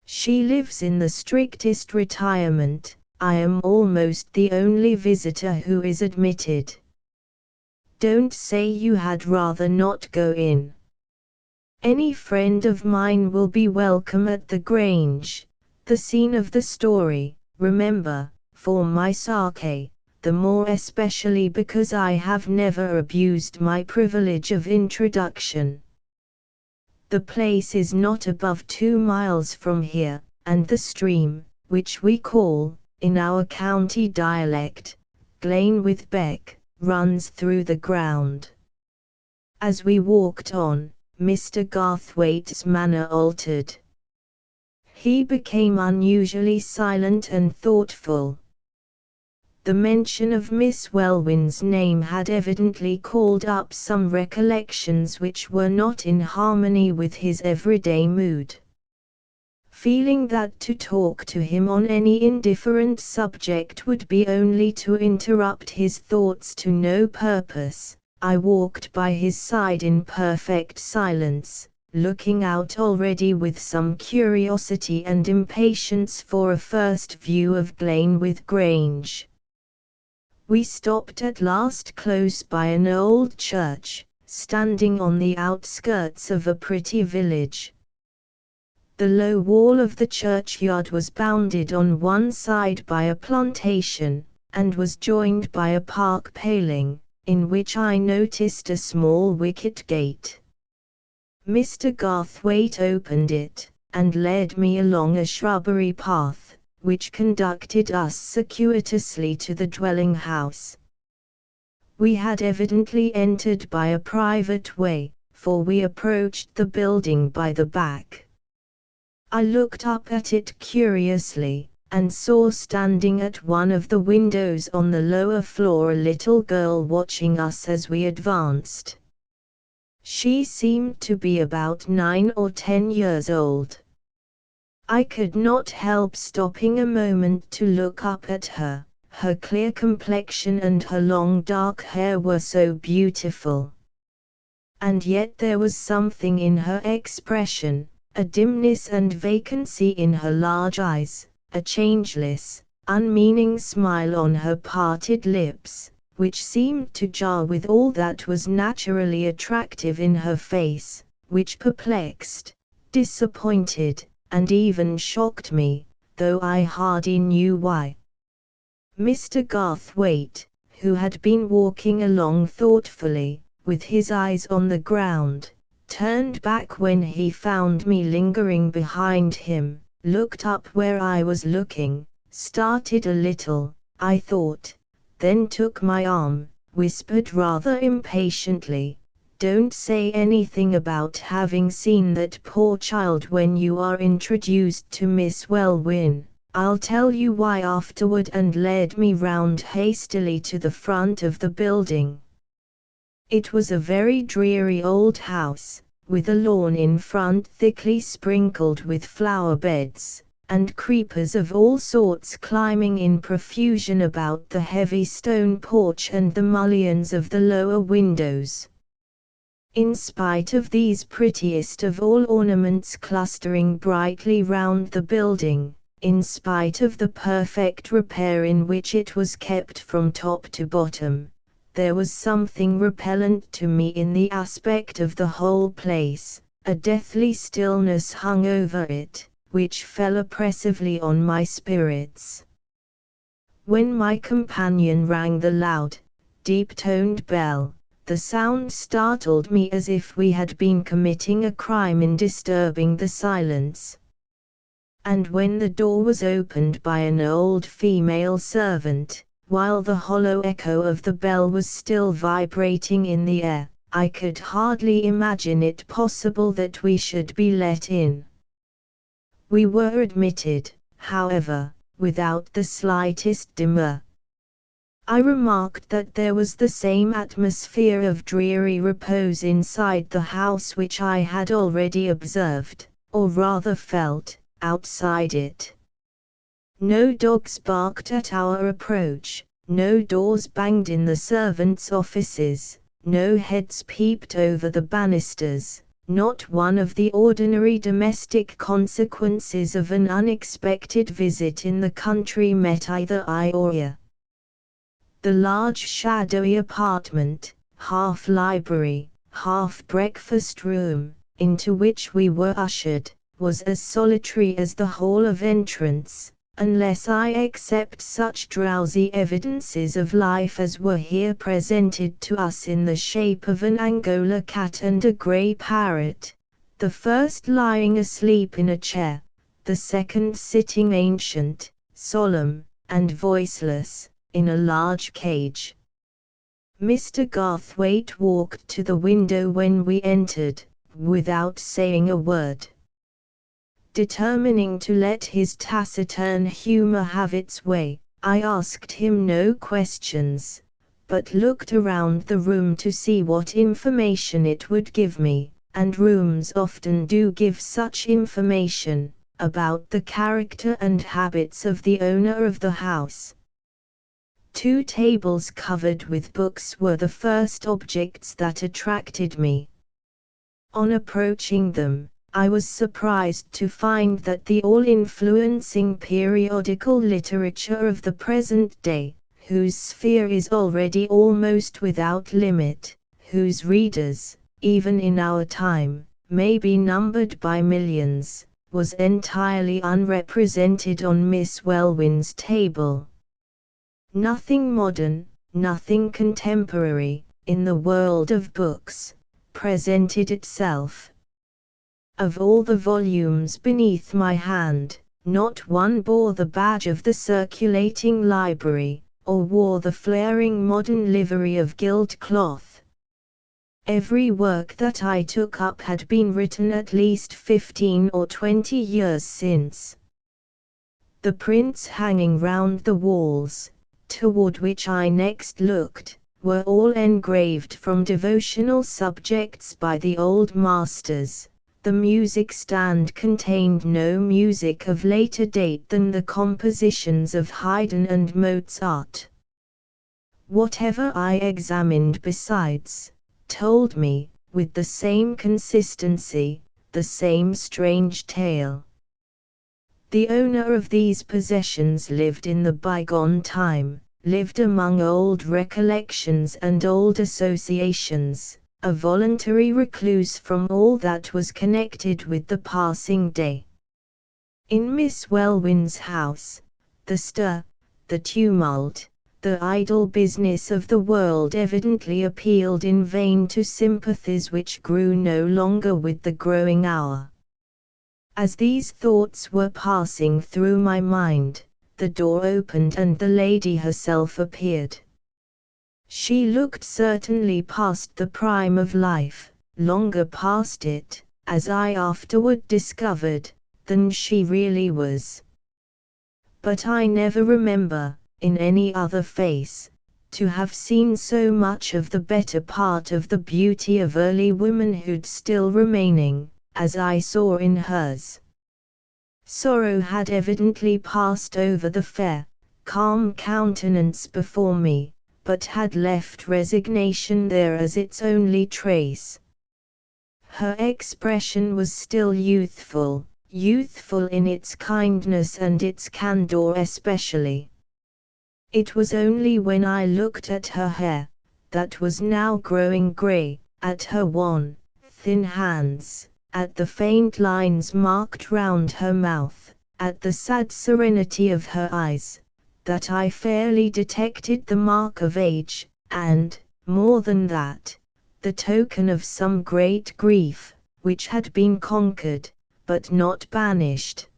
She lives in the strictest retirement. I am almost the only visitor who is admitted. Don't say you had rather not go in. Any friend of mine will be welcome at the Grange, the scene of the story, remember, for my sake, the more especially because I have never abused my privilege of introduction. The place is not above 2 miles from here, and the stream, which we call, in our county dialect, Glenwith Beck, runs through the ground." As we walked on, Mr. Garthwaite's manner altered. He became unusually silent and thoughtful. The mention of Miss Welwyn's name had evidently called up some recollections which were not in harmony with his everyday mood. Feeling that to talk to him on any indifferent subject would be only to interrupt his thoughts to no purpose, I walked by his side in perfect silence, looking out already with some curiosity and impatience for a first view of Glenwith Grange. We stopped at last close by an old church, standing on the outskirts of a pretty village. The low wall of the churchyard was bounded on one side by a plantation, and was joined by a park paling, in which I noticed a small wicket gate. Mr. Garthwaite opened it, and led me along a shrubbery path, which conducted us circuitously to the dwelling house. We had evidently entered by a private way, for we approached the building by the back. I looked up at it curiously, and saw standing at one of the windows on the lower floor a little girl watching us as we advanced. She seemed to be about 9 or 10 years old. I could not help stopping a moment to look up at her. Her clear complexion and her long dark hair were so beautiful. And yet there was something in her expression, a dimness and vacancy in her large eyes, a changeless, unmeaning smile on her parted lips, which seemed to jar with all that was naturally attractive in her face, which perplexed, disappointed, and even shocked me, though I hardly knew why. Mr. Garthwaite, who had been walking along thoughtfully, with his eyes on the ground, turned back when he found me lingering behind him, looked up where I was looking, started a little, I thought, then took my arm, whispered rather impatiently, "Don't say anything about having seen that poor child when you are introduced to Miss Welwyn. I'll tell you why afterward," and led me round hastily to the front of the building. It was a very dreary old house, with a lawn in front thickly sprinkled with flower beds, and creepers of all sorts climbing in profusion about the heavy stone porch and the mullions of the lower windows. In spite of these prettiest of all ornaments clustering brightly round the building, in spite of the perfect repair in which it was kept from top to bottom, there was something repellent to me in the aspect of the whole place. A deathly stillness hung over it, which fell oppressively on my spirits. When my companion rang the loud, deep-toned bell, the sound startled me as if we had been committing a crime in disturbing the silence. And when the door was opened by an old female servant, while the hollow echo of the bell was still vibrating in the air, I could hardly imagine it possible that we should be let in. We were admitted, however, without the slightest demur. I remarked that there was the same atmosphere of dreary repose inside the house which I had already observed, or rather felt, outside it. No dogs barked at our approach, no doors banged in the servants' offices, no heads peeped over the banisters. Not one of the ordinary domestic consequences of an unexpected visit in the country met either eye or ear. The large shadowy apartment, half library, half breakfast room, into which we were ushered, was as solitary as the hall of entrance, unless I accept such drowsy evidences of life as were here presented to us in the shape of an Angora cat and a grey parrot, the first lying asleep in a chair, the second sitting ancient, solemn, and voiceless, in a large cage. Mr. Garthwaite walked to the window when we entered, without saying a word. Determining to let his taciturn humor have its way, I asked him no questions, but looked around the room to see what information it would give me, and rooms often do give such information, about the character and habits of the owner of the house. 2 tables covered with books were the first objects that attracted me. On approaching them, I was surprised to find that the all-influencing periodical literature of the present day, whose sphere is already almost without limit, whose readers, even in our time, may be numbered by millions, was entirely unrepresented on Miss Welwyn's table. Nothing modern, nothing contemporary, in the world of books, presented itself. Of all the volumes beneath my hand, not one bore the badge of the circulating library, or wore the flaring modern livery of gilt cloth. Every work that I took up had been written at least 15 or 20 years since. The prints hanging round the walls, toward which I next looked, were all engraved from devotional subjects by the old masters. The music stand contained no music of later date than the compositions of Haydn and Mozart. Whatever I examined besides, told me, with the same consistency, the same strange tale. The owner of these possessions lived in the bygone time, lived among old recollections and old associations, a voluntary recluse from all that was connected with the passing day. In Miss Welwyn's house, the stir, the tumult, the idle business of the world evidently appealed in vain to sympathies which grew no longer with the growing hour. As these thoughts were passing through my mind, the door opened and the lady herself appeared. She looked certainly past the prime of life, longer past it, as I afterward discovered, than she really was. But I never remember, in any other face, to have seen so much of the better part of the beauty of early womanhood still remaining, as I saw in hers. Sorrow had evidently passed over the fair, calm countenance before me, but had left resignation there as its only trace. Her expression was still youthful, youthful in its kindness and its candor especially. It was only when I looked at her hair, that was now growing grey, at her wan, thin hands, at the faint lines marked round her mouth, at the sad serenity of her eyes, that I fairly detected the mark of age, and, more than that, the token of some great grief, which had been conquered, but not banished.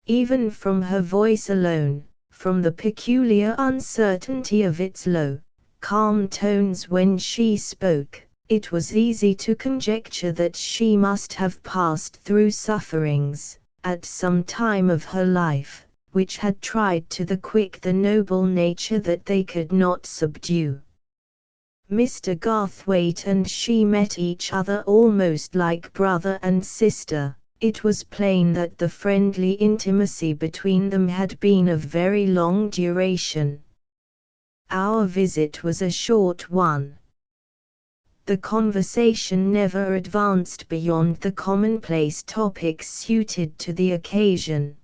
Even from her voice alone, from the peculiar uncertainty of its low, calm tones when she spoke, it was easy to conjecture that she must have passed through sufferings, at some time of her life, which had tried to the quick the noble nature that they could not subdue. Mr. Garthwaite and she met each other almost like brother and sister. It was plain that the friendly intimacy between them had been of very long duration. Our visit was a short one. The conversation never advanced beyond the commonplace topics suited to the occasion.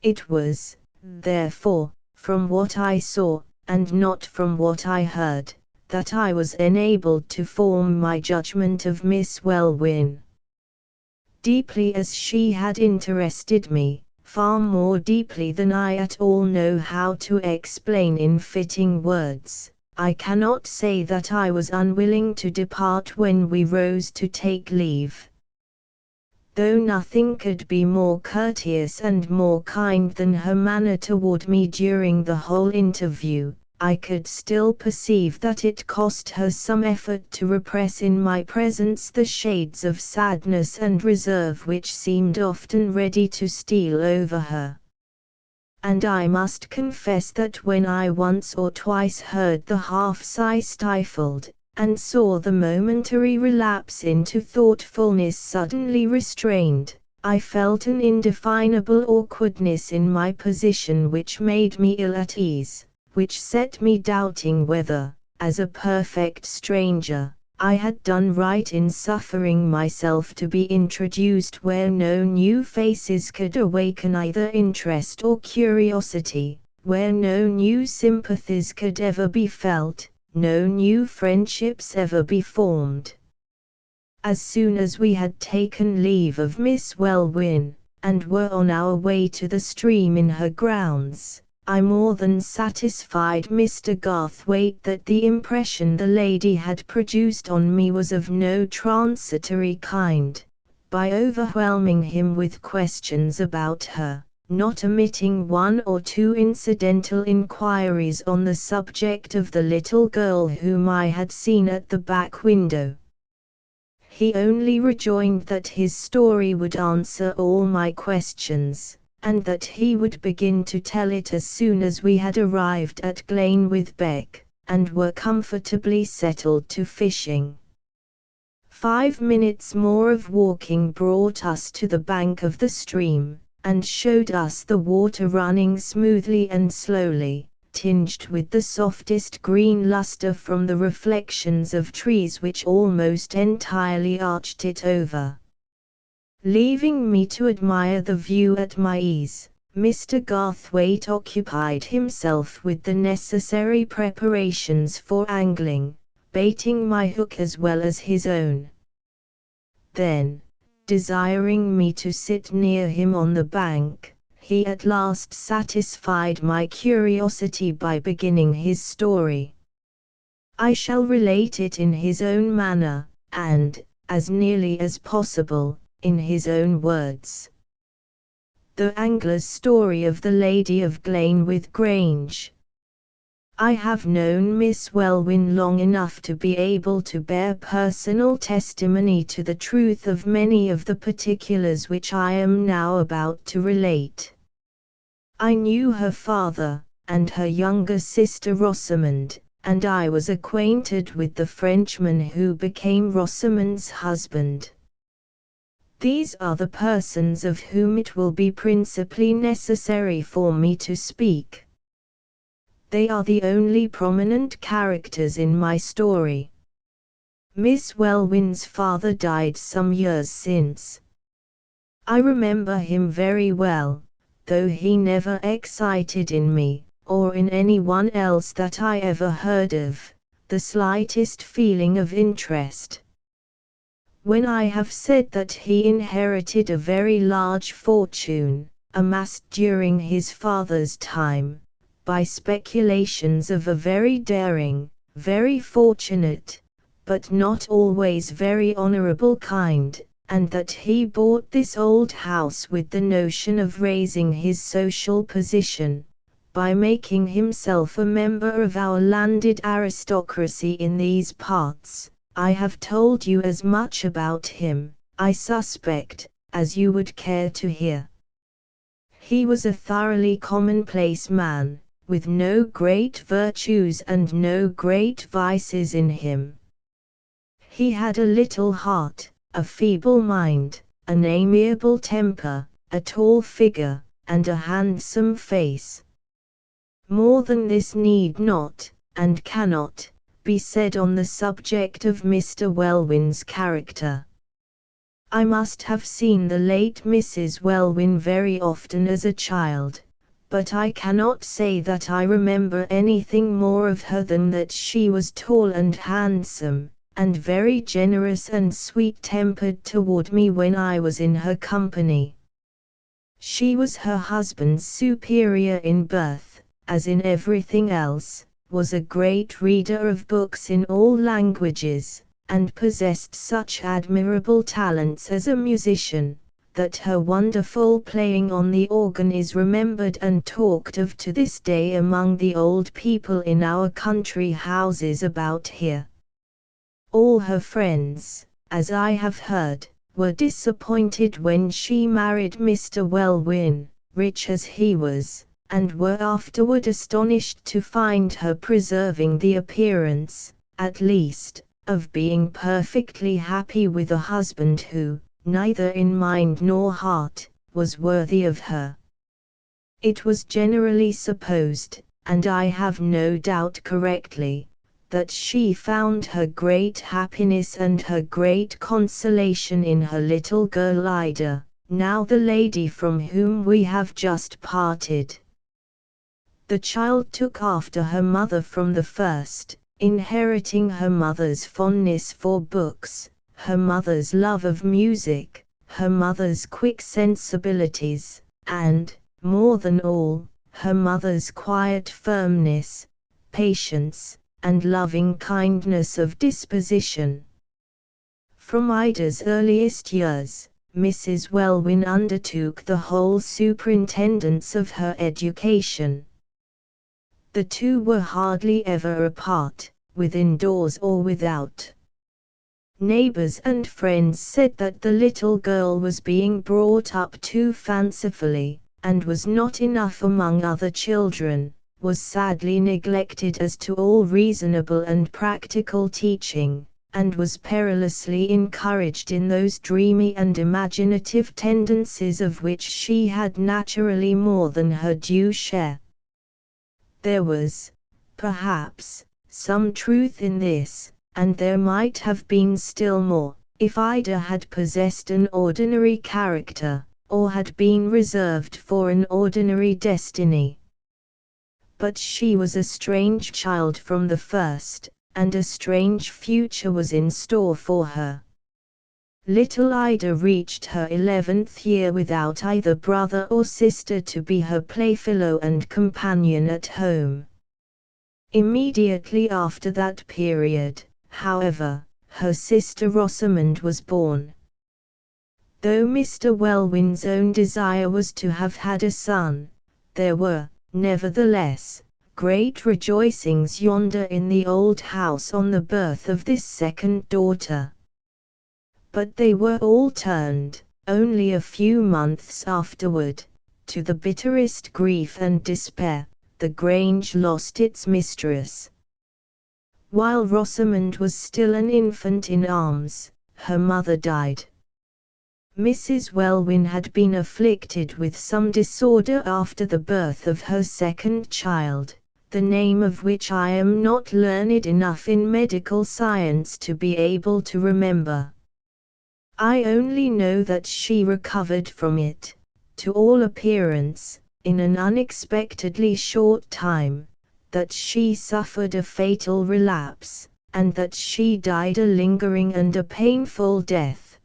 It was, therefore, from what I saw, and not from what I heard, that I was enabled to form my judgment of Miss Welwyn. Deeply as she had interested me, far more deeply than I at all know how to explain in fitting words, I cannot say that I was unwilling to depart when we rose to take leave. Though nothing could be more courteous and more kind than her manner toward me during the whole interview, I could still perceive that it cost her some effort to repress in my presence the shades of sadness and reserve which seemed often ready to steal over her. And I must confess that when I once or twice heard the half-sigh stifled, and saw the momentary relapse into thoughtfulness suddenly restrained, I felt an indefinable awkwardness in my position which made me ill at ease, which set me doubting whether, as a perfect stranger, I had done right in suffering myself to be introduced where no new faces could awaken either interest or curiosity, where no new sympathies could ever be felt, no new friendships ever be formed. As soon as we had taken leave of Miss Welwyn, and were on our way to the stream in her grounds, I more than satisfied Mr. Garthwaite that the impression the lady had produced on me was of no transitory kind, by overwhelming him with questions about her, not omitting one or two incidental inquiries on the subject of the little girl whom I had seen at the back window. He only rejoined that his story would answer all my questions, and that he would begin to tell it as soon as we had arrived at Glenwith Beck, and were comfortably settled to fishing. 5 minutes more of walking brought us to the bank of the stream, and showed us the water running smoothly and slowly, tinged with the softest green luster from the reflections of trees which almost entirely arched it over. Leaving me to admire the view at my ease, Mr. Garthwaite occupied himself with the necessary preparations for angling, baiting my hook as well as his own. Then, desiring me to sit near him on the bank, he at last satisfied my curiosity by beginning his story. I shall relate it in his own manner, and, as nearly as possible, in his own words. The Angler's Story of the Lady of Glenwith Grange. I have known Miss Welwyn long enough to be able to bear personal testimony to the truth of many of the particulars which I am now about to relate. I knew her father, and her younger sister Rosamond, and I was acquainted with the Frenchman who became Rosamond's husband. These are the persons of whom it will be principally necessary for me to speak. They are the only prominent characters in my story. Miss Welwyn's father died some years since. I remember him very well, though he never excited in me, or in anyone else that I ever heard of, the slightest feeling of interest. When I have said that he inherited a very large fortune, amassed during his father's time, by speculations of a very daring, very fortunate, but not always very honorable kind, and that he bought this old house with the notion of raising his social position, by making himself a member of our landed aristocracy in these parts, I have told you as much about him, I suspect, as you would care to hear. He was a thoroughly commonplace man, with no great virtues and no great vices in him. He had a little heart, a feeble mind, an amiable temper, a tall figure, and a handsome face. More than this need not, and cannot, be said on the subject of Mr. Welwyn's character. I must have seen the late Mrs. Welwyn very often as a child, but I cannot say that I remember anything more of her than that she was tall and handsome, and very generous and sweet-tempered toward me when I was in her company. She was her husband's superior in birth, as in everything else, was a great reader of books in all languages, and possessed such admirable talents as a musician, that her wonderful playing on the organ is remembered and talked of to this day among the old people in our country houses about here. All her friends, as I have heard, were disappointed when she married Mr. Welwyn, rich as he was, and were afterward astonished to find her preserving the appearance, at least, of being perfectly happy with a husband who, neither in mind nor heart, was worthy of her. It was generally supposed, and I have no doubt correctly, that she found her great happiness and her great consolation in her little girl Ida, now the lady from whom we have just parted. The child took after her mother from the first, inheriting her mother's fondness for books, her mother's love of music, her mother's quick sensibilities, and, more than all, her mother's quiet firmness, patience, and loving kindness of disposition. From Ida's earliest years, Mrs. Welwyn undertook the whole superintendence of her education. The two were hardly ever apart, within doors or without. Neighbors and friends said that the little girl was being brought up too fancifully, and was not enough among other children, was sadly neglected as to all reasonable and practical teaching, and was perilously encouraged in those dreamy and imaginative tendencies of which she had naturally more than her due share. There was, perhaps, some truth in this, and there might have been still more, if Ida had possessed an ordinary character, or had been reserved for an ordinary destiny. But she was a strange child from the first, and a strange future was in store for her. Little Ida reached her 11th year without either brother or sister to be her playfellow and companion at home. Immediately after that period, however, her sister Rosamond was born. Though Mr. Welwyn's own desire was to have had a son, there were, nevertheless, great rejoicings yonder in the old house on the birth of this second daughter. But they were all turned, only a few months afterward, to the bitterest grief and despair. The Grange lost its mistress. While Rosamond was still an infant in arms, her mother died. Mrs. Welwyn had been afflicted with some disorder after the birth of her second child, the name of which I am not learned enough in medical science to be able to remember. I only know that she recovered from it, to all appearance, in an unexpectedly short time, that she suffered a fatal relapse, and that she died a lingering and a painful death.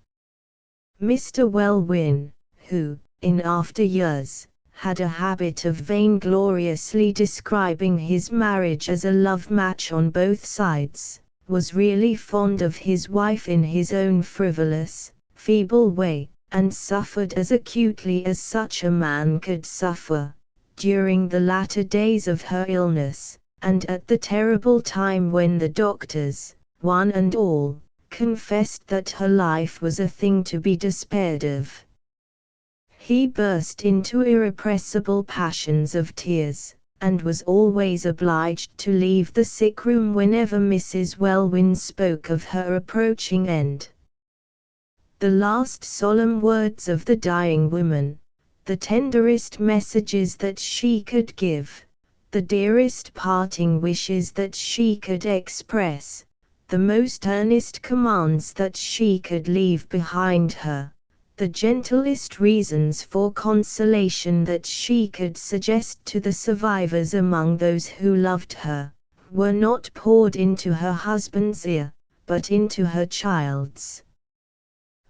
Mr. Welwyn, who, in after years, had a habit of vaingloriously describing his marriage as a love match on both sides, was really fond of his wife in his own frivolous, feeble way, and suffered as acutely as such a man could suffer, during the latter days of her illness, and at the terrible time when the doctors, one and all, confessed that her life was a thing to be despaired of. He burst into irrepressible passions of tears, and was always obliged to leave the sick room whenever Mrs. Welwyn spoke of her approaching end. The last solemn words of the dying woman, the tenderest messages that she could give, the dearest parting wishes that she could express, the most earnest commands that she could leave behind her, the gentlest reasons for consolation that she could suggest to the survivors among those who loved her, were not poured into her husband's ear, but into her child's.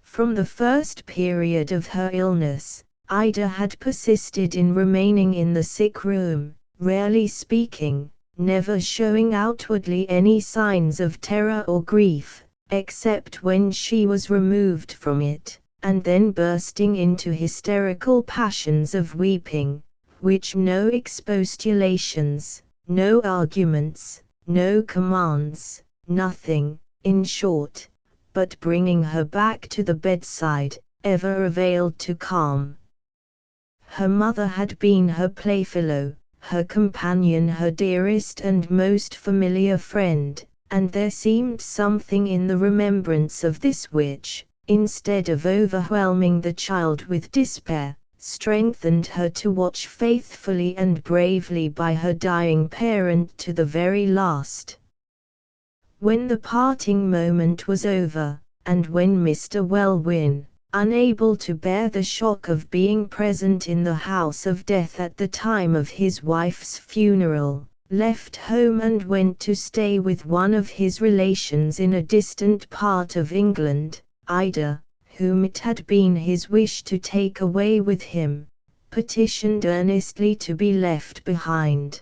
From the first period of her illness, Ida had persisted in remaining in the sick room, rarely speaking, never showing outwardly any signs of terror or grief, except when she was removed from it, and then bursting into hysterical passions of weeping, which no expostulations, no arguments, no commands, nothing, in short, but bringing her back to the bedside, ever availed to calm. Her mother had been her playfellow, her companion, her dearest and most familiar friend, and there seemed something in the remembrance of this which, instead of overwhelming the child with despair, strengthened her to watch faithfully and bravely by her dying parent to the very last. When the parting moment was over, and when Mr. Welwyn, unable to bear the shock of being present in the house of death at the time of his wife's funeral, left home and went to stay with one of his relations in a distant part of England, Ida, whom it had been his wish to take away with him, petitioned earnestly to be left behind.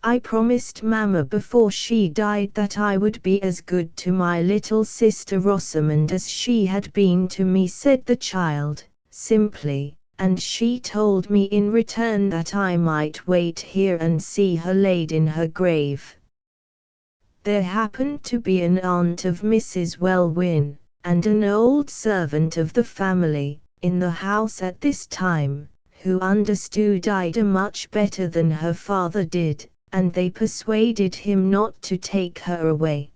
"I promised Mamma before she died that I would be as good to my little sister Rosamond as she had been to me," said the child, simply, "and she told me in return that I might wait here and see her laid in her grave." There happened to be an aunt of Mrs. Welwyn, and an old servant of the family, in the house at this time, who understood Ida much better than her father did, and they persuaded him not to take her away.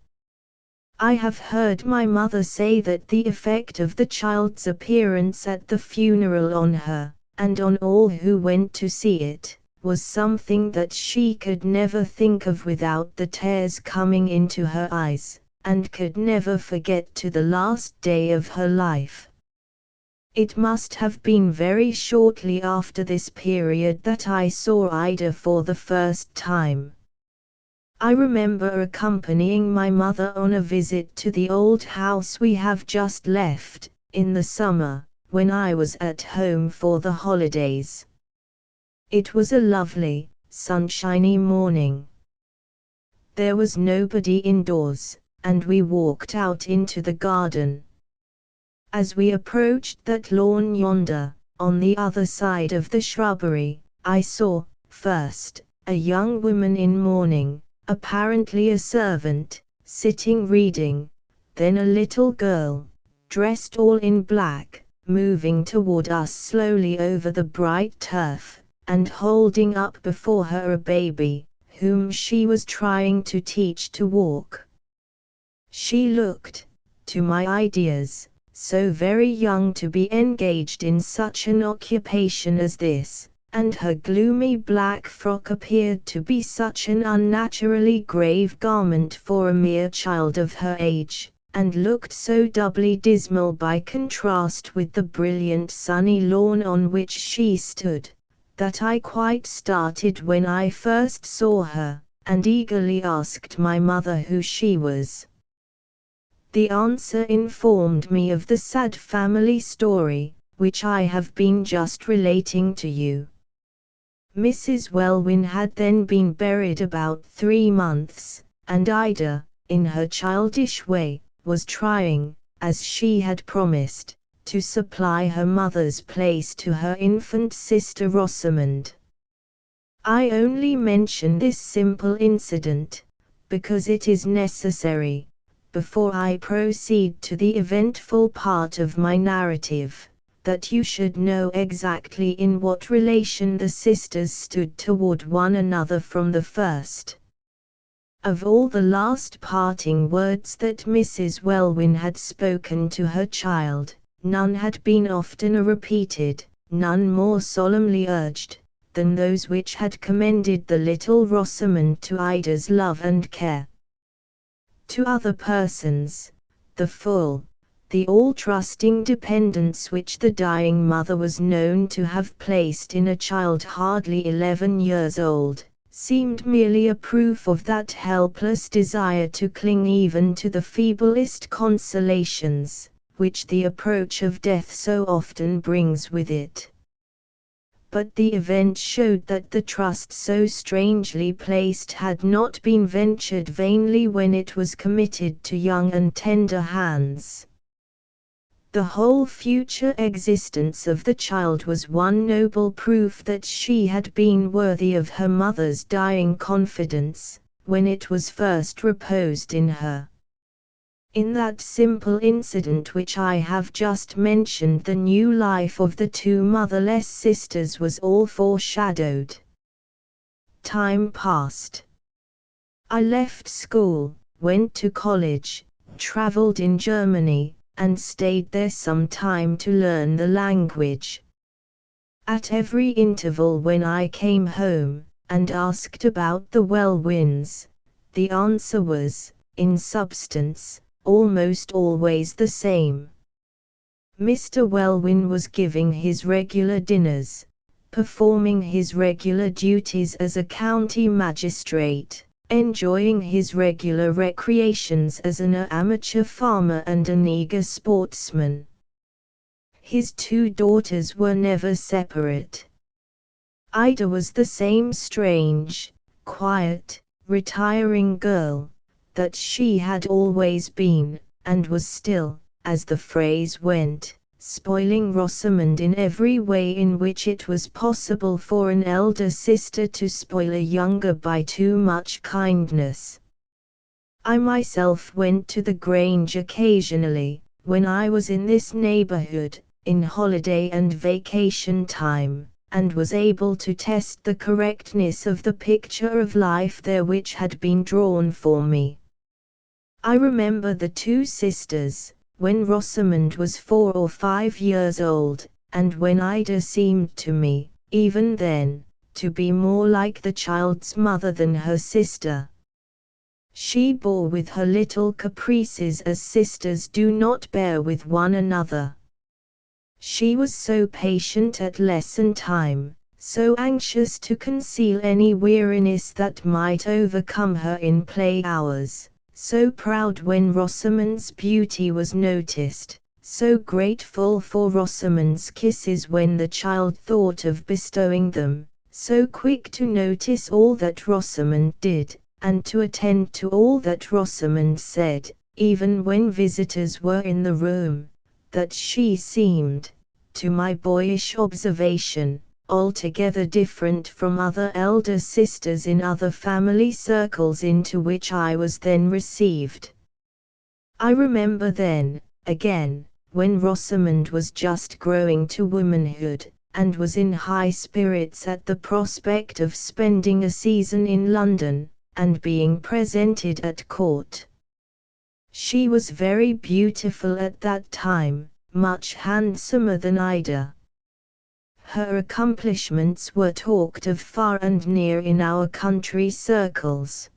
I have heard my mother say that the effect of the child's appearance at the funeral on her, and on all who went to see it, was something that she could never think of without the tears coming into her eyes, and could never forget to the last day of her life. It must have been very shortly after this period that I saw Ida for the first time. I remember accompanying my mother on a visit to the old house we have just left, in the summer, when I was at home for the holidays. It was a lovely, sunshiny morning. There was nobody indoors, and we walked out into the garden. As we approached that lawn yonder, on the other side of the shrubbery, I saw, first, a young woman in mourning, apparently a servant, sitting reading, then a little girl, dressed all in black, moving toward us slowly over the bright turf, and holding up before her a baby, whom she was trying to teach to walk. She looked, to my ideas, so very young to be engaged in such an occupation as this, and her gloomy black frock appeared to be such an unnaturally grave garment for a mere child of her age, and looked so doubly dismal by contrast with the brilliant sunny lawn on which she stood, that I quite started when I first saw her, and eagerly asked my mother who she was. The answer informed me of the sad family story, which I have been just relating to you. Mrs. Welwyn had then been buried about 3 months, and Ida, in her childish way, was trying, as she had promised, to supply her mother's place to her infant sister Rosamond. I only mention this simple incident, because it is necessary, before I proceed to the eventful part of my narrative, that you should know exactly in what relation the sisters stood toward one another from the first. Of all the last parting words that Mrs. Welwyn had spoken to her child, none had been oftener repeated, none more solemnly urged, than those which had commended the little Rosamond to Ida's love and care. To other persons, the full, the all-trusting dependence which the dying mother was known to have placed in a child hardly 11 years old, seemed merely a proof of that helpless desire to cling even to the feeblest consolations, which the approach of death so often brings with it. But the event showed that the trust so strangely placed had not been ventured vainly when it was committed to young and tender hands. The whole future existence of the child was one noble proof that she had been worthy of her mother's dying confidence, when it was first reposed in her. In that simple incident which I have just mentioned, the new life of the two motherless sisters was all foreshadowed. Time passed. I left school, went to college, traveled in Germany, and stayed there some time to learn the language. At every interval when I came home, and asked about the Welwyns, the answer was, in substance, almost always the same. Mr. Welwyn was giving his regular dinners, performing his regular duties as a county magistrate, enjoying his regular recreations as an amateur farmer and an eager sportsman. His 2 daughters were never separate. Ida was the same strange, quiet, retiring girl that she had always been, and was still, as the phrase went, spoiling Rosamond in every way in which it was possible for an elder sister to spoil a younger by too much kindness. I myself went to the Grange occasionally, when I was in this neighborhood, in holiday and vacation time, and was able to test the correctness of the picture of life there which had been drawn for me. I remember the 2 sisters, when Rosamond was 4 or 5 years old, and when Ida seemed to me, even then, to be more like the child's mother than her sister. She bore with her little caprices as sisters do not bear with one another. She was so patient at lesson time, so anxious to conceal any weariness that might overcome her in play hours, so proud when Rosamond's beauty was noticed, so grateful for Rosamond's kisses when the child thought of bestowing them, so quick to notice all that Rosamond did, and to attend to all that Rosamond said, even when visitors were in the room, that she seemed, to my boyish observation, altogether different from other elder sisters in other family circles into which I was then received. I remember then, again, when Rosamond was just growing to womanhood, and was in high spirits at the prospect of spending a season in London, and being presented at court. She was very beautiful at that time, much handsomer than Ida. Her accomplishments were talked of far and near in our country circles.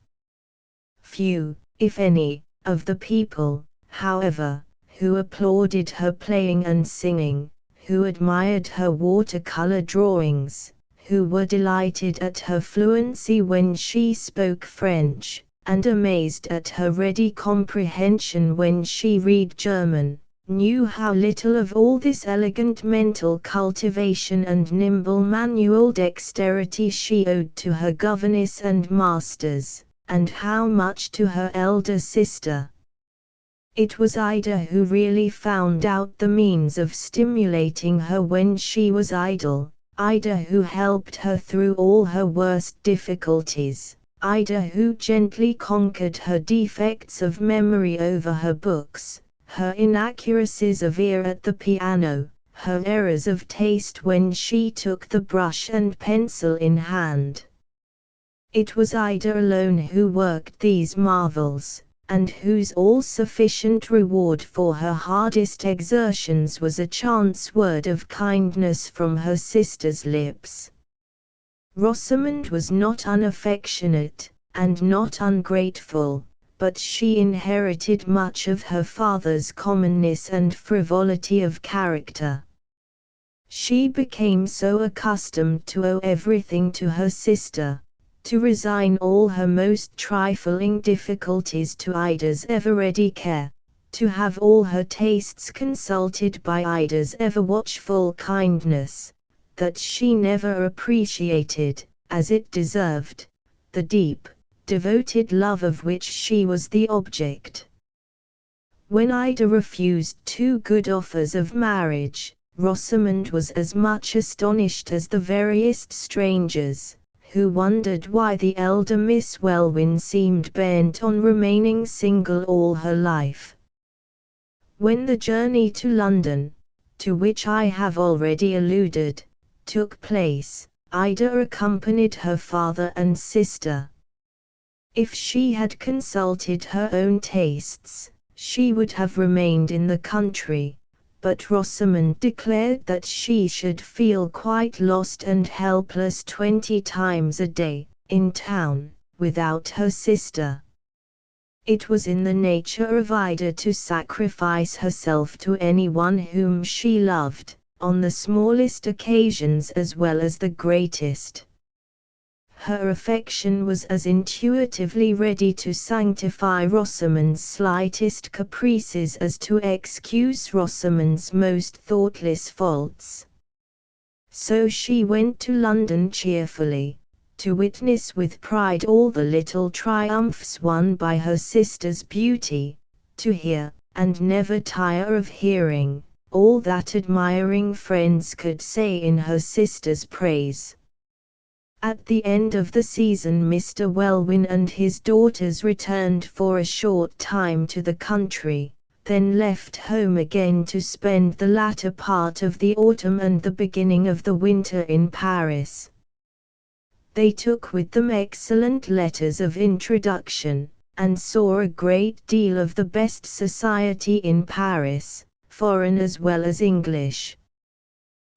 Few, if any, of the people, however, who applauded her playing and singing, who admired her watercolor drawings, who were delighted at her fluency when she spoke French, and amazed at her ready comprehension when she read German, knew how little of all this elegant mental cultivation and nimble manual dexterity she owed to her governess and masters, and how much to her elder sister. It was Ida who really found out the means of stimulating her when she was idle, Ida who helped her through all her worst difficulties, Ida who gently conquered her defects of memory over her books, her inaccuracies of ear at the piano, her errors of taste when she took the brush and pencil in hand. It was Ida alone who worked these marvels, and whose all-sufficient reward for her hardest exertions was a chance word of kindness from her sister's lips. Rosamond was not unaffectionate, and not ungrateful, but she inherited much of her father's commonness and frivolity of character. She became so accustomed to owe everything to her sister, to resign all her most trifling difficulties to Ida's ever-ready care, to have all her tastes consulted by Ida's ever-watchful kindness, that she never appreciated, as it deserved, the deep, devoted love of which she was the object. When Ida refused 2 good offers of marriage, Rosamond was as much astonished as the veriest strangers, who wondered why the elder Miss Welwyn seemed bent on remaining single all her life. When the journey to London, to which I have already alluded, took place, Ida accompanied her father and sister. If she had consulted her own tastes, she would have remained in the country, but Rosamond declared that she should feel quite lost and helpless 20 times a day, in town, without her sister. It was in the nature of Ida to sacrifice herself to anyone whom she loved, on the smallest occasions as well as the greatest. Her affection was as intuitively ready to sanctify Rosamond's slightest caprices as to excuse Rosamond's most thoughtless faults. So she went to London cheerfully, to witness with pride all the little triumphs won by her sister's beauty, to hear, and never tire of hearing, all that admiring friends could say in her sister's praise. At the end of the season Mr. Welwyn and his daughters returned for a short time to the country, then left home again to spend the latter part of the autumn and the beginning of the winter in Paris. They took with them excellent letters of introduction, and saw a great deal of the best society in Paris, foreign as well as English.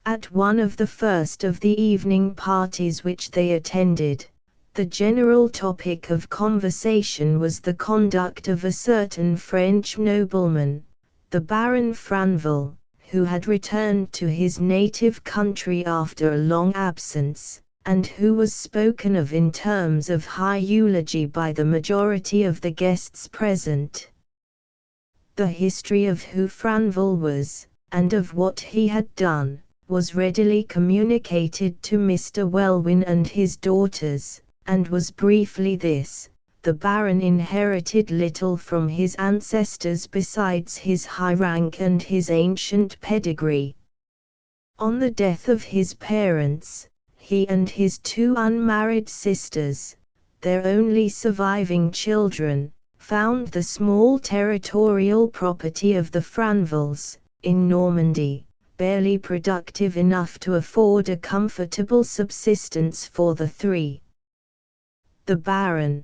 At one of the first of the evening parties which they attended, the general topic of conversation was the conduct of a certain French nobleman, the Baron Franval, who had returned to his native country after a long absence, and who was spoken of in terms of high eulogy by the majority of the guests present. The history of who Franval was, and of what he had done, was readily communicated to Mr. Welwyn and his daughters, and was briefly this: the Baron inherited little from his ancestors besides his high rank and his ancient pedigree. On the death of his parents, he and his 2 unmarried sisters, their only surviving children, found the small territorial property of the Franvals, in Normandy, barely productive enough to afford a comfortable subsistence for the 3. The Baron,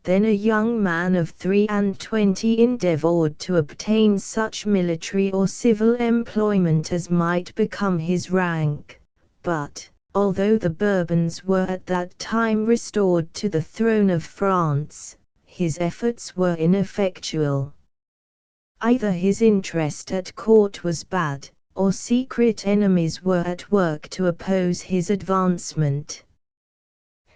then a young man of 23, endeavored to obtain such military or civil employment as might become his rank, but, although the Bourbons were at that time restored to the throne of France, his efforts were ineffectual. Either his interest at court was bad, or secret enemies were at work to oppose his advancement.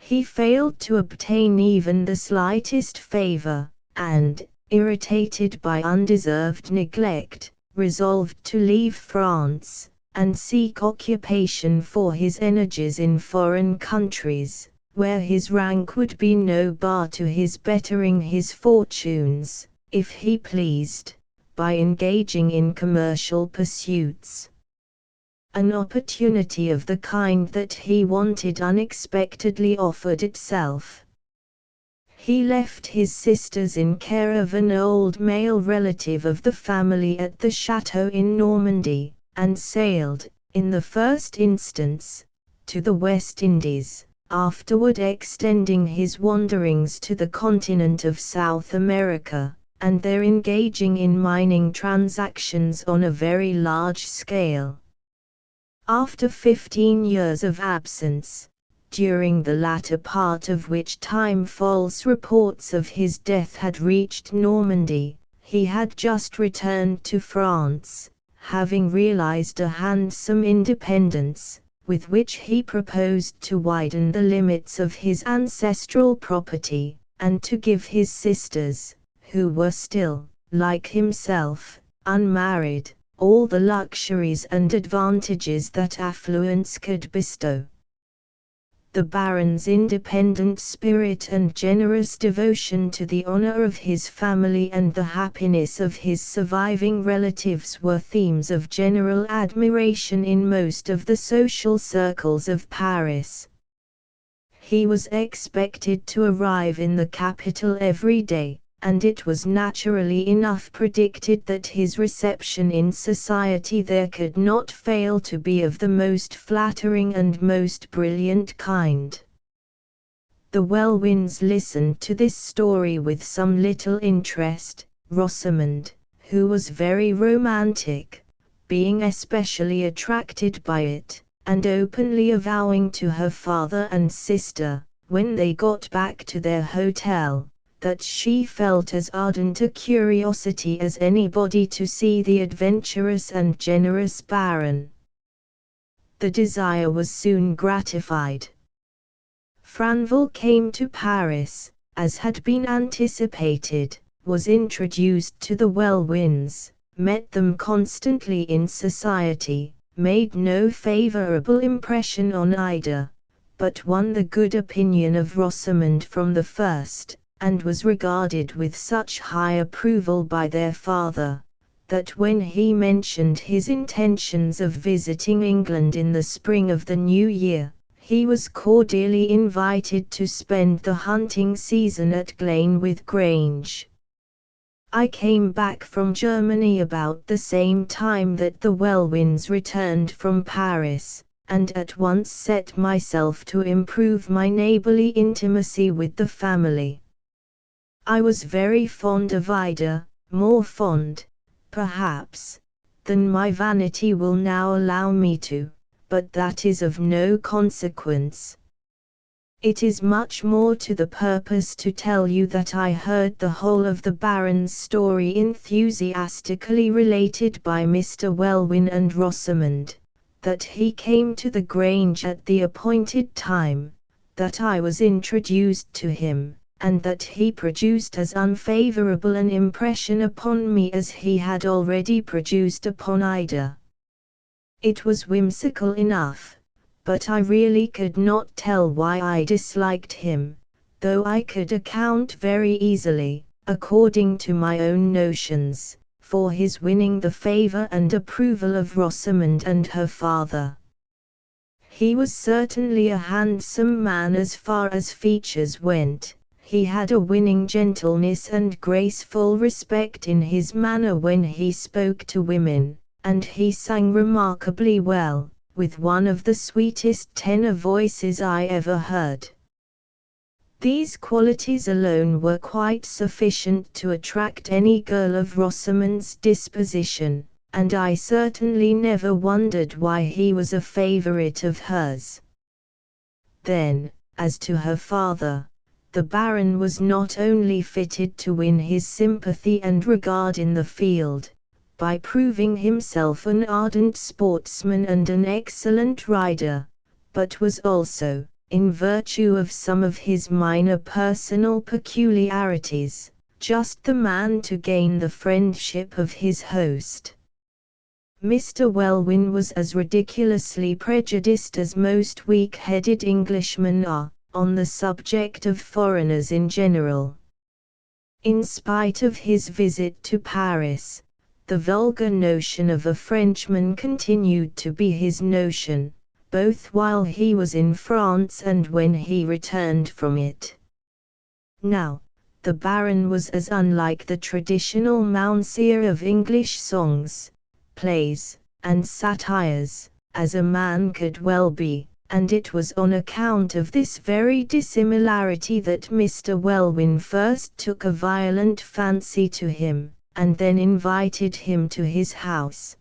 He failed to obtain even the slightest favor, and, irritated by undeserved neglect, resolved to leave France, and seek occupation for his energies in foreign countries, where his rank would be no bar to his bettering his fortunes, if he pleased, by engaging in commercial pursuits. An opportunity of the kind that he wanted unexpectedly offered itself. He left his sisters in care of an old male relative of the family at the chateau in Normandy, and sailed, in the first instance, to the West Indies, afterward extending his wanderings to the continent of South America, and there engaging in mining transactions on a very large scale. After 15 years of absence, during the latter part of which time false reports of his death had reached Normandy, he had just returned to France, having realized a handsome independence, with which he proposed to widen the limits of his ancestral property, and to give his sisters, who were still, like himself, unmarried, all the luxuries and advantages that affluence could bestow. The Baron's independent spirit and generous devotion to the honor of his family and the happiness of his surviving relatives were themes of general admiration in most of the social circles of Paris. He was expected to arrive in the capital every day, and it was naturally enough predicted that his reception in society there could not fail to be of the most flattering and most brilliant kind. The Welwyns listened to this story with some little interest, Rosamond, who was very romantic, being especially attracted by it, and openly avowing to her father and sister, when they got back to their hotel, that she felt as ardent a curiosity as anybody to see the adventurous and generous Baron. The desire was soon gratified. Franval came to Paris, as had been anticipated, was introduced to the Welwyns, met them constantly in society, made no favorable impression on Ida, but won the good opinion of Rosamond from the first, and was regarded with such high approval by their father, that when he mentioned his intentions of visiting England in the spring of the new year, he was cordially invited to spend the hunting season at Glenwith Grange. I came back from Germany about the same time that the Welwyns returned from Paris, and at once set myself to improve my neighborly intimacy with the family. I was very fond of Ida, more fond, perhaps, than my vanity will now allow me to, but that is of no consequence. It is much more to the purpose to tell you that I heard the whole of the Baron's story enthusiastically related by Mr. Welwyn and Rosamond, that he came to the Grange at the appointed time, that I was introduced to him, and that he produced as unfavorable an impression upon me as he had already produced upon Ida. It was whimsical enough, but I really could not tell why I disliked him, though I could account very easily, according to my own notions, for his winning the favor and approval of Rosamond and her father. He was certainly a handsome man as far as features went. He had a winning gentleness and graceful respect in his manner when he spoke to women, and he sang remarkably well, with one of the sweetest tenor voices I ever heard. These qualities alone were quite sufficient to attract any girl of Rosamond's disposition, and I certainly never wondered why he was a favorite of hers. Then, as to her father, the Baron was not only fitted to win his sympathy and regard in the field, by proving himself an ardent sportsman and an excellent rider, but was also, in virtue of some of his minor personal peculiarities, just the man to gain the friendship of his host. Mr. Welwyn was as ridiculously prejudiced as most weak-headed Englishmen are, on the subject of foreigners in general. In spite of his visit to Paris, the vulgar notion of a Frenchman continued to be his notion, both while he was in France and when he returned from it. Now, the Baron was as unlike the traditional Mounseer of English songs, plays, and satires, as a man could well be, and it was on account of this very dissimilarity that Mr. Welwyn first took a violent fancy to him, and then invited him to his house.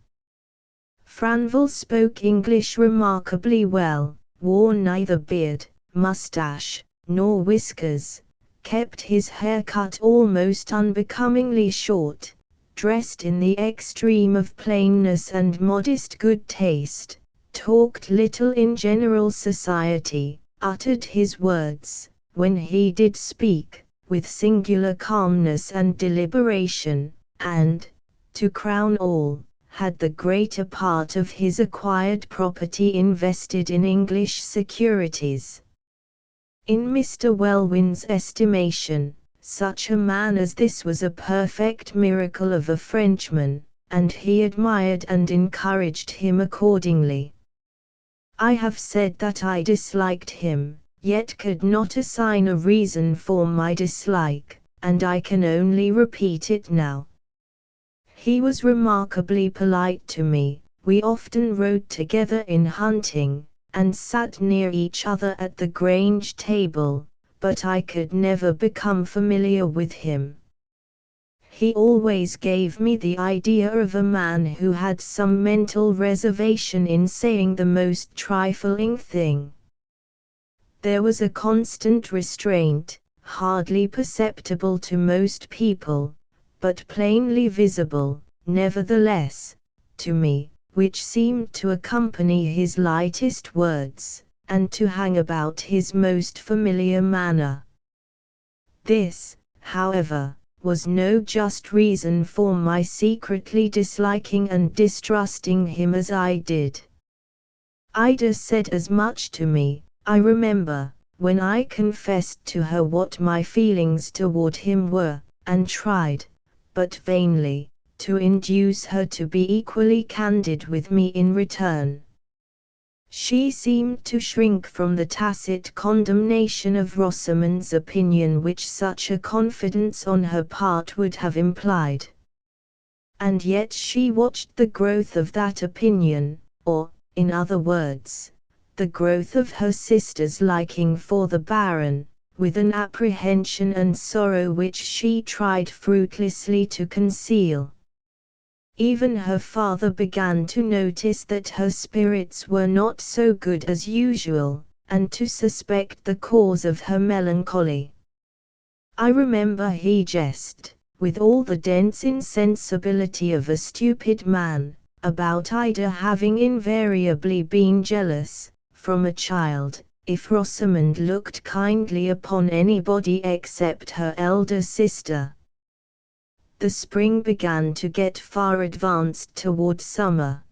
Franville spoke English remarkably well, wore neither beard, moustache, nor whiskers, kept his hair cut almost unbecomingly short, dressed in the extreme of plainness and modest good taste, talked little in general society, uttered his words, when he did speak, with singular calmness and deliberation, and, to crown all, had the greater part of his acquired property invested in English securities. In Mr. Welwyn's estimation, such a man as this was a perfect miracle of a Frenchman, and he admired and encouraged him accordingly. I have said that I disliked him, yet could not assign a reason for my dislike, and I can only repeat it now. He was remarkably polite to me, we often rode together in hunting, and sat near each other at the Grange table, but I could never become familiar with him. He always gave me the idea of a man who had some mental reservation in saying the most trifling thing. There was a constant restraint, hardly perceptible to most people, but plainly visible, nevertheless, to me, which seemed to accompany his lightest words, and to hang about his most familiar manner. This, however, was no just reason for my secretly disliking and distrusting him as I did. Ida said as much to me, I remember, when I confessed to her what my feelings toward him were, and tried, but vainly, to induce her to be equally candid with me in return. She seemed to shrink from the tacit condemnation of Rosamond's opinion which such a confidence on her part would have implied. And yet she watched the growth of that opinion, or, in other words, the growth of her sister's liking for the Baron, with an apprehension and sorrow which she tried fruitlessly to conceal. Even her father began to notice that her spirits were not so good as usual, and to suspect the cause of her melancholy. I remember he jested, with all the dense insensibility of a stupid man, about Ida having invariably been jealous, from a child, if Rosamond looked kindly upon anybody except her elder sister. The spring began to get far advanced toward summer.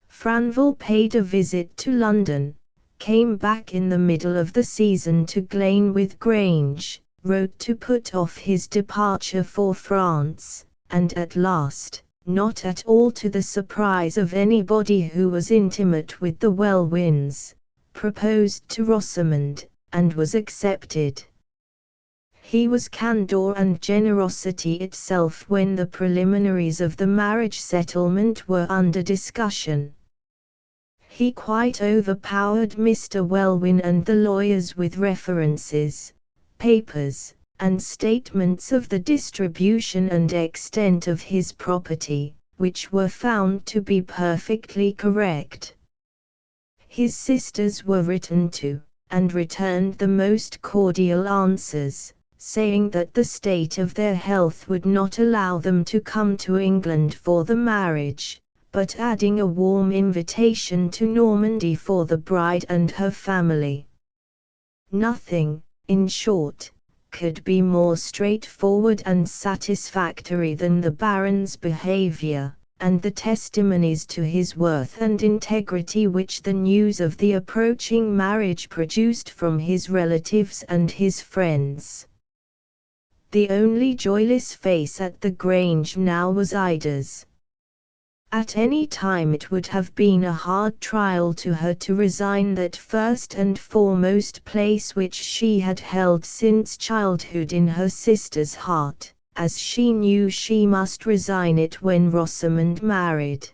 Franville paid a visit to London, came back in the middle of the season to Glenwith Grange, wrote to put off his departure for France, and at last, not at all to the surprise of anybody who was intimate with the Welwyns, proposed to Rosamond, and was accepted. He was candor and generosity itself when the preliminaries of the marriage settlement were under discussion. He quite overpowered Mr. Welwyn and the lawyers with references, papers, and statements of the distribution and extent of his property, which were found to be perfectly correct. His sisters were written to, and returned the most cordial answers, saying that the state of their health would not allow them to come to England for the marriage, but adding a warm invitation to Normandy for the bride and her family. Nothing, in short, could be more straightforward and satisfactory than the Baron's behavior, and the testimonies to his worth and integrity which the news of the approaching marriage produced from his relatives and his friends. The only joyless face at the Grange now was Ida's. At any time it would have been a hard trial to her to resign that first and foremost place which she had held since childhood in her sister's heart, as she knew she must resign it when Rosamond married.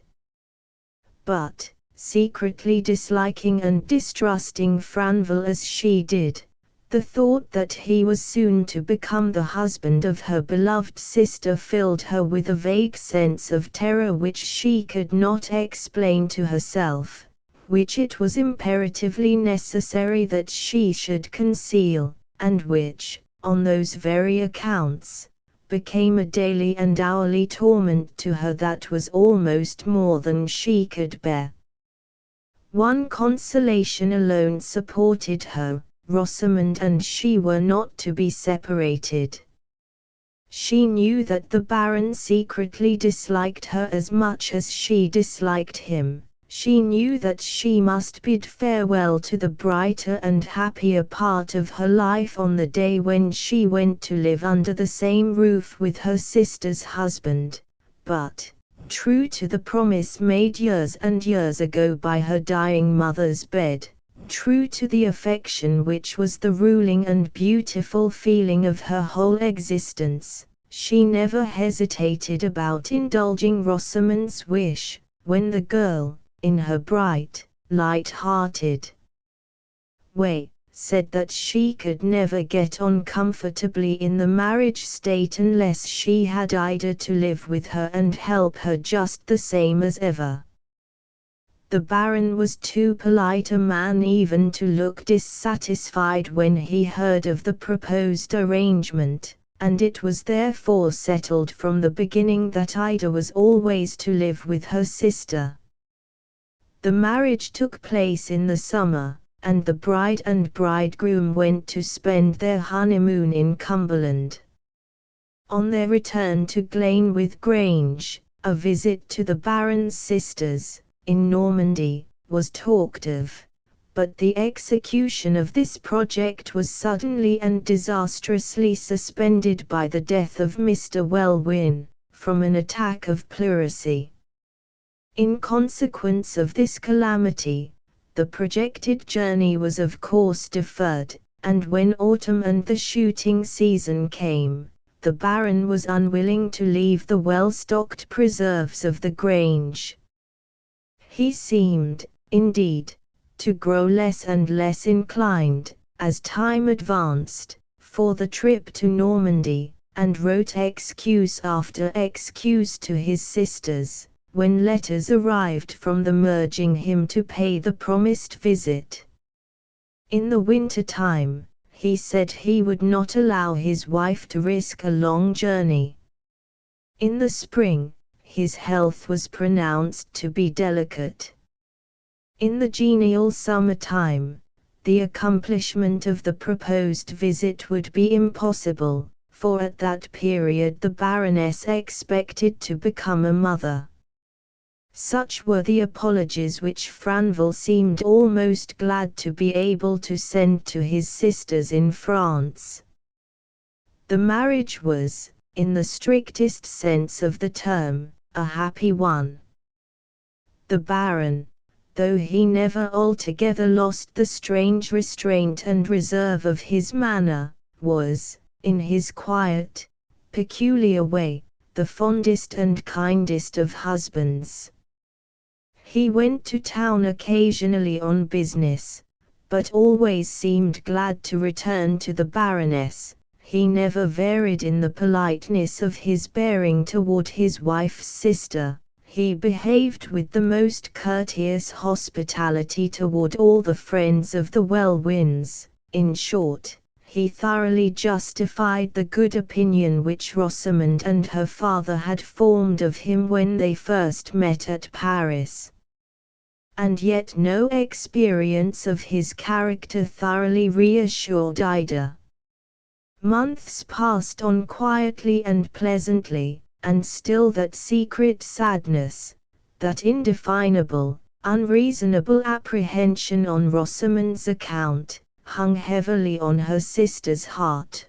But, secretly disliking and distrusting Franville as she did, the thought that he was soon to become the husband of her beloved sister filled her with a vague sense of terror which she could not explain to herself, which it was imperatively necessary that she should conceal, and which, on those very accounts, became a daily and hourly torment to her that was almost more than she could bear. One consolation alone supported her. Rosamond and she were not to be separated. She knew that the Baron secretly disliked her as much as she disliked him. She knew that she must bid farewell to the brighter and happier part of her life on the day when she went to live under the same roof with her sister's husband, but, true to the promise made years and years ago by her dying mother's bed, true to the affection which was the ruling and beautiful feeling of her whole existence, she never hesitated about indulging Rosamond's wish, when the girl, in her bright, light-hearted way, said that she could never get on comfortably in the marriage state unless she had Ida to live with her and help her just the same as ever. The Baron was too polite a man even to look dissatisfied when he heard of the proposed arrangement, and it was therefore settled from the beginning that Ida was always to live with her sister. The marriage took place in the summer, and the bride and bridegroom went to spend their honeymoon in Cumberland. On their return to Glenwith Grange, a visit to the Baron's sisters, in Normandy, was talked of, but the execution of this project was suddenly and disastrously suspended by the death of Mr. Welwyn, from an attack of pleurisy. In consequence of this calamity, the projected journey was of course deferred, and when autumn and the shooting season came, the Baron was unwilling to leave the well-stocked preserves of the Grange. He seemed, indeed, to grow less and less inclined, as time advanced, for the trip to Normandy, and wrote excuse after excuse to his sisters, when letters arrived from them urging him to pay the promised visit. In the winter time, he said he would not allow his wife to risk a long journey. In the spring, his health was pronounced to be delicate. In the genial summer-time, the accomplishment of the proposed visit would be impossible, for at that period the Baroness expected to become a mother. Such were the apologies which Franville seemed almost glad to be able to send to his sisters in France. The marriage was, in the strictest sense of the term, a happy one. The Baron, though he never altogether lost the strange restraint and reserve of his manner, was, in his quiet, peculiar way, the fondest and kindest of husbands. He went to town occasionally on business, but always seemed glad to return to the Baroness. He never varied in the politeness of his bearing toward his wife's sister, He behaved with the most courteous hospitality toward all the friends of the Welwins. In short, he thoroughly justified the good opinion which Rosamond and her father had formed of him when they first met at Paris. And yet no experience of his character thoroughly reassured Ida. Months passed on quietly and pleasantly, and still that secret sadness, that indefinable, unreasonable apprehension on Rosamond's account, hung heavily on her sister's heart.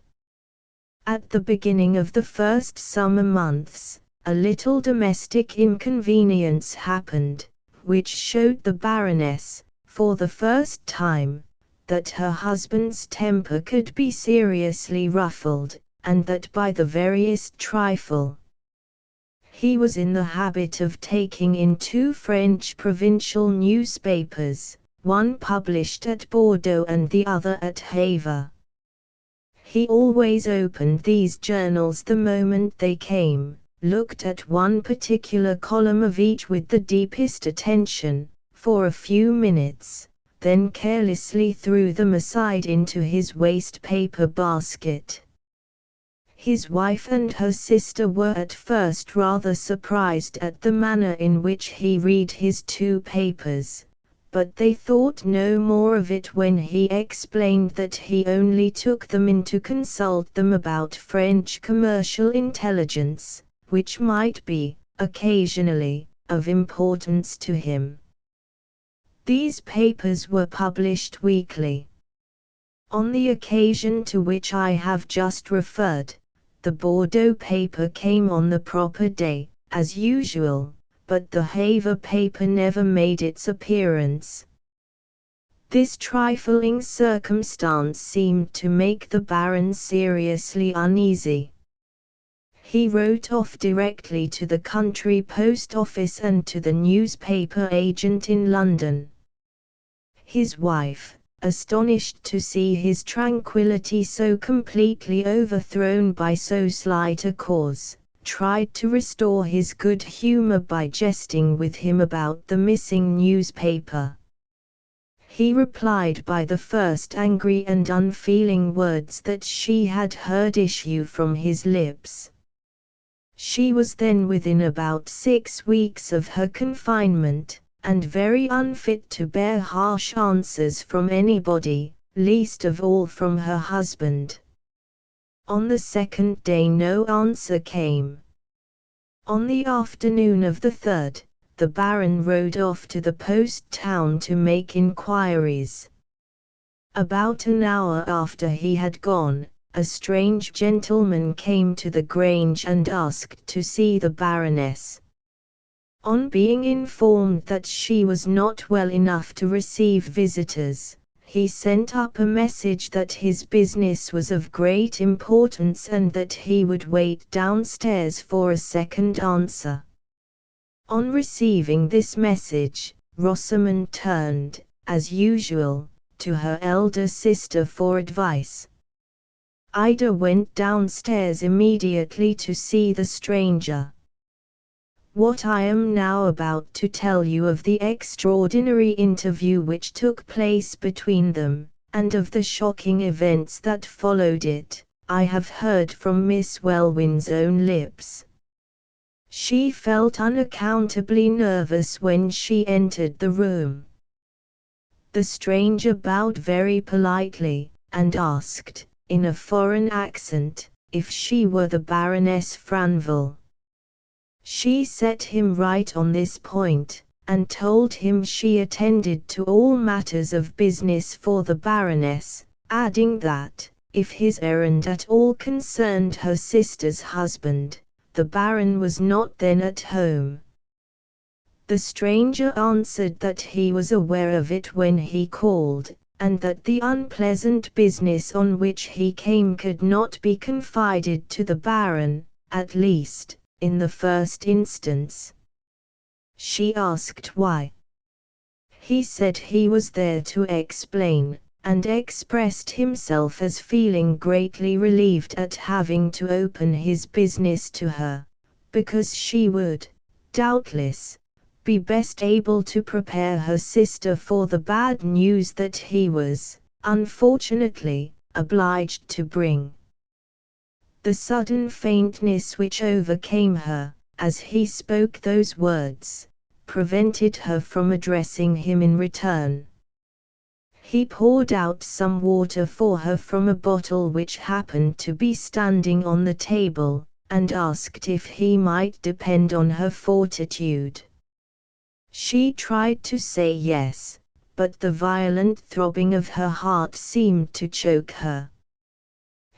At the beginning of the first summer months, a little domestic inconvenience happened, which showed the Baroness, for the first time, that her husband's temper could be seriously ruffled, and that by the veriest trifle. He was in the habit of taking in 2 French provincial newspapers, one published at Bordeaux and the other at Havre. He always opened these journals the moment they came, looked at one particular column of each with the deepest attention, for a few minutes, then carelessly threw them aside into his waste-paper basket. His wife and her sister were at first rather surprised at the manner in which he read his 2 papers, but they thought no more of it when he explained that he only took them in to consult them about French commercial intelligence, which might be, occasionally, of importance to him. These papers were published weekly. On the occasion to which I have just referred, the Bordeaux paper came on the proper day, as usual, but the Havre paper never made its appearance. This trifling circumstance seemed to make the Baron seriously uneasy. He wrote off directly to the country post office and to the newspaper agent in London. His wife, astonished to see his tranquillity so completely overthrown by so slight a cause, tried to restore his good humor by jesting with him about the missing newspaper. He replied by the first angry and unfeeling words that she had heard issue from his lips. She was then within about 6 weeks of her confinement, and very unfit to bear harsh answers from anybody, least of all from her husband. On the 2nd day no answer came. On the afternoon of the 3rd, the Baron rode off to the post town to make inquiries. About an hour after he had gone, a strange gentleman came to the Grange and asked to see the Baroness. On being informed that she was not well enough to receive visitors, he sent up a message that his business was of great importance and that he would wait downstairs for a second answer. On receiving this message, Rosamond turned, as usual, to her elder sister for advice. Ida went downstairs immediately to see the stranger. What I am now about to tell you of the extraordinary interview which took place between them, and of the shocking events that followed it, I have heard from Miss Welwyn's own lips. She felt unaccountably nervous when she entered the room. The stranger bowed very politely, and asked, in a foreign accent, if she were the Baroness Franville. She set him right on this point, and told him she attended to all matters of business for the Baroness, adding that, if his errand at all concerned her sister's husband, the Baron was not then at home. The stranger answered that he was aware of it when he called, and that the unpleasant business on which he came could not be confided to the Baron, at least, in the first instance. She asked why. He said he was there to explain, and expressed himself as feeling greatly relieved at having to open his business to her, because she would, doubtless, be best able to prepare her sister for the bad news that he was, unfortunately, obliged to bring. The sudden faintness which overcame her, as he spoke those words, prevented her from addressing him in return. He poured out some water for her from a bottle which happened to be standing on the table, and asked if he might depend on her fortitude. She tried to say yes, but the violent throbbing of her heart seemed to choke her.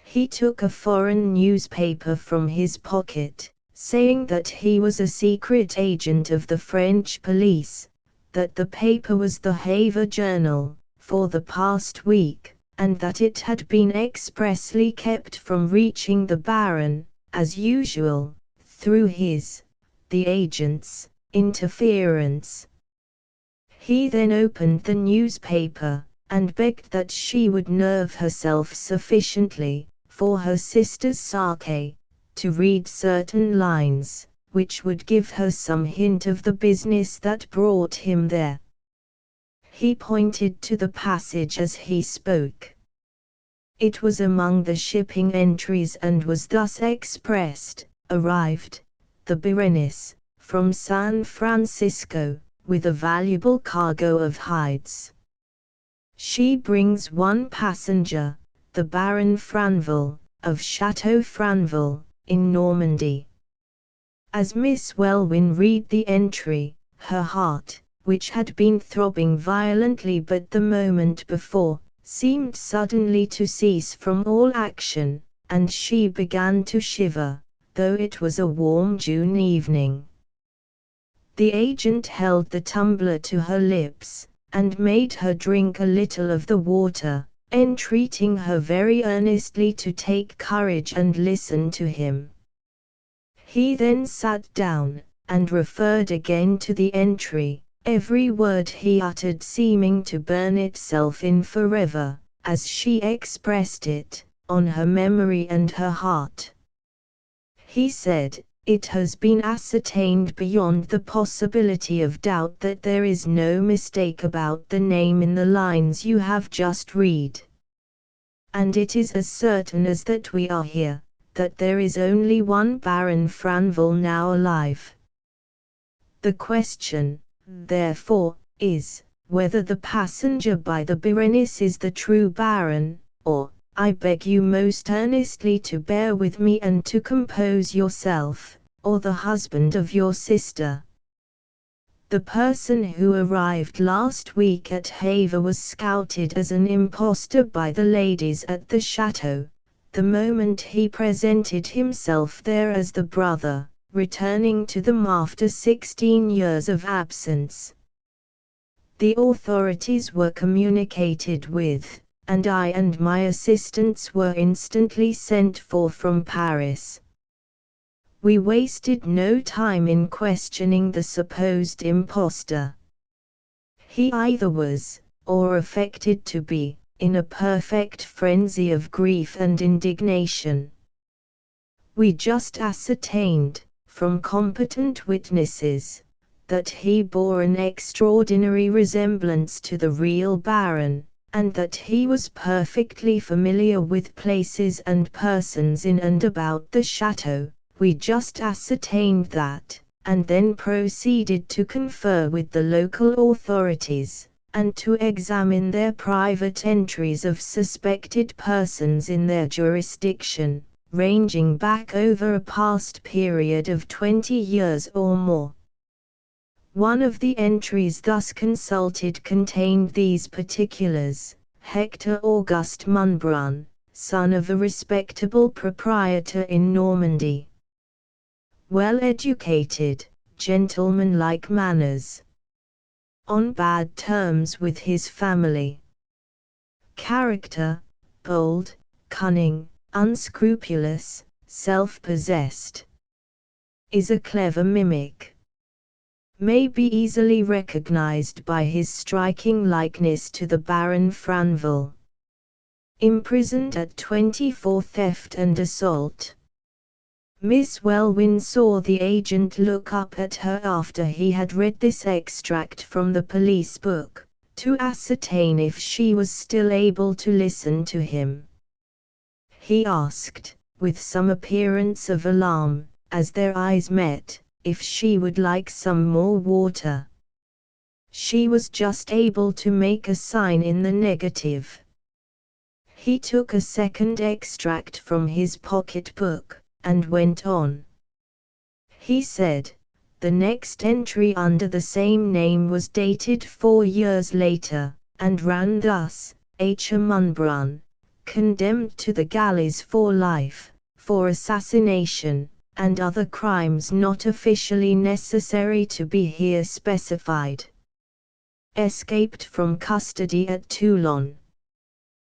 He took a foreign newspaper from his pocket, saying that he was a secret agent of the French police, that the paper was the Havre Journal, for the past week, and that it had been expressly kept from reaching the Baron, as usual, through the agent's, interference. He then opened the newspaper, and begged that she would nerve herself sufficiently, for her sister's sake, to read certain lines, which would give her some hint of the business that brought him there. He pointed to the passage as he spoke. It was among the shipping entries and was thus expressed: arrived, the Berenice, from San Francisco, with a valuable cargo of hides. She brings one passenger, the Baron Franville, of Chateau Franville, in Normandy. As Miss Welwyn read the entry, her heart, which had been throbbing violently but the moment before, seemed suddenly to cease from all action, and she began to shiver, though it was a warm June evening. The agent held the tumbler to her lips, and made her drink a little of the water, entreating her very earnestly to take courage and listen to him. He then sat down, and referred again to the entry, every word he uttered seeming to burn itself in forever, as she expressed it, on her memory and her heart. He said, "It has been ascertained beyond the possibility of doubt that there is no mistake about the name in the lines you have just read. And it is as certain as that we are here, that there is only one Baron Franville now alive. The question, therefore, is, whether the passenger by the Berenice is the true Baron, or, I beg you most earnestly to bear with me and to compose yourself, or the husband of your sister. The person who arrived last week at Havre was scouted as an impostor by the ladies at the chateau, the moment he presented himself there as the brother, returning to them after 16 years of absence. The authorities were communicated with, and I and my assistants were instantly sent for from Paris. We wasted no time in questioning the supposed impostor. He either was, or affected to be, in a perfect frenzy of grief and indignation. We just ascertained, from competent witnesses, that he bore an extraordinary resemblance to the real Baron, and that he was perfectly familiar with places and persons in and about the chateau. We just ascertained that, and then proceeded to confer with the local authorities, and to examine their private entries of suspected persons in their jurisdiction, ranging back over a past period of 20 years or more. One of the entries thus consulted contained these particulars: Hector Auguste Munbrun, son of a respectable proprietor in Normandy. Well educated, gentlemanlike manners. On bad terms with his family. Character, bold, cunning, unscrupulous, self-possessed. Is a clever mimic. May be easily recognized by his striking likeness to the Baron Franville. Imprisoned at 20 for theft and assault. Miss Welwyn saw the agent look up at her after he had read this extract from the police book, to ascertain if she was still able to listen to him. He asked, with some appearance of alarm, as their eyes met, if she would like some more water. She was just able to make a sign in the negative. He took a second extract from his pocket-book, and went on. He said, the next entry under the same name was dated 4 years later, and ran thus: H. Munbrun, condemned to the galleys for life, for assassination, and other crimes not officially necessary to be here specified. Escaped from custody at Toulon.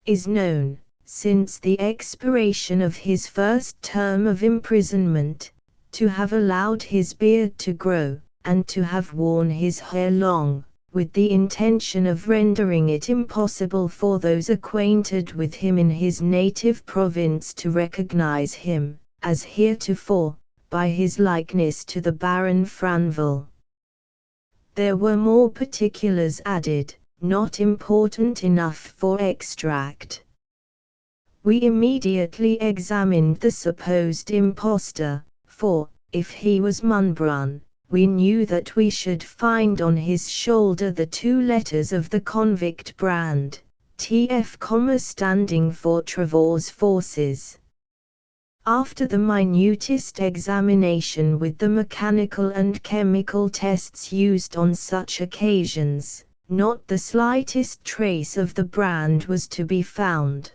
Is known, since the expiration of his first term of imprisonment, to have allowed his beard to grow, and to have worn his hair long, with the intention of rendering it impossible for those acquainted with him in his native province to recognize him, as heretofore, by his likeness to the Baron Franville. There were more particulars added, not important enough for extract. We immediately examined the supposed impostor, for, if he was Munbrun, we knew that we should find on his shoulder the 2 letters of the convict brand, TF, standing for Trevor's Forces. After the minutest examination with the mechanical and chemical tests used on such occasions, not the slightest trace of the brand was to be found.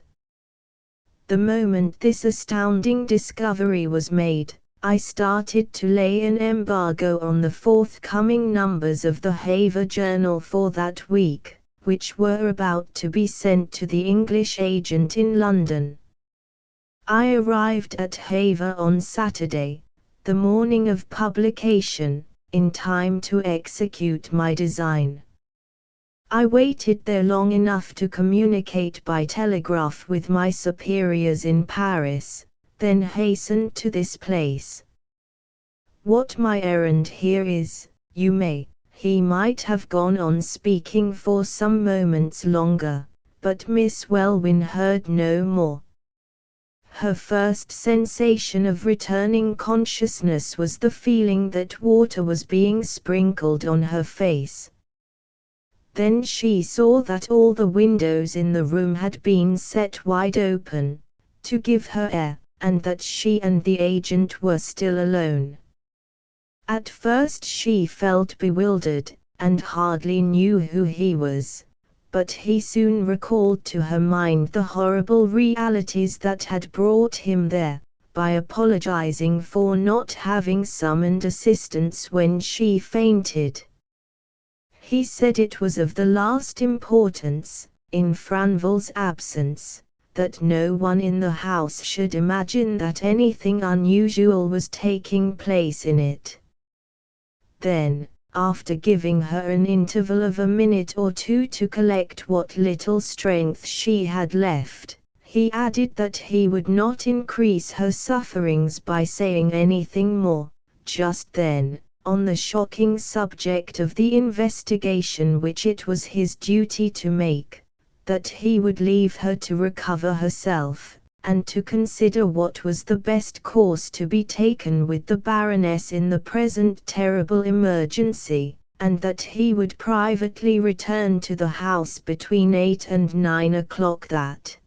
The moment this astounding discovery was made, I started to lay an embargo on the forthcoming numbers of the Havre Journal for that week, which were about to be sent to the English agent in London. I arrived at Havre on Saturday, the morning of publication, in time to execute my design. I waited there long enough to communicate by telegraph with my superiors in Paris, then hastened to this place. What my errand here is, he might have gone on speaking for some moments longer, but Miss Welwyn heard no more. Her first sensation of returning consciousness was the feeling that water was being sprinkled on her face. Then she saw that all the windows in the room had been set wide open, to give her air, and that she and the agent were still alone. At first she felt bewildered, and hardly knew who he was. But he soon recalled to her mind the horrible realities that had brought him there, by apologizing for not having summoned assistance when she fainted. He said it was of the last importance, in Franville's absence, that no one in the house should imagine that anything unusual was taking place in it. Then, after giving her an interval of a minute or two to collect what little strength she had left, he added that he would not increase her sufferings by saying anything more, just then, on the shocking subject of the investigation which it was his duty to make, that he would leave her to recover herself, and to consider what was the best course to be taken with the Baroness in the present terrible emergency, and that he would privately return to the house between 8 and 9 o'clock that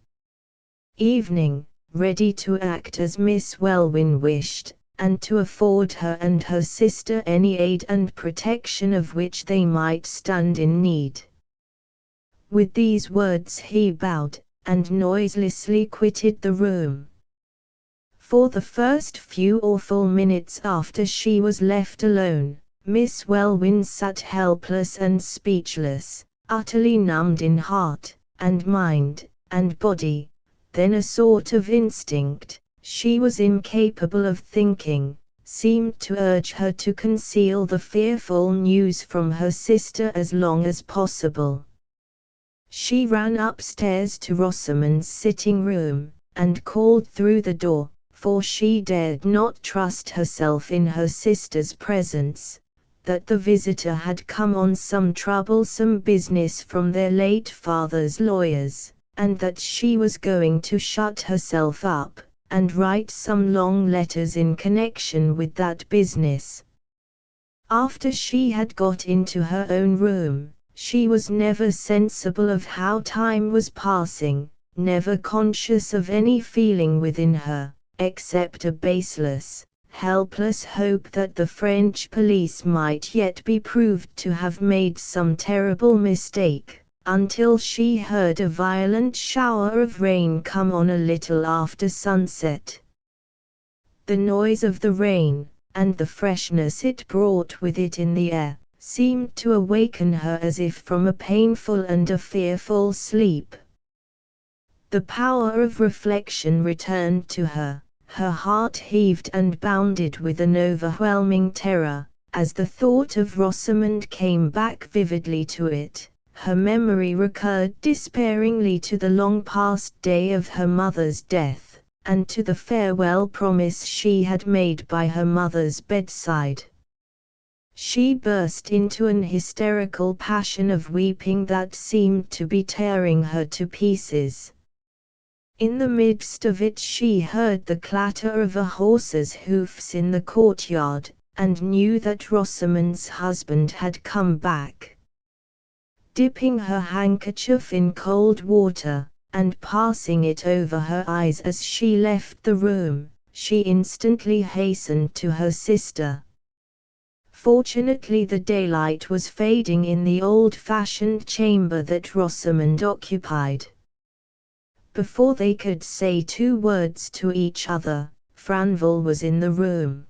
evening, ready to act as Miss Welwyn wished, and to afford her and her sister any aid and protection of which they might stand in need. With these words he bowed, and noiselessly quitted the room. For the first few awful minutes after she was left alone, Miss Welwyn sat helpless and speechless, utterly numbed in heart, and mind, and body. Then a sort of instinct, she was incapable of thinking, seemed to urge her to conceal the fearful news from her sister as long as possible. She ran upstairs to Rosamond's sitting room, and called through the door, for she dared not trust herself in her sister's presence, that the visitor had come on some troublesome business from their late father's lawyers, and that she was going to shut herself up, and write some long letters in connection with that business. After she had got into her own room, she was never sensible of how time was passing, never conscious of any feeling within her, except a baseless, helpless hope that the French police might yet be proved to have made some terrible mistake, until she heard a violent shower of rain come on a little after sunset. The noise of the rain, and the freshness it brought with it in the air, seemed to awaken her as if from a painful and a fearful sleep. The power of reflection returned to her, her heart heaved and bounded with an overwhelming terror, as the thought of Rosamond came back vividly to it. Her memory recurred despairingly to the long-past day of her mother's death, and to the farewell promise she had made by her mother's bedside. She burst into an hysterical passion of weeping that seemed to be tearing her to pieces. In the midst of it she heard the clatter of a horse's hoofs in the courtyard, and knew that Rosamond's husband had come back. Dipping her handkerchief in cold water, and passing it over her eyes as she left the room, she instantly hastened to her sister. Fortunately the daylight was fading in the old-fashioned chamber that Rosamond occupied. Before they could say 2 words to each other, Franval was in the room.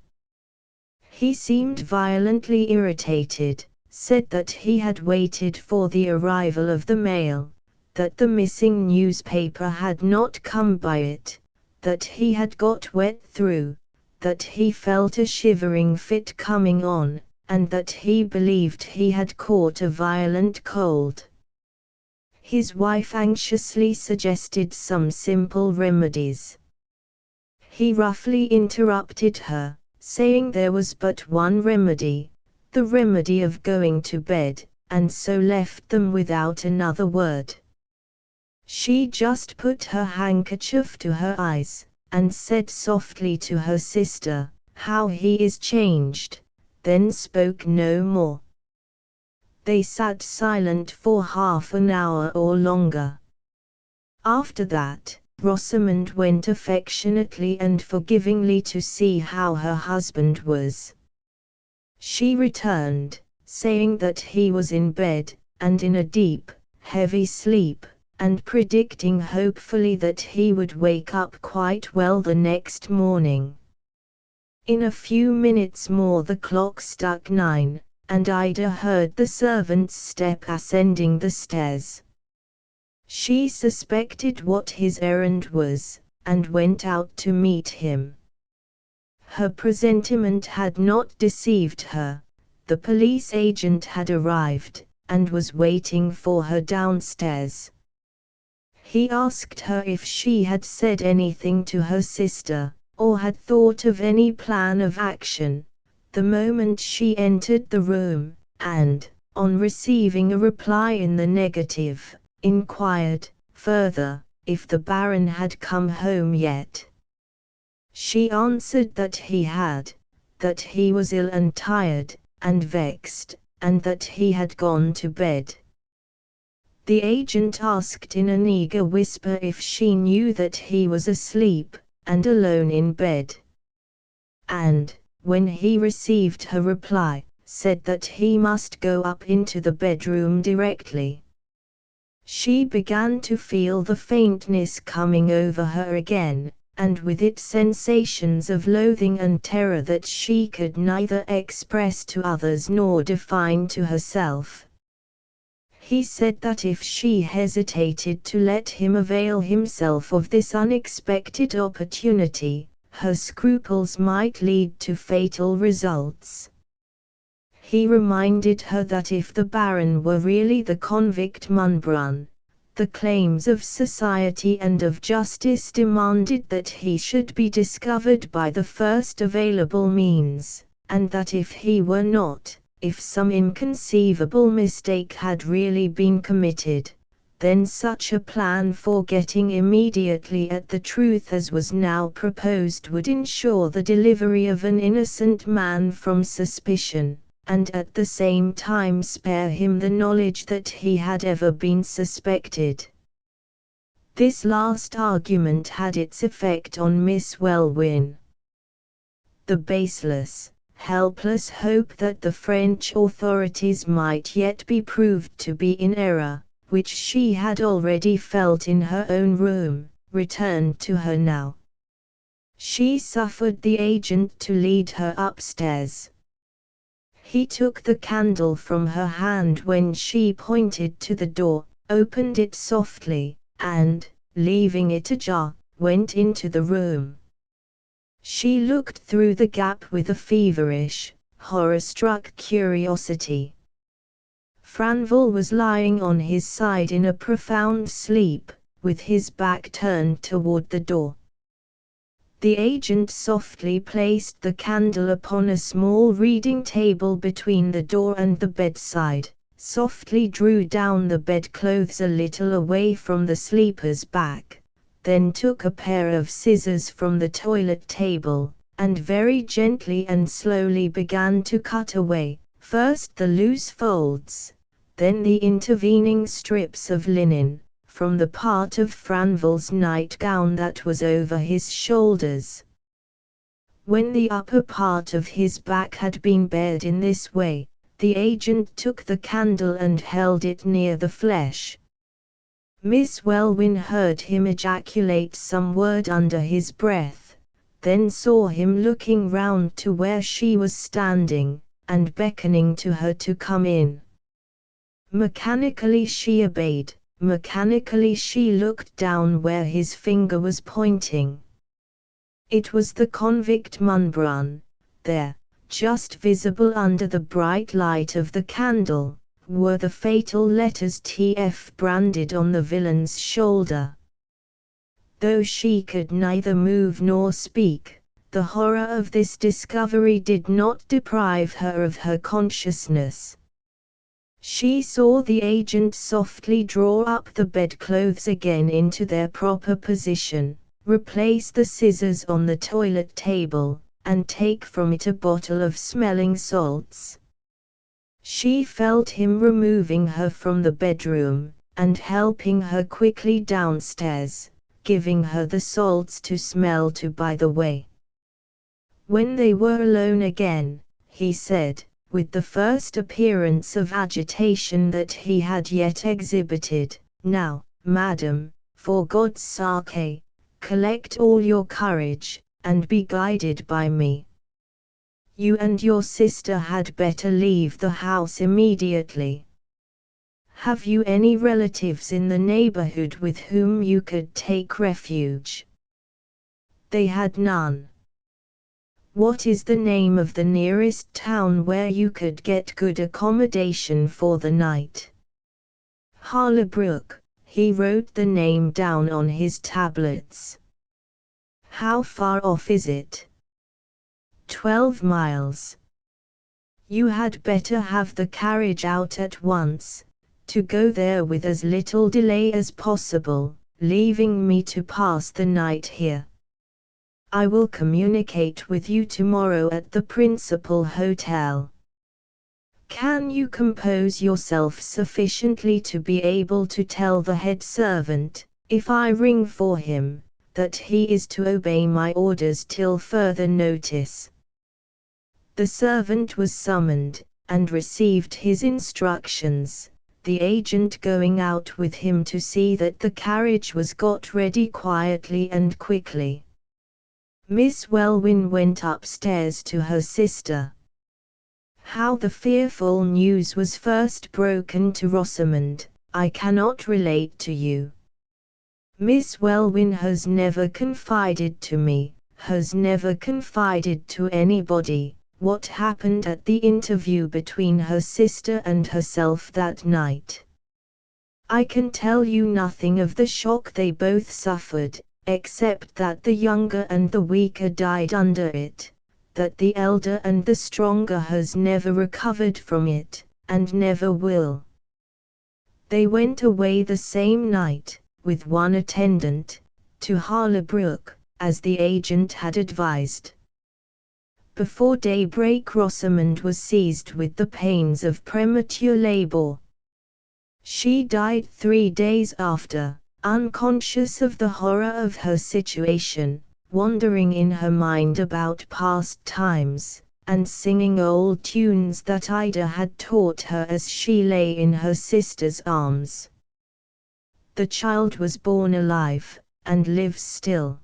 He seemed violently irritated, said that he had waited for the arrival of the mail, that the missing newspaper had not come by it, that he had got wet through, that he felt a shivering fit coming on, and that he believed he had caught a violent cold. His wife anxiously suggested some simple remedies. He roughly interrupted her, saying there was but one remedy, the remedy of going to bed, and so left them without another word. She just put her handkerchief to her eyes, and said softly to her sister, "How he is changed," then spoke no more. They sat silent for half an hour or longer. After that, Rosamond went affectionately and forgivingly to see how her husband was. She returned, saying that he was in bed, and in a deep, heavy sleep, and predicting hopefully that he would wake up quite well the next morning. In a few minutes more the clock struck 9, and Ida heard the servant's step ascending the stairs. She suspected what his errand was, and went out to meet him. Her presentiment had not deceived her. The police agent had arrived, and was waiting for her downstairs. He asked her if she had said anything to her sister, or had thought of any plan of action, the moment she entered the room, and, on receiving a reply in the negative, inquired, further, if the Baron had come home yet. She answered that he had, that he was ill and tired, and vexed, and that he had gone to bed. The agent asked in an eager whisper if she knew that he was asleep, and alone in bed. And, when he received her reply, said that he must go up into the bedroom directly. She began to feel the faintness coming over her again, and with it sensations of loathing and terror that she could neither express to others nor define to herself. He said that if she hesitated to let him avail himself of this unexpected opportunity, her scruples might lead to fatal results. He reminded her that if the Baron were really the convict Munbrun, The claims of society and of justice demanded that he should be discovered by the first available means, and that if he were not, if some inconceivable mistake had really been committed, then such a plan for getting immediately at the truth as was now proposed would ensure the delivery of an innocent man from suspicion, and at the same time spare him the knowledge that he had ever been suspected. This last argument had its effect on Miss Welwyn. The baseless, helpless hope that the French authorities might yet be proved to be in error, which she had already felt in her own room, returned to her now. She suffered the agent to lead her upstairs. He took the candle from her hand when she pointed to the door, opened it softly, and, leaving it ajar, went into the room. She looked through the gap with a feverish, horror-struck curiosity. Franval was lying on his side in a profound sleep, with his back turned toward the door. The agent softly placed the candle upon a small reading table between the door and the bedside, softly drew down the bedclothes a little away from the sleeper's back, then took a pair of scissors from the toilet table, and very gently and slowly began to cut away, first the loose folds, then the intervening strips of linen, from the part of Franval's nightgown that was over his shoulders. When the upper part of his back had been bared in this way, the agent took the candle and held it near the flesh. Miss Welwyn heard him ejaculate some word under his breath, then saw him looking round to where she was standing, and beckoning to her to come in. Mechanically she obeyed, mechanically she looked down where his finger was pointing. It was the convict Munbrun. There, just visible under the bright light of the candle, were the fatal letters TF branded on the villain's shoulder. Though she could neither move nor speak, the horror of this discovery did not deprive her of her consciousness. She saw the agent softly draw up the bedclothes again into their proper position, replace the scissors on the toilet table, and take from it a bottle of smelling salts. She felt him removing her from the bedroom, and helping her quickly downstairs, giving her the salts to smell to by the way. When they were alone again, he said, with the first appearance of agitation that he had yet exhibited, "Now, madam, for God's sake, collect all your courage, and be guided by me. You and your sister had better leave the house immediately. Have you any relatives in the neighborhood with whom you could take refuge?" They had none. "What is the name of the nearest town where you could get good accommodation for the night?" "Harlebrook." He wrote the name down on his tablets. "How far off is it?" 12 miles. "You had better have the carriage out at once, to go there with as little delay as possible, leaving me to pass the night here. I will communicate with you tomorrow at the principal hotel. Can you compose yourself sufficiently to be able to tell the head servant, if I ring for him, that he is to obey my orders till further notice?" The servant was summoned, and received his instructions, the agent going out with him to see that the carriage was got ready quietly and quickly. Miss Welwyn went upstairs to her sister. How the fearful news was first broken to Rosamond, I cannot relate to you. Miss Welwyn has never confided to me, has never confided to anybody, what happened at the interview between her sister and herself that night. I can tell you nothing of the shock they both suffered, except that the younger and the weaker died under it, that the elder and the stronger has never recovered from it, and never will. They went away the same night, with one attendant, to Harlebrook, as the agent had advised. Before daybreak Rosamond was seized with the pains of premature labor. She died 3 days after, unconscious of the horror of her situation, wandering in her mind about past times, and singing old tunes that Ida had taught her as she lay in her sister's arms. The child was born alive, and lives still.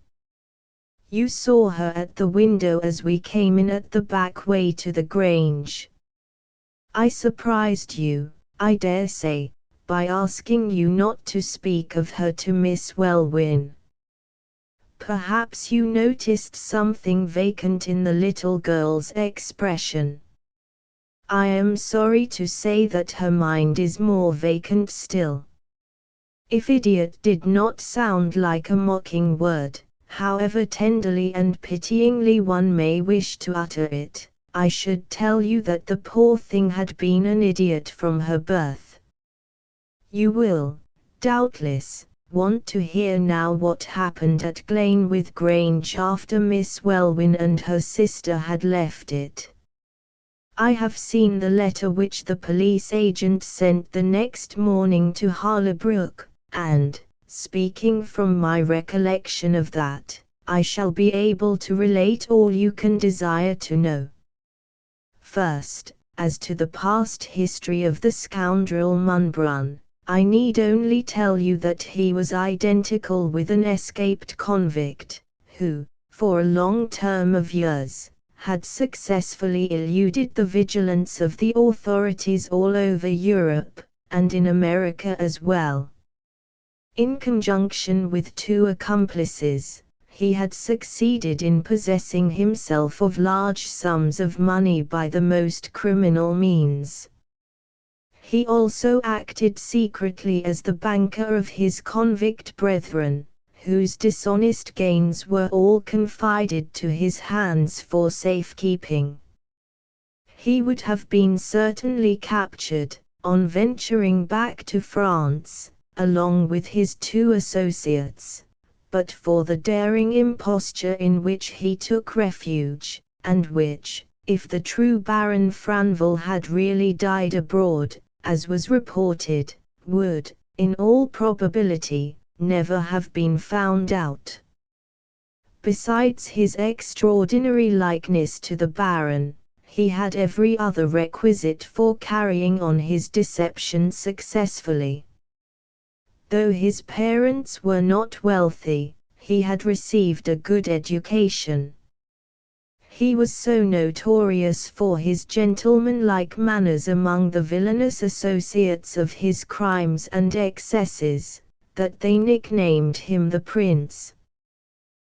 You saw her at the window as we came in at the back way to the Grange. I surprised you, I dare say, by asking you not to speak of her to Miss Welwyn. Perhaps you noticed something vacant in the little girl's expression. I am sorry to say that her mind is more vacant still. If idiot did not sound like a mocking word, however tenderly and pityingly one may wish to utter it, I should tell you that the poor thing had been an idiot from her birth. You will, doubtless, want to hear now what happened at Glenwith Grange after Miss Welwyn and her sister had left it. I have seen the letter which the police agent sent the next morning to Harlebrook, and, speaking from my recollection of that, I shall be able to relate all you can desire to know. First, as to the past history of the scoundrel Munbrun, I need only tell you that he was identical with an escaped convict, who, for a long term of years, had successfully eluded the vigilance of the authorities all over Europe, and in America as well. In conjunction with 2 accomplices, he had succeeded in possessing himself of large sums of money by the most criminal means. He also acted secretly as the banker of his convict brethren, whose dishonest gains were all confided to his hands for safekeeping. He would have been certainly captured, on venturing back to France, along with his 2 associates, but for the daring imposture in which he took refuge, and which, if the true Baron Franville had really died abroad, as was reported, would, in all probability, never have been found out. Besides his extraordinary likeness to the Baron, he had every other requisite for carrying on his deception successfully. Though his parents were not wealthy, he had received a good education. He was so notorious for his gentlemanlike manners among the villainous associates of his crimes and excesses, that they nicknamed him the Prince.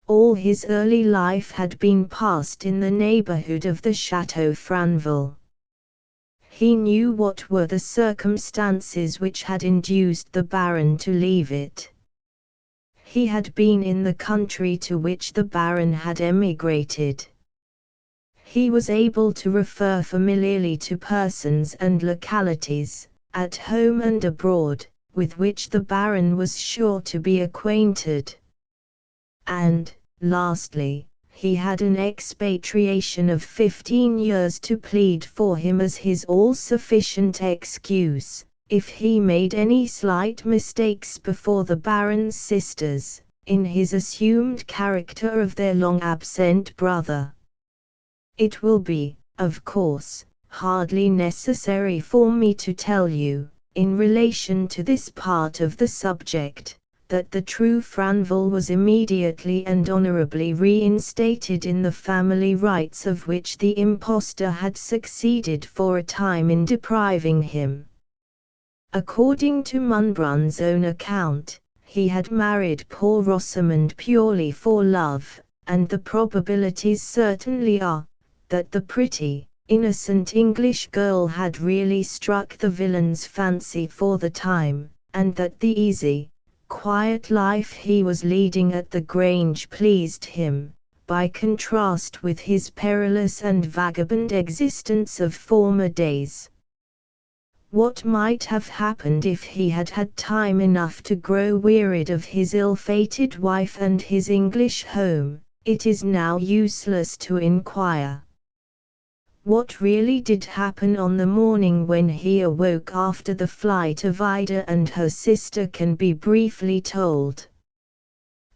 All his early life had been passed in the neighborhood of the Chateau Franville. He knew what were the circumstances which had induced the Baron to leave it. He had been in the country to which the Baron had emigrated. He was able to refer familiarly to persons and localities, at home and abroad, with which the Baron was sure to be acquainted. And, lastly, he had an expatriation of 15 years to plead for him as his all-sufficient excuse, if he made any slight mistakes before the Baron's sisters, in his assumed character of their long-absent brother. It will be, of course, hardly necessary for me to tell you, in relation to this part of the subject, that the true Franville was immediately and honorably reinstated in the family rights of which the impostor had succeeded for a time in depriving him. According to Munbrun's own account, he had married poor Rosamond purely for love, and the probabilities certainly are, that the pretty, innocent English girl had really struck the villain's fancy for the time, and that the easy, quiet life he was leading at the Grange pleased him, by contrast with his perilous and vagabond existence of former days. What might have happened if he had had time enough to grow wearied of his ill-fated wife and his English home, it is now useless to inquire. What really did happen on the morning when he awoke after the flight of Ida and her sister can be briefly told.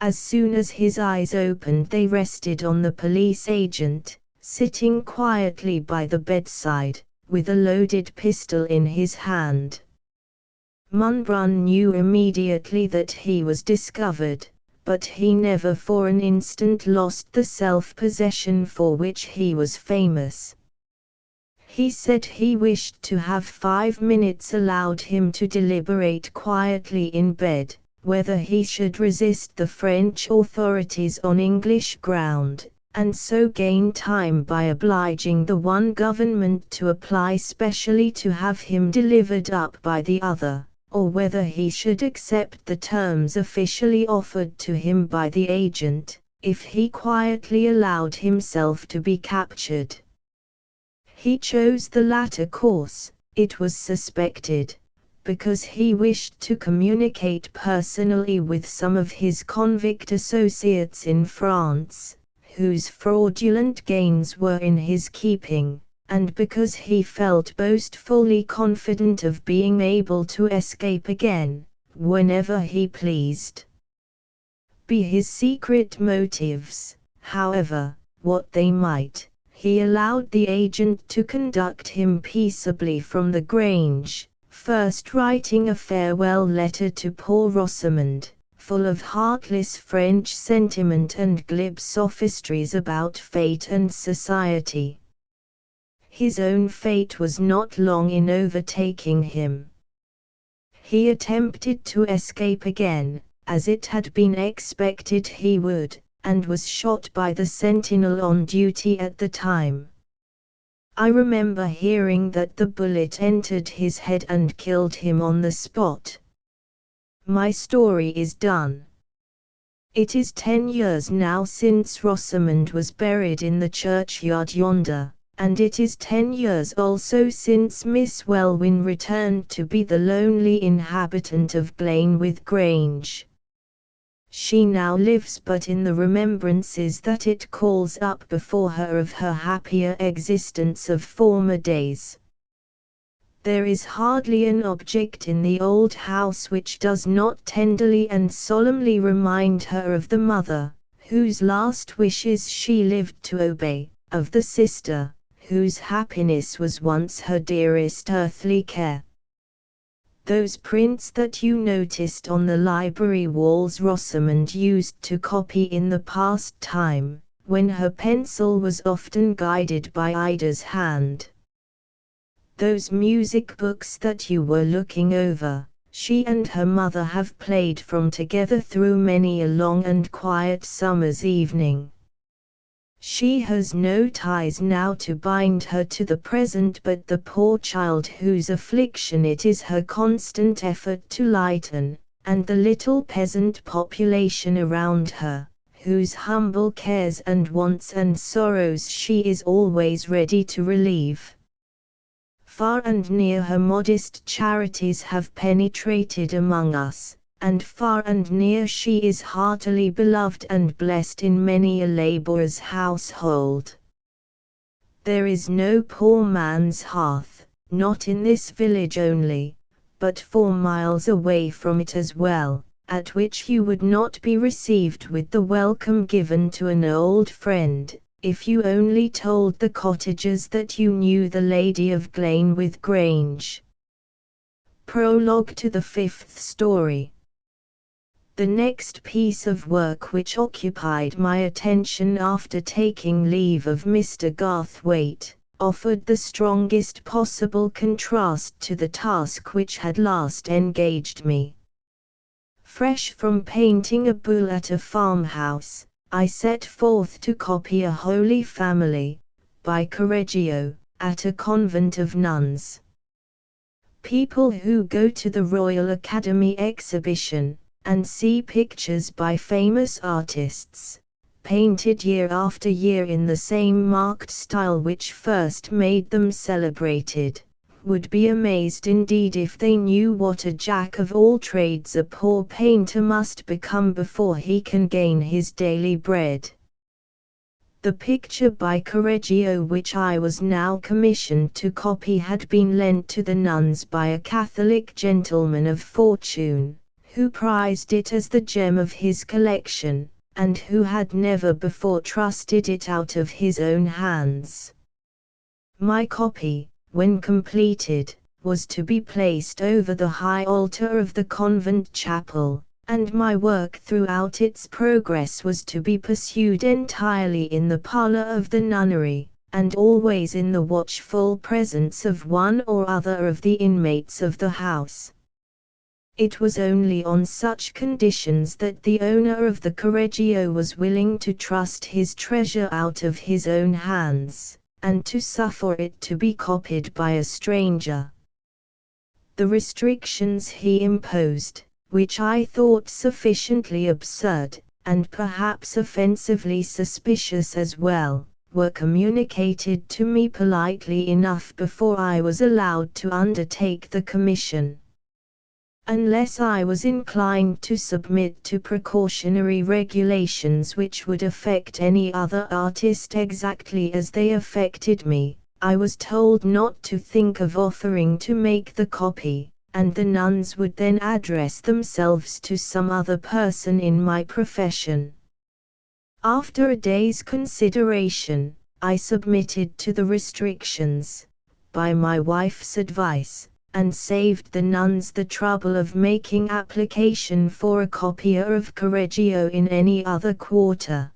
As soon as his eyes opened, they rested on the police agent, sitting quietly by the bedside, with a loaded pistol in his hand. Munbrun knew immediately that he was discovered, but he never for an instant lost the self-possession for which he was famous. He said he wished to have 5 minutes allowed him to deliberate quietly in bed, whether he should resist the French authorities on English ground, and so gain time by obliging the one government to apply specially to have him delivered up by the other, or whether he should accept the terms officially offered to him by the agent, if he quietly allowed himself to be captured. He chose the latter course, it was suspected, because he wished to communicate personally with some of his convict associates in France, whose fraudulent gains were in his keeping, and because he felt boastfully confident of being able to escape again, whenever he pleased. Be his secret motives, however, what they might, he allowed the agent to conduct him peaceably from the Grange, first writing a farewell letter to poor Rosamond, full of heartless French sentiment and glib sophistries about fate and society. His own fate was not long in overtaking him. He attempted to escape again, as it had been expected he would, and was shot by the sentinel on duty at the time. I remember hearing that the bullet entered his head and killed him on the spot. My story is done. It is 10 years now since Rosamond was buried in the churchyard yonder, and it is 10 years also since Miss Welwyn returned to be the lonely inhabitant of Glenwith Grange. She now lives but in the remembrances that it calls up before her of her happier existence of former days. There is hardly an object in the old house which does not tenderly and solemnly remind her of the mother, whose last wishes she lived to obey, of the sister, whose happiness was once her dearest earthly care. Those prints that you noticed on the library walls Rosamond used to copy in the past time, when her pencil was often guided by Ida's hand. Those music books that you were looking over, she and her mother have played from together through many a long and quiet summer's evening. She has no ties now to bind her to the present but the poor child whose affliction it is her constant effort to lighten, and the little peasant population around her, whose humble cares and wants and sorrows she is always ready to relieve. Far and near her modest charities have penetrated among us, and far and near she is heartily beloved and blessed in many a labourer's household. There is no poor man's hearth, not in this village only, but 4 miles away from it as well, at which you would not be received with the welcome given to an old friend, if you only told the cottagers that you knew the lady of Glenwith Grange. Prologue to the 5th story. The next piece of work which occupied my attention after taking leave of Mr. Garthwaite, offered the strongest possible contrast to the task which had last engaged me. Fresh from painting a bull at a farmhouse, I set forth to copy a Holy Family, by Correggio, at a convent of nuns. People who go to the Royal Academy exhibition, and see pictures by famous artists, painted year after year in the same marked style which first made them celebrated, would be amazed indeed if they knew what a jack of all trades a poor painter must become before he can gain his daily bread. The picture by Correggio which I was now commissioned to copy had been lent to the nuns by a Catholic gentleman of fortune, who prized it as the gem of his collection, and who had never before trusted it out of his own hands. My copy, when completed, was to be placed over the high altar of the convent chapel, and my work throughout its progress was to be pursued entirely in the parlor of the nunnery, and always in the watchful presence of one or other of the inmates of the house. It was only on such conditions that the owner of the Correggio was willing to trust his treasure out of his own hands, and to suffer it to be copied by a stranger. The restrictions he imposed, which I thought sufficiently absurd, and perhaps offensively suspicious as well, were communicated to me politely enough before I was allowed to undertake the commission. Unless I was inclined to submit to precautionary regulations which would affect any other artist exactly as they affected me, I was told not to think of offering to make the copy, and the nuns would then address themselves to some other person in my profession. After a day's consideration, I submitted to the restrictions, by my wife's advice, and saved the nuns the trouble of making application for a copier of Correggio in any other quarter.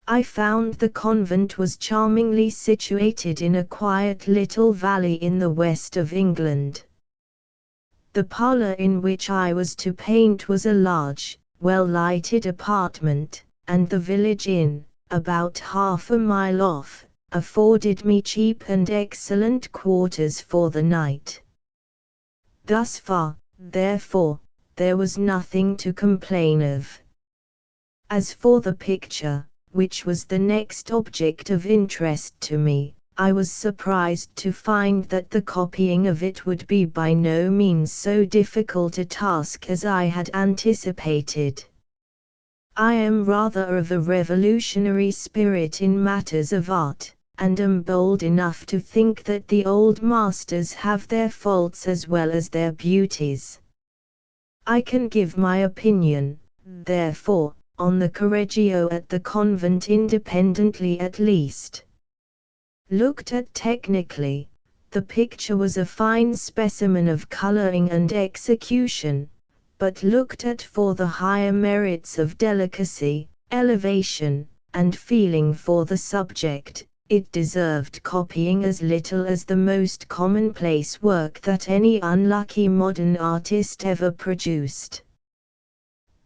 I found the convent was charmingly situated in a quiet little valley in the west of England. The parlor in which I was to paint was a large, well-lighted apartment, and the village inn, about half a mile off, afforded me cheap and excellent quarters for the night. Thus far, therefore, there was nothing to complain of. As for the picture, which was the next object of interest to me, I was surprised to find that the copying of it would be by no means so difficult a task as I had anticipated. I am rather of a revolutionary spirit in matters of art, and am bold enough to think that the old masters have their faults as well as their beauties. I can give my opinion, therefore, on the Correggio at the convent independently at least. Looked at technically, the picture was a fine specimen of coloring and execution, but looked at for the higher merits of delicacy, elevation, and feeling for the subject, it deserved copying as little as the most commonplace work that any unlucky modern artist ever produced.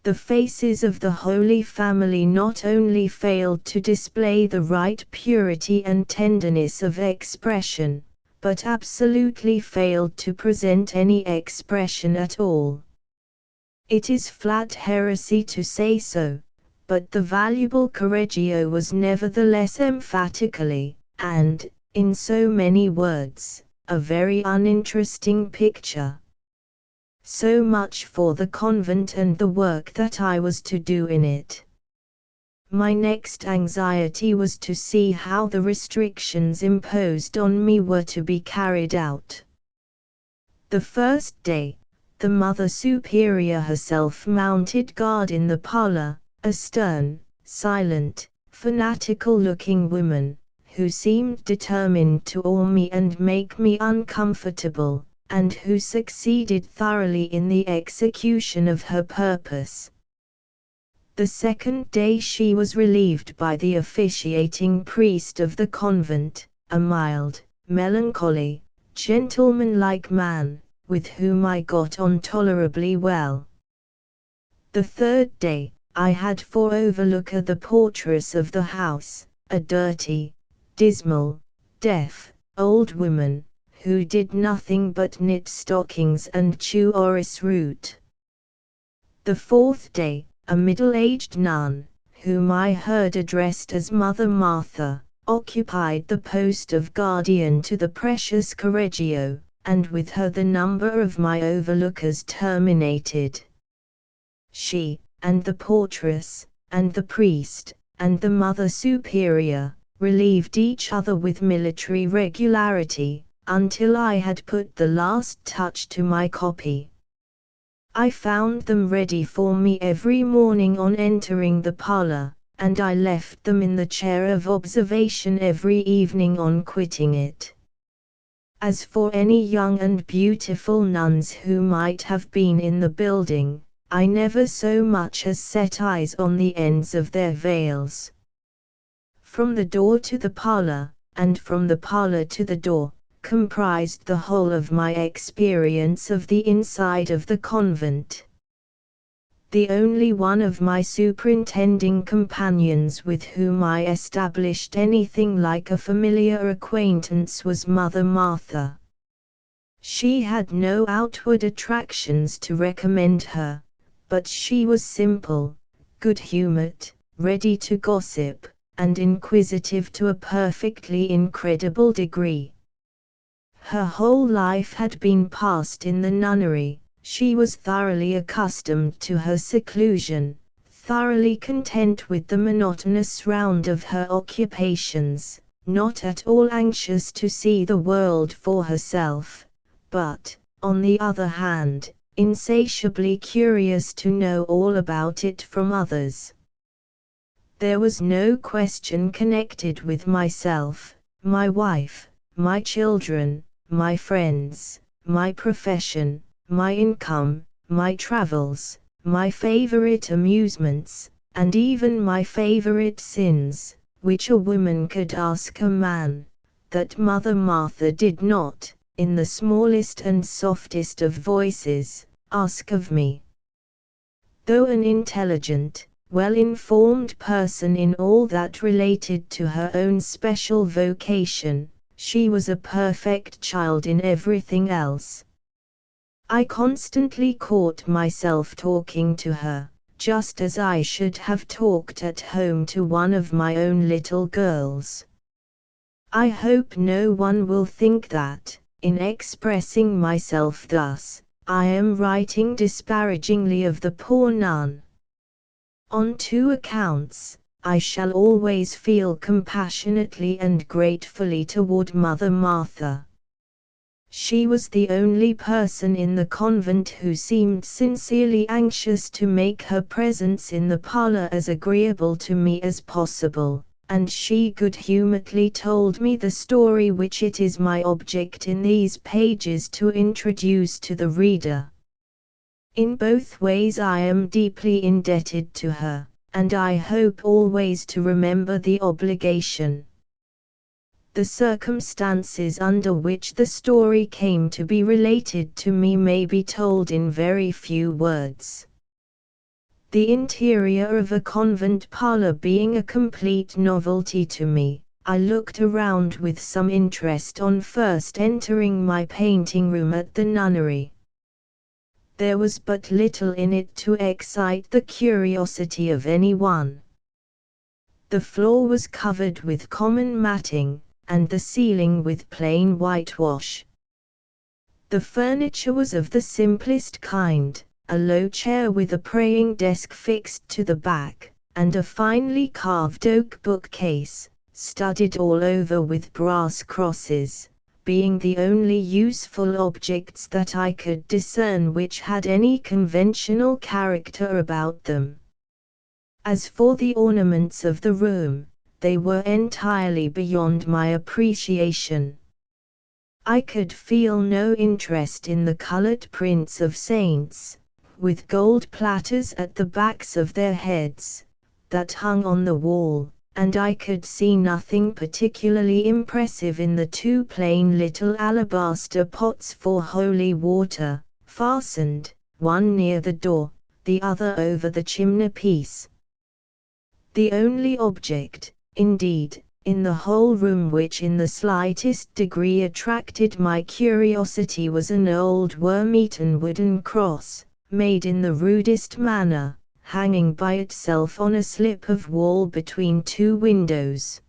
The faces of the Holy Family not only failed to display the right purity and tenderness of expression, but absolutely failed to present any expression at all. It is flat heresy to say so, but the valuable Correggio was nevertheless emphatically, and, in so many words, a very uninteresting picture. So much for the convent and the work that I was to do in it. My next anxiety was to see how the restrictions imposed on me were to be carried out. The first day, the Mother Superior herself mounted guard in the parlor, a stern, silent, fanatical-looking woman, who seemed determined to awe me and make me uncomfortable, and who succeeded thoroughly in the execution of her purpose. The second day she was relieved by the officiating priest of the convent, a mild, melancholy, gentlemanlike man, with whom I got on tolerably well. The third day, I had for overlooker the portress of the house, a dirty, dismal, deaf, old woman, who did nothing but knit stockings and chew orris root. The fourth day, a middle-aged nun, whom I heard addressed as Mother Martha, occupied the post of guardian to the precious Correggio, and with her the number of my overlookers terminated. She, and the portress, and the priest, and the Mother Superior, relieved each other with military regularity, until I had put the last touch to my copy. I found them ready for me every morning on entering the parlor, and I left them in the chair of observation every evening on quitting it. As for any young and beautiful nuns who might have been in the building, I never so much as set eyes on the ends of their veils. From the door to the parlor, and from the parlor to the door, comprised the whole of my experience of the inside of the convent. The only one of my superintending companions with whom I established anything like a familiar acquaintance was Mother Martha. She had no outward attractions to recommend her, but she was simple, good-humored, ready to gossip, and inquisitive to a perfectly incredible degree. Her whole life had been passed in the nunnery. She was thoroughly accustomed to her seclusion, thoroughly content with the monotonous round of her occupations, not at all anxious to see the world for herself, but, on the other hand, insatiably curious to know all about it from others. There was no question connected with myself, my wife, my children, my friends, my profession, my income, my travels, my favorite amusements, and even my favorite sins, which a woman could ask a man, that Mother Martha did not, in the smallest and softest of voices, ask of me. Though an intelligent, well-informed person in all that related to her own special vocation, she was a perfect child in everything else. I constantly caught myself talking to her, just as I should have talked at home to one of my own little girls. I hope no one will think that, in expressing myself thus, I am writing disparagingly of the poor nun. On two accounts, I shall always feel compassionately and gratefully toward Mother Martha. She was the only person in the convent who seemed sincerely anxious to make her presence in the parlor as agreeable to me as possible, and she good-humoredly told me the story which it is my object in these pages to introduce to the reader. In both ways I am deeply indebted to her, and I hope always to remember the obligation. The circumstances under which the story came to be related to me may be told in very few words. The interior of a convent parlor being a complete novelty to me, I looked around with some interest on first entering my painting room at the nunnery. There was but little in it to excite the curiosity of anyone. The floor was covered with common matting, and the ceiling with plain whitewash. The furniture was of the simplest kind, a low chair with a praying desk fixed to the back, and a finely carved oak bookcase, studded all over with brass crosses, being the only useful objects that I could discern which had any conventional character about them. As for the ornaments of the room, they were entirely beyond my appreciation. I could feel no interest in the colored prints of saints, with gold platters at the backs of their heads, that hung on the wall, and I could see nothing particularly impressive in the two plain little alabaster pots for holy water, fastened, one near the door, the other over the chimney-piece. The only object, indeed, in the whole room which in the slightest degree attracted my curiosity was an old worm-eaten wooden cross, made in the rudest manner, hanging by itself on a slip of wall between two windows.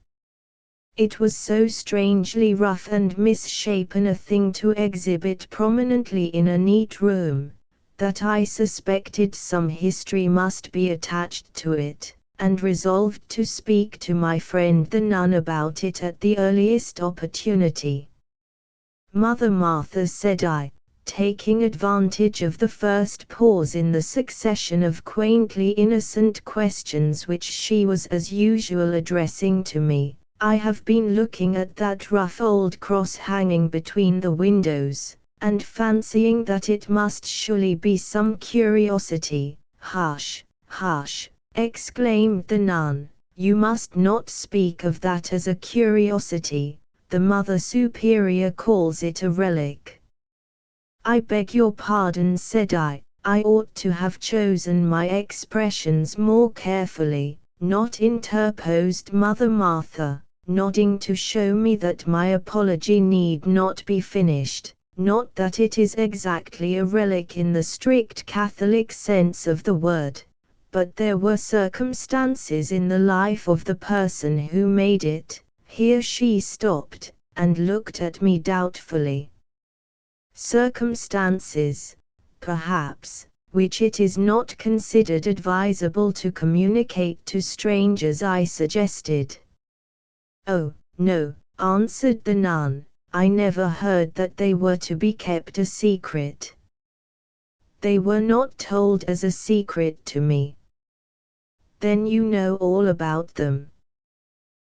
It was so strangely rough and misshapen a thing to exhibit prominently in a neat room, that I suspected some history must be attached to it, and resolved to speak to my friend the nun about it at the earliest opportunity. "Mother Martha," said I, taking advantage of the first pause in the succession of quaintly innocent questions which she was as usual addressing to me, "I have been looking at that rough old cross hanging between the windows, and fancying that it must surely be some curiosity." "Hush, hush!" exclaimed the nun, "you must not speak of that as a curiosity. The Mother Superior calls it a relic." "I beg your pardon," said I ought to have chosen my expressions more carefully. "Not," interposed Mother Martha, nodding to show me that my apology need not be finished, "not that it is exactly a relic in the strict Catholic sense of the word, but there were circumstances in the life of the person who made it." Here she stopped, and looked at me doubtfully. "Circumstances, perhaps, which it is not considered advisable to communicate to strangers," I suggested. "Oh, no," answered the nun, "I never heard that they were to be kept a secret." "They were not told as a secret to me." "Then you know all about them?"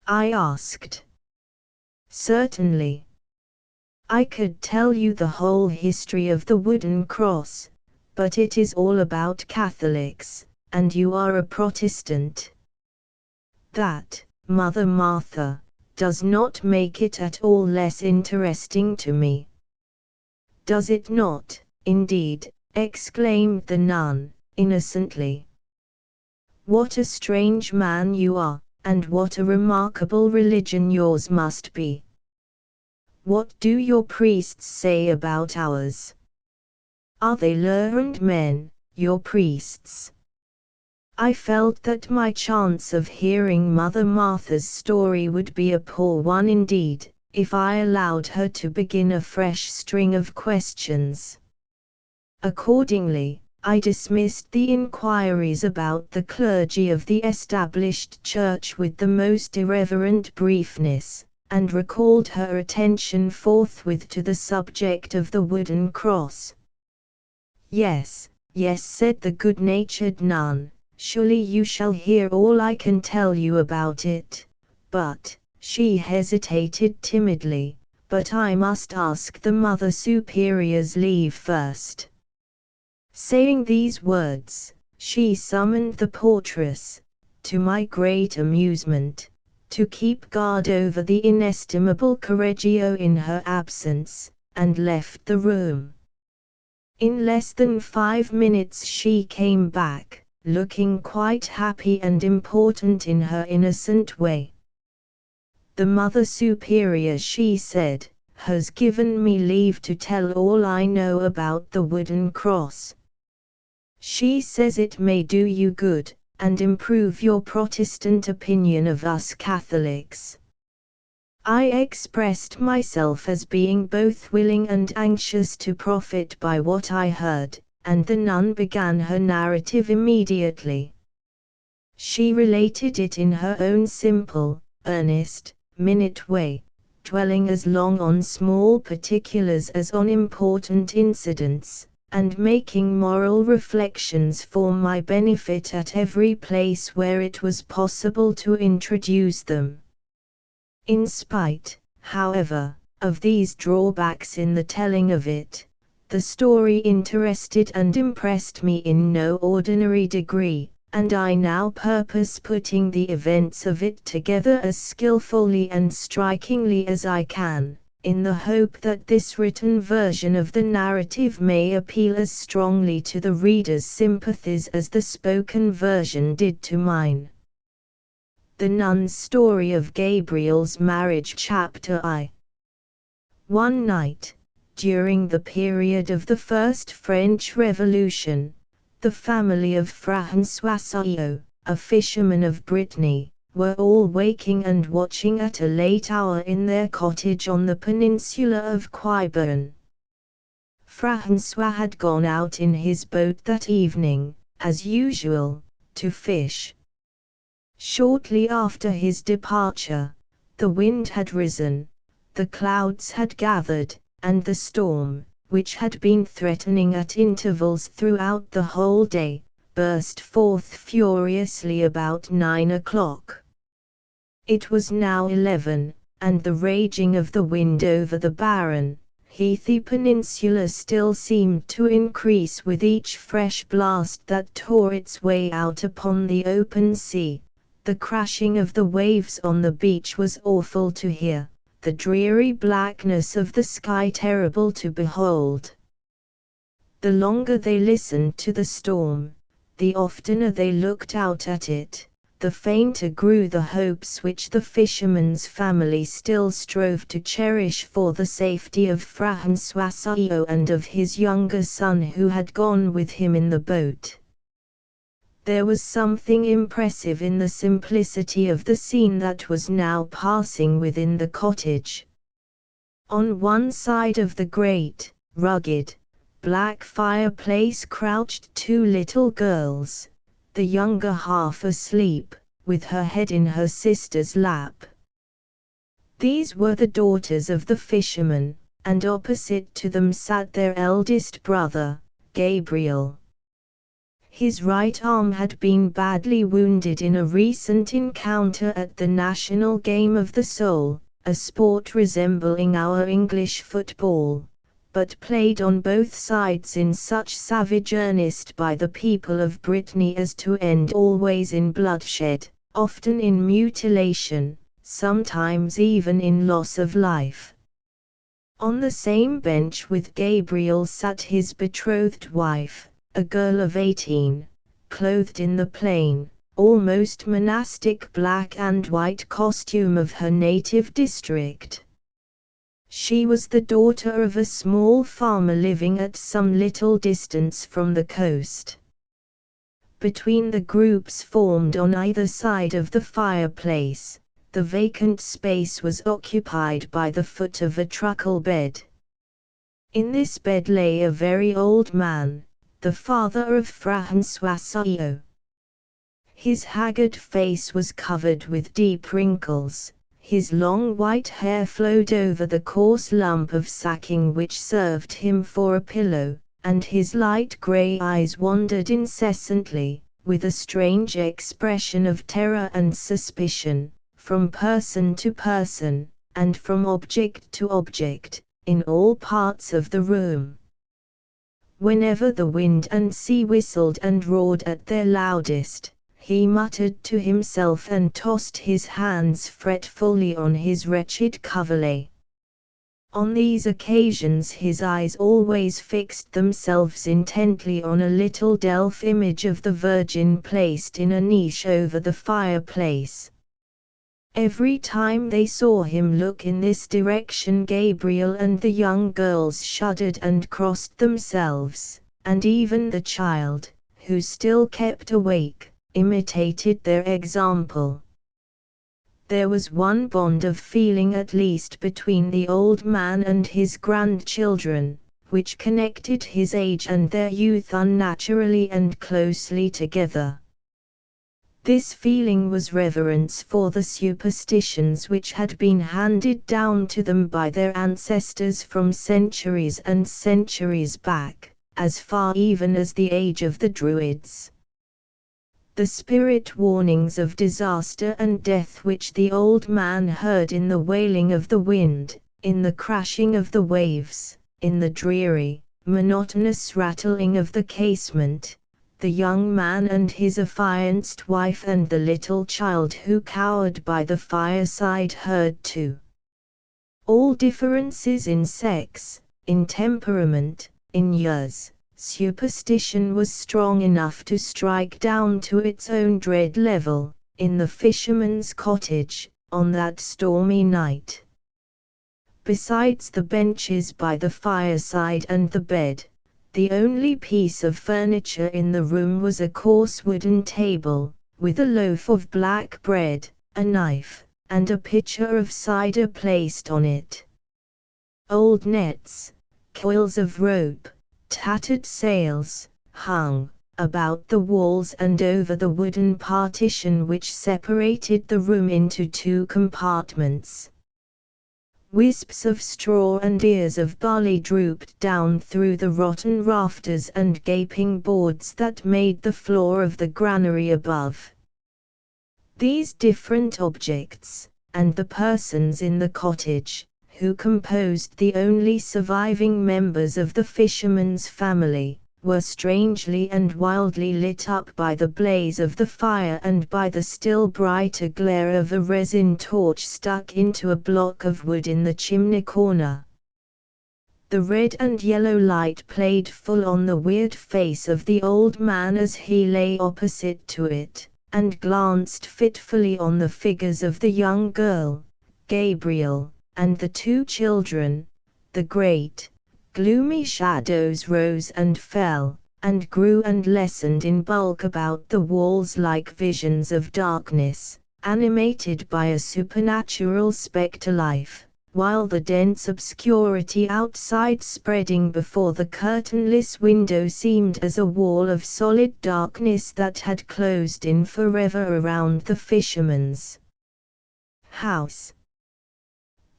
I asked. "Certainly. I could tell you the whole history of the wooden cross, but it is all about Catholics, and you are a Protestant." "That, Mother Martha, does not make it at all less interesting to me." "Does it not, indeed?" exclaimed the nun, innocently. "What a strange man you are, and what a remarkable religion yours must be. What do your priests say about ours? Are they learned men, your priests?" I felt that my chance of hearing Mother Martha's story would be a poor one indeed, if I allowed her to begin a fresh string of questions. Accordingly, I dismissed the inquiries about the clergy of the established church with the most irreverent briefness, and recalled her attention forthwith to the subject of the wooden cross. "Yes, yes," said the good-natured nun, "surely you shall hear all I can tell you about it, but," she hesitated timidly, "but I must ask the Mother Superior's leave first." Saying these words, she summoned the portress, to my great amusement, to keep guard over the inestimable Correggio in her absence, and left the room. In less than 5 minutes she came back, looking quite happy and important in her innocent way. "The Mother Superior," she said, "has given me leave to tell all I know about the wooden cross. She says it may do you good, and improve your Protestant opinion of us Catholics." I expressed myself as being both willing and anxious to profit by what I heard, and the nun began her narrative immediately. She related it in her own simple, earnest, minute way, dwelling as long on small particulars as on important incidents, and making moral reflections for my benefit at every place where it was possible to introduce them. In spite, however, of these drawbacks in the telling of it, the story interested and impressed me in no ordinary degree, and I now purpose putting the events of it together as skillfully and strikingly as I can, in the hope that this written version of the narrative may appeal as strongly to the reader's sympathies as the spoken version did to mine. The Nun's Story of Gabriel's Marriage Chapter I. One night, during the period of the First French Revolution, the family of François Saillot, a fisherman of Brittany, were all waking and watching at a late hour in their cottage on the peninsula of Quiberon. François had gone out in his boat that evening, as usual, to fish. Shortly after his departure, the wind had risen, the clouds had gathered, and the storm, which had been threatening at intervals throughout the whole day, burst forth furiously about 9 o'clock. It was now 11, and the raging of the wind over the barren, heathy peninsula still seemed to increase with each fresh blast that tore its way out upon the open sea. The crashing of the waves on the beach was awful to hear, the dreary blackness of the sky terrible to behold. The longer they listened to the storm, the oftener they looked out at it, the fainter grew the hopes which the fisherman's family still strove to cherish for the safety of François Saillot and of his younger son who had gone with him in the boat. There was something impressive in the simplicity of the scene that was now passing within the cottage. On one side of the great, rugged, black fireplace crouched two little girls, the younger half asleep, with her head in her sister's lap. These were the daughters of the fisherman, and opposite to them sat their eldest brother, Gabriel. His right arm had been badly wounded in a recent encounter at the national game of the soul, a sport resembling our English football, but played on both sides in such savage earnest by the people of Brittany as to end always in bloodshed, often in mutilation, sometimes even in loss of life. On the same bench with Gabriel sat his betrothed wife, a girl of 18, clothed in the plain, almost monastic black and white costume of her native district. She was the daughter of a small farmer living at some little distance from the coast. Between the groups formed on either side of the fireplace, the vacant space was occupied by the foot of a truckle bed. In this bed lay a very old man, the father of François Saillot. His haggard face was covered with deep wrinkles, his long white hair flowed over the coarse lump of sacking which served him for a pillow, and his light grey eyes wandered incessantly, with a strange expression of terror and suspicion, from person to person, and from object to object, in all parts of the room. Whenever the wind and sea whistled and roared at their loudest, he muttered to himself and tossed his hands fretfully on his wretched coverlet. On these occasions his eyes always fixed themselves intently on a little delf image of the Virgin placed in a niche over the fireplace. Every time they saw him look in this direction Gabriel and the young girls shuddered and crossed themselves, and even the child, who still kept awake, imitated their example. There was one bond of feeling at least between the old man and his grandchildren, which connected his age and their youth unnaturally and closely together. This feeling was reverence for the superstitions which had been handed down to them by their ancestors from centuries and centuries back, as far even as the age of the Druids. The spirit warnings of disaster and death which the old man heard in the wailing of the wind, in the crashing of the waves, in the dreary, monotonous rattling of the casement, the young man and his affianced wife and the little child who cowered by the fireside heard too. All differences in sex, in temperament, in years, superstition was strong enough to strike down to its own dread level, in the fisherman's cottage, on that stormy night. Besides the benches by the fireside and the bed, the only piece of furniture in the room was a coarse wooden table, with a loaf of black bread, a knife, and a pitcher of cider placed on it. Old nets, coils of rope, tattered sails, hung about the walls and over the wooden partition which separated the room into two compartments. Wisps of straw and ears of barley drooped down through the rotten rafters and gaping boards that made the floor of the granary above. These different objects, and the persons in the cottage, who composed the only surviving members of the fisherman's family, were strangely and wildly lit up by the blaze of the fire and by the still brighter glare of a resin torch stuck into a block of wood in the chimney corner. The red and yellow light played full on the weird face of the old man as he lay opposite to it, and glanced fitfully on the figures of the young girl, Gabriel, and the two children. The great, gloomy shadows rose and fell, and grew and lessened in bulk about the walls like visions of darkness, animated by a supernatural spectre life, while the dense obscurity outside spreading before the curtainless window seemed as a wall of solid darkness that had closed in forever around the fisherman's house.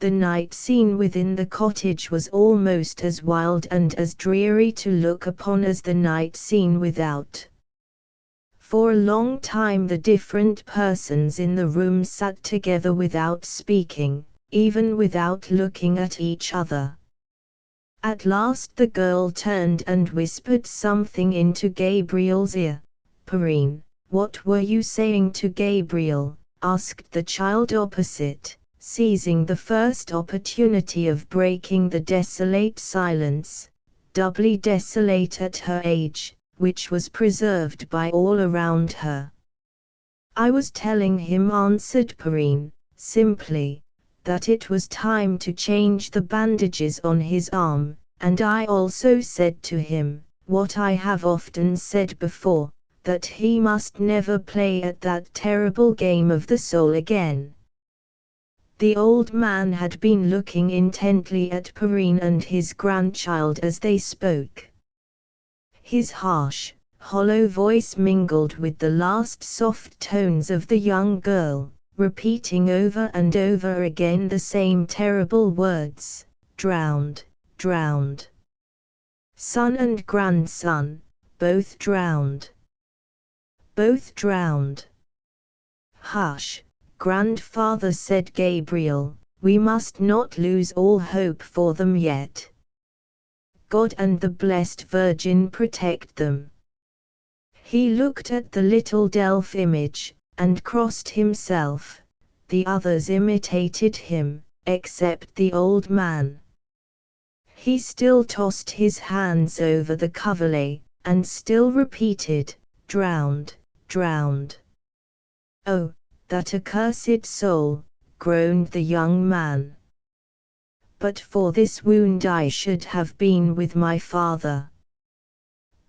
The night scene within the cottage was almost as wild and as dreary to look upon as the night scene without. For a long time the different persons in the room sat together without speaking, even without looking at each other. At last the girl turned and whispered something into Gabriel's ear. "Perrine, what were you saying to Gabriel?" asked the child opposite, seizing the first opportunity of breaking the desolate silence, doubly desolate at her age, which was preserved by all around her. "I was telling him," answered Perrine, simply, "that it was time to change the bandages on his arm, and I also said to him, what I have often said before, that he must never play at that terrible game of the soul again." The old man had been looking intently at Perrine and his grandchild as they spoke. His harsh, hollow voice mingled with the last soft tones of the young girl, repeating over and over again the same terrible words: "Drowned, drowned. Son and grandson, both drowned. Both drowned." "Hush, grandfather," said Gabriel, "we must not lose all hope for them yet. God and the Blessed Virgin protect them." He looked at the little delf image, and crossed himself. The others imitated him, except the old man. He still tossed his hands over the coverlet, and still repeated, "Drowned, drowned." "Oh, that accursed soul," groaned the young man. "But for this wound I should have been with my father.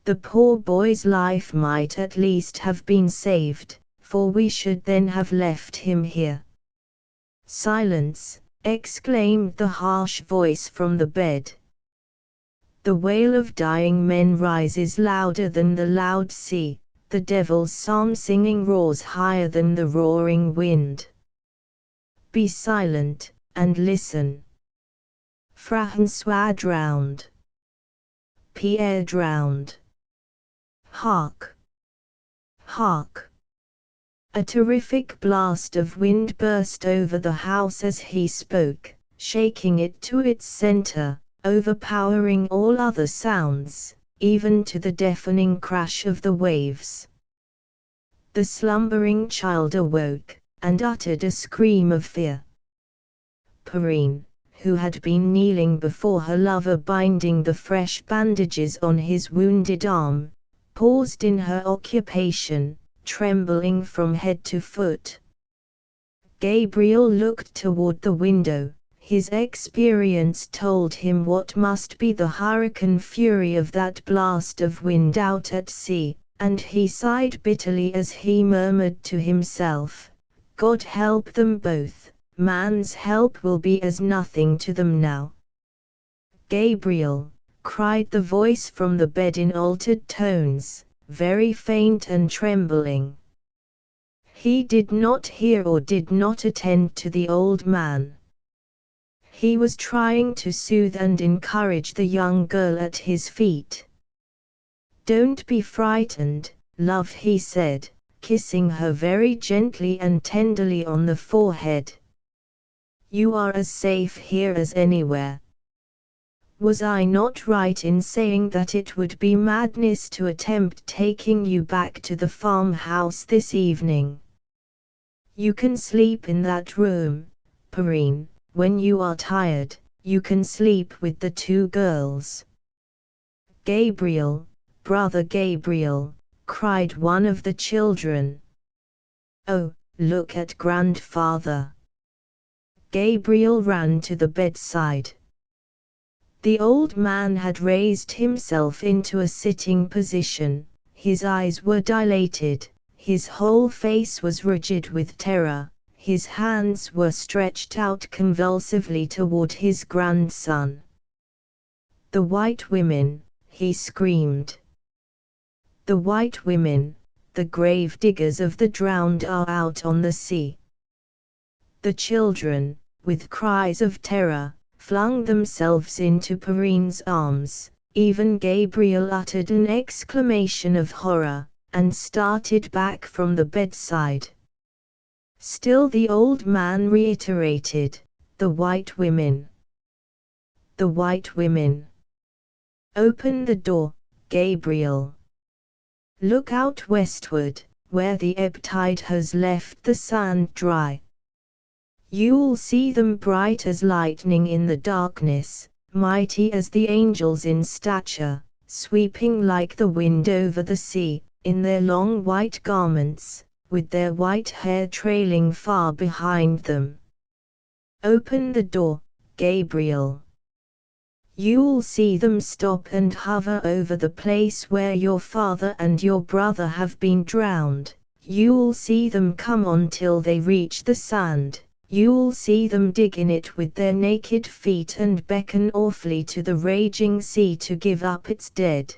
The poor boy's life might at least have been saved, for we should then have left him here." "Silence!" exclaimed the harsh voice from the bed. "The wail of dying men rises louder than the loud sea. The devil's psalm singing roars higher than the roaring wind. Be silent, and listen. François drowned. Pierre drowned. Hark! Hark!" A terrific blast of wind burst over the house as he spoke, shaking it to its center, overpowering all other sounds, even to the deafening crash of the waves. The slumbering child awoke, and uttered a scream of fear. Perrine, who had been kneeling before her lover binding the fresh bandages on his wounded arm, paused in her occupation, trembling from head to foot. Gabriel looked toward the window. His experience told him what must be the hurricane fury of that blast of wind out at sea, and he sighed bitterly as he murmured to himself, "God help them both, man's help will be as nothing to them now." "Gabriel," cried the voice from the bed in altered tones, very faint and trembling. He did not hear or did not attend to the old man. He was trying to soothe and encourage the young girl at his feet. "Don't be frightened, love," he said, kissing her very gently and tenderly on the forehead. "You are as safe here as anywhere. Was I not right in saying that it would be madness to attempt taking you back to the farmhouse this evening? You can sleep in that room, Perrine. When you are tired, you can sleep with the two girls." "Gabriel, brother Gabriel," cried one of the children. "Oh, look at grandfather." Gabriel ran to the bedside. The old man had raised himself into a sitting position, his eyes were dilated, his whole face was rigid with terror. His hands were stretched out convulsively toward his grandson. "The white women," he screamed. "The white women, the grave diggers of the drowned are out on the sea." The children, with cries of terror, flung themselves into Perrine's arms. Even Gabriel uttered an exclamation of horror, and started back from the bedside. Still the old man reiterated, "The white women. The white women. Open the door, Gabriel. Look out westward, where the ebb tide has left the sand dry. You'll see them bright as lightning in the darkness, mighty as the angels in stature, sweeping like the wind over the sea, in their long white garments, with their white hair trailing far behind them. Open the door, Gabriel. You'll see them stop and hover over the place where your father and your brother have been drowned. You'll see them come on till they reach the sand. You'll see them dig in it with their naked feet and beckon awfully to the raging sea to give up its dead.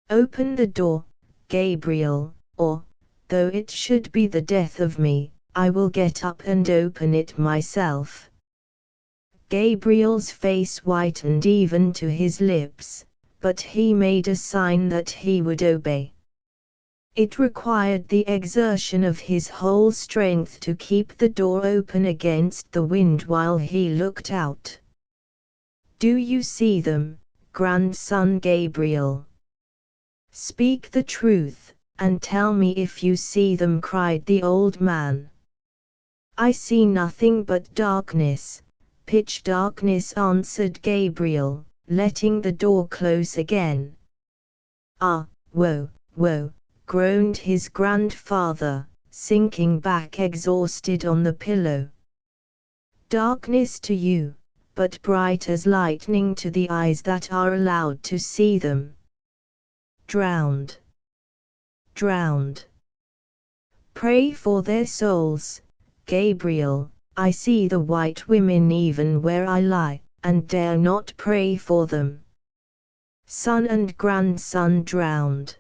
Open the door, Gabriel, or, though it should be the death of me, I will get up and open it myself." Gabriel's face whitened even to his lips, but he made a sign that he would obey. It required the exertion of his whole strength to keep the door open against the wind while he looked out. "Do you see them, grandson Gabriel? Speak the truth, and tell me if you see them," cried the old man. "I see nothing but darkness, pitch darkness," answered Gabriel, letting the door close again. "Ah, woe, woe," groaned his grandfather, sinking back exhausted on the pillow. "Darkness to you, but bright as lightning to the eyes that are allowed to see them. Drowned. Drowned. Pray for their souls, Gabriel. I see the white women even where I lie, and dare not pray for them. Son and grandson drowned.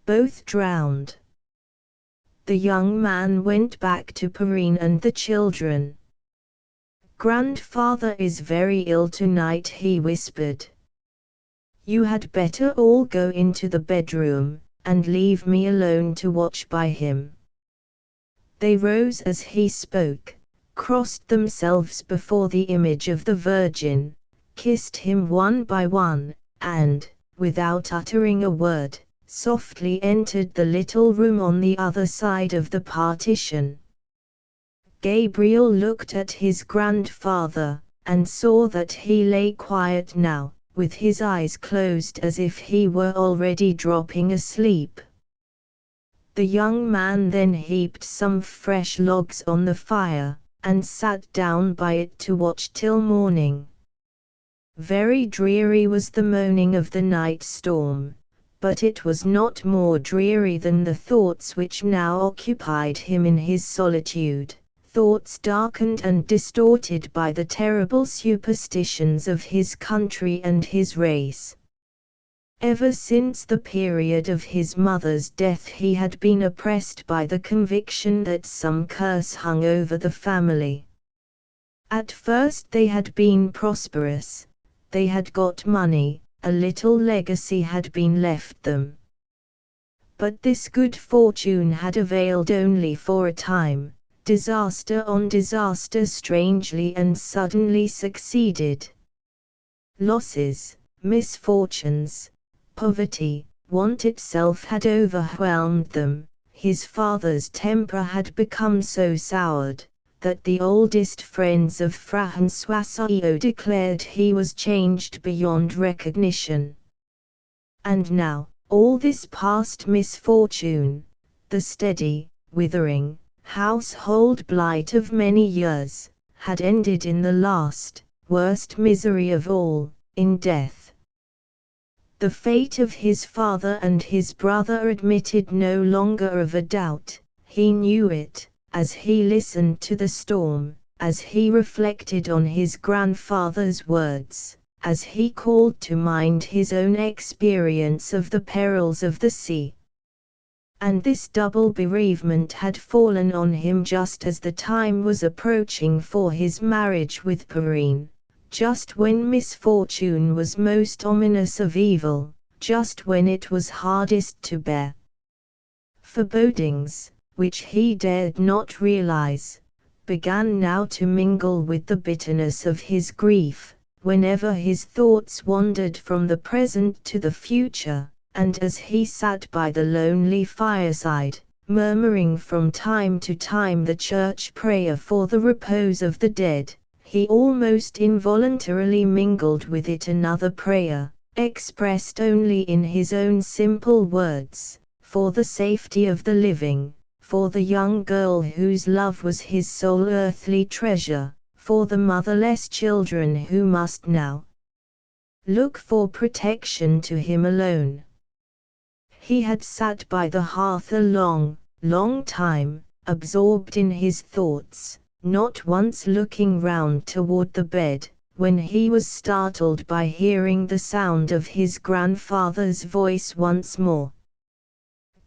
Both drowned." The young man went back to Perrine and the children. "Grandfather is very ill tonight," he whispered. "You had better all go into the bedroom, and leave me alone to watch by him." They rose as he spoke, crossed themselves before the image of the Virgin, kissed him one by one, and, without uttering a word, softly entered the little room on the other side of the partition. Gabriel looked at his grandfather, and saw that he lay quiet now, with his eyes closed as if he were already dropping asleep. The young man then heaped some fresh logs on the fire, and sat down by it to watch till morning. Very dreary was the moaning of the night storm, but it was not more dreary than the thoughts which now occupied him in his solitude, thoughts darkened and distorted by the terrible superstitions of his country and his race. Ever since the period of his mother's death he had been oppressed by the conviction that some curse hung over the family. At first they had been prosperous, they had got money, a little legacy had been left them. But this good fortune had availed only for a time. Disaster on disaster strangely and suddenly succeeded. Losses, misfortunes, poverty, want itself had overwhelmed them. His father's temper had become so soured, that the oldest friends of François declared he was changed beyond recognition. And now, all this past misfortune, the steady, withering, household blight of many years, had ended in the last, worst misery of all, in death. The fate of his father and his brother admitted no longer of a doubt. He knew it, as he listened to the storm, as he reflected on his grandfather's words, as he called to mind his own experience of the perils of the sea. And this double bereavement had fallen on him just as the time was approaching for his marriage with Perrine, just when misfortune was most ominous of evil, just when it was hardest to bear. Forebodings, which he dared not realize, began now to mingle with the bitterness of his grief, whenever his thoughts wandered from the present to the future. And as he sat by the lonely fireside, murmuring from time to time the church prayer for the repose of the dead, he almost involuntarily mingled with it another prayer, expressed only in his own simple words, for the safety of the living, for the young girl whose love was his sole earthly treasure, for the motherless children who must now look for protection to him alone. He had sat by the hearth a long, long time, absorbed in his thoughts, not once looking round toward the bed, when he was startled by hearing the sound of his grandfather's voice once more.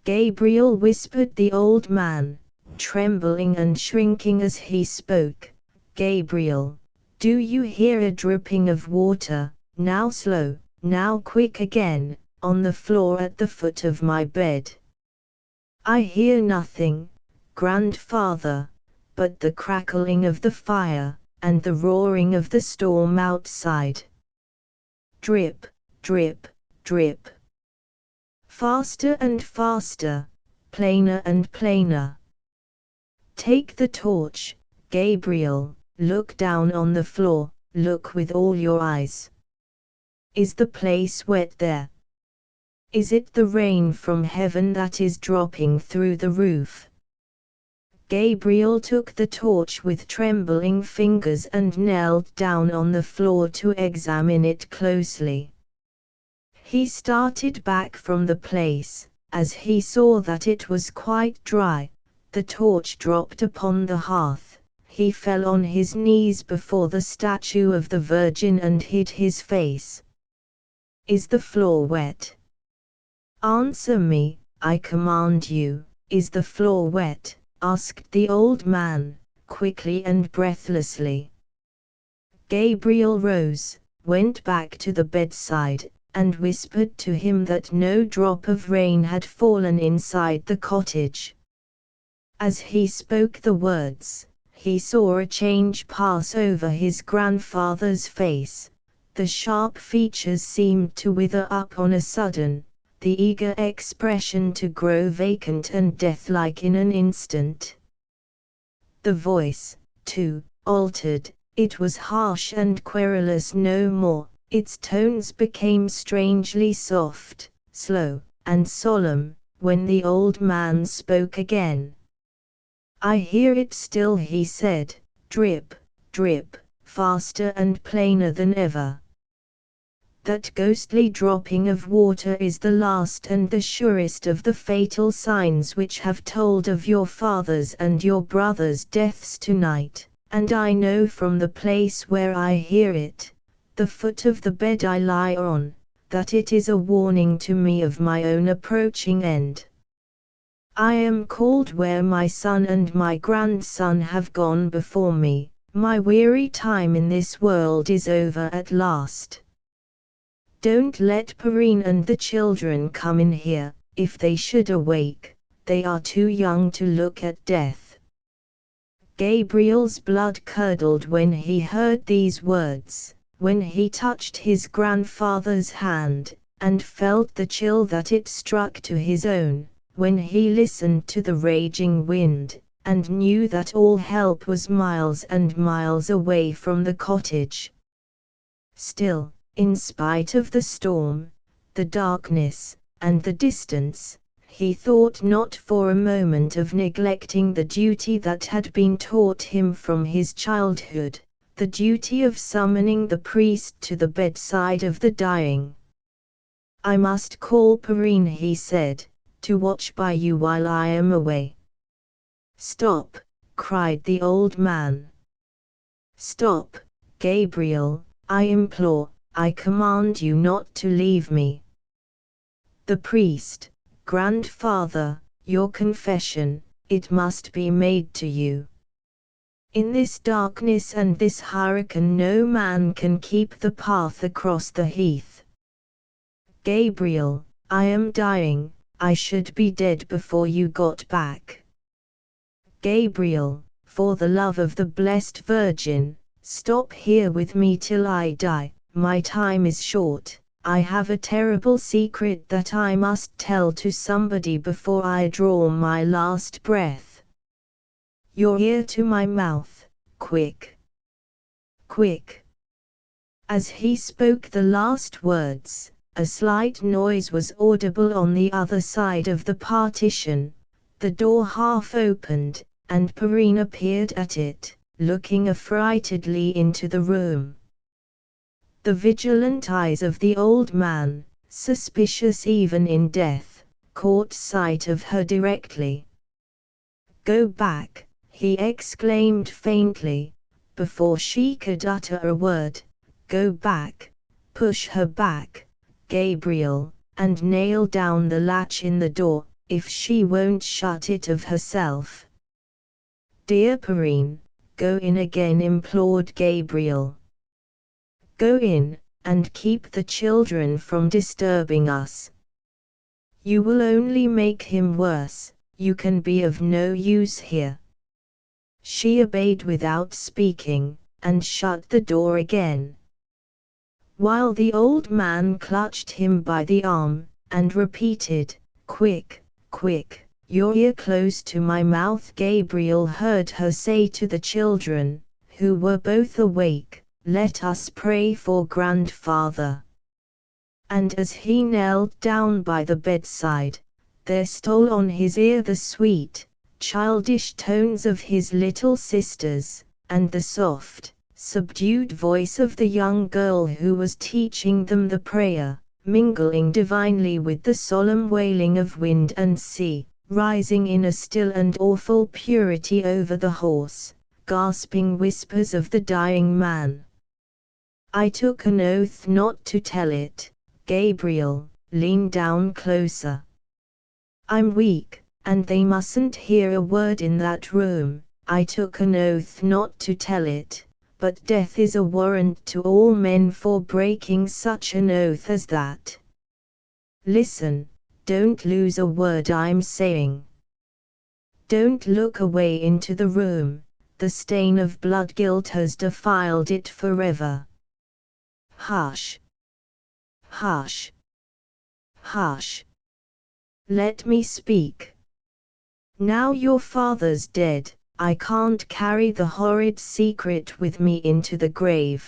"Gabriel," whispered the old man, trembling and shrinking as he spoke. "Gabriel, do you hear a dripping of water, now slow, now quick again, on the floor at the foot of my bed?" "I hear nothing, grandfather, but the crackling of the fire, and the roaring of the storm outside. Drip, drip, drip. Faster and faster, plainer and plainer. Take the torch, Gabriel, look down on the floor, look with all your eyes. Is the place wet there? Is it the rain from heaven that is dropping through the roof?" Gabriel took the torch with trembling fingers and knelt down on the floor to examine it closely. He started back from the place, as he saw that it was quite dry. The torch dropped upon the hearth. He fell on his knees before the statue of the Virgin and hid his face. "Is the floor wet? Answer me, I command you, is the floor wet?" asked the old man, quickly and breathlessly. Gabriel rose, went back to the bedside, and whispered to him that no drop of rain had fallen inside the cottage. As he spoke the words, he saw a change pass over his grandfather's face. The sharp features seemed to wither up on a sudden, the eager expression to grow vacant and deathlike in an instant. The voice, too, altered. It was harsh and querulous no more. Its tones became strangely soft, slow, and solemn, when the old man spoke again. "I hear it still," he said, "drip, drip, faster and plainer than ever. That ghostly dropping of water is the last and the surest of the fatal signs which have told of your father's and your brother's deaths tonight, and I know from the place where I hear it, the foot of the bed I lie on, that it is a warning to me of my own approaching end. I am called where my son and my grandson have gone before me, my weary time in this world is over at last. Don't let Perrine and the children come in here, if they should awake, they are too young to look at death." Gabriel's blood curdled when he heard these words, when he touched his grandfather's hand, and felt the chill that it struck to his own, when he listened to the raging wind, and knew that all help was miles and miles away from the cottage. Still, in spite of the storm, the darkness, and the distance, he thought not for a moment of neglecting the duty that had been taught him from his childhood, the duty of summoning the priest to the bedside of the dying. "I must call Perrine," he said, "to watch by you while I am away." "Stop!" cried the old man. "Stop, Gabriel, I implore, I command you not to leave me. The priest, grandfather, your confession, it must be made to you. In this darkness and this hurricane no man can keep the path across the heath. Gabriel, I am dying, I should be dead before you got back. Gabriel, for the love of the Blessed Virgin, stop here with me till I die. My time is short, I have a terrible secret that I must tell to somebody before I draw my last breath. Your ear to my mouth, quick! Quick!" As he spoke the last words, a slight noise was audible on the other side of the partition, the door half opened, and Perrine appeared at it, looking affrightedly into the room. The vigilant eyes of the old man, suspicious even in death, caught sight of her directly. "Go back," he exclaimed faintly, before she could utter a word. "Go back, push her back, Gabriel, and nail down the latch in the door, if she won't shut it of herself." "Dear Perrine, go in again," implored Gabriel. "Go in, and keep the children from disturbing us. You will only make him worse, you can be of no use here." She obeyed without speaking, and shut the door again. While the old man clutched him by the arm, and repeated, "Quick, quick, your ear close to my mouth," Gabriel heard her say to the children, who were both awake, "Let us pray for grandfather." And as he knelt down by the bedside, there stole on his ear the sweet, childish tones of his little sisters, and the soft, subdued voice of the young girl who was teaching them the prayer, mingling divinely with the solemn wailing of wind and sea, rising in a still and awful purity over the hoarse, gasping whispers of the dying man. "I took an oath not to tell it." Gabriel, lean down closer. "I'm weak, and they mustn't hear a word in that room. I took an oath not to tell it, but death is a warrant to all men for breaking such an oath as that. Listen, don't lose a word I'm saying. Don't look away into the room, the stain of blood guilt has defiled it forever. Hush! Hush! Hush! Let me speak. Now your father's dead, I can't carry the horrid secret with me into the grave.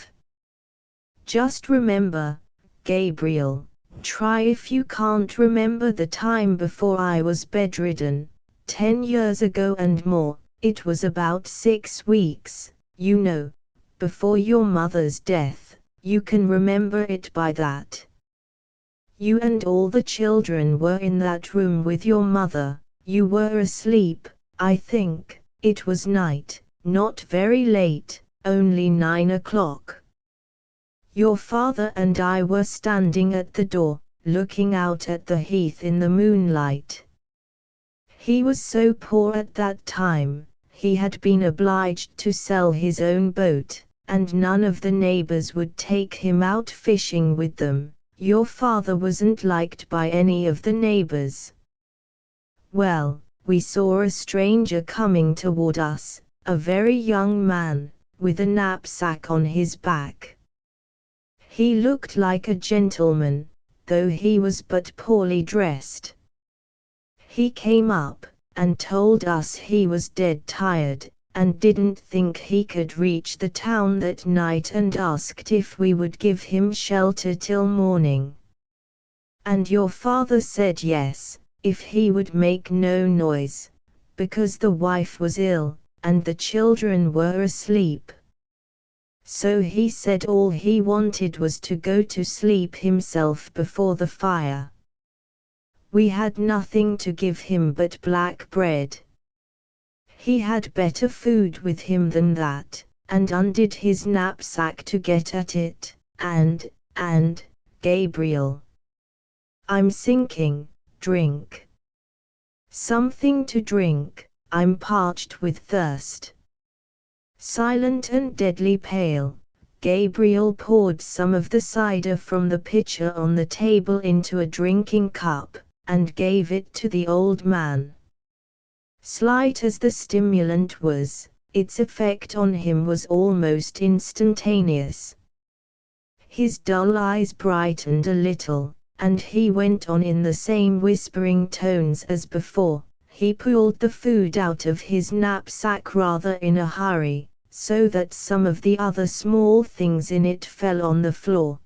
Just remember, Gabriel, Try if you can't remember the time before I was bedridden, 10 years ago and more. It was about 6 weeks, you know, before your mother's death. You can remember it by that. You and all the children were in that room with your mother. You were asleep, I think. It was night, not very late, only 9 o'clock. Your father and I were standing at the door, looking out at the heath in the moonlight. He was so poor at that time, he had been obliged to sell his own boat, and none of the neighbors would take him out fishing with them. Your father wasn't liked by any of the neighbors. Well, we saw a stranger coming toward us, a very young man, with a knapsack on his back. He looked like a gentleman, though he was but poorly dressed. He came up, and told us he was dead tired, and didn't think he could reach the town that night, and asked if we would give him shelter till morning. And your father said yes, if he would make no noise, because the wife was ill, and the children were asleep. So he said all he wanted was to go to sleep himself before the fire. We had nothing to give him but black bread. He had better food with him than that, and undid his knapsack to get at it, and, Gabriel. I'm sinking, drink. Something to drink, I'm parched with thirst. Silent and deadly pale, Gabriel poured some of the cider from the pitcher on the table into a drinking cup, and gave it to the old man. Slight as the stimulant was, its effect on him was almost instantaneous. His dull eyes brightened a little, and he went on in the same whispering tones as before. He pulled the food out of his knapsack rather in a hurry, so that some of the other small things in it fell on the floor.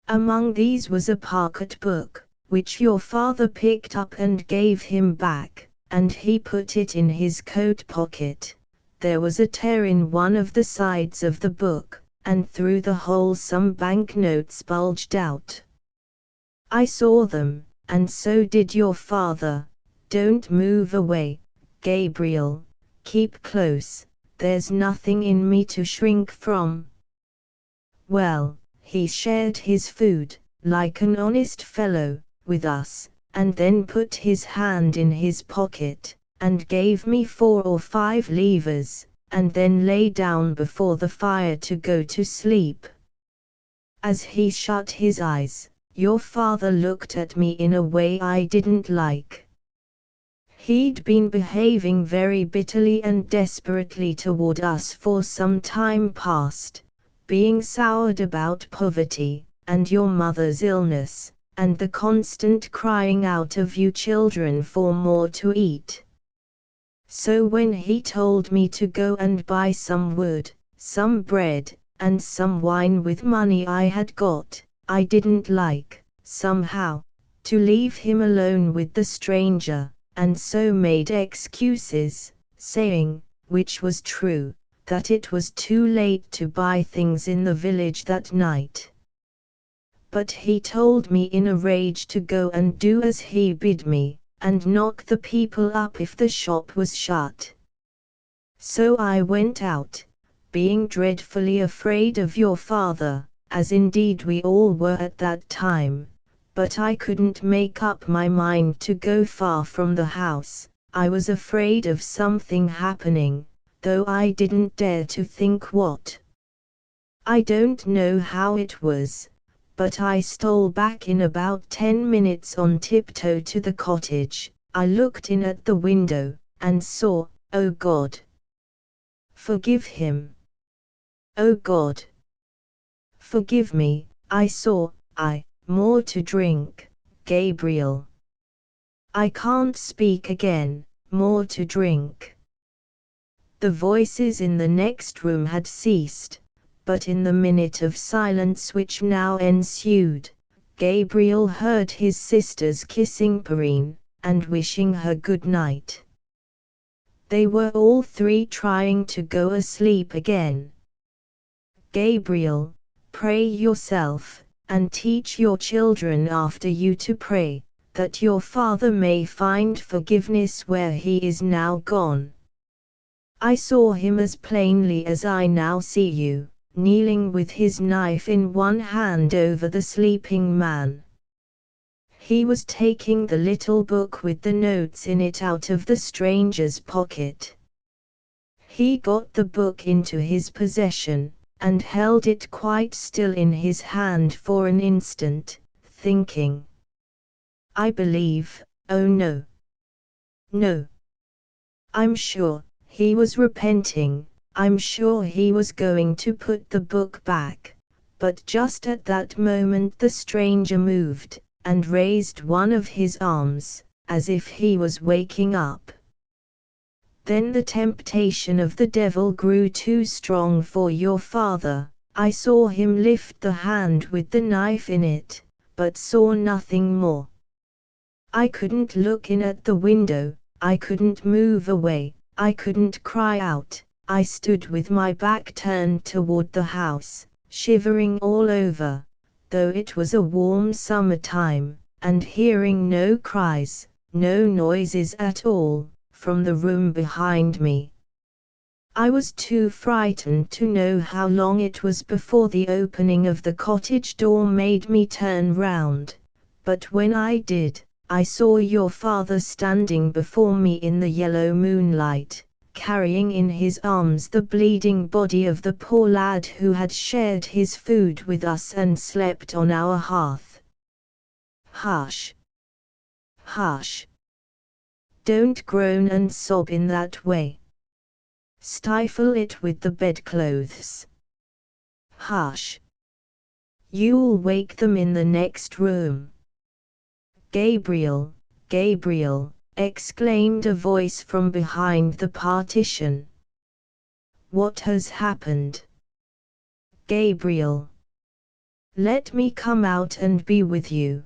Among these was a pocket book, which your father picked up and gave him back, and he put it in his coat pocket. There was a tear in one of the sides of the book, and through the hole some banknotes bulged out. I saw them, and so did your father. Don't move away, Gabriel. Keep close, there's nothing in me to shrink from. Well, he shared his food, like an honest fellow, with us, and then put his hand in his pocket, and gave me 4 or 5 livres, and then lay down before the fire to go to sleep. As he shut his eyes, your father looked at me in a way I didn't like. He'd been behaving very bitterly and desperately toward us for some time past, being soured about poverty, and your mother's illness, and the constant crying out of you children for more to eat. So when he told me to go and buy some wood, some bread, and some wine with money I had got, I didn't like, somehow, to leave him alone with the stranger, and so made excuses, saying, which was true, that it was too late to buy things in the village that night. But he told me in a rage to go and do as he bid me, and knock the people up if the shop was shut. So I went out, being dreadfully afraid of your father, as indeed we all were at that time, but I couldn't make up my mind to go far from the house. I was afraid of something happening, though I didn't dare to think what. I don't know how it was, but I stole back in about 10 minutes on tiptoe to the cottage. I looked in at the window, and saw, oh God! Forgive him! Oh God! Forgive me, I saw, more to drink, Gabriel. I can't speak again, more to drink. The voices in the next room had ceased, but in the minute of silence which now ensued, Gabriel heard his sisters kissing Perrine, and wishing her good night. They were all three trying to go asleep again. Gabriel, pray yourself, and teach your children after you to pray, that your father may find forgiveness where he is now gone. I saw him as plainly as I now see you, kneeling with his knife in one hand over the sleeping man. He was taking the little book with the notes in it out of the stranger's pocket. He got the book into his possession, and held it quite still in his hand for an instant, thinking. I believe, oh no. No. I'm sure, he was repenting, I'm sure he was going to put the book back, but just at that moment the stranger moved, and raised one of his arms, as if he was waking up. Then the temptation of the devil grew too strong for your father. I saw him lift the hand with the knife in it, but saw nothing more. I couldn't look in at the window, I couldn't move away, I couldn't cry out. I stood with my back turned toward the house, shivering all over, though it was a warm summer time, and hearing no cries, no noises at all, from the room behind me. I was too frightened to know how long it was before the opening of the cottage door made me turn round, but when I did, I saw your father standing before me in the yellow moonlight, carrying in his arms the bleeding body of the poor lad who had shared his food with us and slept on our hearth. Hush! Hush! Don't groan and sob in that way. Stifle it with the bedclothes. Hush! You'll wake them in the next room. Gabriel, Gabriel, exclaimed a voice from behind the partition. What has happened? Gabriel. Let me come out and be with you.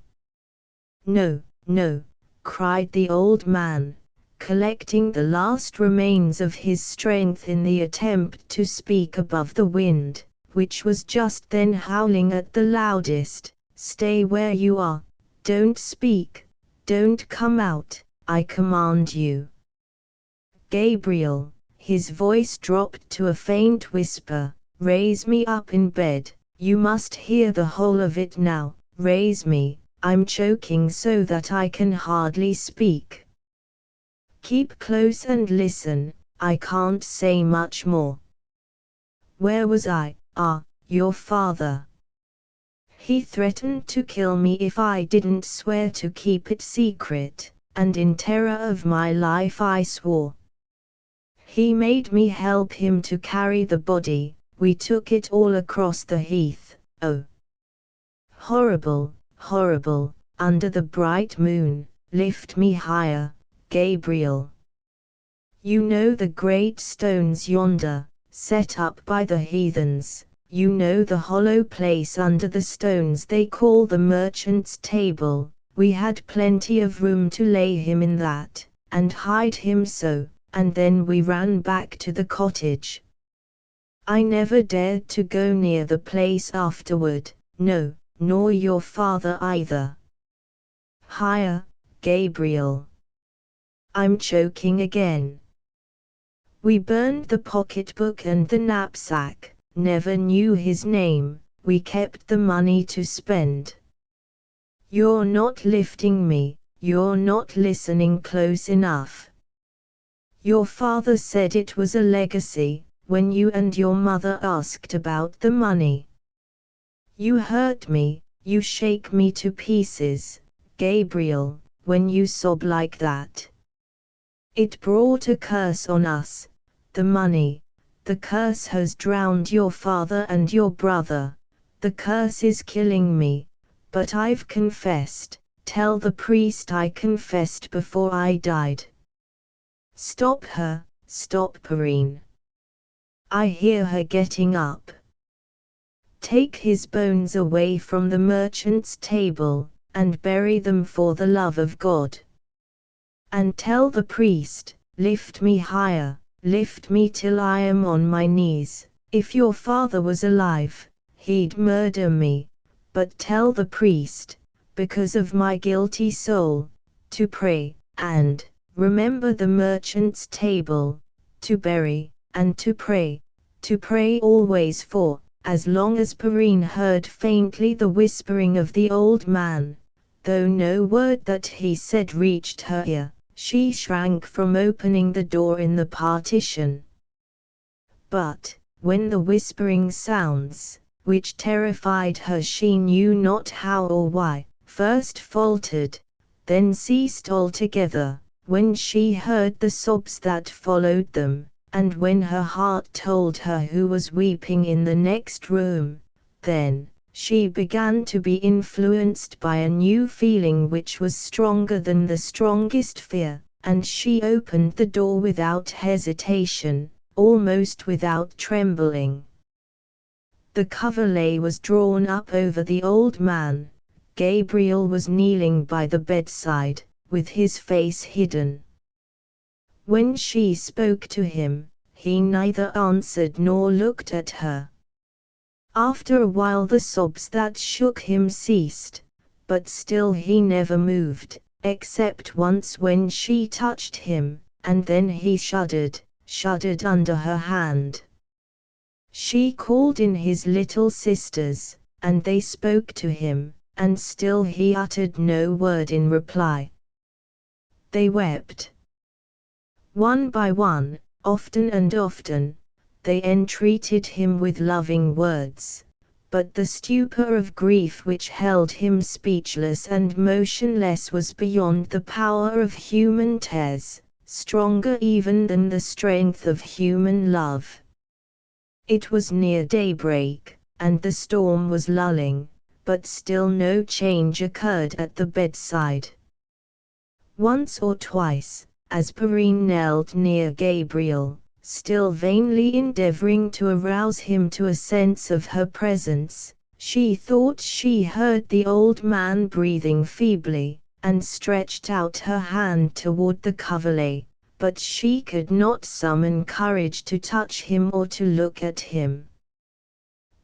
No, no, cried the old man, collecting the last remains of his strength in the attempt to speak above the wind, which was just then howling at the loudest. Stay where you are, don't speak, don't come out, I command you. Gabriel, his voice dropped to a faint whisper, raise me up in bed, you must hear the whole of it now, raise me, I'm choking so that I can hardly speak. Keep close and listen, I can't say much more. Where was I? Your father. He threatened to kill me if I didn't swear to keep it secret, and in terror of my life I swore. He made me help him to carry the body, we took it all across the heath, oh. Horrible, horrible, under the bright moon, lift me higher, Gabriel. You know the great stones yonder, set up by the heathens, you know the hollow place under the stones they call the merchant's table, we had plenty of room to lay him in that, and hide him so, and then we ran back to the cottage. I never dared to go near the place afterward, no, nor your father either. Higher, Gabriel. I'm choking again. We burned the pocketbook and the knapsack, never knew his name, we kept the money to spend. You're not lifting me, you're not listening close enough. Your father said it was a legacy, when you and your mother asked about the money. You hurt me, you shake me to pieces, Gabriel, when you sob like that. It brought a curse on us, the money, the curse has drowned your father and your brother, the curse is killing me, but I've confessed, tell the priest I confessed before I died. Stop her, stop Perrine. I hear her getting up. Take his bones away from the merchant's table, and bury them for the love of God. And tell the priest, lift me higher, lift me till I am on my knees. If your father was alive, he'd murder me, but tell the priest, because of my guilty soul, to pray, and remember the merchant's table, to bury, and to pray always for, as long as Perrine heard faintly the whispering of the old man, though no word that he said reached her ear, she shrank from opening the door in the partition. But, when the whispering sounds, which terrified her she knew not how or why, first faltered, then ceased altogether, when she heard the sobs that followed them, and when her heart told her who was weeping in the next room, then she began to be influenced by a new feeling which was stronger than the strongest fear, and she opened the door without hesitation, almost without trembling. The coverlet was drawn up over the old man. Gabriel was kneeling by the bedside, with his face hidden. When she spoke to him, he neither answered nor looked at her. After a while the sobs that shook him ceased, but still he never moved, except once when she touched him, and then he shuddered under her hand. She called in his little sisters, and they spoke to him, and still he uttered no word in reply. They wept. One by one, often and often, they entreated him with loving words, but the stupor of grief which held him speechless and motionless was beyond the power of human tears, stronger even than the strength of human love. It was near daybreak, and the storm was lulling, but still no change occurred at the bedside. Once or twice, as Perrine knelt near Gabriel, still vainly endeavoring to arouse him to a sense of her presence, she thought she heard the old man breathing feebly, and stretched out her hand toward the coverlet, but she could not summon courage to touch him or to look at him.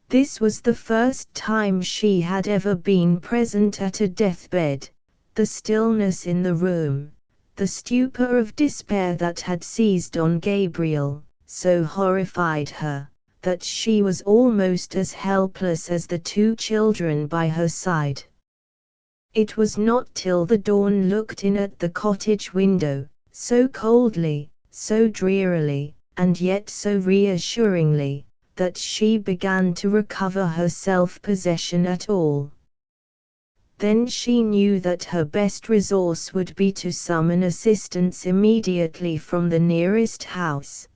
This was the first time she had ever been present at a deathbed. The stillness in the room, the stupor of despair that had seized on Gabriel, so horrified her, that she was almost as helpless as the two children by her side. It was not till the dawn looked in at the cottage window, so coldly, so drearily, and yet so reassuringly, that she began to recover her self-possession at all. Then she knew that her best resource would be to summon assistance immediately from the nearest house.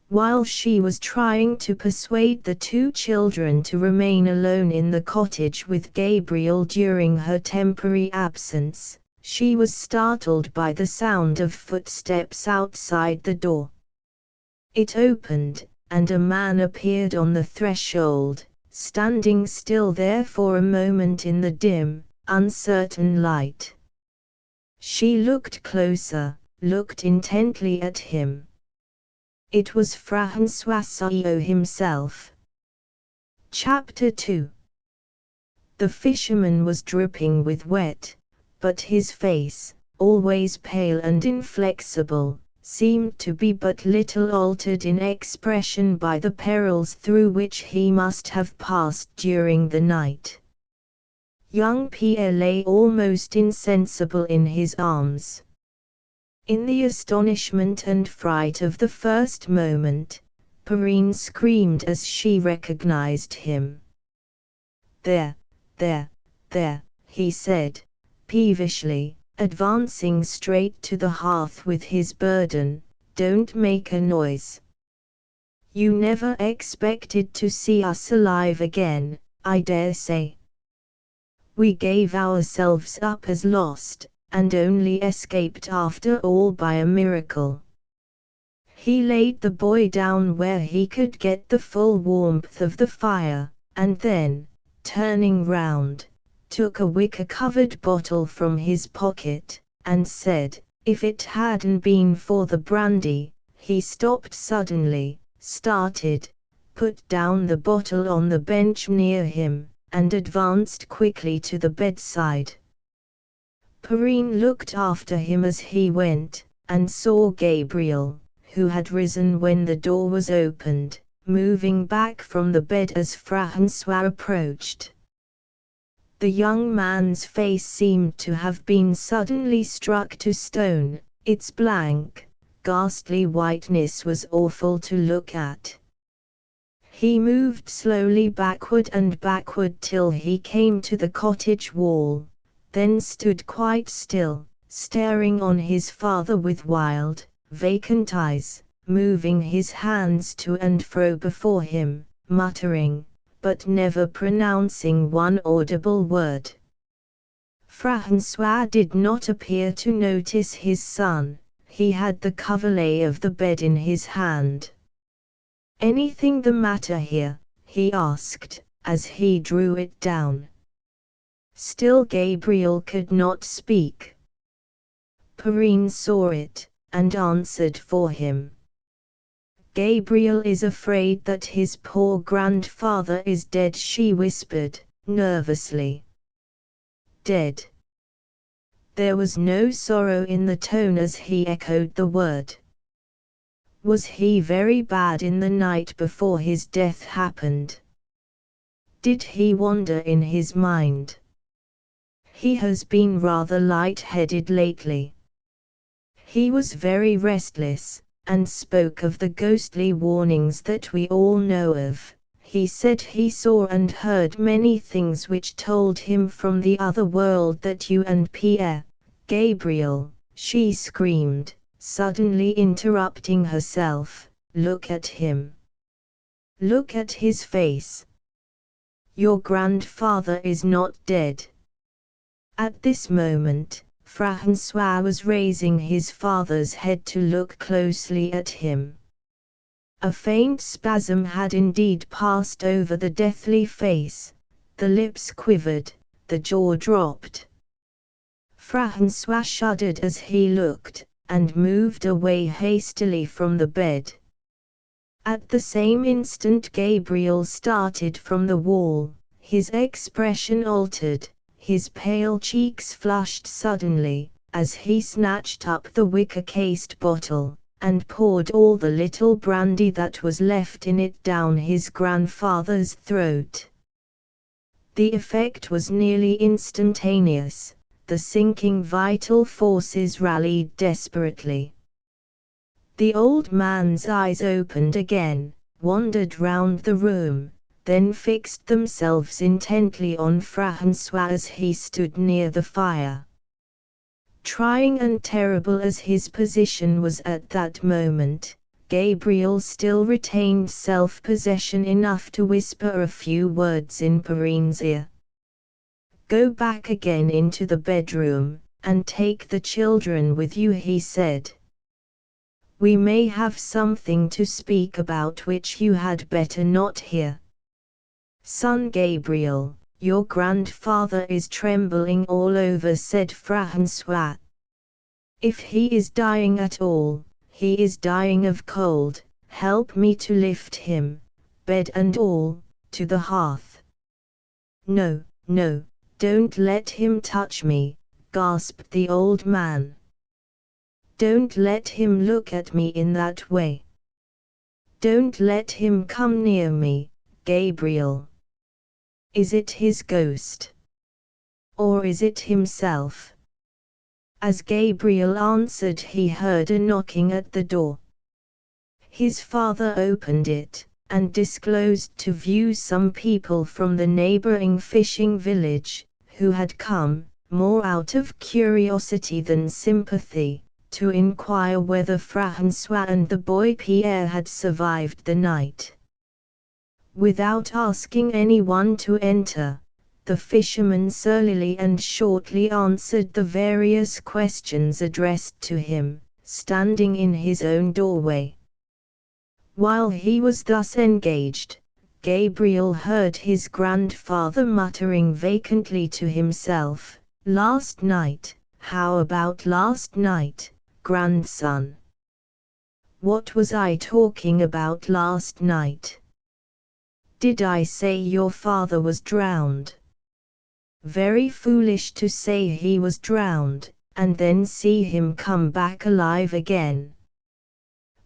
While she was trying to persuade the two children to remain alone in the cottage with Gabriel during her temporary absence, she was startled by the sound of footsteps outside the door. It opened, and a man appeared on the threshold, standing still there for a moment in the dim, uncertain light. She looked closer, looked intently at him. It was François himself. Chapter 2. The fisherman was dripping with wet, but his face, always pale and inflexible, seemed to be but little altered in expression by the perils through which he must have passed during the night. Young Pierre lay almost insensible in his arms. In the astonishment and fright of the first moment, Perrine screamed as she recognized him. There, he said, peevishly, advancing straight to the hearth with his burden, don't make a noise. You never expected to see us alive again, I dare say. We gave ourselves up as lost, and only escaped after all by a miracle. He laid the boy down where he could get the full warmth of the fire, and then, turning round, took a wicker-covered bottle from his pocket, and said, "If it hadn't been for the brandy." He stopped suddenly, started, put down the bottle on the bench near him, and advanced quickly to the bedside. Perrine looked after him as he went, and saw Gabriel, who had risen when the door was opened, moving back from the bed as François approached. The young man's face seemed to have been suddenly struck to stone. Its blank, ghastly whiteness was awful to look at. He moved slowly backward and backward till he came to the cottage wall, then stood quite still, staring on his father with wild, vacant eyes, moving his hands to and fro before him, muttering, but never pronouncing one audible word. François did not appear to notice his son. He had the coverlet of the bed in his hand. "Anything the matter here?" he asked, as he drew it down. Still Gabriel could not speak. Perrine saw it, and answered for him. "Gabriel is afraid that his poor grandfather is dead," she whispered, nervously. "Dead?" There was no sorrow in the tone as he echoed the word. "Was he very bad in the night before his death happened? Did he wander in his mind? He has been rather light-headed lately. He was very restless, and spoke of the ghostly warnings that we all know of. He said he saw and heard many things which told him from the other world that you and Pierre—" "Gabriel," she screamed, suddenly interrupting herself, "look at him. Look at his face. Your grandfather is not dead." At this moment, François was raising his father's head to look closely at him. A faint spasm had indeed passed over the deathly face, the lips quivered, the jaw dropped. François shuddered as he looked, and moved away hastily from the bed. At the same instant Gabriel started from the wall, his expression altered, his pale cheeks flushed suddenly, as he snatched up the wicker-cased bottle, and poured all the little brandy that was left in it down his grandfather's throat. The effect was nearly instantaneous. The sinking vital forces rallied desperately. The old man's eyes opened again, wandered round the room, then fixed themselves intently on François as he stood near the fire. Trying and terrible as his position was at that moment, Gabriel still retained self-possession enough to whisper a few words in Perrine's ear. "Go back again into the bedroom, and take the children with you," he said. "We may have something to speak about which you had better not hear. Son Gabriel, your grandfather is trembling all over," said François. "If he is dying at all, he is dying of cold. Help me to lift him, bed and all, to the hearth." "No, no. Don't let him touch me," gasped the old man. "Don't let him look at me in that way. Don't let him come near me, Gabriel. Is it his ghost? Or is it himself?" As Gabriel answered, he heard a knocking at the door. His father opened it, and disclosed to view some people from the neighboring fishing village, who had come, more out of curiosity than sympathy, to inquire whether François and the boy Pierre had survived the night. Without asking anyone to enter, the fisherman surlily and shortly answered the various questions addressed to him, standing in his own doorway. While he was thus engaged, Gabriel heard his grandfather muttering vacantly to himself, "Last night, how about last night, grandson? What was I talking about last night? Did I say your father was drowned? Very foolish to say he was drowned, and then see him come back alive again.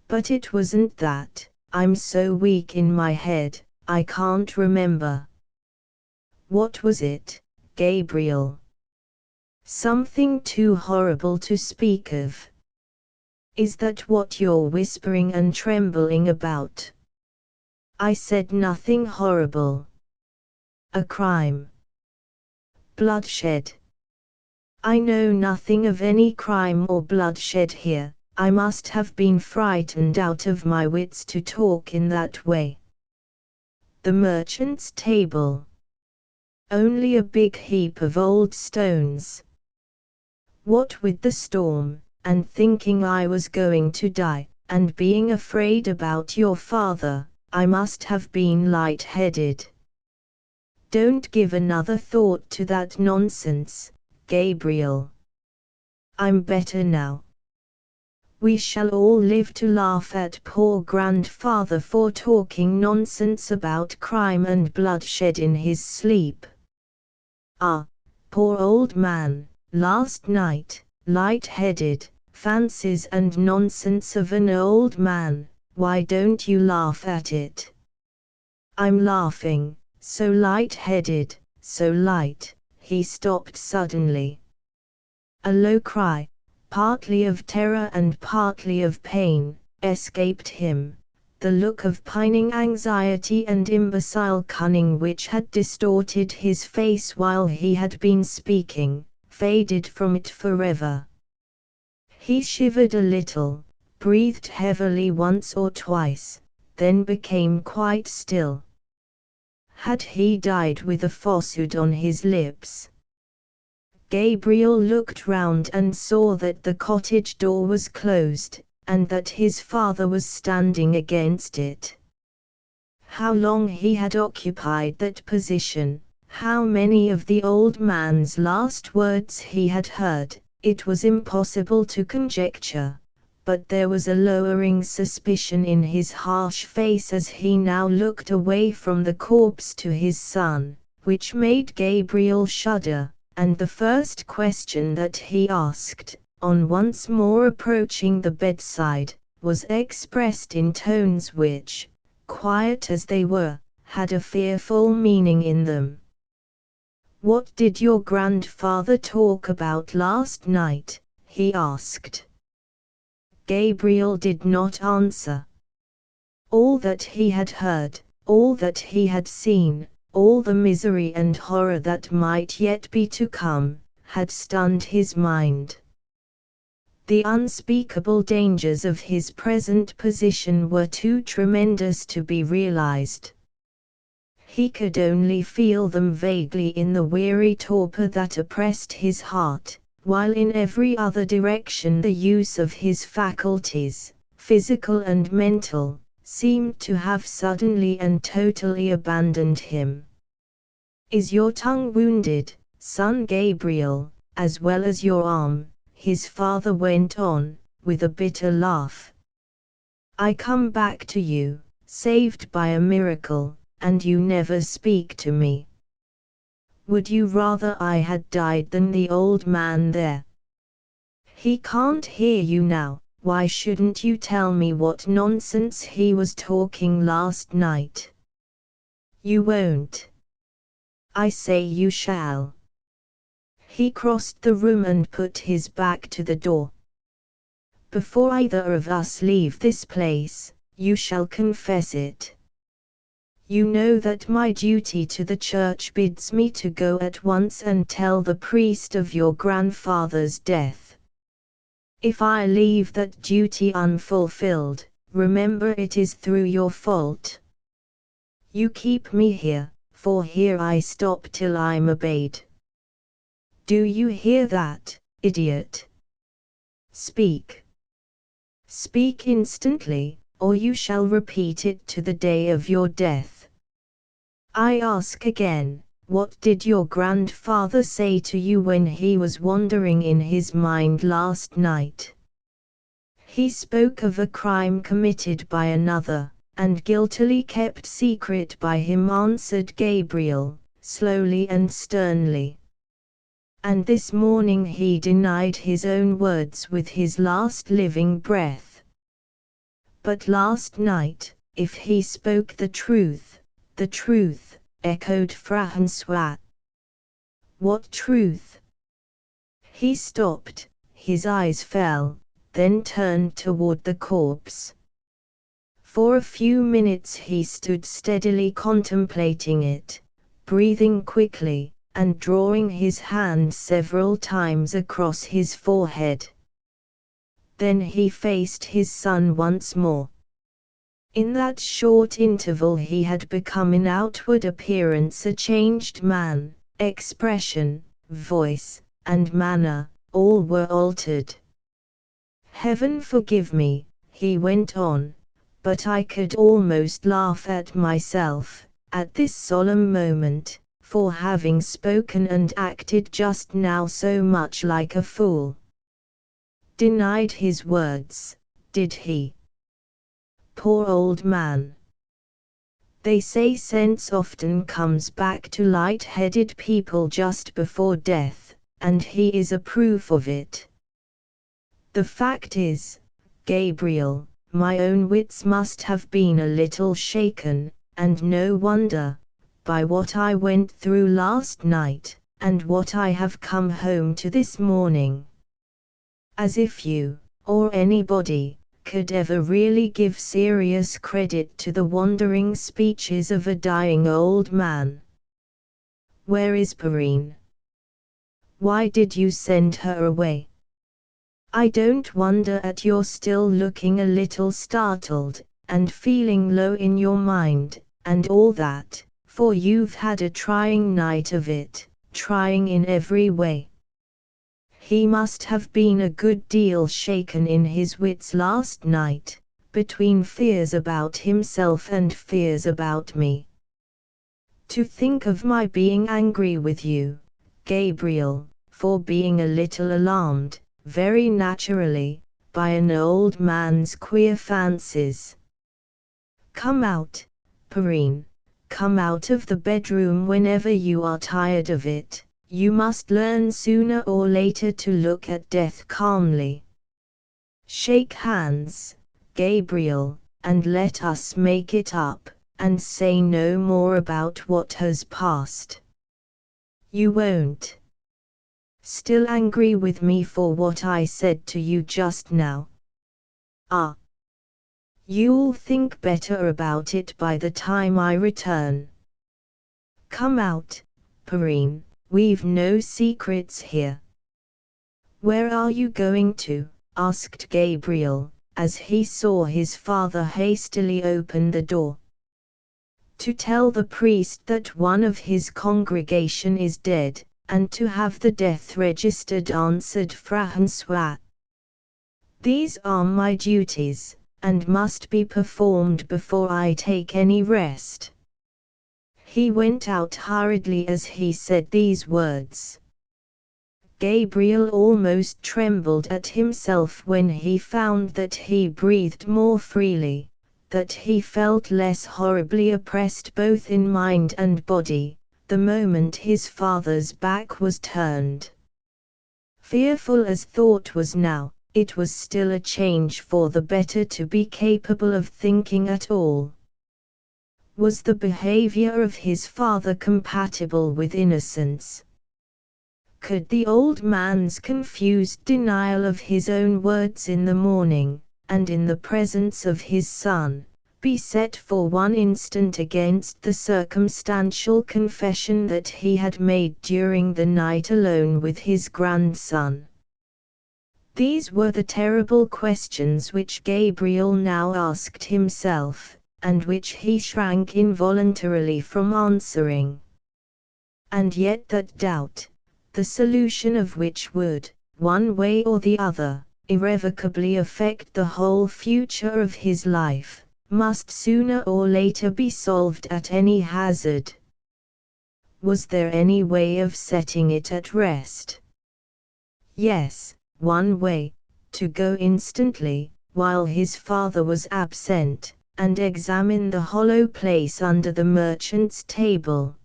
But it wasn't that, I'm so weak in my head, I can't remember. What was it, Gabriel? Something too horrible to speak of. Is that what you're whispering and trembling about?" "I said nothing horrible. A crime. Bloodshed." "I know nothing of any crime or bloodshed here. I must have been frightened out of my wits to talk in that way." "The merchant's table. Only a big heap of old stones. What with the storm, and thinking I was going to die, and being afraid about your father, I must have been light-headed." "Don't give another thought to that nonsense, Gabriel. I'm better now. We shall all live to laugh at poor grandfather for talking nonsense about crime and bloodshed in his sleep. Ah, poor old man, last night, light-headed, fancies and nonsense of an old man, why don't you laugh at it?" "I'm laughing, so light-headed, so light." He stopped suddenly. A low cry, partly of terror and partly of pain, escaped him. The look of pining anxiety and imbecile cunning which had distorted his face while he had been speaking, faded from it forever. He shivered a little, breathed heavily once or twice, then became quite still. Had he died with a falsehood on his lips? Gabriel looked round and saw that the cottage door was closed, and that his father was standing against it. How long he had occupied that position, how many of the old man's last words he had heard, it was impossible to conjecture, but there was a lowering suspicion in his harsh face as he now looked away from the corpse to his son, which made Gabriel shudder, and the first question that he asked, on once more approaching the bedside, was expressed in tones which, quiet as they were, had a fearful meaning in them. "What did your grandfather talk about last night?" he asked. Gabriel did not answer. All that he had heard, all that he had seen, all the misery and horror that might yet be to come, had stunned his mind. The unspeakable dangers of his present position were too tremendous to be realized. He could only feel them vaguely in the weary torpor that oppressed his heart, while in every other direction the use of his faculties, physical and mental, seemed to have suddenly and totally abandoned him. "Is your tongue wounded, son Gabriel, as well as your arm?" his father went on, with a bitter laugh. "I come back to you, saved by a miracle, and you never speak to me. Would you rather I had died than the old man there? He can't hear you now. Why shouldn't you tell me what nonsense he was talking last night?" "You won't." "I say you shall." He crossed the room and put his back to the door. "Before either of us leave this place, you shall confess it. You know that my duty to the church bids me to go at once and tell the priest of your grandfather's death. If I leave that duty unfulfilled, remember it is through your fault. You keep me here, for here I stop till I'm obeyed. Do you hear that, idiot? Speak. Speak instantly, or you shall repeat it to the day of your death." I ask again, what did your grandfather say to you when he was wandering in his mind last night? He spoke of a crime committed by another, and guiltily kept secret by him, answered Gabriel, slowly and sternly. And this morning he denied his own words with his last living breath. But last night, if he spoke the truth, echoed François. What truth? He stopped, his eyes fell, then turned toward the corpse. For a few minutes he stood steadily contemplating it, breathing quickly, and drawing his hand several times across his forehead. Then he faced his son once more. In that short interval he had become in outward appearance a changed man. Expression, voice, and manner, all were altered. Heaven forgive me, he went on, but I could almost laugh at myself, at this solemn moment, for having spoken and acted just now so much like a fool. Denied his words, did he? Poor old man. They say sense often comes back to light-headed people just before death, and he is a proof of it. The fact is, Gabriel, my own wits must have been a little shaken, and no wonder, by what I went through last night, and what I have come home to this morning. As if you, or anybody, could ever really give serious credit to the wandering speeches of a dying old man. Where is Perrine? Why did you send her away? I don't wonder at your still looking a little startled, and feeling low in your mind, and all that, for you've had a trying night of it, trying in every way. He must have been a good deal shaken in his wits last night, between fears about himself and fears about me. To think of my being angry with you, Gabriel, for being a little alarmed, very naturally, by an old man's queer fancies. Come out, Perrine, come out of the bedroom whenever you are tired of it. You must learn sooner or later to look at death calmly. Shake hands, Gabriel, and let us make it up, and say no more about what has passed. You won't? Still angry with me for what I said to you just now? Ah! You'll think better about it by the time I return. Come out, Perrine. We've no secrets here. Where are you going to? Asked Gabriel, as he saw his father hastily open the door. To tell the priest that one of his congregation is dead, and to have the death registered, answered François. These are my duties, and must be performed before I take any rest. He went out hurriedly as he said these words. Gabriel almost trembled at himself when he found that he breathed more freely, that he felt less horribly oppressed both in mind and body, the moment his father's back was turned. Fearful as thought was now, it was still a change for the better to be capable of thinking at all. Was the behavior of his father compatible with innocence? Could the old man's confused denial of his own words in the morning, and in the presence of his son, be set for one instant against the circumstantial confession that he had made during the night alone with his grandson? These were the terrible questions which Gabriel now asked himself, and which he shrank involuntarily from answering. And yet that doubt, the solution of which would, one way or the other, irrevocably affect the whole future of his life, must sooner or later be solved at any hazard, Was there any way of setting it at rest? Yes, one way, to go instantly, while his father was absent, and examine the hollow place under the merchant's table.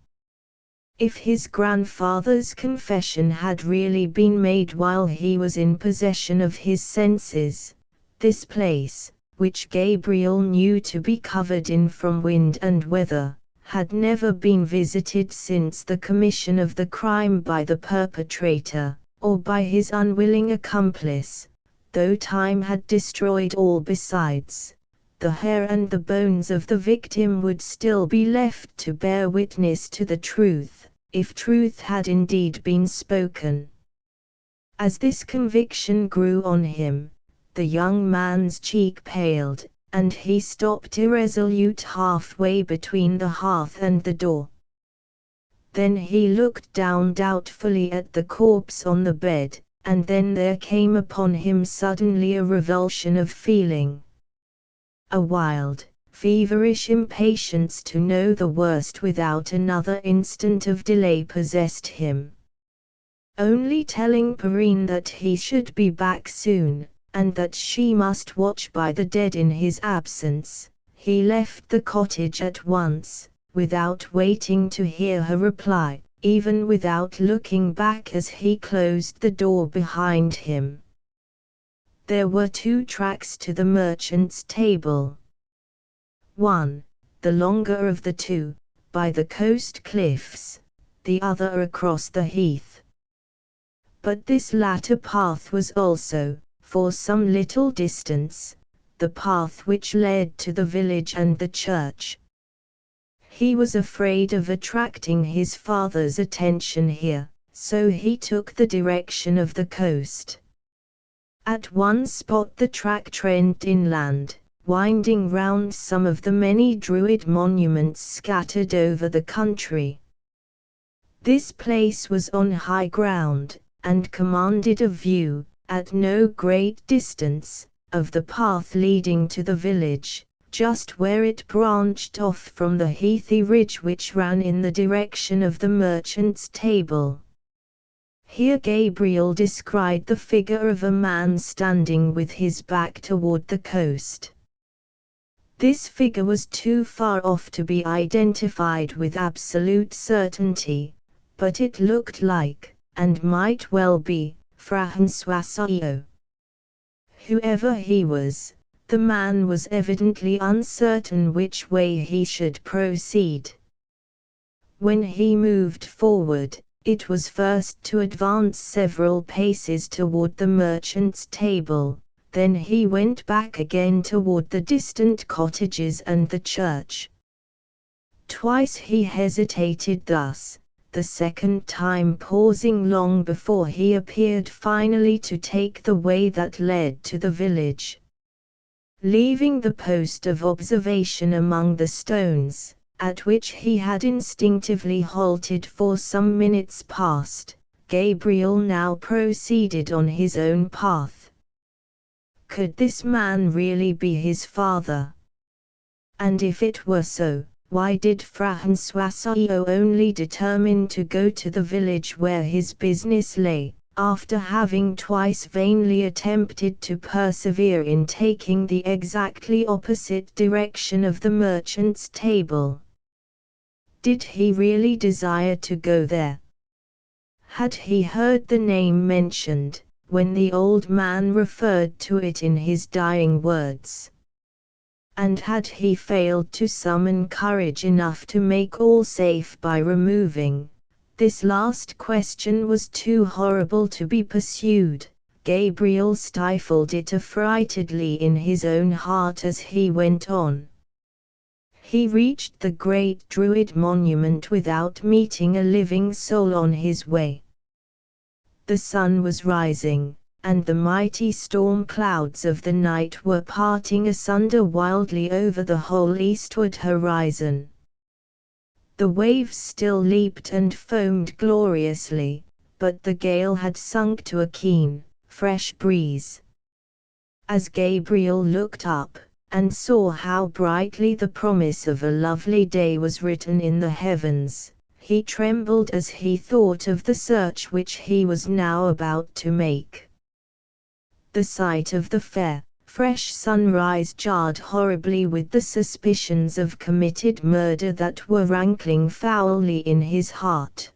If his grandfather's confession had really been made while he was in possession of his senses, this place, which Gabriel knew to be covered in from wind and weather, had never been visited since the commission of the crime by the perpetrator, or by his unwilling accomplice, though time had destroyed all besides. The hair and the bones of the victim would still be left to bear witness to the truth, if truth had indeed been spoken. As this conviction grew on him, the young man's cheek paled, and he stopped irresolute halfway between the hearth and the door. Then he looked down doubtfully at the corpse on the bed, and then there came upon him suddenly a revulsion of feeling. A wild, feverish impatience to know the worst without another instant of delay possessed him. Only telling Perrine that he should be back soon, and that she must watch by the dead in his absence, he left the cottage at once, without waiting to hear her reply, even without looking back as he closed the door behind him. There were two tracks to the merchant's table. One, the longer of the two, by the coast cliffs, the other across the heath. But this latter path was also, for some little distance, the path which led to the village and the church. He was afraid of attracting his father's attention here, so he took the direction of the coast. At one spot the track trended inland, winding round some of the many Druid monuments scattered over the country. This place was on high ground, and commanded a view, at no great distance, of the path leading to the village, just where it branched off from the heathy ridge which ran in the direction of the merchant's table. Here Gabriel descried the figure of a man standing with his back toward the coast. This figure was too far off to be identified with absolute certainty, but it looked like, and might well be, François. Whoever he was, the man was evidently uncertain which way he should proceed. When he moved forward, it was first to advance several paces toward the merchant's table, then he went back again toward the distant cottages and the church. Twice he hesitated thus, the second time pausing long before he appeared finally to take the way that led to the village. Leaving the post of observation among the stones, at which he had instinctively halted for some minutes past, Gabriel now proceeded on his own path. Could this man really be his father? And if it were so, why did François only determine to go to the village where his business lay, after having twice vainly attempted to persevere in taking the exactly opposite direction of the merchant's table? Did he really desire to go there? Had he heard the name mentioned, when the old man referred to it in his dying words? And had he failed to summon courage enough to make all safe by removing? This last question was too horrible to be pursued. Gabriel stifled it affrightedly in his own heart as he went on. He reached the great Druid monument without meeting a living soul on his way. The sun was rising, and the mighty storm clouds of the night were parting asunder wildly over the whole eastward horizon. The waves still leaped and foamed gloriously, but the gale had sunk to a keen, fresh breeze. As Gabriel looked up, and saw how brightly the promise of a lovely day was written in the heavens, He trembled as he thought of the search which he was now about to make. The sight of the fair, fresh sunrise jarred horribly with the suspicions of committed murder that were rankling foully in his heart.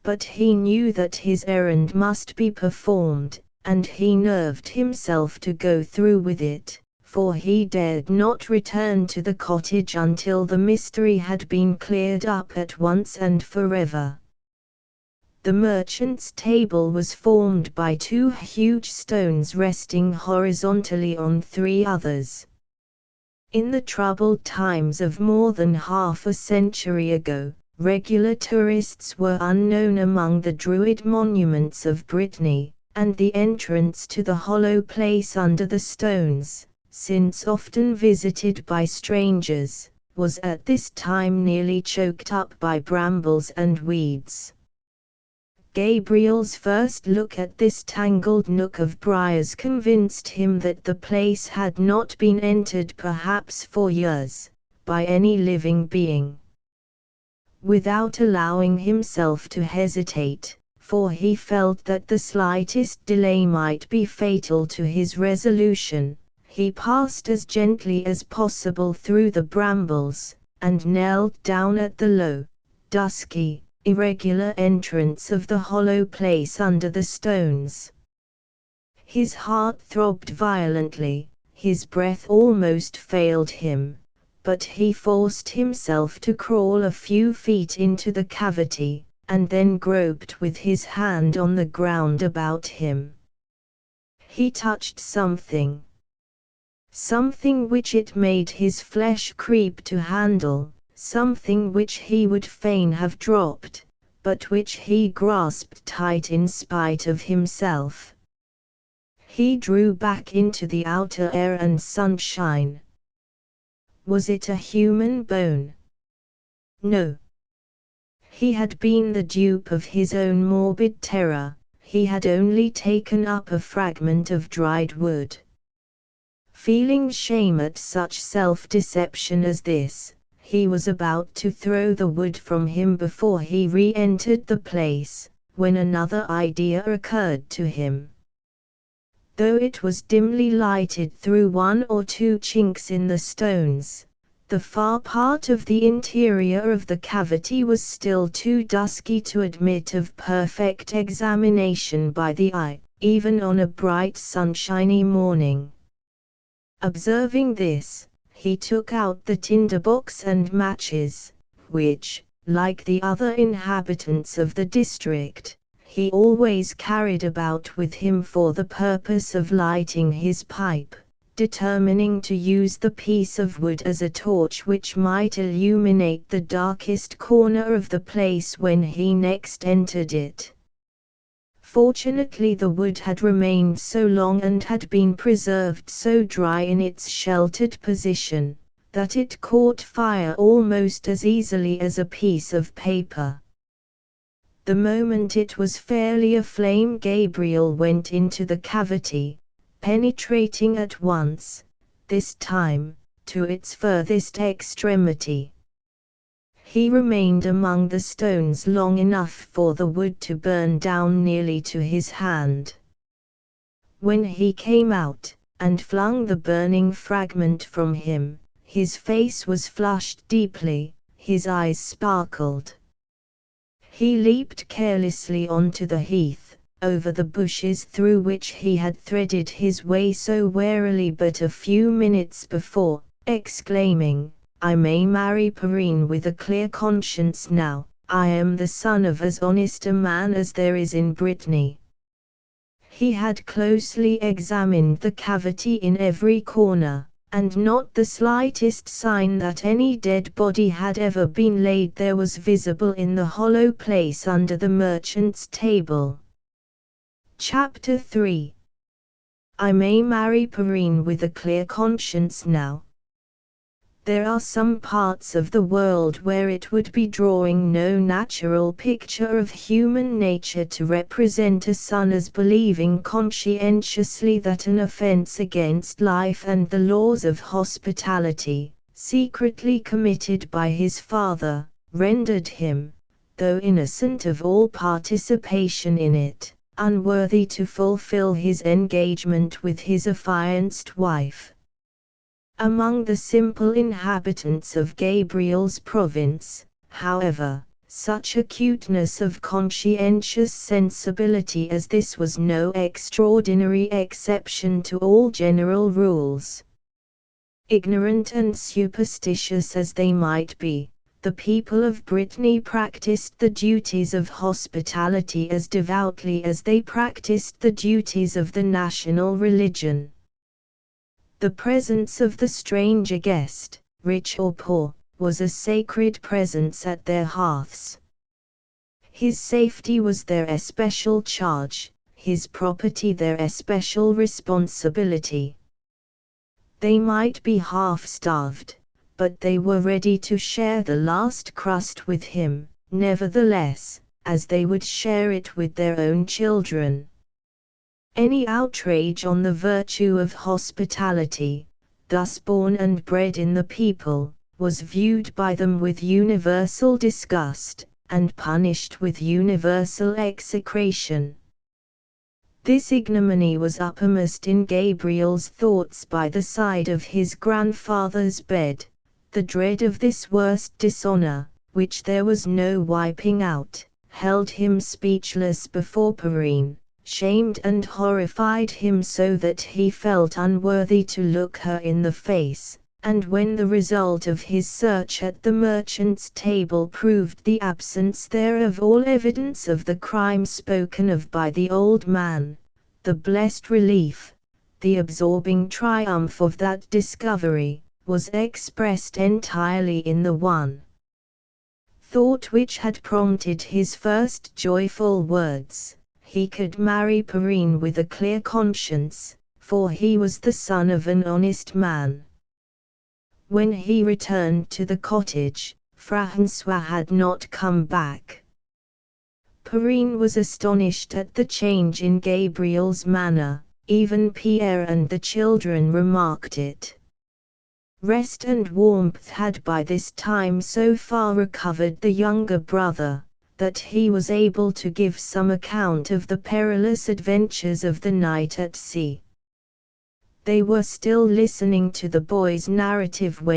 But he knew that his errand must be performed, and he nerved himself to go through with it, for he dared not return to the cottage until the mystery had been cleared up at once and forever. The merchant's table was formed by 2 huge stones resting horizontally on 3 others. In the troubled times of more than half a century ago, regular tourists were unknown among the Druid monuments of Brittany, and the entrance to the hollow place under the stones, since often visited by strangers, was at this time nearly choked up by brambles and weeds. Gabriel's first look at this tangled nook of briars convinced him that the place had not been entered perhaps for years, by any living being. Without allowing himself to hesitate, for he felt that the slightest delay might be fatal to his resolution, he passed as gently as possible through the brambles, and knelt down at the low, dusky, irregular entrance of the hollow place under the stones. His heart throbbed violently, his breath almost failed him, but he forced himself to crawl a few feet into the cavity, and then groped with his hand on the ground about him. He touched something. Something which it made his flesh creep to handle, something which he would fain have dropped, but which he grasped tight in spite of himself. He drew back into the outer air and sunshine. Was it a human bone? No. He had been the dupe of his own morbid terror, he had only taken up a fragment of dried wood. Feeling shame at such self-deception as this, he was about to throw the wood from him before he re-entered the place, when another idea occurred to him. Though it was dimly lighted through 1 or 2 chinks in the stones, the far part of the interior of the cavity was still too dusky to admit of perfect examination by the eye, even on a bright sunshiny morning. Observing this, he took out the tinderbox and matches, which, like the other inhabitants of the district, he always carried about with him for the purpose of lighting his pipe, determining to use the piece of wood as a torch which might illuminate the darkest corner of the place when he next entered it. Fortunately the wood had remained so long and had been preserved so dry in its sheltered position, that it caught fire almost as easily as a piece of paper. The moment it was fairly aflame, Gabriel went into the cavity, penetrating at once, this time, to its furthest extremity. He remained among the stones long enough for the wood to burn down nearly to his hand. When he came out, and flung the burning fragment from him, his face was flushed deeply, his eyes sparkled. He leaped carelessly onto the heath, over the bushes through which he had threaded his way so warily but a few minutes before, exclaiming, "I may marry Perrine with a clear conscience now, I am the son of as honest a man as there is in Brittany." He had closely examined the cavity in every corner, and not the slightest sign that any dead body had ever been laid there was visible in the hollow place under the merchant's table. Chapter 3. I may marry Perrine with a clear conscience now. There are some parts of the world where it would be drawing no natural picture of human nature to represent a son as believing conscientiously that an offense against life and the laws of hospitality, secretly committed by his father, rendered him, though innocent of all participation in it, unworthy to fulfill his engagement with his affianced wife. Among the simple inhabitants of Gabriel's province, however, such acuteness of conscientious sensibility as this was no extraordinary exception to all general rules. Ignorant and superstitious as they might be, the people of Brittany practiced the duties of hospitality as devoutly as they practiced the duties of the national religion. The presence of the stranger guest, rich or poor, was a sacred presence at their hearths. His safety was their especial charge, his property their especial responsibility. They might be half-starved, but they were ready to share the last crust with him, nevertheless, as they would share it with their own children. Any outrage on the virtue of hospitality, thus born and bred in the people, was viewed by them with universal disgust, and punished with universal execration. This ignominy was uppermost in Gabriel's thoughts by the side of his grandfather's bed. The dread of this worst dishonor, which there was no wiping out, held him speechless before Perrine, shamed and horrified him so that he felt unworthy to look her in the face, and when the result of his search at the merchant's table proved the absence there of all evidence of the crime spoken of by the old man, the blessed relief, the absorbing triumph of that discovery, was expressed entirely in the one thought which had prompted his first joyful words. He could marry Perrine with a clear conscience, for he was the son of an honest man. When he returned to the cottage, François had not come back. Perrine was astonished at the change in Gabriel's manner, even Pierre and the children remarked it. Rest and warmth had by this time so far recovered the younger brother, that he was able to give some account of the perilous adventures of the night at sea. They were still listening to the boy's narrative when